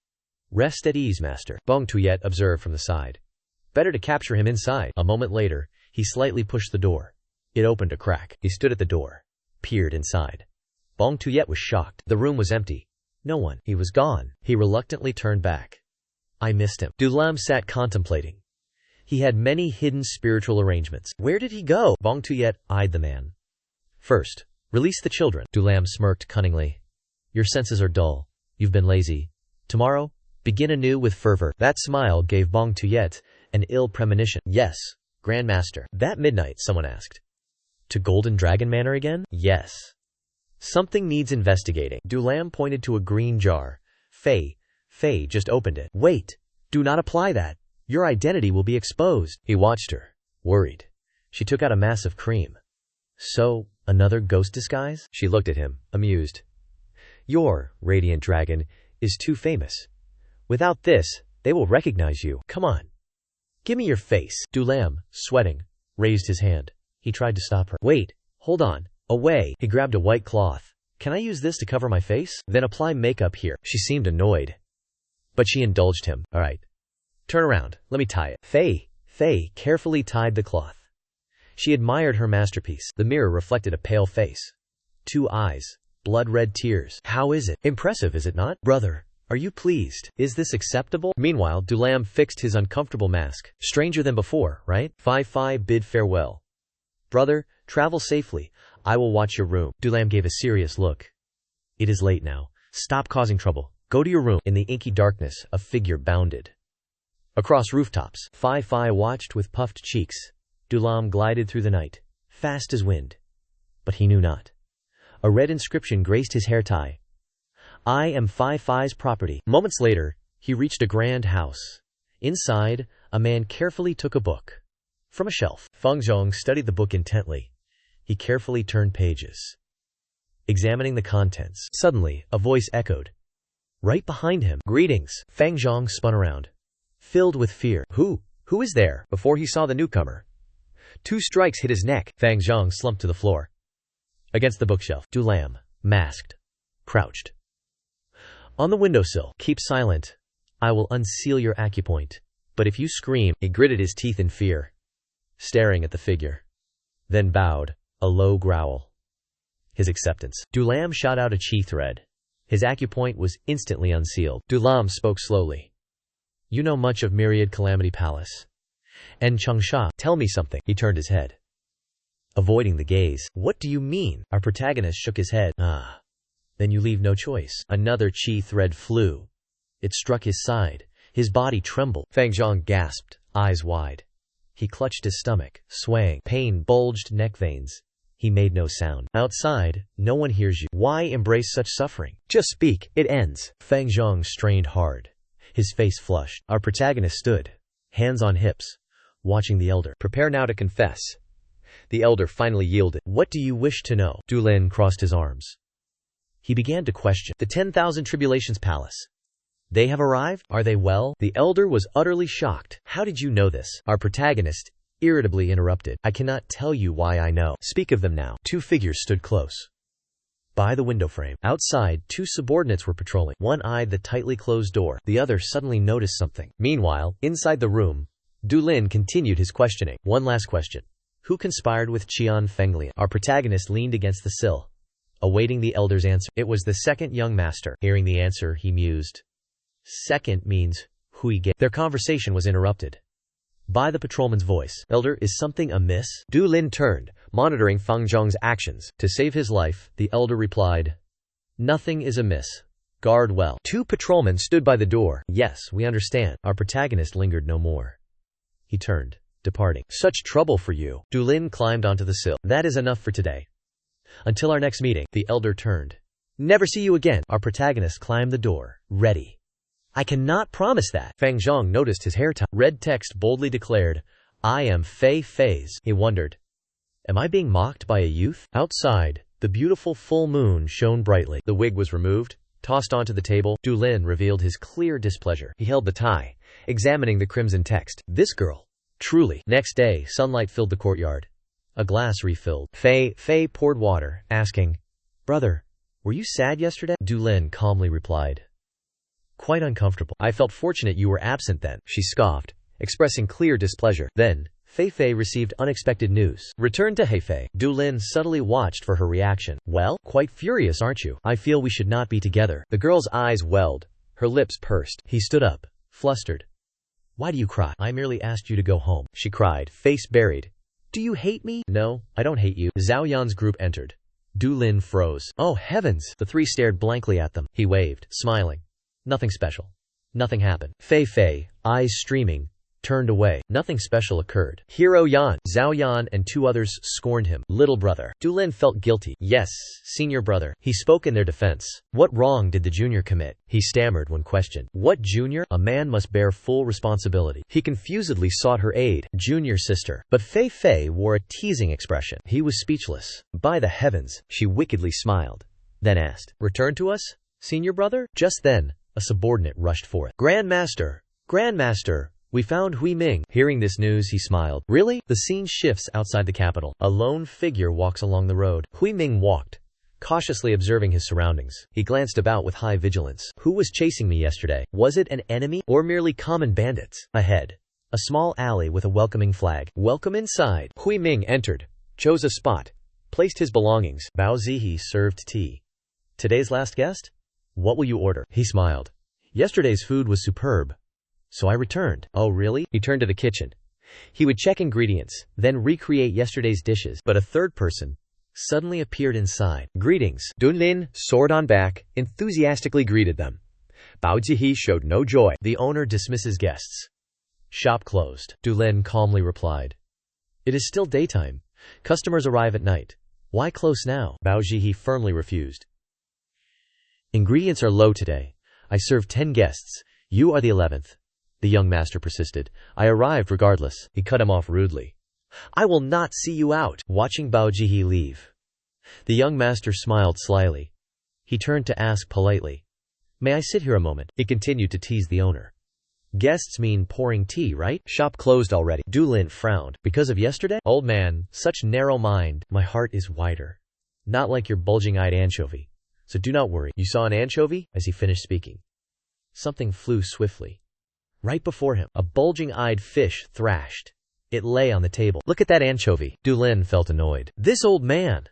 Rest at ease, master, Bong Tuyet observed from the side. Better to capture him inside. A moment later, he slightly pushed the door. It opened a crack. He stood at the door. Peered inside. Bong Tuyet was shocked. The room was empty. No one. He was gone. He reluctantly turned back. I missed him. Du Lam sat contemplating. He had many hidden spiritual arrangements. Where did he go? Bong Tuyet eyed the man. First, release the children. Du Lam smirked cunningly. Your senses are dull. You've been lazy. Tomorrow, begin anew with fervor. That smile gave Bong Tuyet an ill premonition. Yes, Grand Master. That midnight, someone asked. To Golden Dragon Manor again? Yes. Something needs investigating. Du Lam pointed to a green jar. Fei just opened it. Wait, do not apply that. Your identity will be exposed. He watched her, worried. She took out a mass of cream. So, another ghost disguise? She looked at him, amused. Your radiant dragon is too famous. Without this, they will recognize you. Come on. Give me your face. Du Lam, sweating, raised his hand. He tried to stop her. Wait, hold on. Away. He grabbed a white cloth. Can I use this to cover my face? Then apply makeup here. She seemed annoyed. But she indulged him. All right. Turn around. Let me tie it. Fei carefully tied the cloth. She admired her masterpiece. The mirror reflected a pale face. 2 eyes. Blood-red tears. How is it? Impressive, is it not? Brother, are you pleased? Is this acceptable? Meanwhile, Du Lam fixed his uncomfortable mask. Stranger than before, right? Fei bid farewell. Brother, travel safely. I will watch your room. Du Lam gave a serious look. It is late now. Stop causing trouble. Go to your room. In the inky darkness, a figure bounded. Across rooftops, Fei watched with puffed cheeks. Du Lam glided through the night, fast as wind. But he knew not. A red inscription graced his hair tie. I am Fei's property. Moments later, he reached a grand house. Inside, a man carefully took a book from a shelf. Feng Zhong studied the book intently. He carefully turned pages, examining the contents. Suddenly, a voice echoed. Right behind him. Greetings. Feng Zhong spun around, filled with fear. Who is there? Before he saw the newcomer, 2 strikes hit his neck. Feng Zhong slumped to the floor. Against the bookshelf, Du Lam, masked, crouched. On the windowsill. Keep silent. I will unseal your acupoint. But if you scream, he gritted his teeth in fear, staring at the figure. Then bowed, a low growl. His acceptance. Du Lam shot out a chi thread. His acupoint was instantly unsealed. Du Lam spoke slowly. You know much of Myriad Calamity Palace. And Changsha, tell me something. He turned his head, avoiding the gaze. What do you mean? Our protagonist shook his head. Then you leave no choice. Another chi thread flew. It struck his side. His body trembled. Feng Zhong gasped, eyes wide. He clutched his stomach, swaying. Pain bulged neck veins. He made no sound. Outside, no one hears you. Why embrace such suffering? Just speak. It ends. Feng Zhong strained hard. His face flushed. Our protagonist stood, hands on hips, watching the elder. Prepare now to confess. The elder finally yielded. What do you wish to know? Du Lin crossed his arms. He began to question. The 10,000 Tribulations Palace. They have arrived? Are they well? The elder was utterly shocked. How did you know this? Our protagonist irritably interrupted. I cannot tell you why I know. Speak of them now. 2 figures stood close by the window frame. Outside, 2 subordinates were patrolling. One eyed the tightly closed door. The other suddenly noticed something. Meanwhile, inside the room, Du Lin continued his questioning. One last question. Who conspired with Qian Fenglian? Our protagonist leaned against the sill, awaiting the elder's answer. It was the second young master. Hearing the answer, he mused. Second means Hui Ge. Their conversation was interrupted by the patrolman's voice. Elder, is something amiss? Du Lin turned, monitoring Feng Zhong's actions. To save his life, the elder replied, Nothing is amiss. Guard well. 2 patrolmen stood by the door. Yes, we understand. Our protagonist lingered no more. He turned, departing. Such trouble for you. Du Lin climbed onto the sill. That is enough for today. Until our next meeting. The elder turned. Never see you again. Our protagonist climbed the door, ready. I cannot promise that. Feng Zhong noticed his hair tie. Red text boldly declared, I am Fei's. He wondered, am I being mocked by a youth? Outside, the beautiful full moon shone brightly. The wig was removed, tossed onto the table. Du Lin revealed his clear displeasure. He held the tie, examining the crimson text. This girl. Truly. Next day, sunlight filled the courtyard. A glass refilled. Fei poured water, asking, Brother, were you sad yesterday? Du Lin calmly replied, Quite uncomfortable. I felt fortunate you were absent then. She scoffed, expressing clear displeasure. Then, Fei Fei received unexpected news. Returned to Heifei. Du Lin subtly watched for her reaction. Well, quite furious aren't you? I feel we should not be together. The girl's eyes welled. Her lips pursed. He stood up, flustered. Why do you cry? I merely asked you to go home, she cried, face buried. Do you hate me? No, I don't hate you. Zhao Yan's group entered. Du Lin froze. Oh heavens! The three stared blankly at them. He waved, smiling. Nothing special. Nothing happened. Fei Fei, eyes streaming, turned away. Nothing special occurred. Hero Yan, Zhao Yan and two others scorned him. Little brother. Du Lin felt guilty. Yes, senior brother. He spoke in their defense. What wrong did the junior commit? He stammered when questioned. What junior? A man must bear full responsibility. He confusedly sought her aid. Junior sister. But Fei Fei wore a teasing expression. He was speechless. By the heavens, she wickedly smiled. Then asked, return to us, senior brother? Just then, a subordinate rushed forth. Grandmaster! Grandmaster! We found Hui Ming. Hearing this news, he smiled. Really? The scene shifts outside the capital. A lone figure walks along the road. Hui Ming walked, cautiously observing his surroundings. He glanced about with high vigilance. Who was chasing me yesterday? Was it an enemy or merely common bandits? Ahead, a small alley with a welcoming flag. Welcome inside. Hui Ming entered, chose a spot, placed his belongings. Bao Zihe served tea. Today's last guest? What will you order? He smiled. Yesterday's food was superb. So I returned. Oh really? He turned to the kitchen. He would check ingredients, then recreate yesterday's dishes. But a third person suddenly appeared inside. Greetings. Du Lin, sword on back, enthusiastically greeted them. Bao Zihe showed no joy. The owner dismisses guests. Shop closed. Du Lin calmly replied. It is still daytime. Customers arrive at night. Why close now? Bao Zihe firmly refused. Ingredients are low today. I served 10 guests. You are the 11th. The young master persisted. I arrived regardless. He cut him off rudely. I will not see you out. Watching Bao Zihe leave, the young master smiled slyly. He turned to ask politely, may I sit here a moment? He continued to tease the owner. Guests mean pouring tea, right? Shop closed already. Du Lin frowned. Because of yesterday? Old man, such narrow mind. My heart is wider. Not like your bulging-eyed anchovy. So do not worry. You saw an anchovy? As he finished speaking, something flew swiftly. Right before him, a bulging-eyed fish thrashed. It lay on the table. Look at that anchovy. Du Lin felt annoyed. This old man!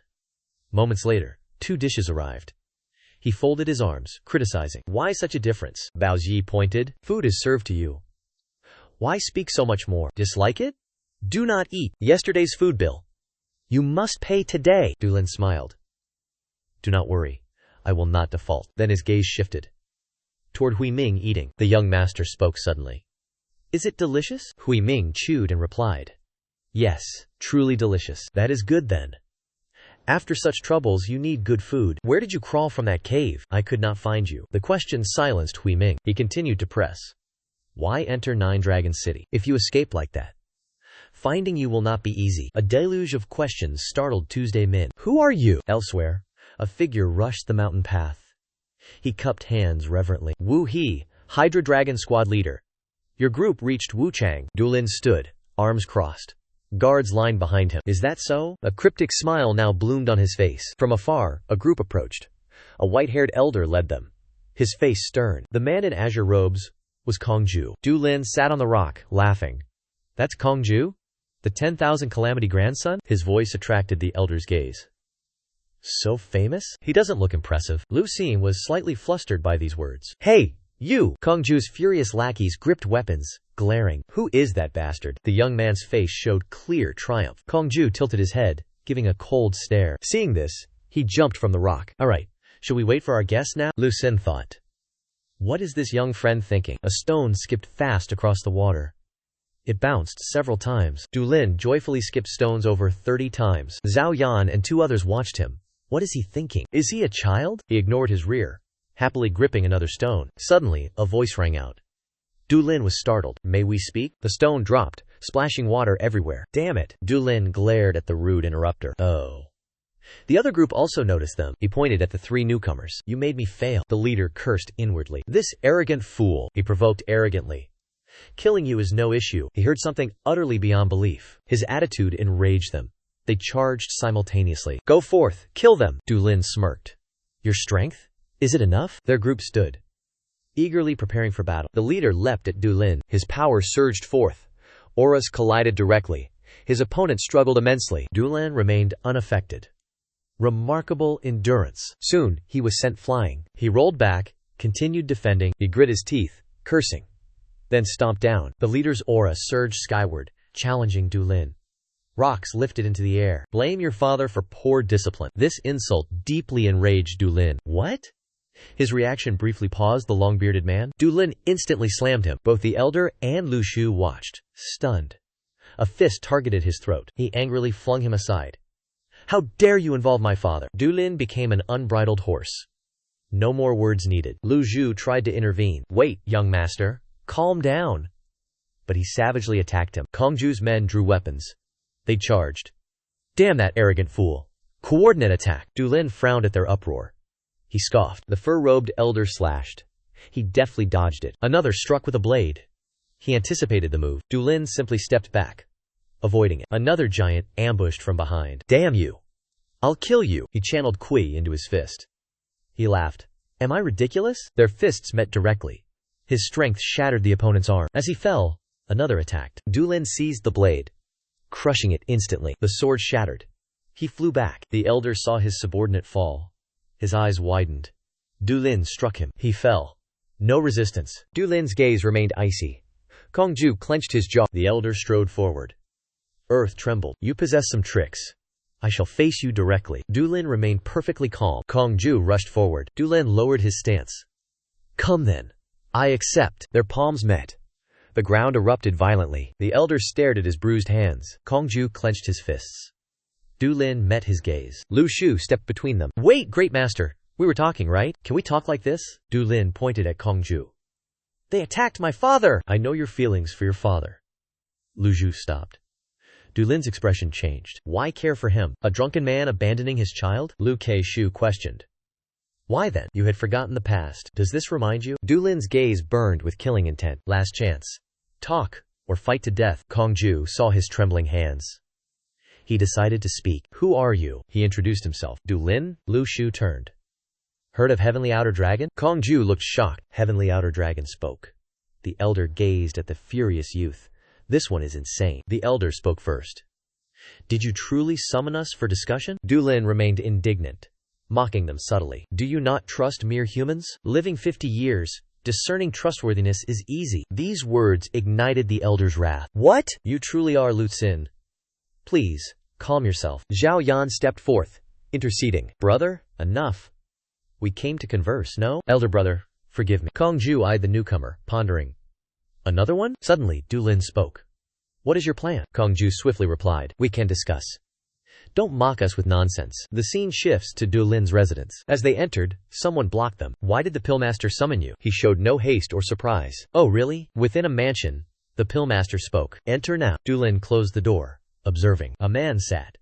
Moments later, 2 dishes arrived. He folded his arms, criticizing. Why such a difference? Bao Zihe pointed. Food is served to you. Why speak so much more? Dislike it? Do not eat. Yesterday's food bill. You must pay today. Du Lin smiled. Do not worry. I will not default. Then his gaze shifted toward Hui Ming eating. The young master spoke suddenly. Is it delicious? Hui Ming chewed and replied. Yes, truly delicious. That is good then. After such troubles you need good food. Where did you crawl from that cave? I could not find you. The question silenced Hui Ming. He continued to press. Why enter Nine Dragon City if you escape like that? Finding you will not be easy. A deluge of questions startled Tuesday Min. Who are you? Elsewhere, a figure rushed the mountain path. He cupped hands reverently. Wu He, Hydra Dragon Squad leader. Your group reached Wuchang. Du Lin stood, arms crossed. Guards lined behind him. Is that so? A cryptic smile now bloomed on his face. From afar, a group approached. A white-haired elder led them, his face stern. The man in azure robes was Hangzhou. Du Lin sat on the rock, laughing. That's Hangzhou? The 10,000 Calamity grandson? His voice attracted the elder's gaze. So famous? He doesn't look impressive. Lu Xing was slightly flustered by these words. Hey, you! Hangzhou's furious lackeys gripped weapons, glaring. Who is that bastard? The young man's face showed clear triumph. Hangzhou tilted his head, giving a cold stare. Seeing this, he jumped from the rock. Alright, should we wait for our guest now? Lu Xing thought. What is this young friend thinking? A stone skipped fast across the water. It bounced several times. Du Lin joyfully skipped stones over 30 times. Zhao Yan and 2 others watched him. What is he thinking? Is he a child? He ignored his rear, happily gripping another stone. Suddenly, a voice rang out. Du Lin was startled. May we speak? The stone dropped, splashing water everywhere. Damn it! Du Lin glared at the rude interrupter. Oh. The other group also noticed them. He pointed at the 3 newcomers. You made me fail. The leader cursed inwardly. This arrogant fool, he provoked arrogantly. Killing you is no issue. He heard something utterly beyond belief. His attitude enraged them. They charged simultaneously. Go forth, kill them! Du Lin smirked. Your strength? Is it enough? Their group stood, eagerly preparing for battle. The leader leapt at Du Lin. His power surged forth. Auras collided directly. His opponent struggled immensely. Dulin remained unaffected. Remarkable endurance. Soon, he was sent flying. He rolled back, continued defending. He grit his teeth, cursing, then stomped down. The leader's aura surged skyward, challenging Dulin. Rocks lifted into the air. Blame your father for poor discipline. This insult deeply enraged Dulin. What? His reaction briefly paused the long-bearded man. Dulin instantly slammed him. Both the elder and Lu Shu watched, stunned. A fist targeted his throat. He angrily flung him aside. How dare you involve my father? Dulin became an unbridled horse. No more words needed. Lu Shu tried to intervene. Wait, young master. Calm down. But he savagely attacked him. Hangzhou's men drew weapons. They charged. Damn that arrogant fool. Coordinate attack. Dulin frowned at their uproar. He scoffed. The fur-robed elder slashed. He deftly dodged it. Another struck with a blade. He anticipated the move. Dulin simply stepped back, avoiding it. Another giant ambushed from behind. Damn you. I'll kill you. He channeled Kui into his fist. He laughed. Am I ridiculous? Their fists met directly. His strength shattered the opponent's arm. As he fell, another attacked. Dulin seized the blade, crushing it instantly. The sword shattered. He flew back. The elder saw his subordinate fall. His eyes widened. Dulin struck him. He fell. No resistance. Dulin's gaze remained icy. Hangzhou clenched his jaw. The elder strode forward. Earth trembled. You possess some tricks. I shall face you directly. Dulin remained perfectly calm. Hangzhou rushed forward. Dulin lowered his stance. Come then. I accept. Their palms met. The ground erupted violently. The elder stared at his bruised hands. Hangzhou clenched his fists. Dulin met his gaze. Lu Shu stepped between them. Wait, great master. We were talking, right? Can we talk like this? Dulin pointed at Hangzhou. They attacked my father! I know your feelings for your father. Lu Shu stopped. Dulin's expression changed. Why care for him? A drunken man abandoning his child? Lu Shu questioned. Why then? You had forgotten the past. Does this remind you? Dulin's gaze burned with killing intent. Last chance. Talk, or fight to death. Hangzhou saw his trembling hands. He decided to speak. Who are you? He introduced himself. Dulin? Lu Shu turned. Heard of Heavenly Outer Dragon? Hangzhou looked shocked. Heavenly Outer Dragon spoke. The elder gazed at the furious youth. This one is insane. The elder spoke first. Did you truly summon us for discussion? Dulin remained indignant, mocking them subtly. Do you not trust mere humans? Living 50 years, discerning trustworthiness is easy. These words ignited the elder's wrath. What? You truly are Lu Xin. Please, calm yourself. Zhao Yan stepped forth, interceding. Brother, enough. We came to converse, no? Elder brother, forgive me. Hangzhou eyed the newcomer, pondering. Another one? Suddenly, Dulin spoke. What is your plan? Hangzhou swiftly replied. We can discuss. Don't mock us with nonsense. The scene shifts to Dulin's residence. As they entered, someone blocked them. Why did the Pillmaster summon you? He showed no haste or surprise. Oh really? Within a mansion, the Pillmaster spoke. Enter now. Dulin closed the door, observing. A man sat,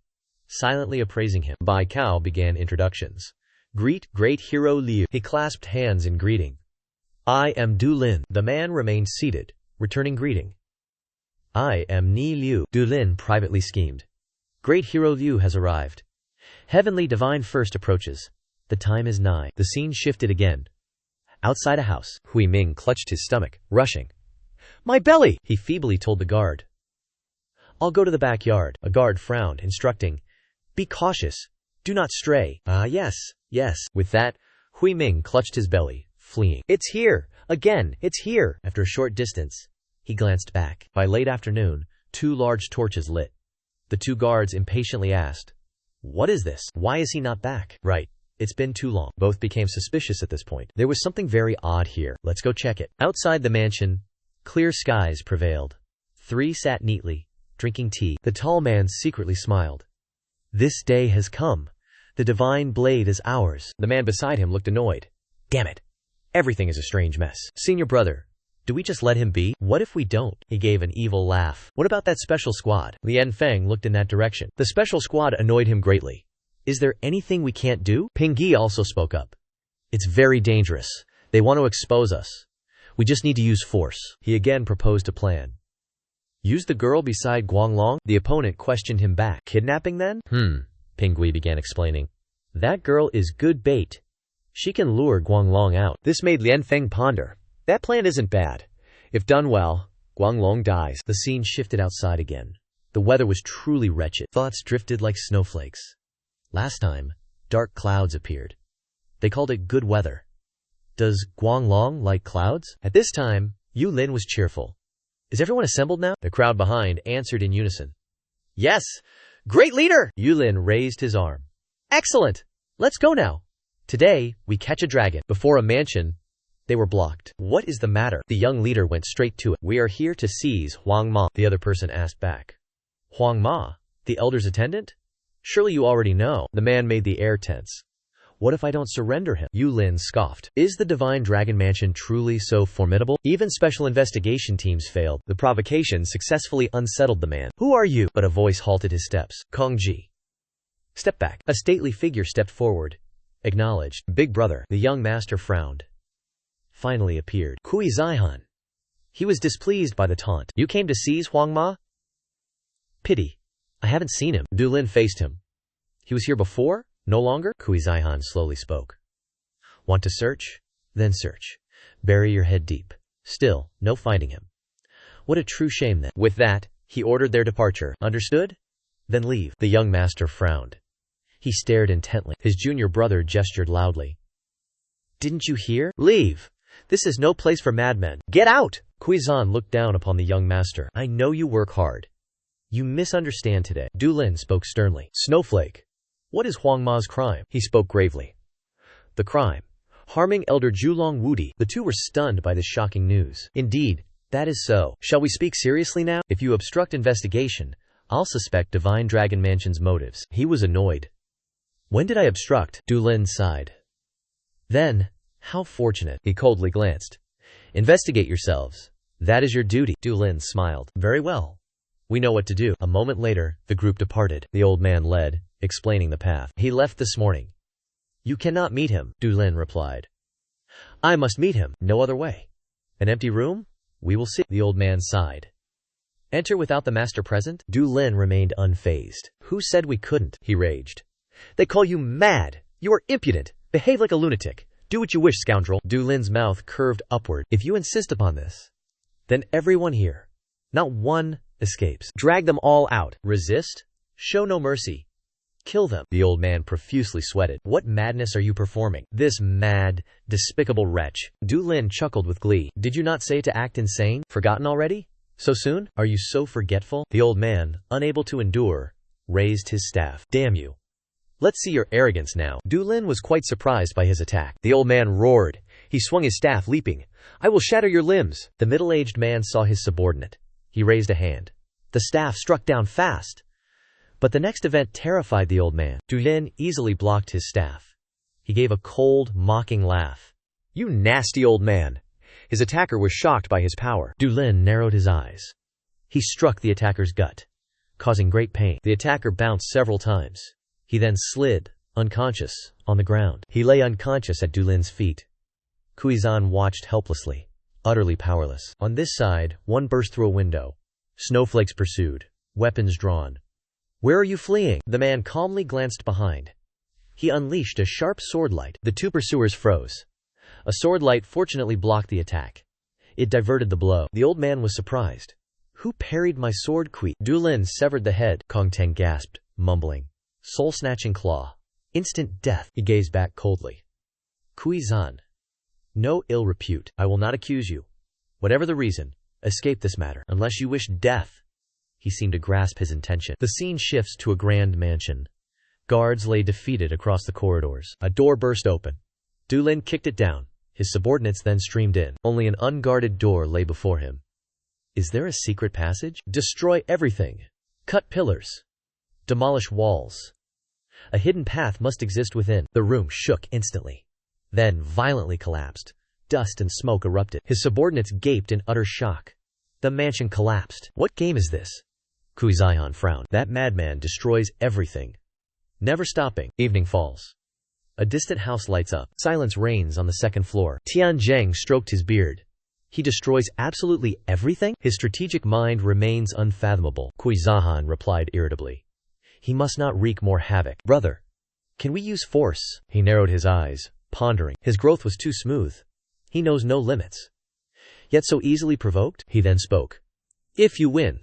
silently appraising him. Bai Cao began introductions. Greet, great hero Liu. He clasped hands in greeting. I am Dulin. The man remained seated, returning greeting. I am Ni Liu. Dulin privately schemed. Great hero Liu has arrived. Heavenly divine first approaches. The time is nigh. The scene shifted again. Outside a house, Hui Ming clutched his stomach, rushing. My belly! He feebly told the guard. I'll go to the backyard. A guard frowned, instructing. Be cautious. Do not stray. Yes. With that, Hui Ming clutched his belly, fleeing. It's here! Again, it's here! After a short distance, he glanced back. By late afternoon, 2 large torches lit. The 2 guards impatiently asked, What is this? Why is he not back? Right. It's been too long. Both became suspicious at this point. There was something very odd here. Let's go check it. Outside the mansion, clear skies prevailed. 3 sat neatly, drinking tea. The tall man secretly smiled. This day has come. The divine blade is ours. The man beside him looked annoyed. Damn it. Everything is a strange mess. Senior brother, do we just let him be? What if we don't? He gave an evil laugh. What about that special squad? Lian Feng looked in that direction. The special squad annoyed him greatly. Is there anything we can't do? Ping Yi also spoke up. It's very dangerous. They want to expose us. We just need to use force. He again proposed a plan. Use the girl beside Guanglong? The opponent questioned him back. Kidnapping then? Ping Yi began explaining. That girl is good bait. She can lure Guanglong out. This made Lian Feng ponder. That plan isn't bad. If done well, Guanglong dies. The scene shifted outside again. The weather was truly wretched. Thoughts drifted like snowflakes. Last time, dark clouds appeared. They called it good weather. Does Guanglong like clouds? At this time, Yu Lin was cheerful. Is everyone assembled now? The crowd behind answered in unison. Yes! Great leader! Yu Lin raised his arm. Excellent! Let's go now. Today, we catch a dragon. Before a mansion, they were blocked. What is the matter? The young leader went straight to it. We are here to seize Huang Ma, the other person asked back. Huang Ma, the elder's attendant? Surely you already know. The man made the air tense. What if I don't surrender him? Yu Lin scoffed. Is the Divine Dragon Mansion truly so formidable? Even special investigation teams failed. The provocation successfully unsettled the man. Who are you? But a voice halted his steps. Kong Ji. Step back. A stately figure stepped forward. Acknowledged. Big brother. The young master frowned. Finally appeared. Kui Zaihan. He was displeased by the taunt. You came to seize Huang Ma? Pity. I haven't seen him. Du Lin faced him. He was here before? No longer? Kui Zaihan slowly spoke. Want to search? Then search. Bury your head deep. Still, no finding him. What a true shame then. With that, he ordered their departure. Understood? Then leave. The young master frowned. He stared intently. His junior brother gestured loudly. Didn't you hear? Leave! This is no place for madmen. Get out! Kui Zan looked down upon the young master. I know you work hard. You misunderstand today. Du Lin spoke sternly. Snowflake. What is Huang Ma's crime? He spoke gravely. The crime. Harming Elder Zhulong Wudi. The two were stunned by this shocking news. Indeed, that is so. Shall we speak seriously now? If you obstruct investigation, I'll suspect Divine Dragon Mansion's motives. He was annoyed. When did I obstruct? Du Lin sighed. Then, how fortunate. He coldly glanced. Investigate yourselves. That is your duty. Du Lin smiled. Very well. We know what to do. A moment later, the group departed. The old man led, explaining the path. He left this morning. You cannot meet him, Du Lin replied. I must meet him. No other way. An empty room? We will see. The old man sighed. Enter without the master present? Du Lin remained unfazed. Who said we couldn't? He raged. They call you mad. You are impudent. Behave like a lunatic. Do what you wish, scoundrel. Du Lin's mouth curved upward. If you insist upon this, then everyone here, not one, escapes. Drag them all out. Resist? Show no mercy. Kill them. The old man profusely sweated. What madness are you performing? This mad, despicable wretch. Du Lin chuckled with glee. Did you not say to act insane? Forgotten already? So soon? Are you so forgetful? The old man, unable to endure, raised his staff. Damn you. Let's see your arrogance now. Du Lin was quite surprised by his attack. The old man roared. He swung his staff, leaping. I will shatter your limbs. The middle-aged man saw his subordinate. He raised a hand. The staff struck down fast. But the next event terrified the old man. Du Lin easily blocked his staff. He gave a cold, mocking laugh. You nasty old man. His attacker was shocked by his power. Du Lin narrowed his eyes. He struck the attacker's gut, causing great pain. The attacker bounced several times. He then slid, unconscious, on the ground. He lay unconscious at Du Lin's feet. Kui Zan watched helplessly, utterly powerless. On this side, one burst through a window. Snowflakes pursued, weapons drawn. Where are you fleeing? The man calmly glanced behind. He unleashed a sharp swordlight. The two pursuers froze. A swordlight fortunately blocked the attack. It diverted the blow. The old man was surprised. Who parried my sword, Kui? Du Lin severed the head. Kong Teng gasped, mumbling. Soul-snatching claw. Instant death. He gazed back coldly. Kui Zan. No ill repute. I will not accuse you. Whatever the reason, escape this matter, unless you wish death. He seemed to grasp his intention. The scene shifts to a grand mansion. Guards lay defeated across the corridors. A door burst open. Du Lin kicked it down. His subordinates then streamed in. Only an unguarded door lay before him. Is there a secret passage? Destroy everything. Cut pillars. Demolish walls. A hidden path must exist within. The room shook instantly. Then violently collapsed. Dust and smoke erupted. His subordinates gaped in utter shock. The mansion collapsed. What game is this? Kui Zaihan frowned. That madman destroys everything. Never stopping. Evening falls. A distant house lights up. Silence reigns on the second floor. Tian Zheng stroked his beard. He destroys absolutely everything? His strategic mind remains unfathomable. Kui Zaihan replied irritably. He must not wreak more havoc. Brother, can we use force? He narrowed his eyes, pondering. His growth was too smooth. He knows no limits. Yet so easily provoked? He then spoke. If you win,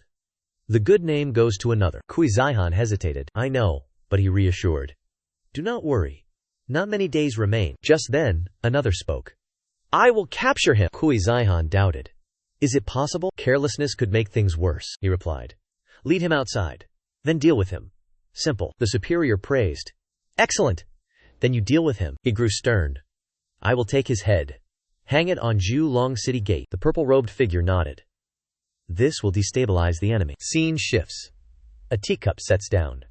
The good name goes to another. Kui Zaihan hesitated. I know, but he reassured. Do not worry. Not many days remain. Just then, another spoke. I will capture him. Kui Zaihan doubted. Is it possible? Carelessness could make things worse, he replied. Lead him outside. Then deal with him. Simple. The superior praised. Excellent. Then you deal with him. He grew stern. I will take his head. Hang it on Zhulong City Gate. The purple-robed figure nodded. This will destabilize the enemy. Scene shifts. A teacup sets down,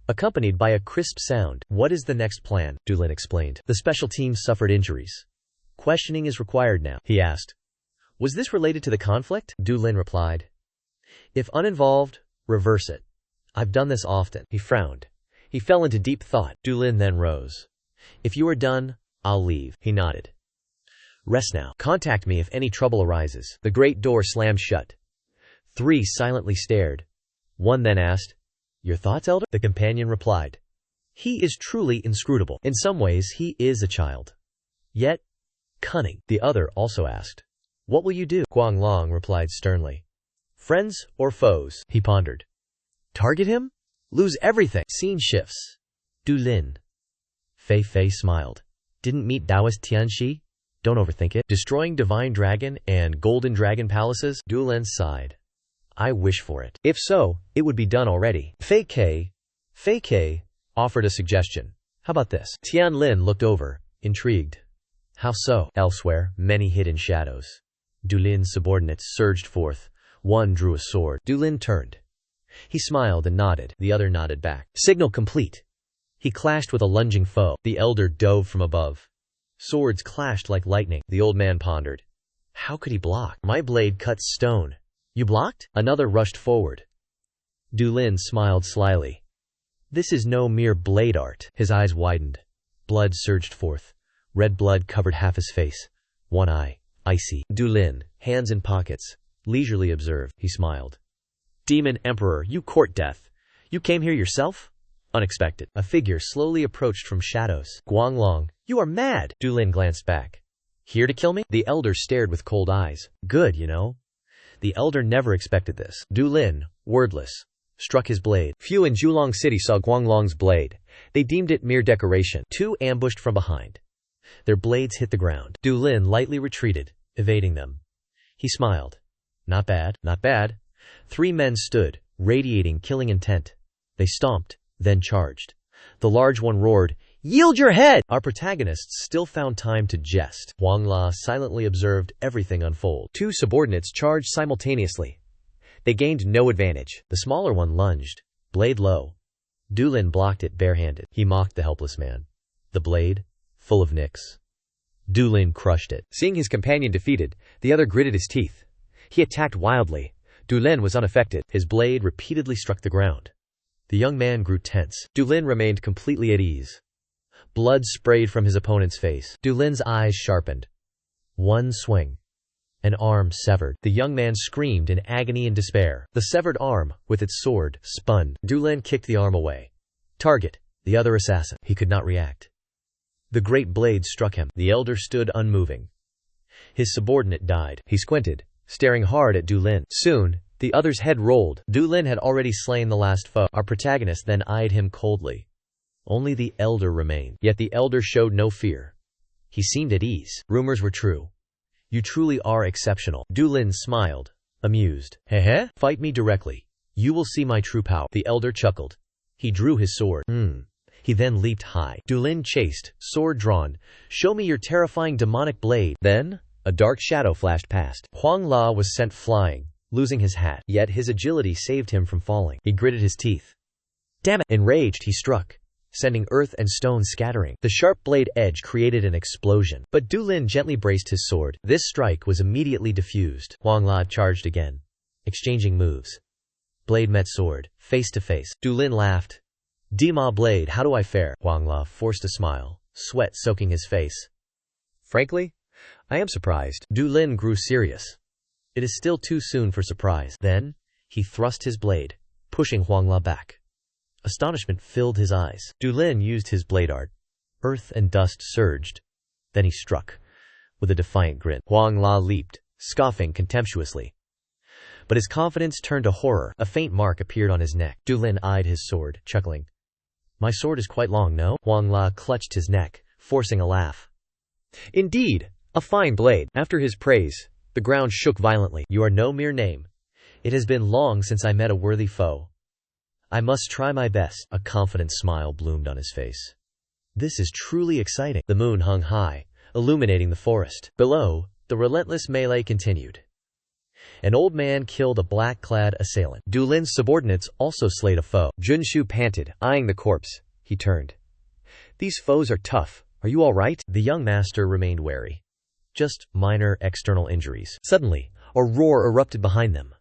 accompanied by a crisp sound. What is the next plan? Dulin explained. The special team suffered injuries. Questioning is required now, he asked. Was this related to the conflict? Dulin replied. If uninvolved, reverse it. I've done this often. He frowned. He fell into deep thought. Dulin then rose. If you are done, I'll leave. He nodded. Rest now. Contact me if any trouble arises. The great door slammed shut. 3 silently stared. One then asked, Your thoughts, Elder? The companion replied. He is truly inscrutable. In some ways, he is a child. Yet, cunning. The other also asked, What will you do? Guanglong replied sternly. Friends or foes? He pondered. Target him? Lose everything. Scene shifts. Dulin. Fei Fei smiled. Didn't meet Taoist Tianxi? Don't overthink it. Destroying Divine Dragon and Golden Dragon palaces? Dulin sighed. I wish for it. If so, it would be done already. Fei Kei offered a suggestion. How about this? Tianlin looked over, intrigued. How so? Elsewhere, many hid in shadows. Dulin's subordinates surged forth. One drew a sword. Dulin turned. He smiled and nodded. The other nodded back. Signal complete. He clashed with a lunging foe. The elder dove from above. Swords clashed like lightning. The old man pondered. How could he block? My blade cuts stone. You blocked? Another rushed forward. Dulin smiled slyly. This is no mere blade art. His eyes widened. Blood surged forth. Red blood covered half his face. One eye, icy. Dulin, hands in pockets, leisurely observed. He smiled. Demon Emperor, you court death. You came here yourself? Unexpected. A figure slowly approached from shadows. Guanglong, you are mad. Dulin glanced back. Here to kill me? The elder stared with cold eyes. Good, you know. The elder never expected this. Dulin, wordless, struck his blade. Few in Zhulong City saw Guanglong's blade. They deemed it mere decoration. 2 ambushed from behind. Their blades hit the ground. Dulin lightly retreated, evading them. He smiled. Not bad, not bad. 3 men stood, radiating killing intent. They stomped, then charged. The large one roared, Yield your head! Our protagonists still found time to jest. Huang La silently observed everything unfold. 2 subordinates charged simultaneously. They gained no advantage. The smaller one lunged, blade low. Dulin blocked it barehanded. He mocked the helpless man. The blade, full of nicks. Dulin crushed it. Seeing his companion defeated, the other gritted his teeth. He attacked wildly. Dulin was unaffected. His blade repeatedly struck the ground. The young man grew tense. Dulin remained completely at ease. Blood sprayed from his opponent's face. Dulin's eyes sharpened. One swing. An arm severed. The young man screamed in agony and despair. The severed arm, with its sword, spun. Dulin kicked the arm away. Target, the other assassin. He could not react. The great blade struck him. The elder stood unmoving. His subordinate died. He squinted, staring hard at Dulin. Soon, the other's head rolled. Dulin had already slain the last foe. Our protagonist then eyed him coldly. Only the elder remained. Yet the elder showed no fear. He seemed at ease. Rumors were true. You truly are exceptional. Dulin smiled, amused. Heh? Fight me directly. You will see my true power. The elder chuckled. He drew his sword. He then leaped high. Dulin chased, sword drawn. Show me your terrifying demonic blade. Then, a dark shadow flashed past. Huang La was sent flying, losing his hat. Yet his agility saved him from falling. He gritted his teeth. Damn it! Enraged, he struck, sending earth and stone scattering. The sharp blade edge created an explosion. But Dulin gently braced his sword. This strike was immediately diffused. Huang La charged again, exchanging moves. Blade met sword, face to face. Dulin laughed. Dima blade, how do I fare? Huang La forced a smile, sweat soaking his face. Frankly, I am surprised. Dulin grew serious. It is still too soon for surprise. Then, he thrust his blade, pushing Huang La back. Astonishment filled his eyes. Dulin used his blade art. Earth and dust surged. Then he struck, with a defiant grin. Huang La leaped, scoffing contemptuously. But his confidence turned to horror. A faint mark appeared on his neck. Du Lin eyed his sword, chuckling. My sword is quite long, no? Huang La clutched his neck, forcing a laugh. Indeed, a fine blade. After his praise, the ground shook violently. You are no mere name. It has been long since I met a worthy foe. I must try my best. A confident smile bloomed on his face. This is truly exciting. The moon hung high, illuminating the forest. Below, the relentless melee continued. An old man killed a black-clad assailant. Du Lin's subordinates also slayed a foe. Junshu panted, eyeing the corpse. He turned. These foes are tough. Are you all right? The young master remained wary. Just minor external injuries. Suddenly, a roar erupted behind them.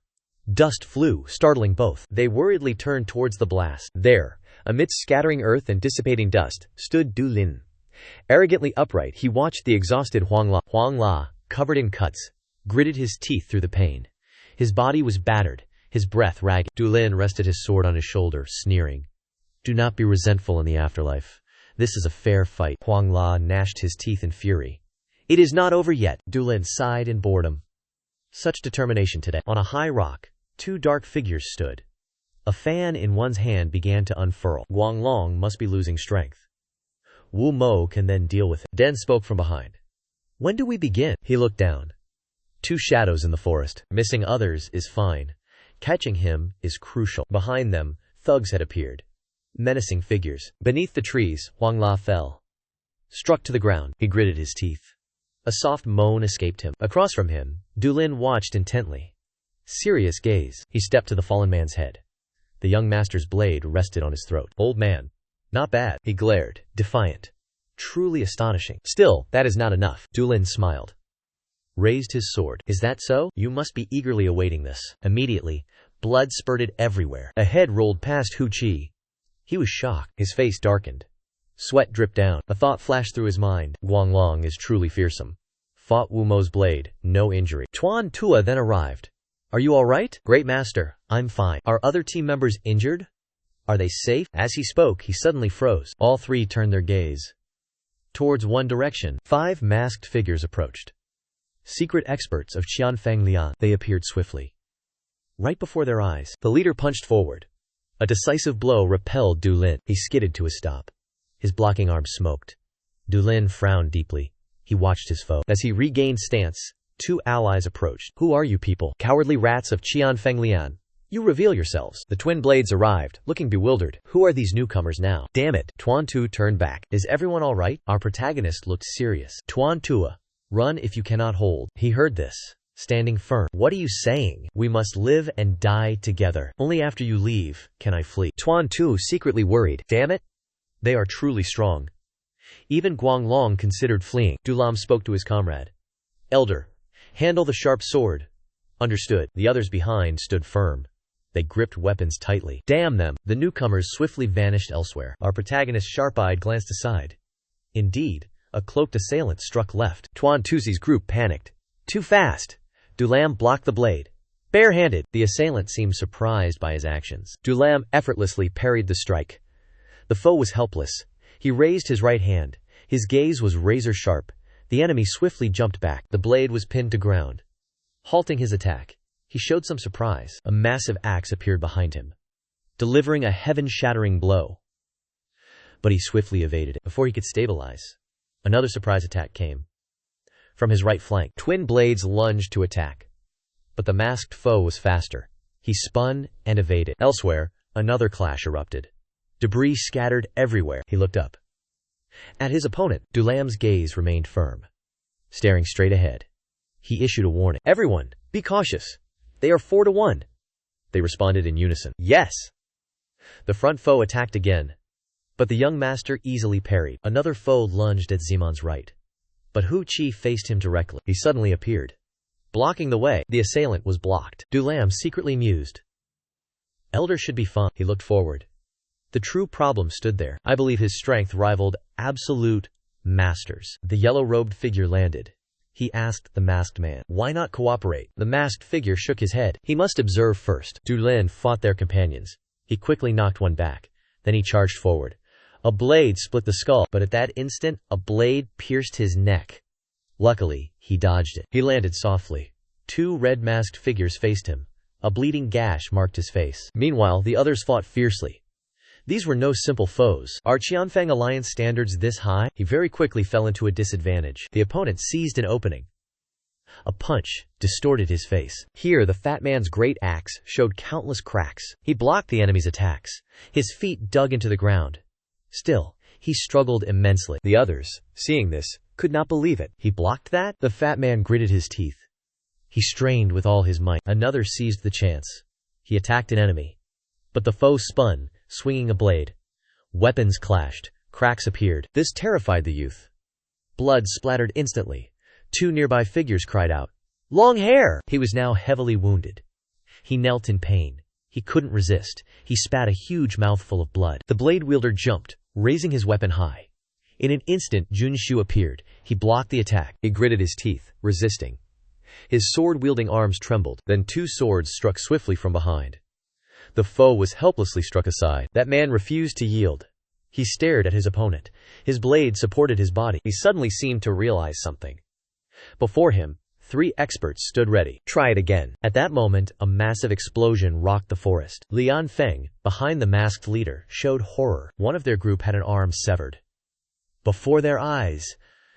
Dust flew, startling both. They worriedly turned towards the blast. There, amidst scattering earth and dissipating dust, stood Du Lin. Arrogantly upright, he watched the exhausted Huang La. Huang La, covered in cuts, gritted his teeth through the pain. His body was battered, his breath ragged. Du Lin rested his sword on his shoulder, sneering. Do not be resentful in the afterlife. This is a fair fight. Huang La gnashed his teeth in fury. It is not over yet. Du Lin sighed in boredom. Such determination today. On a high rock, two dark figures stood. A fan in one's hand began to unfurl. Guanglong must be losing strength. Wu Mo can then deal with it. Den spoke from behind. When do we begin? He looked down. Two shadows in the forest. Missing others is fine. Catching him is crucial. Behind them, thugs had appeared. Menacing figures. Beneath the trees, Huang La fell. Struck to the ground, he gritted his teeth. A soft moan escaped him. Across from him, Du Lin watched intently. Serious gaze. He stepped to the fallen man's head. The young master's blade rested on his throat. Old man. Not bad. He glared, defiant. Truly astonishing. Still, that is not enough. Du Lin smiled. Raised his sword. Is that so? You must be eagerly awaiting this. Immediately, blood spurted everywhere. A head rolled past Hu Qi. He was shocked. His face darkened. Sweat dripped down. A thought flashed through his mind. Guanglong is truly fearsome. Fought Wu Mo's blade. No injury. Tuan Tua then arrived. Are you all right? Great master. I'm fine. Are other team members injured? Are they safe? As he spoke, he suddenly froze. All three turned their gaze towards one direction. 5 masked figures approached. Secret experts of Qianfeng Lian. They appeared swiftly. Right before their eyes, the leader punched forward. A decisive blow repelled Du Lin. He skidded to a stop. His blocking arm smoked. Du Lin frowned deeply. He watched his foe. As he regained stance, 2 allies approached. Who are you people? Cowardly rats of Qianfeng Lian. You reveal yourselves. The twin blades arrived, looking bewildered. Who are these newcomers now? Damn it. Tuan Tu turned back. Is everyone all right? Our protagonist looked serious. Tuan Tua. Run if you cannot hold. He heard this, standing firm. What are you saying? We must live and die together. Only after you leave can I flee. Tuan Tu secretly worried. Damn it. They are truly strong. Even Guanglong considered fleeing. Du Lam spoke to his comrade. Elder, handle the sharp sword. Understood. The others behind stood firm. They gripped weapons tightly. Damn them! The newcomers swiftly vanished elsewhere. Our protagonist sharp-eyed glanced aside. Indeed, a cloaked assailant struck left. Tuan Tuzi's group panicked. Too fast! Du Lam blocked the blade. Barehanded, the assailant seemed surprised by his actions. Du Lam effortlessly parried the strike. The foe was helpless. He raised his right hand. His gaze was razor-sharp. The enemy swiftly jumped back. The blade was pinned to ground. Halting his attack, he showed some surprise. A massive axe appeared behind him, delivering a heaven-shattering blow. But he swiftly evaded it. Before he could stabilize, another surprise attack came. From his right flank, twin blades lunged to attack. But the masked foe was faster. He spun and evaded. Elsewhere, another clash erupted. Debris scattered everywhere. He looked up. At his opponent, Du Lam's gaze remained firm, staring straight ahead. He issued a warning. Everyone, be cautious. They are 4-1. They responded in unison. Yes. The front foe attacked again, but the young master easily parried. Another foe lunged at Zimon's right, but Hu Qi faced him directly. He suddenly appeared, blocking the way. The assailant was blocked. Du Lam secretly mused. Elder should be fine. He looked forward. The true problem stood there. I believe his strength rivaled absolute masters. The yellow-robed figure landed. He asked the masked man, why not cooperate? The masked figure shook his head. He must observe first. Du Lin fought their companions. He quickly knocked one back. Then he charged forward. A blade split the skull, but at that instant, a blade pierced his neck. Luckily, he dodged it. He landed softly. 2 red-masked figures faced him, A bleeding gash marked his face. Meanwhile, the others fought fiercely. These were no simple foes. Are Qianfeng alliance standards this high? He very quickly fell into a disadvantage. The opponent seized an opening. A punch distorted his face. Here, the fat man's great axe showed countless cracks. He blocked the enemy's attacks. His feet dug into the ground. Still, he struggled immensely. The others, seeing this, could not believe it. He blocked that? The fat man gritted his teeth. He strained with all his might. Another seized the chance. He attacked an enemy. But the foe spun, swinging a blade. Weapons clashed. Cracks appeared. This terrified the youth. Blood splattered instantly. 2 nearby figures cried out, "Long hair!" He was now heavily wounded. He knelt in pain. He couldn't resist. He spat a huge mouthful of blood. The blade wielder jumped, raising his weapon high. In an instant, Junshu appeared. He blocked the attack. He gritted his teeth, resisting. His sword-wielding arms trembled. Then 2 swords struck swiftly from behind. The foe was helplessly struck aside. That man refused to yield. He stared at his opponent. His blade supported his body. He suddenly seemed to realize something. Before him, 3 experts stood ready. Try it again. At that moment, a massive explosion rocked the forest. Lian Feng, behind the masked leader, showed horror. One of their group had an arm severed. Before their eyes,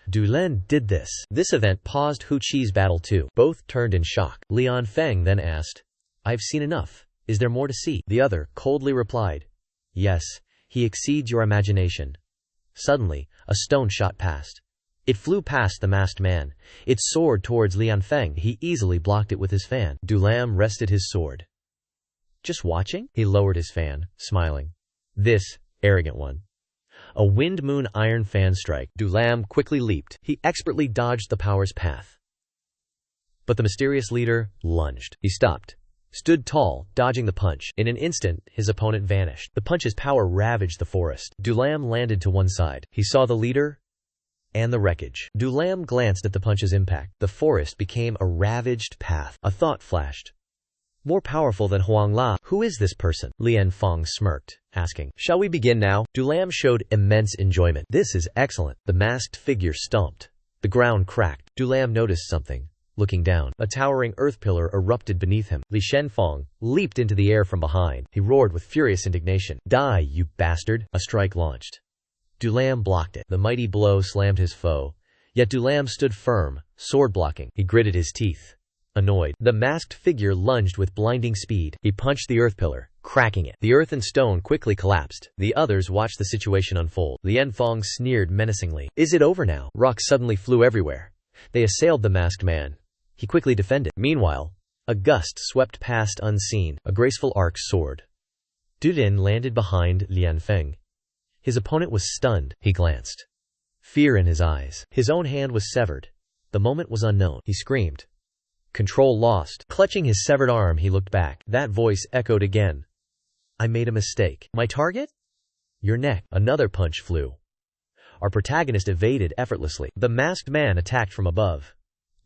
Dulen did this. This event paused Hu Chi's battle too. Both turned in shock. Lian Feng then asked, "I've seen enough. Is there more to see?" The other coldly replied, "Yes, he exceeds your imagination." Suddenly, a stone shot past. It flew past the masked man. It soared towards Lian Feng. He easily blocked it with his fan. Dulam rested his sword. "Just watching?" He lowered his fan, smiling. "This arrogant one." A wind-moon iron fan strike. Dulam quickly leaped. He expertly dodged the power's path. But the mysterious leader lunged. He stopped, stood tall, dodging the punch. In an instant, his opponent vanished. The punch's power ravaged the forest. Dulam landed to one side. He saw the leader and the wreckage. Dulam glanced at the punch's impact. The forest became a ravaged path. A thought flashed. More powerful than Huangla. Who is this person? Lian Feng smirked, asking, "Shall we begin now?" Dulam showed immense enjoyment. "This is excellent." The masked figure stomped. The ground cracked. Dulam noticed something. Looking down, a towering earth pillar erupted beneath him. Li Shenfeng leaped into the air from behind. He roared with furious indignation. "Die, you bastard!" A strike launched. Dulam blocked it. The mighty blow slammed his foe. Yet Dulam stood firm, sword blocking. He gritted his teeth. Annoyed, the masked figure lunged with blinding speed. He punched the earth pillar, cracking it. The earth and stone quickly collapsed. The others watched the situation unfold. Lian Feng sneered menacingly. "Is it over now?" Rocks suddenly flew everywhere. They assailed the masked man. He quickly defended. Meanwhile, a gust swept past unseen, a graceful arc soared. Dudin landed behind Lian Feng. His opponent was stunned. He glanced. Fear in his eyes. His own hand was severed. The moment was unknown. He screamed. Control lost. Clutching his severed arm, he looked back. That voice echoed again. "I made a mistake." "My target?" "Your neck." Another punch flew. Our protagonist evaded effortlessly. The masked man attacked from above.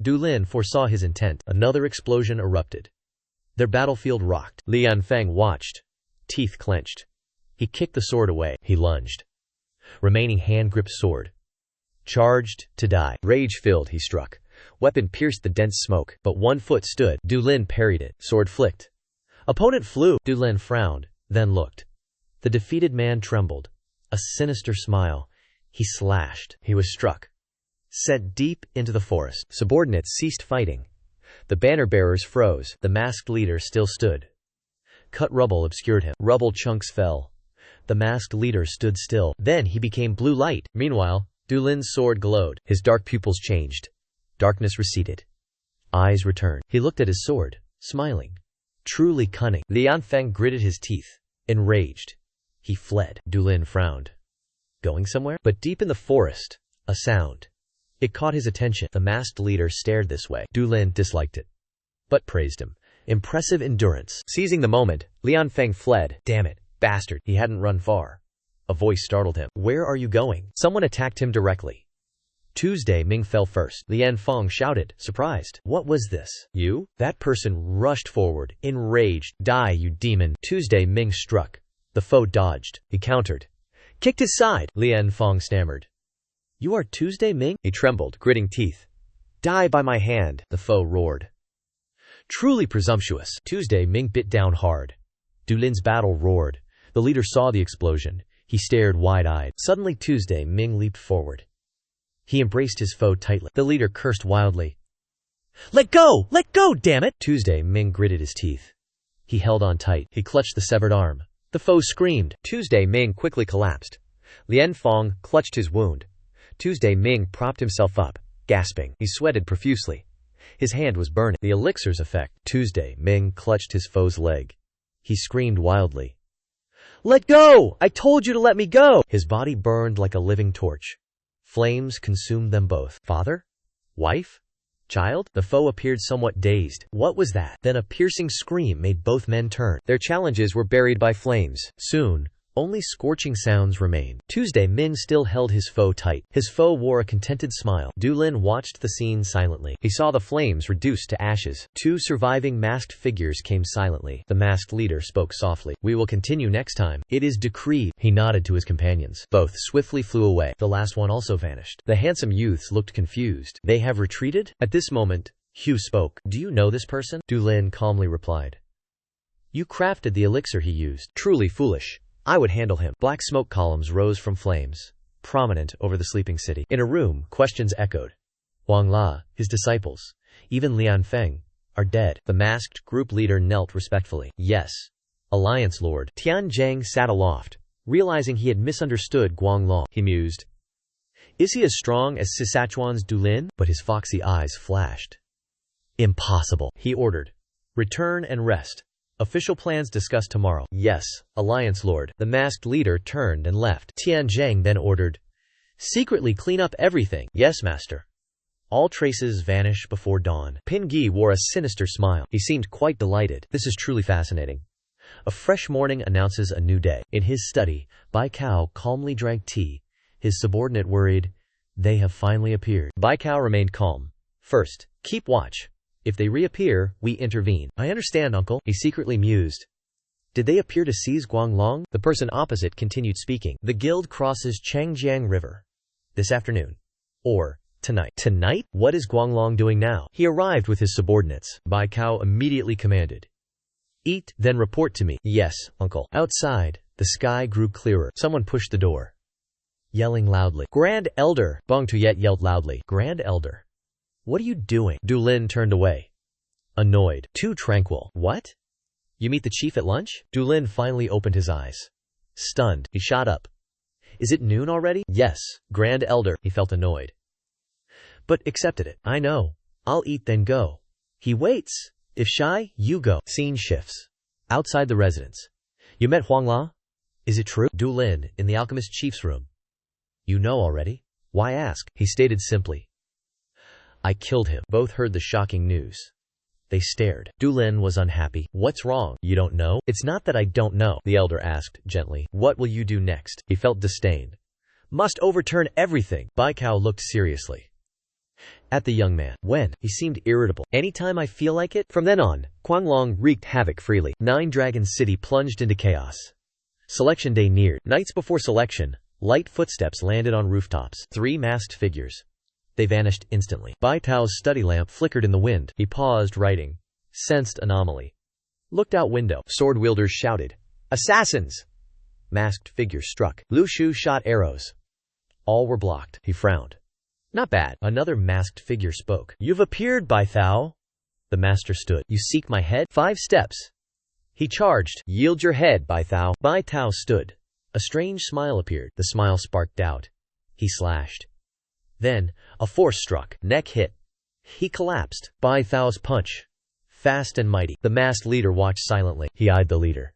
Dulin foresaw his intent. Another explosion erupted. Their battlefield rocked. Lian Feng watched. Teeth clenched. He kicked the sword away. He lunged. Remaining hand gripped sword. Charged to die. Rage filled, he struck. Weapon pierced the dense smoke, but one foot stood. Dulin parried it. Sword flicked. Opponent flew. Dulin frowned, then looked. The defeated man trembled. A sinister smile. He slashed. He was struck. Set deep into the forest. Subordinates ceased fighting. The banner bearers froze. The masked leader still stood. Cut rubble obscured him. Rubble chunks fell. The masked leader stood still. Then he became blue light. Meanwhile, Dulin's sword glowed. His dark pupils changed. Darkness receded. Eyes returned. He looked at his sword, smiling. Truly cunning. Lian Feng gritted his teeth. Enraged, he fled. Dulin frowned. Going somewhere? But deep in the forest, a sound. It caught his attention. The masked leader stared this way. Dulin disliked it, but praised him. Impressive endurance. Seizing the moment, Lian Feng fled. Damn it, bastard. He hadn't run far. A voice startled him. Where are you going? Someone attacked him directly. Tuesday Ming fell first. Lian Feng shouted, surprised. What was this? You? That person rushed forward, enraged. Die, you demon. Tuesday Ming struck. The foe dodged. He countered. Kicked his side. Lian Feng stammered. You are Tuesday Ming? He trembled, gritting teeth. Die by my hand. The foe roared. Truly presumptuous. Tuesday, Ming bit down hard. Dulin's battle roared. The leader saw the explosion. He stared wide-eyed. Suddenly Tuesday, Ming leaped forward. He embraced his foe tightly. The leader cursed wildly. Let go! Let go, damn it! Tuesday, Ming gritted his teeth. He held on tight. He clutched the severed arm. The foe screamed. Tuesday, Ming quickly collapsed. Lian Fong clutched his wound. Tuesday, Ming propped himself up, gasping. He sweated profusely. His hand was burning. The elixir's effect. Tuesday, Ming clutched his foe's leg. He screamed wildly. Let go! I told you to let me go! His body burned like a living torch. Flames consumed them both. Father? Wife? Child? The foe appeared somewhat dazed. What was that? Then a piercing scream made both men turn. Their challenges were buried by flames. Soon, only scorching sounds remained. Tuesday, Ming still held his foe tight. His foe wore a contented smile. Dulin watched the scene silently. He saw the flames reduced to ashes. Two surviving masked figures came silently. The masked leader spoke softly. We will continue next time. It is decreed. He nodded to his companions. Both swiftly flew away. The last one also vanished. The handsome youths looked confused. They have retreated? At this moment, Hugh spoke. Do you know this person? Dulin calmly replied. You crafted the elixir he used. Truly foolish. I would handle him. Black smoke columns rose from flames, prominent over the sleeping city. In a room, questions echoed. Wang La, his disciples, even Lian Feng, are dead. The masked group leader knelt respectfully. Yes. Alliance Lord. Tian Zhang sat aloft, realizing he had misunderstood Guang Long. He mused. Is he as strong as Sisachuan's Dulin? But his foxy eyes flashed. Impossible, he ordered. Return and rest. Official plans discussed tomorrow. Yes, Alliance Lord. The masked leader turned and left. Tian Zhang then ordered. Secretly clean up everything. Yes, master. All traces vanish before dawn. Pin Gi wore a sinister smile. He seemed quite delighted. This is truly fascinating. A fresh morning announces a new day. In his study, Bai Cao calmly drank tea. His subordinate worried. They have finally appeared. Bai Cao remained calm. First, keep watch. If they reappear, we intervene. I understand, uncle. He secretly mused. Did they appear to seize Guanglong? The person opposite continued speaking. The guild crosses Changjiang River. This afternoon. Or, tonight. Tonight? What is Guanglong doing now? He arrived with his subordinates. Bai Cao immediately commanded. Eat, then report to me. Yes, uncle. Outside, the sky grew clearer. Someone pushed the door. Yelling loudly. Grand Elder! Bong Tuyet yelled loudly. Grand Elder. What are you doing? Dulin turned away. Annoyed. Too tranquil. What? You meet the chief at lunch? Dulin finally opened his eyes. Stunned, he shot up. Is it noon already? Yes, Grand Elder. He felt annoyed. But accepted it. I know. I'll eat then go. He waits. If shy, you go. Scene shifts. Outside the residence. You met Huang La? Is it true? Dulin, in the alchemist chief's room. You know already. Why ask? He stated simply. I killed him. Both heard the shocking news. They stared. Dulin was unhappy. What's wrong? You don't know? It's not that I don't know, the elder asked, gently. What will you do next? He felt disdain. Must overturn everything. Bai Cao looked seriously at the young man. When? He seemed irritable. Anytime I feel like it? From then on, Guanglong wreaked havoc freely. Nine Dragon City plunged into chaos. Selection day neared. Nights before selection, light footsteps landed on rooftops. 3 masked figures. They vanished instantly. Bai Cao's study lamp flickered in the wind. He paused writing. Sensed anomaly. Looked out window. Sword wielders shouted. Assassins! Masked figures struck. Lu Shu shot arrows. All were blocked. He frowned. Not bad. Another masked figure spoke. You've appeared, Bai Cao. The master stood. You seek my head? 5 steps. He charged. Yield your head, Bai Cao. Bai Cao stood. A strange smile appeared. The smile sparked doubt. He slashed. Then, a force struck. Neck hit. He collapsed. Bai Cao's punch. Fast and mighty. The masked leader watched silently. He eyed the leader.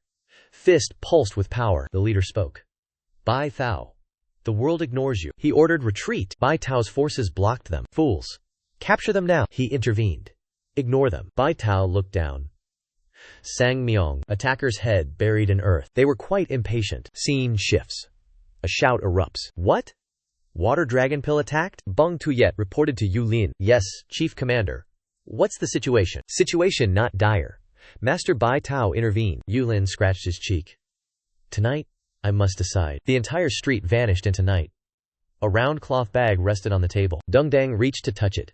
Fist pulsed with power. The leader spoke. Bai Cao. The world ignores you. He ordered retreat. Bai Cao's forces blocked them. Fools. Capture them now. He intervened. Ignore them. Bai Cao looked down. Sang Myong. Attacker's head buried in earth. They were quite impatient. Scene shifts. A shout erupts. What? Water Dragon Pill attacked? Bong Tuyet reported to Yu Lin. Yes, Chief Commander. What's the situation? Situation not dire. Master Bai Cao intervened. Yu Lin scratched his cheek. Tonight, I must decide. The entire street vanished into night. A round cloth bag rested on the table. Deng Dang reached to touch it.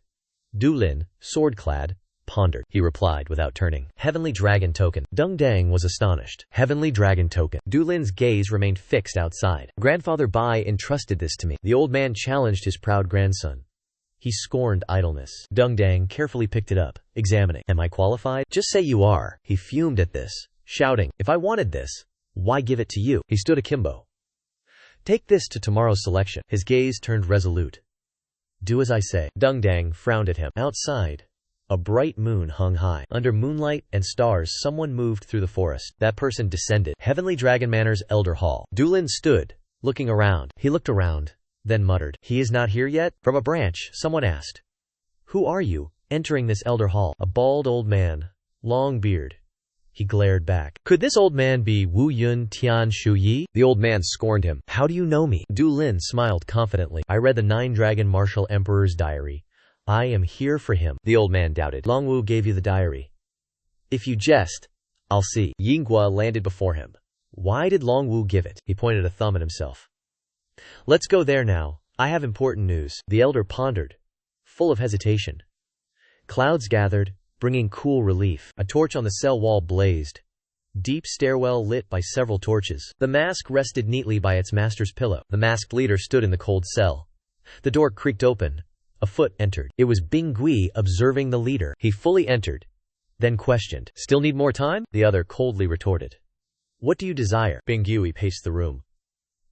Dulin, sword-clad, pondered. He replied without turning. Heavenly Dragon Token. Dung Dang was astonished. Heavenly Dragon Token. Du Lin's gaze remained fixed outside. Grandfather Bai entrusted this to me. The old man challenged his proud grandson. He scorned idleness. Dung Dang carefully picked it up, examining. Am I qualified? Just say you are. He fumed at this, shouting, if I wanted this, why give it to you? He stood akimbo. Take this to tomorrow's selection. His gaze turned resolute. Do as I say. Dung Dang frowned at him. Outside, a bright moon hung high. Under moonlight and stars, someone moved through the forest. That person descended. Heavenly Dragon Manor's Elder Hall. Du Lin stood, looking around. He looked around, then muttered. He is not here yet? From a branch, someone asked. Who are you? Entering this Elder Hall. A bald old man, long beard. He glared back. Could this old man be Wu Yun Tian Shu Yi? The old man scorned him. How do you know me? Du Lin smiled confidently. I read the 9-Dragon Martial Emperor's diary. I am here for him. The old man doubted. Long Wu gave you the diary. If you jest, I'll see. Yinghua landed before him. Why did Long Wu give it? He pointed a thumb at himself. Let's go there now. I have important news. The elder pondered, full of hesitation. Clouds gathered, bringing cool relief. A torch on the cell wall blazed. Deep stairwell lit by several torches. The mask rested neatly by its master's pillow. The masked leader stood in the cold cell. The door creaked open. A foot entered. It was Bing Gui observing the leader. He fully entered, then questioned. Still need more time? The other coldly retorted. What do you desire? Bing Gui paced the room.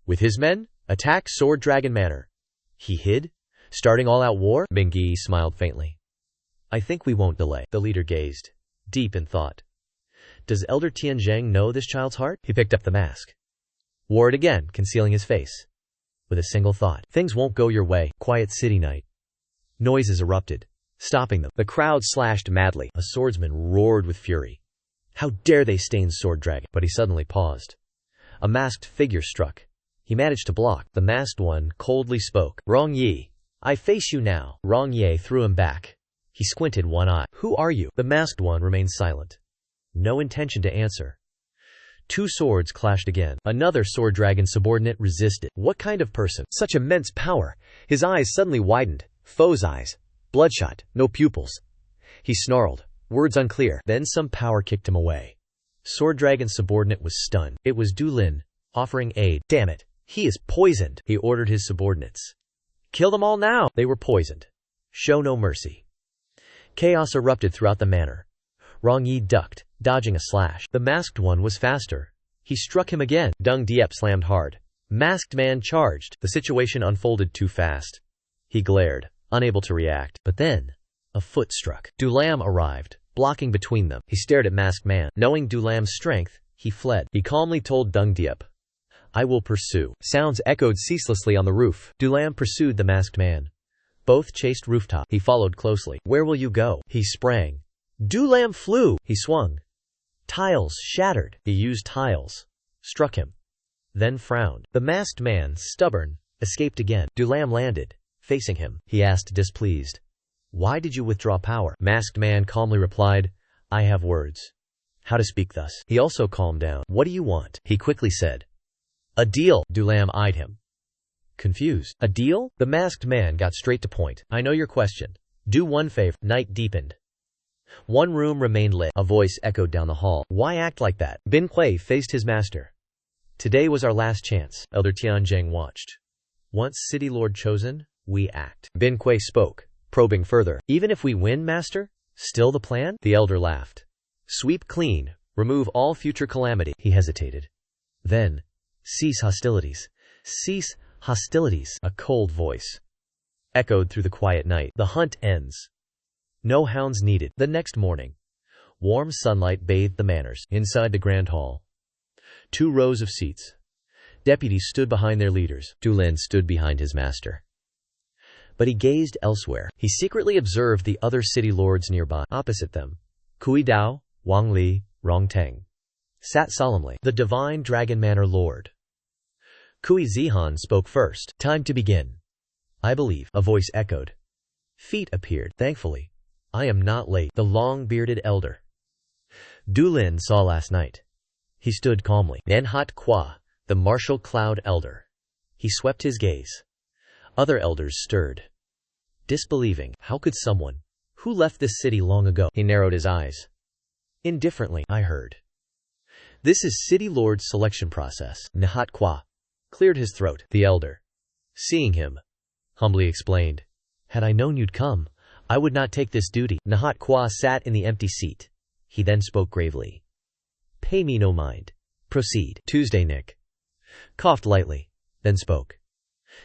With his men, attack Sword Dragon Manor. He hid? Starting all-out war? Bing Gui smiled faintly. I think we won't delay. The leader gazed, deep in thought. Does Elder Tianzheng know this child's heart? He picked up the mask. Wore it again, concealing his face. With a single thought. Things won't go your way. Quiet city night. Noises erupted, stopping them. The crowd slashed madly. A swordsman roared with fury. How dare they stain Sword Dragon? But he suddenly paused. A masked figure struck. He managed to block. The masked one coldly spoke. Rong Yi, I face you now. Rong Yi threw him back. He squinted one eye. Who are you? The masked one remained silent. No intention to answer. Two swords clashed again. Another Sword Dragon subordinate resisted. What kind of person? Such immense power. His eyes suddenly widened. Foe's eyes. Bloodshot. No pupils. He snarled. Words unclear. Then some power kicked him away. Sword Dragon subordinate was stunned. It was Du Lin, offering aid. Damn it. He is poisoned. He ordered his subordinates. Kill them all now. They were poisoned. Show no mercy. Chaos erupted throughout the manor. Rong Yi ducked, dodging a slash. The masked one was faster. He struck him again. Dung Diep slammed hard. Masked man charged. The situation unfolded too fast. He glared, unable to react. But then, a foot struck. Du Lam arrived, blocking between them. He stared at masked man. Knowing Du Lam's strength, he fled. He calmly told Dung Diep, I will pursue. Sounds echoed ceaselessly on the roof. Du Lam pursued the masked man. Both chased rooftop. He followed closely. Where will you go? He sprang. Du Lam flew. He swung. Tiles shattered. He used tiles. Struck him. Then frowned. The masked man, stubborn, escaped again. Du Lam landed, facing him. He asked displeased. Why did you withdraw power? Masked man calmly replied, I have words. How to speak thus. He also calmed down. What do you want? He quickly said. A deal. Du Lam eyed him. Confused. A deal? The masked man got straight to point. I know your question. Do one favor. Night deepened. One room remained lit. A voice echoed down the hall. Why act like that? Bin Hui faced his master. Today was our last chance. Elder Tianzheng watched. Once city lord chosen, we act. Bin Hui spoke, probing further. Even if we win, master? Still the plan? The elder laughed. Sweep clean. Remove all future calamity. He hesitated. Then, cease hostilities. Cease hostilities. A cold voice echoed through the quiet night. The hunt ends. No hounds needed. The next morning, warm sunlight bathed the manors. Inside the grand hall, 2 rows of seats. Deputies stood behind their leaders. Du Lin stood behind his master. But he gazed elsewhere. He secretly observed the other city lords nearby. Opposite them, Kui Dao, Wang Li, Rong Teng sat solemnly. The divine Dragon Manor lord. Kui Zihan spoke first. Time to begin. I believe. A voice echoed. Feet appeared. Thankfully, I am not late. The long-bearded elder Du Lin saw last night. He stood calmly. Nanhat Kwa, the martial cloud elder. He swept his gaze. Other elders stirred, disbelieving. How could someone Who left this city long ago? He narrowed his eyes. Indifferently, I heard. This is City Lord's selection process. Nahat cleared his throat. The elder, seeing him, humbly explained, had I known you'd come, I would not take this duty. Nahat sat in the empty seat. He then spoke gravely. Pay me no mind. Proceed. Tuesday Nick coughed lightly, then spoke.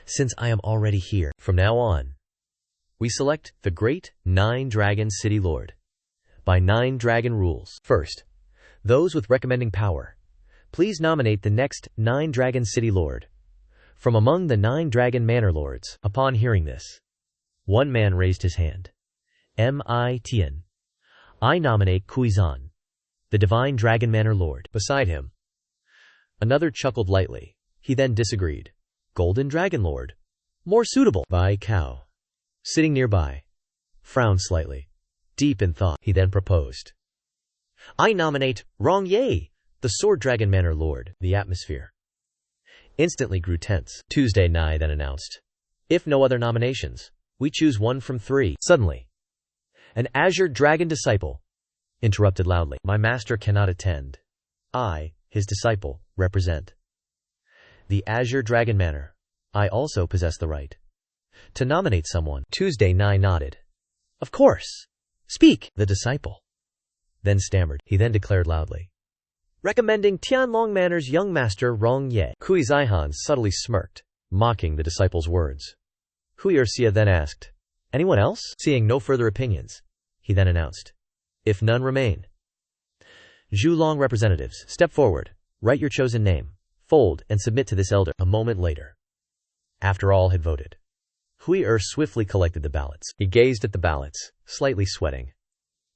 Since I am already here, from now on, we select the great 9-dragon City Lord. By 9-dragon rules. First, those with recommending power. Please nominate the next 9-dragon City Lord from among the 9-dragon Manor Lords. Upon hearing this, one man raised his hand. Tian. I nominate Kuizan, the Divine Dragon Manor Lord. Beside him, another chuckled lightly. He then disagreed. Golden Dragon Lord. More suitable. Bai Cao, sitting nearby, frowned slightly. Deep in thought, he then proposed. I nominate Rong Ye, the Sword Dragon Manor Lord. The atmosphere instantly grew tense. Tuesday Nai then announced. If no other nominations, we choose one from 3. Suddenly, an Azure Dragon disciple interrupted loudly. My master cannot attend. I, his disciple, represent the Azure Dragon Manor. I also possess the right to nominate someone. Tuesday Nai nodded. Of course. Speak. The disciple then stammered. He then declared loudly. Recommending Tianlong Manor's young master Rong Ye. Kui Zaihan subtly smirked, mocking the disciple's words. Hui Ercia then asked, anyone else? Seeing no further opinions, he then announced. If none remain, Zhulong representatives, step forward, write your chosen name, fold, and submit to this elder. A moment later, after all had voted, Hui swiftly collected the ballots. He gazed at the ballots, slightly sweating.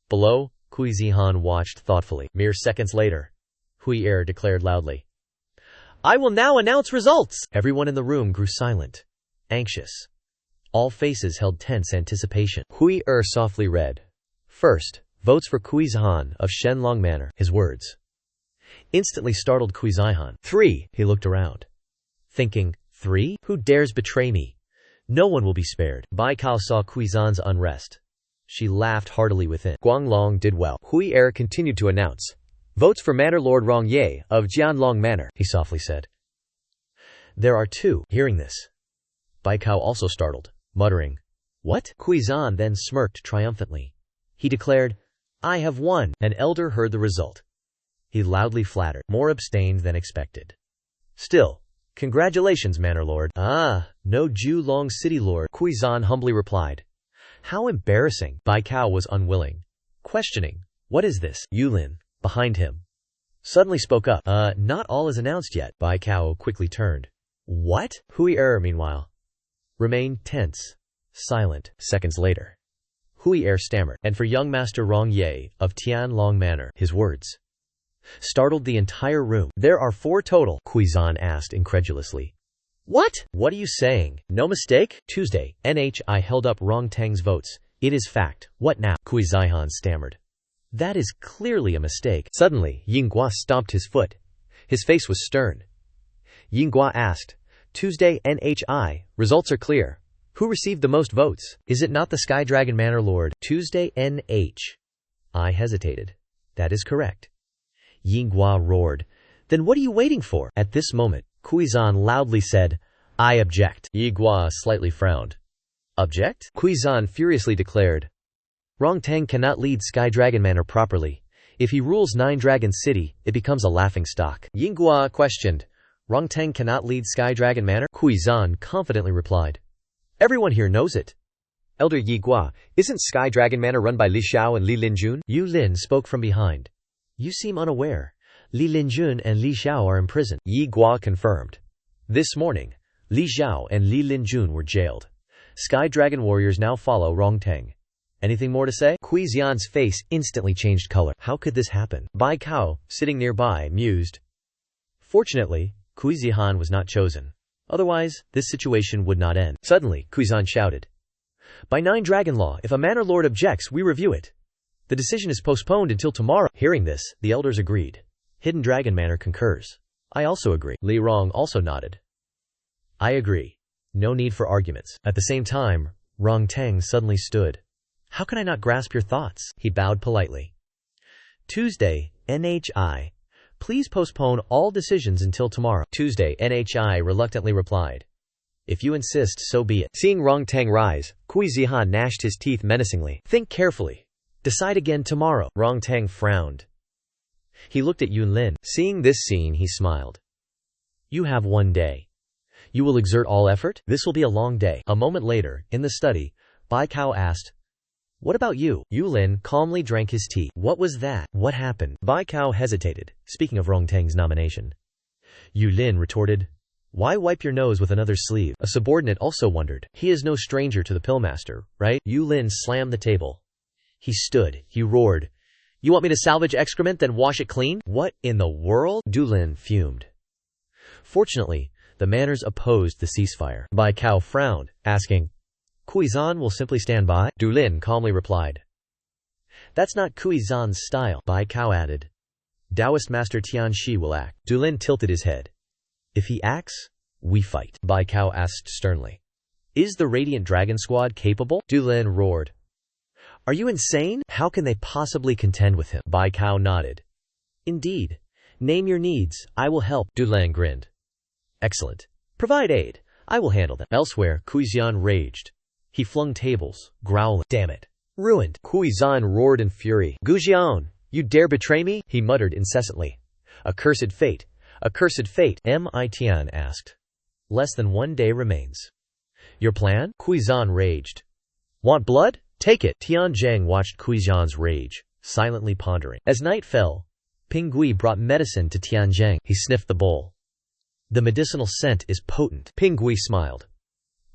Below, Kui Zihan watched thoughtfully. Mere seconds later, Hui declared loudly. I will now announce results! Everyone in the room grew silent, anxious. All faces held tense anticipation. Hui softly read. First, votes for Kui Zihan of Shenlong Manor. His words instantly startled Kui Zihan. 3. He looked around, thinking, 3? Who dares betray me? No one will be spared. Bai Cao saw Kui Zan's unrest. She laughed heartily within. Guanglong did well. Hui continued to announce. Votes for Manor Lord Rong Ye of Jianlong Manor, he softly said. There are 2. Hearing this, Bai Cao also startled, muttering, What? Kui Zan then smirked triumphantly. He declared, I have won. An elder heard the result. He loudly flattered. More abstained than expected. Still, congratulations, Manor Lord. Ah, no Zhulong City Lord, Kui Zan humbly replied. How embarrassing. Bai Cao was unwilling, questioning, what is this? Yulin, behind him, suddenly spoke up. Not all is announced yet. Bai Cao quickly turned. What? Hui meanwhile, remained tense, silent. Seconds later, Hui stammered. And for young master Rong Ye of Tianlong Manor. His words startled the entire room. There are 4 total, Kui Zan asked incredulously. What? What are you saying? No mistake? Tuesday, I held up Rong Teng's votes. It is fact. What now? Kui Zaihan stammered. That is clearly a mistake. Suddenly, Yinghua stomped his foot. His face was stern. Yinghua asked, Tuesday, results are clear. Who received the most votes? Is it not the Sky Dragon Manor Lord? Tuesday, I hesitated. That is correct. Yinghua roared. Then what are you waiting for? At this moment, Kui Zan loudly said, I object. Yinghua slightly frowned. Object? Kui Zan furiously declared. Rong Teng cannot lead Sky Dragon Manor properly. If he rules 9-Dragon City, it becomes a laughingstock. Yinghua questioned. Rong Teng cannot lead Sky Dragon Manor? Kui Zan confidently replied. Everyone here knows it. Elder Yinghua, isn't Sky Dragon Manor run by Li Xiao and Li Linjun? Yu Lin spoke from behind. You seem unaware. Li Linjun and Li Xiao are imprisoned. Yinghua confirmed. This morning, Li Xiao and Li Linjun were jailed. Sky Dragon warriors now follow Rong Teng. Anything more to say? Kui Zian's face instantly changed color. How could this happen? Bai Cao, sitting nearby, mused. Fortunately, Kui Zihan was not chosen. Otherwise, this situation would not end. Suddenly, Kui Zan shouted. By 9-Dragon Law, if a Manor Lord objects, we review it. The decision is postponed until tomorrow. Hearing this, the elders agreed. Hidden Dragon Manor concurs. I also agree. Li Rong also nodded. I agree. No need for arguments. At the same time, Rong Teng suddenly stood. How can I not grasp your thoughts? He bowed politely. Tuesday, NHI. Please postpone all decisions until tomorrow. Tuesday, NHI reluctantly replied. If you insist, so be it. Seeing Rongtang rise, Kui Zihan gnashed his teeth menacingly. Think carefully. Decide again tomorrow. Rongtang frowned. He looked at Yunlin. Seeing this scene, he smiled. You have 1 day. You will exert all effort? This will be a long day. A moment later, in the study, Bai Kao asked, What about you? Yulin calmly drank his tea. What was that? What happened? Bai Kao hesitated, speaking of Rongtang's nomination. Yulin retorted, Why wipe your nose with another's sleeve? A subordinate also wondered. He is no stranger to the pillmaster, right? Yulin slammed the table. He stood. He roared. You want me to salvage excrement, then wash it clean? What in the world? Dulin fumed. Fortunately, the manners opposed the ceasefire. Bai Kao frowned, asking, Kuizan will simply stand by? Dulin calmly replied. That's not Kuizan's style. Bai Kao added. Taoist Master Tianxi will act. Dulin tilted his head. If he acts, we fight. Bai Kao asked sternly. Is the Radiant Dragon Squad capable? Dulin roared. Are you insane? How can they possibly contend with him? Bai Kao nodded. Indeed. Name your needs. I will help. Dulin grinned. Excellent. Provide aid. I will handle them. Elsewhere, Kuizan raged. He flung tables, growling. Damn it. Ruined. Kuizan roared in fury. Gujian, you dare betray me? He muttered incessantly. Accursed fate. Accursed fate. Tian asked. Less than 1 day remains. Your plan? Kuizan raged. Want blood? Take it. Tianzheng watched Kuizan's rage, silently pondering. As night fell, Pingui brought medicine to Tianzheng. He sniffed the bowl. The medicinal scent is potent. Pingui smiled.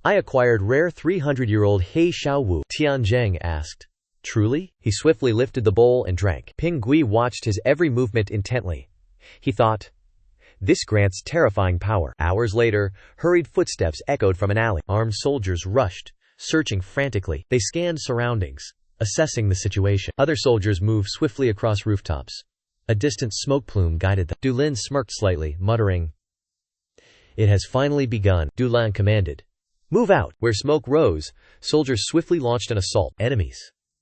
I acquired rare 300-year-old Hei Xiaowu. Tianzheng asked. Truly? He swiftly lifted the bowl and drank. Pingui watched his every movement intently. He thought, this grants terrifying power. Hours later, hurried footsteps echoed from an alley. Armed soldiers rushed, searching frantically. They scanned surroundings, assessing the situation. Other soldiers moved swiftly across rooftops. A distant smoke plume guided them. Dulin smirked slightly, muttering, It has finally begun. Dulin commanded. Move out. Where smoke rose, soldiers swiftly launched an assault. Enemies.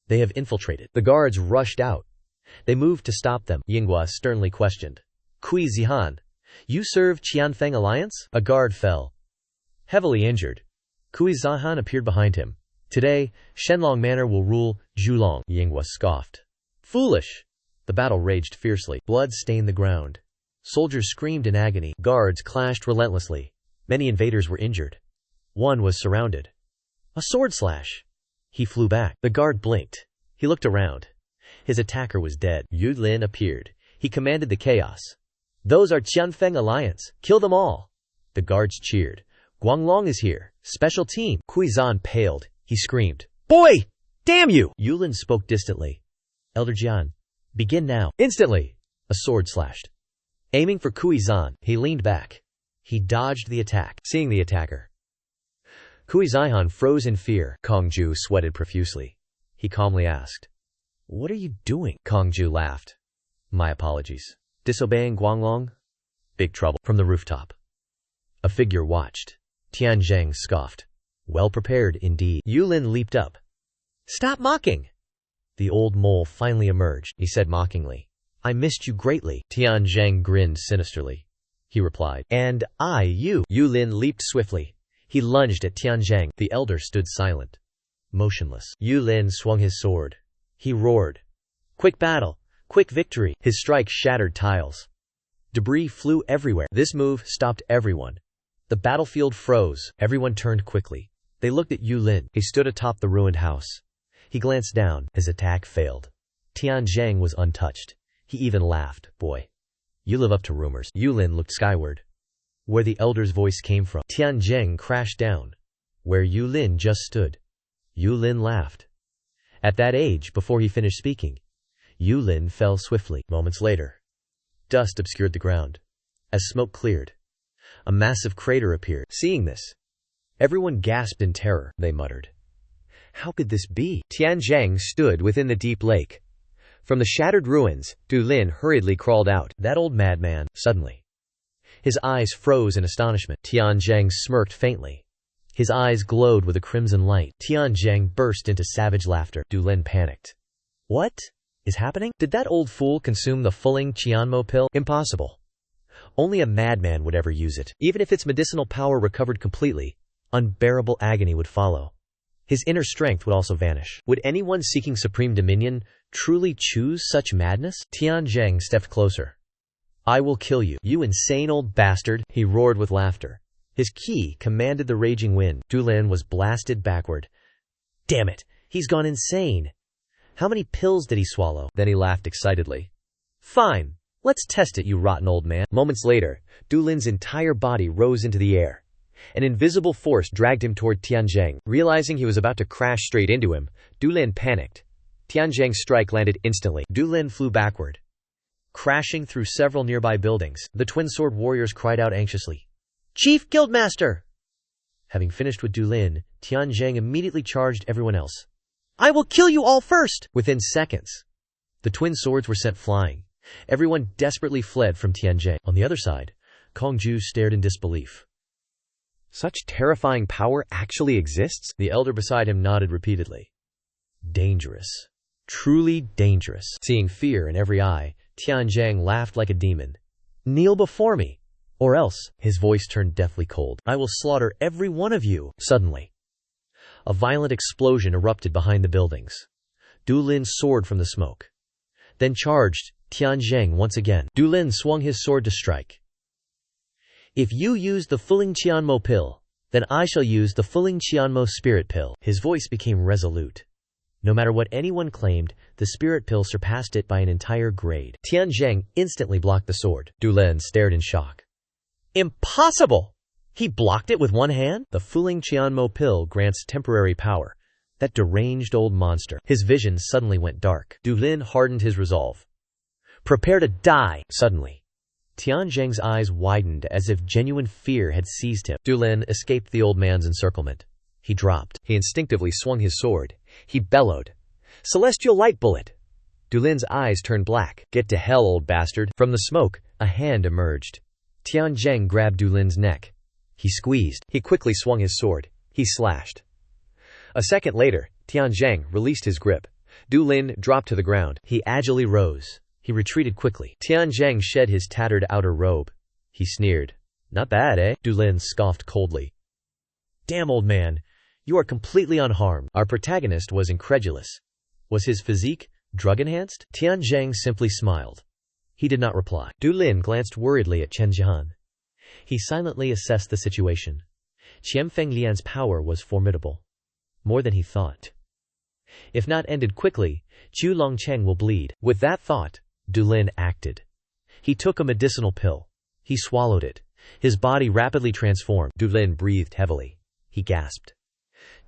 They have infiltrated. The guards rushed out. They moved to stop them. Yinghua sternly questioned. Kui Zihan, you serve Qianfeng Alliance? A guard fell, heavily injured. Kui Zihan appeared behind him. Today, Shenlong Manor will rule Zhulong. Yinghua scoffed. Foolish. The battle raged fiercely. Blood stained the ground. Soldiers screamed in agony. Guards clashed relentlessly. Many invaders were injured. One was surrounded. A sword slash. He flew back. The guard blinked. He looked around. His attacker was dead. Yulin appeared. He commanded the chaos. Those are Qianfeng Alliance. Kill them all. The guards cheered. Guanglong is here. Special team. Kuizan paled. He screamed. Boy! Damn you! Yulin spoke distantly. Elder Jian. Begin now. Instantly. A sword slashed. Aiming for Kuizan, he leaned back. He dodged the attack. Seeing the attacker, Kui Zihan froze in fear. Kongju sweated profusely. He calmly asked, What are you doing? Kongju laughed. My apologies. Disobeying Guanglong? Big trouble. From the rooftop, a figure watched. Tianzheng scoffed. Well prepared indeed. Yulin leaped up. Stop mocking! The old mole finally emerged. He said mockingly, I missed you greatly. Tianzheng grinned sinisterly. He replied, And I you. Yulin leaped swiftly. He lunged at Tianzheng. The elder stood silent, motionless. Yulin swung his sword. He roared. Quick battle! Quick victory! His strike shattered tiles. Debris flew everywhere. This move stopped everyone. The battlefield froze. Everyone turned quickly. They looked at Yulin. He stood atop the ruined house. He glanced down. His attack failed. Tianzheng was untouched. He even laughed. Boy, you live up to rumors. Yulin looked skyward, where the elder's voice came from. Tianzheng crashed down, where Yulin just stood. Yulin laughed. At that age, before he finished speaking, Yulin fell swiftly. Moments later, dust obscured the ground. As smoke cleared, a massive crater appeared. Seeing this, everyone gasped in terror. They muttered, How could this be? Tianzheng stood within the deep lake. From the shattered ruins, Dulin hurriedly crawled out. That old madman. Suddenly, his eyes froze in astonishment. Tianzheng smirked faintly. His eyes glowed with a crimson light. Tianzheng burst into savage laughter. Du Lin panicked. What is happening? Did that old fool consume the Fuling Qianmo pill? Impossible. Only a madman would ever use it. Even if its medicinal power recovered completely, unbearable agony would follow. His inner strength would also vanish. Would anyone seeking supreme dominion truly choose such madness? Tianzheng stepped closer. I will kill you, you insane old bastard, he roared with laughter. His ki commanded the raging wind. Du Lin was blasted backward. Damn it, he's gone insane. How many pills did he swallow? Then he laughed excitedly. Fine, let's test it, you rotten old man. Moments later, Du Lin's entire body rose into the air. An invisible force dragged him toward Tianzheng. Realizing he was about to crash straight into him, Du Lin panicked. Tianzheng's strike landed instantly. Du Lin flew backward. Crashing through several nearby buildings, the twin sword warriors cried out anxiously. Chief Guildmaster! Having finished with Du Lin, Tianzheng immediately charged everyone else. I will kill you all first! Within seconds, the twin swords were sent flying. Everyone desperately fled from Tianzheng. On the other side, Hangzhou stared in disbelief. Such terrifying power actually exists? The elder beside him nodded repeatedly. Dangerous. Truly dangerous. Seeing fear in every eye, Tianzheng laughed like a demon. Kneel before me, or else, his voice turned deathly cold. I will slaughter every one of you. Suddenly, a violent explosion erupted behind the buildings. Du Lin soared from the smoke. Then charged Tianzheng once again. Du Lin swung his sword to strike. If you use the Fuling Qianmo pill, then I shall use the Fuling Qianmo spirit pill. His voice became resolute. No matter what anyone claimed, the spirit pill surpassed it by an entire grade. Tianzheng instantly blocked the sword. Du Lin stared in shock. Impossible! He blocked it with one hand? The Fuling Qianmo pill grants temporary power. That deranged old monster. His vision suddenly went dark. Du Lin hardened his resolve. Prepare to die! Suddenly, Tianzheng's eyes widened as if genuine fear had seized him. Du Lin escaped the old man's encirclement. He dropped. He instinctively swung his sword. He bellowed. Celestial light bullet! Du Lin's eyes turned black. Get to hell, old bastard. From the smoke, a hand emerged. Tianzheng grabbed Du Lin's neck. He squeezed. He quickly swung his sword. He slashed. A second later, Tianzheng released his grip. Du Lin dropped to the ground. He agilely rose. He retreated quickly. Tianzheng shed his tattered outer robe. He sneered. Not bad, eh? Du Lin scoffed coldly. Damn, old man. You are completely unharmed. Our protagonist was incredulous. Was his physique drug-enhanced? Tianzheng simply smiled. He did not reply. Du Lin glanced worriedly at Chen Jian. He silently assessed the situation. Qianfeng Lian's power was formidable. More than he thought. If not ended quickly, Zhu Longcheng will bleed. With that thought, Du Lin acted. He took a medicinal pill. He swallowed it. His body rapidly transformed. Du Lin breathed heavily. He gasped.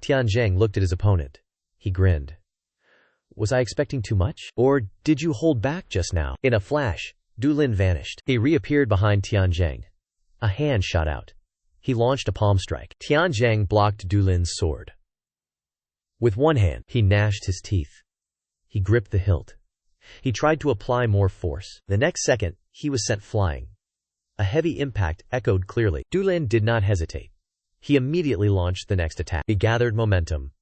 Tianzheng looked at his opponent. He grinned. Was I expecting too much? Or did you hold back just now? In a flash, Du Lin vanished. He reappeared behind Tianzheng. A hand shot out. He launched a palm strike. Tianzheng blocked Du Lin's sword. With one hand, he gnashed his teeth. He gripped the hilt. He tried to apply more force. The next second, he was sent flying. A heavy impact echoed clearly. Du Lin did not hesitate. He immediately launched the next attack. He gathered momentum.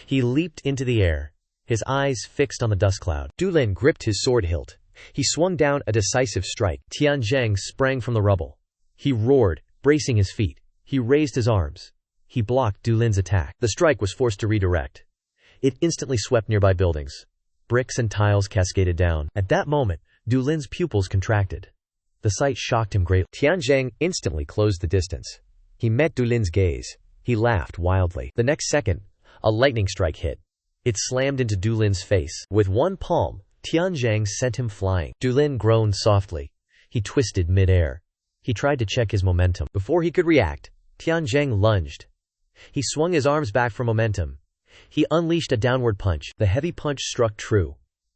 He leaped into the air, his eyes fixed on the dust cloud. Du Lin gripped his sword hilt. He swung down a decisive strike. Tianzheng sprang from the rubble. He roared, bracing his feet. He raised his arms. He blocked Du Lin's attack. The strike was forced to redirect. It instantly swept nearby buildings. Bricks and tiles cascaded down. At that moment, Du Lin's pupils contracted. The sight shocked him greatly. Tianzheng instantly closed the distance. He met Du Lin's gaze. He laughed wildly. The next second, a lightning strike hit. It slammed into Du Lin's face. With one palm, Tianzheng sent him flying. Du Lin groaned softly. He twisted mid-air. He tried to check his momentum. Before he could react, Tianzheng lunged. He swung his arms back for momentum. He unleashed a downward punch. The heavy punch struck true.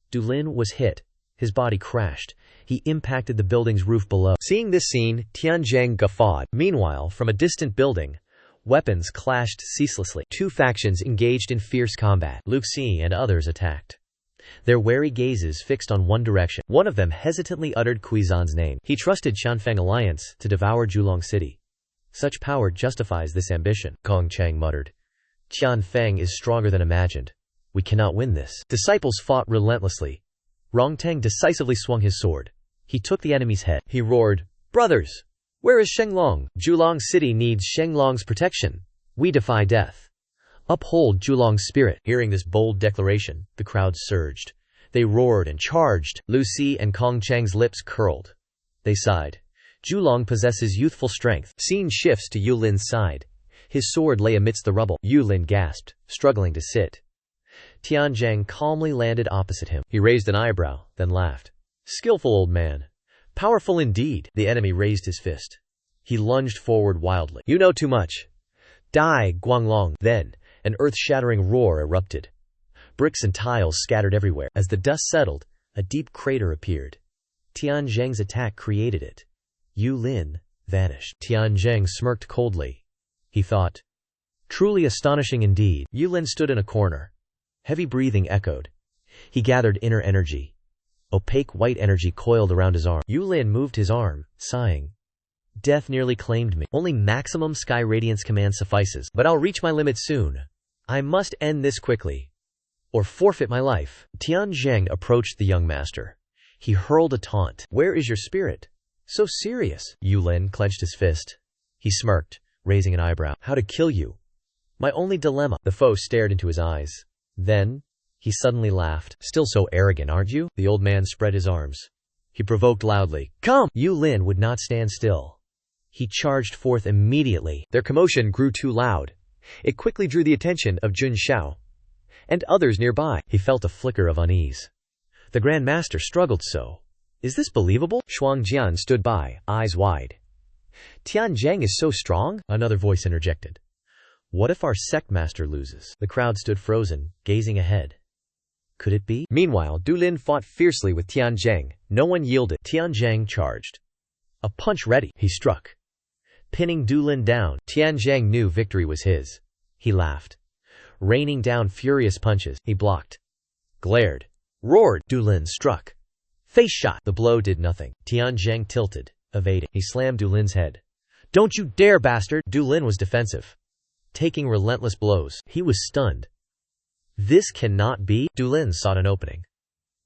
Du Lin was hit. His body crashed. He impacted the building's roof below. Seeing this scene, Tianzheng guffawed. Meanwhile, from a distant building, weapons clashed ceaselessly. Two factions engaged in fierce combat. Luxi and others attacked. Their wary gazes fixed on one direction. One of them hesitantly uttered Kuizan's name. He trusted Qianfeng Alliance to devour Julong City. Such power justifies this ambition, Gong Chang muttered. Tian Feng is stronger than imagined. We cannot win this. Disciples fought relentlessly. Rongtang decisively swung his sword. He took the enemy's head. He roared, "Brothers! Where is Shenglong? Julong City needs Shenglong's protection. We defy death. Uphold Julong's spirit." Hearing this bold declaration, the crowd surged. They roared and charged. Lu Si and Kong Chang's lips curled. They sighed. Julong possesses youthful strength. Scene shifts to Yulin's side. His sword lay amidst the rubble. Yulin gasped, struggling to sit. Tianjiang calmly landed opposite him. He raised an eyebrow, then laughed. "Skillful old man. Powerful indeed." The enemy raised his fist. He lunged forward wildly. "You know too much. Die, Guanglong." Then, an earth-shattering roar erupted. Bricks and tiles scattered everywhere. As the dust settled, a deep crater appeared. Tianjiang's attack created it. Yulin vanished. Tianjiang smirked coldly. He thought, "Truly astonishing indeed." Yulin stood in a corner. Heavy breathing echoed. He gathered inner energy. Opaque white energy coiled around his arm. Yulin moved his arm, sighing. "Death nearly claimed me. Only maximum sky radiance command suffices, but I'll reach my limit soon. I must end this quickly, or forfeit my life." Tianjiang approached the young master. He hurled a taunt. "Where is your spirit? So serious." Yulin clenched his fist. He smirked, raising an eyebrow. "How to kill you? My only dilemma." The foe stared into his eyes. Then, he suddenly laughed. "Still so arrogant, aren't you?" The old man spread his arms. He provoked loudly. "Come!" Yulin would not stand still. He charged forth immediately. Their commotion grew too loud. It quickly drew the attention of Jun Xiao and others nearby. He felt a flicker of unease. The Grand Master struggled so. Is this believable? Shuang Jian stood by, eyes wide. "Tianjiang is so strong?" Another voice interjected. "What if our sect master loses?" The crowd stood frozen, gazing ahead. Could it be? Meanwhile, Dulin fought fiercely with Tianjiang. No one yielded. Tianjiang charged. A punch ready. He struck, pinning Dulin down. Tianjiang knew victory was his. He laughed. Raining down furious punches, he blocked, glared, roared. Dulin struck. Face shot. The blow did nothing. Tianjiang tilted, evading. He slammed Dulin's head. "Don't you dare, bastard!" Dulin was defensive, taking relentless blows. He was stunned. This cannot be. Dulin sought an opening.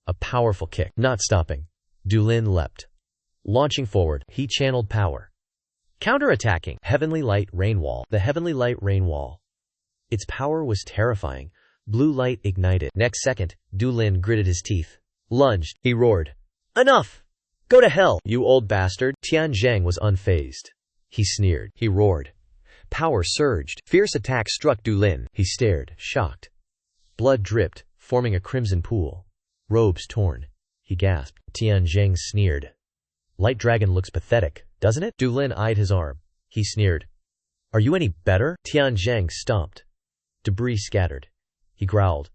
A powerful kick. Not stopping, Dulin leapt. Launching forward, he channeled power. Counterattacking. Heavenly Light Rain Wall. The Heavenly Light Rain Wall. Its power was terrifying. Blue light ignited. Next second, Dulin gritted his teeth. Lunged. He roared. "Enough! Go to hell, you old bastard!" Tianjiang was unfazed. He sneered. He roared. Power surged. Fierce attack struck Dulin. He stared, shocked. Blood dripped, forming a crimson pool. Robes torn. He gasped. Tianjiang sneered. "Light Dragon looks pathetic, doesn't it?" Dulin eyed his arm. He sneered. "Are you any better?" Tianjiang stomped. Debris scattered. He growled.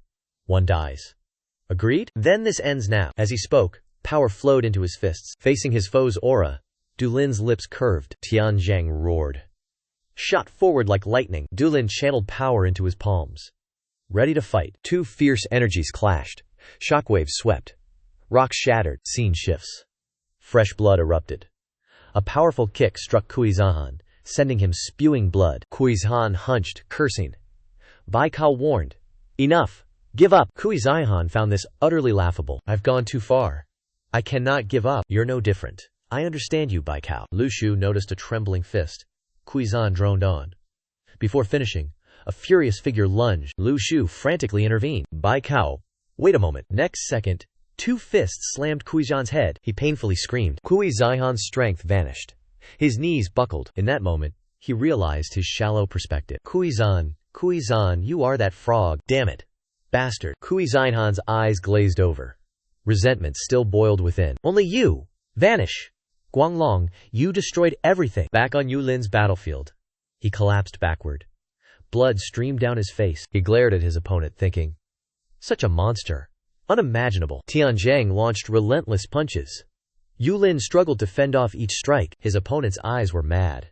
"One dies. Agreed? Then this ends now." As he spoke, power flowed into his fists. Facing his foe's aura, Dulin's lips curved. Tianjiang roared. Shot forward like lightning, Dulin channeled power into his palms. Ready to fight. Two fierce energies clashed. Shockwaves swept. Rocks shattered. Scene shifts. Fresh blood erupted. A powerful kick struck Kuizhan, sending him spewing blood. Kuizhan hunched, cursing. Baikao warned. "Enough. Give up." Kuizhan found this utterly laughable. "I've gone too far. I cannot give up." "You're no different. I understand you, Baikao." Lu Shu noticed a trembling fist. Kuizhan droned on. Before finishing, a furious figure lunged. Lu Shu frantically intervened. "Baikao, wait a moment." Next second, two fists slammed Kuizhan's head. He painfully screamed. Kuizhan's strength vanished. His knees buckled. In that moment, he realized his shallow perspective. Kuizhan, you are that frog. Damn it. Bastard. Kuizhan's eyes glazed over. Resentment still boiled within. "Only you. Vanish. Guanglong, you destroyed everything." Back on Yulin's battlefield, he collapsed backward. Blood streamed down his face. He glared at his opponent, thinking, such a monster. Unimaginable. Tianjiang launched relentless punches. Yulin struggled to fend off each strike. His opponent's eyes were mad.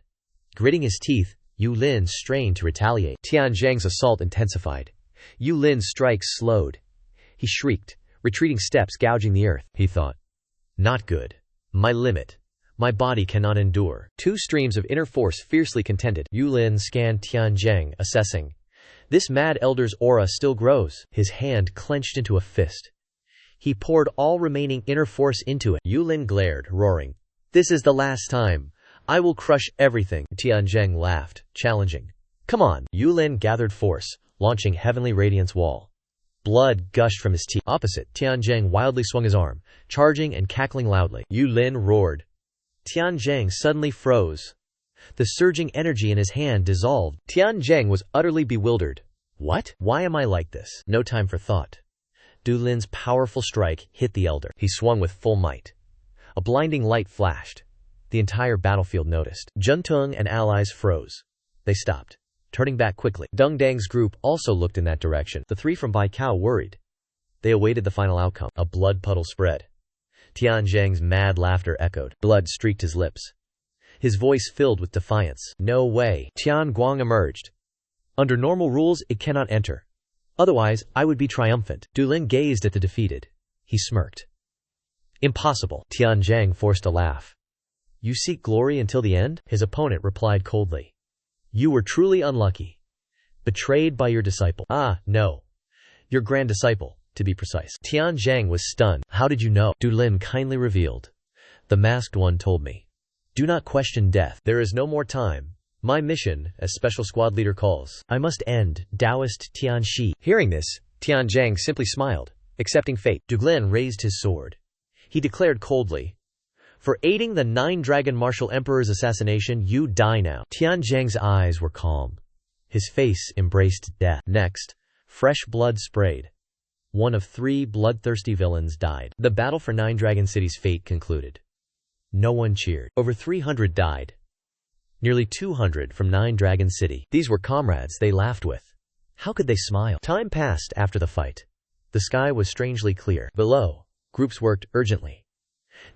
Gritting his teeth, Yulin strained to retaliate. Tianjiang's assault intensified. Yulin's strikes slowed. He shrieked, retreating steps gouging the earth. He thought, not good. My limit. My body cannot endure. Two streams of inner force fiercely contended. Yulin scanned Tianzheng, assessing. This mad elder's aura still grows. His hand clenched into a fist. He poured all remaining inner force into it. Yulin glared, roaring. This is the last time. I will crush everything. Tianzheng laughed, challenging. Come on. Yulin gathered force, launching heavenly radiance wall. Blood gushed from his teeth. Opposite, Tianzheng wildly swung his arm, charging and cackling loudly. Yulin roared. Tianzheng suddenly froze. The surging energy in his hand dissolved. Tianzheng was utterly bewildered. What? Why am I like this? No time for thought. Dulin's powerful strike hit the elder. He swung with full might. A blinding light flashed. The entire battlefield noticed. Juntung and allies froze. They stopped, turning back quickly. Deng Dang's group also looked in that direction. The three from Baikao worried. They awaited the final outcome. A blood puddle spread. Tianzheng's mad laughter echoed. Blood streaked his lips. His voice filled with defiance. No way. Tian Guang emerged. Under normal rules, it cannot enter. Otherwise, I would be triumphant. Dulin gazed at the defeated. He smirked. Impossible. Tianzheng forced a laugh. You seek glory until the end? His opponent replied coldly. You were truly unlucky. Betrayed by your disciple. Ah, no. Your grand disciple, to be precise. Tianzheng was stunned. How did you know? Dulin kindly revealed. The masked one told me. Do not question death. There is no more time. My mission, as special squad leader calls. I must end Taoist Tianxi. Hearing this, Tianzheng simply smiled, accepting fate. Dulin raised his sword. He declared coldly. For aiding the 9-Dragon Martial Emperor's assassination, you die now. Tianzheng's eyes were calm. His face embraced death. Next, fresh blood sprayed. One of 3 bloodthirsty villains died. The battle for 9 Dragon City's fate concluded. No one cheered. Over 300 died. Nearly 200 from 9 Dragon City. These were comrades they laughed with. How could they smile? Time passed after the fight. The sky was strangely clear. Below, groups worked urgently.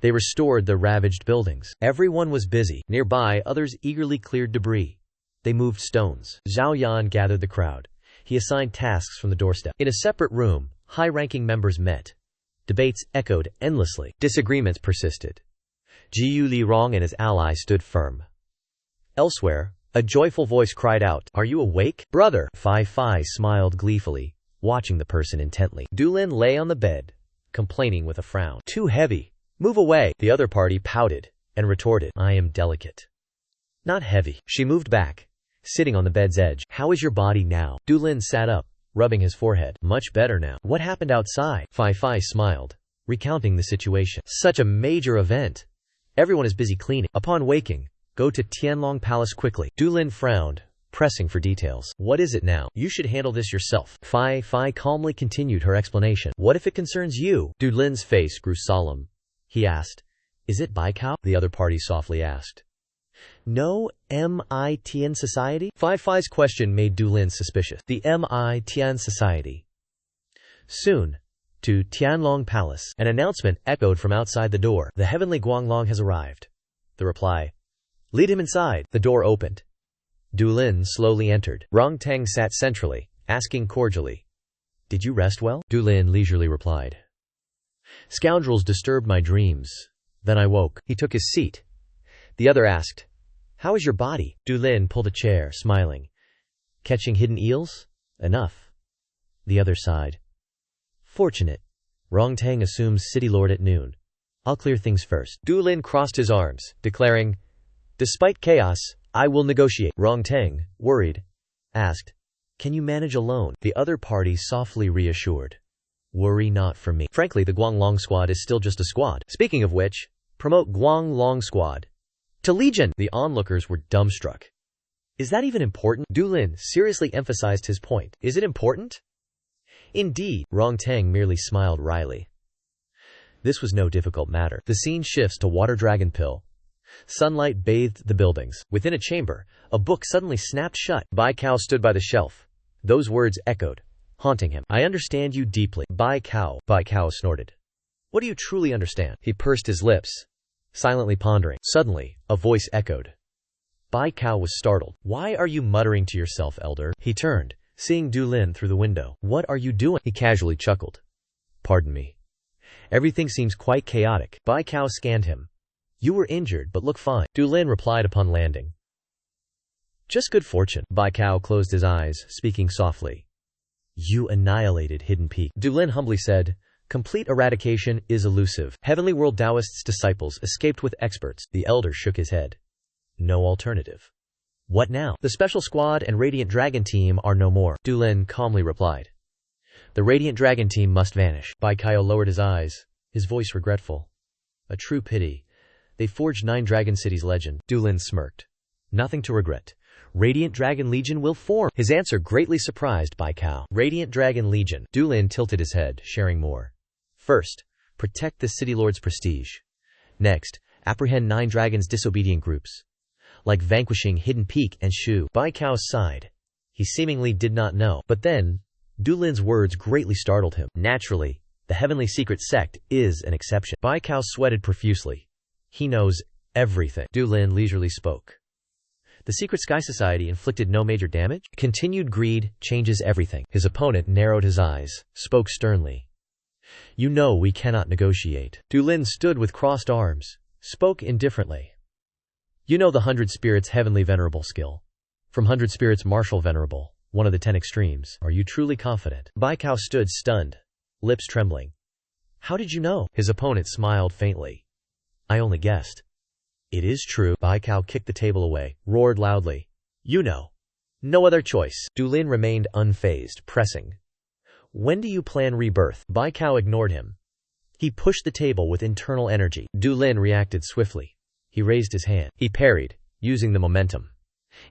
They restored the ravaged buildings. Everyone was busy. Nearby, others eagerly cleared debris. They moved stones. Zhao Yan gathered the crowd. He assigned tasks from the doorstep. In a separate room, high-ranking members met. Debates echoed endlessly. Disagreements persisted. Jiyu Li Rong and his ally stood firm. Elsewhere, a joyful voice cried out, Are you awake, brother? Fai Fai smiled gleefully, watching the person intently. Dulin lay on the bed, complaining with a frown. Too heavy. Move away. The other party pouted and retorted. I am delicate. Not heavy. She moved back, sitting on the bed's edge. How is your body now? Dulin sat up, rubbing his forehead. Much better now. What happened outside? Fai Fai smiled, recounting the situation. Such a major event. Everyone is busy cleaning. Upon waking, go to Tianlong Palace quickly. Dulin frowned, pressing for details. What is it now? You should handle this yourself. Fai Fai calmly continued her explanation. What if it concerns you? Dulin's face grew solemn. He asked, Is it Baikao? The other party softly asked. No MITN Society? Fai Fai's question made Dulin suspicious. The MITN Society. Soon, to Tianlong Palace. An announcement echoed from outside the door. The heavenly Guanglong has arrived. The reply. Lead him inside. The door opened. Dulin slowly entered. Rong Teng sat centrally, asking cordially. Did you rest well? Dulin leisurely replied. Scoundrels disturbed my dreams. Then I woke. He took his seat. The other asked, How is your body? Dulin pulled a chair, smiling. Catching hidden eels? Enough. The other sighed. Fortunate. Rong Teng assumes city lord at noon. I'll clear things first. Dulin crossed his arms, declaring, Despite chaos, I will negotiate. Rong Teng, worried, asked, Can you manage alone? The other party softly reassured. Worry not for me. Frankly, the Guanglong squad is still just a squad. Speaking of which, promote Guanglong squad to Legion. The onlookers were dumbstruck. Is that even important? Dulin seriously emphasized his point. Is it important? Indeed. Rong Teng merely smiled wryly. This was no difficult matter. The scene shifts to Water Dragon Pill. Sunlight bathed the buildings. Within a chamber, a book suddenly snapped shut. Baikao stood by the shelf. Those words echoed, haunting him. I understand you deeply. Baikao snorted. What do you truly understand? He pursed his lips, silently pondering. Suddenly, a voice echoed. Baikao was startled. Why are you muttering to yourself, elder? He turned, seeing Dulin through the window. What are you doing? He casually chuckled. Pardon me. Everything seems quite chaotic. Baikao scanned him. You were injured but look fine, Du Lin replied upon landing. Just good fortune. Bai Kao closed his eyes, speaking softly. You annihilated Hidden Peak, Du Lin humbly said. Complete eradication is elusive. Heavenly World Taoist's disciples escaped with experts. The elder shook his head. No alternative. What now? The Special Squad and Radiant Dragon Team are no more, Du Lin calmly replied. The Radiant Dragon Team must vanish. Bai Kao lowered his eyes, his voice regretful. A true pity. They forged 9 Dragon Cities legend. Du Lin smirked. Nothing to regret. Radiant Dragon Legion will form. His answer greatly surprised Bai Kao. Radiant Dragon Legion. Du Lin tilted his head, sharing more. First, protect the City Lord's prestige. Next, apprehend 9 dragons' disobedient groups. Like vanquishing Hidden Peak and Shu. Bai Kao sighed. He seemingly did not know. But then, Du Lin's words greatly startled him. Naturally, the Heavenly Secret Sect is an exception. Bai Kao sweated profusely. He knows everything. Du Lin leisurely spoke. The Secret Sky Society inflicted no major damage? Continued greed changes everything. His opponent narrowed his eyes, spoke sternly. You know we cannot negotiate. Du Lin stood with crossed arms, spoke indifferently. You know the 100 Spirits Heavenly Venerable skill. From 100 Spirits Martial Venerable, one of the 10 extremes. Are you truly confident? Bai Kao stood stunned, lips trembling. How did you know? His opponent smiled faintly. I only guessed. It is true. Bai Kao kicked the table away, roared loudly. You know. No other choice. Du Lin remained unfazed, pressing. When do you plan rebirth? Bai Kao ignored him. He pushed the table with internal energy. Du Lin reacted swiftly. He raised his hand. He parried, using the momentum.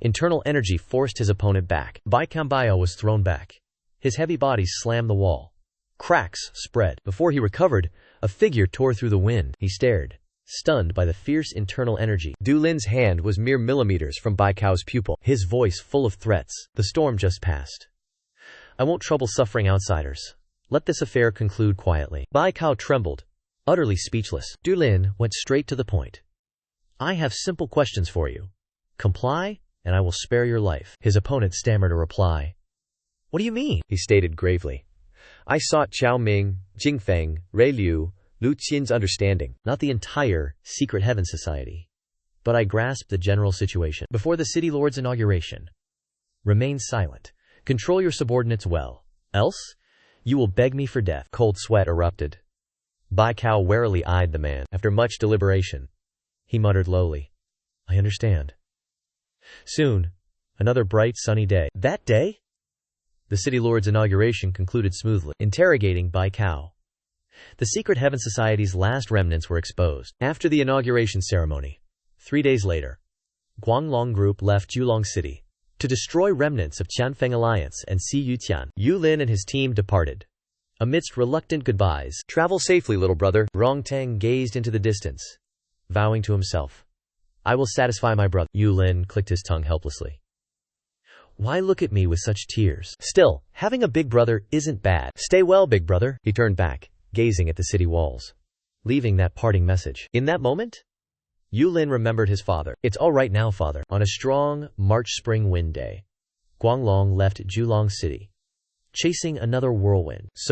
Internal energy forced his opponent back. Bai Kao was thrown back. His heavy body slammed the wall. Cracks spread. Before he recovered, a figure tore through the wind. He stared, stunned by the fierce internal energy. Du Lin's hand was mere millimeters from Bai Kao's pupil, his voice full of threats. The storm just passed. I won't trouble suffering outsiders. Let this affair conclude quietly. Bai Kao trembled, utterly speechless. Du Lin went straight to the point. I have simple questions for you. Comply, and I will spare your life. His opponent stammered a reply. What do you mean? He stated gravely. I sought Chao Ming, Jingfeng, Rei Liu, Lu Qian's understanding, not the entire Secret Heaven Society. But I grasped the general situation. Before the City Lord's inauguration, remain silent. Control your subordinates well. Else, you will beg me for death. Cold sweat erupted. Bai Kao warily eyed the man. After much deliberation, he muttered lowly. I understand. Soon, another bright sunny day. That day? The City Lord's inauguration concluded smoothly. Interrogating Bai Kao. The Secret Heaven Society's last remnants were exposed. After the inauguration ceremony, 3 days later, Guanglong Group left Julong City to destroy remnants of Qianfeng Alliance and Si Yutian. Yu Lin and his team departed. Amidst reluctant goodbyes, travel safely, little brother. Rong Teng gazed into the distance, vowing to himself, I will satisfy my brother. Yu Lin clicked his tongue helplessly. Why look at me with such tears? Still, having a big brother isn't bad. Stay well, big brother. He turned back, gazing at the city walls, leaving that parting message. In that moment, Yu Lin remembered his father. It's all right now, father. On a strong March spring wind day, Guanglong left Julong City, chasing another whirlwind. So